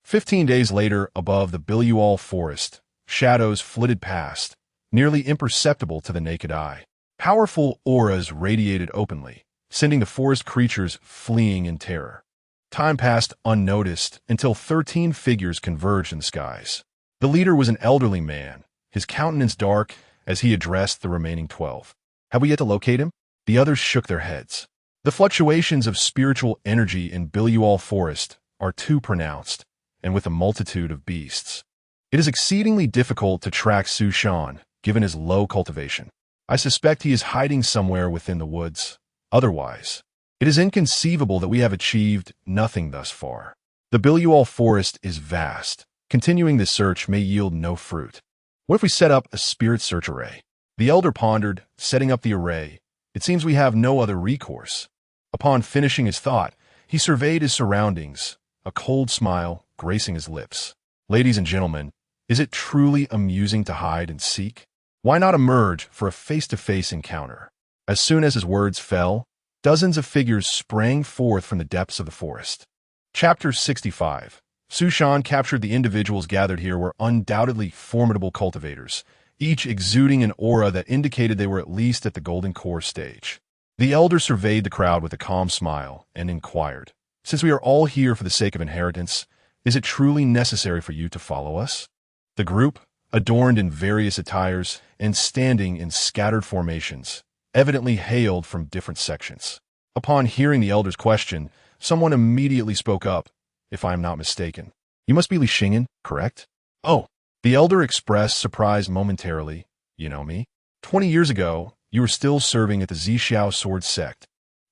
15 days later, above the Bilual Forest, shadows flitted past, nearly imperceptible to the naked eye. Powerful auras radiated openly, sending the forest creatures fleeing in terror. Time passed unnoticed until 13 figures converged in the skies. The leader was an elderly man, his countenance dark as he addressed the remaining 12. Have we yet to locate him? The others shook their heads. The fluctuations of spiritual energy in Bilual Forest are too pronounced, and with a multitude of beasts, it is exceedingly difficult to track Su Shan, given his low cultivation. I suspect he is hiding somewhere within the woods. Otherwise, it is inconceivable that we have achieved nothing thus far. The Bilual Forest is vast. Continuing this search may yield no fruit. What if we set up a spirit search array? The elder pondered, setting up the array. It seems we have no other recourse. Upon finishing his thought, he surveyed his surroundings, a cold smile gracing his lips. Ladies and gentlemen, is it truly amusing to hide and seek? Why not emerge for a face-to-face encounter? As soon as his words fell, dozens of figures sprang forth from the depths of the forest. Chapter 65. Su Shan captured the individuals gathered here were undoubtedly formidable cultivators, each exuding an aura that indicated they were at least at the golden core stage. The elder surveyed the crowd with a calm smile and inquired, "Since we are all here for the sake of inheritance, is it truly necessary for you to follow us?" The group, adorned in various attires and standing in scattered formations, evidently hailed from different sections. Upon hearing the elder's question, someone immediately spoke up. "If I am not mistaken, you must be Li Xingyan, correct? Oh, the elder expressed surprise momentarily. You know me? 20 years ago, you were still serving at the Zhixiao Sword Sect,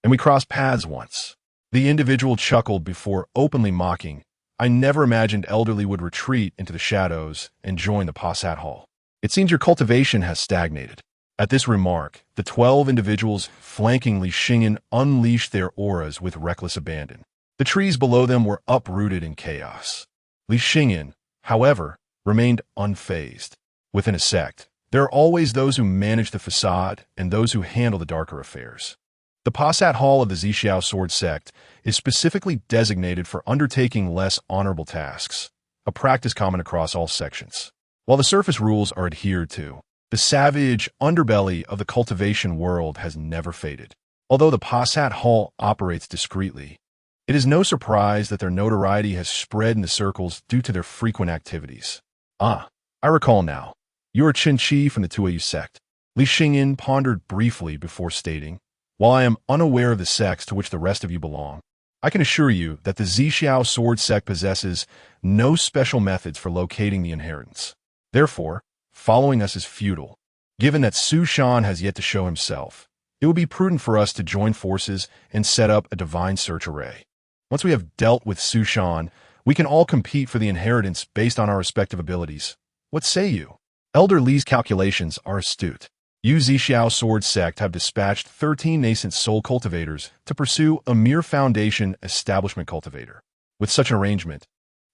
and we crossed paths once. The individual chuckled before openly mocking. I never imagined Elderly would retreat into the shadows and join the Passat Hall. It seems your cultivation has stagnated. At this remark, the 12 individuals flanking Li Xingyan unleashed their auras with reckless abandon. The trees below them were uprooted in chaos. Li Xingyan, however, remained unfazed. Within a sect, there are always those who manage the facade and those who handle the darker affairs. The Passat Hall of the Zhixiao Sword Sect is specifically designated for undertaking less honorable tasks, a practice common across all sections. While the surface rules are adhered to, the savage underbelly of the cultivation world has never faded. Although the Passat Hall operates discreetly, it is no surprise that their notoriety has spread in the circles due to their frequent activities. Ah, I recall now. You are Qin Chi from the Tuayu sect. Li Xingyan pondered briefly before stating, while I am unaware of the sects to which the rest of you belong, I can assure you that the Zhixiao Sword Sect possesses no special methods for locating the inheritance. Therefore, following us is futile. Given that Su Shan has yet to show himself, it would be prudent for us to join forces and set up a divine search array. Once we have dealt with Su Shan, we can all compete for the inheritance based on our respective abilities. What say you? Elder Li's calculations are astute. You Zhixiao Sword Sect have dispatched 13 nascent soul cultivators to pursue a mere foundation establishment cultivator. With such an arrangement,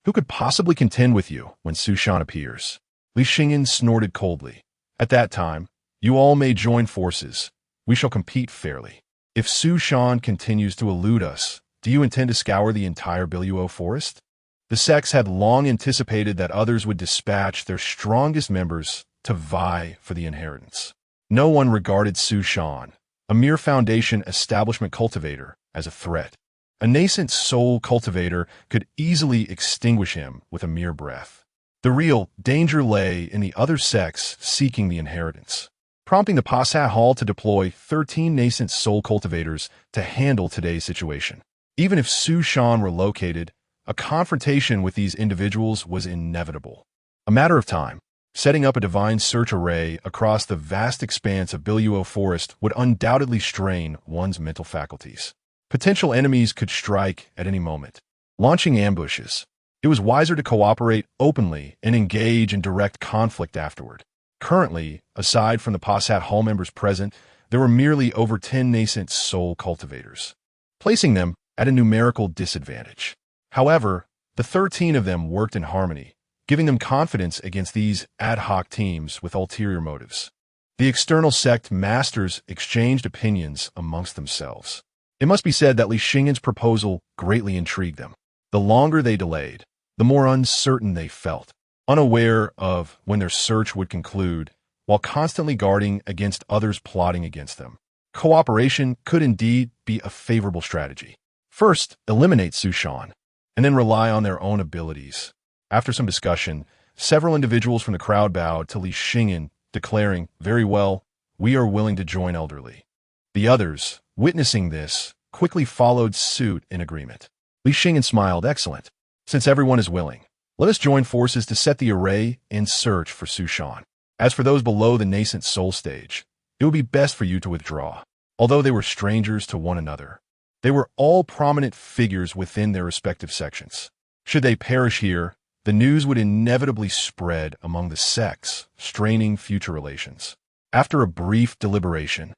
who could possibly contend with you when Su Shan appears? Li Xingyan snorted coldly. At that time, you all may join forces. We shall compete fairly. If Su Shan continues to elude us, do you intend to scour the entire Biluo forest? The sects had long anticipated that others would dispatch their strongest members to vie for the inheritance. No one regarded Su Shan, a mere foundation establishment cultivator, as a threat. A nascent soul cultivator could easily extinguish him with a mere breath. The real danger lay in the other sects seeking the inheritance, prompting the Passat Hall to deploy 13 nascent soul cultivators to handle today's situation. Even if Su Shan were located, a confrontation with these individuals was inevitable. A matter of time. Setting up a divine search array across the vast expanse of Biluo Forest would undoubtedly strain one's mental faculties. Potential enemies could strike at any moment, launching ambushes. It was wiser to cooperate openly and engage in direct conflict afterward. Currently, aside from the Passat Hall members present, there were merely over 10 nascent soul cultivators, placing them at a numerical disadvantage. However, the 13 of them worked in harmony, giving them confidence against these ad hoc teams with ulterior motives. The external sect masters exchanged opinions amongst themselves. It must be said that Li Xingyan's proposal greatly intrigued them. The longer they delayed, the more uncertain they felt, unaware of when their search would conclude, while constantly guarding against others plotting against them. Cooperation could indeed be a favorable strategy. First, eliminate Su Shan, and then rely on their own abilities. After some discussion, several individuals from the crowd bowed to Li Xingyan, declaring, "Very well, we are willing to join Elderly." The others, witnessing this, quickly followed suit in agreement. Li Xingyan smiled. "Excellent. Since everyone is willing, let us join forces to set the array and search for Su Shan. As for those below the nascent soul stage, it would be best for you to withdraw." Although they were strangers to one another, they were all prominent figures within their respective sections. Should they perish here, the news would inevitably spread among the sects, straining future relations. After a brief deliberation,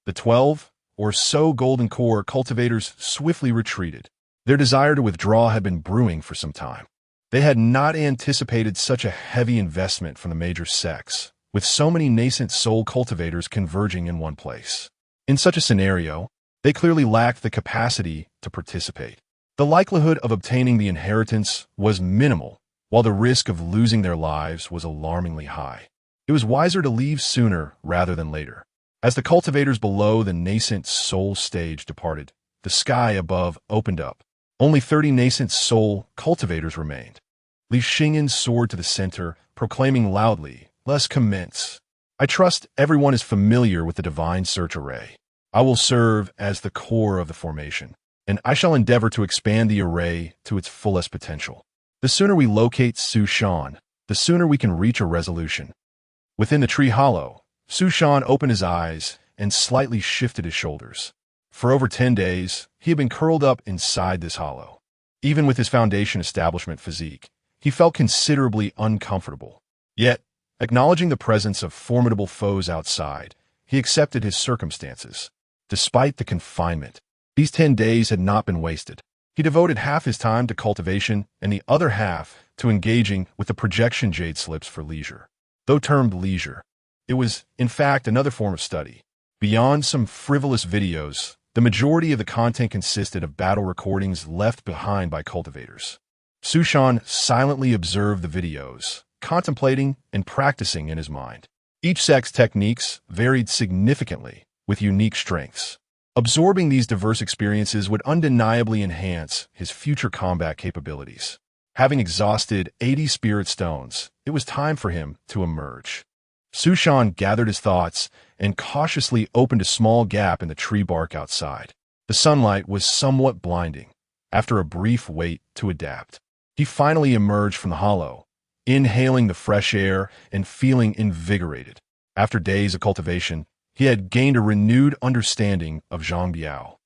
the 12 or so Golden Core cultivators swiftly retreated. Their desire to withdraw had been brewing for some time. They had not anticipated such a heavy investment from the major sects, with so many nascent soul cultivators converging in one place. In such a scenario, they clearly lacked the capacity to participate. The likelihood of obtaining the inheritance was minimal, while the risk of losing their lives was alarmingly high. It was wiser to leave sooner rather than later. As the cultivators below the nascent soul stage departed, the sky above opened up. Only 30 nascent soul cultivators remained. Li Xingyan soared to the center, proclaiming loudly, "Let's commence. I trust everyone is familiar with the divine search array. I will serve as the core of the formation, and I shall endeavor to expand the array to its fullest potential. The sooner we locate Su Shan, the sooner we can reach a resolution. Within the tree hollow, Su Shan opened his eyes and slightly shifted his shoulders. For over 10 days, he had been curled up inside this hollow. Even with his foundation establishment physique, he felt considerably uncomfortable. Yet, acknowledging the presence of formidable foes outside, he accepted his circumstances. Despite the confinement, these 10 days had not been wasted. He devoted half his time to cultivation and the other half to engaging with the projection jade slips for leisure. Though termed leisure, it was, in fact, another form of study. Beyond some frivolous videos, the majority of the content consisted of battle recordings left behind by cultivators. Su Shan silently observed the videos, contemplating and practicing in his mind. Each sect's techniques varied significantly, with unique strengths. Absorbing these diverse experiences would undeniably enhance his future combat capabilities. Having exhausted 80 spirit stones, it was time for him to emerge. Su Shan gathered his thoughts and cautiously opened a small gap in the tree bark outside. The sunlight was somewhat blinding. After a brief wait to adapt, he finally emerged from the hollow, inhaling the fresh air and feeling invigorated. After days of cultivation, he had gained a renewed understanding of Zhangbiao.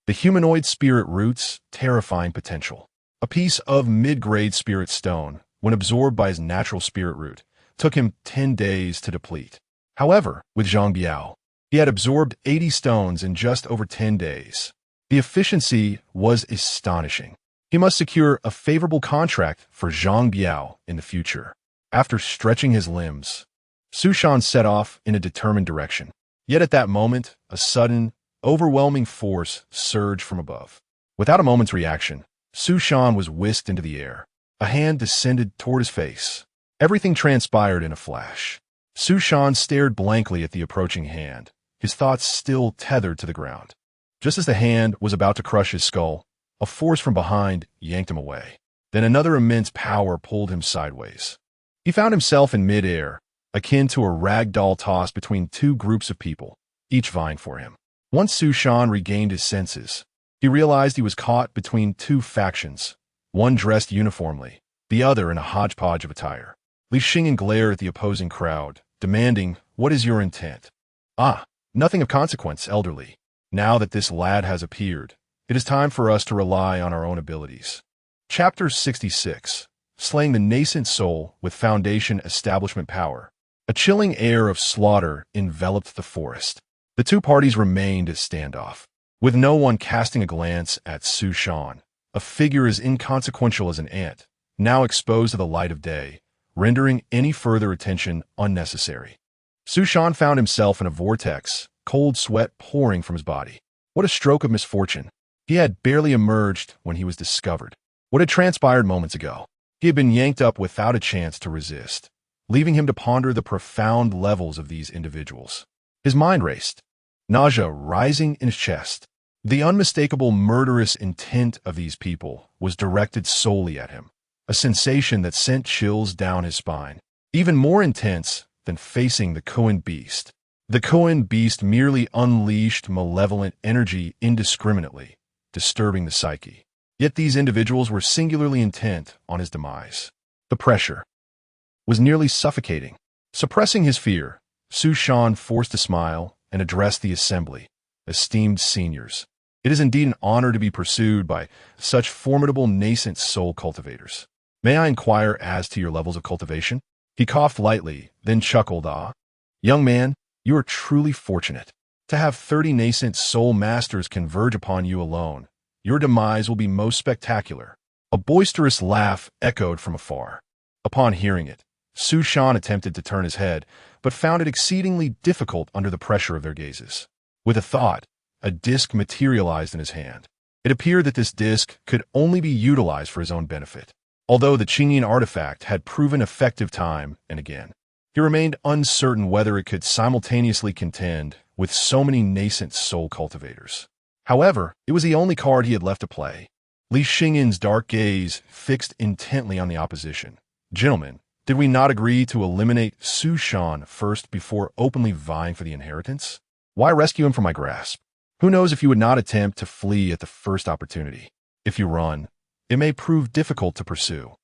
The humanoid spirit root's terrifying potential. A piece of mid-grade spirit stone, when absorbed by his natural spirit root, took him 10 days to deplete. However, with Zhangbiao, he had absorbed 80 stones in just over 10 days. The efficiency was astonishing. He must secure a favorable contract for Zhangbiao in the future. After stretching his limbs, Su Shan set off in a determined direction. Yet at that moment, a sudden, overwhelming force surged from above. Without a moment's reaction, Su Shan was whisked into the air. A hand descended toward his face. Everything transpired in a flash. Su Shan stared blankly at the approaching hand, his thoughts still tethered to the ground. Just as the hand was about to crush his skull, a force from behind yanked him away. Then another immense power pulled him sideways. He found himself in midair, akin to a rag doll tossed between two groups of people, each vying for him. Once Su Shan regained his senses, he realized he was caught between two factions, one dressed uniformly, the other in a hodgepodge of attire. Li Xingyan glared at the opposing crowd, demanding, "What is your intent?" "Ah, nothing of consequence, elderly. Now that this lad has appeared, it is time for us to rely on our own abilities." Chapter 66. Slaying the Nascent Soul with Foundation Establishment Power. A chilling air of slaughter enveloped the forest. The two parties remained at standoff, with no one casting a glance at Su Shan, a figure as inconsequential as an ant, now exposed to the light of day, rendering any further attention unnecessary. Su Shan found himself in a vortex, cold sweat pouring from his body. What a stroke of misfortune. He had barely emerged when he was discovered. What had transpired moments ago? He had been yanked up without a chance to resist, leaving him to ponder the profound levels of these individuals. His mind raced, nausea rising in his chest. The unmistakable murderous intent of these people was directed solely at him, a sensation that sent chills down his spine, even more intense than facing the Qin beast. The Qin beast merely unleashed malevolent energy indiscriminately, disturbing the psyche. Yet these individuals were singularly intent on his demise. The pressure was nearly suffocating. Suppressing his fear, Su Shan forced a smile and addressed the assembly. Esteemed seniors, it is indeed an honor to be pursued by such formidable nascent soul cultivators. May I inquire as to your levels of cultivation? He coughed lightly, then chuckled. "Ah, young man, you are truly fortunate. To have 30 nascent soul masters converge upon you alone, your demise will be most spectacular." A boisterous laugh echoed from afar. Upon hearing it, Su Shan attempted to turn his head, but found it exceedingly difficult under the pressure of their gazes. With a thought, a disc materialized in his hand. It appeared that this disc could only be utilized for his own benefit. Although the Qingyan artifact had proven effective time and again, he remained uncertain whether it could simultaneously contend with so many nascent soul cultivators. However, it was the only card he had left to play. Li Xingyan's dark gaze fixed intently on the opposition. "Gentlemen, did we not agree to eliminate Su Shan first before openly vying for the inheritance? Why rescue him from my grasp? Who knows if you would not attempt to flee at the first opportunity? If you run, it may prove difficult to pursue."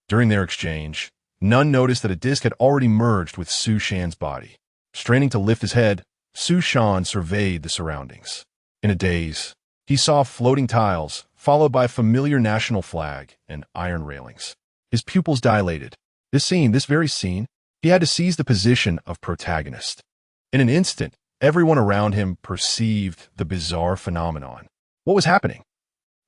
During their exchange, None noticed that a disc had already merged with Su Shan's body. Straining to lift his head, Su Shan surveyed the surroundings. In a daze, he saw floating tiles, followed by a familiar national flag and iron railings. His pupils dilated. This very scene, he had to seize the position of protagonist. In an instant, everyone around him perceived the bizarre phenomenon. What was happening?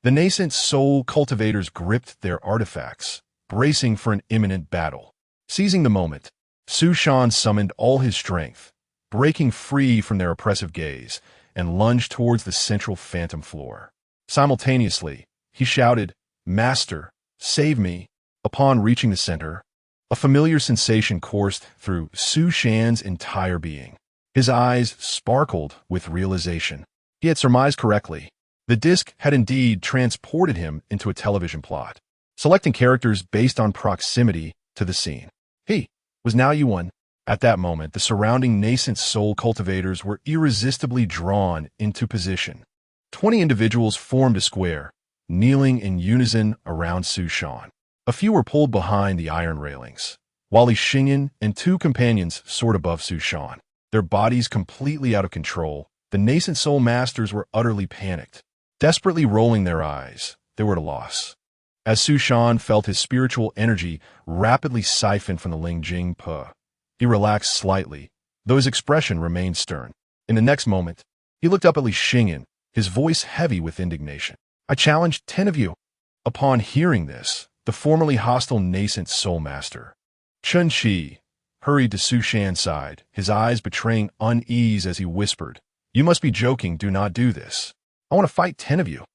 The nascent soul cultivators gripped their artifacts, bracing for an imminent battle. Seizing the moment, Su Shan summoned all his strength, breaking free from their oppressive gaze, and lunged towards the central phantom floor. Simultaneously, he shouted, "Master, save me!" Upon reaching the center, a familiar sensation coursed through Su Shan's entire being. His eyes sparkled with realization. He had surmised correctly. The disc had indeed transported him into a television plot, selecting characters based on proximity to the scene. He was now Yuan. At that moment, the surrounding nascent soul cultivators were irresistibly drawn into position. 20 individuals formed a square, kneeling in unison around Su Shan. A few were pulled behind the iron railings, while Li Xingyan and 2 companions soared above Su Shan. Their bodies completely out of control, the nascent soul masters were utterly panicked. Desperately rolling their eyes, they were at a loss. As Su Shan felt his spiritual energy rapidly siphoned from the Ling Jing Pe, he relaxed slightly, though his expression remained stern. In the next moment, he looked up at Li Xingyan, his voice heavy with indignation. "I challenge 10 of you." Upon hearing this, the formerly hostile nascent soul master, Chen Qi, hurried to Su Shan's side, his eyes betraying unease as he whispered, "You must be joking, do not do this. I want to fight 10 of you."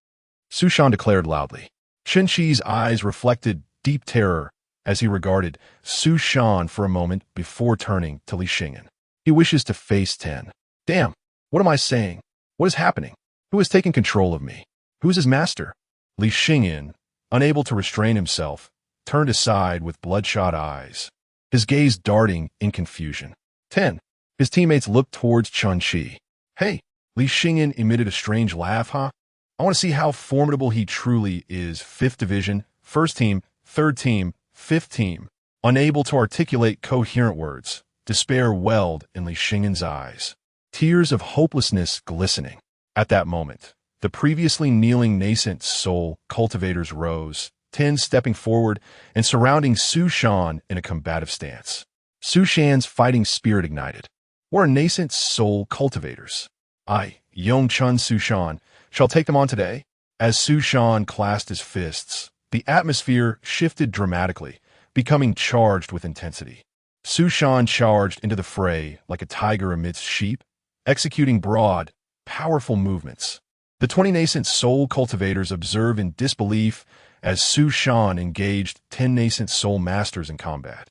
Su Shan declared loudly. Chen Qi's eyes reflected deep terror as he regarded Su Shan for a moment before turning to Li Xingyan. "He wishes to face 10. Damn, what am I saying? What is happening? Who has taken control of me? Who is his master?" Li Xingyan, unable to restrain himself, turned aside with bloodshot eyes, his gaze darting in confusion. 10. His teammates looked towards Chen Qi. "Hey," Li Xingyan emitted a strange laugh, "huh? I want to see how formidable he truly is." 5th Division, 1st Team, 3rd Team, 5th Team. Unable to articulate coherent words, despair welled in Li Xingyan's eyes, tears of hopelessness glistening. At that moment, the previously kneeling nascent soul cultivators rose, 10 stepping forward and surrounding Su Shan in a combative stance. Su Shan's fighting spirit ignited. "We're nascent soul cultivators. I, Yongchun Su Shan, shall take them on today." As Su Shan clasped his fists, the atmosphere shifted dramatically, becoming charged with intensity. Su Shan charged into the fray like a tiger amidst sheep, executing broad, powerful movements. The 20 nascent soul cultivators observed in disbelief as Su Shan engaged 10 nascent soul masters in combat.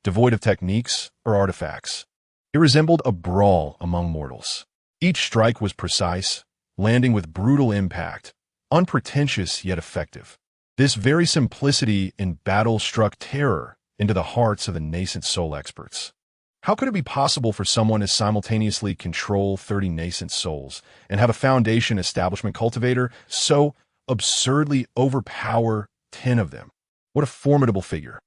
Devoid of techniques or artifacts, it resembled a brawl among mortals. Each strike was precise, landing with brutal impact, unpretentious yet effective. This very simplicity in battle struck terror into the hearts of the nascent soul experts. How could it be possible for someone to simultaneously control 30 nascent souls and have a foundation establishment cultivator so absurdly overpower 10 of them? What a formidable figure.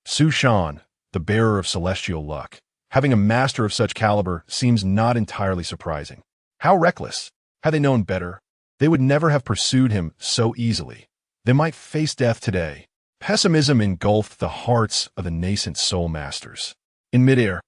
Su Shan, the bearer of celestial luck, having a master of such caliber seems not entirely surprising. How reckless! Had they known better, they would never have pursued him so easily. They might face death today. Pessimism engulfed the hearts of the nascent soul masters. In midair,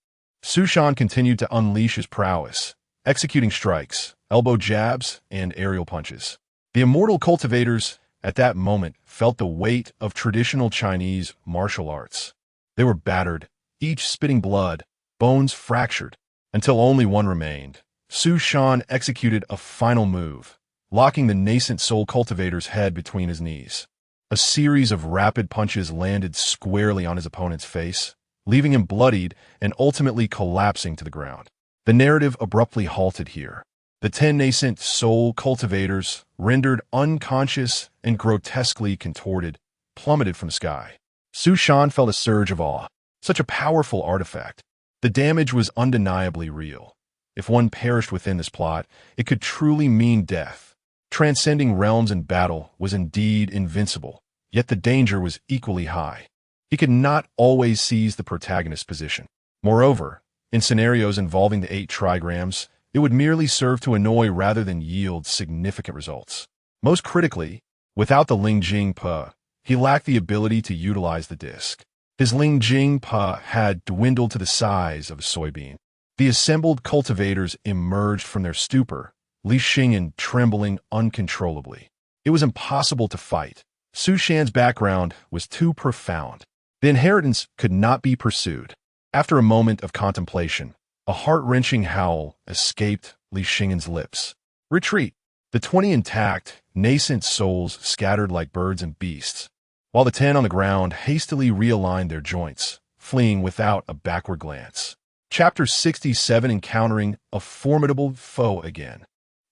Su Shan continued to unleash his prowess, executing strikes, elbow jabs, and aerial punches. The immortal cultivators, at that moment, felt the weight of traditional Chinese martial arts. They were battered, each spitting blood, bones fractured, until only one remained. Su Shan executed a final move, locking the nascent soul cultivator's head between his knees. A series of rapid punches landed squarely on his opponent's face, leaving him bloodied and ultimately collapsing to the ground. The narrative abruptly halted here. The 10 nascent soul cultivators, rendered unconscious and grotesquely contorted, plummeted from the sky. Su Shan felt a surge of awe. Such a powerful artifact. The damage was undeniably real. If one perished within this plot, it could truly mean death. Transcending realms in battle was indeed invincible, yet the danger was equally high. He could not always seize the protagonist's position. Moreover, in scenarios involving the 8 trigrams, it would merely serve to annoy rather than yield significant results. Most critically, without the Lingjing Pa, he lacked the ability to utilize the disc. His Lingjing Pa had dwindled to the size of a soybean. The assembled cultivators emerged from their stupor, Li Xingyan trembling uncontrollably. It was impossible to fight. Su Shan's background was too profound. The inheritance could not be pursued. After a moment of contemplation, a heart-wrenching howl escaped Li Xingyan's lips. Retreat. The 20 intact, nascent souls scattered like birds and beasts, while the 10 on the ground hastily realigned their joints, fleeing without a backward glance. Chapter 67: Encountering a Formidable Foe Again.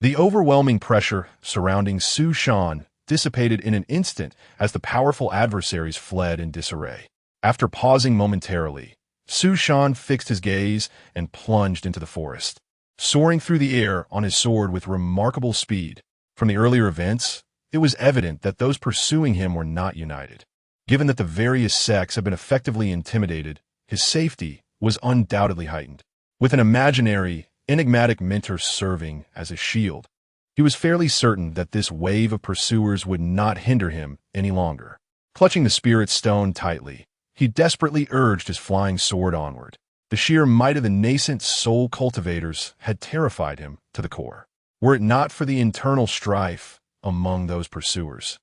The overwhelming pressure surrounding Su Shan dissipated in an instant as the powerful adversaries fled in disarray. After pausing momentarily, Su Shan fixed his gaze and plunged into the forest, soaring through the air on his sword with remarkable speed. From the earlier events, it was evident that those pursuing him were not united. Given that the various sects had been effectively intimidated, his safety was undoubtedly heightened. With an imaginary, enigmatic mentor serving as a shield, he was fairly certain that this wave of pursuers would not hinder him any longer. Clutching the spirit stone tightly, he desperately urged his flying sword onward. The sheer might of the nascent soul cultivators had terrified him to the core. Were it not for the internal strife among those pursuers,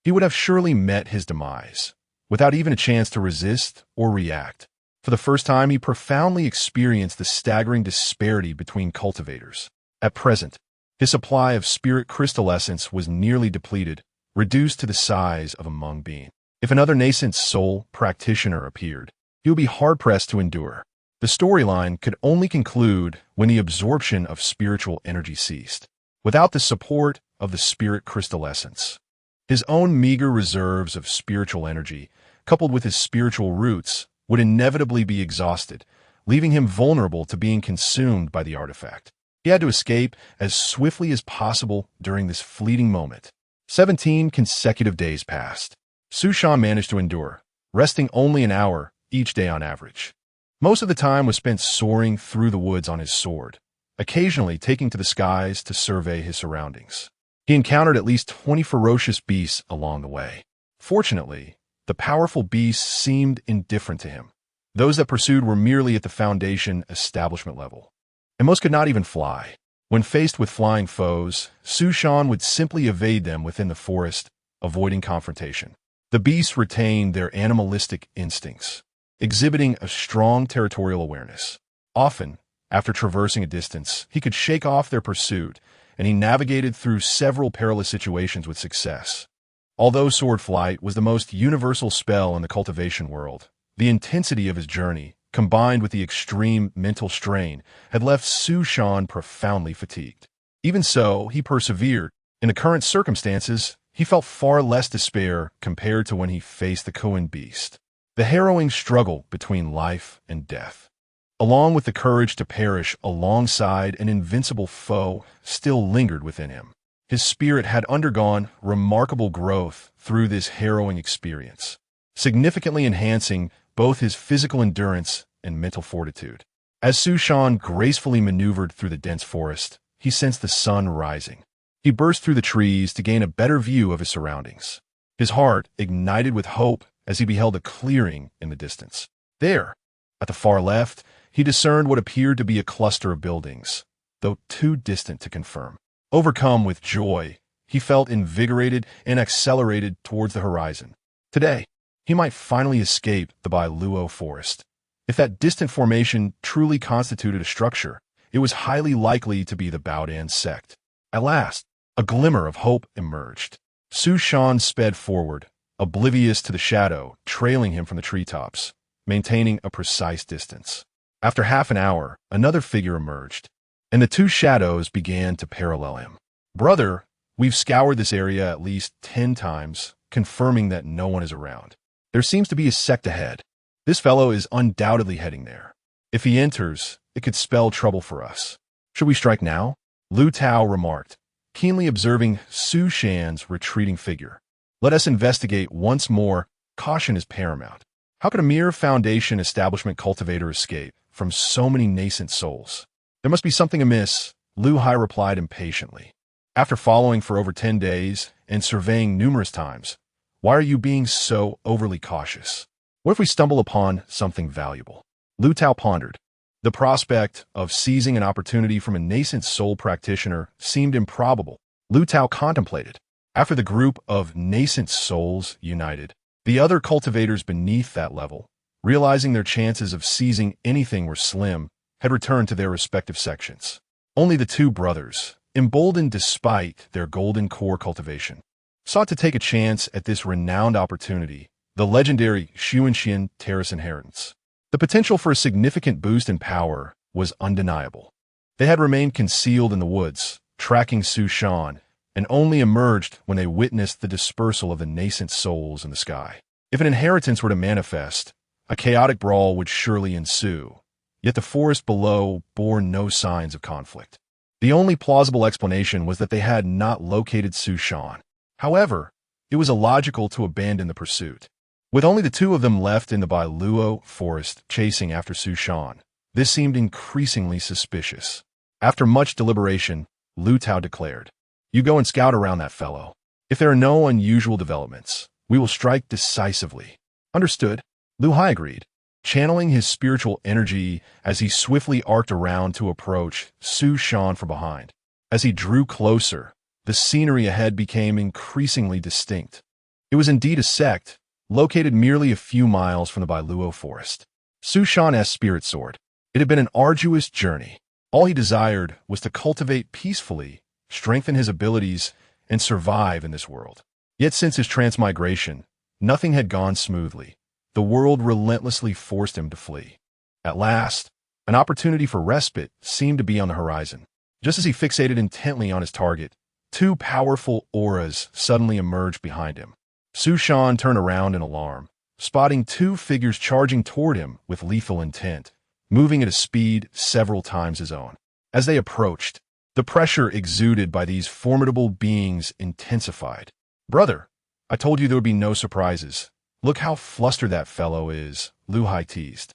he would have surely met his demise, without even a chance to resist or react. For the first time, he profoundly experienced the staggering disparity between cultivators. At present, his supply of spirit crystal essence was nearly depleted, reduced to the size of a mung bean. If another nascent soul practitioner appeared, he would be hard-pressed to endure. The storyline could only conclude when the absorption of spiritual energy ceased. Without the support of the spirit crystal essence, his own meager reserves of spiritual energy, coupled with his spiritual roots, would inevitably be exhausted, leaving him vulnerable to being consumed by the artifact. He had to escape as swiftly as possible during this fleeting moment. 17 consecutive days passed. Su Shan managed to endure, resting only an hour each day on average. Most of the time was spent soaring through the woods on his sword, occasionally taking to the skies to survey his surroundings. He encountered at least 20 ferocious beasts along the way. Fortunately, the powerful beasts seemed indifferent to him. Those that pursued were merely at the Foundation establishment level, and most could not even fly. When faced with flying foes, Su Shan would simply evade them within the forest, avoiding confrontation. The beasts retained their animalistic instincts, exhibiting a strong territorial awareness. Often, after traversing a distance, he could shake off their pursuit, and he navigated through several perilous situations with success. Although sword flight was the most universal spell in the cultivation world, the intensity of his journey, combined with the extreme mental strain, had left Su Shan profoundly fatigued. Even so, he persevered. In the current circumstances, he felt far less despair compared to when he faced the Qin beast. The harrowing struggle between life and death, along with the courage to perish alongside an invincible foe, still lingered within him. His spirit had undergone remarkable growth through this harrowing experience, significantly enhancing both his physical endurance and mental fortitude. As Su Shan gracefully maneuvered through the dense forest, he sensed the sun rising. He burst through the trees to gain a better view of his surroundings. His heart ignited with hope as he beheld a clearing in the distance. There, at the far left, he discerned what appeared to be a cluster of buildings, though too distant to confirm. Overcome with joy, he felt invigorated and accelerated towards the horizon. Today, he might finally escape the Bailuo forest. If that distant formation truly constituted a structure, it was highly likely to be the Baodan sect. At last, a glimmer of hope emerged. Su Shan sped forward, oblivious to the shadow trailing him from the treetops, maintaining a precise distance. After half an hour, another figure emerged, and the two shadows began to parallel him. "Brother, we've scoured this area at least 10 times, confirming that no one is around. There seems to be a sect ahead. This fellow is undoubtedly heading there. If he enters, it could spell trouble for us. Should we strike now?" Lu Tao remarked, keenly observing Su Shan's retreating figure. "Let us investigate once more. Caution is paramount." How could a mere foundation establishment cultivator escape from so many nascent souls? There must be something amiss, Lu Hai replied impatiently. After following for over 10 days and surveying numerous times, why are you being so overly cautious? What if we stumble upon something valuable? Lu Tao pondered. The prospect of seizing an opportunity from a nascent soul practitioner seemed improbable. Lu Tao contemplated. After the group of nascent souls united, the other cultivators beneath that level, realizing their chances of seizing anything were slim, had returned to their respective sections. Only the two brothers, emboldened despite their golden core cultivation, sought to take a chance at this renowned opportunity, the legendary Xuanxian Terrace Inheritance. The potential for a significant boost in power was undeniable. They had remained concealed in the woods, tracking Su Shan, and only emerged when they witnessed the dispersal of the nascent souls in the sky. If an inheritance were to manifest, a chaotic brawl would surely ensue, yet the forest below bore no signs of conflict. The only plausible explanation was that they had not located Su Shan. However, it was illogical to abandon the pursuit. With only the two of them left in the Bailuo forest chasing after Su Shan, this seemed increasingly suspicious. After much deliberation, Lu Tao declared, "You go and scout around that fellow. If there are no unusual developments, we will strike decisively." Understood, Lu Hai agreed, channeling his spiritual energy as he swiftly arced around to approach Su Shan from behind. As he drew closer, the scenery ahead became increasingly distinct. It was indeed a sect, located merely a few miles from the Bailuo forest. Su Shan's spirit soared. It had been an arduous journey. All he desired was to cultivate peacefully, strengthen his abilities, and survive in this world. Yet since his transmigration, nothing had gone smoothly. The world relentlessly forced him to flee. At last, an opportunity for respite seemed to be on the horizon. Just as he fixated intently on his target, two powerful auras suddenly emerged behind him. Su Shan turned around in alarm, spotting two figures charging toward him with lethal intent, moving at a speed several times his own. As they approached, the pressure exuded by these formidable beings intensified. "Brother, I told you there would be no surprises. Look how flustered that fellow is," Lu Hai teased.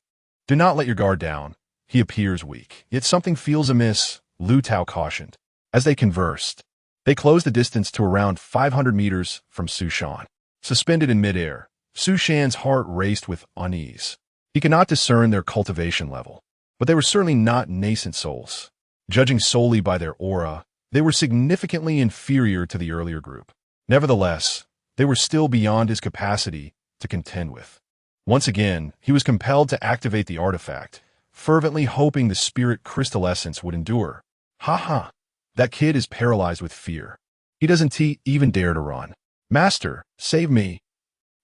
"Do not let your guard down. He appears weak, yet something feels amiss," Lu Tao cautioned. As they conversed, they closed the distance to around 500 meters from Su Shan. Suspended in midair, Su Shan's heart raced with unease. He could not discern their cultivation level, but they were certainly not nascent souls. Judging solely by their aura, they were significantly inferior to the earlier group. Nevertheless, they were still beyond his capacity to contend with. Once again, he was compelled to activate the artifact, fervently hoping the spirit crystal essence would endure. Ha! That kid is paralyzed with fear. He doesn't even dare to run. "Master, save me!"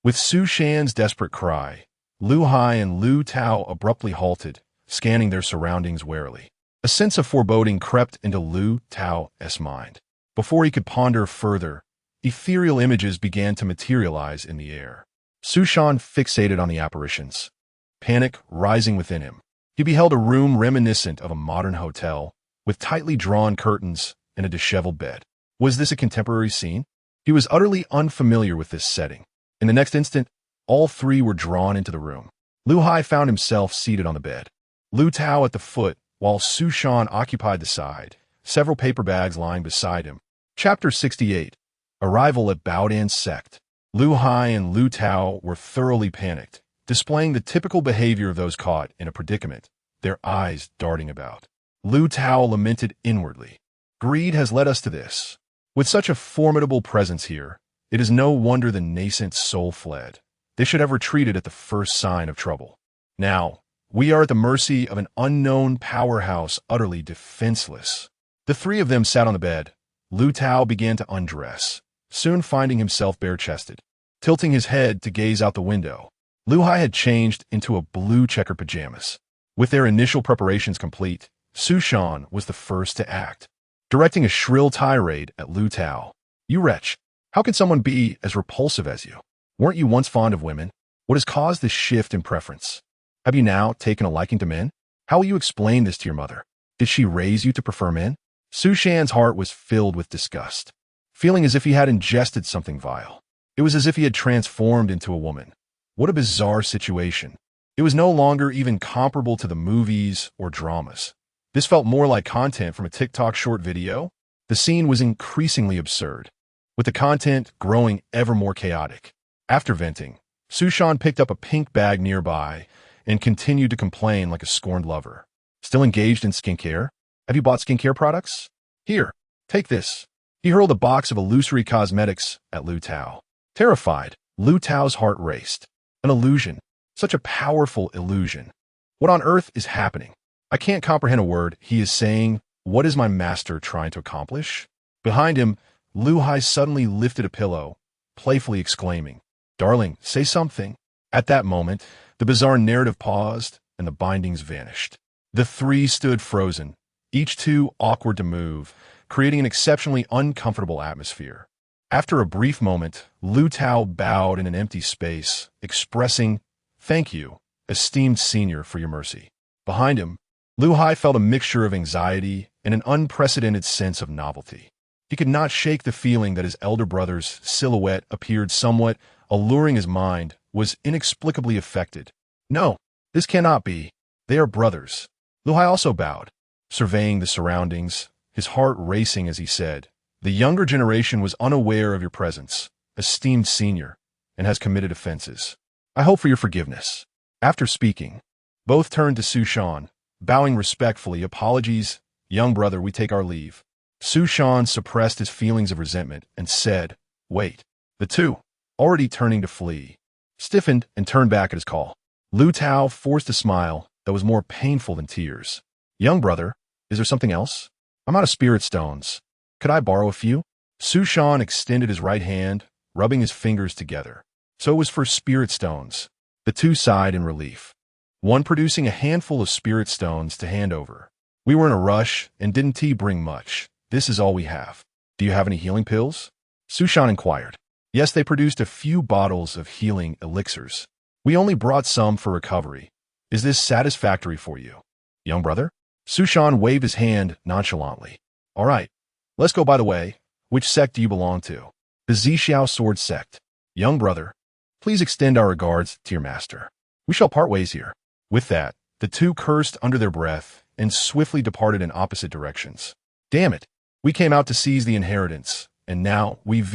With Su Shan's desperate cry, Lu Hai and Lu Tao abruptly halted, scanning their surroundings warily. A sense of foreboding crept into Lu Tao's mind. Before he could ponder further, ethereal images began to materialize in the air. Su Shan fixated on the apparitions, panic rising within him. He beheld a room reminiscent of a modern hotel, with tightly drawn curtains and a disheveled bed. Was this a contemporary scene? He was utterly unfamiliar with this setting. In the next instant, all three were drawn into the room. Lu Hai found himself seated on the bed, Lu Tao at the foot, while Su Shan occupied the side, several paper bags lying beside him. Chapter 68. Arrival at Baodan's Sect. Lu Hai and Lu Tao were thoroughly panicked, displaying the typical behavior of those caught in a predicament, their eyes darting about. Lu Tao lamented inwardly. "Greed has led us to this. With such a formidable presence here, it is no wonder the nascent soul fled. They should have retreated at the first sign of trouble. Now, we are at the mercy of an unknown powerhouse utterly defenseless." The three of them sat on the bed. Lu Tao began to undress, soon finding himself bare-chested. Tilting his head to gaze out the window, Lu Hai had changed into a blue checkered pajamas. With their initial preparations complete, Su Shan was the first to act, directing a shrill tirade at Lu Tao. "You wretch! How can someone be as repulsive as you? Weren't you once fond of women? What has caused this shift in preference? Have you now taken a liking to men? How will you explain this to your mother? Did she raise you to prefer men?" Su Shan's heart was filled with disgust, feeling as if he had ingested something vile. It was as if he had transformed into a woman. What a bizarre situation. It was no longer even comparable to the movies or dramas. This felt more like content from a TikTok short video. The scene was increasingly absurd, with the content growing ever more chaotic. After venting, Sushan picked up a pink bag nearby and continued to complain like a scorned lover. Still engaged in skincare? Have you bought skincare products? Here, take this. He hurled a box of illusory cosmetics at Lu Tao. Terrified, Lu Tao's heart raced. An illusion. Such a powerful illusion. What on earth is happening? I can't comprehend a word he is saying. What is my master trying to accomplish? Behind him, Lu Hai suddenly lifted a pillow, playfully exclaiming, "Darling, say something." At that moment, the bizarre narrative paused and the bindings vanished. The three stood frozen, each too awkward to move, creating an exceptionally uncomfortable atmosphere. After a brief moment, Lu Tao bowed in an empty space, expressing, "Thank you, esteemed senior, for your mercy." Behind him, Lu Hai felt a mixture of anxiety and an unprecedented sense of novelty. He could not shake the feeling that his elder brother's silhouette appeared somewhat alluring. His mind was inexplicably affected. No, this cannot be. They are brothers. Lu Hai also bowed, surveying the surroundings, his heart racing as he said, "The younger generation was unaware of your presence, esteemed senior, and has committed offenses. I hope for your forgiveness." After speaking, both turned to Sushan, bowing respectfully. "Apologies, young brother, we take our leave." Sushan suppressed his feelings of resentment and said, "Wait." The two, already turning to flee, stiffened and turned back at his call. Lu Tao forced a smile that was more painful than tears. "Young brother, is there something else? I'm out of spirit stones. Could I borrow a few?" Sushan extended his right hand, rubbing his fingers together. So it was for spirit stones. The two sighed in relief, one producing a handful of spirit stones to hand over. "We were in a rush and didn't bring much. This is all we have. Do you have any healing pills?" Sushan inquired. Yes, they produced a few bottles of healing elixirs. "We only brought some for recovery. Is this satisfactory for you, young brother?" Sushan waved his hand nonchalantly. "All right, let's go. By the way, which sect do you belong to?" "The Zixiao Sword Sect." "Young brother, please extend our regards to your master. We shall part ways here." With that, the two cursed under their breath and swiftly departed in opposite directions. Damn it, we came out to seize the inheritance, and now we've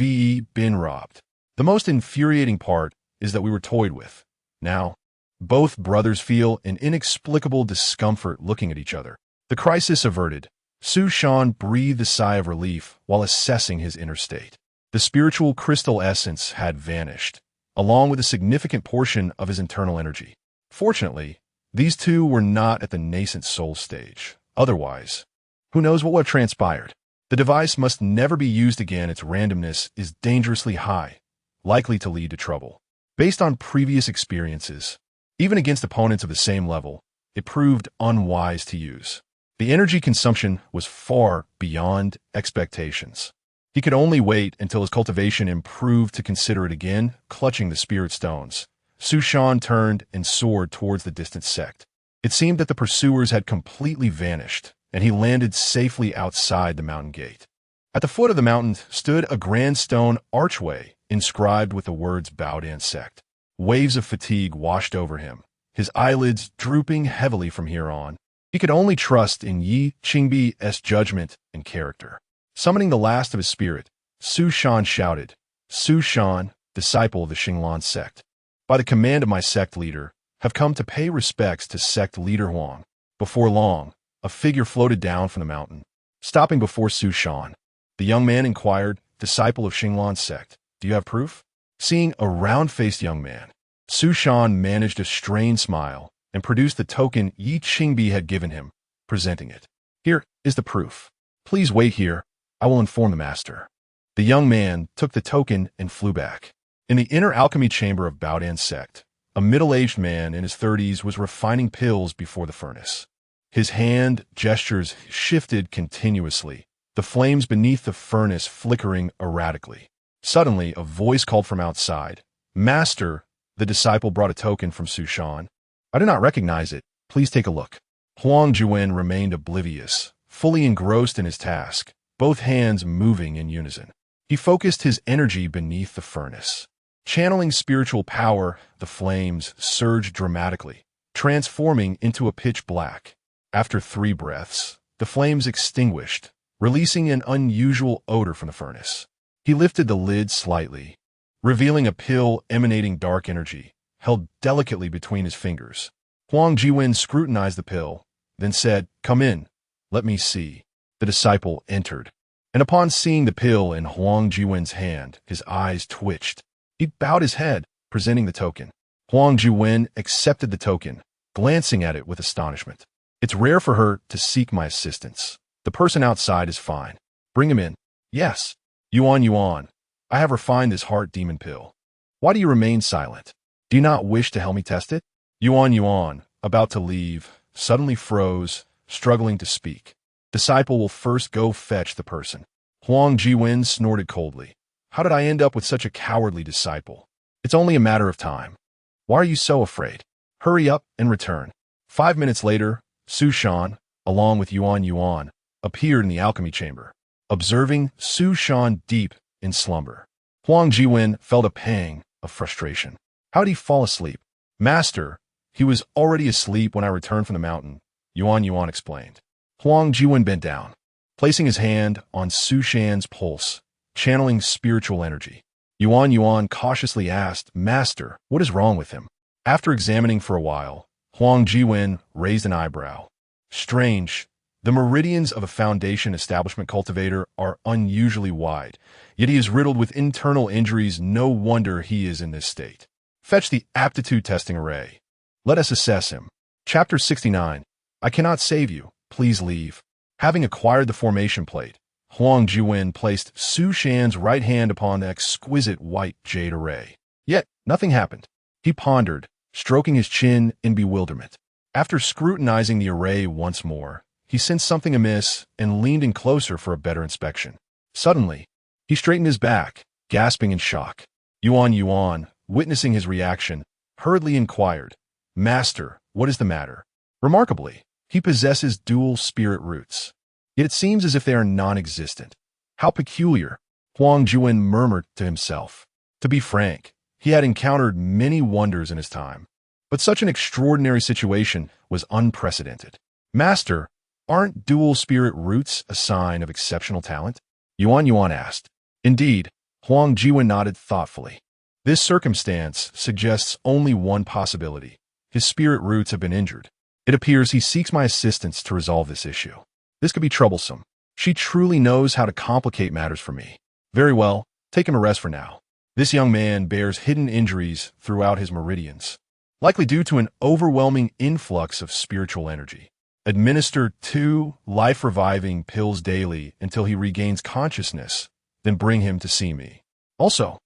been robbed. The most infuriating part is that we were toyed with. Now, both brothers feel an inexplicable discomfort looking at each other. The crisis averted, Sushan breathed a sigh of relief while assessing his inner state. The spiritual crystal essence had vanished, along with a significant portion of his internal energy. Fortunately, these two were not at the nascent soul stage. Otherwise, who knows what would have transpired? The device must never be used again. Its randomness is dangerously high, likely to lead to trouble. Based on previous experiences, even against opponents of the same level, it proved unwise to use. The energy consumption was far beyond expectations. He could only wait until his cultivation improved to consider it again. Clutching the spirit stones, Sushan turned and soared towards the distant sect. It seemed that the pursuers had completely vanished, and he landed safely outside the mountain gate. At the foot of the mountain stood a grand stone archway inscribed with the words Baodan Sect. Waves of fatigue washed over him, his eyelids drooping heavily from here on. He could only trust in Yi Qingbi's judgment and character. Summoning the last of his spirit, Sushan shouted, "Sushan, disciple of the Xinglan sect, by the command of my sect leader, have come to pay respects to sect leader Huang." Before long, a figure floated down from the mountain. Stopping before Sushan, the young man inquired, "Disciple of Xinglan sect, do you have proof?" Seeing a round-faced young man, Sushan managed a strained smile and produced the token Yi Qingbi had given him, presenting it. "Here is the proof. Please wait here. I will inform the master." The young man took the token and flew back. In the inner alchemy chamber of Baodan Sect, a middle-aged man in his 30s was refining pills before the furnace. His hand gestures shifted continuously, the flames beneath the furnace flickering erratically. Suddenly, a voice called from outside, "Master!" The disciple brought a token from Sushan. "I do not recognize it. Please take a look." Huang Juan remained oblivious, fully engrossed in his task, both hands moving in unison. He focused his energy beneath the furnace. Channeling spiritual power, the flames surged dramatically, transforming into a pitch black. After 3 breaths, the flames extinguished, releasing an unusual odor from the furnace. He lifted the lid slightly, revealing a pill emanating dark energy, held delicately between his fingers. Huang Jiwen scrutinized the pill, then said, "Come in, let me see." The disciple entered, and upon seeing the pill in Huang Jiwen's hand, his eyes twitched. He bowed his head, presenting the token. Huang Jiwen accepted the token, glancing at it with astonishment. "It's rare for her to seek my assistance. The person outside is fine. Bring him in." "Yes." Yuan, I have refined this heart demon pill. Why do you remain silent? Do you not wish to help me test it?" Yuan, about to leave, suddenly froze, struggling to speak. "Disciple will first go fetch the person." Huang Jiwen snorted coldly. "How did I end up with such a cowardly disciple? It's only a matter of time. Why are you so afraid? Hurry up and return." 5 minutes later, Su Shan, along with Yuan, appeared in the alchemy chamber, observing Su Shan deep in slumber. Huang Jiwen felt a pang of frustration. How did he fall asleep? "Master, he was already asleep when I returned from the mountain," Yuan explained. Huang Jiwen bent down, placing his hand on Su Shan's pulse, channeling spiritual energy. Yuan cautiously asked, "Master, what is wrong with him?" After examining for a while, Huang Jiwen raised an eyebrow. "Strange. The meridians of a foundation establishment cultivator are unusually wide, yet he is riddled with internal injuries. No wonder he is in this state. Fetch the aptitude testing array. Let us assess him." Chapter 69. I cannot save you. Please leave. Having acquired the formation plate, Huang Jiwen placed Su Shan's right hand upon the exquisite white jade array. Yet nothing happened. He pondered, stroking his chin in bewilderment. After scrutinizing the array once more, he sensed something amiss and leaned in closer for a better inspection. Suddenly, he straightened his back, gasping in shock. Yuan, witnessing his reaction, hurriedly inquired, "Master, what is the matter?" Remarkably, he possesses dual spirit roots, yet it seems as if they are non-existent. How peculiar, Huang Jiwen murmured to himself. To be frank, he had encountered many wonders in his time, but such an extraordinary situation was unprecedented. "Master, aren't dual spirit roots a sign of exceptional talent?" Yuan asked. "Indeed," Huang Jiwen nodded thoughtfully. "This circumstance suggests only one possibility. His spirit roots have been injured. It appears he seeks my assistance to resolve this issue. This could be troublesome. She truly knows how to complicate matters for me. Very well, take him a rest for now. This young man bears hidden injuries throughout his meridians, likely due to an overwhelming influx of spiritual energy. Administer 2 life-reviving pills daily until he regains consciousness, then bring him to see me. Also,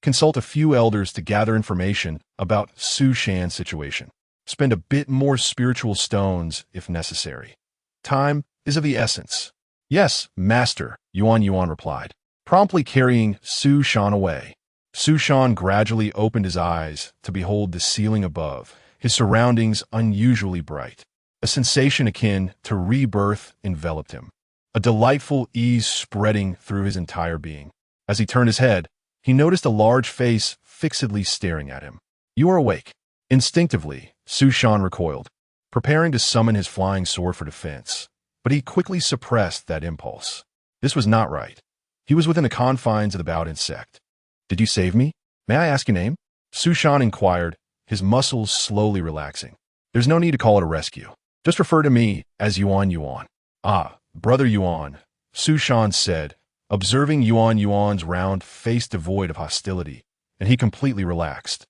consult a few elders to gather information about Su Shan's situation. Spend a bit more spiritual stones if necessary. Time is of the essence." "Yes, master," Yuan replied, promptly carrying Su Shan away. Su Shan gradually opened his eyes to behold the ceiling above, his surroundings unusually bright. A sensation akin to rebirth enveloped him, a delightful ease spreading through his entire being. As he turned his head, he noticed a large face fixedly staring at him. "You are awake." Instinctively, Su Shan recoiled, preparing to summon his flying sword for defense, but he quickly suppressed that impulse. This was not right. He was within the confines of the Phantom sect. "Did you save me? May I ask your name?" Su Shan inquired, his muscles slowly relaxing. "There's no need to call it a rescue. Just refer to me as Yuan. "Ah, Brother Yuan," Su Shan said, observing Yuan's round face devoid of hostility, and he completely relaxed.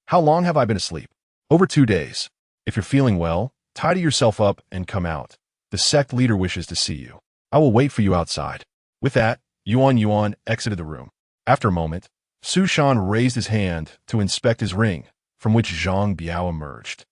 "How long have I been asleep?" "Over 2 days. If you're feeling well, tidy yourself up and come out. The sect leader wishes to see you. I will wait for you outside." With that, Yuan exited the room. After a moment, Su Shan raised his hand to inspect his ring, from which Zhang Biao emerged.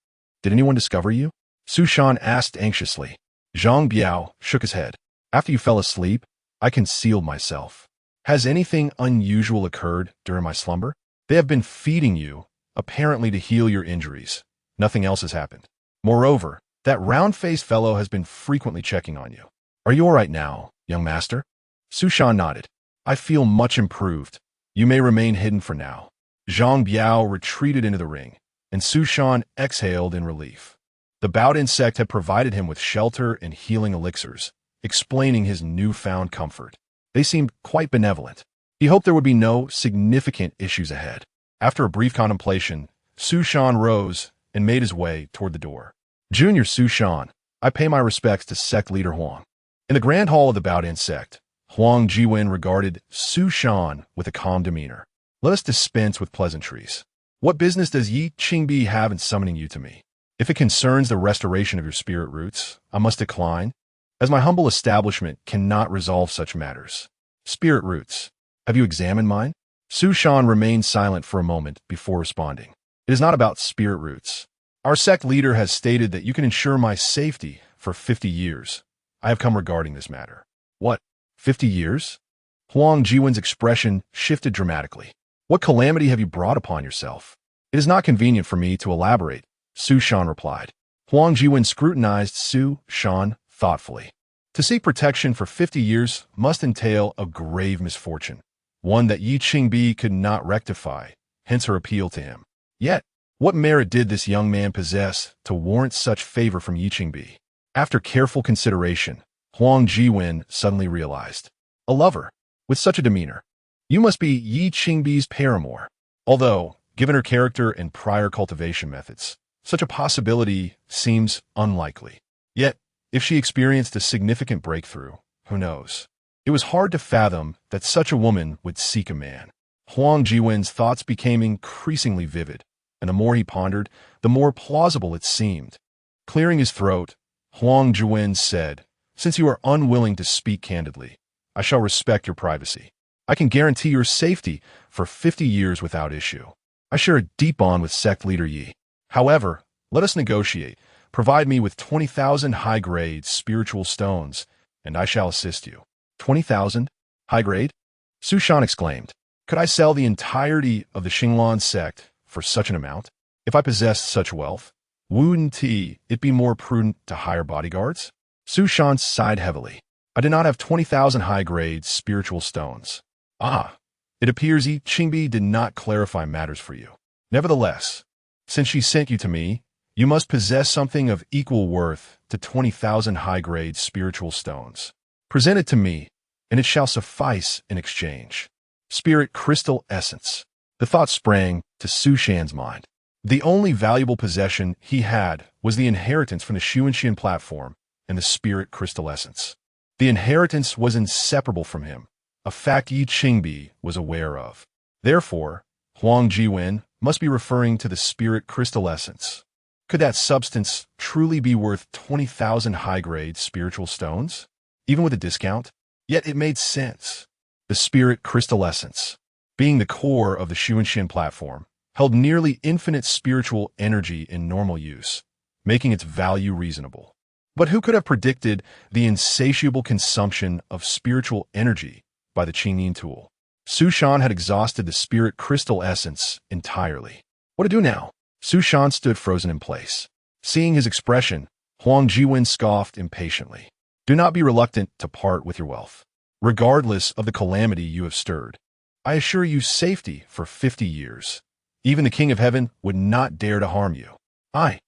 "Did anyone discover you?" Su Shan asked anxiously. Zhang Biao shook his head. "After you fell asleep, I concealed myself. Has anything unusual occurred during my slumber? They have been feeding you, apparently to heal your injuries. Nothing else has happened. Moreover, that round-faced fellow has been frequently checking on you. Are you all right now, young master?" Su Shan nodded. "I feel much improved. You may remain hidden for now." Zhang Biao retreated into the ring, and Su Shan exhaled in relief. The Baodin sect had provided him with shelter and healing elixirs, explaining his newfound comfort. They seemed quite benevolent. He hoped there would be no significant issues ahead. After a brief contemplation, Su Shan rose and made his way toward the door. Junior Su Shan, I pay my respects to sect leader Huang. In the grand hall of the Baodin sect, Huang Jiwen regarded Su Shan with a calm demeanor. Let us dispense with pleasantries. What business does Yi Qingbi have in summoning you to me? If it concerns the restoration of your spirit roots, I must decline, as my humble establishment cannot resolve such matters. Spirit roots. Have you examined mine? Su Shan remained silent for a moment before responding. It is not about spirit roots. Our sect leader has stated that you can ensure my safety for 50 years. I have come regarding this matter. What? 50 years? Huang Jiwen's expression shifted dramatically. What calamity have you brought upon yourself? It is not convenient for me to elaborate, Su Shan replied. Huang Jiwen scrutinized Su Shan thoughtfully. To seek protection for 50 years must entail a grave misfortune, one that Yi Qingbi could not rectify, hence her appeal to him. Yet, what merit did this young man possess to warrant such favor from Yi Qingbi? After careful consideration, Huang Jiwen suddenly realized. A lover, with such a demeanor. You must be Yi Qingbi's paramour. Although, given her character and prior cultivation methods, such a possibility seems unlikely. Yet, if she experienced a significant breakthrough, who knows? It was hard to fathom that such a woman would seek a man. Huang Jiwen's thoughts became increasingly vivid, and the more he pondered, the more plausible it seemed. Clearing his throat, Huang Jiwen said, Since you are unwilling to speak candidly, I shall respect your privacy. I can guarantee your safety for 50 years without issue. I share a deep bond with sect leader Yi. However, let us negotiate. Provide me with 20,000 high-grade spiritual stones, and I shall assist you. 20,000? High-grade? Su Shan exclaimed. Could I sell the entirety of the Xinglan sect for such an amount? If I possessed such wealth, wouldn't it be more prudent to hire bodyguards? Su Shan sighed heavily. I do not have 20,000 high-grade spiritual stones. Ah, it appears Yi Qingbi did not clarify matters for you. Nevertheless, since she sent you to me, you must possess something of equal worth to 20,000 high-grade spiritual stones. Present it to me, and it shall suffice in exchange. Spirit crystal essence. The thought sprang to Su Shan's mind. The only valuable possession he had was the inheritance from the Xuanxian platform and the spirit crystal essence. The inheritance was inseparable from him, a fact Yi Qingbi was aware of. Therefore, Huang Jiwen must be referring to the spirit crystal essence. Could that substance truly be worth 20,000 high-grade spiritual stones? Even with a discount? Yet it made sense. The spirit crystal essence, being the core of the Xuanxian platform, held nearly infinite spiritual energy in normal use, making its value reasonable. But who could have predicted the insatiable consumption of spiritual energy by the Qingyin tool? Su Shan had exhausted the spirit crystal essence entirely. What to do now? Su Shan stood frozen in place. Seeing his expression, Huang Jiwen scoffed impatiently. Do not be reluctant to part with your wealth, regardless of the calamity you have stirred. I assure you safety for 50 years. Even the King of Heaven would not dare to harm you. I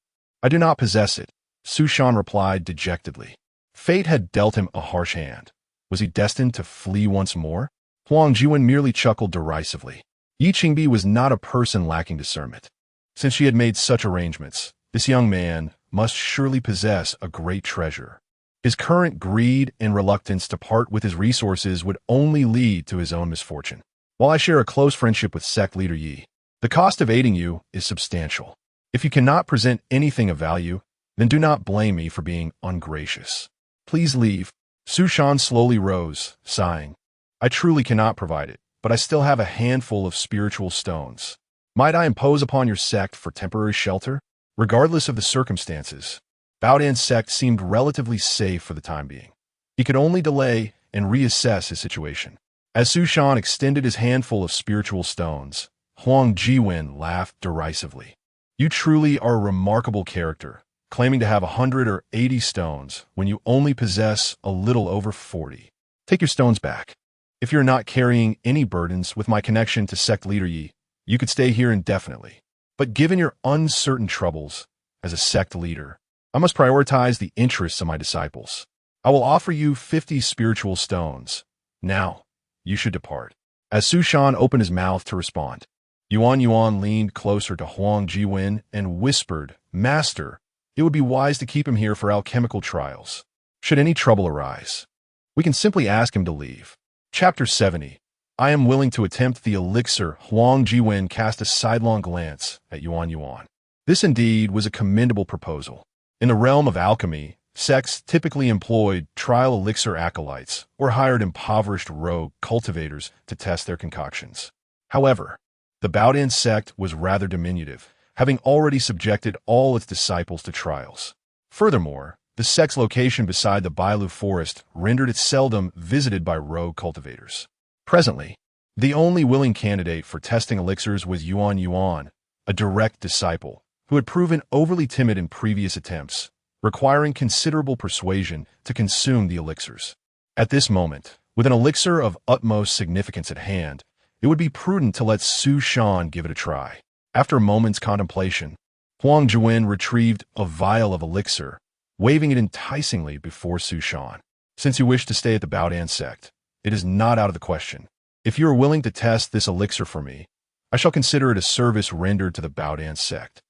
do not possess it, Su Shan replied dejectedly. Fate had dealt him a harsh hand. Was he destined to flee once more? Huang Jiwen merely chuckled derisively. Yi Qingbi was not a person lacking discernment. Since she had made such arrangements, this young man must surely possess a great treasure. His current greed and reluctance to part with his resources would only lead to his own misfortune. While I share a close friendship with sect leader Yi, the cost of aiding you is substantial. If you cannot present anything of value, then do not blame me for being ungracious. Please leave. Su Shan slowly rose, sighing. I truly cannot provide it, but I still have a handful of spiritual stones. Might I impose upon your sect for temporary shelter? Regardless of the circumstances, Baodin's sect seemed relatively safe for the time being. He could only delay and reassess his situation. As Su Shan extended his handful of spiritual stones, Huang Jiwen laughed derisively. You truly are a remarkable character, claiming to have 100 or 80 stones when you only possess a little over 40. Take your stones back. If you're not carrying any burdens with my connection to sect leader Yi, You could stay here indefinitely. But given your uncertain troubles as a sect leader, I must prioritize the interests of my disciples. I will offer you 50 spiritual stones. Now, you should depart." As Su Shan opened his mouth to respond, Yuan leaned closer to Huang Jiwen and whispered, "Master, it would be wise to keep him here for alchemical trials. Should any trouble arise, we can simply ask him to leave." Chapter 70. I am willing to attempt the elixir. Huang Jiwen cast a sidelong glance at Yuan. This indeed was a commendable proposal. In the realm of alchemy, sects typically employed trial elixir acolytes or hired impoverished rogue cultivators to test their concoctions. However, the Baodan sect was rather diminutive, having already subjected all its disciples to trials. Furthermore, the sect's location beside the Bailu forest rendered it seldom visited by rogue cultivators. Presently, the only willing candidate for testing elixirs was Yuan, a direct disciple, who had proven overly timid in previous attempts, requiring considerable persuasion to consume the elixirs. At this moment, with an elixir of utmost significance at hand, it would be prudent to let Su Shan give it a try. After a moment's contemplation, Huang Jiwen retrieved a vial of elixir, waving it enticingly before Su Shan. "Since you wish to stay at the Baodan sect, it is not out of the question. If you are willing to test this elixir for me, I shall consider it a service rendered to the Baodan sect,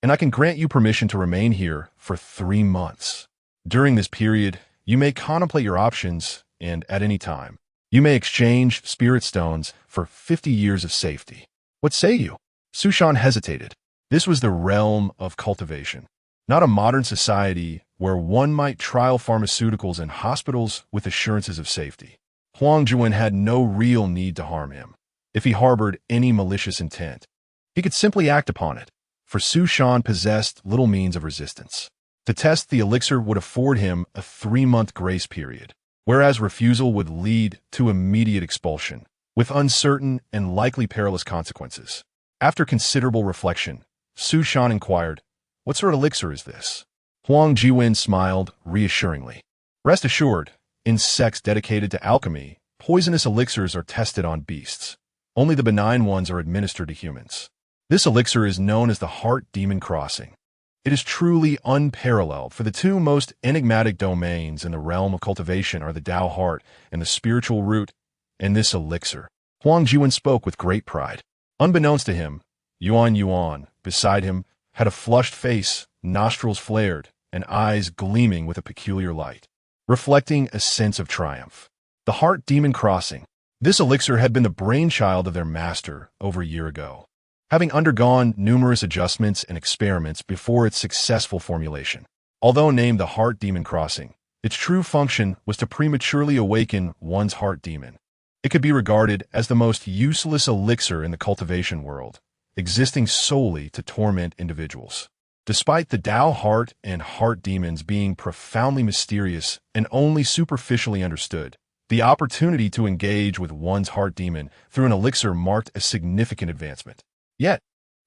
and I can grant you permission to remain here for 3 months. During this period, you may contemplate your options, and at any time, you may exchange spirit stones for 50 years of safety. What say you?" Su Shan hesitated. This was the realm of cultivation, not a modern society where one might trial pharmaceuticals in hospitals with assurances of safety. Huang Jiwen had no real need to harm him. If he harbored any malicious intent, he could simply act upon it, for Su Shan possessed little means of resistance. To test the elixir would afford him a 3-month grace period, whereas refusal would lead to immediate expulsion, with uncertain and likely perilous consequences. After considerable reflection, Su Shan inquired, "What sort of elixir is this?" Huang Jiwen smiled reassuringly. "Rest assured, in sects dedicated to alchemy, poisonous elixirs are tested on beasts. Only the benign ones are administered to humans. This elixir is known as the Heart Demon Crossing. It is truly unparalleled, for the two most enigmatic domains in the realm of cultivation are the Tao heart and the spiritual root, and this elixir." Huang Jiwen spoke with great pride. Unbeknownst to him, Yuan, beside him, had a flushed face, nostrils flared, and eyes gleaming with a peculiar light, reflecting a sense of triumph. The Heart Demon Crossing. This elixir had been the brainchild of their master over a year ago, having undergone numerous adjustments and experiments before its successful formulation. Although named the Heart Demon Crossing, its true function was to prematurely awaken one's heart demon. It could be regarded as the most useless elixir in the cultivation world, existing solely to torment individuals. Despite the Tao heart and heart demons being profoundly mysterious and only superficially understood, the opportunity to engage with one's heart demon through an elixir marked a significant advancement. Yet,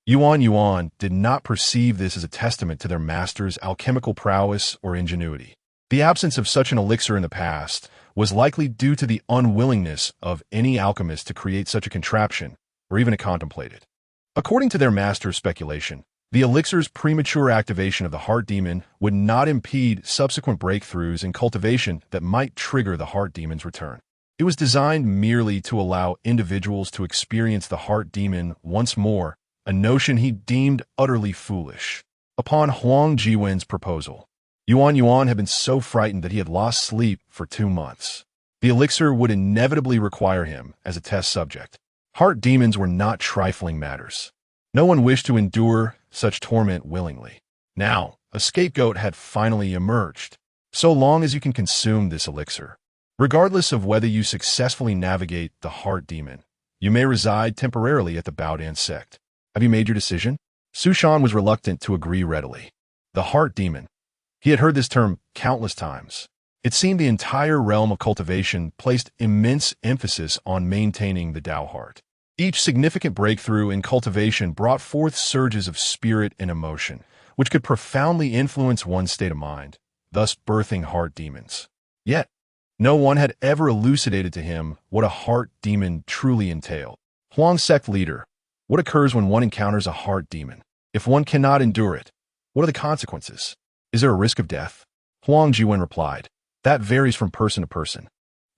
Yuan did not perceive this as a testament to their master's alchemical prowess or ingenuity. The absence of such an elixir in the past was likely due to the unwillingness of any alchemist to create such a contraption or even to contemplate it. According to their master's speculation, the elixir's premature activation of the heart demon would not impede subsequent breakthroughs in cultivation that might trigger the heart demon's return. It was designed merely to allow individuals to experience the heart demon once more, a notion he deemed utterly foolish. Upon Huang Jiwen's proposal, Yuan had been so frightened that he had lost sleep for 2 months. The elixir would inevitably require him as a test subject. Heart demons were not trifling matters. No one wished to endure such torment willingly. Now, a scapegoat had finally emerged. So long as you can consume this elixir, regardless of whether you successfully navigate the heart demon, you may reside temporarily at the Baodan sect. Have you made your decision? Su Shan was reluctant to agree readily. The heart demon. He had heard this term countless times. It seemed the entire realm of cultivation placed immense emphasis on maintaining the Tao heart. Each significant breakthrough in cultivation brought forth surges of spirit and emotion, which could profoundly influence one's state of mind, thus birthing heart demons. Yet, no one had ever elucidated to him what a heart demon truly entailed. Huang sect leader, What occurs when one encounters a heart demon? If one cannot endure it, what are the consequences? Is there a risk of death? Huang Jiwen replied, that varies from person to person.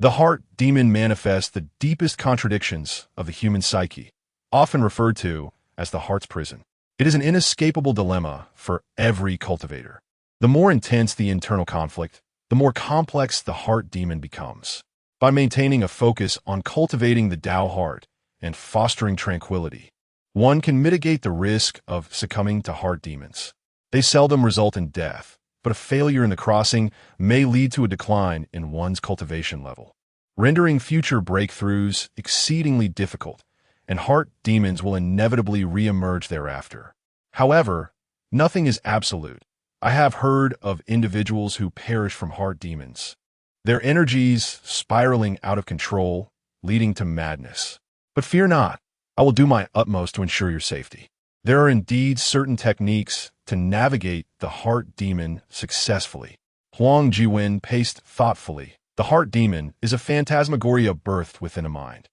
The heart demon manifests the deepest contradictions of the human psyche, often referred to as the heart's prison. It is an inescapable dilemma for every cultivator. The more intense the internal conflict, the more complex the heart demon becomes. By maintaining a focus on cultivating the Tao heart and fostering tranquility, one can mitigate the risk of succumbing to heart demons. They seldom result in death, but a failure in the crossing may lead to a decline in one's cultivation level, rendering future breakthroughs exceedingly difficult, and heart demons will inevitably re-emerge thereafter. However, nothing is absolute. I have heard of individuals who perish from heart demons, their energies spiraling out of control, leading to madness. But fear not, I will do my utmost to ensure your safety. There are indeed certain techniques to navigate the heart demon successfully. Huang Jiwen paced thoughtfully. The heart demon is a phantasmagoria birthed within a mind.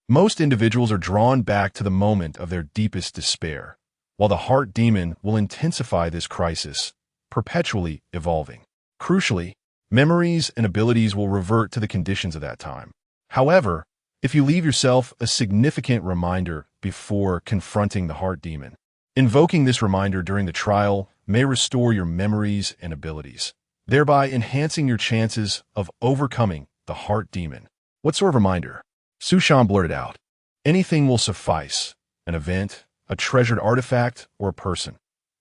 Most individuals are drawn back to the moment of their deepest despair, while the heart demon will intensify this crisis, perpetually evolving. Crucially, memories and abilities will revert to the conditions of that time. However, if you leave yourself a significant reminder before confronting the heart demon, invoking this reminder during the trial may restore your memories and abilities, thereby enhancing your chances of overcoming the heart demon. What sort of reminder? Su Shan blurted out. Anything will suffice, an event, a treasured artifact, or a person,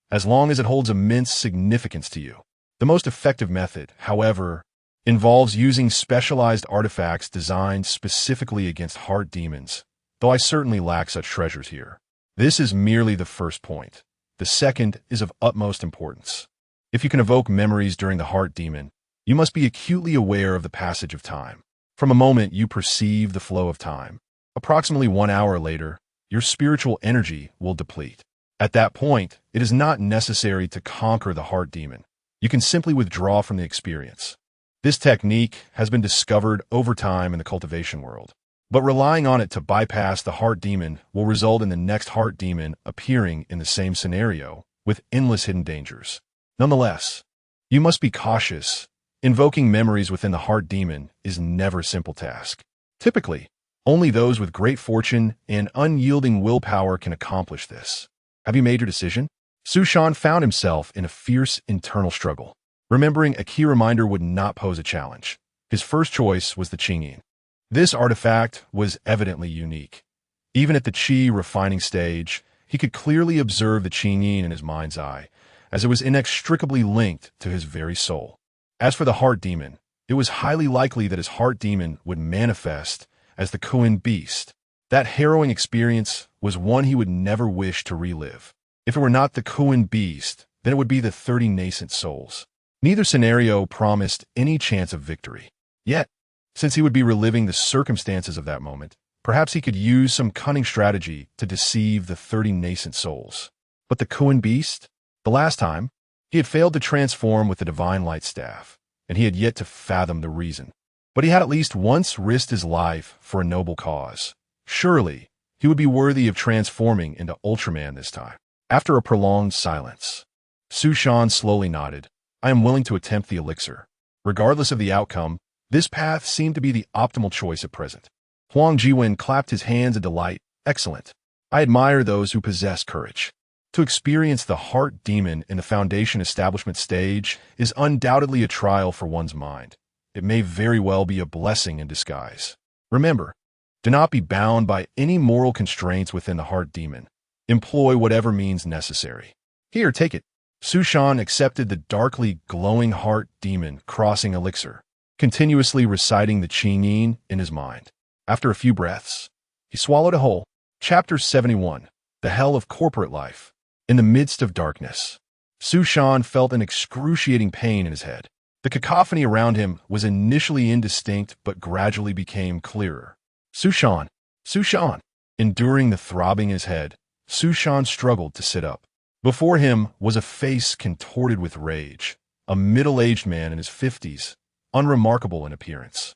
as long as it holds immense significance to you. The most effective method, however, involves using specialized artifacts designed specifically against heart demons, though I certainly lack such treasures here. This is merely the first point. The second is of utmost importance. If you can evoke memories during the heart demon, you must be acutely aware of the passage of time. From a moment you perceive the flow of time, approximately 1 hour later, your spiritual energy will deplete. At that point, it is not necessary to conquer the heart demon. You can simply withdraw from the experience. This technique has been discovered over time in the cultivation world, but relying on it to bypass the heart demon will result in the next heart demon appearing in the same scenario with endless hidden dangers. Nonetheless, you must be cautious. Invoking memories within the heart demon is never a simple task. Typically, only those with great fortune and unyielding willpower can accomplish this. Have you made your decision? Su Shan found himself in a fierce internal struggle. Remembering a key reminder would not pose a challenge. His first choice was the Qin. This artifact was evidently unique. Even at the Qi refining stage, he could clearly observe the Qin in his mind's eye, as it was inextricably linked to his very soul. As for the heart demon, it was highly likely that his heart demon would manifest as the Qin beast. That harrowing experience was one he would never wish to relive. If it were not the Qin beast, then it would be the 30 nascent souls. Neither scenario promised any chance of victory. Yet, since he would be reliving the circumstances of that moment, perhaps he could use some cunning strategy to deceive the 30 nascent souls. But the Qin beast? The last time, he had failed to transform with the divine light staff, and he had yet to fathom the reason. But he had at least once risked his life for a noble cause. Surely, he would be worthy of transforming into Ultraman this time. After a prolonged silence, Su Shan slowly nodded. I am willing to attempt the elixir. Regardless of the outcome, this path seemed to be the optimal choice at present. Huang Jiwen clapped his hands in delight. Excellent. I admire those who possess courage. To experience the heart demon in the foundation establishment stage is undoubtedly a trial for one's mind. It may very well be a blessing in disguise. Remember, do not be bound by any moral constraints within the heart demon. Employ whatever means necessary. Here, take it. Su Shan accepted the darkly glowing heart demon crossing elixir, continuously reciting the Qin in his mind. After a few breaths, he swallowed it whole. Chapter 71. The Hell of Corporate Life. In the midst of darkness, Su Shan felt an excruciating pain in his head. The cacophony around him was initially indistinct but gradually became clearer. Su Shan! Su Shan! Enduring the throbbing in his head, Su Shan struggled to sit up. Before him was a face contorted with rage, a middle-aged man in his 50s, unremarkable in appearance,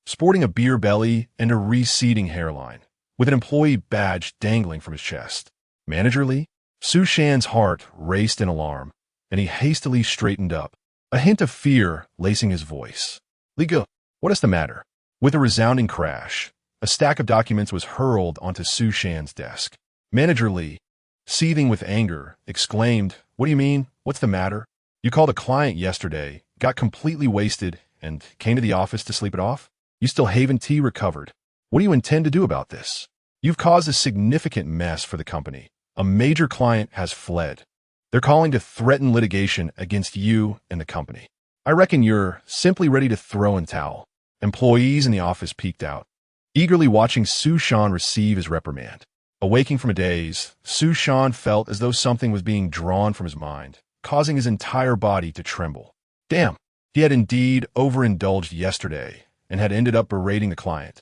sporting a beer belly and a receding hairline, with an employee badge dangling from his chest. Manager Lee? Su Shan's heart raced in alarm, and he hastily straightened up, a hint of fear lacing his voice. Li Ge, what is the matter? With a resounding crash, a stack of documents was hurled onto Su Shan's desk. Manager Lee, seething with anger, exclaimed, "What do you mean? What's the matter? You called a client yesterday, got completely wasted, and came to the office to sleep it off? You still haven't recovered. What do you intend to do about this? You've caused a significant mess for the company. A major client has fled. They're calling to threaten litigation against you and the company. I reckon you're simply ready to throw in towel." Employees in the office peeked out, eagerly watching Su Shan receive his reprimand. Awaking from a daze, Su Shan felt as though something was being drawn from his mind, causing his entire body to tremble. Damn, he had indeed overindulged yesterday and had ended up berating the client.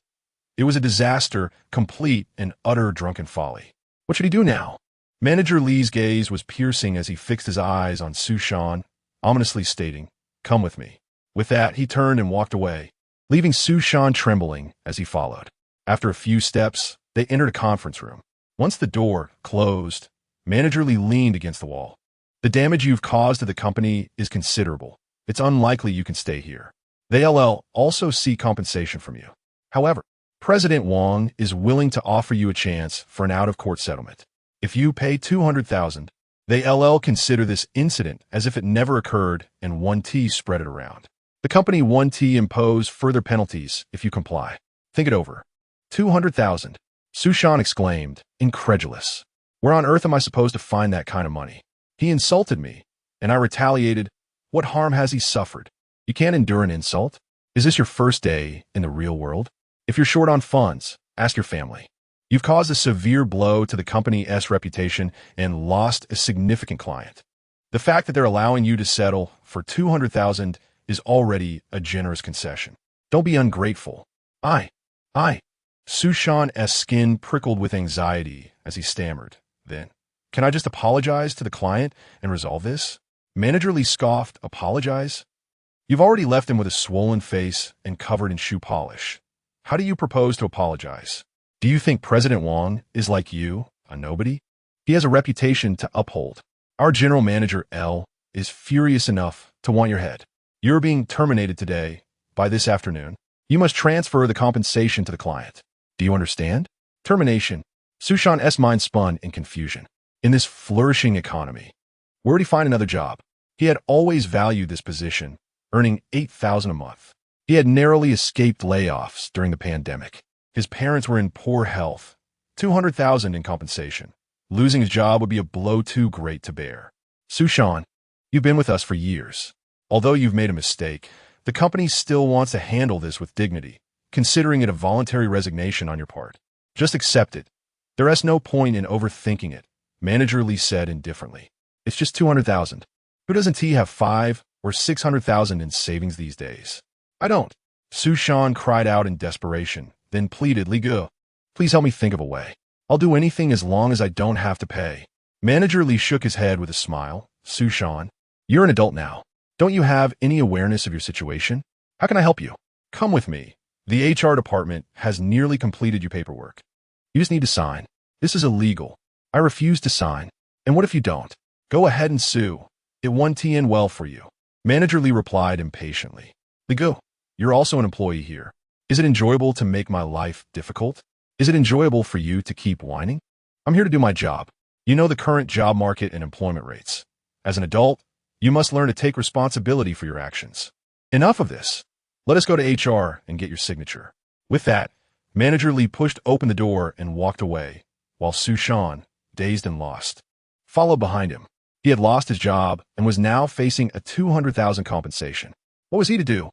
It was a disaster, complete and utter drunken folly. What should he do now? Manager Lee's gaze was piercing as he fixed his eyes on Su Shan, ominously stating, "Come with me." With that, he turned and walked away, leaving Su Shan trembling as he followed. After a few steps, they entered a conference room. Once the door closed, Manager Lee leaned against the wall. "The damage you've caused to the company is considerable. It's unlikely you can stay here. The LL also seek compensation from you. However, President Wang is willing to offer you a chance for an out-of-court settlement. If you pay $200,000, the LL consider this incident as if it never occurred and 1T spread it around. The company 1T impose further penalties if you comply. Think it over." 200,000, Su Shan exclaimed, incredulous. "Where on earth am I supposed to find that kind of money? He insulted me, and I retaliated. What harm has he suffered? You can't endure an insult. Is this your first day in the real world? If you're short on funds, ask your family. You've caused a severe blow to the company's reputation and lost a significant client. The fact that they're allowing you to settle for 200,000 is already a generous concession. Don't be ungrateful." I. Su Shan's skin prickled with anxiety as he stammered. "Then, can I just apologize to the client and resolve this?" Manager Lee scoffed. "Apologize? You've already left him with a swollen face and covered in shoe polish. How do you propose to apologize? Do you think President Wang is like you, a nobody? He has a reputation to uphold. Our general manager, L, is furious enough to want your head. You're being terminated today. By this afternoon, you must transfer the compensation to the client. Do you understand? Termination." Su Shan's mind spun in confusion. In this flourishing economy, where would he find another job? He had always valued this position, earning $8,000 a month. He had narrowly escaped layoffs during the pandemic. His parents were in poor health. 200,000 in compensation. Losing his job would be a blow too great to bear. "Su Shan, you've been with us for years. Although you've made a mistake, the company still wants to handle this with dignity, considering it a voluntary resignation on your part. Just accept it. There is no point in overthinking it," Manager Lee said indifferently. "It's just 200,000. Who doesn't he have 5 or 600,000 in savings these days?" "I don't." Su Shan cried out in desperation, then pleaded, "Li Ge, please help me think of a way. I'll do anything as long as I don't have to pay." Manager Lee shook his head with a smile. "Su Shan, you're an adult now. Don't you have any awareness of your situation? How can I help you? Come with me. The HR department has nearly completed your paperwork. You just need to sign. This is illegal. I refuse to sign. And what if you don't? Go ahead and sue. It won't TN well for you." Manager Lee replied impatiently. "Li Ge, you're also an employee here. Is it enjoyable to make my life difficult? Is it enjoyable for you to keep whining? I'm here to do my job. You know the current job market and employment rates. As an adult, you must learn to take responsibility for your actions. Enough of this. Let us go to HR and get your signature." With that, Manager Lee pushed open the door and walked away, while Su Shan, dazed and lost, followed behind him. He had lost his job and was now facing a 200,000 compensation. What was he to do?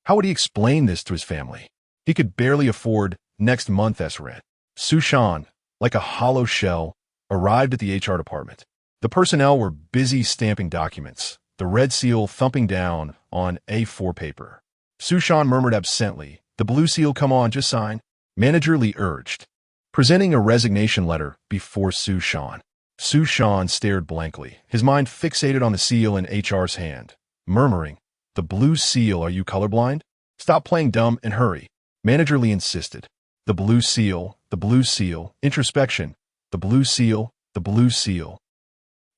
How would he explain this to his family? He could barely afford next month's rent. Su Shan, like a hollow shell, arrived at the HR department. The personnel were busy stamping documents, the red seal thumping down on A4 paper. Su Shan murmured absently, "The blue seal, come on, just sign." Manager Lee urged, presenting a resignation letter before Su Shan. Su Shan stared blankly, his mind fixated on the seal in HR's hand, murmuring, "The blue seal, are you colorblind? Stop playing dumb and hurry." Manager Lee insisted. The blue seal, the blue seal, introspection, the blue seal, the blue seal.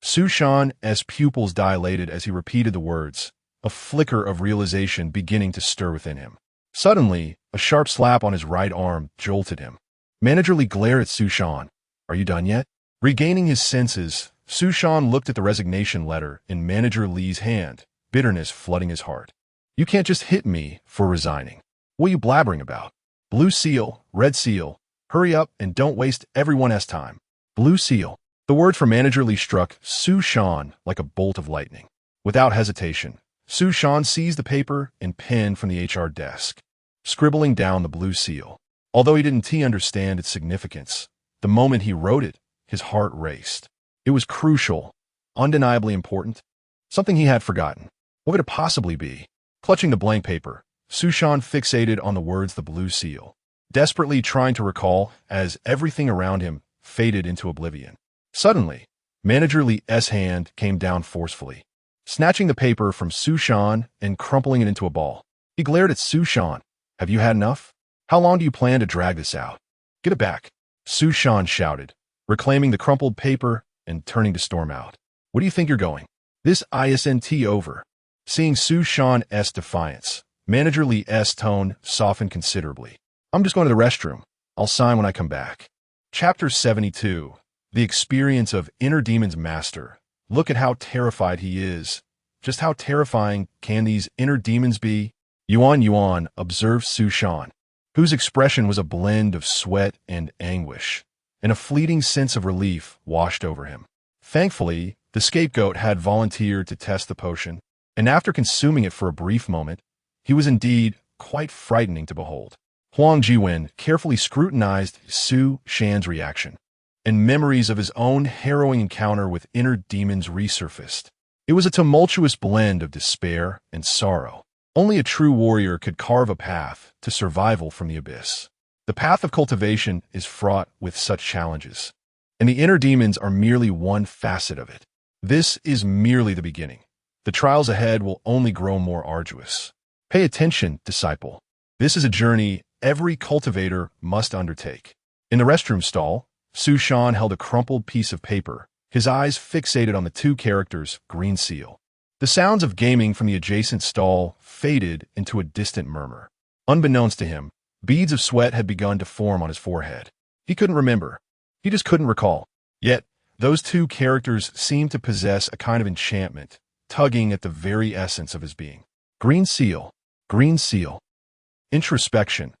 Su Shan's pupils dilated as he repeated the words, a flicker of realization beginning to stir within him. Suddenly, a sharp slap on his right arm jolted him. Manager Li glared at Su Shan. Are you done yet? Regaining his senses, Su Shan looked at the resignation letter in Manager Li's hand, bitterness flooding his heart. You can't just hit me for resigning. What are you blabbering about? Blue seal, red seal. Hurry up and don't waste everyone's time. Blue seal. The word from Manager Li struck Su Shan like a bolt of lightning. Without hesitation, Su Shan seized the paper and pen from the HR desk, scribbling down the blue seal. Although he didn't understand its significance, the moment he wrote it, his heart raced. It was crucial, undeniably important, something he had forgotten. What could it possibly be? Clutching the blank paper, Su Shan fixated on the words the blue seal, desperately trying to recall as everything around him faded into oblivion. Suddenly, Manager Li's hand came down forcefully, snatching the paper from Su Shan and crumpling it into a ball. He glared at Su Shan. Have you had enough? How long do you plan to drag this out? Get it back, Su Shan shouted, reclaiming the crumpled paper and turning to storm out. Where do you think you're going? This isn't over. Seeing Su Shan's defiance, Manager Li's tone softened considerably. I'm just going to the restroom. I'll sign when I come back. Chapter 72. The experience of Inner Demon's Master. Look at how terrified he is. Just how terrifying can these inner demons be? Yuan, observed Su Shan, whose expression was a blend of sweat and anguish, and a fleeting sense of relief washed over him. Thankfully, the scapegoat had volunteered to test the potion, and after consuming it for a brief moment, he was indeed quite frightening to behold. Huang Jiwen carefully scrutinized Su Shan's reaction, and memories of his own harrowing encounter with inner demons resurfaced. It was a tumultuous blend of despair and sorrow. Only a true warrior could carve a path to survival from the abyss. The path of cultivation is fraught with such challenges, and the inner demons are merely one facet of it. This is merely the beginning. The trials ahead will only grow more arduous. Pay attention, disciple. This is a journey every cultivator must undertake. In the restroom stall, Su Shan held a crumpled piece of paper, his eyes fixated on the two characters, green seal. The sounds of gaming from the adjacent stall faded into a distant murmur. Unbeknownst to him, beads of sweat had begun to form on his forehead. He couldn't remember. He just couldn't recall. Yet, those two characters seemed to possess a kind of enchantment, tugging at the very essence of his being. Green seal. Green seal. Introspection.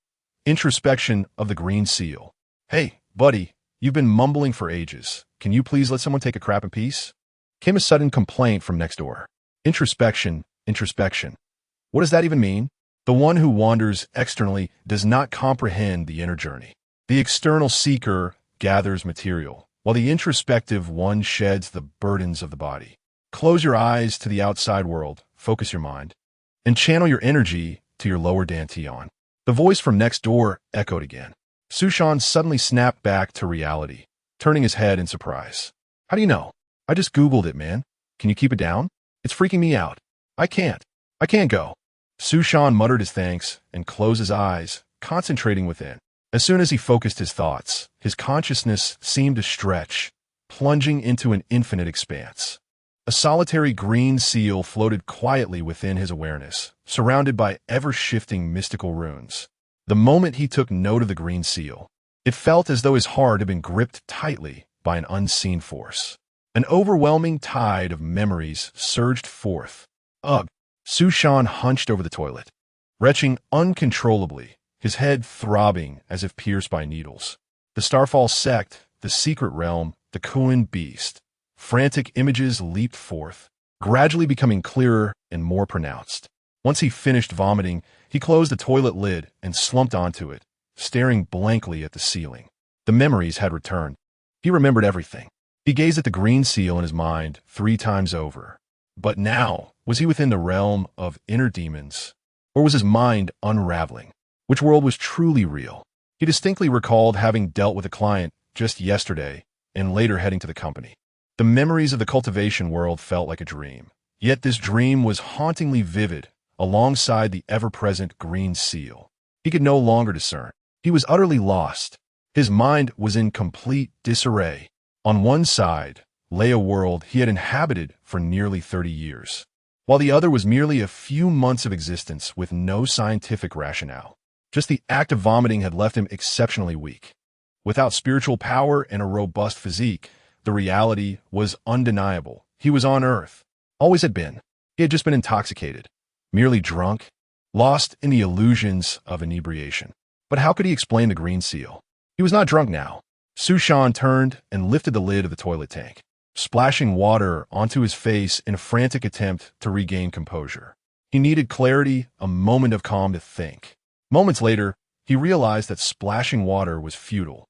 Introspection of the green seal. Hey, buddy, you've been mumbling for ages. Can you please let someone take a crap in peace? Came a sudden complaint from next door. Introspection. Introspection. What does that even mean? The one who wanders externally does not comprehend the inner journey. The external seeker gathers material, while the introspective one sheds the burdens of the body. Close your eyes to the outside world, focus your mind, and channel your energy to your lower dantian. The voice from next door echoed again. Su Shan suddenly snapped back to reality, turning his head in surprise. How do you know? I just Googled it, man. Can you keep it down? It's freaking me out. I can't go. Su Shan muttered his thanks and closed his eyes, concentrating within. As soon as he focused his thoughts, his consciousness seemed to stretch, plunging into an infinite expanse. A solitary green seal floated quietly within his awareness, surrounded by ever-shifting mystical runes. The moment he took note of the green seal, it felt as though his heart had been gripped tightly by an unseen force. An overwhelming tide of memories surged forth. Ugh! Su Shan hunched over the toilet, retching uncontrollably, his head throbbing as if pierced by needles. The Starfall sect, the secret realm, the Qin beast. Frantic images leaped forth, gradually becoming clearer and more pronounced. Once he finished vomiting, he closed the toilet lid and slumped onto it, staring blankly at the ceiling. The memories had returned. He remembered everything. He gazed at the green seal in his mind 3 times over. But now, was he within the realm of inner demons? Or was his mind unraveling? Which world was truly real? He distinctly recalled having dealt with a client just yesterday and later heading to the company. The memories of the cultivation world felt like a dream. Yet this dream was hauntingly vivid alongside the ever-present green seal. He could no longer discern. He was utterly lost. His mind was in complete disarray. On one side lay a world he had inhabited for nearly 30 years, while the other was merely a few months of existence with no scientific rationale. Just the act of vomiting had left him exceptionally weak. Without spiritual power and a robust physique, the reality was undeniable. He was on Earth. Always had been. He had just been intoxicated, merely drunk, lost in the illusions of inebriation. But how could he explain the green seal? He was not drunk now. Su Shan turned and lifted the lid of the toilet tank, splashing water onto his face in a frantic attempt to regain composure. He needed clarity, a moment of calm to think. Moments later, he realized that splashing water was futile.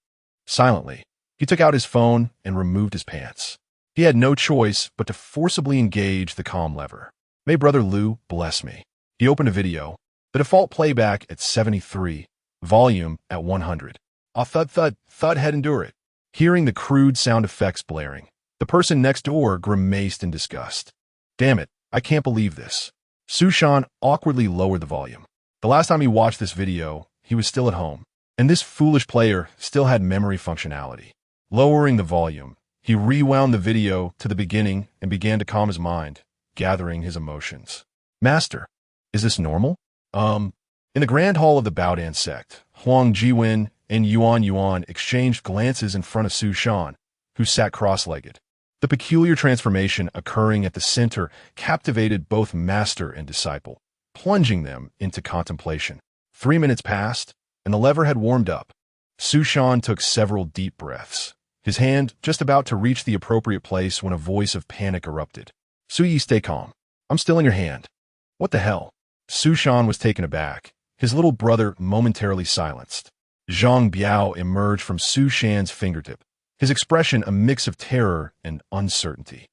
Silently, he took out his phone and removed his pants. He had no choice but to forcibly engage the calm lever. May Brother Liu bless me. He opened a video, the default playback at 73, volume at 100. A thud had endured. Hearing the crude sound effects blaring, the person next door grimaced in disgust. Damn it, I can't believe this. Su Shan awkwardly lowered the volume. The last time he watched this video, he was still at home, and this foolish player still had memory functionality. Lowering the volume, he rewound the video to the beginning and began to calm his mind, gathering his emotions. Master, is this normal? In the grand hall of the Baodan sect, Huang Jiwen and Yuan Yuan exchanged glances in front of Su Shan, who sat cross-legged. The peculiar transformation occurring at the center captivated both master and disciple, plunging them into contemplation. 3 minutes passed, and the lever had warmed up. Su Shan took several deep breaths, his hand just about to reach the appropriate place when a voice of panic erupted. Su Yi, stay calm. I'm still in your hand. What the hell? Su Shan was taken aback, his little brother momentarily silenced. Zhang Biao emerged from Su Shan's fingertip, his expression a mix of terror and uncertainty.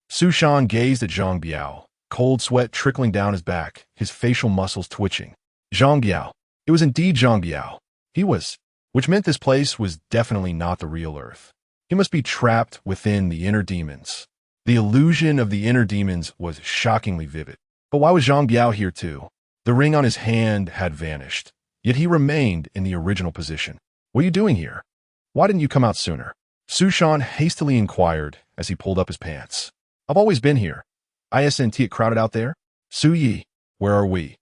Su Shan gazed at Zhang Biao, cold sweat trickling down his back, his facial muscles twitching. Zhang Biao. It was indeed Zhang Biao. He was, which meant this place was definitely not the real Earth. He must be trapped within the inner demons. The illusion of the inner demons was shockingly vivid. But why was Zhang Biao here too? The ring on his hand had vanished, yet he remained in the original position. What are you doing here? Why didn't you come out sooner? Su Shan hastily inquired as he pulled up his pants. I've always been here. Isn't it crowded out there? Su Yi, where are we?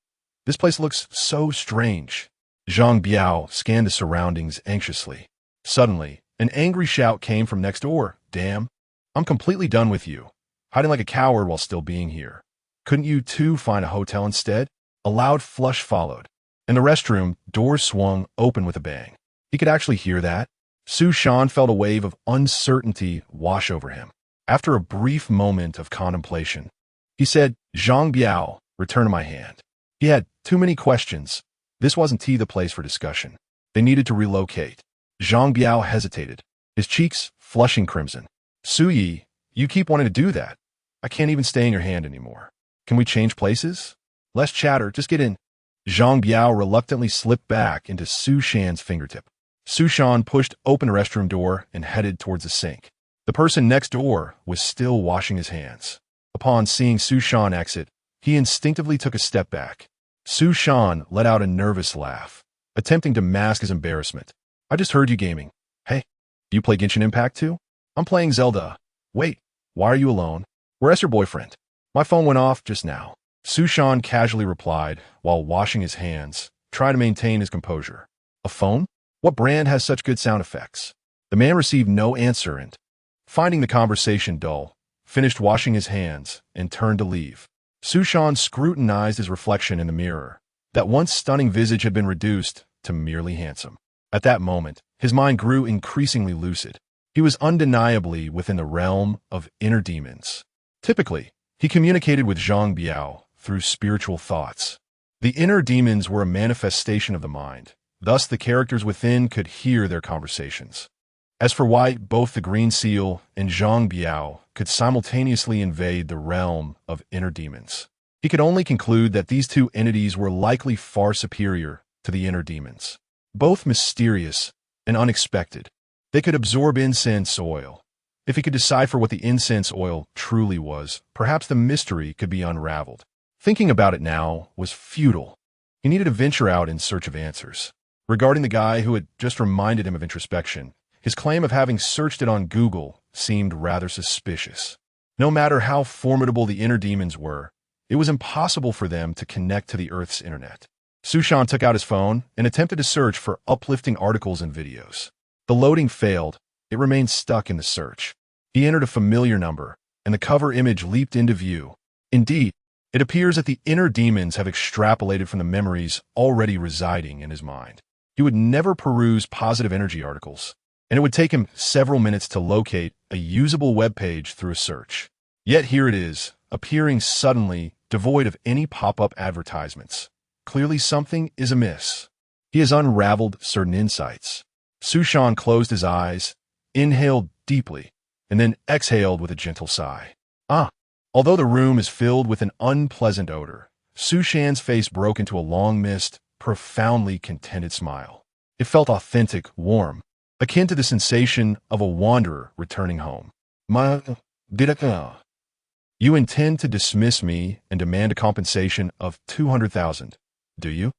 This place looks so strange. Zhang Biao scanned the surroundings anxiously. Suddenly, an angry shout came from next door. Damn. I'm completely done with you. Hiding like a coward while still being here. Couldn't you two find a hotel instead? A loud flush followed. In the restroom, doors swung open with a bang. He could actually hear that. Su Shan felt a wave of uncertainty wash over him. After a brief moment of contemplation, he said, Zhang Biao, return to my hand. He had too many questions. This wasn't the place for discussion. They needed to relocate. Zhang Biao hesitated, his cheeks flushing crimson. Su Yi, you keep wanting to do that. I can't even stay in your hand anymore. Can we change places? Less chatter, just get in. Zhang Biao reluctantly slipped back into Su Shan's fingertip. Su Shan pushed open the restroom door and headed towards the sink. The person next door was still washing his hands. Upon seeing Su Shan exit, he instinctively took a step back. Su Shan let out a nervous laugh, attempting to mask his embarrassment. I just heard you gaming. Hey, do you play Genshin Impact too? I'm playing Zelda. Wait, why are you alone? Where's your boyfriend? My phone went off just now. Su Shan casually replied while washing his hands, trying to maintain his composure. A phone? What brand has such good sound effects? The man received no answer and, finding the conversation dull, finished washing his hands and turned to leave. Su Shan scrutinized his reflection in the mirror. That once stunning visage had been reduced to merely handsome. At that moment, his mind grew increasingly lucid. He was undeniably within the realm of inner demons. Typically, he communicated with Zhang Biao through spiritual thoughts. The inner demons were a manifestation of the mind. Thus, the characters within could hear their conversations. As for why both the Green Seal and Zhang Biao could simultaneously invade the realm of inner demons, he could only conclude that these two entities were likely far superior to the inner demons. Both mysterious and unexpected, they could absorb incense oil. If he could decipher what the incense oil truly was, perhaps the mystery could be unraveled. Thinking about it now was futile. He needed to venture out in search of answers. Regarding the guy who had just reminded him of introspection, his claim of having searched it on Google seemed rather suspicious. No matter how formidable the inner demons were, it was impossible for them to connect to the Earth's internet. Sushan took out his phone and attempted to search for uplifting articles and videos. The loading failed. It remained stuck in the search. He entered a familiar number, and the cover image leaped into view. Indeed, it appears that the inner demons have extrapolated from the memories already residing in his mind. He would never peruse positive energy articles, and it would take him several minutes to locate a usable web page through a search. Yet here it is, appearing suddenly, devoid of any pop-up advertisements. Clearly something is amiss. He has unraveled certain insights. Sushan closed his eyes, inhaled deeply, and then exhaled with a gentle sigh. Although the room is filled with an unpleasant odor, Sushan's face broke into a long mist, profoundly contented smile. It felt authentic, warm, akin to the sensation of a wanderer returning home. You intend to dismiss me and demand a compensation of 200,000, do you?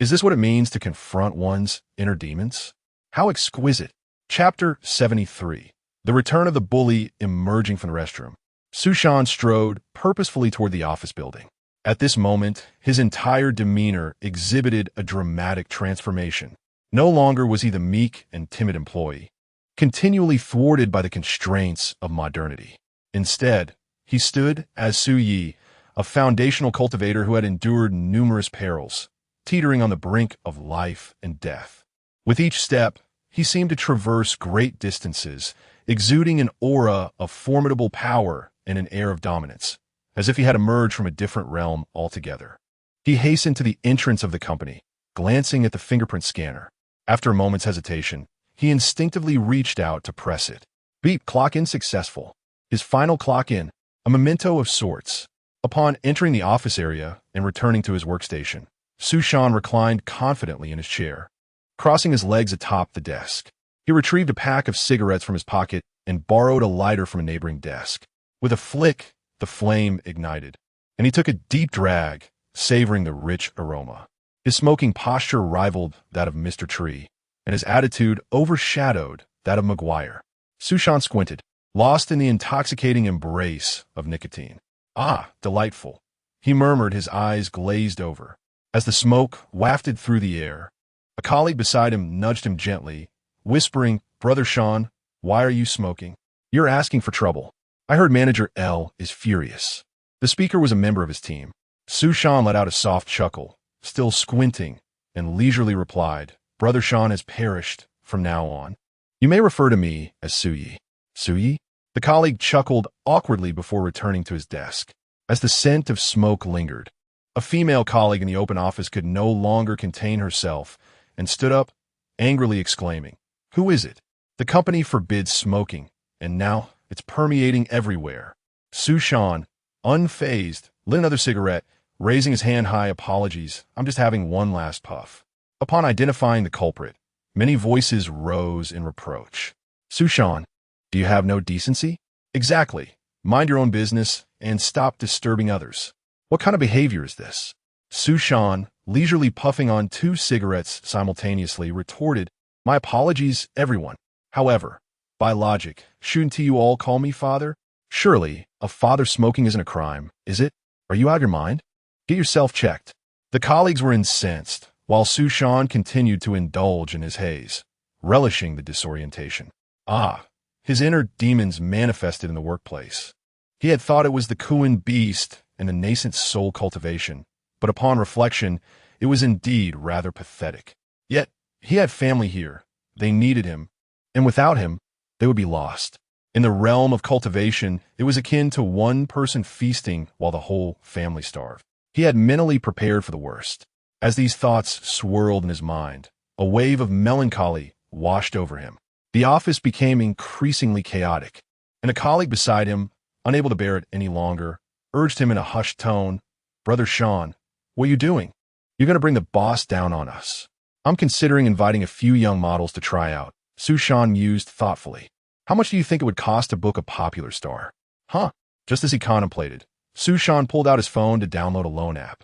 Is this what it means to confront one's inner demons? How exquisite. Chapter 73. The return of the bully emerging from the restroom. Sushan strode purposefully toward the office building. At this moment, his entire demeanor exhibited a dramatic transformation. No longer was he the meek and timid employee, continually thwarted by the constraints of modernity. Instead, he stood as Su Yi, a foundational cultivator who had endured numerous perils, teetering on the brink of life and death. With each step, he seemed to traverse great distances, exuding an aura of formidable power and an air of dominance, as if he had emerged from a different realm altogether. He hastened to the entrance of the company, glancing at the fingerprint scanner. After a moment's hesitation, he instinctively reached out to press it. Beep, clock in successful. His final clock in, a memento of sorts. Upon entering the office area and returning to his workstation, Sushan reclined confidently in his chair, crossing his legs atop the desk. He retrieved a pack of cigarettes from his pocket and borrowed a lighter from a neighboring desk. With a flick, the flame ignited, and he took a deep drag, savoring the rich aroma. His smoking posture rivaled that of Mr. Tree, and his attitude overshadowed that of Maguire. Sushan squinted, lost in the intoxicating embrace of nicotine. Delightful, he murmured, his eyes glazed over. As the smoke wafted through the air, a colleague beside him nudged him gently, whispering, "Brother Sean, why are you smoking? You're asking for trouble. I heard Manager L is furious." The speaker was a member of his team. Sushan let out a soft chuckle, still squinting, and leisurely replied, "Brother Sean has perished from now on. You may refer to me as Suyi." Suyi? The colleague chuckled awkwardly before returning to his desk. As the scent of smoke lingered, a female colleague in the open office could no longer contain herself and stood up, angrily exclaiming, "Who is it? The company forbids smoking, and now it's permeating everywhere." Sushan, unfazed, lit another cigarette, raising his hand high. "Apologies, I'm just having one last puff." Upon identifying the culprit, many voices rose in reproach. "Sushan, do you have no decency?" "Exactly. Mind your own business and stop disturbing others. What kind of behavior is this?" Sushan, leisurely puffing on 2 cigarettes simultaneously, retorted, "My apologies, everyone. However, by logic, shouldn't you all call me father? Surely, a father smoking isn't a crime, is it? Are you out of your mind? Get yourself checked." The colleagues were incensed, while Sushan continued to indulge in his haze, relishing the disorientation. His inner demons manifested in the workplace. He had thought it was the Qin beast and the nascent soul cultivation, but upon reflection, it was indeed rather pathetic. Yet, he had family here. They needed him, and without him, they would be lost. In the realm of cultivation, it was akin to one person feasting while the whole family starved. He had mentally prepared for the worst. As these thoughts swirled in his mind, a wave of melancholy washed over him. The office became increasingly chaotic, and a colleague beside him, unable to bear it any longer, urged him in a hushed tone, "Brother Sean, what are you doing? You're going to bring the boss down on us." "I'm considering inviting a few young models to try out," Sushan mused thoughtfully. "How much do you think it would cost to book a popular star?" Just as he contemplated, Sushan pulled out his phone to download a loan app.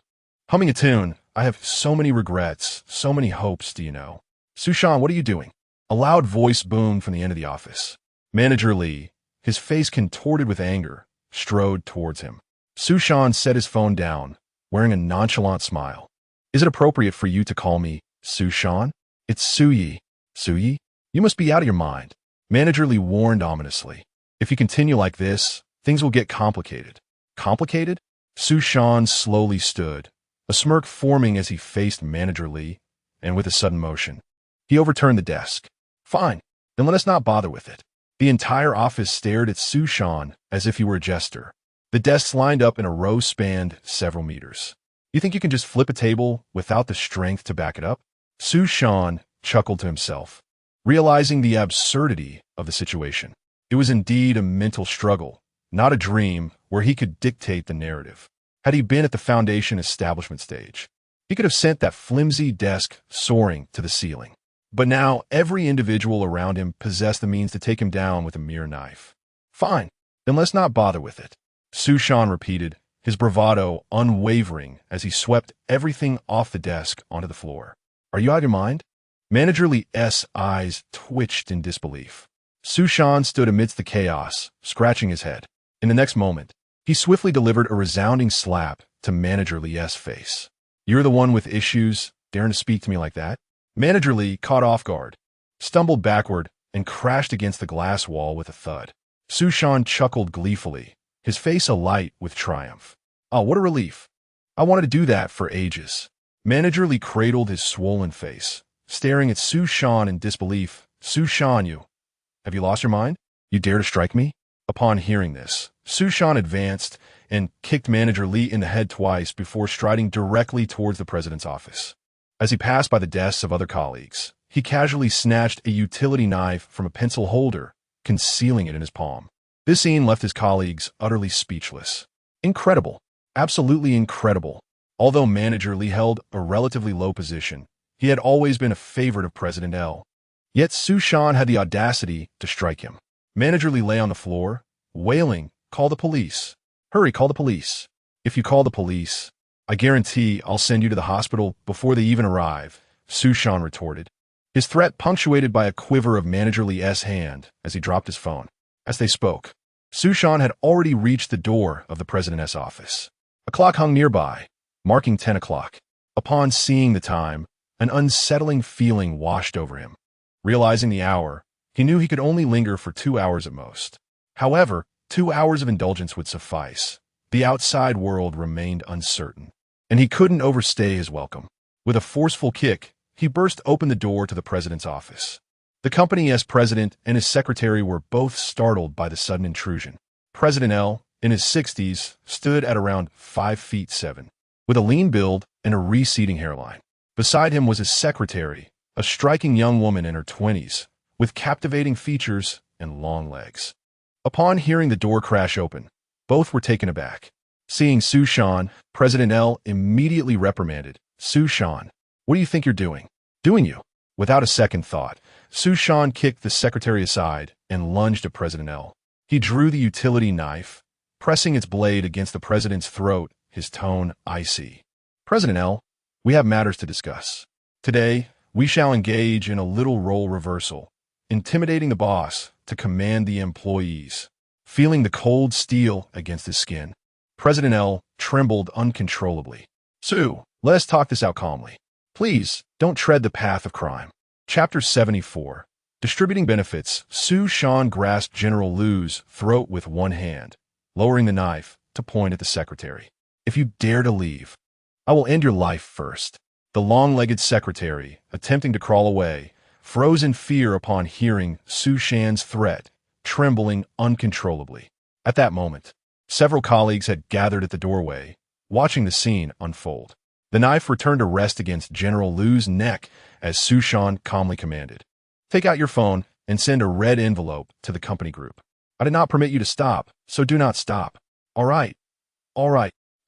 Humming a tune, "I have so many regrets, so many hopes, do you know?" Sushan, what are you doing? A loud voice boomed from the end of the office. Manager Lee, his face contorted with anger, strode towards him. Sushan set his phone down, wearing a nonchalant smile. Is it appropriate for you to call me Sushan? It's Suyi. Suyi? You must be out of your mind. Manager Lee warned ominously. If you continue like this, things will get complicated. Complicated? Sushan slowly stood, a smirk forming as he faced Manager Lee, and with a sudden motion, he overturned the desk. Fine, then let us not bother with it. The entire office stared at Sushan as if he were a jester. The desks lined up in a row spanned several meters. You think you can just flip a table without the strength to back it up? Sushan chuckled to himself, realizing the absurdity of the situation. It was indeed a mental struggle, not a dream where he could dictate the narrative. Had he been at the Foundation establishment stage, he could have sent that flimsy desk soaring to the ceiling. But now every individual around him possessed the means to take him down with a mere knife. Fine, then let's not bother with it. Sushan repeated, his bravado unwavering as he swept everything off the desk onto the floor. Are you out of your mind? Manager Lee's eyes twitched in disbelief. Sushan stood amidst the chaos, scratching his head. In the next moment, he swiftly delivered a resounding slap to Manager Lee's face. You're the one with issues, daring to speak to me like that? Manager Lee, caught off guard, stumbled backward and crashed against the glass wall with a thud. Sushan chuckled gleefully, his face alight with triumph. Oh, what a relief. I wanted to do that for ages. Manager Lee cradled his swollen face, staring at Sushan in disbelief. Sushan, have you lost your mind? You dare to strike me? Upon hearing this, Sushan advanced and kicked Manager Lee in the head twice before striding directly towards the president's office. As he passed by the desks of other colleagues, he casually snatched a utility knife from a pencil holder, concealing it in his palm. This scene left his colleagues utterly speechless. Incredible. Absolutely incredible. Although Manager Lee held a relatively low position, he had always been a favorite of President L. Yet Sushan had the audacity to strike him. Manager Lee lay on the floor, wailing, "Call the police. Hurry, call the police. If you call the police, I guarantee I'll send you to the hospital before they even arrive," Sushan retorted, his threat punctuated by a quiver of Manager Lee's hand as he dropped his phone. As they spoke, Sushan had already reached the door of the president's office. A clock hung nearby, marking 10 o'clock. Upon seeing the time, an unsettling feeling washed over him. Realizing the hour, he knew he could only linger for 2 hours at most. However, 2 hours of indulgence would suffice. The outside world remained uncertain, and he couldn't overstay his welcome. With a forceful kick, he burst open the door to the president's office. The company's president and his secretary were both startled by the sudden intrusion. President L, in his 60s, stood at around 5'7", with a lean build and a receding hairline. Beside him was his secretary, a striking young woman in her 20s, with captivating features and long legs. Upon hearing the door crash open, both were taken aback. Seeing Sushan, President L immediately reprimanded, "Sushan, what do you think you're doing?" "Doing you?" Without a second thought, Sushan kicked the secretary aside and lunged at President L. He drew the utility knife, pressing its blade against the president's throat, his tone icy. "President L, we have matters to discuss. Today, we shall engage in a little role reversal, intimidating the boss to command the employees." Feeling the cold steel against his skin, President L trembled uncontrollably. "Sue, let us talk this out calmly. Please, don't tread the path of crime." Chapter 74. Distributing benefits. Sushan grasped General Liu's throat with one hand, lowering the knife to point at the secretary. "If you dare to leave, I will end your life first." The long-legged secretary, attempting to crawl away, froze in fear upon hearing Sushan's threat, trembling uncontrollably. At that moment, several colleagues had gathered at the doorway, watching the scene unfold. The knife returned to rest against General Liu's neck as Sushan calmly commanded, "Take out your phone and send a red envelope to the company group. I did not permit you to stop, so do not stop." All right.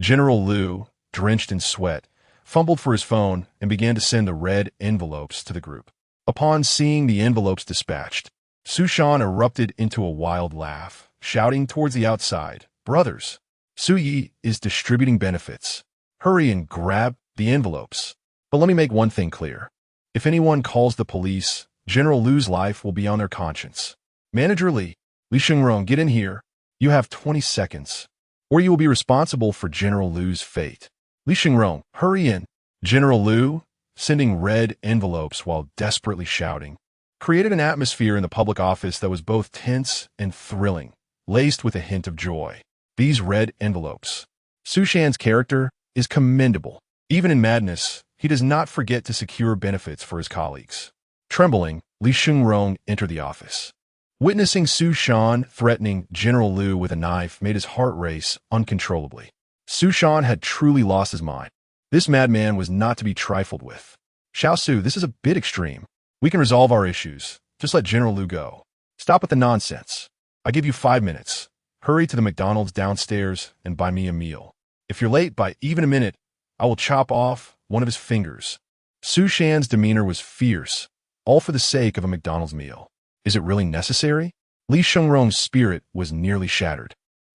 General Liu, drenched in sweat, fumbled for his phone and began to send the red envelopes to the group. Upon seeing the envelopes dispatched, Sushan erupted into a wild laugh, shouting towards the outside, "Brothers, Suyi is distributing benefits. Hurry and grab the envelopes." But let me make one thing clear. If anyone calls the police, General Lu's life will be on their conscience. Manager Li Shungrong, get in here. You have 20 seconds, or you will be responsible for General Lu's fate. Li Shungrong, hurry in. General Lu, sending red envelopes while desperately shouting, created an atmosphere in the public office that was both tense and thrilling, laced with a hint of joy. These red envelopes. Su Shan's character is commendable. Even in madness, he does not forget to secure benefits for his colleagues. Trembling, Li Shungrong entered the office. Witnessing Su Shan threatening General Lu with a knife made his heart race uncontrollably. Su Shan had truly lost his mind. This madman was not to be trifled with. Xiao Su, this is a bit extreme. We can resolve our issues. Just let General Lu go. Stop with the nonsense. I give you 5 minutes. Hurry to the McDonald's downstairs and buy me a meal. If you're late by even a minute, I will chop off one of his fingers. Su Shan's demeanor was fierce, all for the sake of a McDonald's meal. Is it really necessary? Li Shungrong's spirit was nearly shattered.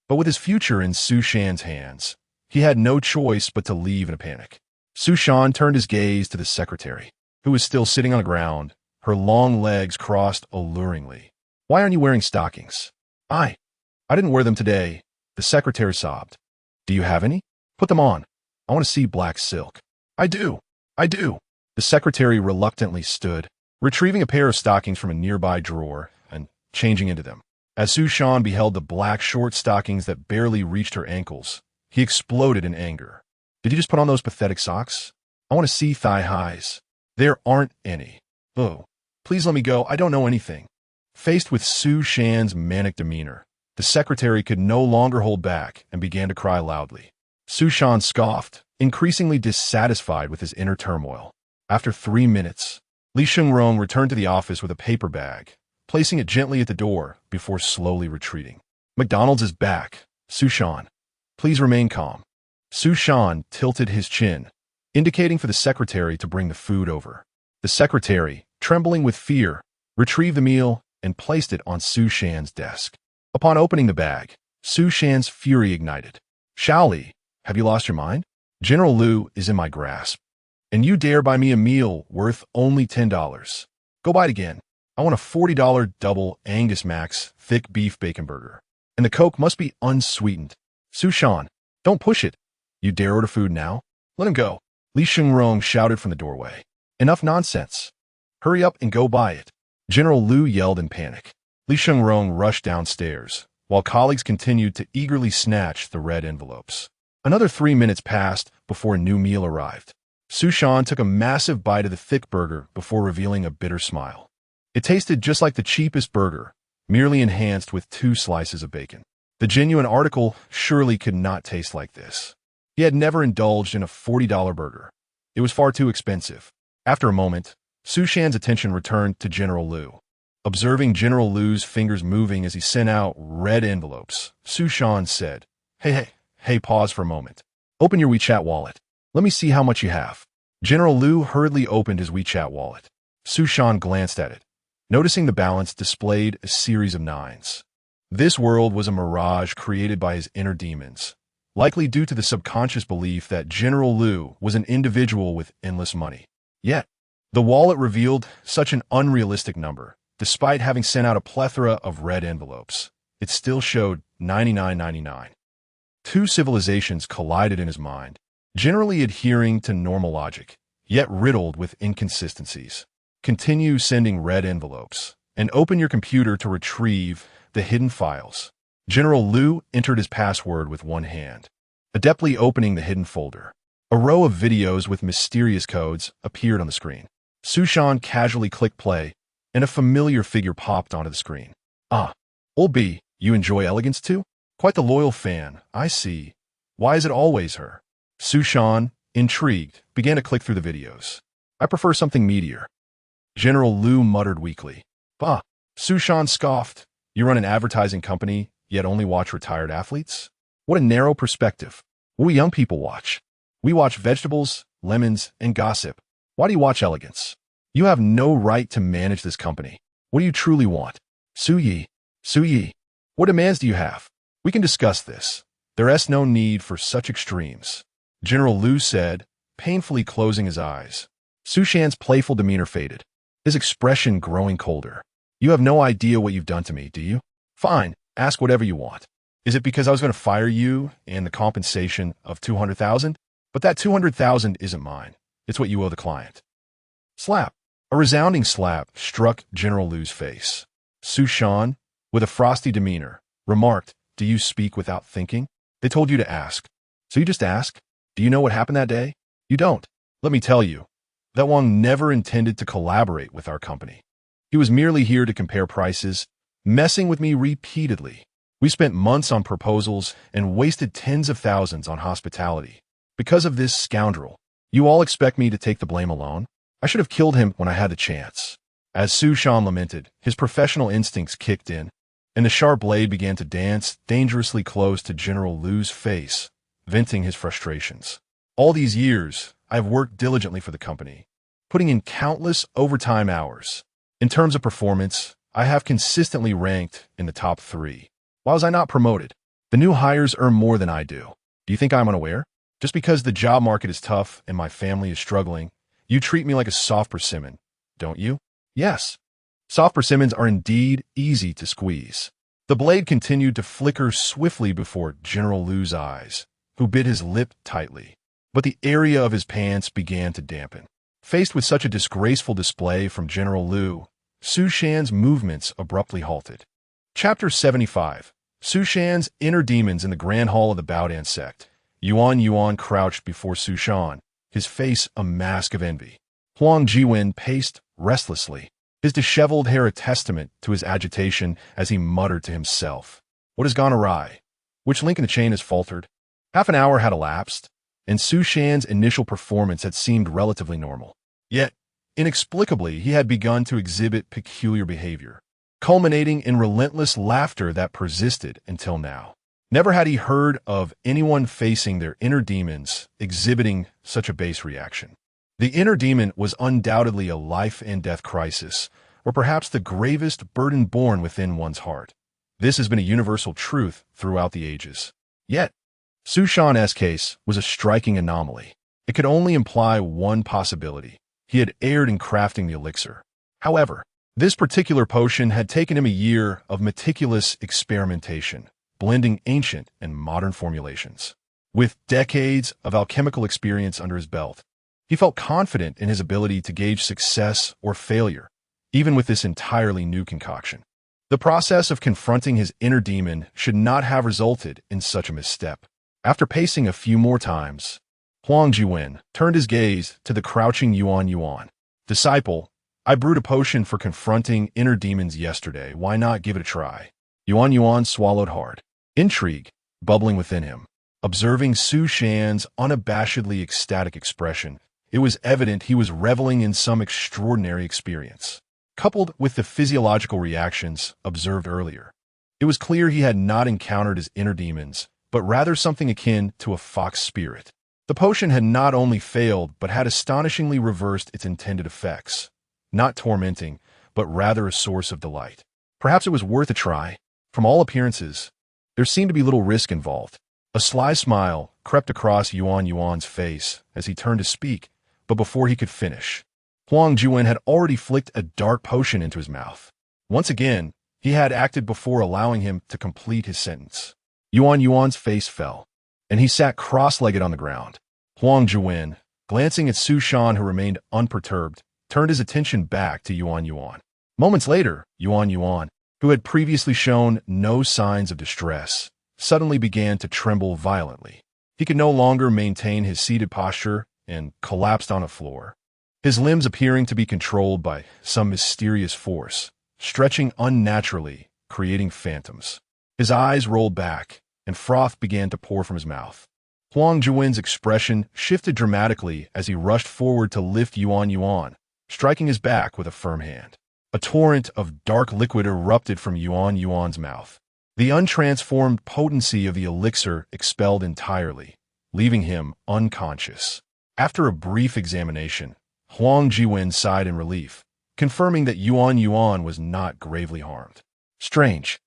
But with his future in Su Shan's hands, he had no choice but to leave in a panic. Su Shan turned his gaze to the secretary, who was still sitting on the ground, her long legs crossed alluringly. Why aren't you wearing stockings? I didn't wear them today, the secretary sobbed. Do you have any? Put them on. I want to see black silk. I do. The secretary reluctantly stood, retrieving a pair of stockings from a nearby drawer and changing into them. As Su Shan beheld the black short stockings that barely reached her ankles, he exploded in anger. Did you just put on those pathetic socks? I want to see thigh highs. There aren't any. Oh, please let me go. I don't know anything. Faced with Su Shan's manic demeanor, the secretary could no longer hold back and began to cry loudly. Su Shan scoffed, increasingly dissatisfied with his inner turmoil. After 3 minutes, Li Shungrong returned to the office with a paper bag, placing it gently at the door before slowly retreating. McDonald's is back. Su Shan, please remain calm. Su Shan tilted his chin, indicating for the secretary to bring the food over. The secretary, trembling with fear, retrieved the meal and placed it on Su Shan's desk. Upon opening the bag, Su Shan's fury ignited. Shaoli, have you lost your mind? General Lu is in my grasp, and you dare buy me a meal worth only $10. Go buy it again. I want a $40 double Angus Max thick beef bacon burger, and the Coke must be unsweetened. Su Shan, don't push it. You dare order food now? Let him go. Li Shungrong shouted from the doorway. Enough nonsense. Hurry up and go buy it. General Lu yelled in panic. Li Shungrong rushed downstairs, while colleagues continued to eagerly snatch the red envelopes. Another 3 minutes passed before a new meal arrived. Su Shan took a massive bite of the thick burger before revealing a bitter smile. It tasted just like the cheapest burger, merely enhanced with 2 slices of bacon. The genuine article surely could not taste like this. He had never indulged in a $40 burger. It was far too expensive. After a moment, Su Shan's attention returned to General Lu. Observing General Lu's fingers moving as he sent out red envelopes, Su Shan said, Hey, pause for a moment. Open your WeChat wallet. Let me see how much you have. General Lu hurriedly opened his WeChat wallet. Su Shan glanced at it, noticing the balance displayed a series of 9s. This world was a mirage created by his inner demons, likely due to the subconscious belief that General Lu was an individual with endless money. Yet, the wallet revealed such an unrealistic number. Despite having sent out a plethora of red envelopes, it still showed $99.99. 2 civilizations collided in his mind, generally adhering to normal logic, yet riddled with inconsistencies. Continue sending red envelopes, and open your computer to retrieve the hidden files. General Lu entered his password with one hand, adeptly opening the hidden folder. A row of videos with mysterious codes appeared on the screen. Su Shan casually clicked play, and a familiar figure popped onto the screen. Ah, Old B, you enjoy elegance too? Quite the loyal fan, I see. Why is it always her? Su Shan, intrigued, began to click through the videos. I prefer something meatier. General Lu muttered weakly. Bah, Su Shan scoffed. You run an advertising company, yet only watch retired athletes? What a narrow perspective. What do young people watch? We watch vegetables, lemons, and gossip. Why do you watch elegance? You have no right to manage this company. What do you truly want? Su Yi, what demands do you have? We can discuss this. There is no need for such extremes. General Lu said, painfully closing his eyes. Su Shan's playful demeanor faded, his expression growing colder. You have no idea what you've done to me, do you? Fine, ask whatever you want. Is it because I was going to fire you and the compensation of 200,000? But that 200,000 isn't mine. It's what you owe the client. Slap. A resounding slap struck General Lu's face. Su Shan, with a frosty demeanor, remarked, "Do you speak without thinking? They told you to ask. So you just ask? Do you know what happened that day? You don't. Let me tell you, that Wang never intended to collaborate with our company. He was merely here to compare prices, messing with me repeatedly. We spent months on proposals and wasted tens of thousands on hospitality. Because of this scoundrel, you all expect me to take the blame alone? I should have killed him when I had the chance." As Su Shan lamented, his professional instincts kicked in, and the sharp blade began to dance dangerously close to General Lu's face, venting his frustrations. All these years, I have worked diligently for the company, putting in countless overtime hours. In terms of performance, I have consistently ranked in the top 3. Why was I not promoted? The new hires earn more than I do. Do you think I'm unaware? Just because the job market is tough and my family is struggling, you treat me like a soft persimmon, don't you? Yes. Soft persimmons are indeed easy to squeeze. The blade continued to flicker swiftly before General Lu's eyes, who bit his lip tightly. But the area of his pants began to dampen. Faced with such a disgraceful display from General Lu, Su Shan's movements abruptly halted. Chapter 75. Su Shan's Inner Demons in the Grand Hall of the Baodan Sect. Yuan crouched before Su Shan, his face a mask of envy. Huang Jiwen paced restlessly, his disheveled hair a testament to his agitation as he muttered to himself. What has gone awry? Which link in the chain has faltered? Half an hour had elapsed, and Su Shan's initial performance had seemed relatively normal. Yet, inexplicably, he had begun to exhibit peculiar behavior, culminating in relentless laughter that persisted until now. Never had he heard of anyone facing their inner demons exhibiting such a base reaction. The inner demon was undoubtedly a life-and-death crisis, or perhaps the gravest burden born within one's heart. This has been a universal truth throughout the ages. Yet, Su Shan's case was a striking anomaly. It could only imply one possibility. He had erred in crafting the elixir. However, this particular potion had taken him a year of meticulous experimentation, blending ancient and modern formulations. With decades of alchemical experience under his belt, he felt confident in his ability to gauge success or failure, even with this entirely new concoction. The process of confronting his inner demon should not have resulted in such a misstep. After pacing a few more times, Huang Jiwen turned his gaze to the crouching Yuan. "Disciple, I brewed a potion for confronting inner demons yesterday. Why not give it a try?" Yuan swallowed hard, intrigue bubbling within him. Observing Su Shan's unabashedly ecstatic expression, it was evident he was reveling in some extraordinary experience. Coupled with the physiological reactions observed earlier, it was clear he had not encountered his inner demons, but rather something akin to a fox spirit. The potion had not only failed, but had astonishingly reversed its intended effects. Not tormenting, but rather a source of delight. Perhaps it was worth a try. From all appearances, there seemed to be little risk involved. A sly smile crept across Yuan's face as he turned to speak, but before he could finish, Huang Jiwen had already flicked a dark potion into his mouth. Once again, he had acted before allowing him to complete his sentence. Yuan's face fell, and he sat cross-legged on the ground. Huang Jiwen, glancing at Su Shan, who remained unperturbed, turned his attention back to Yuan. Moments later, Yuan, who had previously shown no signs of distress, suddenly began to tremble violently. He could no longer maintain his seated posture and collapsed on a floor, his limbs appearing to be controlled by some mysterious force, stretching unnaturally, creating phantoms. His eyes rolled back, and froth began to pour from his mouth. Huang Jiwen's expression shifted dramatically as he rushed forward to lift Yuan, striking his back with a firm hand. A torrent of dark liquid erupted from Yuan's mouth. The untransformed potency of the elixir expelled entirely, leaving him unconscious. After a brief examination, Huang Jiwen sighed in relief, confirming that Yuan was not gravely harmed. Strange.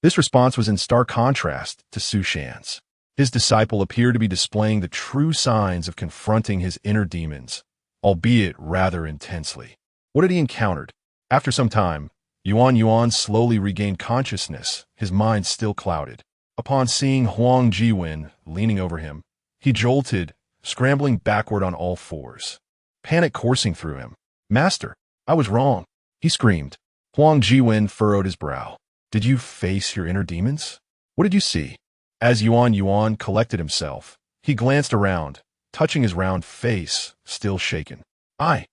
This response was in stark contrast to Su Shan's. His disciple appeared to be displaying the true signs of confronting his inner demons, albeit rather intensely. What had he encountered? After some time, Yuan slowly regained consciousness, his mind still clouded. Upon seeing Huang Jiwen leaning over him, he jolted, scrambling backward on all fours. Panic coursing through him. "Master, I was wrong," he screamed. Huang Jiwen furrowed his brow. "Did you face your inner demons? What did you see?" As Yuan collected himself, he glanced around, touching his round face, still shaken. I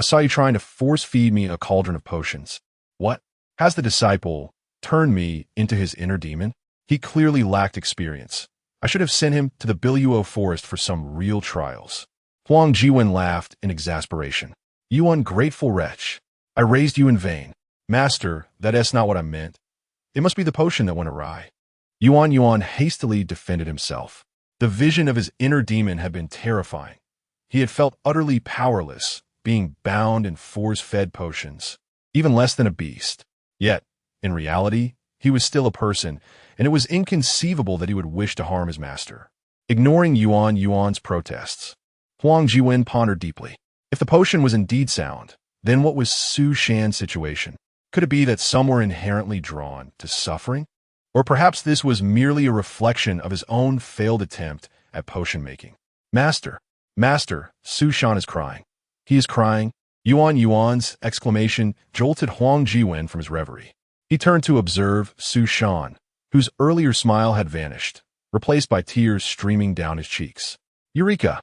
saw you trying to force-feed me a cauldron of potions. What? Has the disciple turned me into his inner demon? He clearly lacked experience. I should have sent him to the Biluo forest for some real trials. Huang Jiwen laughed in exasperation. "You ungrateful wretch. I raised you in vain." "Master, that is not what I meant. It must be the potion that went awry." Yuan hastily defended himself. The vision of his inner demon had been terrifying. He had felt utterly powerless, being bound in force-fed potions, even less than a beast. Yet, in reality, he was still a person, and it was inconceivable that he would wish to harm his master. Ignoring Yuan's protests, Huang Jiwen pondered deeply. If the potion was indeed sound, then what was Su Shan's situation? Could it be that some were inherently drawn to suffering? Or perhaps this was merely a reflection of his own failed attempt at potion making. Master, Su Shan is crying. He is crying. Yuan's exclamation jolted Huang Jiwen from his reverie. He turned to observe Su Shan, whose earlier smile had vanished, replaced by tears streaming down his cheeks. Eureka!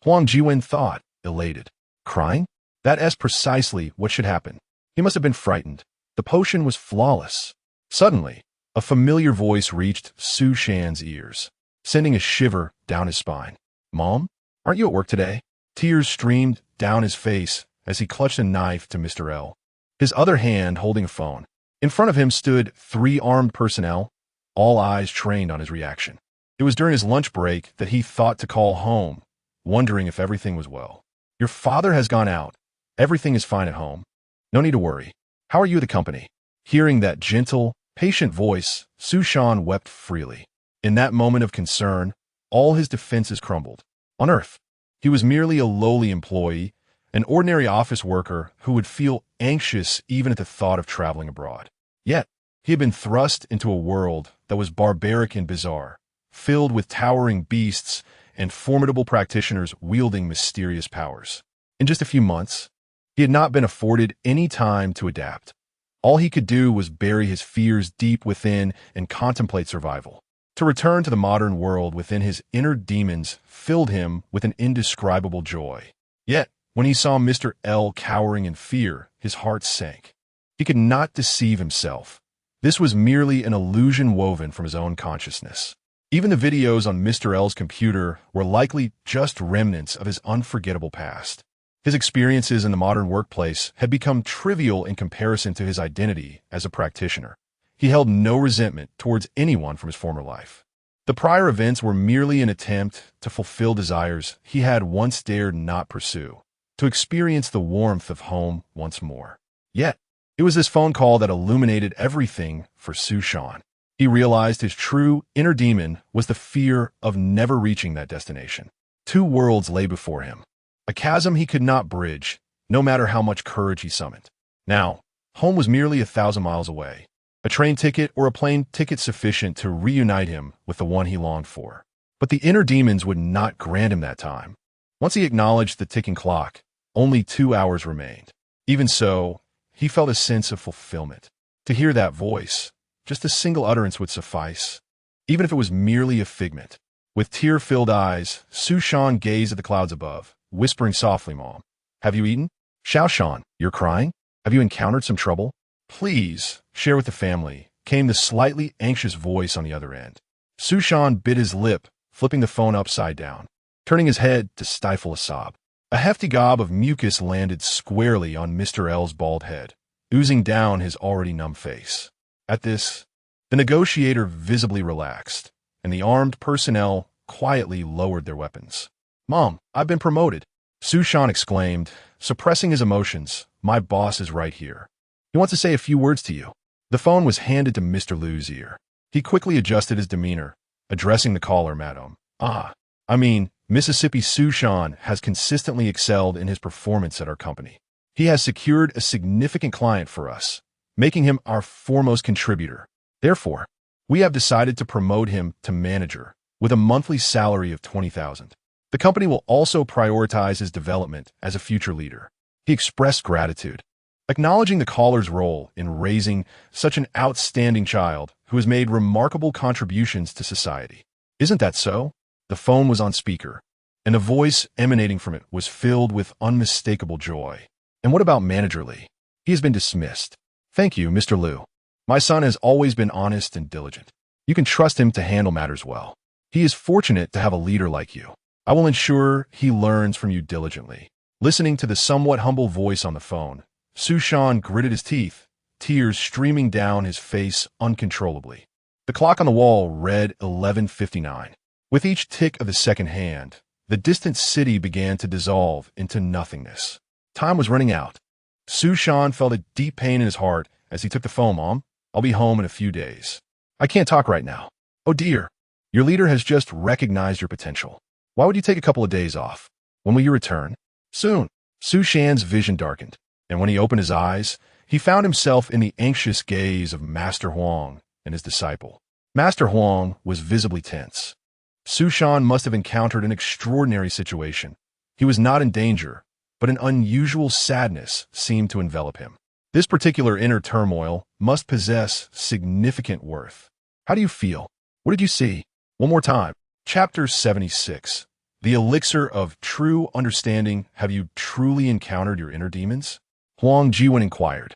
Huang Jiwen thought, elated. Crying? That is precisely what should happen. He must have been frightened. The potion was flawless. Suddenly, a familiar voice reached Su Shan's ears, sending a shiver down his spine. Mom, aren't you at work today? Tears streamed down his face as he clutched a knife to Mr. L, his other hand holding a phone. In front of him stood 3 armed personnel, all eyes trained on his reaction. It was during his lunch break that he thought to call home, wondering if everything was well. Your father has gone out. Everything is fine at home. No need to worry. How are you at the company? Hearing that gentle, patient voice, Su Shan wept freely. In that moment of concern, all his defenses crumbled. On Earth, he was merely a lowly employee, an ordinary office worker who would feel anxious even at the thought of traveling abroad. Yet, he had been thrust into a world that was barbaric and bizarre, filled with towering beasts and formidable practitioners wielding mysterious powers. In just a few months, he had not been afforded any time to adapt. All he could do was bury his fears deep within and contemplate survival. To return to the modern world within his inner demons filled him with an indescribable joy. Yet, when he saw Mr. L cowering in fear, his heart sank. He could not deceive himself. This was merely an illusion woven from his own consciousness. Even the videos on Mr. L's computer were likely just remnants of his unforgettable past. His experiences in the modern workplace had become trivial in comparison to his identity as a practitioner. He held no resentment towards anyone from his former life. The prior events were merely an attempt to fulfill desires he had once dared not pursue, to experience the warmth of home once more. Yet, it was this phone call that illuminated everything for Su Shan. He realized his true inner demon was the fear of never reaching that destination. 2 worlds lay before him, a chasm he could not bridge, no matter how much courage he summoned. Now, home was merely 1,000 miles away, a train ticket or a plane ticket sufficient to reunite him with the one he longed for. But the inner demons would not grant him that time. Once he acknowledged the ticking clock, only 2 hours remained. Even so, he felt a sense of fulfillment. To hear that voice, just a single utterance would suffice, even if it was merely a figment. With tear-filled eyes, Su Shan gazed at the clouds above, whispering softly, Mom, have you eaten? Xiao Shan, you're crying? Have you encountered some trouble? Please, share with the family, came the slightly anxious voice on the other end. Su Shan bit his lip, flipping the phone upside down, turning his head to stifle a sob. A hefty gob of mucus landed squarely on Mr. L's bald head, oozing down his already numb face. At this, the negotiator visibly relaxed, and the armed personnel quietly lowered their weapons. Mom, I've been promoted, Su Shan exclaimed, suppressing his emotions. My boss is right here. He wants to say a few words to you. The phone was handed to Mr. Liu's ear. He quickly adjusted his demeanor, addressing the caller, Madam. Mississippi Sushan has consistently excelled in his performance at our company. He has secured a significant client for us, making him our foremost contributor. Therefore, we have decided to promote him to manager with a monthly salary of $20,000. The company will also prioritize his development as a future leader. He expressed gratitude, acknowledging the caller's role in raising such an outstanding child who has made remarkable contributions to society. Isn't that so? The phone was on speaker, and the voice emanating from it was filled with unmistakable joy. And what about Manager Lee? He has been dismissed. Thank you, Mr. Liu. My son has always been honest and diligent. You can trust him to handle matters well. He is fortunate to have a leader like you. I will ensure he learns from you diligently. Listening to the somewhat humble voice on the phone, Sushan gritted his teeth, tears streaming down his face uncontrollably. The clock on the wall read 11:59. With each tick of the second hand, the distant city began to dissolve into nothingness. Time was running out. Sushan felt a deep pain in his heart as he took the phone. Mom, I'll be home in a few days. I can't talk right now. Oh dear, your leader has just recognized your potential. Why would you take a couple of days off? When will you return? Soon. Sushan's vision darkened, and when he opened his eyes, he found himself in the anxious gaze of Master Huang and his disciple. Master Huang was visibly tense. Sushan must have encountered an extraordinary situation. He was not in danger, but an unusual sadness seemed to envelop him. This particular inner turmoil must possess significant worth. How do you feel? What did you see? One more time. Chapter 76. The Elixir of True Understanding. Have you truly encountered your inner demons? Huang Jiwen inquired,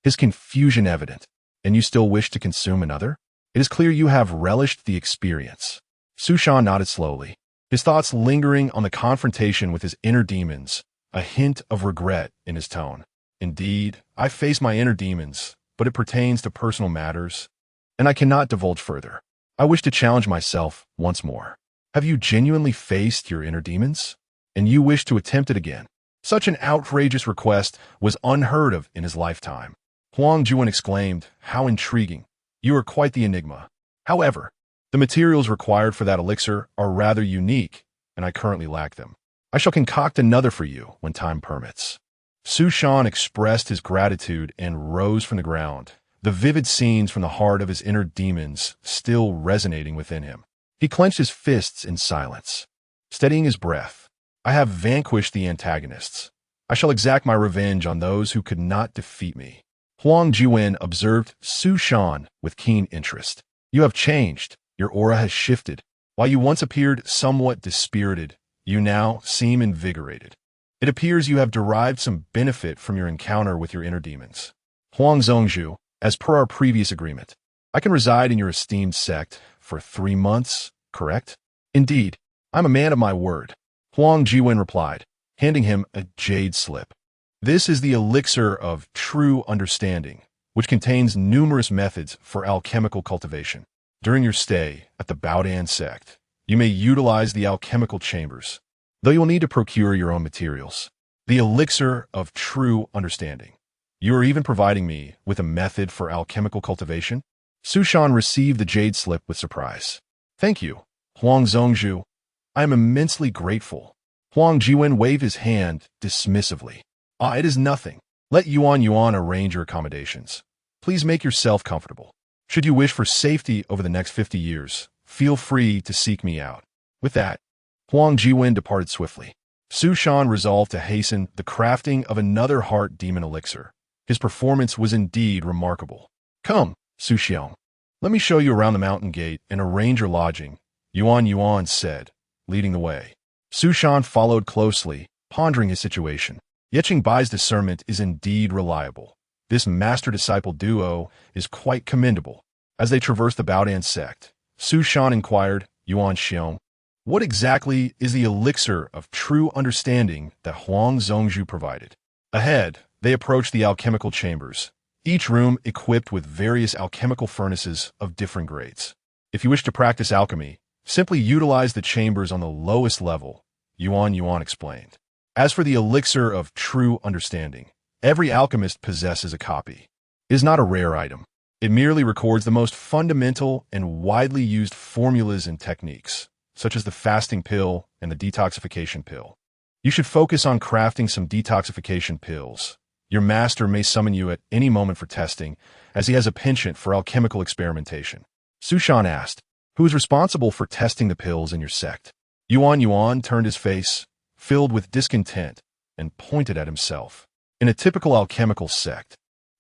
his confusion evident. And you still wish to consume another? It is clear you have relished the experience. Sushan nodded slowly, his thoughts lingering on the confrontation with his inner demons, a hint of regret in his tone. Indeed, I face my inner demons, but it pertains to personal matters, and I cannot divulge further. I wish to challenge myself once more. Have you genuinely faced your inner demons? And you wish to attempt it again? Such an outrageous request was unheard of in his lifetime. Huang Jiwen exclaimed, how intriguing. You are quite the enigma. However, the materials required for that elixir are rather unique, and I currently lack them. I shall concoct another for you when time permits. Sushan expressed his gratitude and rose from the ground, the vivid scenes from the heart of his inner demons still resonating within him. He clenched his fists in silence, steadying his breath. I have vanquished the antagonists. I shall exact my revenge on those who could not defeat me. Huang Jiwen observed Sushan with keen interest. You have changed. Your aura has shifted. While you once appeared somewhat dispirited, you now seem invigorated. It appears you have derived some benefit from your encounter with your inner demons. Huang Zhongzhu, as per our previous agreement, I can reside in your esteemed sect for 3 months, correct? Indeed, I'm a man of my word, Huang Jiwen replied, handing him a jade slip. This is the elixir of true understanding, which contains numerous methods for alchemical cultivation. During your stay at the Baodan sect, you may utilize the alchemical chambers, though you will need to procure your own materials. The elixir of true understanding. You are even providing me with a method for alchemical cultivation? Sushan received the jade slip with surprise. Thank you, Huang Zhongzhu. I am immensely grateful. Huang Jiwen waved his hand dismissively. Ah, it is nothing. Let Yuan arrange your accommodations. Please make yourself comfortable. Should you wish for safety over the next 50 years, feel free to seek me out. With that, Huang Jiwen departed swiftly. Sushan resolved to hasten the crafting of another heart demon elixir. His performance was indeed remarkable. Come, Suxiong, let me show you around the mountain gate and arrange your lodging, Yuan said, leading the way. Sushan followed closely, pondering his situation. Yeqing Bai's discernment is indeed reliable. This master-disciple duo is quite commendable. As they traversed the Baodan sect, Sushan inquired, Yuan Xiong, what exactly is the elixir of true understanding that Huang Zhongzhu provided? Ahead, they approached the alchemical chambers, each room equipped with various alchemical furnaces of different grades. If you wish to practice alchemy, simply utilize the chambers on the lowest level, Yuan explained. As for the elixir of true understanding, every alchemist possesses a copy. It is not a rare item. It merely records the most fundamental and widely used formulas and techniques. such as the fasting pill and the detoxification pill. You should focus on crafting some detoxification pills. Your master may summon you at any moment for testing, as he has a penchant for alchemical experimentation. Su Shan asked, "Who is responsible for testing the pills in your sect?" Yuan turned his face, filled with discontent, and pointed at himself. In a typical alchemical sect,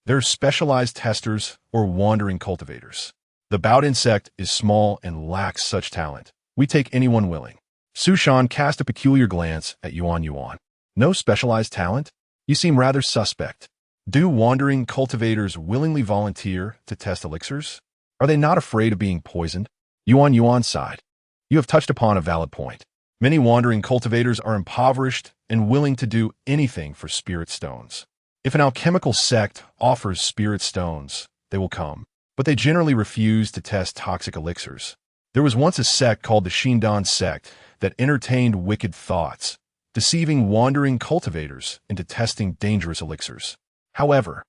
there are specialized testers or wandering cultivators. The Baodin sect is small and lacks such talent. We take anyone willing. Su Shan cast a peculiar glance at Yuan. No specialized talent? You seem rather suspect. Do wandering cultivators willingly volunteer to test elixirs? Are they not afraid of being poisoned? Yuan sighed. You have touched upon a valid point. Many wandering cultivators are impoverished and willing to do anything for spirit stones. If an alchemical sect offers spirit stones, they will come, but they generally refuse to test toxic elixirs. There was once a sect called the Qin Dai sect that entertained wicked thoughts, deceiving wandering cultivators into testing dangerous elixirs. However,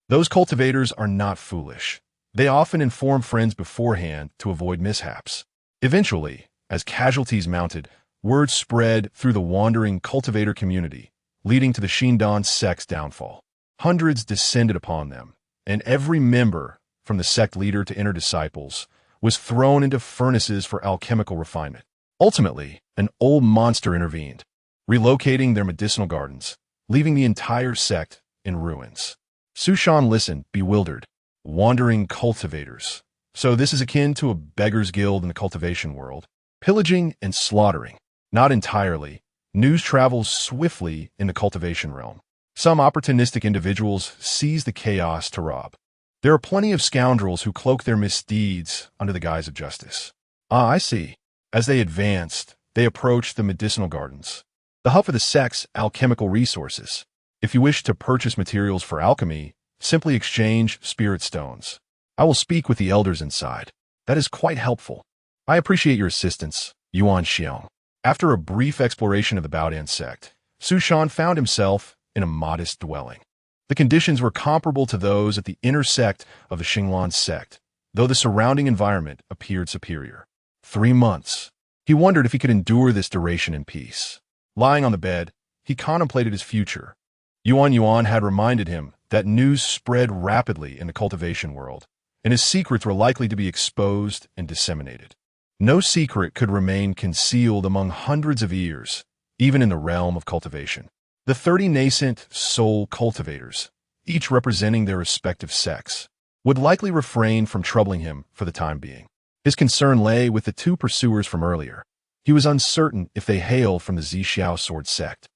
those cultivators are not foolish. They often inform friends beforehand to avoid mishaps. Eventually, as casualties mounted, word spread through the wandering cultivator community, leading to the Qin Dai sect's downfall. Hundreds descended upon them, and every member, from the sect leader to inner disciples, was thrown into furnaces for alchemical refinement. Ultimately, an old monster intervened, relocating their medicinal gardens, leaving the entire sect in ruins. Su Shan listened, bewildered. Wandering cultivators. So this is akin to a beggar's guild in the cultivation world. Pillaging and slaughtering. Not entirely. News travels swiftly in the cultivation realm. Some opportunistic individuals seize the chaos to rob. There are plenty of scoundrels who cloak their misdeeds under the guise of justice. Ah, I see. As they advanced, they approached the medicinal gardens, the hub for the sect's alchemical resources. If you wish to purchase materials for alchemy, simply exchange spirit stones. I will speak with the elders inside. That is quite helpful. I appreciate your assistance, Yuan Xiang. After a brief exploration of the Baodin sect, Su Shan found himself in a modest dwelling. The conditions were comparable to those at the inner sect of the Xinglan sect, though the surrounding environment appeared superior. 3 months. He wondered if he could endure this duration in peace. Lying on the bed, he contemplated his future. Yuan had reminded him that news spread rapidly in the cultivation world, and his secrets were likely to be exposed and disseminated. No secret could remain concealed among hundreds of years, even in the realm of cultivation. The 30 nascent soul cultivators, each representing their respective sects, would likely refrain from troubling him for the time being. His concern lay with the 2 pursuers from earlier. He was uncertain if they hailed from the Zixiao sword sect.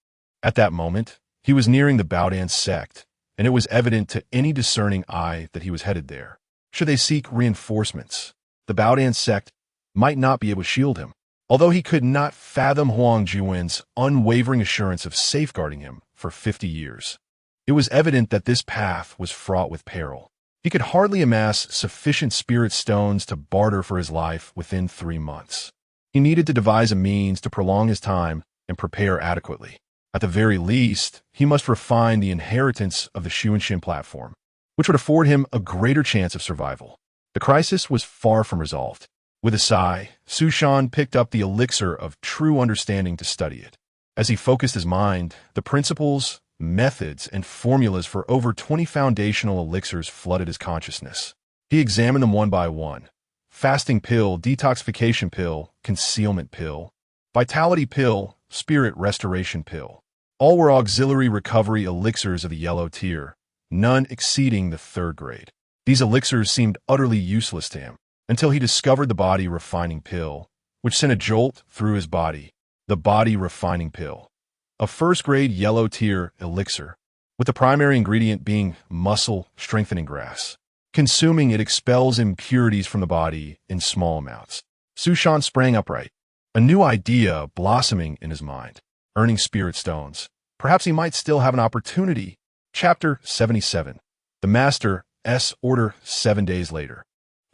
At that moment, he was nearing the Baodin sect, and it was evident to any discerning eye that he was headed there. Should they seek reinforcements, the Baodin sect might not be able to shield him. Although he could not fathom Huang Juwen's unwavering assurance of safeguarding him for 50 years, it was evident that this path was fraught with peril. He could hardly amass sufficient spirit stones to barter for his life within 3 months. He needed to devise a means to prolong his time and prepare adequately. At the very least, he must refine the inheritance of the Xuanxin platform, which would afford him a greater chance of survival. The crisis was far from resolved. With a sigh, Su Shan picked up the elixir of true understanding to study it. As he focused his mind, the principles, methods, and formulas for over 20 foundational elixirs flooded his consciousness. He examined them one by one. Fasting pill, detoxification pill, concealment pill, vitality pill, spirit restoration pill. All were auxiliary recovery elixirs of the yellow tier, none exceeding the 3rd grade. These elixirs seemed utterly useless to him, until he discovered the body refining pill, which sent a jolt through his body. The body refining pill. A 1st grade yellow tier elixir, with the primary ingredient being muscle strengthening grass. Consuming it expels impurities from the body in small amounts. Su Shan sprang upright, a new idea blossoming in his mind. Earning spirit stones. Perhaps he might still have an opportunity. Chapter 77. The Master's Order 7 days later.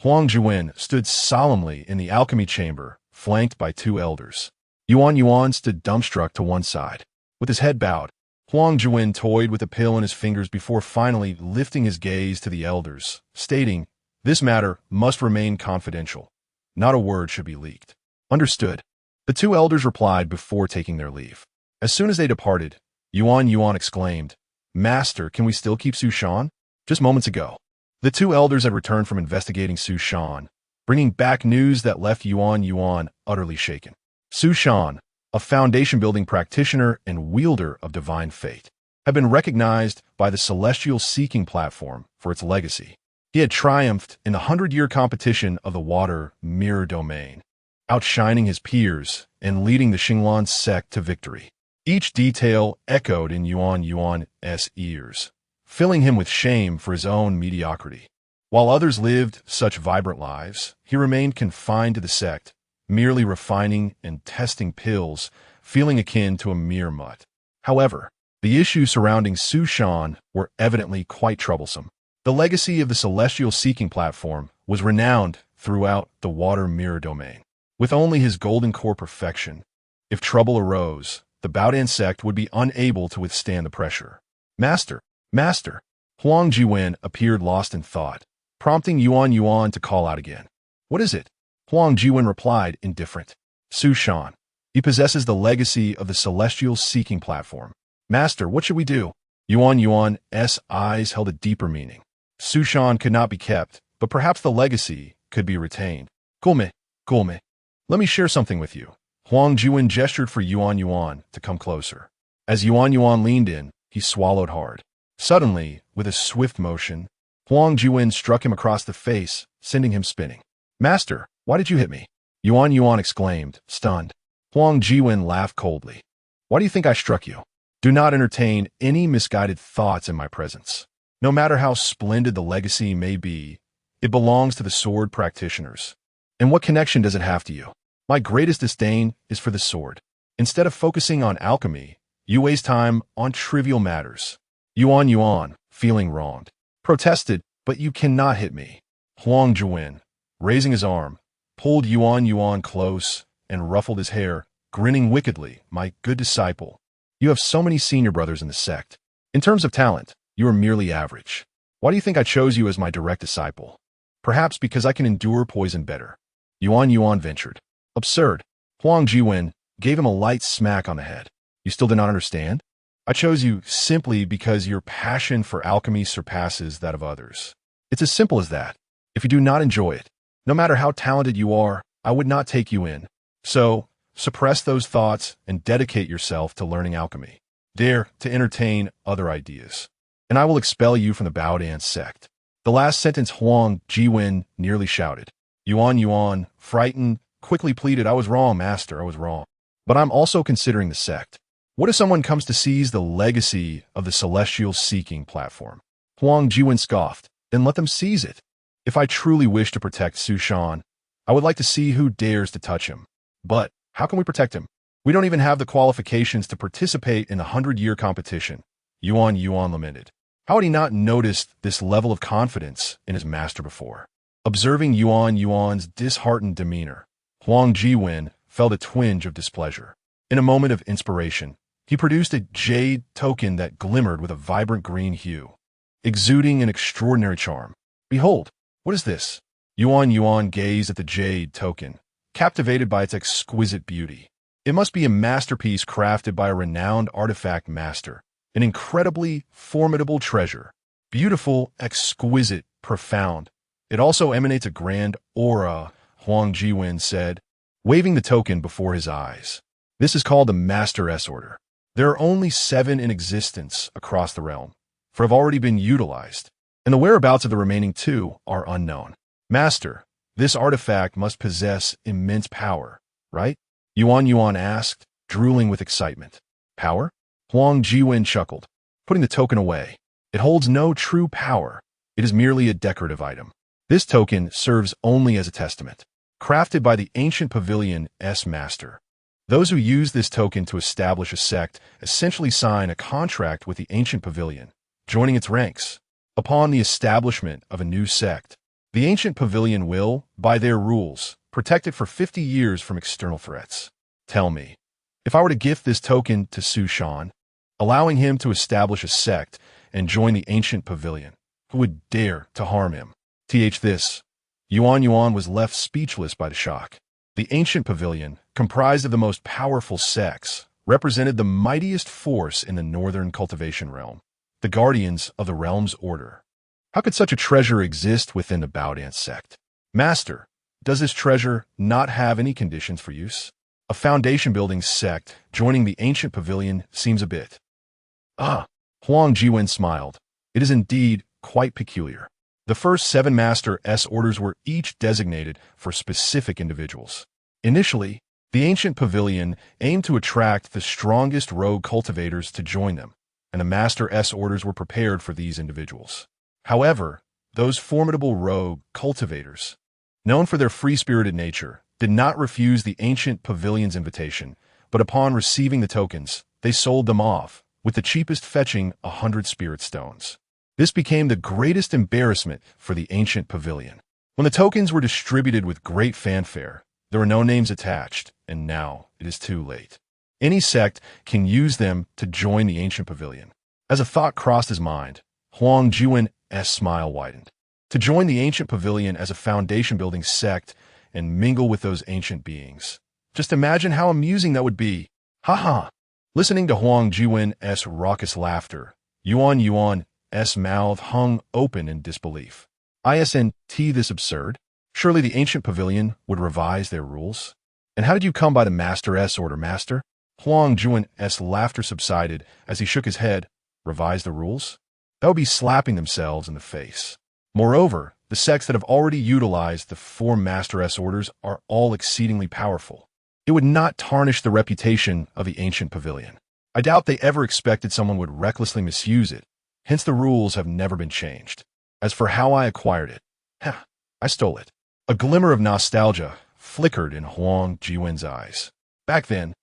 Huang Juwen stood solemnly in the alchemy chamber, flanked by 2 elders. Yuan stood dumbstruck to one side. With his head bowed, Huang Juwen toyed with the pill in his fingers before finally lifting his gaze to the elders, stating, "This matter must remain confidential. Not a word should be leaked." "Understood." The two elders replied before taking their leave. As soon as they departed, Yuan exclaimed, "Master, can we still keep Su Shan?" Just moments ago, the two elders had returned from investigating Su Shan, bringing back news that left Yuan utterly shaken. Su Shan, a foundation-building practitioner and wielder of divine fate, had been recognized by the Celestial Seeking platform for its legacy. He had triumphed in the 100-year competition of the Water Mirror Domain, outshining his peers and leading the Xinglan sect to victory. Each detail echoed in Yuan's ears, filling him with shame for his own mediocrity. While others lived such vibrant lives, he remained confined to the sect, merely refining and testing pills, feeling akin to a mere mutt. However, the issues surrounding Su Shan were evidently quite troublesome. The legacy of the Celestial Seeking platform was renowned throughout the Water Mirror Domain. With only his golden core perfection, if trouble arose, the Baodan sect would be unable to withstand the pressure. Master! Huang Jiwen appeared lost in thought, prompting Yuan to call out again. What is it? Huang Jiwen replied, indifferent. Su Shan. He possesses the legacy of the Celestial Seeking platform. Master, what should we do? Yuan's eyes held a deeper meaning. Su Shan could not be kept, but perhaps the legacy could be retained. Gulme. Let me share something with you. Huang Jiwen gestured for Yuan to come closer. As Yuan leaned in, he swallowed hard. Suddenly, with a swift motion, Huang Jiwen struck him across the face, sending him spinning. Master, why did you hit me? Yuan exclaimed, stunned. Huang Jiwen laughed coldly. Why do you think I struck you? Do not entertain any misguided thoughts in my presence. No matter how splendid the legacy may be, it belongs to the sword practitioners. And what connection does it have to you? My greatest disdain is for the sword. Instead of focusing on alchemy, you waste time on trivial matters. Yuan, feeling wronged, protested, but you cannot hit me. Huang Jiwen, raising his arm, pulled Yuan close and ruffled his hair, grinning wickedly. My good disciple, you have so many senior brothers in the sect. In terms of talent, you are merely average. Why do you think I chose you as my direct disciple? Perhaps because I can endure poison better. Yuan ventured. Absurd. Huang Jiwen gave him a light smack on the head. You still do not understand? I chose you simply because your passion for alchemy surpasses that of others. It's as simple as that. If you do not enjoy it, no matter how talented you are, I would not take you in. So, suppress those thoughts and dedicate yourself to learning alchemy. Dare to entertain other ideas, and I will expel you from the Baodan sect. The last sentence Huang Jiwen nearly shouted. Yuan, frightened, quickly pleaded, I was wrong, master, I was wrong. But I'm also considering the sect. What if someone comes to seize the legacy of the Celestial Seeking platform? Huang Jiwen scoffed. Then let them seize it. If I truly wish to protect Su Shan, I would like to see who dares to touch him. But how can we protect him? We don't even have the qualifications to participate in the 100-year competition. Yuan lamented. How had he not noticed this level of confidence in his master before? Observing Yuan's disheartened demeanor, Huang Jiwen felt a twinge of displeasure. In a moment of inspiration, he produced a jade token that glimmered with a vibrant green hue, exuding an extraordinary charm. Behold, what is this? Yuan gazed at the jade token, captivated by its exquisite beauty. It must be a masterpiece crafted by a renowned artifact master, an incredibly formidable treasure. Beautiful, exquisite, profound. It also emanates a grand aura, Huang Jiwen said, waving the token before his eyes. This is called the Master S Order. There are only 7 in existence across the realm, for have already been utilized, and the whereabouts of the remaining 2 are unknown. Master, this artifact must possess immense power, right? Yuan asked, drooling with excitement. Power? Huang Jiwen chuckled, putting the token away. It holds no true power. It is merely a decorative item. This token serves only as a testament, crafted by the ancient pavilion S Master. Those who use this token to establish a sect essentially sign a contract with the ancient pavilion, joining its ranks. Upon the establishment of a new sect, the ancient pavilion will, by their rules, protect it for 50 years from external threats. Tell me, if I were to gift this token to Su Shan, allowing him to establish a sect and join the ancient pavilion, who would dare to harm him? This. Yuan was left speechless by the shock. The ancient pavilion, comprised of the most powerful sects, represented the mightiest force in the northern cultivation realm, the guardians of the realm's order. How could such a treasure exist within the Baodance sect? Master, does this treasure not have any conditions for use? A foundation-building sect joining the ancient pavilion seems a bit. Huang Jiwen smiled. It is indeed quite peculiar. The first 7 Master S orders were each designated for specific individuals. Initially, the ancient pavilion aimed to attract the strongest rogue cultivators to join them, and the Master S orders were prepared for these individuals. However, those formidable rogue cultivators, known for their free-spirited nature, did not refuse the ancient pavilion's invitation, but upon receiving the tokens, they sold them off, with the cheapest fetching 100 spirit stones. This became the greatest embarrassment for the ancient pavilion. When the tokens were distributed with great fanfare, there were no names attached, and now it is too late. Any sect can use them to join the ancient pavilion. As a thought crossed his mind, Huang Jiwen's smile widened. To join the ancient pavilion as a foundation-building sect and mingle with those ancient beings. Just imagine how amusing that would be. Ha ha! Listening to Huang Jiwen's raucous laughter, Yuan's mouth hung open in disbelief. Isn't this absurd? Surely the ancient pavilion would revise their rules? And how did you come by the Master S order, Master? Huang Jiwen's laughter subsided as he shook his head. Revise the rules? That would be slapping themselves in the face. Moreover, the sects that have already utilized the 4 Master S orders are all exceedingly powerful. It would not tarnish the reputation of the ancient pavilion. I doubt they ever expected someone would recklessly misuse it, hence the rules have never been changed. As for how I acquired it, I stole it. A glimmer of nostalgia flickered in Huang Jiwen's eyes. Back then,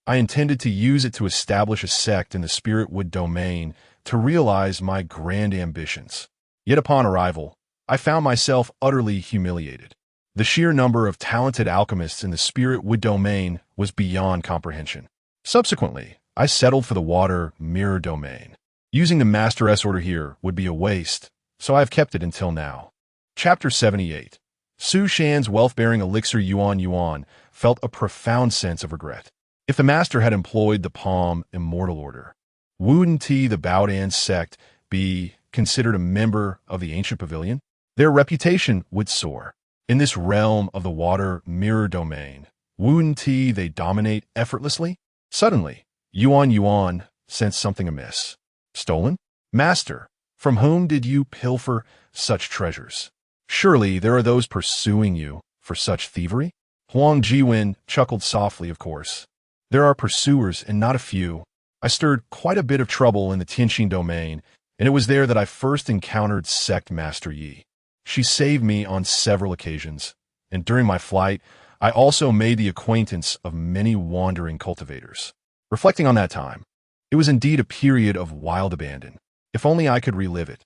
I intended to use it to establish a sect in the spirit wood domain to realize my grand ambitions. Yet upon arrival, I found myself utterly humiliated. The sheer number of talented alchemists in the spirit wood domain was beyond comprehension. Subsequently, I settled for the water mirror domain. Using the Master S order here would be a waste, so I have kept it until now. Chapter 78. Su Shan's wealth-bearing elixir Yuan felt a profound sense of regret. If the Master had employed the Palm Immortal Order, wouldn't the Baodance sect be considered a member of the ancient pavilion? Their reputation would soar. In this realm of the water mirror domain, wouldn't they dominate effortlessly? Suddenly, Yuan sensed something amiss. Stolen? Master, from whom did you pilfer such treasures? Surely there are those pursuing you for such thievery? Huang Jiwen chuckled softly, of course. There are pursuers and not a few. I stirred quite a bit of trouble in the Tianxin domain, and it was there that I first encountered Sect Master Yi. She saved me on several occasions, and during my flight, I also made the acquaintance of many wandering cultivators. Reflecting on that time, it was indeed a period of wild abandon. If only I could relive it.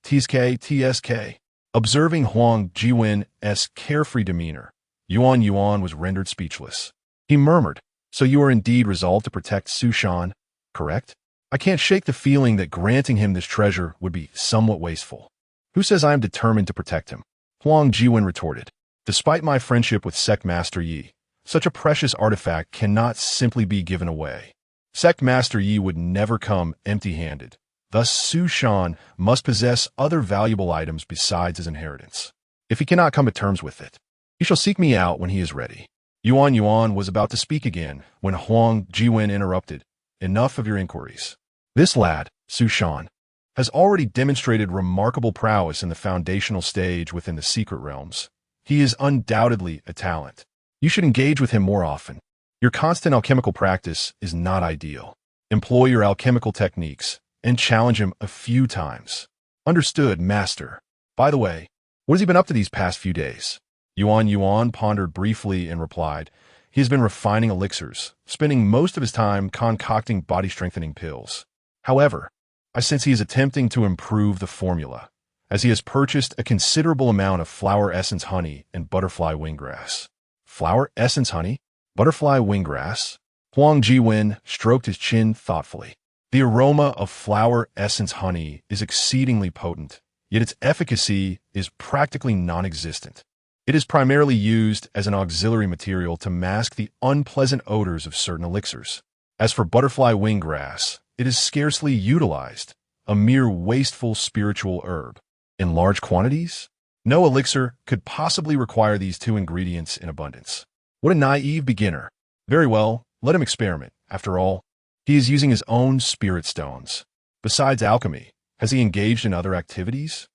TSK. Observing Huang Jiwen's carefree demeanor, Yuan was rendered speechless. He murmured, "So you are indeed resolved to protect Su Shan, correct? I can't shake the feeling that granting him this treasure would be somewhat wasteful." "Who says I am determined to protect him?" Huang Jiwen retorted. "Despite my friendship with Sect Master Yi, such a precious artifact cannot simply be given away. Sect Master Yi would never come empty-handed. Thus, Su Shan must possess other valuable items besides his inheritance. If he cannot come to terms with it, he shall seek me out when he is ready." Yuan was about to speak again when Huang Jiwen interrupted. "Enough of your inquiries. This lad, Su Shan, has already demonstrated remarkable prowess in the foundational stage within the secret realms. He is undoubtedly a talent. You should engage with him more often. Your constant alchemical practice is not ideal. Employ your alchemical techniques and challenge him a few times." "Understood, Master. By the way, what has he been up to these past few days?" Yuan pondered briefly and replied, "He has been refining elixirs, spending most of his time concocting body-strengthening pills. However, I sense he is attempting to improve the formula, as he has purchased a considerable amount of flower essence honey and butterfly winggrass." "Flower essence honey? Butterfly winggrass?" Huang Jiwen stroked his chin thoughtfully. "The aroma of flower essence honey is exceedingly potent, yet its efficacy is practically non-existent. It is primarily used as an auxiliary material to mask the unpleasant odors of certain elixirs. As for butterfly wing grass, it is scarcely utilized, a mere wasteful spiritual herb. In large quantities, no elixir could possibly require these two ingredients in abundance. What a naive beginner. Very well, let him experiment. After all, he is using his own spirit stones. Besides alchemy, has he engaged in other activities?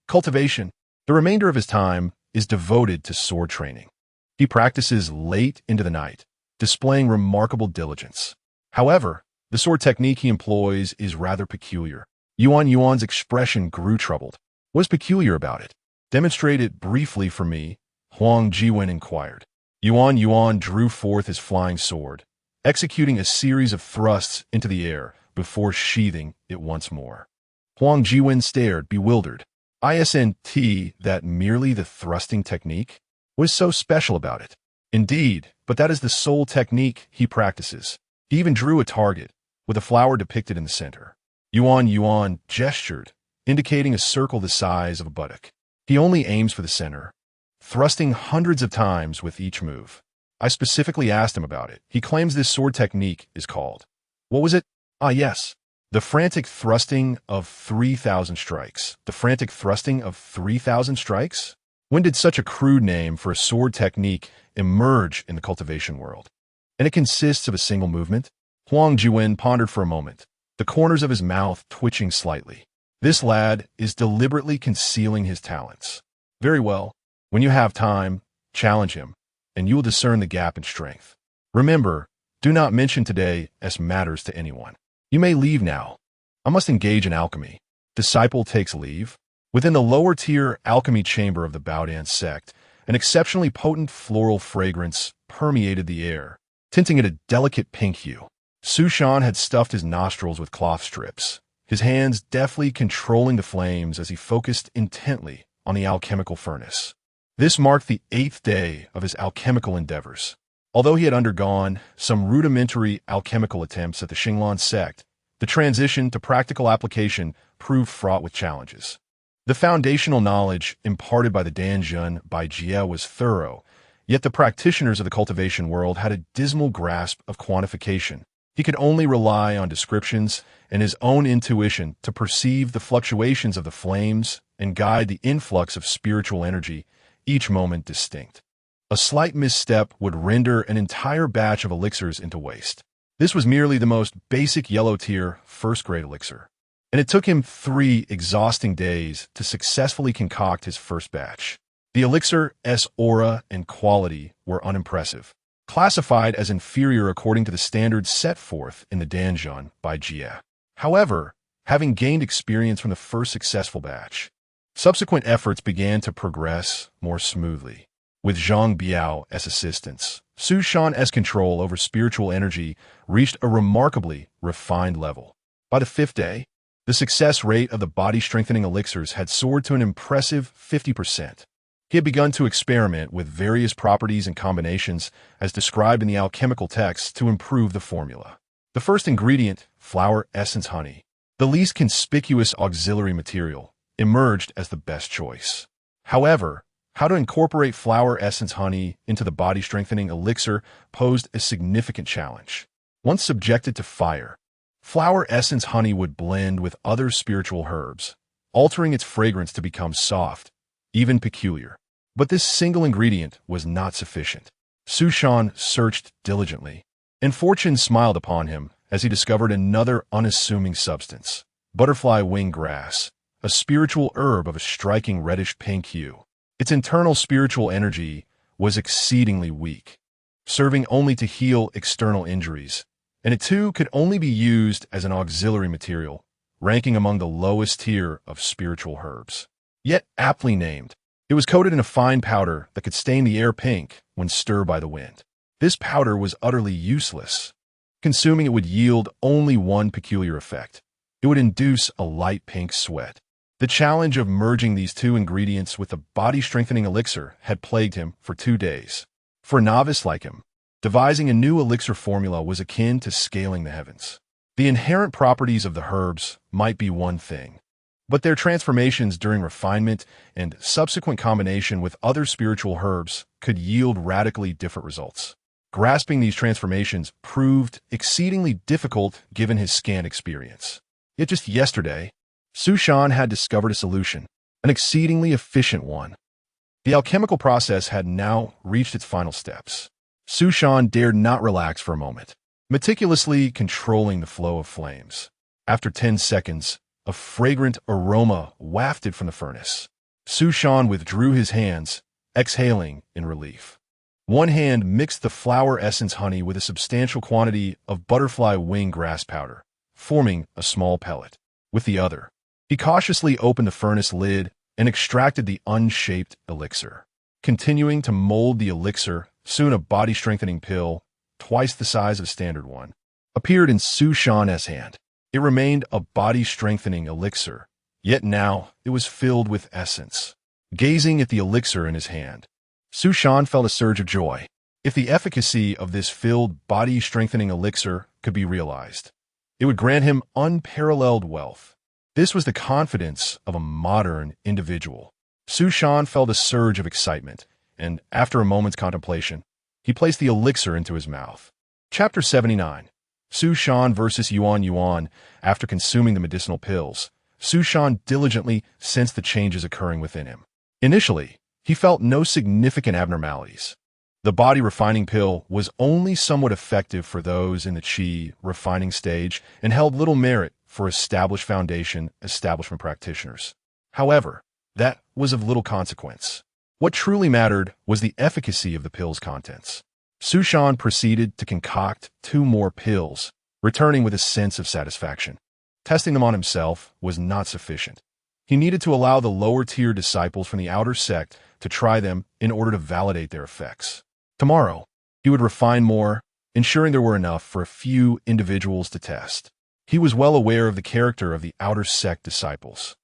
Cultivation. The remainder of his time is devoted to sword training. He practices late into the night, displaying remarkable diligence. However, the sword technique he employs is rather peculiar. Yuan's expression grew troubled. What is peculiar about it? Demonstrate it briefly for me, Huang Jiwen inquired. Yuan drew forth his flying sword, executing a series of thrusts into the air before sheathing it once more. Huang Jiwen stared, bewildered. Isn't that merely the thrusting technique? What is so special about it? Indeed, but that is the sole technique he practices. He even drew a target, with a flower depicted in the center. Yuan gestured, indicating a circle the size of a buttock. He only aims for the center, thrusting hundreds of times with each move. I specifically asked him about it. He claims this sword technique is called. What was it? Yes. The frantic thrusting of 3,000 strikes. The frantic thrusting of 3,000 strikes? When did such a crude name for a sword technique emerge in the cultivation world? And it consists of a single movement? Huang Jiwen pondered for a moment, the corners of his mouth twitching slightly. This lad is deliberately concealing his talents. Very well. When you have time, challenge him, and you will discern the gap in strength. Remember, do not mention today as matters to anyone. You may leave now. I must engage in alchemy. Disciple takes leave. Within the lower-tier alchemy chamber of the Baodan sect, an exceptionally potent floral fragrance permeated the air, tinting it a delicate pink hue. Su Shan had stuffed his nostrils with cloth strips, his hands deftly controlling the flames as he focused intently on the alchemical furnace. This marked the 8th day of his alchemical endeavors. Although he had undergone some rudimentary alchemical attempts at the Xinglan sect, the transition to practical application proved fraught with challenges. The foundational knowledge imparted by the Danjun by Jie was thorough, yet the practitioners of the cultivation world had a dismal grasp of quantification. He could only rely on descriptions and his own intuition to perceive the fluctuations of the flames and guide the influx of spiritual energy, each moment distinct. A slight misstep would render an entire batch of elixirs into waste. This was merely the most basic yellow-tier, first-grade elixir, and it took him 3 exhausting days to successfully concoct his first batch. The elixir's aura and quality were unimpressive, classified as inferior according to the standards set forth in the Danjun by Jie. However, having gained experience from the first successful batch, subsequent efforts began to progress more smoothly. With Zhang Biao's assistance, Su Shan's control over spiritual energy reached a remarkably refined level. By the 5th day, the success rate of the body-strengthening elixirs had soared to an impressive 50%. He had begun to experiment with various properties and combinations as described in the alchemical texts to improve the formula. The first ingredient, flower essence honey, the least conspicuous auxiliary material, emerged as the best choice. However, how to incorporate flower essence honey into the body-strengthening elixir posed a significant challenge. Once subjected to fire, flower essence honey would blend with other spiritual herbs, altering its fragrance to become soft, even peculiar. But this single ingredient was not sufficient. Su Shan searched diligently, and fortune smiled upon him as he discovered another unassuming substance, butterfly wing grass, a spiritual herb of a striking reddish-pink hue. Its internal spiritual energy was exceedingly weak, serving only to heal external injuries, and it too could only be used as an auxiliary material, ranking among the lowest tier of spiritual herbs. Yet aptly named, it was coated in a fine powder that could stain the air pink when stirred by the wind. This powder was utterly useless. Consuming it would yield only one peculiar effect. It would induce a light pink sweat. The challenge of merging these two ingredients with the body-strengthening elixir had plagued him for 2 days. For a novice like him, devising a new elixir formula was akin to scaling the heavens. The inherent properties of the herbs might be one thing, But their transformations during refinement and subsequent combination with other spiritual herbs could yield radically different results. Grasping these transformations proved exceedingly difficult given his scant experience. Yet just yesterday, Su Shan had discovered a solution, an exceedingly efficient one. The alchemical process had now reached its final steps. Su Shan dared not relax for a moment, meticulously controlling the flow of flames. After 10 seconds, a fragrant aroma wafted from the furnace. Su Shan withdrew his hands, exhaling in relief. One hand mixed the flower essence honey with a substantial quantity of butterfly wing grass powder, forming a small pellet. With the other, he cautiously opened the furnace lid and extracted the unshaped elixir. Continuing to mold the elixir, soon a body-strengthening pill, twice the size of a standard one, appeared in Su Shan's hand. It remained a body-strengthening elixir, yet now it was filled with essence. Gazing at the elixir in his hand, Su Shan felt a surge of joy. If the efficacy of this filled body-strengthening elixir could be realized, it would grant him unparalleled wealth. This was the confidence of a modern individual. Su Shan felt a surge of excitement, and after a moment's contemplation, he placed the elixir into his mouth. Chapter 79. Su Shan versus Yuan Yuan. After consuming the medicinal pills, Su Shan diligently sensed the changes occurring within him. Initially, he felt no significant abnormalities. The body refining pill was only somewhat effective for those in the qi refining stage and held little merit for established establishment practitioners. However, that was of little consequence. What truly mattered was the efficacy of the pill's contents. Su Shan proceeded to concoct 2 more pills, returning with a sense of satisfaction. Testing them on himself was not sufficient. He needed to allow the lower-tier disciples from the outer sect to try them in order to validate their effects. Tomorrow, he would refine more, ensuring there were enough for a few individuals to test. He was well aware of the character of the outer sect disciples.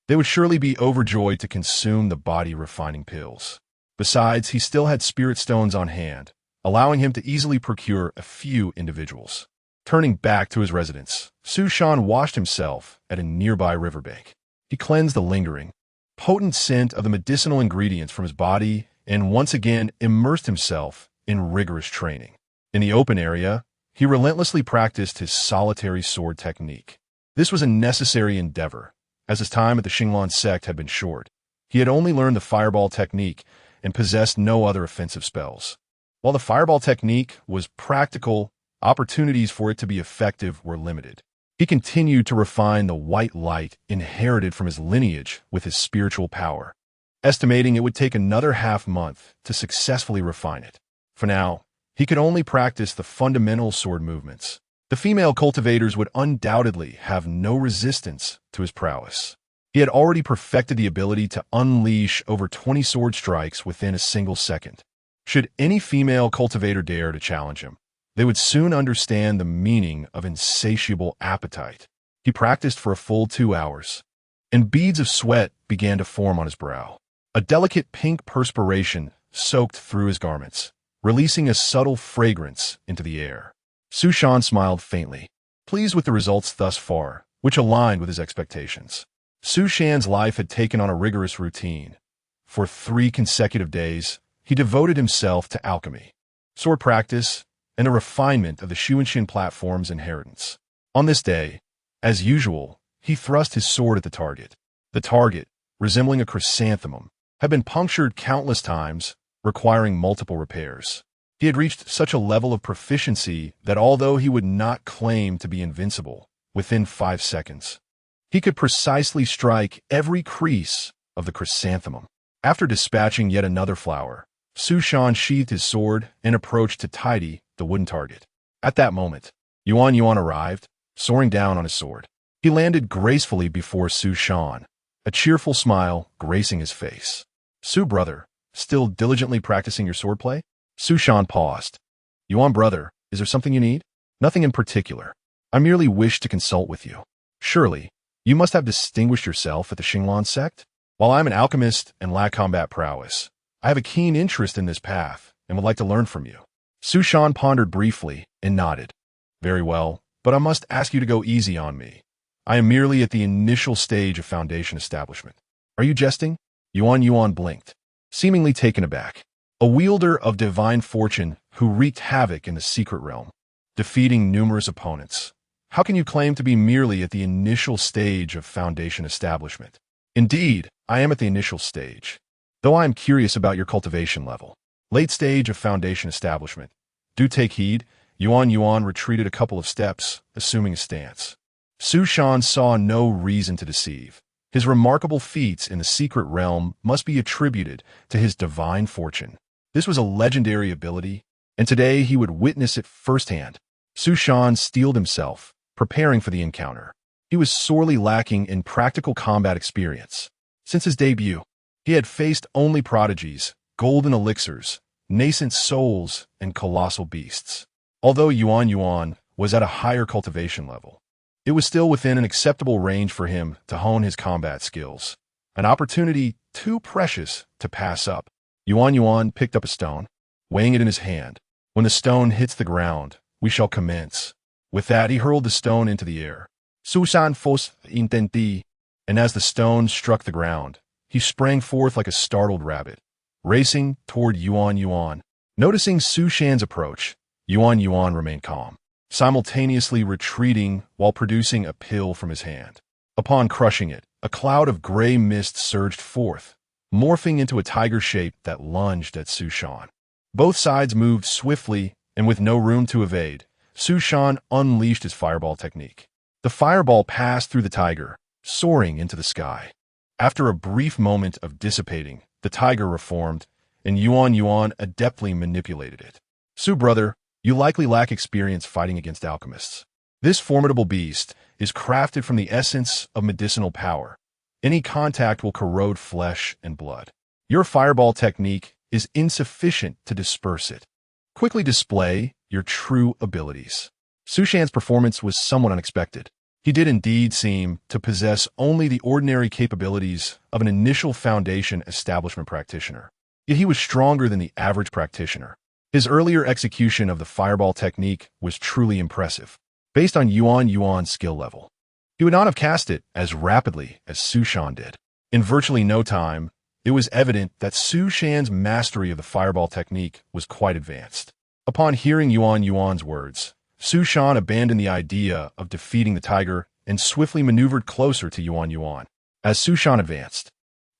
They would surely be overjoyed to consume the body-refining pills. Besides, he still had spirit stones on hand, allowing him to easily procure a few individuals. Turning back to his residence, Su Shan washed himself at a nearby riverbank. He cleansed the lingering, potent scent of the medicinal ingredients from his body and once again immersed himself in rigorous training. In the open area, he relentlessly practiced his solitary sword technique. This was a necessary endeavor, as his time at the Qin sect had been short. He had only learned the fireball technique and possessed no other offensive spells. While the fireball technique was practical, opportunities for it to be effective were limited. He continued to refine the white light inherited from his lineage with his spiritual power, estimating it would take another half-month to successfully refine it. For now, he could only practice the fundamental sword movements. The female cultivators would undoubtedly have no resistance to his prowess. He had already perfected the ability to unleash over 20 sword strikes within a single second. Should any female cultivator dare to challenge him, they would soon understand the meaning of insatiable appetite. He practiced for a full 2 hours, and beads of sweat began to form on his brow. A delicate pink perspiration soaked through his garments, releasing a subtle fragrance into the air. Su Shan smiled faintly, pleased with the results thus far, which aligned with his expectations. Su Shan's life had taken on a rigorous routine. For 3 consecutive days, he devoted himself to alchemy, sword practice, and the refinement of the Shuanshin platform's inheritance. On this day, as usual, he thrust his sword at the target. The target, resembling a chrysanthemum, had been punctured countless times, requiring multiple repairs. He had reached such a level of proficiency that although he would not claim to be invincible, within 5 seconds, he could precisely strike every crease of the chrysanthemum. After dispatching yet another flower, Su Shan sheathed his sword and approached to tidy the wooden target. At that moment, Yuan Yuan arrived, soaring down on his sword. He landed gracefully before Su Shan, a cheerful smile gracing his face. Su brother, still diligently practicing your swordplay? Su Shan paused. Yuan brother, is there something you need? Nothing in particular. I merely wish to consult with you. Surely, you must have distinguished yourself at the Qin sect? While I'm an alchemist and lack combat prowess, I have a keen interest in this path and would like to learn from you. Su Shan pondered briefly and nodded. Very well, but I must ask you to go easy on me. I am merely at the initial stage of foundation establishment. Are you jesting? Yuan blinked, seemingly taken aback. A wielder of divine fortune who wreaked havoc in the secret realm, defeating numerous opponents. How can you claim to be merely at the initial stage of foundation establishment? Indeed, I am at the initial stage, though I am curious about your cultivation level. Late stage of foundation establishment. Do take heed. Yuan retreated a couple of steps, assuming a stance. Su Shan saw no reason to deceive. His remarkable feats in the secret realm must be attributed to his divine fortune. This was a legendary ability, and today he would witness it firsthand. Su Shan steeled himself, preparing for the encounter. He was sorely lacking in practical combat experience. Since his debut, he had faced only prodigies, golden elixirs, nascent souls, and colossal beasts. Although Yuan was at a higher cultivation level, it was still within an acceptable range for him to hone his combat skills. An opportunity too precious to pass up. Yuan picked up a stone, weighing it in his hand. When the stone hits the ground, we shall commence. With that, he hurled the stone into the air. Susan fos intenti, and as the stone struck the ground, he sprang forth like a startled rabbit, racing toward Yuan. Noticing Su Shan's approach, Yuan remained calm, simultaneously retreating while producing a pill from his hand. Upon crushing it, a cloud of gray mist surged forth, morphing into a tiger shape that lunged at Su Shan. Both sides moved swiftly, and with no room to evade, Su Shan unleashed his fireball technique. The fireball passed through the tiger, soaring into the sky. After a brief moment of dissipating, the tiger reformed, and Yuan adeptly manipulated it. Su brother, you likely lack experience fighting against alchemists. This formidable beast is crafted from the essence of medicinal power. Any contact will corrode flesh and blood. Your fireball technique is insufficient to disperse it. Quickly display your true abilities. Su Shan's performance was somewhat unexpected. He did indeed seem to possess only the ordinary capabilities of an initial foundation establishment practitioner. Yet he was stronger than the average practitioner. His earlier execution of the fireball technique was truly impressive, based on Yuan's skill level. He would not have cast it as rapidly as Su Shan did. In virtually no time, it was evident that Su Shan's mastery of the fireball technique was quite advanced. Upon hearing Yuan's words, Su Shan abandoned the idea of defeating the tiger and swiftly maneuvered closer to Yuan. As Su Shan advanced,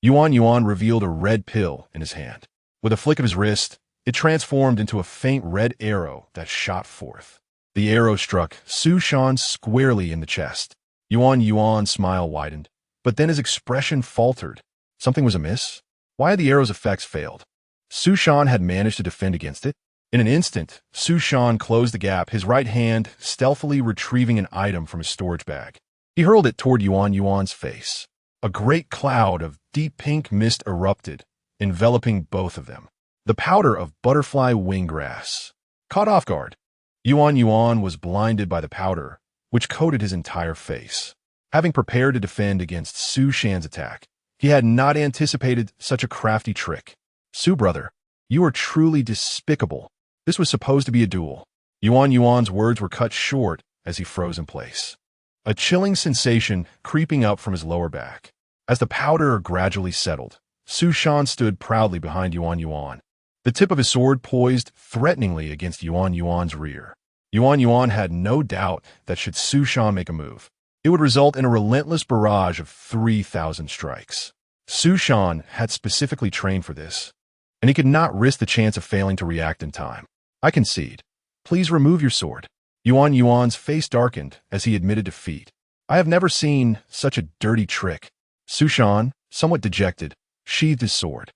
Yuan revealed a red pill in his hand. With a flick of his wrist, it transformed into a faint red arrow that shot forth. The arrow struck Su Shan squarely in the chest. Yuan's smile widened, but then his expression faltered. Something was amiss? Why had the arrow's effects failed? Su Shan had managed to defend against it. In an instant, Su Shan closed the gap, his right hand stealthily retrieving an item from his storage bag. He hurled it toward Yuan's face. A great cloud of deep pink mist erupted, enveloping both of them. The powder of butterfly winggrass. Caught off guard, Yuan was blinded by the powder, which coated his entire face. Having prepared to defend against Su Shan's attack, he had not anticipated such a crafty trick. Su brother, you are truly despicable. This was supposed to be a duel. Yuan's words were cut short as he froze in place. A chilling sensation creeping up from his lower back. As the powder gradually settled, Su Shan stood proudly behind Yuan. The tip of his sword poised threateningly against Yuan's rear. Yuan had no doubt that should Su Shan make a move, it would result in a relentless barrage of 3,000 strikes. Su Shan had specifically trained for this, and he could not risk the chance of failing to react in time. I concede. Please remove your sword. Yuan's face darkened as he admitted defeat. I have never seen such a dirty trick. Su Shan, somewhat dejected, sheathed his sword.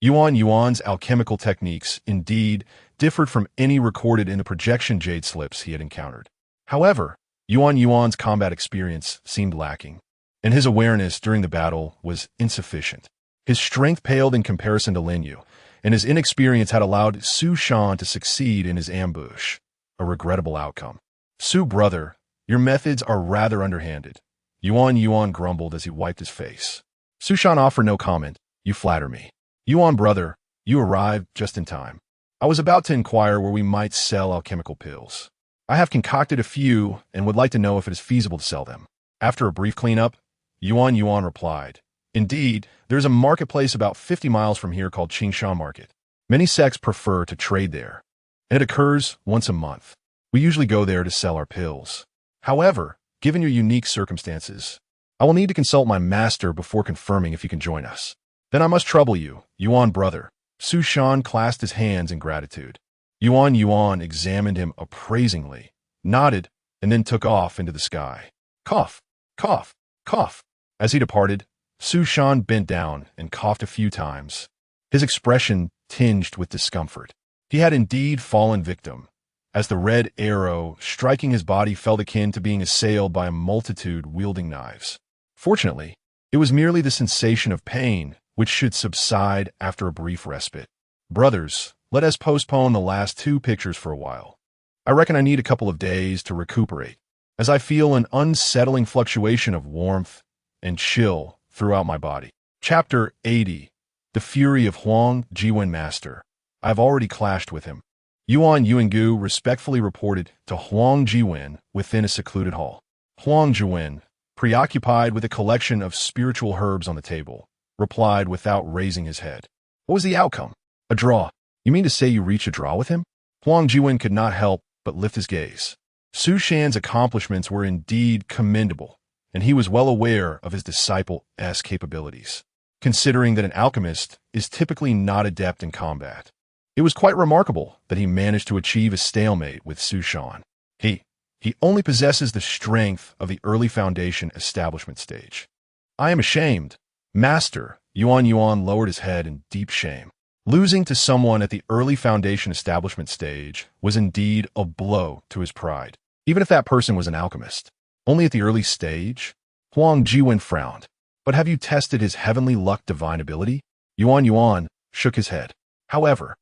Yuan's alchemical techniques, indeed, differed from any recorded in the projection jade slips he had encountered. However, Yuan's combat experience seemed lacking, and his awareness during the battle was insufficient. His strength paled in comparison to Linyu, and his inexperience had allowed Su Shan to succeed in his ambush, a regrettable outcome. Su brother, your methods are rather underhanded. Yuan grumbled as he wiped his face. Su Shan offered no comment. You flatter me. Yuan brother, you arrived just in time. I was about to inquire where we might sell alchemical pills. I have concocted a few and would like to know if it is feasible to sell them. After a brief cleanup, Yuan Yuan replied, "Indeed, there's a marketplace about 50 miles from here called Qingshan Market. Many sects prefer to trade there, and it occurs once a month. We usually go there to sell our pills. However, given your unique circumstances, I will need to consult my master before confirming if you can join us. Then I must trouble you, Yuan brother." Su Shan clasped his hands in gratitude. Yuan Yuan examined him appraisingly, nodded, and then took off into the sky. Cough, cough, cough. As he departed, Su Shan bent down and coughed a few times, his expression tinged with discomfort. He had indeed fallen victim, as the red arrow striking his body felt akin to being assailed by a multitude wielding knives. Fortunately, it was merely the sensation of pain, which should subside after a brief respite. Brothers, let us postpone the last two pictures for a while. I reckon I need a couple of days to recuperate, as I feel an unsettling fluctuation of warmth and chill throughout my body. Chapter 80. The Fury of Huang Jiwen Master. I have already clashed with him. Yuan Yuangu respectfully reported to Huang Jiwen within a secluded hall. Huang Jiwen, preoccupied with a collection of spiritual herbs on the table, replied without raising his head. What was the outcome? A draw. You mean to say you reached a draw with him? Huang Jiwen could not help but lift his gaze. Su Shan's accomplishments were indeed commendable, and he was well aware of his disciple-esque capabilities, considering that an alchemist is typically not adept in combat. It was quite remarkable that he managed to achieve a stalemate with Su Shan. He only possesses the strength of the early foundation establishment stage. I am ashamed. Master, Yuan Yuan lowered his head in deep shame. Losing to someone at the early foundation establishment stage was indeed a blow to his pride, even if that person was an alchemist. Only at the early stage? Huang Jiwen frowned. But have you tested his heavenly luck divine ability? Yuan Yuan shook his head. However,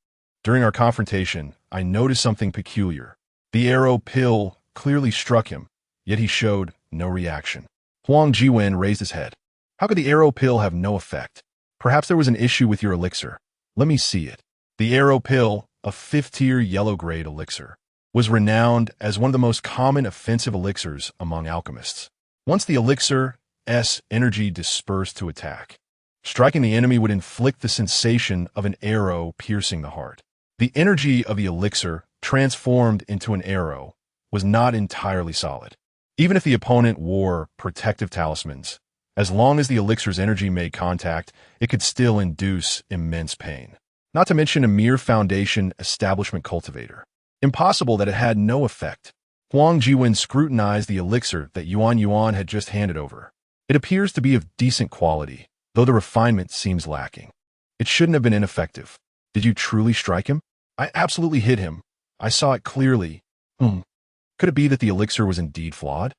during our confrontation, I noticed something peculiar. The arrow pill clearly struck him, yet he showed no reaction. Huang Jiwen raised his head. How could the arrow pill have no effect? Perhaps there was an issue with your elixir. Let me see it. The arrow pill, a 5th-tier yellow-grade elixir, was renowned as one of the most common offensive elixirs among alchemists. Once the elixir's energy dispersed to attack, striking the enemy would inflict the sensation of an arrow piercing the heart. The energy of the elixir, transformed into an arrow, was not entirely solid. Even if the opponent wore protective talismans, as long as the elixir's energy made contact, it could still induce immense pain. Not to mention a mere foundation establishment cultivator. Impossible that it had no effect. Huang Jiwen scrutinized the elixir that Yuan Yuan had just handed over. It appears to be of decent quality, though the refinement seems lacking. It shouldn't have been ineffective. Did you truly strike him? I absolutely hit him. I saw it clearly. Could it be that the elixir was indeed flawed?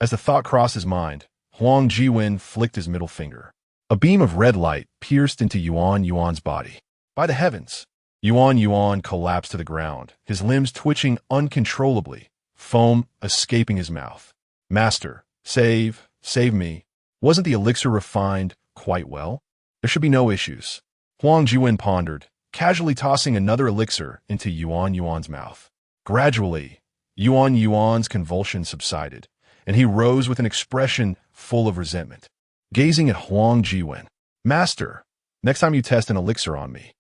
As the thought crossed his mind, Huang Jiwen flicked his middle finger. A beam of red light pierced into Yuan Yuan's body. By the heavens! Yuan Yuan collapsed to the ground, his limbs twitching uncontrollably, foam escaping his mouth. Master, save me. Wasn't the elixir refined quite well? There should be no issues. Huang Jiwen pondered, casually tossing another elixir into Yuan Yuan's mouth. Gradually, Yuan Yuan's convulsions subsided, and he rose with an expression full of resentment. Gazing at Huang Jiwen, Master, next time you test an elixir on me,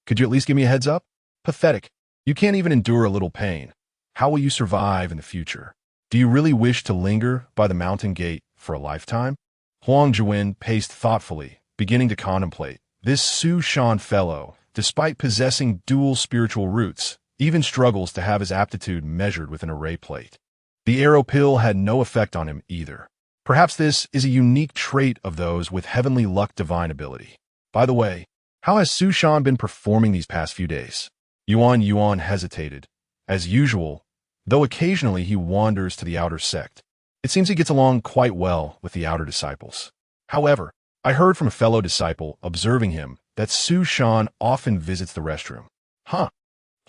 could you at least give me a heads up? Pathetic. You can't even endure a little pain. How will you survive in the future? Do you really wish to linger by the mountain gate for a lifetime? Huang Jiwen paced thoughtfully, beginning to contemplate. This Su Shan fellow, despite possessing dual spiritual roots, even struggles to have his aptitude measured with an array plate. The arrow pill had no effect on him either. Perhaps this is a unique trait of those with heavenly luck divine ability. By the way, how has Su Shan been performing these past few days? Yuan Yuan hesitated. As usual, though occasionally he wanders to the outer sect. It seems he gets along quite well with the outer disciples. However, I heard from a fellow disciple observing him that Su Shan often visits the restroom.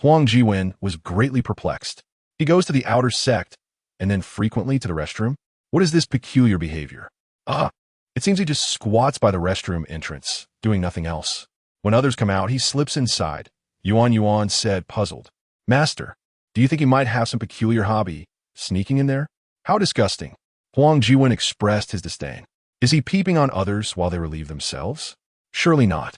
Huang Jiwen was greatly perplexed. He goes to the outer sect, and then frequently to the restroom? What is this peculiar behavior? It seems he just squats by the restroom entrance, doing nothing else. When others come out, he slips inside. Yuan Yuan said, puzzled. Master, do you think he might have some peculiar hobby, sneaking in there? How disgusting. Huang Jiwen expressed his disdain. Is he peeping on others while they relieve themselves? Surely not.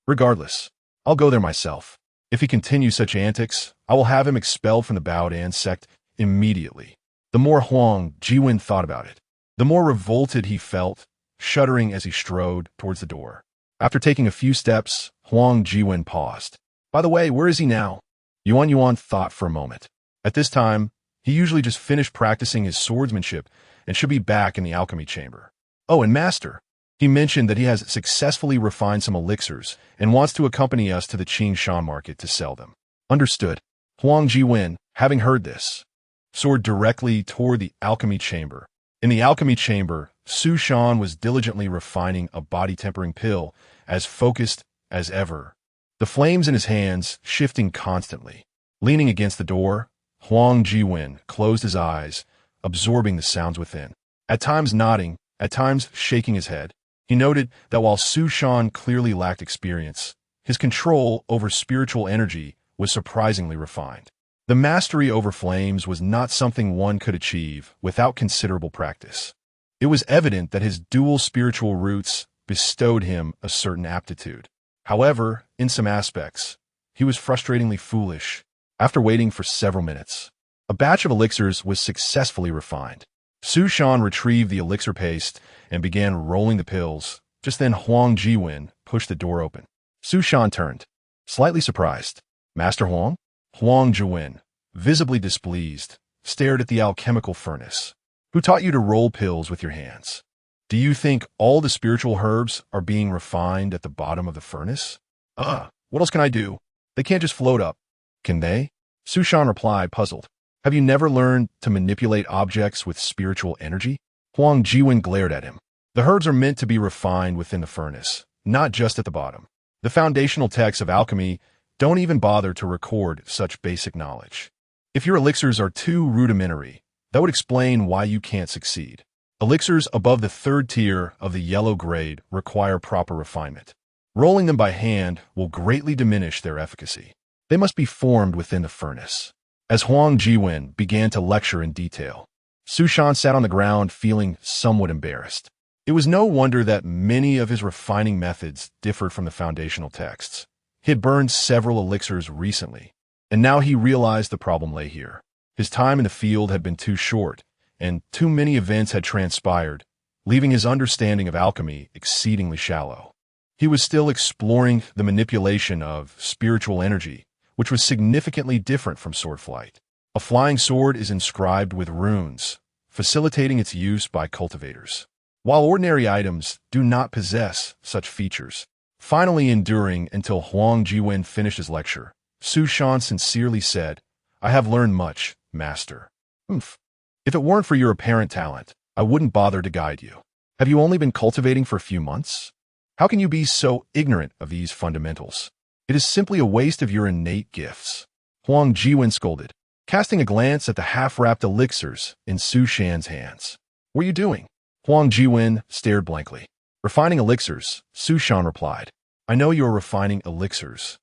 Regardless, I'll go there myself. If he continues such antics, I will have him expelled from the Baodan sect immediately. The more Huang Jiwen thought about it, the more revolted he felt, shuddering as he strode towards the door. After taking a few steps, Huang Jiwen paused. By the way, where is he now? Yuan thought for a moment. At this time, he usually just finished practicing his swordsmanship and should be back in the alchemy chamber. Oh, and Master, he mentioned that he has successfully refined some elixirs and wants to accompany us to the Qingshan market to sell them. Understood. Huang Jiwen, having heard this, soared directly toward the alchemy chamber. In the alchemy chamber, Su Shan was diligently refining a body-tempering pill, as focused as ever, the flames in his hands shifting constantly. Leaning against the door, Huang Jiwen closed his eyes, absorbing the sounds within. At times nodding, at times shaking his head. He noted that while Su Shan clearly lacked experience, his control over spiritual energy was surprisingly refined. The mastery over flames was not something one could achieve without considerable practice. It was evident that his dual spiritual roots bestowed him a certain aptitude. However, in some aspects, he was frustratingly foolish. After waiting for several minutes, a batch of elixirs was successfully refined. Su Shan retrieved the elixir paste and began rolling the pills. Just then Huang Jiwen pushed the door open. Su Shan turned, slightly surprised. Master Huang? Huang Jiwen, visibly displeased, stared at the alchemical furnace. Who taught you to roll pills with your hands? Do you think all the spiritual herbs are being refined at the bottom of the furnace? What else can I do? They can't just float up. Can they? Su Shan replied, puzzled. Have you never learned to manipulate objects with spiritual energy? Huang Jiwen glared at him. The herbs are meant to be refined within the furnace, not just at the bottom. The foundational texts of alchemy don't even bother to record such basic knowledge. If your elixirs are too rudimentary, that would explain why you can't succeed. Elixirs above the third tier of the yellow grade require proper refinement. Rolling them by hand will greatly diminish their efficacy. They must be formed within the furnace. As Huang Jiwen began to lecture in detail, Su Shan sat on the ground feeling somewhat embarrassed. It was no wonder that many of his refining methods differed from the foundational texts. He had burned several elixirs recently, and now he realized the problem lay here. His time in the field had been too short, and too many events had transpired, leaving his understanding of alchemy exceedingly shallow. He was still exploring the manipulation of spiritual energy, which was significantly different from sword flight. A flying sword is inscribed with runes, facilitating its use by cultivators, while ordinary items do not possess such features. Finally enduring until Huang Jiwen finished his lecture, Su Shan sincerely said, I have learned much, Master. If it weren't for your apparent talent, I wouldn't bother to guide you. Have you only been cultivating for a few months? How can you be so ignorant of these fundamentals? It is simply a waste of your innate gifts. Huang Jiwen scolded, casting a glance at the half-wrapped elixirs in Su Shan's hands. What are you doing? Huang Jiwen stared blankly. Refining elixirs, Su Shan replied. I know you are refining elixirs,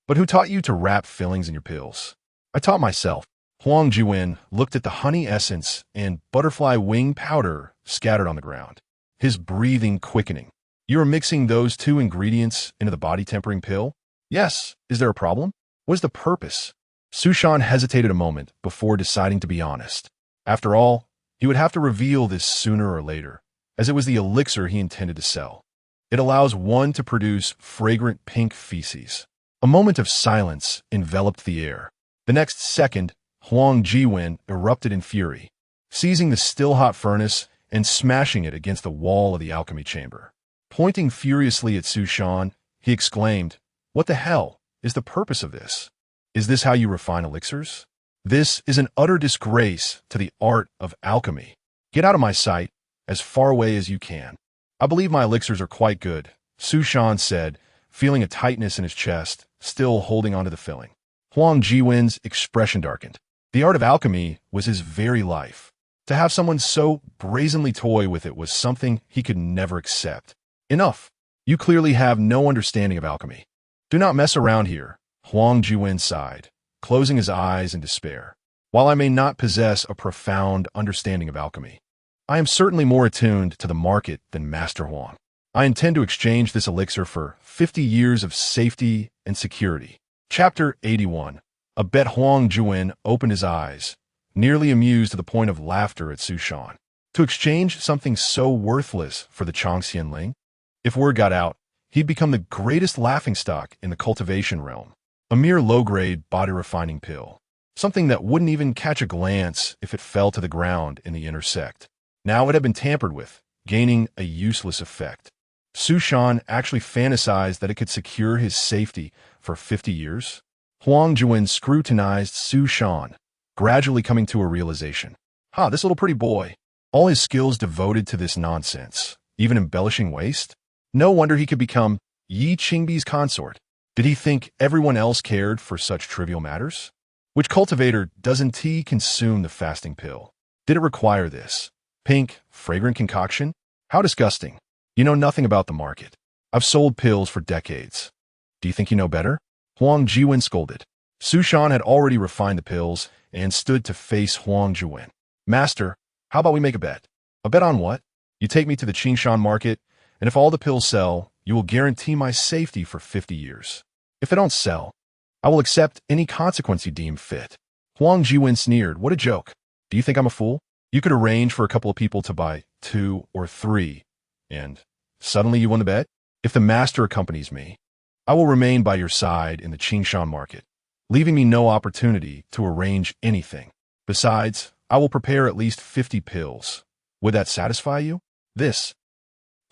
but who taught you to wrap fillings in your pills? I taught myself. Huang Jiwen looked at the honey essence and butterfly wing powder scattered on the ground, his breathing quickening. You are mixing those two ingredients into the body-tempering pill? Yes. Is there a problem? What is the purpose? Su Shan hesitated a moment before deciding to be honest. After all, he would have to reveal this sooner or later, as it was the elixir he intended to sell. It allows one to produce fragrant pink feces. A moment of silence enveloped the air. The next second, Huang Jiwen erupted in fury, seizing the still-hot furnace and smashing it against the wall of the alchemy chamber. Pointing furiously at Su Shan, he exclaimed, What the hell is the purpose of this? Is this how you refine elixirs? This is an utter disgrace to the art of alchemy. Get out of my sight, as far away as you can. I believe my elixirs are quite good, Su Shan said, feeling a tightness in his chest, still holding onto the filling. Huang Jiwen's expression darkened. The art of alchemy was his very life. To have someone so brazenly toy with it was something he could never accept. Enough. You clearly have no understanding of alchemy. Do not mess around here, Huang Jiwen sighed, closing his eyes in despair. While I may not possess a profound understanding of alchemy, I am certainly more attuned to the market than Master Huang. I intend to exchange this elixir for 50 years of safety and security. Chapter 81. A bet Huang Juwen opened his eyes, nearly amused to the point of laughter at Su Shan. To exchange something so worthless for the Changxian Ling? If word got out, he'd become the greatest laughingstock in the cultivation realm. A mere low-grade body-refining pill. Something that wouldn't even catch a glance if it fell to the ground in the inner sect. Now it had been tampered with, gaining a useless effect. Su Shan actually fantasized that it could secure his safety for 50 years. Huang Juwen scrutinized Su Shan, gradually coming to a realization. This little pretty boy. All his skills devoted to this nonsense, even embellishing waste? No wonder he could become Yi Qingbi's consort. Did he think everyone else cared for such trivial matters? Which cultivator doesn't he consume the fasting pill? Did it require this? Pink, fragrant concoction? How disgusting. You know nothing about the market. I've sold pills for decades. Do you think you know better? Huang Jiwen scolded. Su Shan had already refined the pills and stood to face Huang Jiwen. Master, how about we make a bet? A bet on what? You take me to the Qingshan market, and if all the pills sell, you will guarantee my safety for 50 years. If they don't sell, I will accept any consequence you deem fit. Huang Jiwen sneered. What a joke. Do you think I'm a fool? You could arrange for a couple of people to buy 2 or 3, and suddenly you won the bet? If the master accompanies me, I will remain by your side in the Qingshan market, leaving me no opportunity to arrange anything. Besides, I will prepare at least 50 pills. Would that satisfy you? This.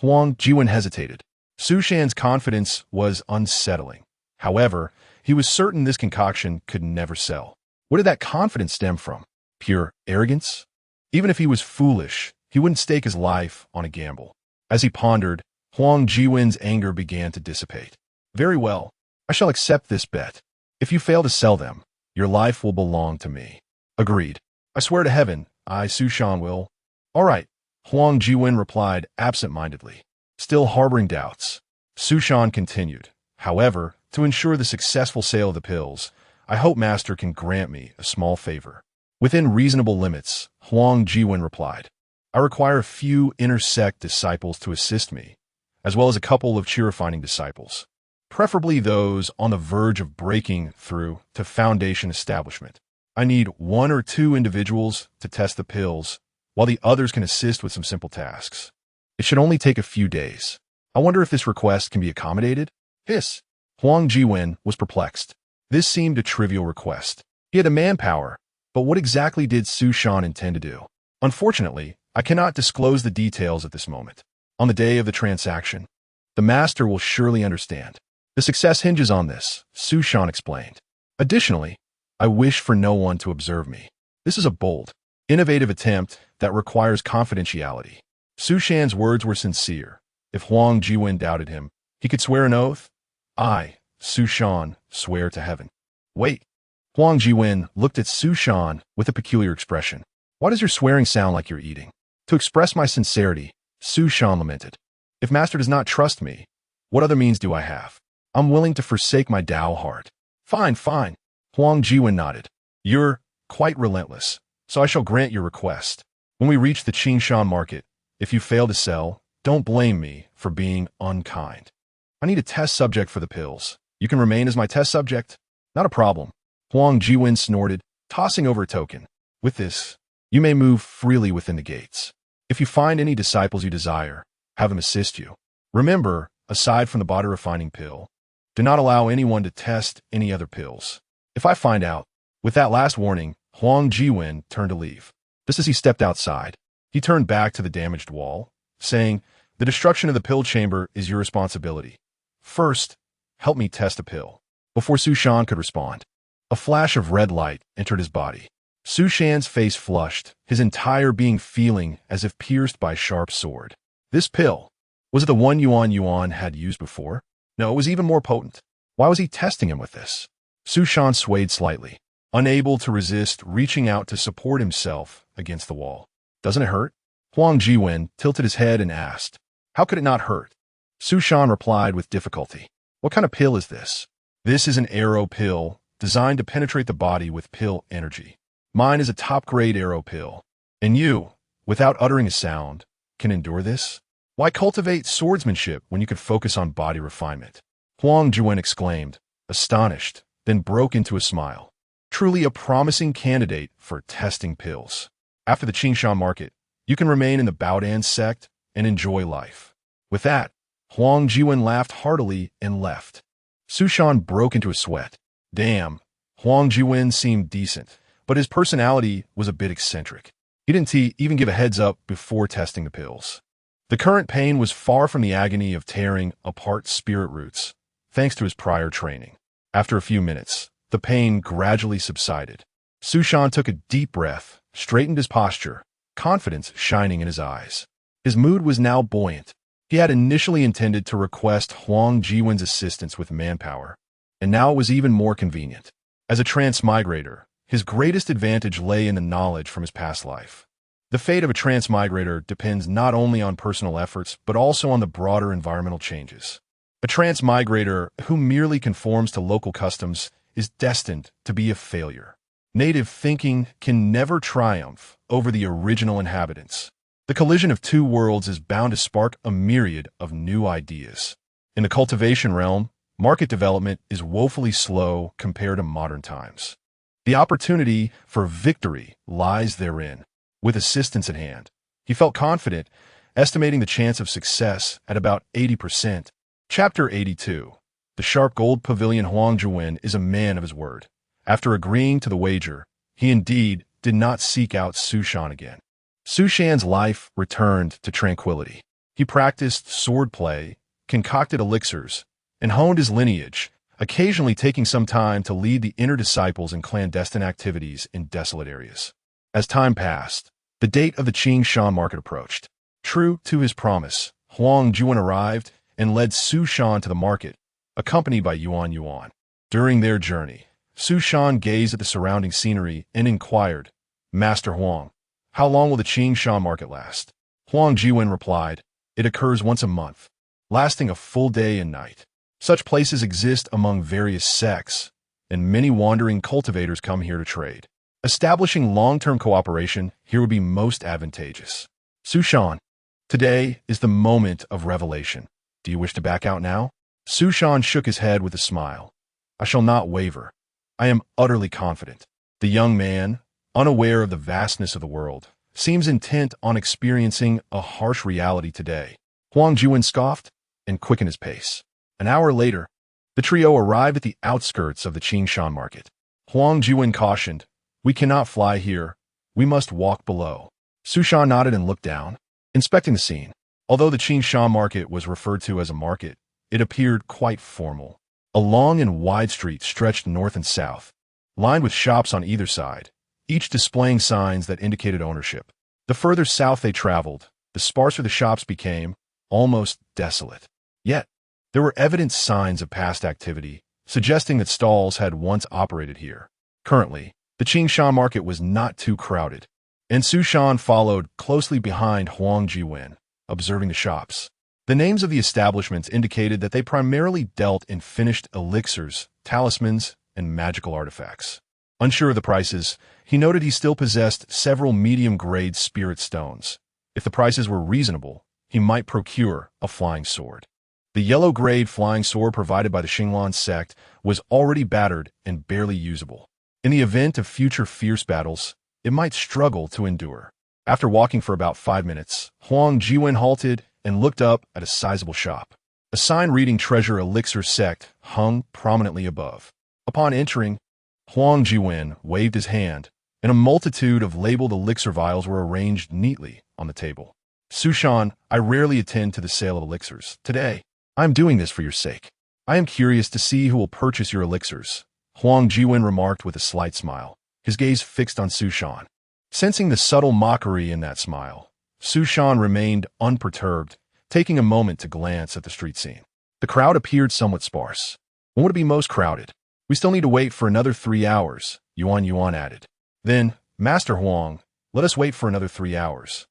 Huang Jiwen hesitated. Su Shan's confidence was unsettling. However, he was certain this concoction could never sell. Where did that confidence stem from? Pure arrogance? Even if he was foolish, he wouldn't stake his life on a gamble. As he pondered, Huang Jiwen's anger began to dissipate. Very well, I shall accept this bet. If you fail to sell them, your life will belong to me. Agreed. I swear to heaven, I, Su Shan, will. All right, Huang Jiwen replied absent-mindedly, still harboring doubts. Su Shan continued. However, to ensure the successful sale of the pills, I hope Master can grant me a small favor. Within reasonable limits, Huang Jiwen replied. I require a few inner sect disciples to assist me, as well as a couple of chi-refining disciples, preferably those on the verge of breaking through to foundation establishment. I need 1 or 2 individuals to test the pills, while the others can assist with some simple tasks. It should only take a few days. I wonder if this request can be accommodated? Hiss. Huang Jiwen was perplexed. This seemed a trivial request. He had the manpower, but what exactly did Su Shan intend to do? Unfortunately, I cannot disclose the details at this moment. On the day of the transaction, the master will surely understand. The success hinges on this, Su Shan explained. Additionally, I wish for no one to observe me. This is a bold, innovative attempt that requires confidentiality. Su Shan's words were sincere. If Huang Jiwen doubted him, he could swear an oath. I, Su Shan, swear to heaven. Wait. Huang Jiwen looked at Su Shan with a peculiar expression. Why does your swearing sound like you're eating? To express my sincerity, Su Shan lamented. If Master does not trust me, what other means do I have? I'm willing to forsake my Tao heart. Fine, fine. Huang Jiwen nodded. You're quite relentless, so I shall grant your request. When we reach the Qingshan market, if you fail to sell, don't blame me for being unkind. I need a test subject for the pills. You can remain as my test subject? Not a problem. Huang Jiwen snorted, tossing over a token. With this, you may move freely within the gates. If you find any disciples you desire, have them assist you. Remember, aside from the body refining pill, do not allow anyone to test any other pills. If I find out, with that last warning, Huang Jiwen turned to leave. Just as he stepped outside, he turned back to the damaged wall, saying, the destruction of the pill chamber is your responsibility. First, help me test a pill. Before Su Shan could respond, a flash of red light entered his body. Su Shan's face flushed, his entire being feeling as if pierced by a sharp sword. This pill, was it the one Yuan had used before? No, it was even more potent. Why was he testing him with this? Su Shan swayed slightly, unable to resist reaching out to support himself against the wall. Doesn't it hurt? Huang Jiwen tilted his head and asked. How could it not hurt? Su Shan replied with difficulty. What kind of pill is this? This is an arrow pill designed to penetrate the body with pill energy. Mine is a top-grade arrow pill. And you, without uttering a sound, can endure this? Why cultivate swordsmanship when you could focus on body refinement? Huang Juwen exclaimed, astonished, then broke into a smile. Truly a promising candidate for testing pills. After the Qingshan market, you can remain in the Baodan sect and enjoy life. With that, Huang Jiwen laughed heartily and left. Sushan broke into a sweat. Damn, Huang Jiwen seemed decent, but his personality was a bit eccentric. He didn't even give a heads up before testing the pills. The current pain was far from the agony of tearing apart spirit roots, thanks to his prior training. After a few minutes, the pain gradually subsided. Sushan took a deep breath, straightened his posture, confidence shining in his eyes. His mood was now buoyant. He had initially intended to request Huang Jiwen's assistance with manpower, and now it was even more convenient. As a transmigrator, his greatest advantage lay in the knowledge from his past life. The fate of a transmigrator depends not only on personal efforts, but also on the broader environmental changes. A transmigrator who merely conforms to local customs is destined to be a failure. Native thinking can never triumph over the original inhabitants. The collision of two worlds is bound to spark a myriad of new ideas. In the cultivation realm, market development is woefully slow compared to modern times. The opportunity for victory lies therein. With assistance at hand, he felt confident, estimating the chance of success at about 80%. Chapter 82. The Sharp Gold Pavilion. Huang Juwen is a man of his word. After agreeing to the wager, he indeed did not seek out Sushan again. Sushan's life returned to tranquility. He practiced swordplay, concocted elixirs, and honed his lineage, occasionally taking some time to lead the inner disciples in clandestine activities in desolate areas. As time passed, the date of the Qingshan market approached. True to his promise, Huang Juwen arrived and led Sushan to the market, accompanied by Yuan Yuan. During their journey, Sushan gazed at the surrounding scenery and inquired, Master Huang, how long will the Qingshan market last? Huang Jiwen replied, it occurs once a month, lasting a full day and night. Such places exist among various sects, and many wandering cultivators come here to trade. Establishing long-term cooperation here would be most advantageous. Sushan, today is the moment of revelation. Do you wish to back out now? Sushan shook his head with a smile. I shall not waver. I am utterly confident. The young man, unaware of the vastness of the world, seems intent on experiencing a harsh reality today. Huang Juwen scoffed and quickened his pace. An hour later, the trio arrived at the outskirts of the Qingshan market. Huang Juwen cautioned, we cannot fly here. We must walk below. Sushan nodded and looked down, inspecting the scene. Although the Qingshan market was referred to as a market, it appeared quite formal. A long and wide street stretched north and south, lined with shops on either side, each displaying signs that indicated ownership. The further south they traveled, the sparser the shops became, almost desolate. Yet, there were evident signs of past activity, suggesting that stalls had once operated here. Currently, the Qingshan market was not too crowded, and Sushan followed closely behind Huang Jiwen, observing the shops. The names of the establishments indicated that they primarily dealt in finished elixirs, talismans, and magical artifacts. Unsure of the prices, he noted he still possessed several medium-grade spirit stones. If the prices were reasonable, he might procure a flying sword. The yellow-grade flying sword provided by the Qinglan sect was already battered and barely usable. In the event of future fierce battles, it might struggle to endure. After walking for about 5 minutes, Huang Jiwen halted and looked up at a sizable shop. A sign reading Treasure Elixir Sect hung prominently above. Upon entering, Huang Jiwen waved his hand, and a multitude of labeled elixir vials were arranged neatly on the table. Sushan, I rarely attend to the sale of elixirs. Today, I am doing this for your sake. I am curious to see who will purchase your elixirs, Huang Jiwen remarked with a slight smile, his gaze fixed on Sushan. Sensing the subtle mockery in that smile, Sushan remained unperturbed, taking a moment to glance at the street scene. The crowd appeared somewhat sparse. When would it be most crowded? We still need to wait for another 3 hours, Yuan Yuan added. Then, Master Huang, let us wait for another 3 hours.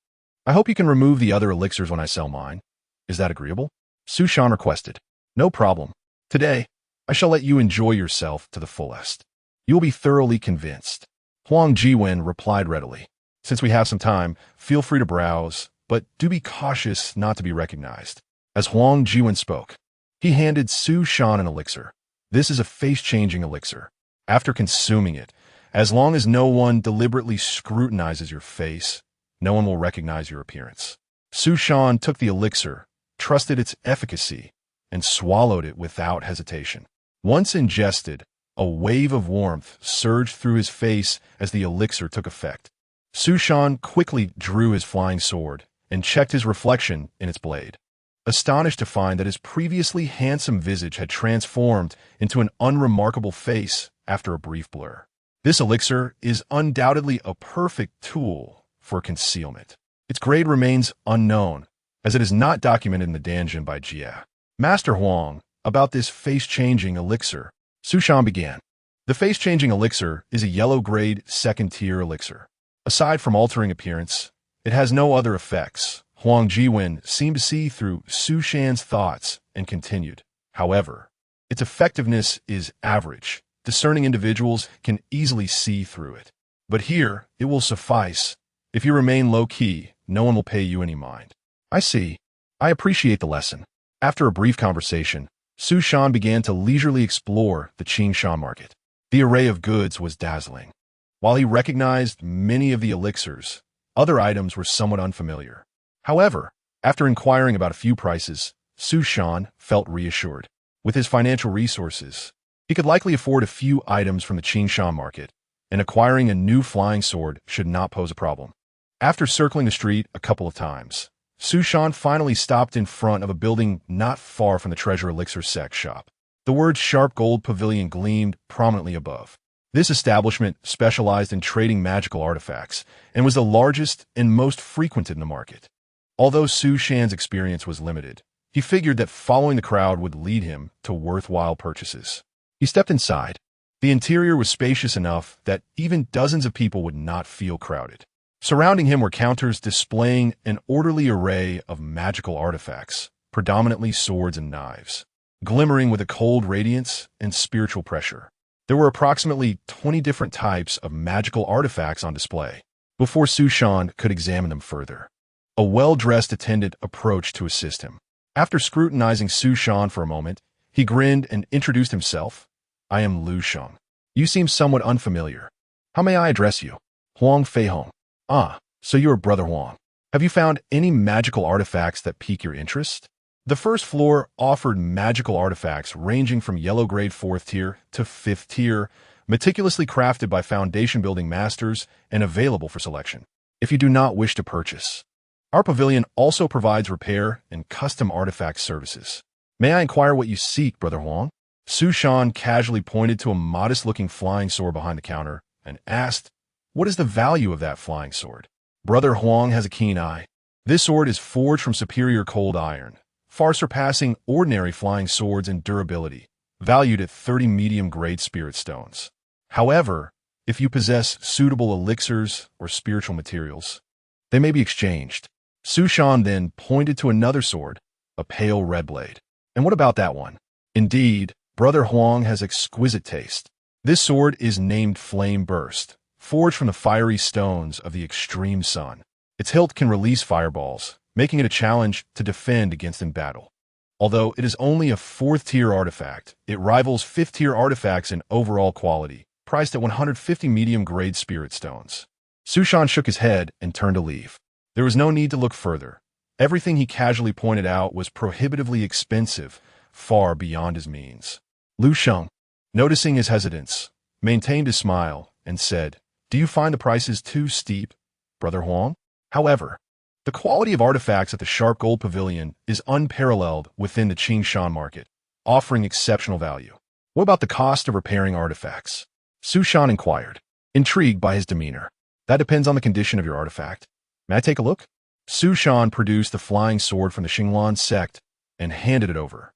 I hope you can remove the other elixirs when I sell mine. Is that agreeable? Sushan requested. No problem. Today, I shall let you enjoy yourself to the fullest. You will be thoroughly convinced. Huang Jiwen replied readily. Since we have some time, feel free to browse, but do be cautious not to be recognized. As Huang Jiwen spoke, he handed Su Shan an elixir. This is a face-changing elixir. After consuming it, as long as no one deliberately scrutinizes your face, no one will recognize your appearance. Su Shan took the elixir, trusted its efficacy, and swallowed it without hesitation. Once ingested, a wave of warmth surged through his face as the elixir took effect. Su Shan quickly drew his flying sword and checked his reflection in its blade, astonished to find that his previously handsome visage had transformed into an unremarkable face after a brief blur. This elixir is undoubtedly a perfect tool for concealment. Its grade remains unknown, as it is not documented in the Danjin by Jia. Master Huang, about this face-changing elixir, Su Shan began. The face-changing elixir is a yellow-grade second-tier elixir. Aside from altering appearance, it has no other effects. Huang Jiwen seemed to see through Su Shan's thoughts and continued. However, its effectiveness is average. Discerning individuals can easily see through it. But here, it will suffice. If you remain low-key, no one will pay you any mind. I see. I appreciate the lesson. After a brief conversation, Su Shan began to leisurely explore the Qingshan market. The array of goods was dazzling. While he recognized many of the elixirs, other items were somewhat unfamiliar. However, after inquiring about a few prices, Su Shan felt reassured. With his financial resources, he could likely afford a few items from the Qingshan market, and acquiring a new flying sword should not pose a problem. After circling the street a couple of times, Su Shan finally stopped in front of a building not far from the Treasure Elixir Sect shop. The word Sharp Gold Pavilion gleamed prominently above. This establishment specialized in trading magical artifacts and was the largest and most frequented in the market. Although Su Shan's experience was limited, he figured that following the crowd would lead him to worthwhile purchases. He stepped inside. The interior was spacious enough that even dozens of people would not feel crowded. Surrounding him were counters displaying an orderly array of magical artifacts, predominantly swords and knives, glimmering with a cold radiance and spiritual pressure. There were approximately 20 different types of magical artifacts on display. Before Su Shan could examine them further, a well-dressed attendant approached to assist him. After scrutinizing Su Shan for a moment, he grinned and introduced himself. I am Lu Sheng. You seem somewhat unfamiliar. How may I address you? Huang Feihong. Ah, so you are Brother Huang. Have you found any magical artifacts that pique your interest? The first floor offered magical artifacts ranging from yellow grade 4th tier to 5th tier, meticulously crafted by foundation building masters and available for selection. If you do not wish to purchase, our pavilion also provides repair and custom artifact services. May I inquire what you seek, Brother Huang? Su Shan casually pointed to a modest-looking flying sword behind the counter and asked, what is the value of that flying sword? Brother Huang has a keen eye. This sword is forged from superior cold iron, far surpassing ordinary flying swords in durability, valued at 30 medium-grade spirit stones. However, if you possess suitable elixirs or spiritual materials, they may be exchanged. Su Shan then pointed to another sword, a pale red blade. And what about that one? Indeed, Brother Huang has exquisite taste. This sword is named Flame Burst, forged from the fiery stones of the extreme sun. Its hilt can release fireballs, making it a challenge to defend against in battle. Although it is only a 4th-tier artifact, it rivals 5th-tier artifacts in overall quality, priced at 150 medium-grade spirit stones. Su Shan shook his head and turned to leave. There was no need to look further. Everything he casually pointed out was prohibitively expensive, far beyond his means. Lu Sheng, noticing his hesitance, maintained his smile and said, do you find the prices too steep, Brother Huang? However, the quality of artifacts at the Sharp Gold Pavilion is unparalleled within the Qingshan market, offering exceptional value. What about the cost of repairing artifacts? Su Shan inquired, intrigued by his demeanor. That depends on the condition of your artifact. May I take a look? Su Shan produced the flying sword from the Xinglan sect and handed it over.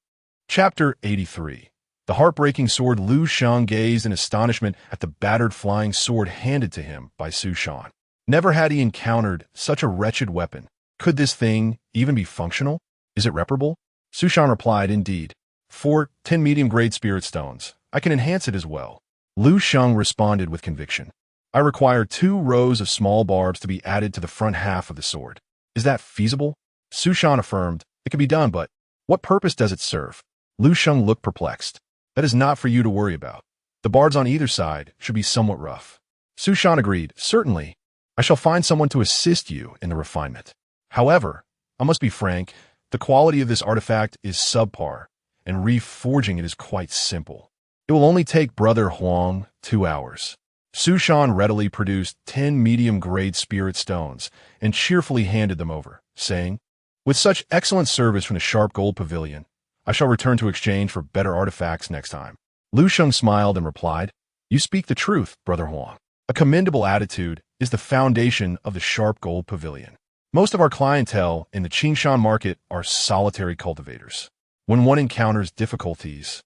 Chapter 83. The heartbreaking sword. Lu Sheng gazed in astonishment at the battered flying sword handed to him by Su Shan. Never had he encountered such a wretched weapon. Could this thing even be functional? Is it reparable? Su Shan replied, indeed. For 10 medium-grade spirit stones, I can enhance it as well. Lu Sheng responded with conviction. I require 2 rows of small barbs to be added to the front half of the sword. Is that feasible? Su Shan affirmed, it can be done, but what purpose does it serve? Lu Sheng looked perplexed. That is not for you to worry about. The barbs on either side should be somewhat rough. Su Shan agreed, certainly. I shall find someone to assist you in the refinement. However, I must be frank, the quality of this artifact is subpar, and reforging it is quite simple. It will only take Brother Huang 2 hours. Su Shan readily produced 10 medium-grade spirit stones and cheerfully handed them over, saying, with such excellent service from the Sharp Gold Pavilion, I shall return to exchange for better artifacts next time. Lu Sheng smiled and replied, you speak the truth, Brother Huang. A commendable attitude is the foundation of the Sharp Gold Pavilion. Most of our clientele in the Qingshan market are solitary cultivators. When one encounters difficulties,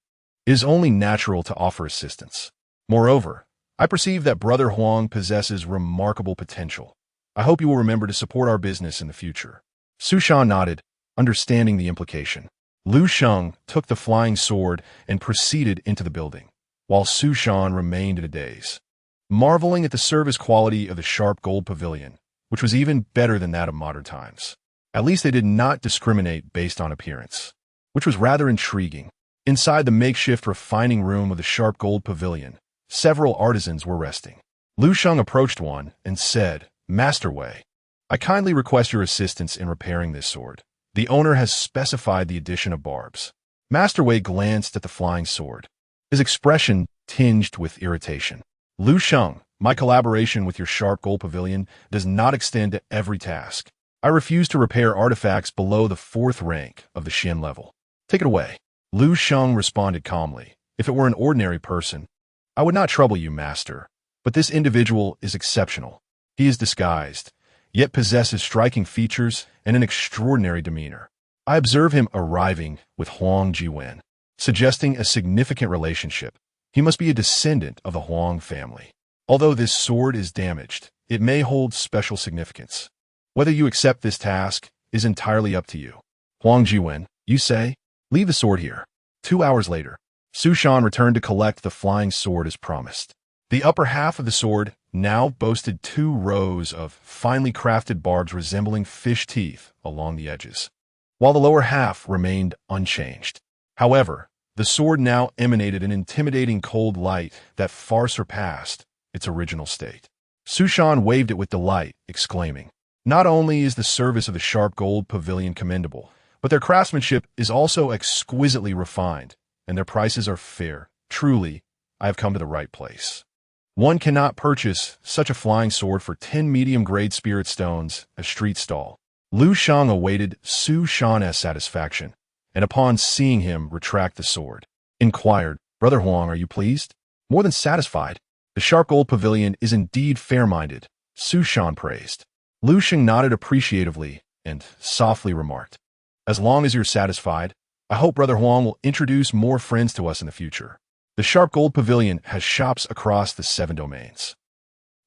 it is only natural to offer assistance. Moreover, I perceive that Brother Huang possesses remarkable potential. I hope you will remember to support our business in the future. Su Shan nodded, understanding the implication. Lu Sheng took the flying sword and proceeded into the building, while Su Shan remained in a daze, marveling at the service quality of the Sharp Gold Pavilion, which was even better than that of modern times. At least they did not discriminate based on appearance, which was rather intriguing. Inside the makeshift refining room of the Sharp Gold Pavilion, several artisans were resting. Lu Sheng approached one and said, Master Wei, I kindly request your assistance in repairing this sword. The owner has specified the addition of barbs. Master Wei glanced at the flying sword, his expression tinged with irritation. Lu Sheng, my collaboration with your Sharp Gold Pavilion does not extend to every task. I refuse to repair artifacts below the 4th rank of the Xin level. Take it away. Lu Sheng responded calmly. If it were an ordinary person, I would not trouble you, master. But this individual is exceptional. He is disguised, yet possesses striking features and an extraordinary demeanor. I observe him arriving with Huang Jiwen, suggesting a significant relationship. He must be a descendant of the Huang family. Although this sword is damaged, it may hold special significance. Whether you accept this task is entirely up to you. Huang Jiwen, you say? Leave the sword here. 2 hours later, Su Shan returned to collect the flying sword as promised. The upper half of the sword now boasted 2 rows of finely crafted barbs resembling fish teeth along the edges, while the lower half remained unchanged. However, the sword now emanated an intimidating cold light that far surpassed its original state. Su Shan waved it with delight, exclaiming, not only is the service of the Sharp Gold Pavilion commendable, but their craftsmanship is also exquisitely refined, and their prices are fair. Truly, I have come to the right place. One cannot purchase such a flying sword for 10 medium-grade spirit stones as street stall. Lu Sheng awaited Su Shan's satisfaction, and upon seeing him retract the sword, inquired, Brother Huang, are you pleased? More than satisfied. The Sharp Gold Pavilion is indeed fair-minded, Su Shan praised. Lu Sheng nodded appreciatively and softly remarked, as long as you're satisfied, I hope Brother Huang will introduce more friends to us in the future. The Sharp Gold Pavilion has shops across the 7 domains.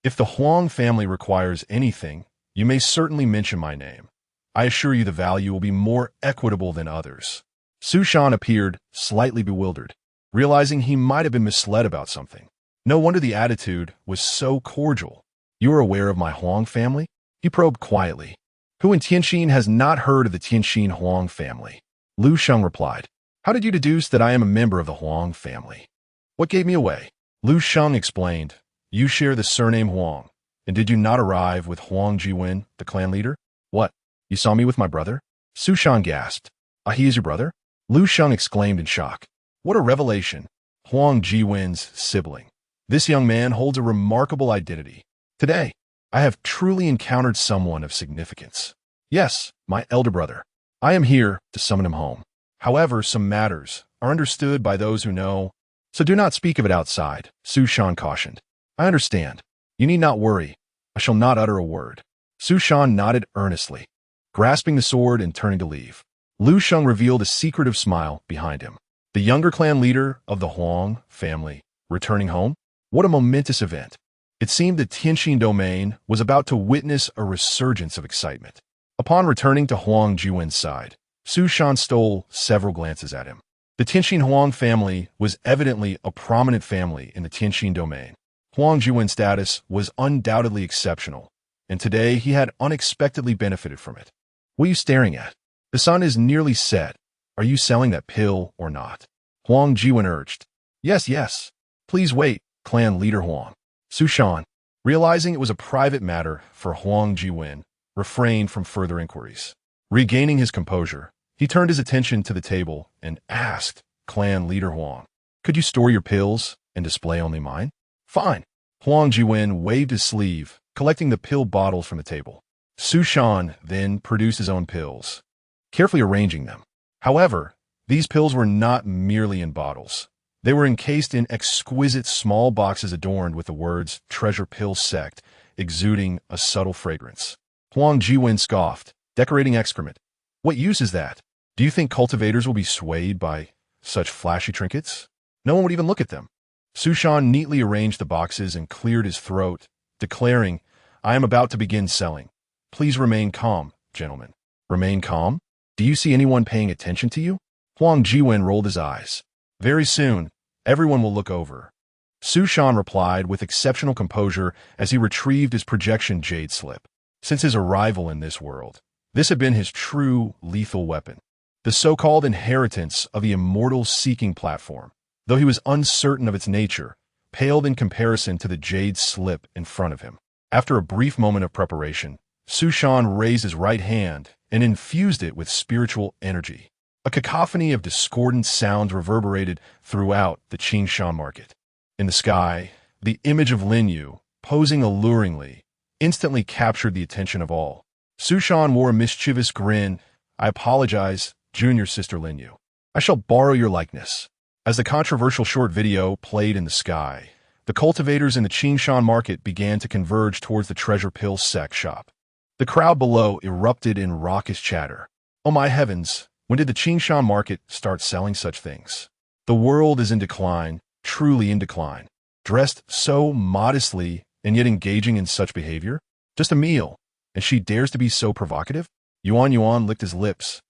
If the Huang family requires anything, you may certainly mention my name. I assure you the value will be more equitable than others. Su Shan appeared slightly bewildered, realizing he might have been misled about something. No wonder the attitude was so cordial. You are aware of my Huang family? He probed quietly. Who in Tianxin has not heard of the Tianxin Huang family? Lu Sheng replied, how did you deduce that I am a member of the Huang family? What gave me away? Lu Sheng explained, you share the surname Huang, and did you not arrive with Huang Jiwen, the clan leader? What? You saw me with my brother? Su Shan gasped. Ah, he is your brother? Lu Sheng exclaimed in shock. What a revelation. Huang Jiwen's sibling. This young man holds a remarkable identity. Today, I have truly encountered someone of significance. Yes, my elder brother. I am here to summon him home. However, some matters are understood by those who know, so do not speak of it outside, Su Shan cautioned. I understand. You need not worry. I shall not utter a word. Su Shan nodded earnestly, grasping the sword and turning to leave. Lu Sheng revealed a secretive smile behind him. The younger clan leader of the Huang family, returning home? What a momentous event. It seemed that Tianxin domain was about to witness a resurgence of excitement. Upon returning to Huang Jiwen's side, Su Shan stole several glances at him. The Tianxin Huang family was evidently a prominent family in the Tianxin domain. Huang Jiwen's status was undoubtedly exceptional, and today he had unexpectedly benefited from it. What are you staring at? The sun is nearly set. Are you selling that pill or not? Huang Jiwen urged. Yes, yes. Please wait, clan leader Huang. Su Shan, realizing it was a private matter for Huang Jiwen, refrained from further inquiries. Regaining his composure, he turned his attention to the table and asked clan leader Huang, could you store your pills and display only mine? Fine. Huang Jiwen waved his sleeve, collecting the pill bottles from the table. Su Shan then produced his own pills, carefully arranging them. However, these pills were not merely in bottles. They were encased in exquisite small boxes adorned with the words Treasure Pill Sect, exuding a subtle fragrance. Huang Jiwen scoffed, decorating excrement. What use is that? Do you think cultivators will be swayed by such flashy trinkets? No one would even look at them. Su Shan neatly arranged the boxes and cleared his throat, declaring, I am about to begin selling. Please remain calm, gentlemen. Remain calm? Do you see anyone paying attention to you? Huang Jiwen rolled his eyes. Very soon, everyone will look over. Su Shan replied with exceptional composure as he retrieved his projection jade slip. Since his arrival in this world, this had been his true lethal weapon, the so-called inheritance of the immortal seeking platform. Though he was uncertain of its nature, paled in comparison to the jade slip in front of him. After a brief moment of preparation, Su Shan raised his right hand and infused it with spiritual energy. A cacophony of discordant sounds reverberated throughout the Qin market. In the sky, the image of Lin Yu, posing alluringly, instantly captured the attention of all. Su Shan wore a mischievous grin. I apologize, junior sister Lin Yu. I shall borrow your likeness. As the controversial short video played in the sky, the cultivators in the Qin market began to converge towards the Treasure Pill Sect shop. The crowd below erupted in raucous chatter. Oh my heavens, when did the Qin market start selling such things? The world is in decline, truly in decline. Dressed so modestly and yet engaging in such behavior? Just a meal, and she dares to be so provocative? Yuan licked his lips,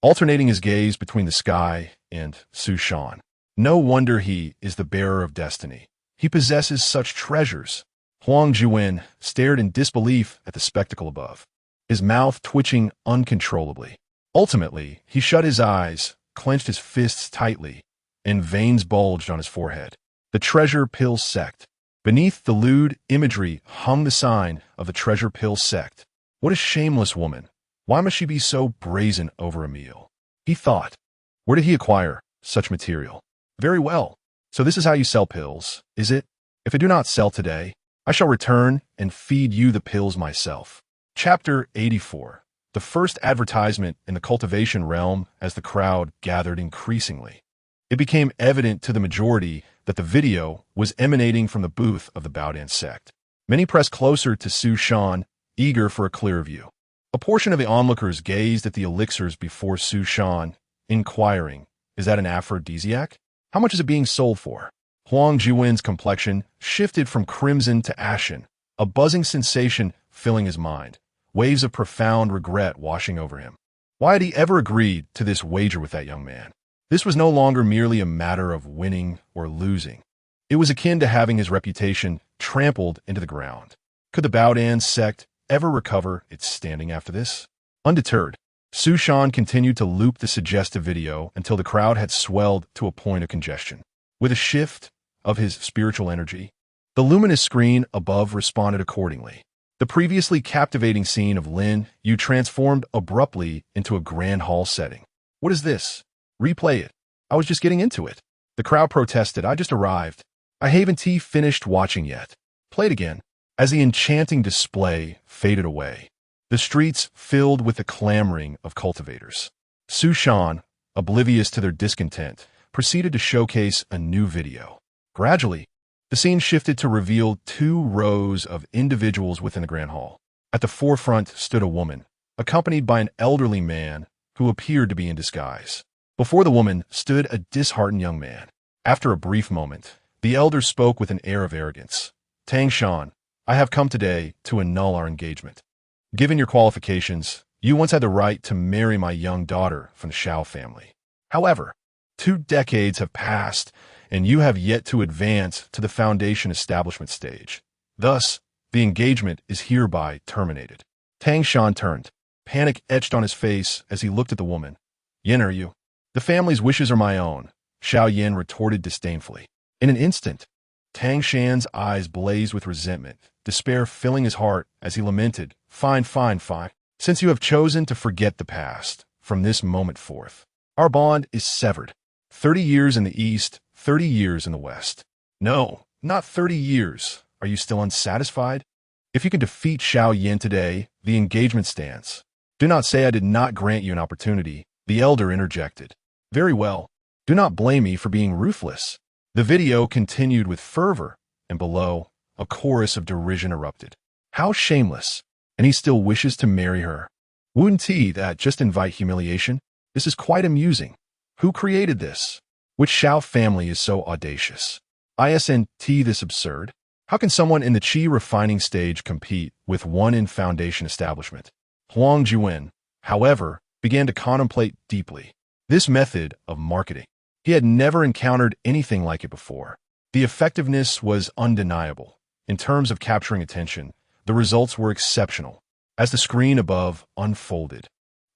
alternating his gaze between the sky and Su Shan. No wonder he is the bearer of destiny. He possesses such treasures. Huang Jiwen stared in disbelief at the spectacle above, his mouth twitching uncontrollably. Ultimately, he shut his eyes, clenched his fists tightly, and veins bulged on his forehead. The Treasure Pill Sect. Beneath the lewd imagery hung the sign of the Treasure Pill Sect. What a shameless woman. Why must she be so brazen over a meal? He thought. Where did he acquire such material? Very well. So this is how you sell pills, is it? If I do not sell today, I shall return and feed you the pills myself. Chapter 84. The first advertisement in the cultivation realm. As the crowd gathered increasingly, it became evident to the majority that the video was emanating from the booth of the Baodan sect. Many pressed closer to Su Shan, eager for a clear view. A portion of the onlookers gazed at the elixirs before Su Shan, inquiring, is that an aphrodisiac? How much is it being sold for? Huang Jiwen's complexion shifted from crimson to ashen, a buzzing sensation filling his mind, waves of profound regret washing over him. Why had he ever agreed to this wager with that young man? This was no longer merely a matter of winning or losing. It was akin to having his reputation trampled into the ground. Could the Baodan sect ever recover its standing after this? Undeterred, Su Shan continued to loop the suggestive video until the crowd had swelled to a point of congestion. With a shift of his spiritual energy, the luminous screen above responded accordingly. The previously captivating scene of Lin Yu transformed abruptly into a grand hall setting. What is this? Replay it. I was just getting into it. The crowd protested. I just arrived. I haven't finished watching yet. Play it again. As the enchanting display faded away, the streets filled with the clamoring of cultivators. Su Shan, oblivious to their discontent, proceeded to showcase a new video. Gradually, the scene shifted to reveal 2 rows of individuals within the grand hall. At the forefront stood a woman, accompanied by an elderly man who appeared to be in disguise. Before the woman stood a disheartened young man. After a brief moment, the elder spoke with an air of arrogance. Tang Shan, I have come today to annul our engagement. Given your qualifications, you once had the right to marry my young daughter from the Shao family. However, 2 decades have passed, and you have yet to advance to the foundation establishment stage. Thus, the engagement is hereby terminated. Tang Shan turned. Panic etched on his face as he looked at the woman. Yin, are you? The family's wishes are my own, Xiao Yin retorted disdainfully. In an instant, Tang Shan's eyes blazed with resentment, despair filling his heart as he lamented, Fine, fine, fine. Since you have chosen to forget the past, from this moment forth, our bond is severed. 30 years in the East, 30 years in the West. No, not 30 years. Are you still unsatisfied? If you can defeat Xiao Yin today, the engagement stands. Do not say I did not grant you an opportunity, the elder interjected. Very well. Do not blame me for being ruthless. The video continued with fervor, and below, a chorus of derision erupted. How shameless! And he still wishes to marry her. Wouldn't he that just invite humiliation? This is quite amusing. Who created this? Which Xiao family is so audacious? Isn't this absurd? How can someone in the Qi refining stage compete with one in foundation establishment? Huang Juwen, however, began to contemplate deeply this method of marketing. He had never encountered anything like it before. The effectiveness was undeniable. In terms of capturing attention, the results were exceptional. As the screen above unfolded,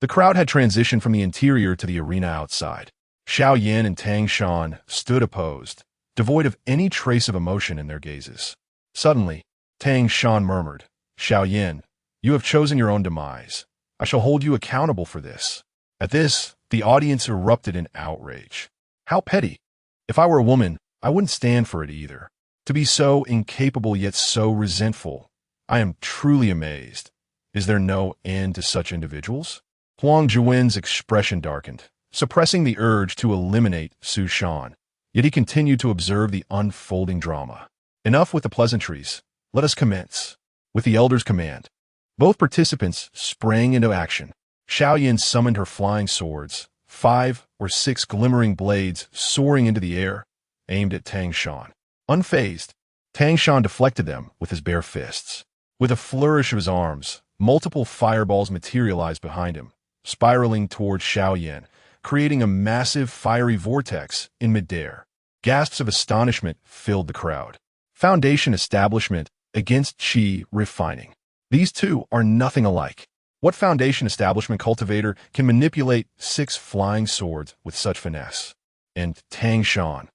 the crowd had transitioned from the interior to the arena outside. Xiao Yin and Tang Shan stood opposed, devoid of any trace of emotion in their gazes. Suddenly, Tang Shan murmured, Xiao Yin, you have chosen your own demise. I shall hold you accountable for this. At this, the audience erupted in outrage. How petty! If I were a woman, I wouldn't stand for it either. To be so incapable yet so resentful, I am truly amazed. Is there no end to such individuals? Huang Juwen's expression darkened, suppressing the urge to eliminate Su Shan. Yet he continued to observe the unfolding drama. Enough with the pleasantries. Let us commence. With the elder's command, both participants sprang into action. Xiao Yin summoned her flying swords, 5 or 6 glimmering blades soaring into the air, aimed at Tang Shan. Unfazed, Tang Shan deflected them with his bare fists. With a flourish of his arms, multiple fireballs materialized behind him, spiraling toward Xiao Yin, creating a massive fiery vortex in midair. Gasps of astonishment filled the crowd. Foundation establishment against Qi refining. These two are nothing alike. What foundation establishment cultivator can manipulate 6 flying swords with such finesse? And Tang Shan,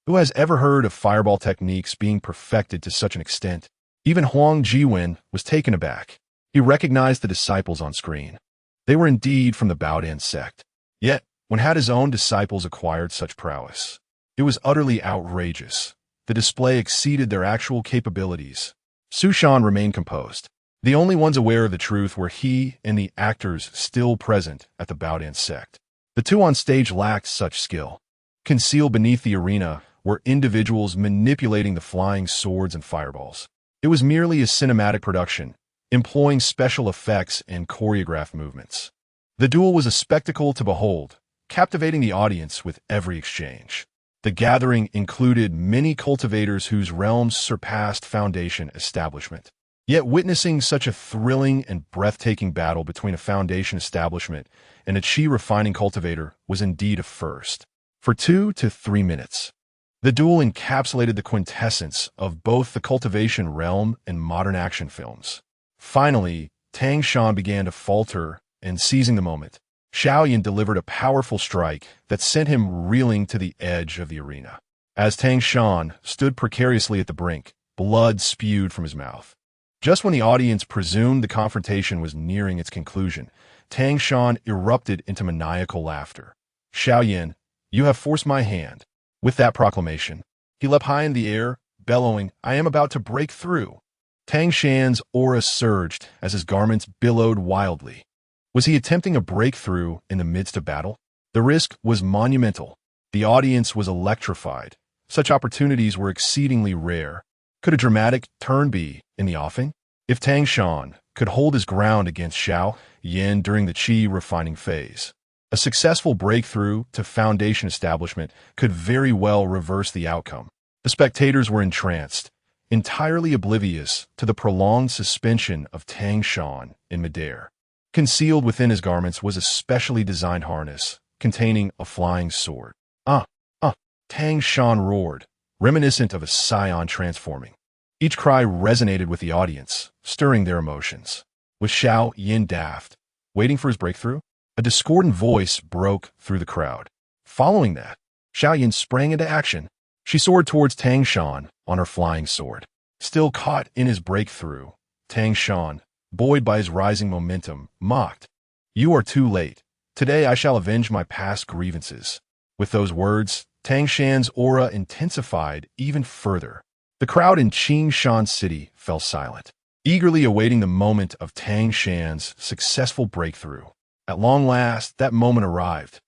who has ever heard of fireball techniques being perfected to such an extent? Even Huang Jiwen was taken aback. He recognized the disciples on screen. They were indeed from the Baodan sect. Yet, when had his own disciples acquired such prowess? It was utterly outrageous. The display exceeded their actual capabilities. Su Shan remained composed. The only ones aware of the truth were he and the actors still present at the Baodan sect. The two on stage lacked such skill. Concealed beneath the arena were individuals manipulating the flying swords and fireballs. It was merely a cinematic production, employing special effects and choreographed movements. The duel was a spectacle to behold, captivating the audience with every exchange. The gathering included many cultivators whose realms surpassed foundation establishment. Yet witnessing such a thrilling and breathtaking battle between a foundation establishment and a Qi refining cultivator was indeed a first. For 2 to 3 minutes, the duel encapsulated the quintessence of both the cultivation realm and modern action films. Finally, Tang Shan began to falter, and seizing the moment, Xiao Yin delivered a powerful strike that sent him reeling to the edge of the arena. As Tang Shan stood precariously at the brink, blood spewed from his mouth. Just when the audience presumed the confrontation was nearing its conclusion, Tang Shan erupted into maniacal laughter. Xiao Yin, you have forced my hand. With that proclamation, he leapt high in the air, bellowing, I am about to break through. Tang Shan's aura surged as his garments billowed wildly. Was he attempting a breakthrough in the midst of battle? The risk was monumental. The audience was electrified. Such opportunities were exceedingly rare. Could a dramatic turn be in the offing? If Tang Shan could hold his ground against Xiao Yin during the Qi refining phase, a successful breakthrough to foundation establishment could very well reverse the outcome. The spectators were entranced, entirely oblivious to the prolonged suspension of Tang Shan in midair. Concealed within his garments was a specially designed harness containing a flying sword. Tang Shan roared, reminiscent of a scion transforming. Each cry resonated with the audience, stirring their emotions. Was Xiao Yin daft, waiting for his breakthrough? A discordant voice broke through the crowd. Following that, Xiao Yin sprang into action. She soared towards Tang Shan on her flying sword. Still caught in his breakthrough, Tang Shan, buoyed by his rising momentum, mocked. "You are too late. Today I shall avenge my past grievances." With those words, Tang Shan's aura intensified even further. The crowd in Qin Shan City fell silent, eagerly awaiting the moment of Tang Shan's successful breakthrough. At long last, that moment arrived.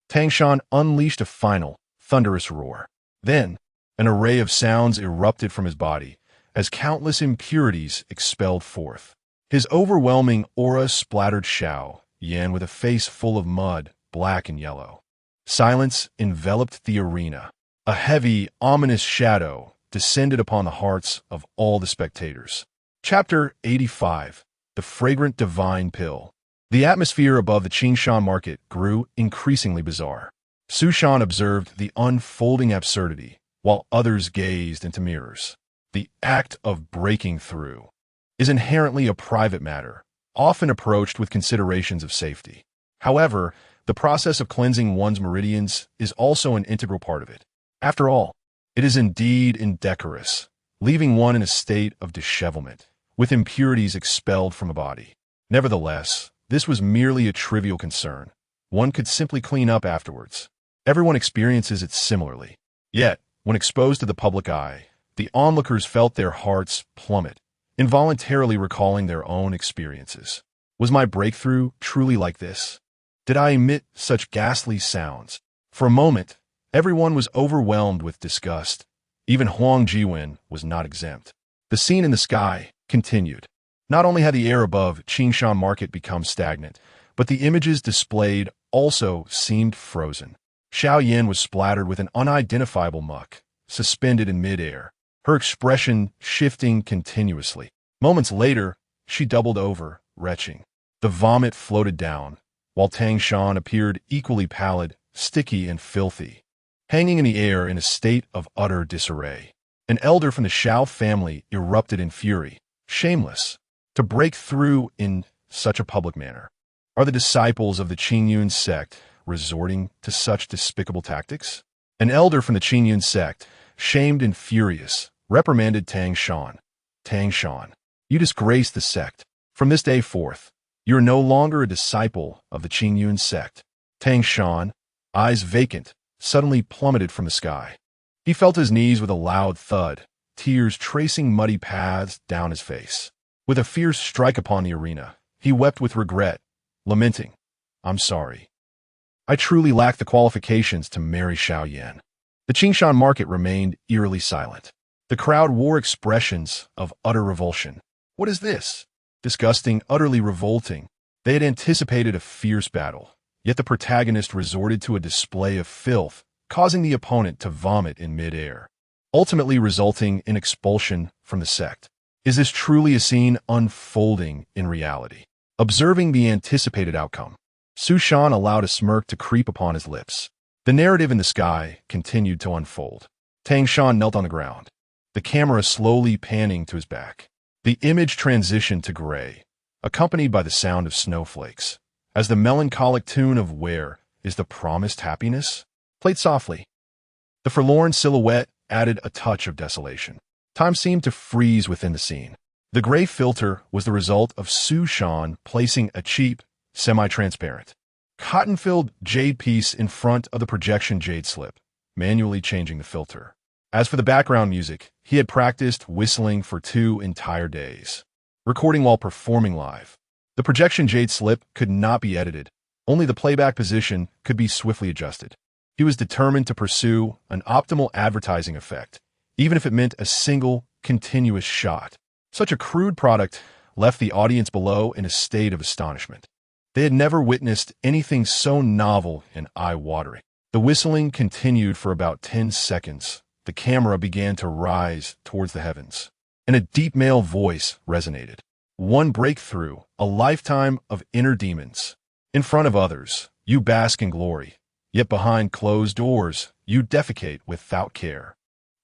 Tang Shan unleashed a final, thunderous roar. Then, an array of sounds erupted from his body, as countless impurities expelled forth. His overwhelming aura splattered Xiao Yan with a face full of mud, black and yellow. Silence enveloped the arena. A heavy, ominous shadow descended upon the hearts of all the spectators. Chapter 85. The Fragrant Divine Pill. The atmosphere above the Qingshan market grew increasingly bizarre. Su Shan observed the unfolding absurdity, while others gazed into mirrors. The act of breaking through is inherently a private matter, often approached with considerations of safety. However, the process of cleansing one's meridians is also an integral part of it. After all, it is indeed indecorous, leaving one in a state of dishevelment, with impurities expelled from the body. Nevertheless, this was merely a trivial concern. One could simply clean up afterwards. Everyone experiences it similarly. Yet, when exposed to the public eye, the onlookers felt their hearts plummet, involuntarily recalling their own experiences. Was my breakthrough truly like this? Did I emit such ghastly sounds? For a moment, everyone was overwhelmed with disgust. Even Huang Jiwen was not exempt. The scene in the sky continued. Not only had the air above Qingshan Market become stagnant, but the images displayed also seemed frozen. Xiao Yan was splattered with an unidentifiable muck, suspended in midair, her expression shifting continuously. Moments later, she doubled over, retching. The vomit floated down, while Tang Shan appeared equally pallid, sticky, and filthy, hanging in the air in a state of utter disarray. An elder from the Xiao family erupted in fury. Shameless. To break through in such a public manner. Are the disciples of the Qin sect resorting to such despicable tactics? An elder from the Qin sect, shamed and furious, reprimanded Tang Shan. Tang Shan, you disgrace the sect. From this day forth, you are no longer a disciple of the Qin sect. Tang Shan, eyes vacant, suddenly plummeted from the sky. He felt his knees with a loud thud, tears tracing muddy paths down his face. With a fierce strike upon the arena, he wept with regret, lamenting, "I'm sorry. I truly lack the qualifications to marry Xiao Yan." The Qingshan market remained eerily silent. The crowd wore expressions of utter revulsion. What is this? Disgusting, utterly revolting. They had anticipated a fierce battle, yet the protagonist resorted to a display of filth, causing the opponent to vomit in midair, ultimately resulting in expulsion from the sect. Is this truly a scene unfolding in reality? Observing the anticipated outcome, Su Shan allowed a smirk to creep upon his lips. The narrative in the sky continued to unfold. Tang Shan knelt on the ground, the camera slowly panning to his back. The image transitioned to gray, accompanied by the sound of snowflakes, as the melancholic tune of "Where is the Promised Happiness?" played softly. The forlorn silhouette added a touch of desolation. Time seemed to freeze within the scene. The gray filter was the result of Su Shan placing a cheap, semi-transparent, cotton-filled jade piece in front of the projection jade slip, manually changing the filter. As for the background music, he had practiced whistling for 2 entire days, recording while performing live. The projection jade slip could not be edited. Only the playback position could be swiftly adjusted. He was determined to pursue an optimal advertising effect, even if it meant a single, continuous shot. Such a crude product left the audience below in a state of astonishment. They had never witnessed anything so novel and eye-watering. The whistling continued for about 10 seconds. The camera began to rise towards the heavens, and a deep male voice resonated. One breakthrough, a lifetime of inner demons. In front of others, you bask in glory. Yet behind closed doors, you defecate without care.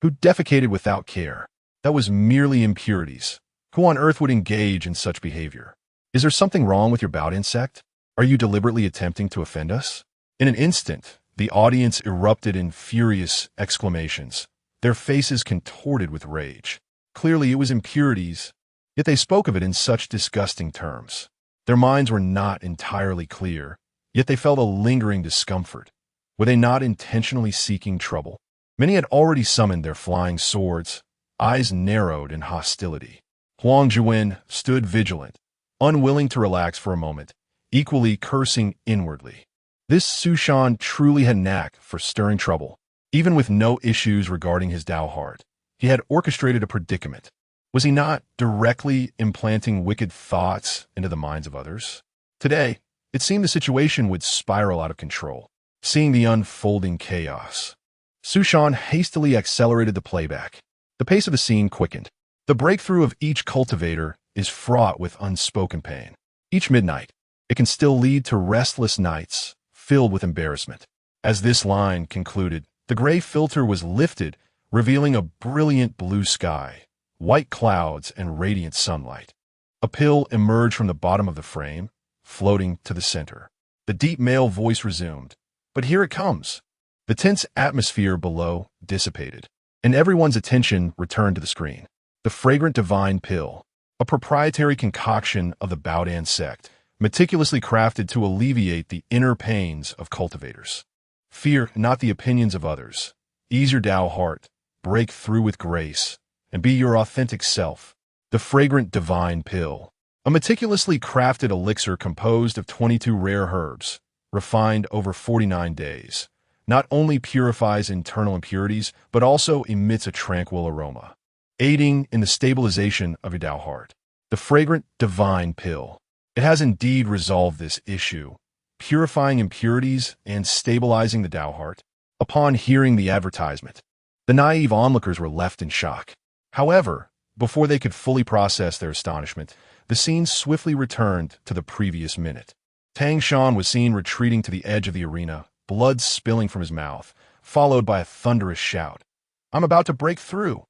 Who defecated without care? That was merely impurities. Who on earth would engage in such behavior? Is there something wrong with your Baodan sect? Are you deliberately attempting to offend us? In an instant, the audience erupted in furious exclamations, their faces contorted with rage. Clearly it was impurities, yet they spoke of it in such disgusting terms. Their minds were not entirely clear, yet they felt a lingering discomfort. Were they not intentionally seeking trouble? Many had already summoned their flying swords, eyes narrowed in hostility. Huang Zhuwen stood vigilant, unwilling to relax for a moment, equally cursing inwardly. This Su Shan truly had a knack for stirring trouble. Even with no issues regarding his Dao heart, he had orchestrated a predicament. Was he not directly implanting wicked thoughts into the minds of others? Today, it seemed the situation would spiral out of control. Seeing the unfolding chaos, Su Shan hastily accelerated the playback. The pace of the scene quickened. The breakthrough of each cultivator is fraught with unspoken pain. Each midnight, it can still lead to restless nights filled with embarrassment. As this line concluded, the gray filter was lifted, revealing a brilliant blue sky, white clouds, and radiant sunlight. A pill emerged from the bottom of the frame, floating to the center. The deep male voice resumed, "But here it comes." The tense atmosphere below dissipated, and everyone's attention returned to the screen. The fragrant divine pill, a proprietary concoction of the Baodan sect, meticulously crafted to alleviate the inner pains of cultivators. Fear not the opinions of others. Ease your Dao heart, break through with grace, and be your authentic self. The fragrant divine pill, a meticulously crafted elixir composed of 22 rare herbs, refined over 49 days, not only purifies internal impurities, but also emits a tranquil aroma, aiding in the stabilization of your Dao heart. The fragrant divine pill. It has indeed resolved this issue, purifying impurities and stabilizing the Dao heart. Upon hearing the advertisement, the naive onlookers were left in shock. However, before they could fully process their astonishment, the scene swiftly returned to the previous minute. Tang Shan was seen retreating to the edge of the arena, blood spilling from his mouth, followed by a thunderous shout. "I'm about to break through."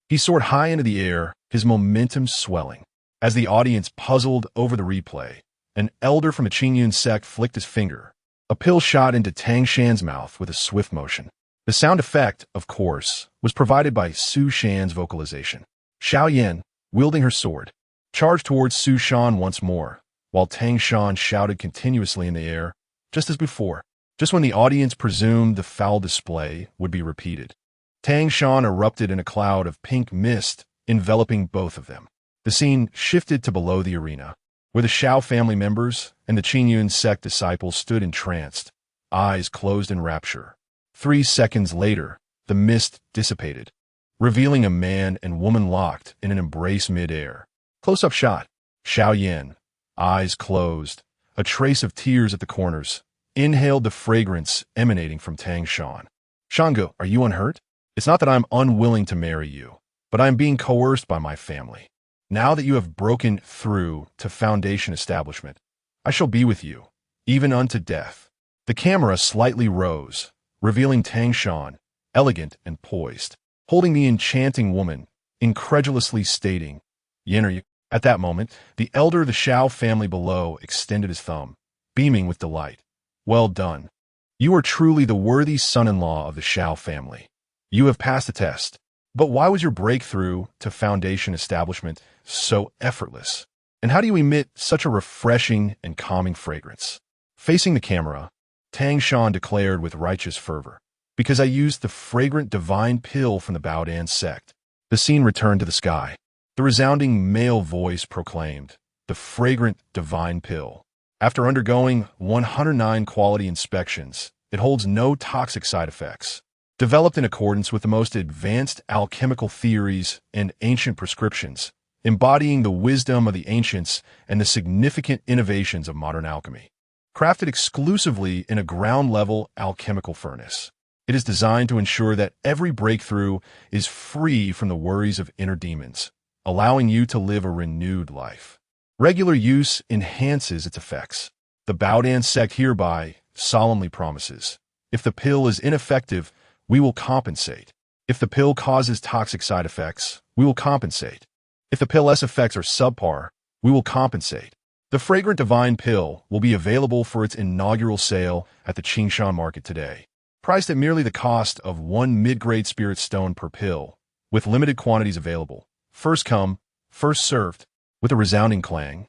He soared high into the air, his momentum swelling. As the audience puzzled over the replay, an elder from the Qin sect flicked his finger. A pill shot into Tang Shan's mouth with a swift motion. The sound effect, of course, was provided by Su Shan's vocalization. Xiao Yan, wielding her sword, charged towards Su Shan once more, while Tang Shan shouted continuously in the air, just as before. Just when the audience presumed the foul display would be repeated, Tang Shan erupted in a cloud of pink mist, enveloping both of them. The scene shifted to below the arena, where the Xiao family members and the Qin sect disciples stood entranced, eyes closed in rapture. 3 seconds later, the mist dissipated, revealing a man and woman locked in an embrace mid-air. Close-up shot. Xiao Yan, eyes closed, a trace of tears at the corners, inhaled the fragrance emanating from Tang Shan. "Shangu, are you unhurt? It's not that I'm unwilling to marry you, but I am being coerced by my family. Now that you have broken through to foundation establishment, I shall be with you, even unto death." The camera slightly rose, revealing Tang Shan, elegant and poised, holding the enchanting woman, incredulously stating, "Yen, are you?" At that moment, the elder of the Xiao family below extended his thumb, beaming with delight. "Well done. You are truly the worthy son-in-law of the Xiao family. You have passed the test. But why was your breakthrough to foundation establishment so effortless? And how do you emit such a refreshing and calming fragrance?" Facing the camera, Tang Shan declared with righteous fervor, "Because I used the fragrant divine pill from the Baodan sect." The scene returned to the sky. The resounding male voice proclaimed, "The fragrant divine pill. After undergoing 109 quality inspections, it holds no toxic side effects. Developed in accordance with the most advanced alchemical theories and ancient prescriptions, embodying the wisdom of the ancients and the significant innovations of modern alchemy. Crafted exclusively in a ground-level alchemical furnace, it is designed to ensure that every breakthrough is free from the worries of inner demons, allowing you to live a renewed life. Regular use enhances its effects. The Baodan sect hereby solemnly promises, If the pill is ineffective, we will compensate. If the pill causes toxic side effects, we will compensate. If the pill's effects are subpar, we will compensate. The fragrant divine pill will be available for its inaugural sale at the Qingshan market today. Priced at merely the cost of one mid-grade spirit stone per pill, with limited quantities available. First come, first served. With a resounding clang,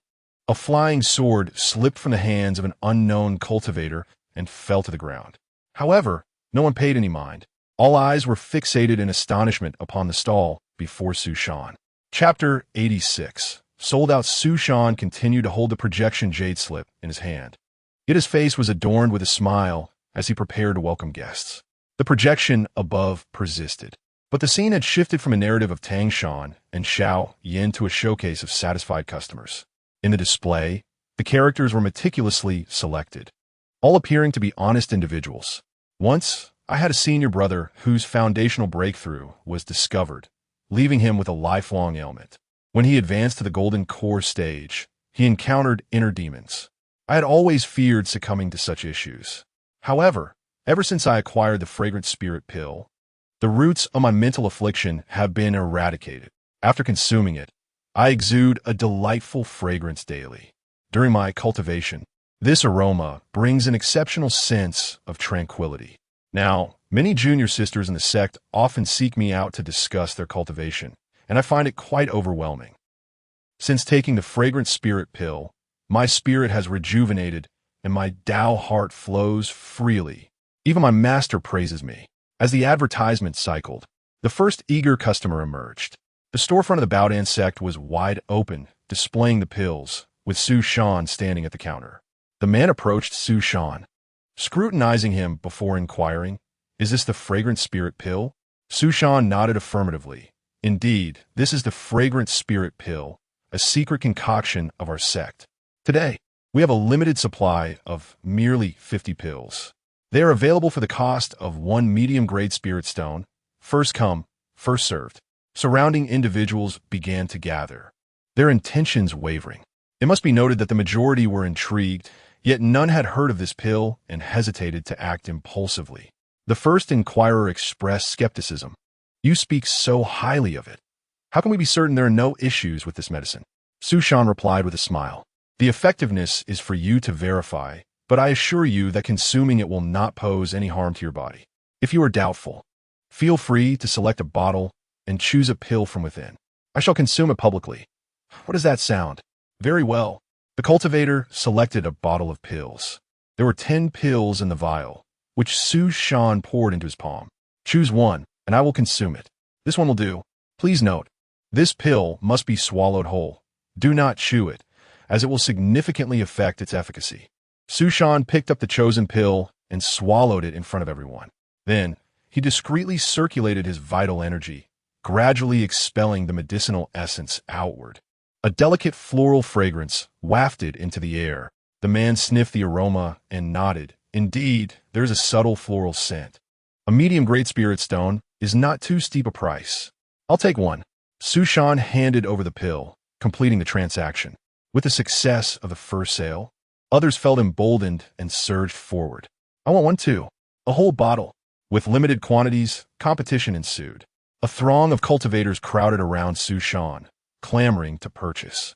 a flying sword slipped from the hands of an unknown cultivator and fell to the ground. However, no one paid any mind. All eyes were fixated in astonishment upon the stall before Su Shan. Chapter 86. Sold out. Su Shan continued to hold the projection jade slip in his hand. Yet his face was adorned with a smile as he prepared to welcome guests. The projection above persisted. But the scene had shifted from a narrative of Tang Shan and Xiao Yin to a showcase of satisfied customers. In the display, the characters were meticulously selected, all appearing to be honest individuals. Once, I had a senior brother whose foundational breakthrough was discovered, leaving him with a lifelong ailment. When he advanced to the golden core stage, he encountered inner demons. I had always feared succumbing to such issues. However, ever since I acquired the fragrant spirit pill, the roots of my mental affliction have been eradicated. After consuming it, I exude a delightful fragrance daily. During my cultivation, this aroma brings an exceptional sense of tranquility. Now, many junior sisters in the sect often seek me out to discuss their cultivation, and I find it quite overwhelming. Since taking the fragrant spirit pill, my spirit has rejuvenated and my Tao heart flows freely. Even my master praises me. As the advertisement cycled, the first eager customer emerged. The storefront of the Baodan sect was wide open, displaying the pills, with Su Shan standing at the counter. The man approached Su Shan, scrutinizing him before inquiring, "Is this the fragrant spirit pill?" Su Shan nodded affirmatively. "Indeed, this is the fragrant spirit pill, a secret concoction of our sect. Today, we have a limited supply of merely 50 pills. They are available for the cost of one medium-grade spirit stone. First come, first served." Surrounding individuals began to gather, their intentions wavering. It must be noted that the majority were intrigued, yet none had heard of this pill and hesitated to act impulsively. The first inquirer expressed skepticism. "You speak so highly of it. How can we be certain there are no issues with this medicine?" Su Shan replied with a smile. "The effectiveness is for you to verify, but I assure you that consuming it will not pose any harm to your body. If you are doubtful, feel free to select a bottle and choose a pill from within. I shall consume it publicly. What does that sound?" "Very well." The cultivator selected a bottle of pills. There were 10 pills in the vial, which Su Shan poured into his palm. "Choose one, and I will consume it. This one will do. Please note, this pill must be swallowed whole. Do not chew it, as it will significantly affect its efficacy." Su Shan picked up the chosen pill and swallowed it in front of everyone. Then, he discreetly circulated his vital energy, gradually expelling the medicinal essence outward. A delicate floral fragrance wafted into the air. The man sniffed the aroma and nodded. "Indeed, there is a subtle floral scent. A medium-grade spirit stone is not too steep a price. I'll take one." Su Shan handed over the pill, completing the transaction. With the success of the first sale, others felt emboldened and surged forward. "I want one too. A whole bottle." With limited quantities, competition ensued. A throng of cultivators crowded around Su Shan, clamoring to purchase.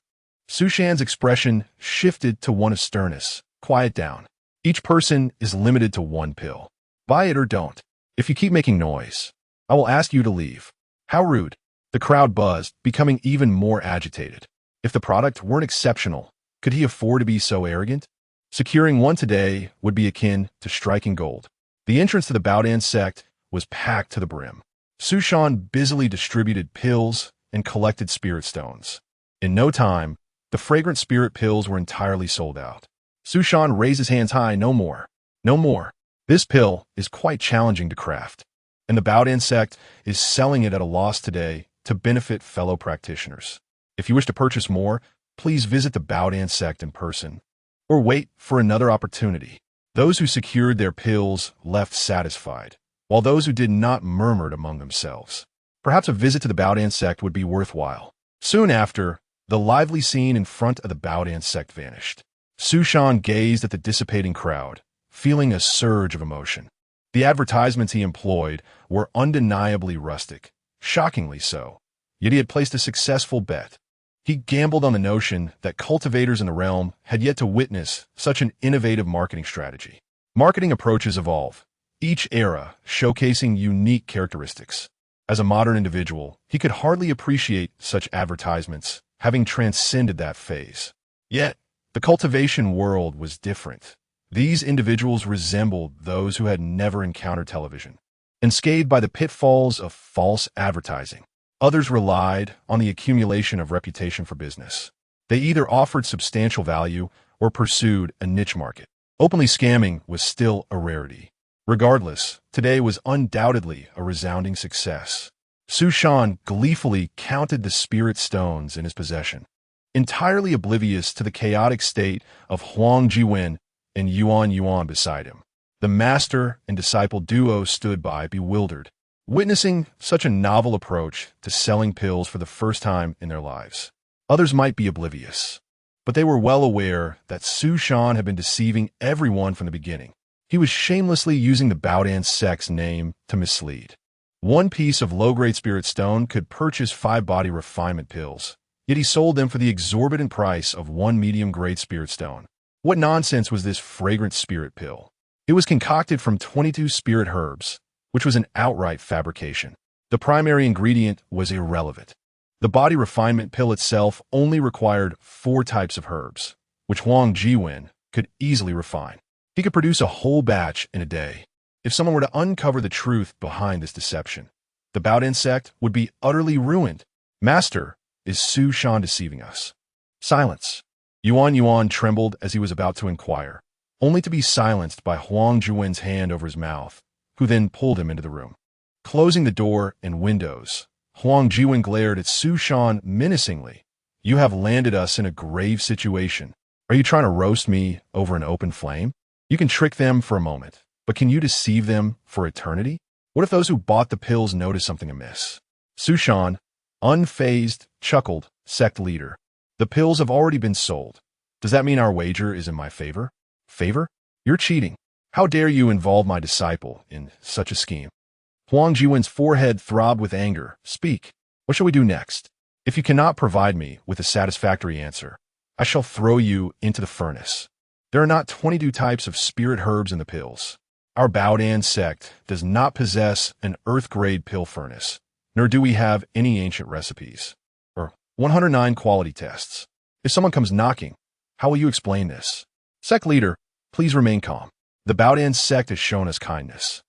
Su Shan's expression shifted to one of sternness. "Quiet down. Each person is limited to one pill. Buy it or don't. If you keep making noise, I will ask you to leave." "How rude." The crowd buzzed, becoming even more agitated. If the product weren't exceptional, could he afford to be so arrogant? Securing one today would be akin to striking gold. The entrance to the Baodan sect was packed to the brim. Su Shan busily distributed pills and collected spirit stones. In no time, the fragrant spirit pills were entirely sold out. Su Shan raised his hands high. "No more. No more. This pill is quite challenging to craft, and the Baodan sect is selling it at a loss today to benefit fellow practitioners. If you wish to purchase more, please visit the Baodan sect in person, or wait for another opportunity." Those who secured their pills left satisfied, while those who did not murmured among themselves. Perhaps a visit to the Baodan sect would be worthwhile. Soon after, the lively scene in front of the Baodan sect vanished. Su Shan gazed at the dissipating crowd, feeling a surge of emotion. The advertisements he employed were undeniably rustic, shockingly so. Yet he had placed a successful bet. He gambled on the notion that cultivators in the realm had yet to witness such an innovative marketing strategy. Marketing approaches evolve, each era showcasing unique characteristics. As a modern individual, he could hardly appreciate such advertisements, having transcended that phase. Yet, the cultivation world was different. These individuals resembled those who had never encountered television, unscathed by the pitfalls of false advertising. Others relied on the accumulation of reputation for business. They either offered substantial value or pursued a niche market. Openly scamming was still a rarity. Regardless, today was undoubtedly a resounding success. Su Shan gleefully counted the spirit stones in his possession, entirely oblivious to the chaotic state of Huang Jiwen and Yuan Yuan beside him. The master and disciple duo stood by, bewildered, witnessing such a novel approach to selling pills for the first time in their lives. Others might be oblivious, but they were well aware that Su Shan had been deceiving everyone from the beginning. He was shamelessly using the Baodan sect's name to mislead. One piece of low-grade spirit stone could purchase 5 body refinement pills, yet he sold them for the exorbitant price of 1 medium-grade spirit stone. What nonsense was this fragrant spirit pill? It was concocted from 22 spirit herbs, which was an outright fabrication. The primary ingredient was irrelevant. The body refinement pill itself only required 4 types of herbs, which Huang Jiwen could easily refine. He could produce a whole batch in a day. If someone were to uncover the truth behind this deception, the Baodan sect would be utterly ruined. Master, is Su Shan deceiving us? Silence. Yuan Yuan trembled as he was about to inquire, only to be silenced by Huang Jiwen's hand over his mouth, who then pulled him into the room. Closing the door and windows, Huang Jiwen glared at Su Shan menacingly. You have landed us in a grave situation. Are you trying to roast me over an open flame? You can trick them for a moment, but can you deceive them for eternity? What if those who bought the pills notice something amiss? Su Shan, unfazed, chuckled, sect leader. The pills have already been sold. Does that mean our wager is in my favor? Favor? You're cheating. How dare you involve my disciple in such a scheme? Huang Jiwen's forehead throbbed with anger. Speak. What shall we do next? If you cannot provide me with a satisfactory answer, I shall throw you into the furnace. There are not 22 types of spirit herbs in the pills. Our Baodan sect does not possess an earth-grade pill furnace, nor do we have any ancient recipes, or 109 quality tests. If someone comes knocking, how will you explain this? Sect leader, please remain calm. The Baodan sect has shown us kindness.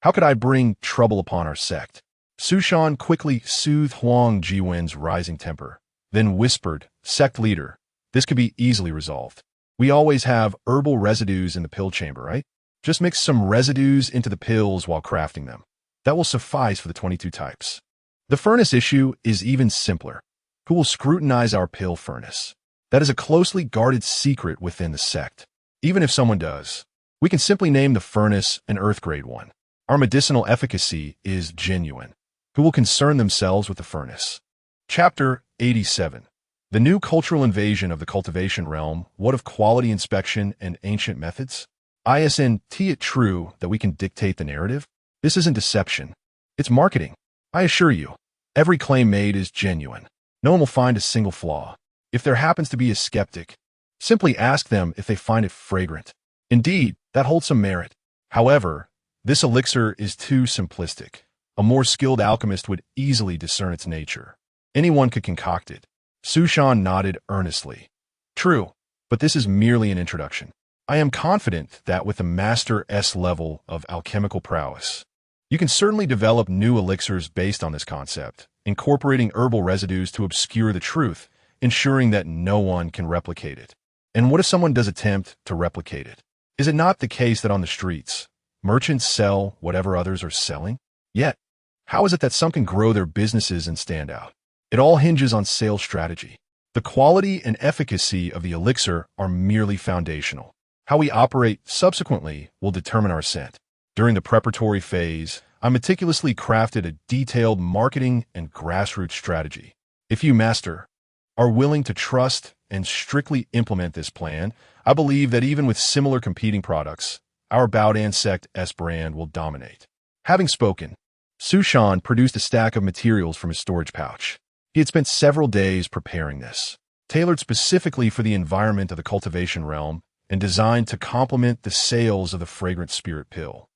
How could I bring trouble upon our sect? Su Shan quickly soothed Huang Jiwen's rising temper, then whispered, Sect leader, this could be easily resolved. We always have herbal residues in the pill chamber, right? Just mix some residues into the pills while crafting them. That will suffice for the 22 types. The furnace issue is even simpler. Who will scrutinize our pill furnace? That is a closely guarded secret within the sect. Even if someone does, we can simply name the furnace an earth-grade one. Our medicinal efficacy is genuine. Who will concern themselves with the furnace? Chapter 87. The new cultural invasion of the cultivation realm, what of quality inspection and ancient methods? Isn't it true that we can dictate the narrative? This isn't deception. It's marketing. I assure you, every claim made is genuine. No one will find a single flaw. If there happens to be a skeptic, simply ask them if they find it fragrant. Indeed, that holds some merit. However, this elixir is too simplistic. A more skilled alchemist would easily discern its nature. Anyone could concoct it. Su Shan nodded earnestly. True, but this is merely an introduction. I am confident that with the Master S level of alchemical prowess, you can certainly develop new elixirs based on this concept, incorporating herbal residues to obscure the truth, ensuring that no one can replicate it. And what if someone does attempt to replicate it? Is it not the case that on the streets, merchants sell whatever others are selling? Yet, how is it that some can grow their businesses and stand out? It all hinges on sales strategy. The quality and efficacy of the elixir are merely foundational. How we operate subsequently will determine our scent. During the preparatory phase, I meticulously crafted a detailed marketing and grassroots strategy. If you, Master, are willing to trust and strictly implement this plan, I believe that even with similar competing products, our Baodan sect S brand will dominate. Having spoken, Su Shan produced a stack of materials from his storage pouch. He had spent several days preparing this, tailored specifically for the environment of the cultivation realm and designed to complement the sales of the fragrant spirit pill.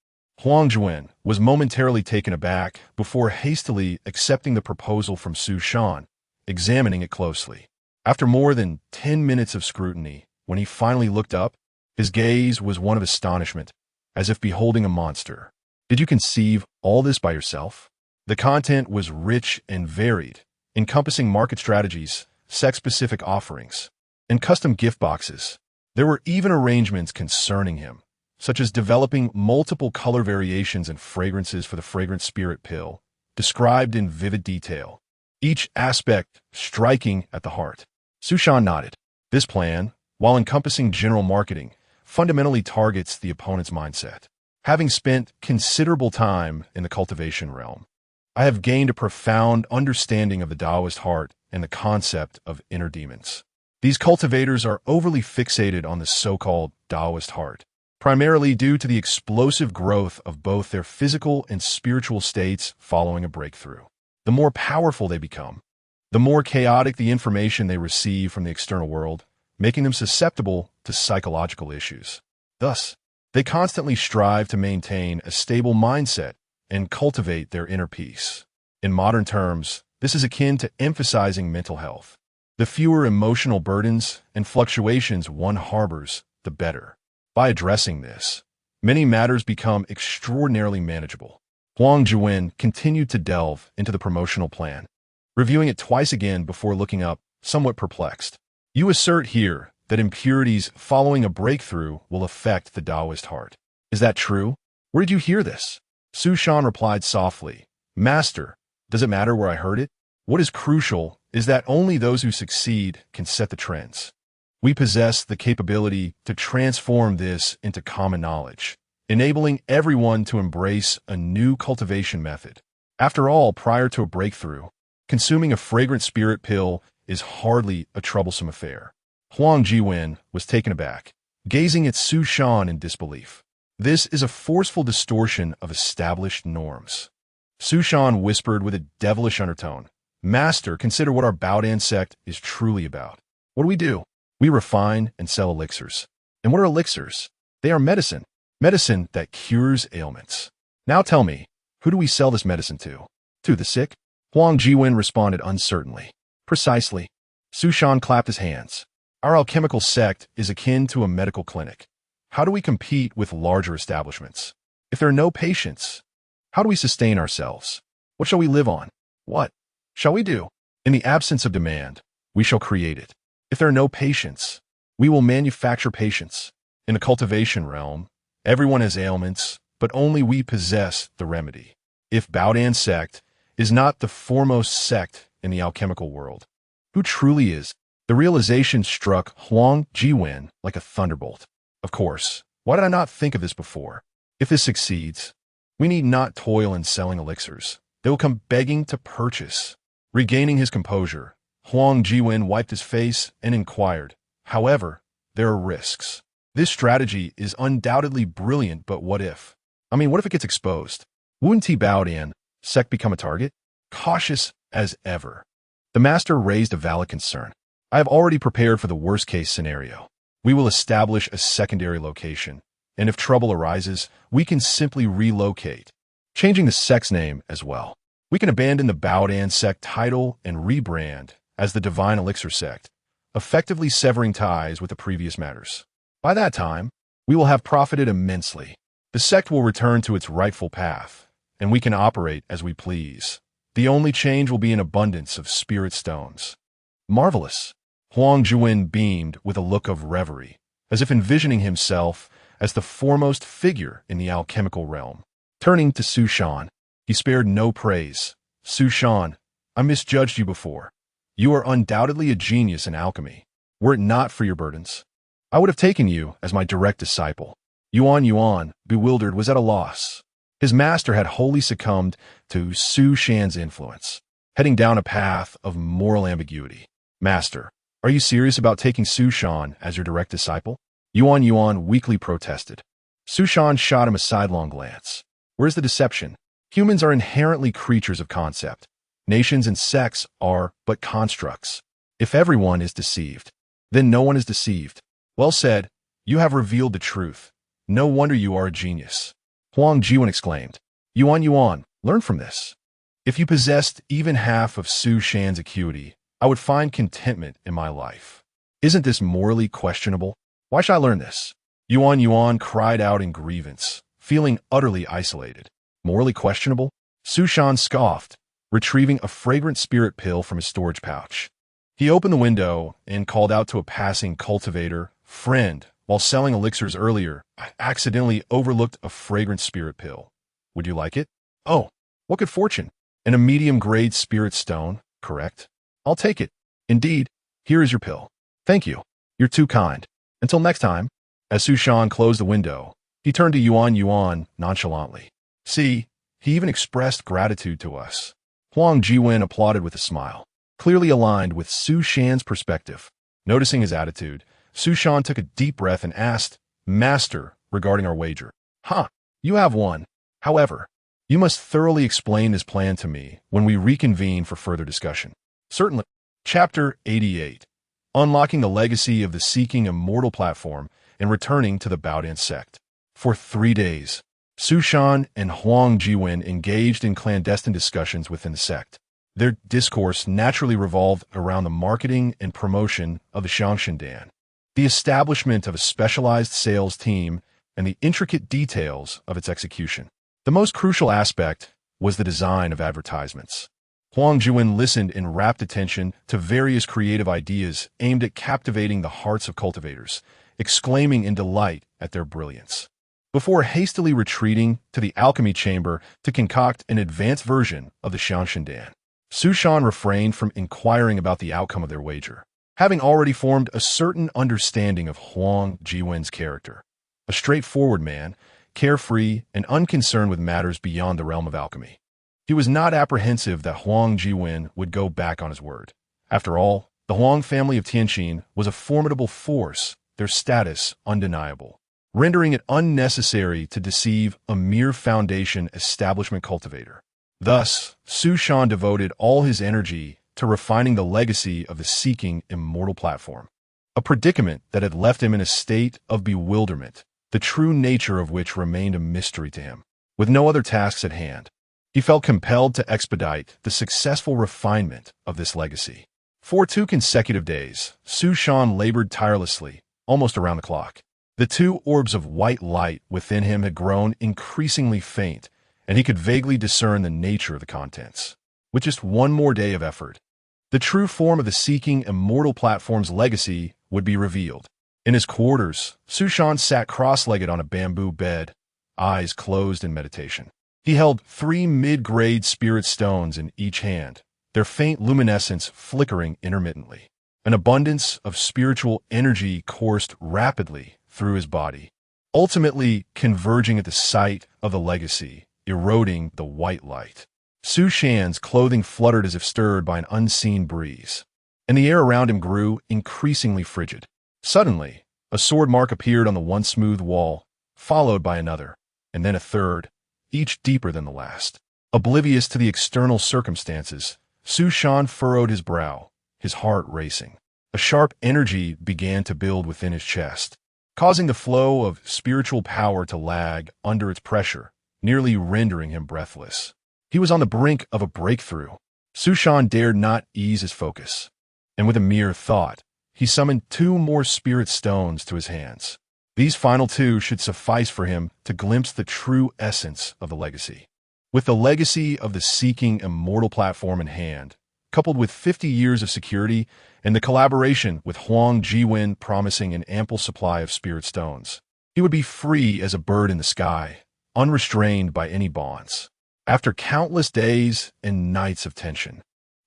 Huang Juan was momentarily taken aback before hastily accepting the proposal from Su Shan, examining it closely. After more than 10 minutes of scrutiny, when he finally looked up, his gaze was one of astonishment, as if beholding a monster. Did you conceive all this by yourself? The content was rich and varied, encompassing market strategies, sex-specific offerings, and custom gift boxes. There were even arrangements concerning him, such as developing multiple color variations and fragrances for the fragrant spirit pill, described in vivid detail, each aspect striking at the heart. Su Shan nodded. This plan, while encompassing general marketing, fundamentally targets the opponent's mindset. Having spent considerable time in the cultivation realm, I have gained a profound understanding of the Taoist heart and the concept of inner demons. These cultivators are overly fixated on the so-called Taoist heart, primarily due to the explosive growth of both their physical and spiritual states following a breakthrough. The more powerful they become, the more chaotic the information they receive from the external world, making them susceptible to psychological issues. Thus, they constantly strive to maintain a stable mindset and cultivate their inner peace. In modern terms, this is akin to emphasizing mental health. The fewer emotional burdens and fluctuations one harbors, the better. By addressing this, many matters become extraordinarily manageable. Huang Juan continued to delve into the promotional plan, reviewing it twice again before looking up, somewhat perplexed. You assert here that impurities following a breakthrough will affect the Taoist heart. Is that true? Where did you hear this? Su Shan replied softly, Master, does it matter where I heard it? What is crucial is that only those who succeed can set the trends. We possess the capability to transform this into common knowledge, enabling everyone to embrace a new cultivation method. After all, prior to a breakthrough, consuming a fragrant spirit pill is hardly a troublesome affair. Huang Jiwen was taken aback, gazing at Su Shan in disbelief. This is a forceful distortion of established norms. Su Shan whispered with a devilish undertone, Master, consider what our Baodan sect is truly about. What do? We refine and sell elixirs. And what are elixirs? They are medicine. Medicine that cures ailments. Now tell me, who do we sell this medicine to? To the sick? Huang Jiwen responded uncertainly. Precisely. Su Shan clapped his hands. Our alchemical sect is akin to a medical clinic. How do we compete with larger establishments? If there are no patients, how do we sustain ourselves? What shall we live on? What shall we do? In the absence of demand, we shall create it. If there are no patients, we will manufacture patients. In the cultivation realm, everyone has ailments, but only we possess the remedy. If Baodan sect is not the foremost sect in the alchemical world, who truly is? The realization struck Huang Jiwen like a thunderbolt. Of course, why did I not think of this before? If this succeeds, we need not toil in selling elixirs. They will come begging to purchase. Regaining his composure, Huang Jiwen wiped his face and inquired, However, there are risks. This strategy is undoubtedly brilliant, but what if? What if it gets exposed? Wouldn't Baodan sect become a target? Cautious as ever, the master raised a valid concern. I have already prepared for the worst-case scenario. We will establish a secondary location, and if trouble arises, we can simply relocate, changing the sect's name as well. We can abandon the Baodan sect title and rebrand as the Divine Elixir sect, effectively severing ties with the previous matters. By that time, we will have profited immensely. The sect will return to its rightful path, and we can operate as we please. The only change will be an abundance of spirit stones. Marvelous. Huang Juwen beamed with a look of reverie, as if envisioning himself as the foremost figure in the alchemical realm. Turning to Su Shan, he spared no praise. Su Shan, I misjudged you before. You are undoubtedly a genius in alchemy. Were it not for your burdens, I would have taken you as my direct disciple. Yuan, bewildered, was at a loss. His master had wholly succumbed to Su Shan's influence, heading down a path of moral ambiguity. Master, are you serious about taking Su Shan as your direct disciple? Yuan weakly protested. Su Shan shot him a sidelong glance. Where's the deception? Humans are inherently creatures of concept. Nations and sects are but constructs. If everyone is deceived, then no one is deceived. Well said. You have revealed the truth. No wonder you are a genius. Huang Jiwen exclaimed. Yuan, learn from this. If you possessed even half of Su Shan's acuity, I would find contentment in my life. Isn't this morally questionable? Why should I learn this? Yuan cried out in grievance, feeling utterly isolated. Morally questionable? Su Shan scoffed, retrieving a fragrant spirit pill from his storage pouch. He opened the window and called out to a passing cultivator, friend, while selling elixirs earlier, I accidentally overlooked a fragrant spirit pill. Would you like it? Oh, what good fortune. And a medium-grade spirit stone, correct? I'll take it. Indeed, here is your pill. Thank you. You're too kind. Until next time. As Su Shan closed the window, he turned to Yuan nonchalantly. See, he even expressed gratitude to us. Huang Jiwen applauded with a smile, clearly aligned with Su Shan's perspective. Noticing his attitude, Su Shan took a deep breath and asked, Master, regarding our wager. You have won. However, you must thoroughly explain this plan to me when we reconvene for further discussion. Certainly. Chapter 88. Unlocking the Legacy of the Seeking Immortal Platform and Returning to the Baodan Sect. For 3 days, Su Shan and Huang Jiwen engaged in clandestine discussions within the sect. Their discourse naturally revolved around the marketing and promotion of the Xiangshandan, the establishment of a specialized sales team, and the intricate details of its execution. The most crucial aspect was the design of advertisements. Huang Jiwen listened in rapt attention to various creative ideas aimed at captivating the hearts of cultivators, exclaiming in delight at their brilliance. Before hastily retreating to the alchemy chamber to concoct an advanced version of the Xiangshandan, Su Shan refrained from inquiring about the outcome of their wager, having already formed a certain understanding of Huang Jiwen's character. A straightforward man, carefree and unconcerned with matters beyond the realm of alchemy. He was not apprehensive that Huang Jiwen would go back on his word. After all, the Huang family of Tianqin was a formidable force, their status undeniable, rendering it unnecessary to deceive a mere foundation establishment cultivator. Thus, Su Shan devoted all his energy to refining the legacy of the Seeking Immortal Platform, a predicament that had left him in a state of bewilderment, the true nature of which remained a mystery to him. With no other tasks at hand, he felt compelled to expedite the successful refinement of this legacy. For 2 consecutive days, Su Shan labored tirelessly, almost around the clock. The 2 orbs of white light within him had grown increasingly faint, and he could vaguely discern the nature of the contents. With just 1 more day of effort, the true form of the Seeking Immortal Platform's legacy would be revealed. In his quarters, Su Shan sat cross-legged on a bamboo bed, eyes closed in meditation. He held 3 mid-grade spirit stones in each hand, their faint luminescence flickering intermittently. An abundance of spiritual energy coursed rapidly through his body, ultimately converging at the site of the legacy, eroding the white light. Su Shan's clothing fluttered as if stirred by an unseen breeze, and the air around him grew increasingly frigid. Suddenly, a sword mark appeared on the once smooth wall, followed by another, and then a third, each deeper than the last. Oblivious to the external circumstances, Su Shan furrowed his brow, his heart racing. A sharp energy began to build within his chest, causing the flow of spiritual power to lag under its pressure, nearly rendering him breathless. He was on the brink of a breakthrough. Su Shan dared not ease his focus, and with a mere thought, he summoned 2 more spirit stones to his hands. These final 2 should suffice for him to glimpse the true essence of the legacy. With the legacy of the Seeking Immortal Platform in hand, coupled with 50 years of security and the collaboration with Huang Jiwen promising an ample supply of spirit stones, he would be free as a bird in the sky, unrestrained by any bonds. After countless days and nights of tension,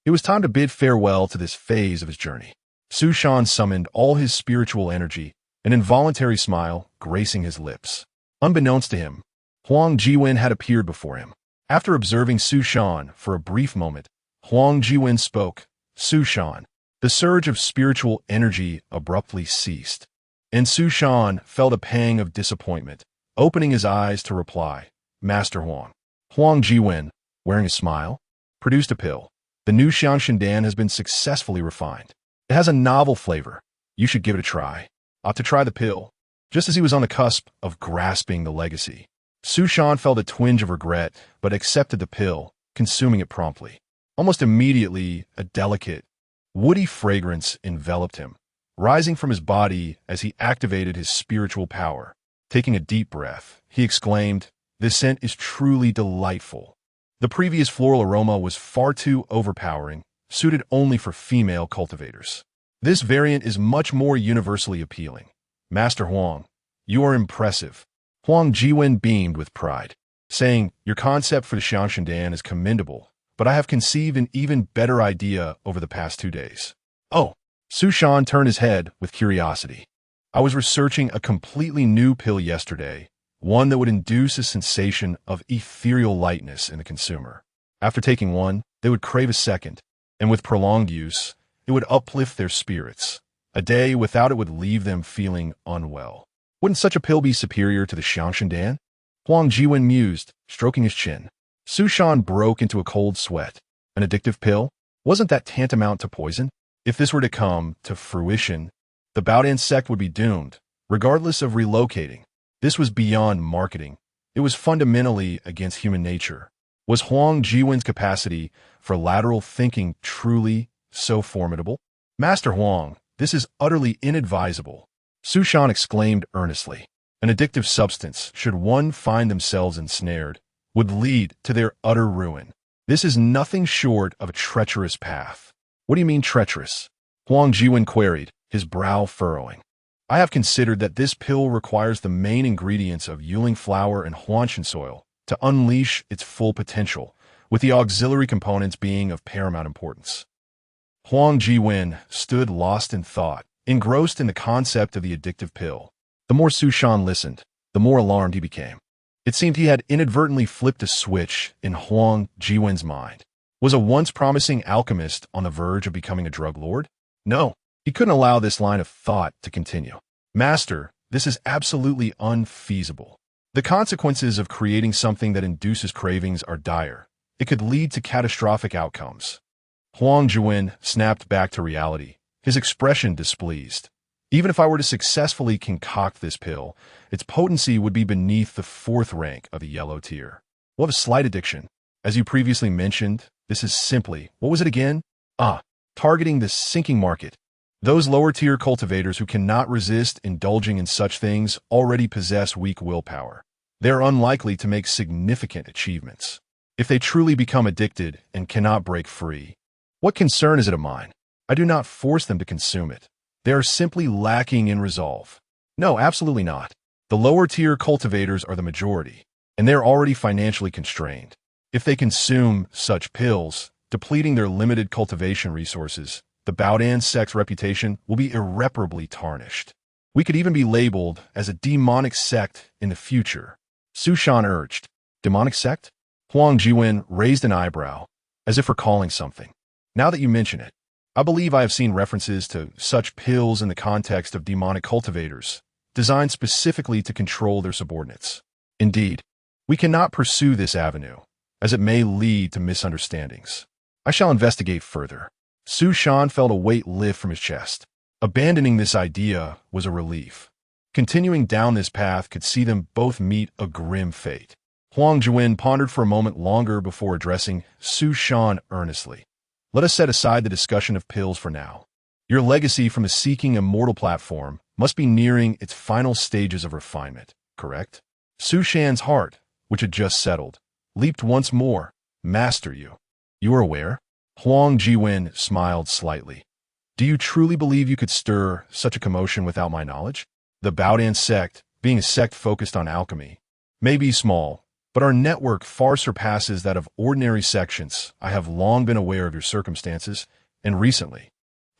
it was time to bid farewell to this phase of his journey. Su Shan summoned all his spiritual energy, an involuntary smile gracing his lips. Unbeknownst to him, Huang Jiwen had appeared before him. After observing Su Shan for a brief moment, Huang Jiwen spoke. Su Shan. The surge of spiritual energy abruptly ceased, and Su Shan felt a pang of disappointment, opening his eyes to reply. Master Huang. Huang Jiwen, wearing a smile, produced a pill. The new Xiangshandan has been successfully refined. It has a novel flavor. You should give it a try. Ought to try the pill. Just as he was on the cusp of grasping the legacy, Su Shan felt a twinge of regret, but accepted the pill, consuming it promptly. Almost immediately, a delicate, woody fragrance enveloped him, rising from his body as he activated his spiritual power. Taking a deep breath, he exclaimed, "This scent is truly delightful." The previous floral aroma was far too overpowering, suited only for female cultivators. This variant is much more universally appealing. Master Huang, you are impressive. Huang Jiwen beamed with pride, saying, "Your concept for the Xiangshandan is commendable, but I have conceived an even better idea over the past 2 days." Oh, Su Shan turned his head with curiosity. "I was researching a completely new pill yesterday, one that would induce a sensation of ethereal lightness in the consumer. After taking one, they would crave a second, and with prolonged use, it would uplift their spirits. A day without it would leave them feeling unwell. Wouldn't such a pill be superior to the Xiangshandan?" Huang Jiwen mused, stroking his chin. Su Shan broke into a cold sweat. An addictive pill? Wasn't that tantamount to poison? If this were to come to fruition, the Baodan sect would be doomed, regardless of relocating. This was beyond marketing. It was fundamentally against human nature. Was Huang Jiwen's capacity for lateral thinking truly so formidable? "Master Huang, this is utterly inadvisable," Su Shan exclaimed earnestly. "An addictive substance, should one find themselves ensnared, would lead to their utter ruin. This is nothing short of a treacherous path." "What do you mean treacherous?" Huang Jiwen queried, his brow furrowing. "I have considered that this pill requires the main ingredients of Yuling flower and Huanshan soil to unleash its full potential, with the auxiliary components being of paramount importance." Huang Jiwen stood lost in thought, engrossed in the concept of the addictive pill. The more Su Shan listened, the more alarmed he became. It seemed he had inadvertently flipped a switch in Huang Jiwen's mind. Was a once promising alchemist on the verge of becoming a drug lord? No, he couldn't allow this line of thought to continue. "Master, this is absolutely unfeasible. The consequences of creating something that induces cravings are dire. It could lead to catastrophic outcomes." Huang Jiwen snapped back to reality, his expression displeased. "Even if I were to successfully concoct this pill, its potency would be beneath the 4th rank of the yellow tier. We'll have a slight addiction. As you previously mentioned, this is simply, what was it again? Targeting the sinking market. Those lower-tier cultivators who cannot resist indulging in such things already possess weak willpower. They are unlikely to make significant achievements. If they truly become addicted and cannot break free, what concern is it of mine? I do not force them to consume it. They are simply lacking in resolve. No, absolutely not. The lower-tier cultivators are the majority, and they're already financially constrained. If they consume such pills, depleting their limited cultivation resources, the Baodan sect's reputation will be irreparably tarnished. We could even be labeled as a demonic sect in the future." Su Shan urged. "Demonic sect?" Huang Jiwen raised an eyebrow, as if recalling something. "Now that you mention it, I believe I have seen references to such pills in the context of demonic cultivators, designed specifically to control their subordinates. Indeed, we cannot pursue this avenue, as it may lead to misunderstandings. I shall investigate further." Su Shan felt a weight lift from his chest. Abandoning this idea was a relief. Continuing down this path could see them both meet a grim fate. Huang Jiwen pondered for a moment longer before addressing Su Shan earnestly. "Let us set aside the discussion of pills for now. Your legacy from the Seeking Immortal platform must be nearing its final stages of refinement, correct?" Su Shan's heart, which had just settled, leaped once more. "Master, you are aware?" Huang Jiwen smiled slightly. "Do you truly believe you could stir such a commotion without my knowledge? The Baodan sect, being a sect focused on alchemy, may be small, but our network far surpasses that of ordinary sections. I have long been aware of your circumstances, and recently,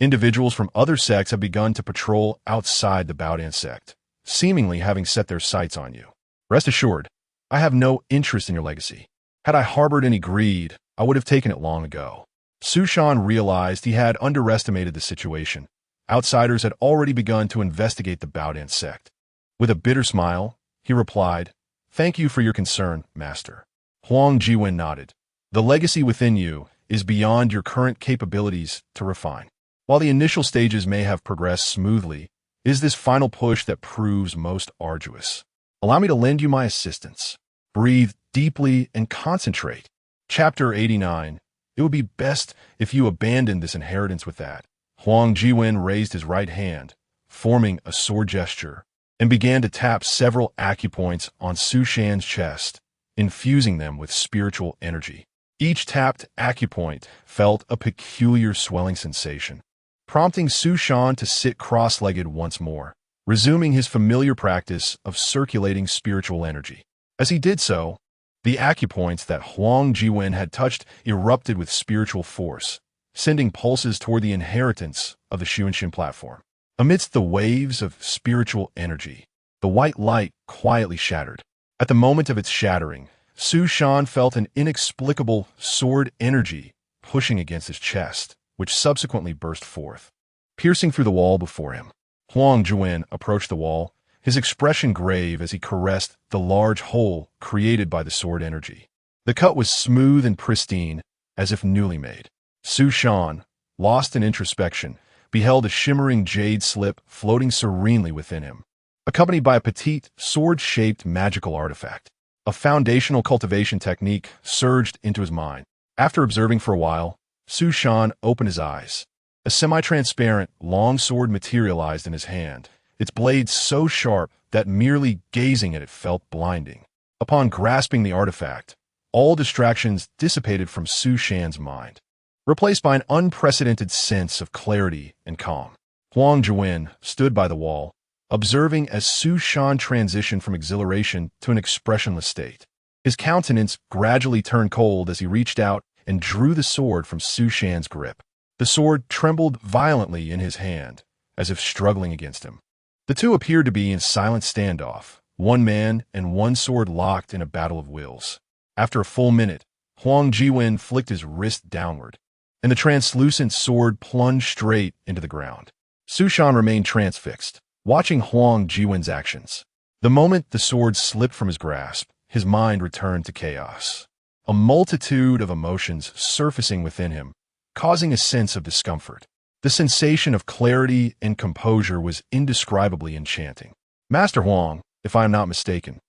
individuals from other sects have begun to patrol outside the Baodan sect, seemingly having set their sights on you. Rest assured, I have no interest in your legacy. Had I harbored any greed, I would have taken it long ago." Su Shan realized he had underestimated the situation. Outsiders had already begun to investigate the Baodan sect. With a bitter smile, he replied. "Thank you for your concern, Master." Huang Jiwen nodded. "The legacy within you is beyond your current capabilities to refine. While the initial stages may have progressed smoothly, it is this final push that proves most arduous. Allow me to lend you my assistance. Breathe deeply and concentrate." Chapter 89. It would be best if you abandoned this inheritance with that. Huang Jiwen raised his right hand, forming a sword gesture, and began to tap several acupoints on Su Shan's chest, infusing them with spiritual energy. Each tapped acupoint felt a peculiar swelling sensation, prompting Su Shan to sit cross-legged once more, resuming his familiar practice of circulating spiritual energy. As he did so, the acupoints that Huang Jiwen had touched erupted with spiritual force, sending pulses toward the inheritance of the Xuanxin platform. Amidst the waves of spiritual energy, the white light quietly shattered. At the moment of its shattering, Su Shan felt an inexplicable sword energy pushing against his chest, which subsequently burst forth, piercing through the wall before him. Huang Jiwen approached the wall, his expression grave as he caressed the large hole created by the sword energy. The cut was smooth and pristine, as if newly made. Su Shan, lost in introspection, beheld a shimmering jade slip floating serenely within him, accompanied by a petite, sword-shaped magical artifact. A foundational cultivation technique surged into his mind. After observing for a while, Su Shan opened his eyes. A semi-transparent, long sword materialized in his hand, its blade so sharp that merely gazing at it felt blinding. Upon grasping the artifact, all distractions dissipated from Su Shan's mind, replaced by an unprecedented sense of clarity and calm. Huang Jiwen stood by the wall, observing as Su Shan transitioned from exhilaration to an expressionless state. His countenance gradually turned cold as he reached out and drew the sword from Su Shan's grip. The sword trembled violently in his hand, as if struggling against him. The two appeared to be in silent standoff, one man and one sword locked in a battle of wills. After a full minute, Huang Jiwen flicked his wrist downward, and the translucent sword plunged straight into the ground. Su Shan remained transfixed, watching Huang Jiwen's actions. The moment the sword slipped from his grasp, his mind returned to chaos. A multitude of emotions surfacing within him, causing a sense of discomfort. The sensation of clarity and composure was indescribably enchanting. "Master Huang, if I am not mistaken,"